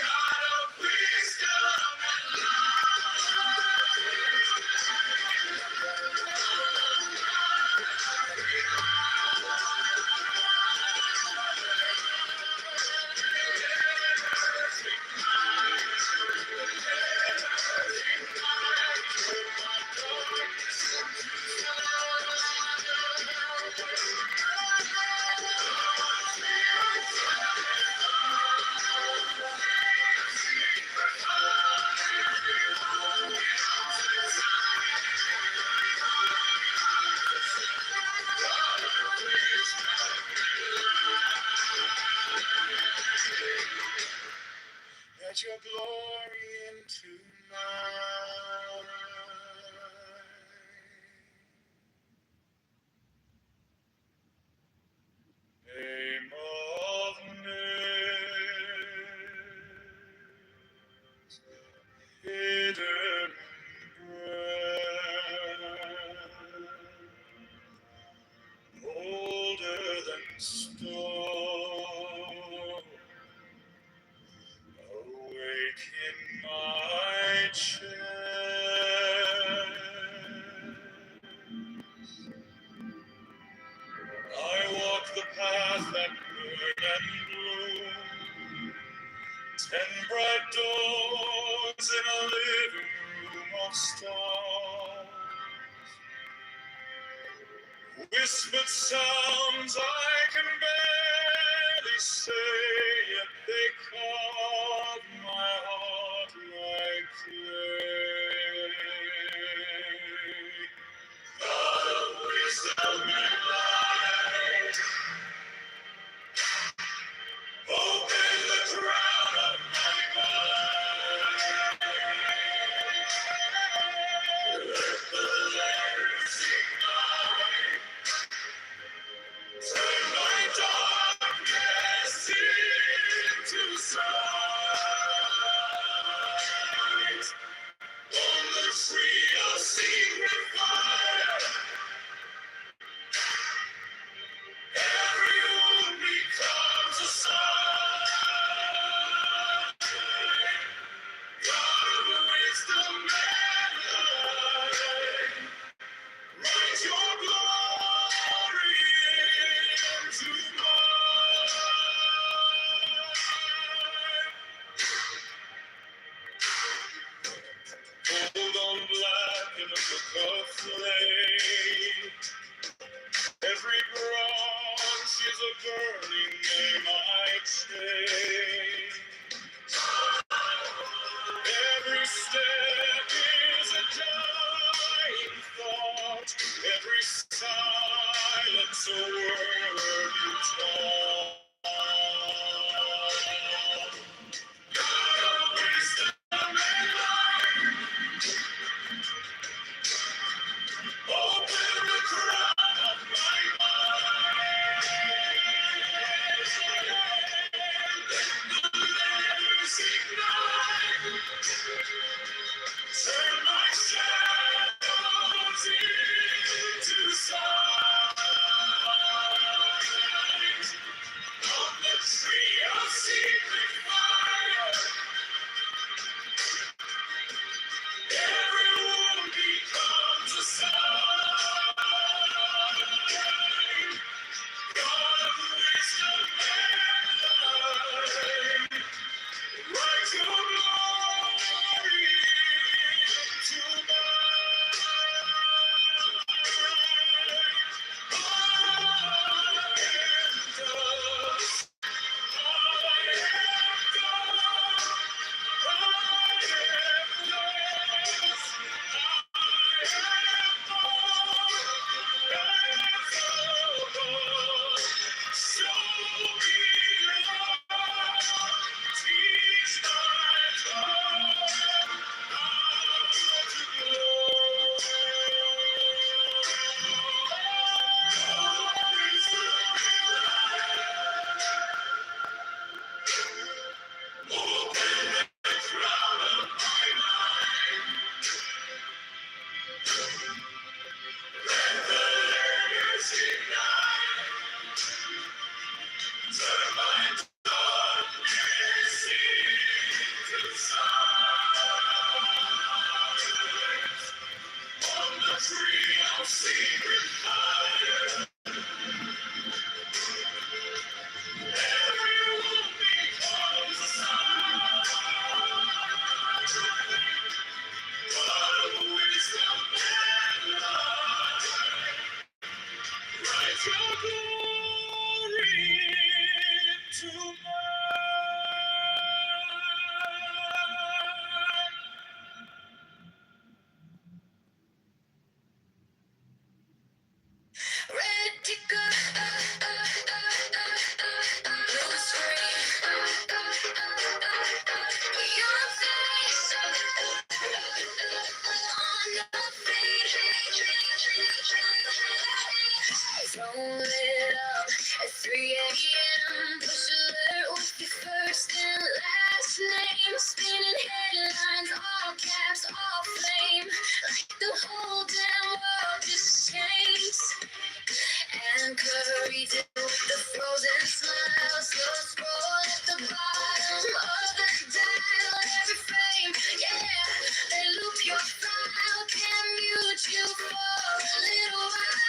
God of wisdom and let your glory into mine. Name of names, hidden breath, older than stone. Awake in my chest. I walk the path that burn and bloom. 10 bright doors in a living room of stars. Whispered sounds I can barely say, yet they carve my heart like clay. God of wisdom and light, open the crown of my mind. Let the letters ignite. Turn my darkness into sunlight. On the tree of secret fire, every wound becomes a sign. God of wisdom and light, write your glory into mine. Gold on black in a book of flame. Every branch is a burning name I take. Every step is a dying thought. Every silence a word you taught. God of wisdom and light, open the crown of my mind. Let the letters ignite. Turn my shadows into sunlight. Don't it up at 3 a.m. Push alert with your first and last name. Spinning headlines, all caps, all flame. Like the whole damn world just changed. And curry to the frozen smile. Slow scroll at the bottom of the dial. Every frame, yeah, they loop your file. Can mute you for a little while.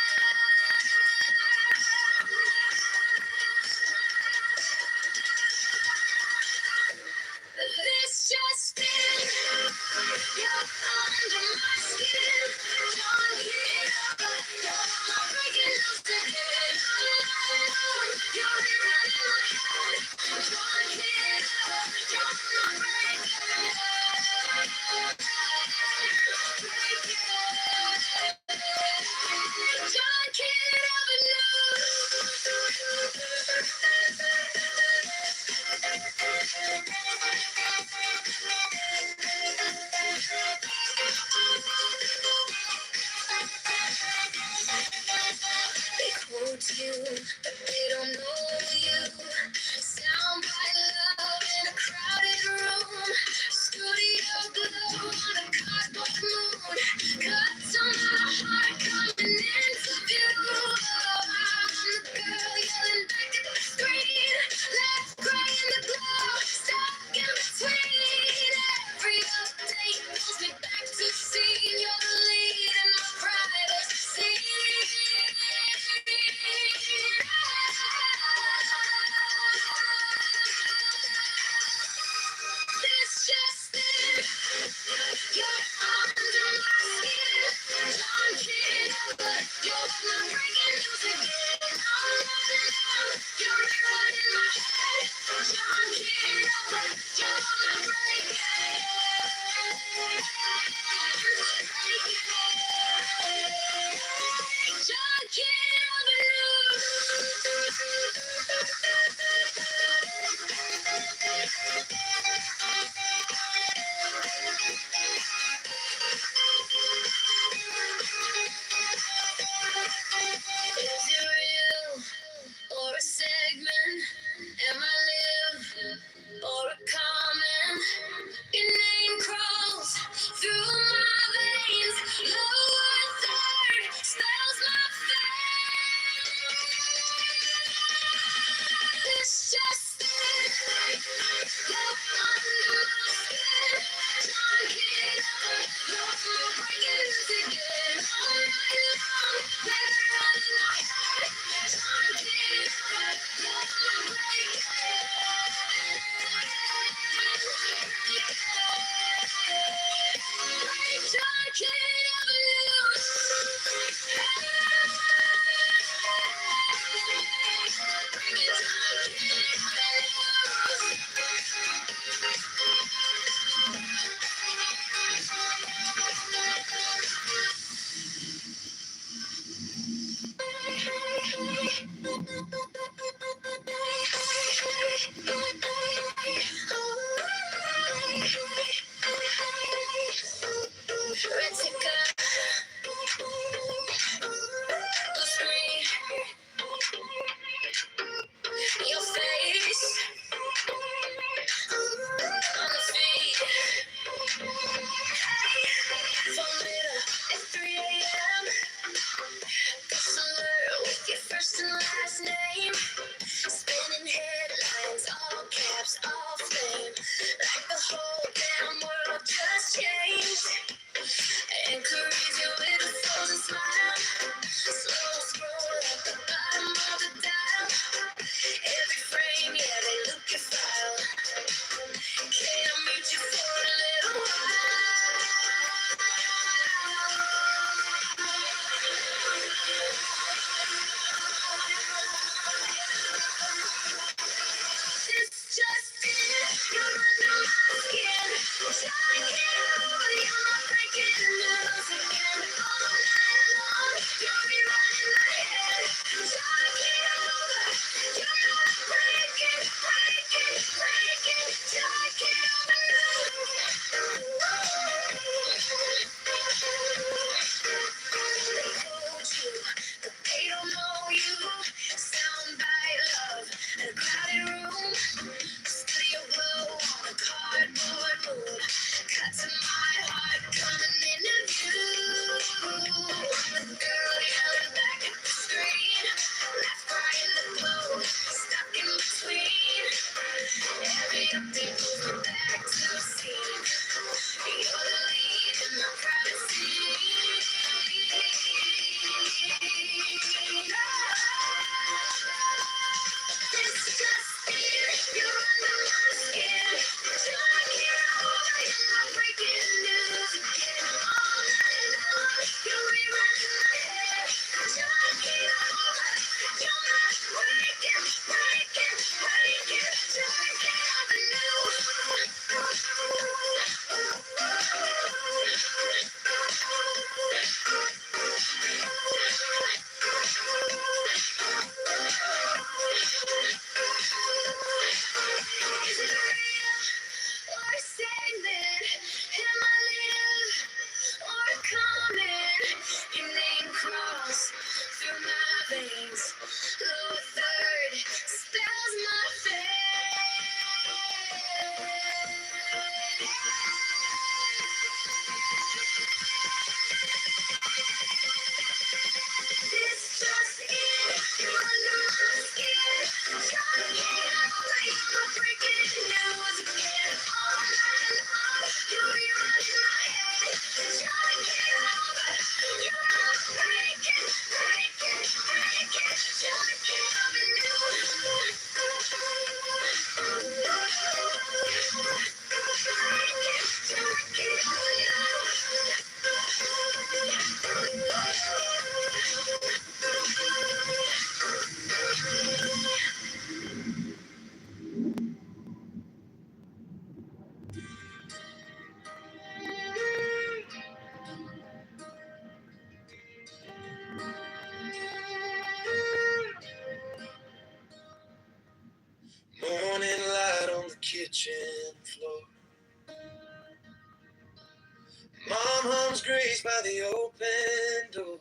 grace by the open door.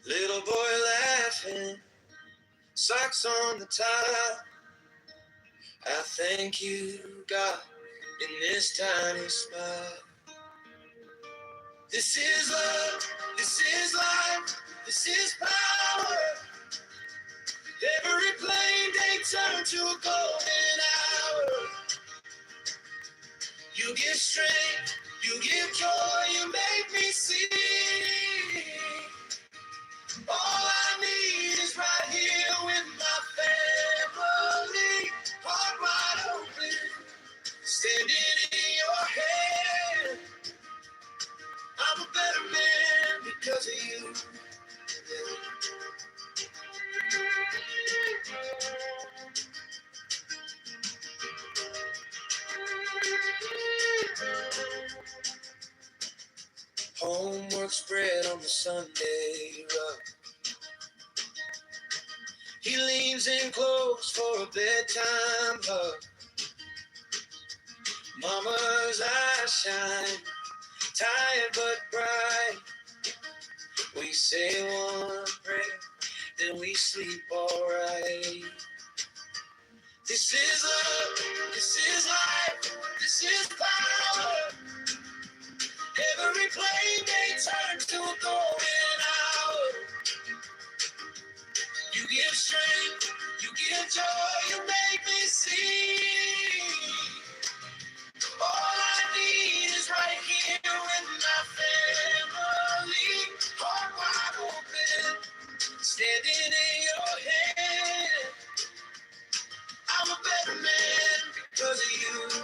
Little boy laughing, socks on the tile. I thank you, God, in this tiny smile. This is love, this is life, this is power. Every plain day turned to a golden hour. You give strength, you give joy, you make me see. All I need is right here with my family. Heart wide open, standing in your hand. I'm a better man because of you. Homework spread on the Sunday rug. He leans in close for a bedtime hug. Mama's eyes shine, tired but bright. We say one prayer, then we sleep alright. This is love, this is life, this is power. Every plain day turns to a golden hour. You give strength, you give joy, you make me see. All I need is right here with my family. Heart wide open, standing in your hand. I'm a better man because of you.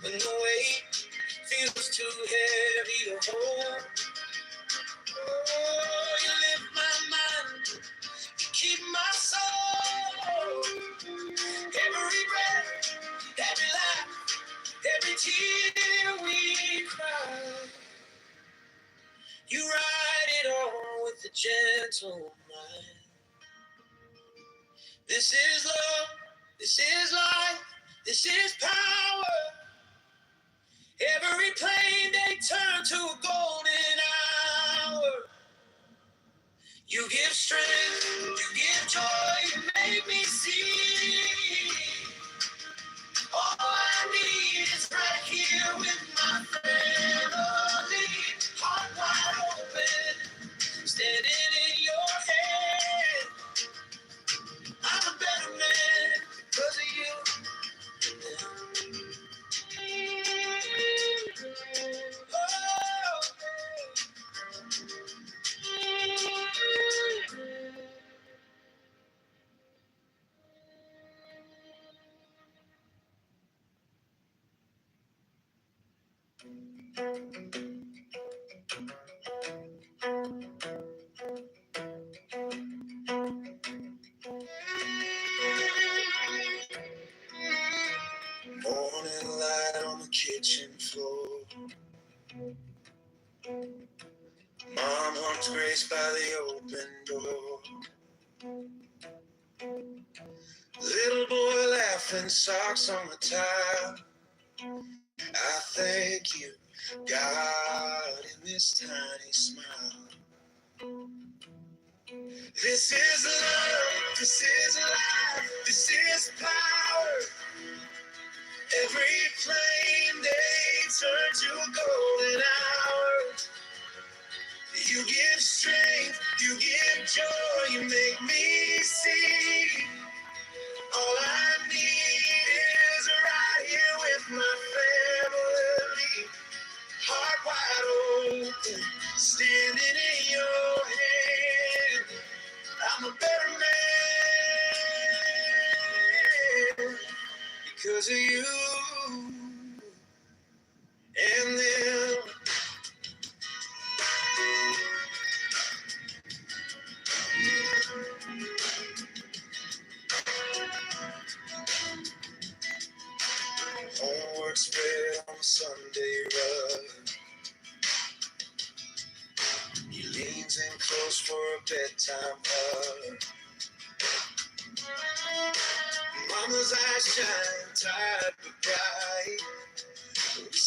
When the weight feels too heavy to hold, oh, you lift my mind, you keep my soul. Every breath, every laugh, every tear we cry, you ride it all with a gentle mind. This is love, this is life, this is power. Every plain day turn to a golden hour. You give strength, you give joy, you make me see. All I need is right here with my family. Heart wide open, standing in your hand. I'm a better man because of you. Morning light on the kitchen floor. Mom hugs grace by the open door. Little boy laughing, socks on the tile. I thank you, God, in this tiny smile. This is love, this is life, this is power. Every flame they turn to a golden hour. You give strength, you give joy, you make me see. All I need is right here with my family. Heart wide open, standing in your hand. I'm a better man because of you and them. Homework spread on a Sunday rug. He leans in close for a bedtime hug. Mama's eyes shine, tired but bright.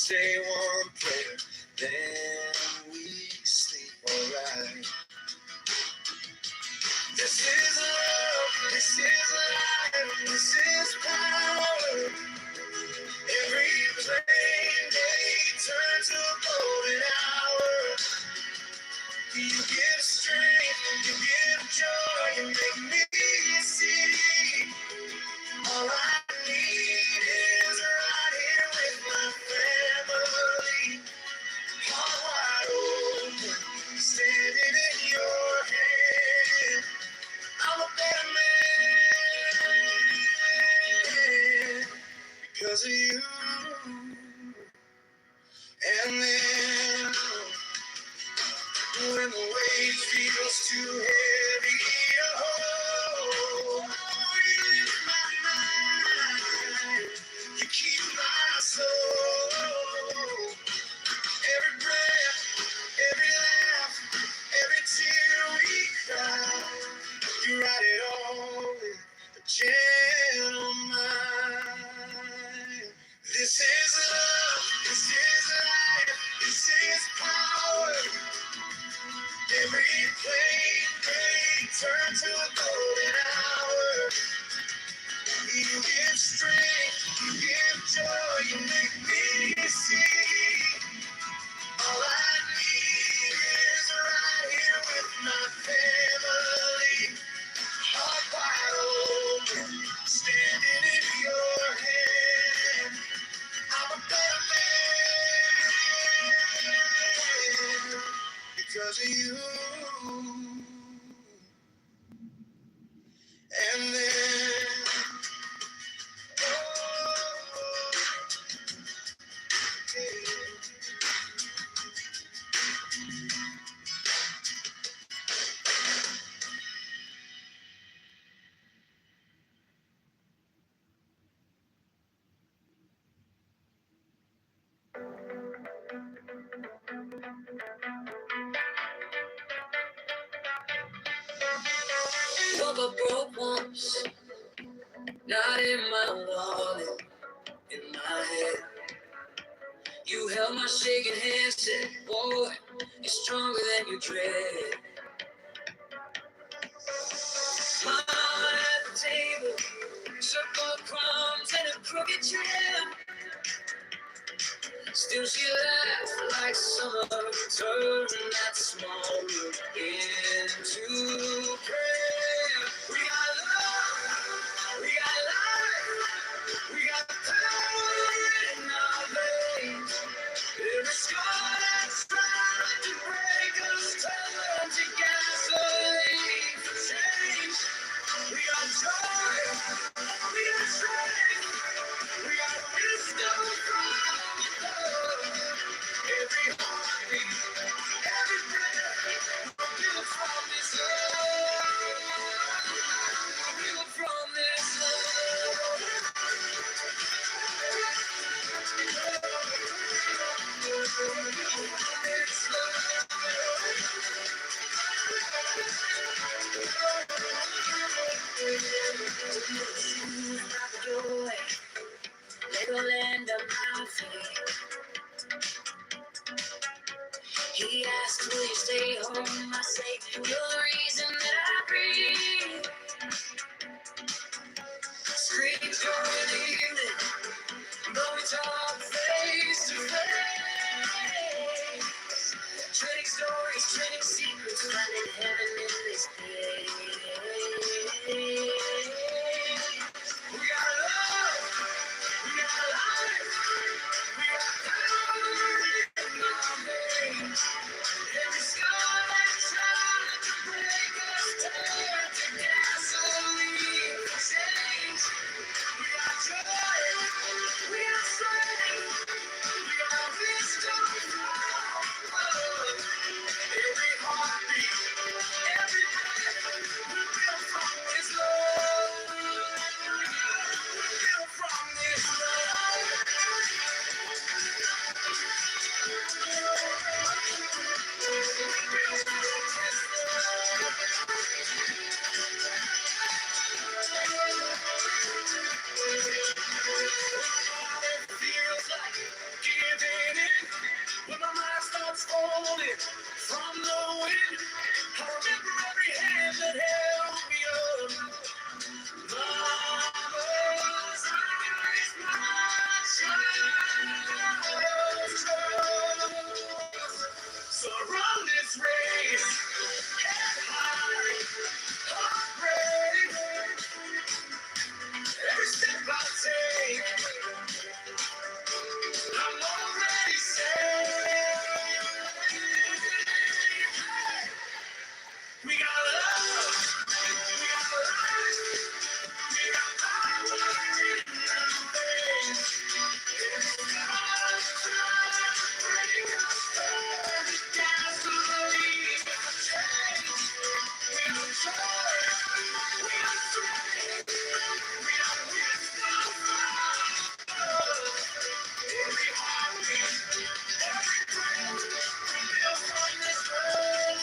say one prayer, then we sleep alright. This is love, this is life, this is power. Every plain day turns to a golden hour. You give strength, you give joy, you make me see. All I need is right here with my family. Heart wide open, standing in your hand. I'm a better man because of you. And then when the weight feels too heavy to hold, you lift my mind, you keep my soul. Every breath, every laugh, every tear we cry, you write it all with a gentle mind. This is love, this is life, this is power. Every plain day turns to a golden hour. You give strength, you give joy, you make me see. All I need is right here with my family. Heart wide open, standing in your hand. I'm a better man because of you. And then, oh, yeah. Woke up broke once, not in my wallet, in my head. You held my shaking hand, said, boy, you're stronger than you dread. Mama at the table, circle crumbs and a crooked chair. Still she laughed like summer, turned that small room into prayer. We got love, we got life, we got power in our veins. Every scar that's trying to break us turn to gasoline for change. We got joy, we got strength, we got wisdom from above. Every heartbeat, every breath, we're built from this love. We're built from this love. Legoland of my feet. He asked, will you stay home? I say, you're the reason that I breathe. Screams during the evening, though we talk face to face. Trading stories, trading secrets, finding heaven in this place. We got love, we got life, we got power in our veins. Every scar that's trying to break us turn to gasoline for change. We got joy, we got strength, we got wisdom from above. Every heartbeat, it. I remember every hand that held me up. Mama's eyes, my child's trust. So I run this race, head high, heart brave. Every step I take, I'm already saved. We got love, we got life, we got power in our veins. It's God's time to bring us home. The gasoline for change. We got joy, we got strength, we got wisdom from love. Every heartbeat, every breath, we built from this world.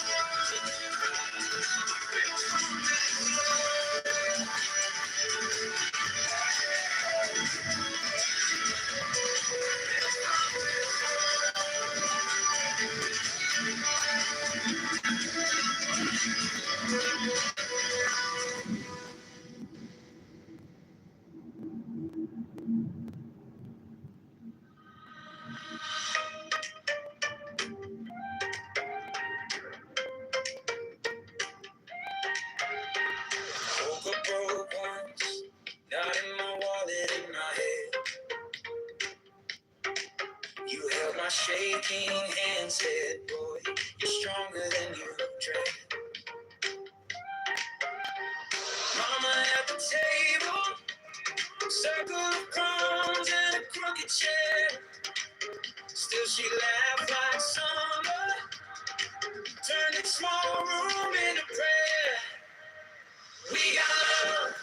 Woke up broke once, not in my wallet, in my head. You held my shaking hand, said, boy, you're stronger than you dread. Mama at the table, circle of crumbs and a crooked chair. Still she laughed like summer, turned a small room into prayer. We got love,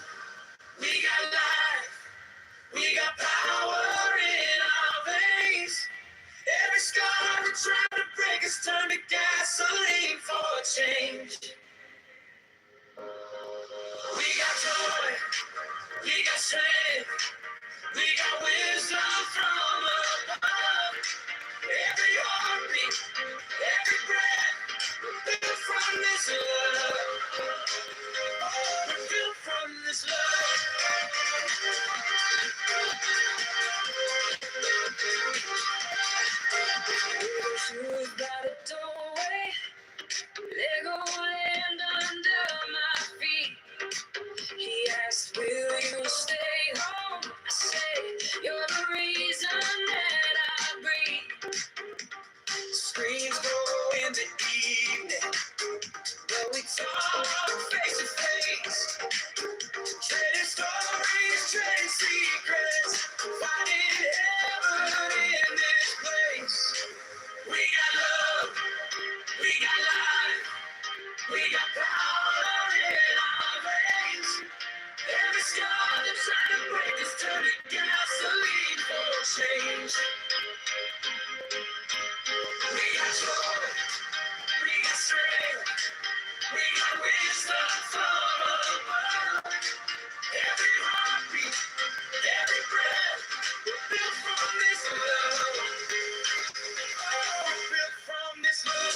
we got life, we got power in our veins. Every scar that tried to break us turned to gasoline for change. We got joy, we got strength, we got wisdom from above. Every heartbeat, every breath, we're built from this love. We're built from this love. Shoes by the doorway, Lego land under my feet. He asked, will you stay home? I said, you're the reason that I breathe. Screens go into evening, but we talk face to face. Trading stories, trading secrets, finding heaven in this place. We got love, we got life, we got power in our veins. Every scar that tried to break us turned to gasoline for change. We got joy, we got strength, we got wisdom from above. Every heartbeat, every breath, we're built from this love. We're built from this love.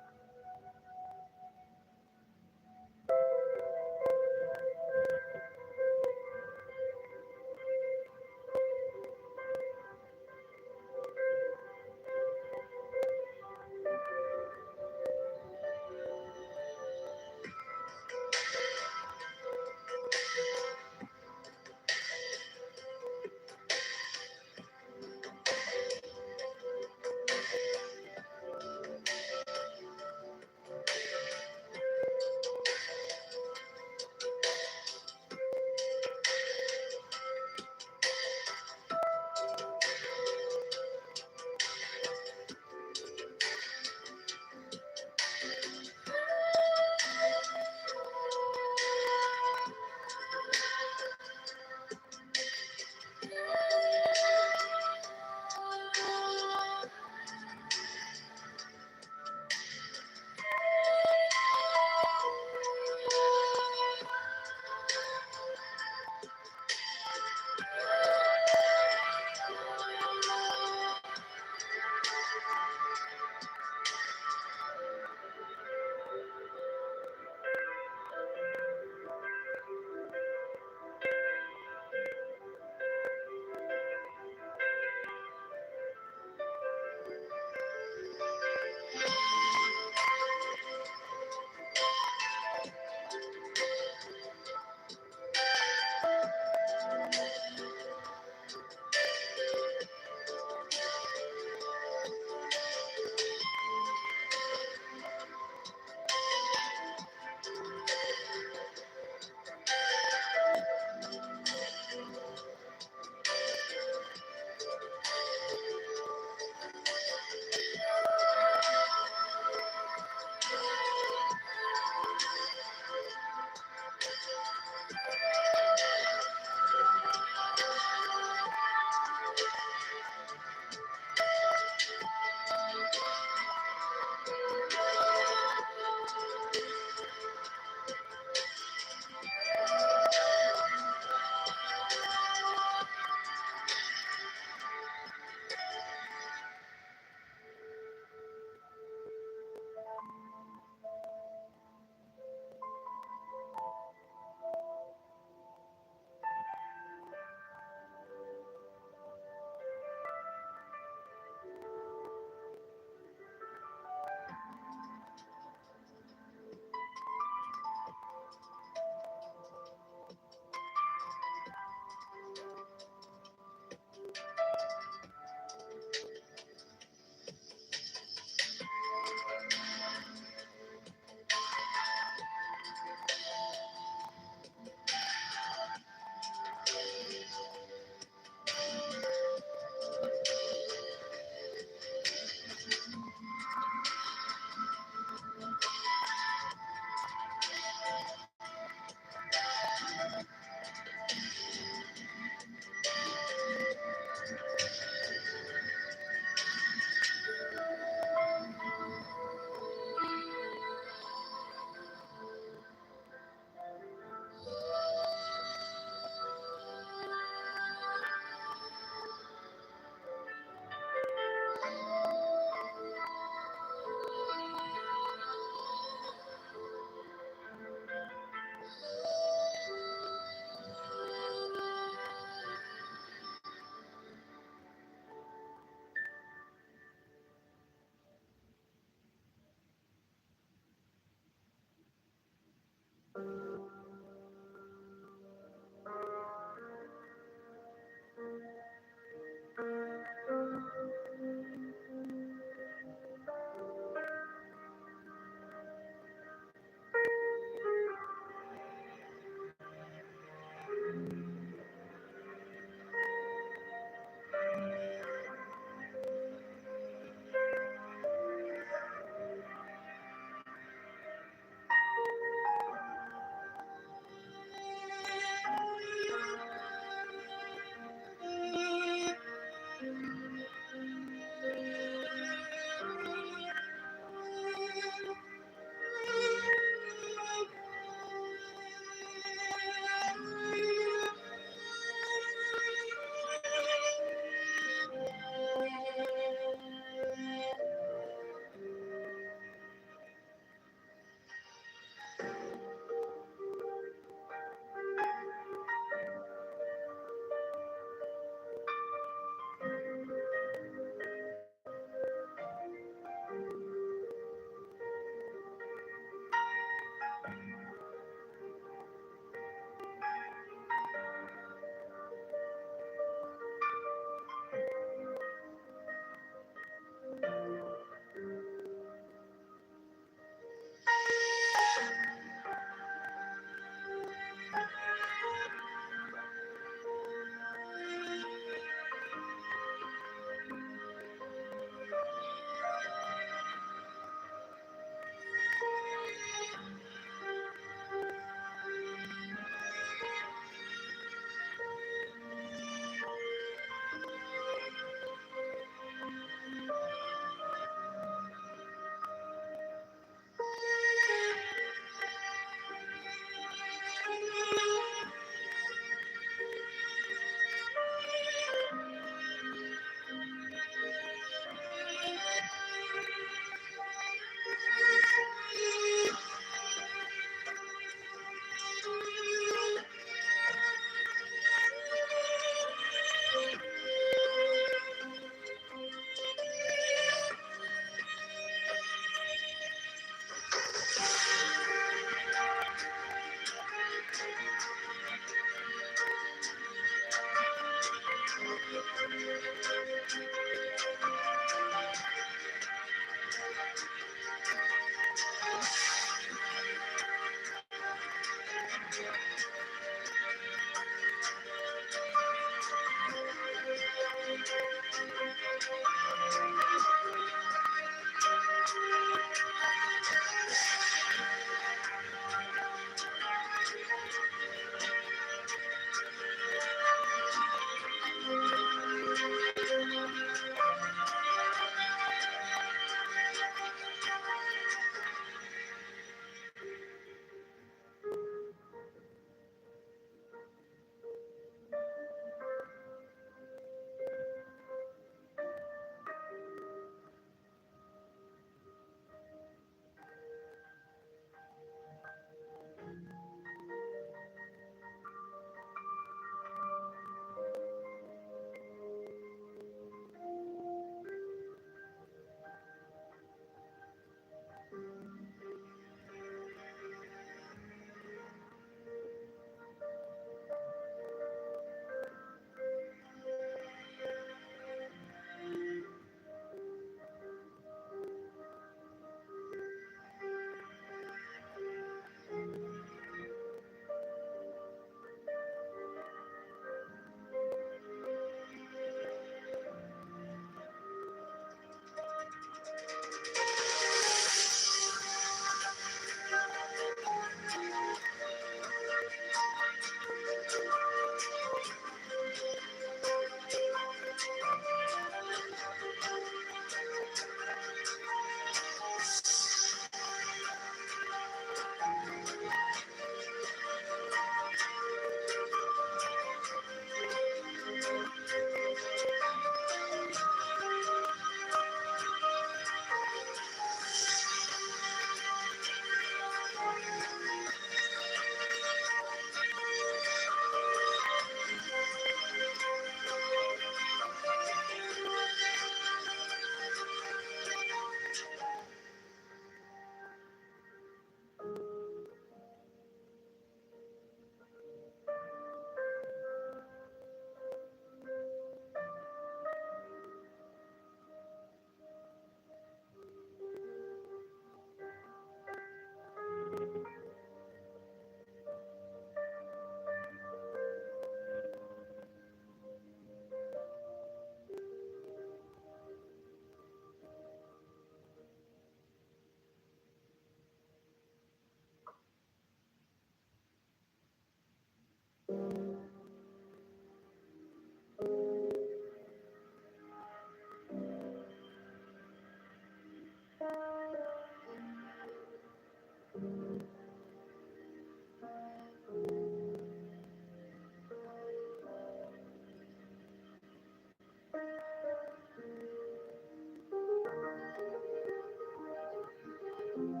Read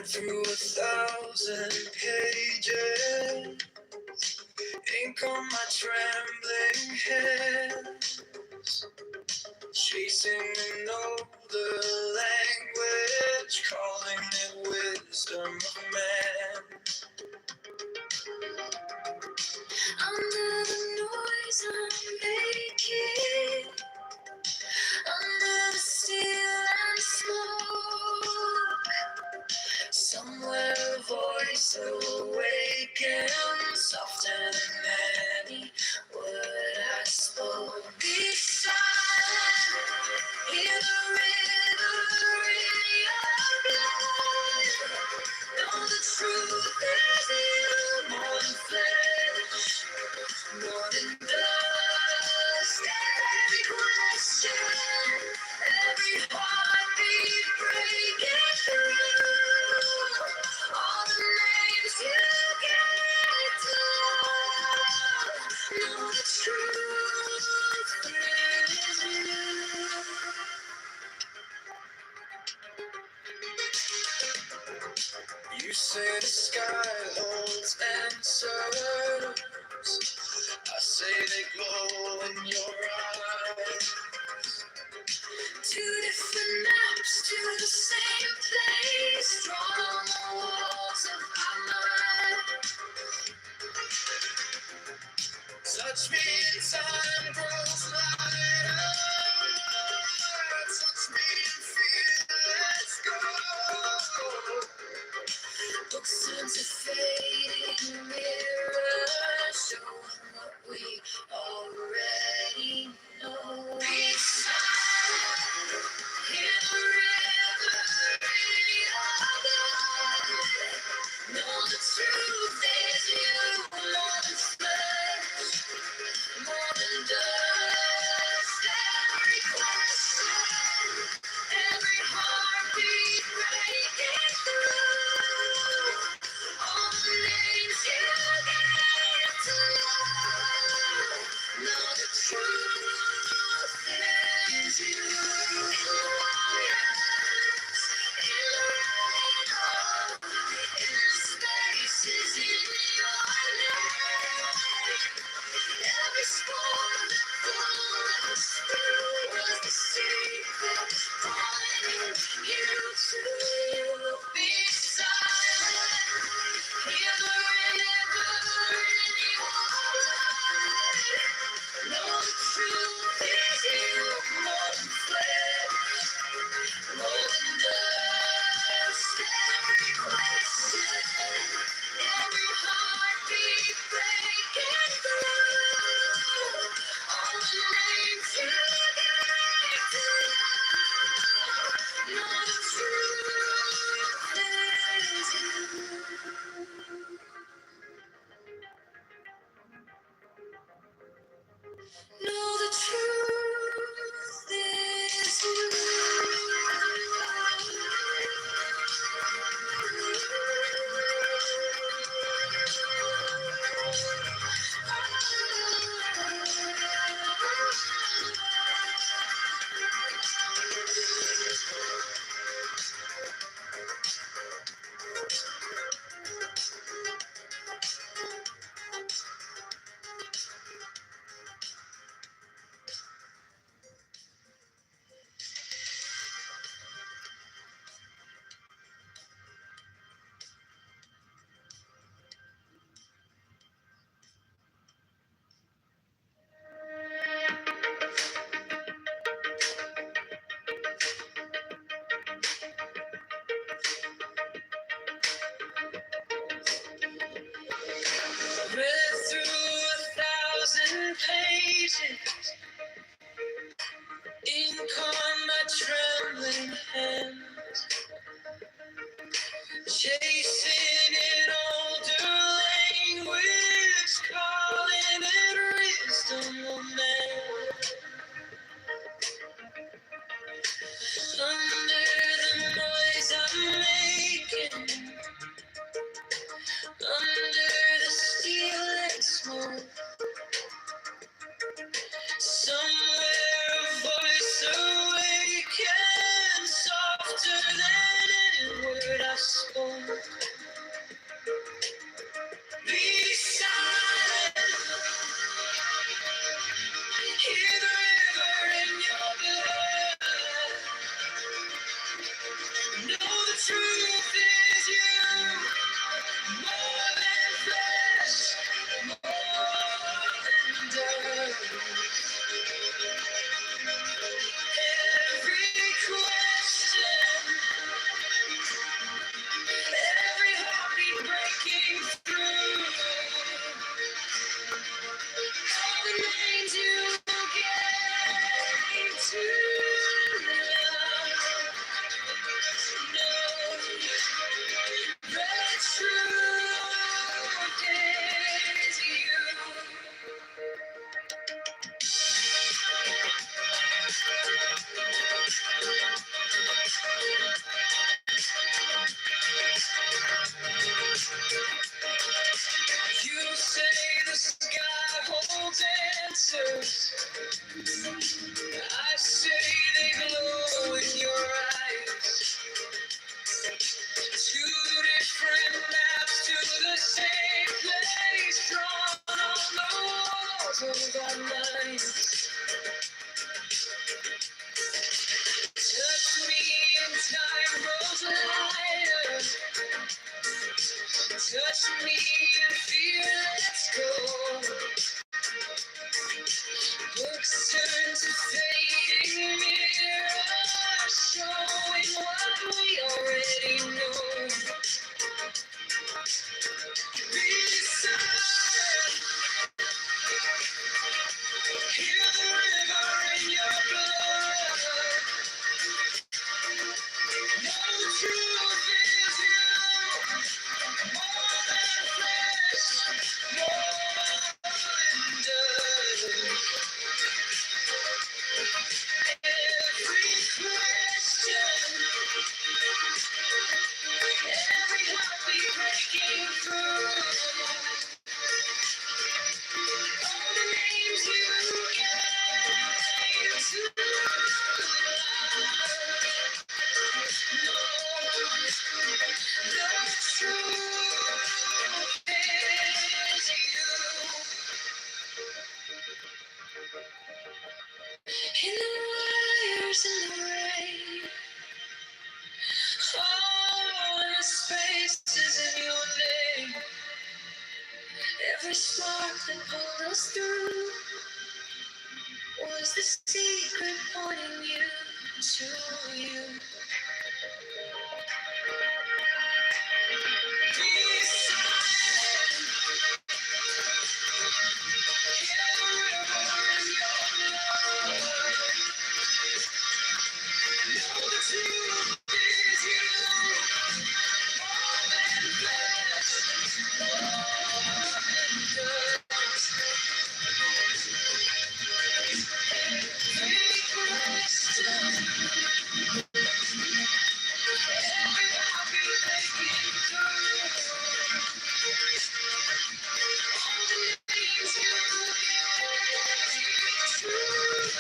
through 1,000 pages, ink on my trembling hands, chasing an older language, calling it wisdom of man. Under the noise I'm making, under the steel and smoke, somewhere a voice awakens, softer than any word I spoke. Be silent, hear the river in your blood. Know the truth is you, more than flesh, more than dust. Every question, every heartbeat breaking through. All the names you get to love. Know the truth is you. say the sky holds answers. I say they glow in your eyes. Two different maps to the same place, drawn on the walls of our mind. Touch me and time grows lighter. Touch me and feel, let's go. Books turn to fading mirrors, showing what we already know. Be silent, hear the river in your blood. Know the truth is you, more than flesh, more than dust. Every question, every heartbeat breaking through. All the names you gave to love. Know the truth is you. In the wires, in the rainbow, in the spaces in your name. Every spore that pulled us through was the secret, pointing you to you. Be silent, hear the river in your blood. Know the truth is you, more than flesh, more than dust. Every question, every heartbeat breaking through. All the names you gave to love. Know the truth is you. Know the truth is read through 1,000 pages, ink on my trembling hand, chasing an older language, calling it wisdom of man. Under the noise I'm making, under the steel and smoke, somewhere a voice awakens, softer than any word I spoke. Be silent, hear the river in your blood. us through? Was the secret pointing you to you? Be silent. Hear in your blood. Know the truth is you. More than flesh, more than dirt. Fake question. Every happy making through. All the names you gave. True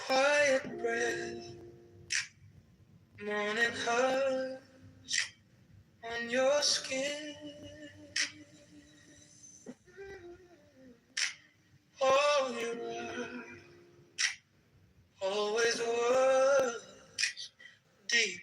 quiet breath, morning hush on your skin. All you are, always was deep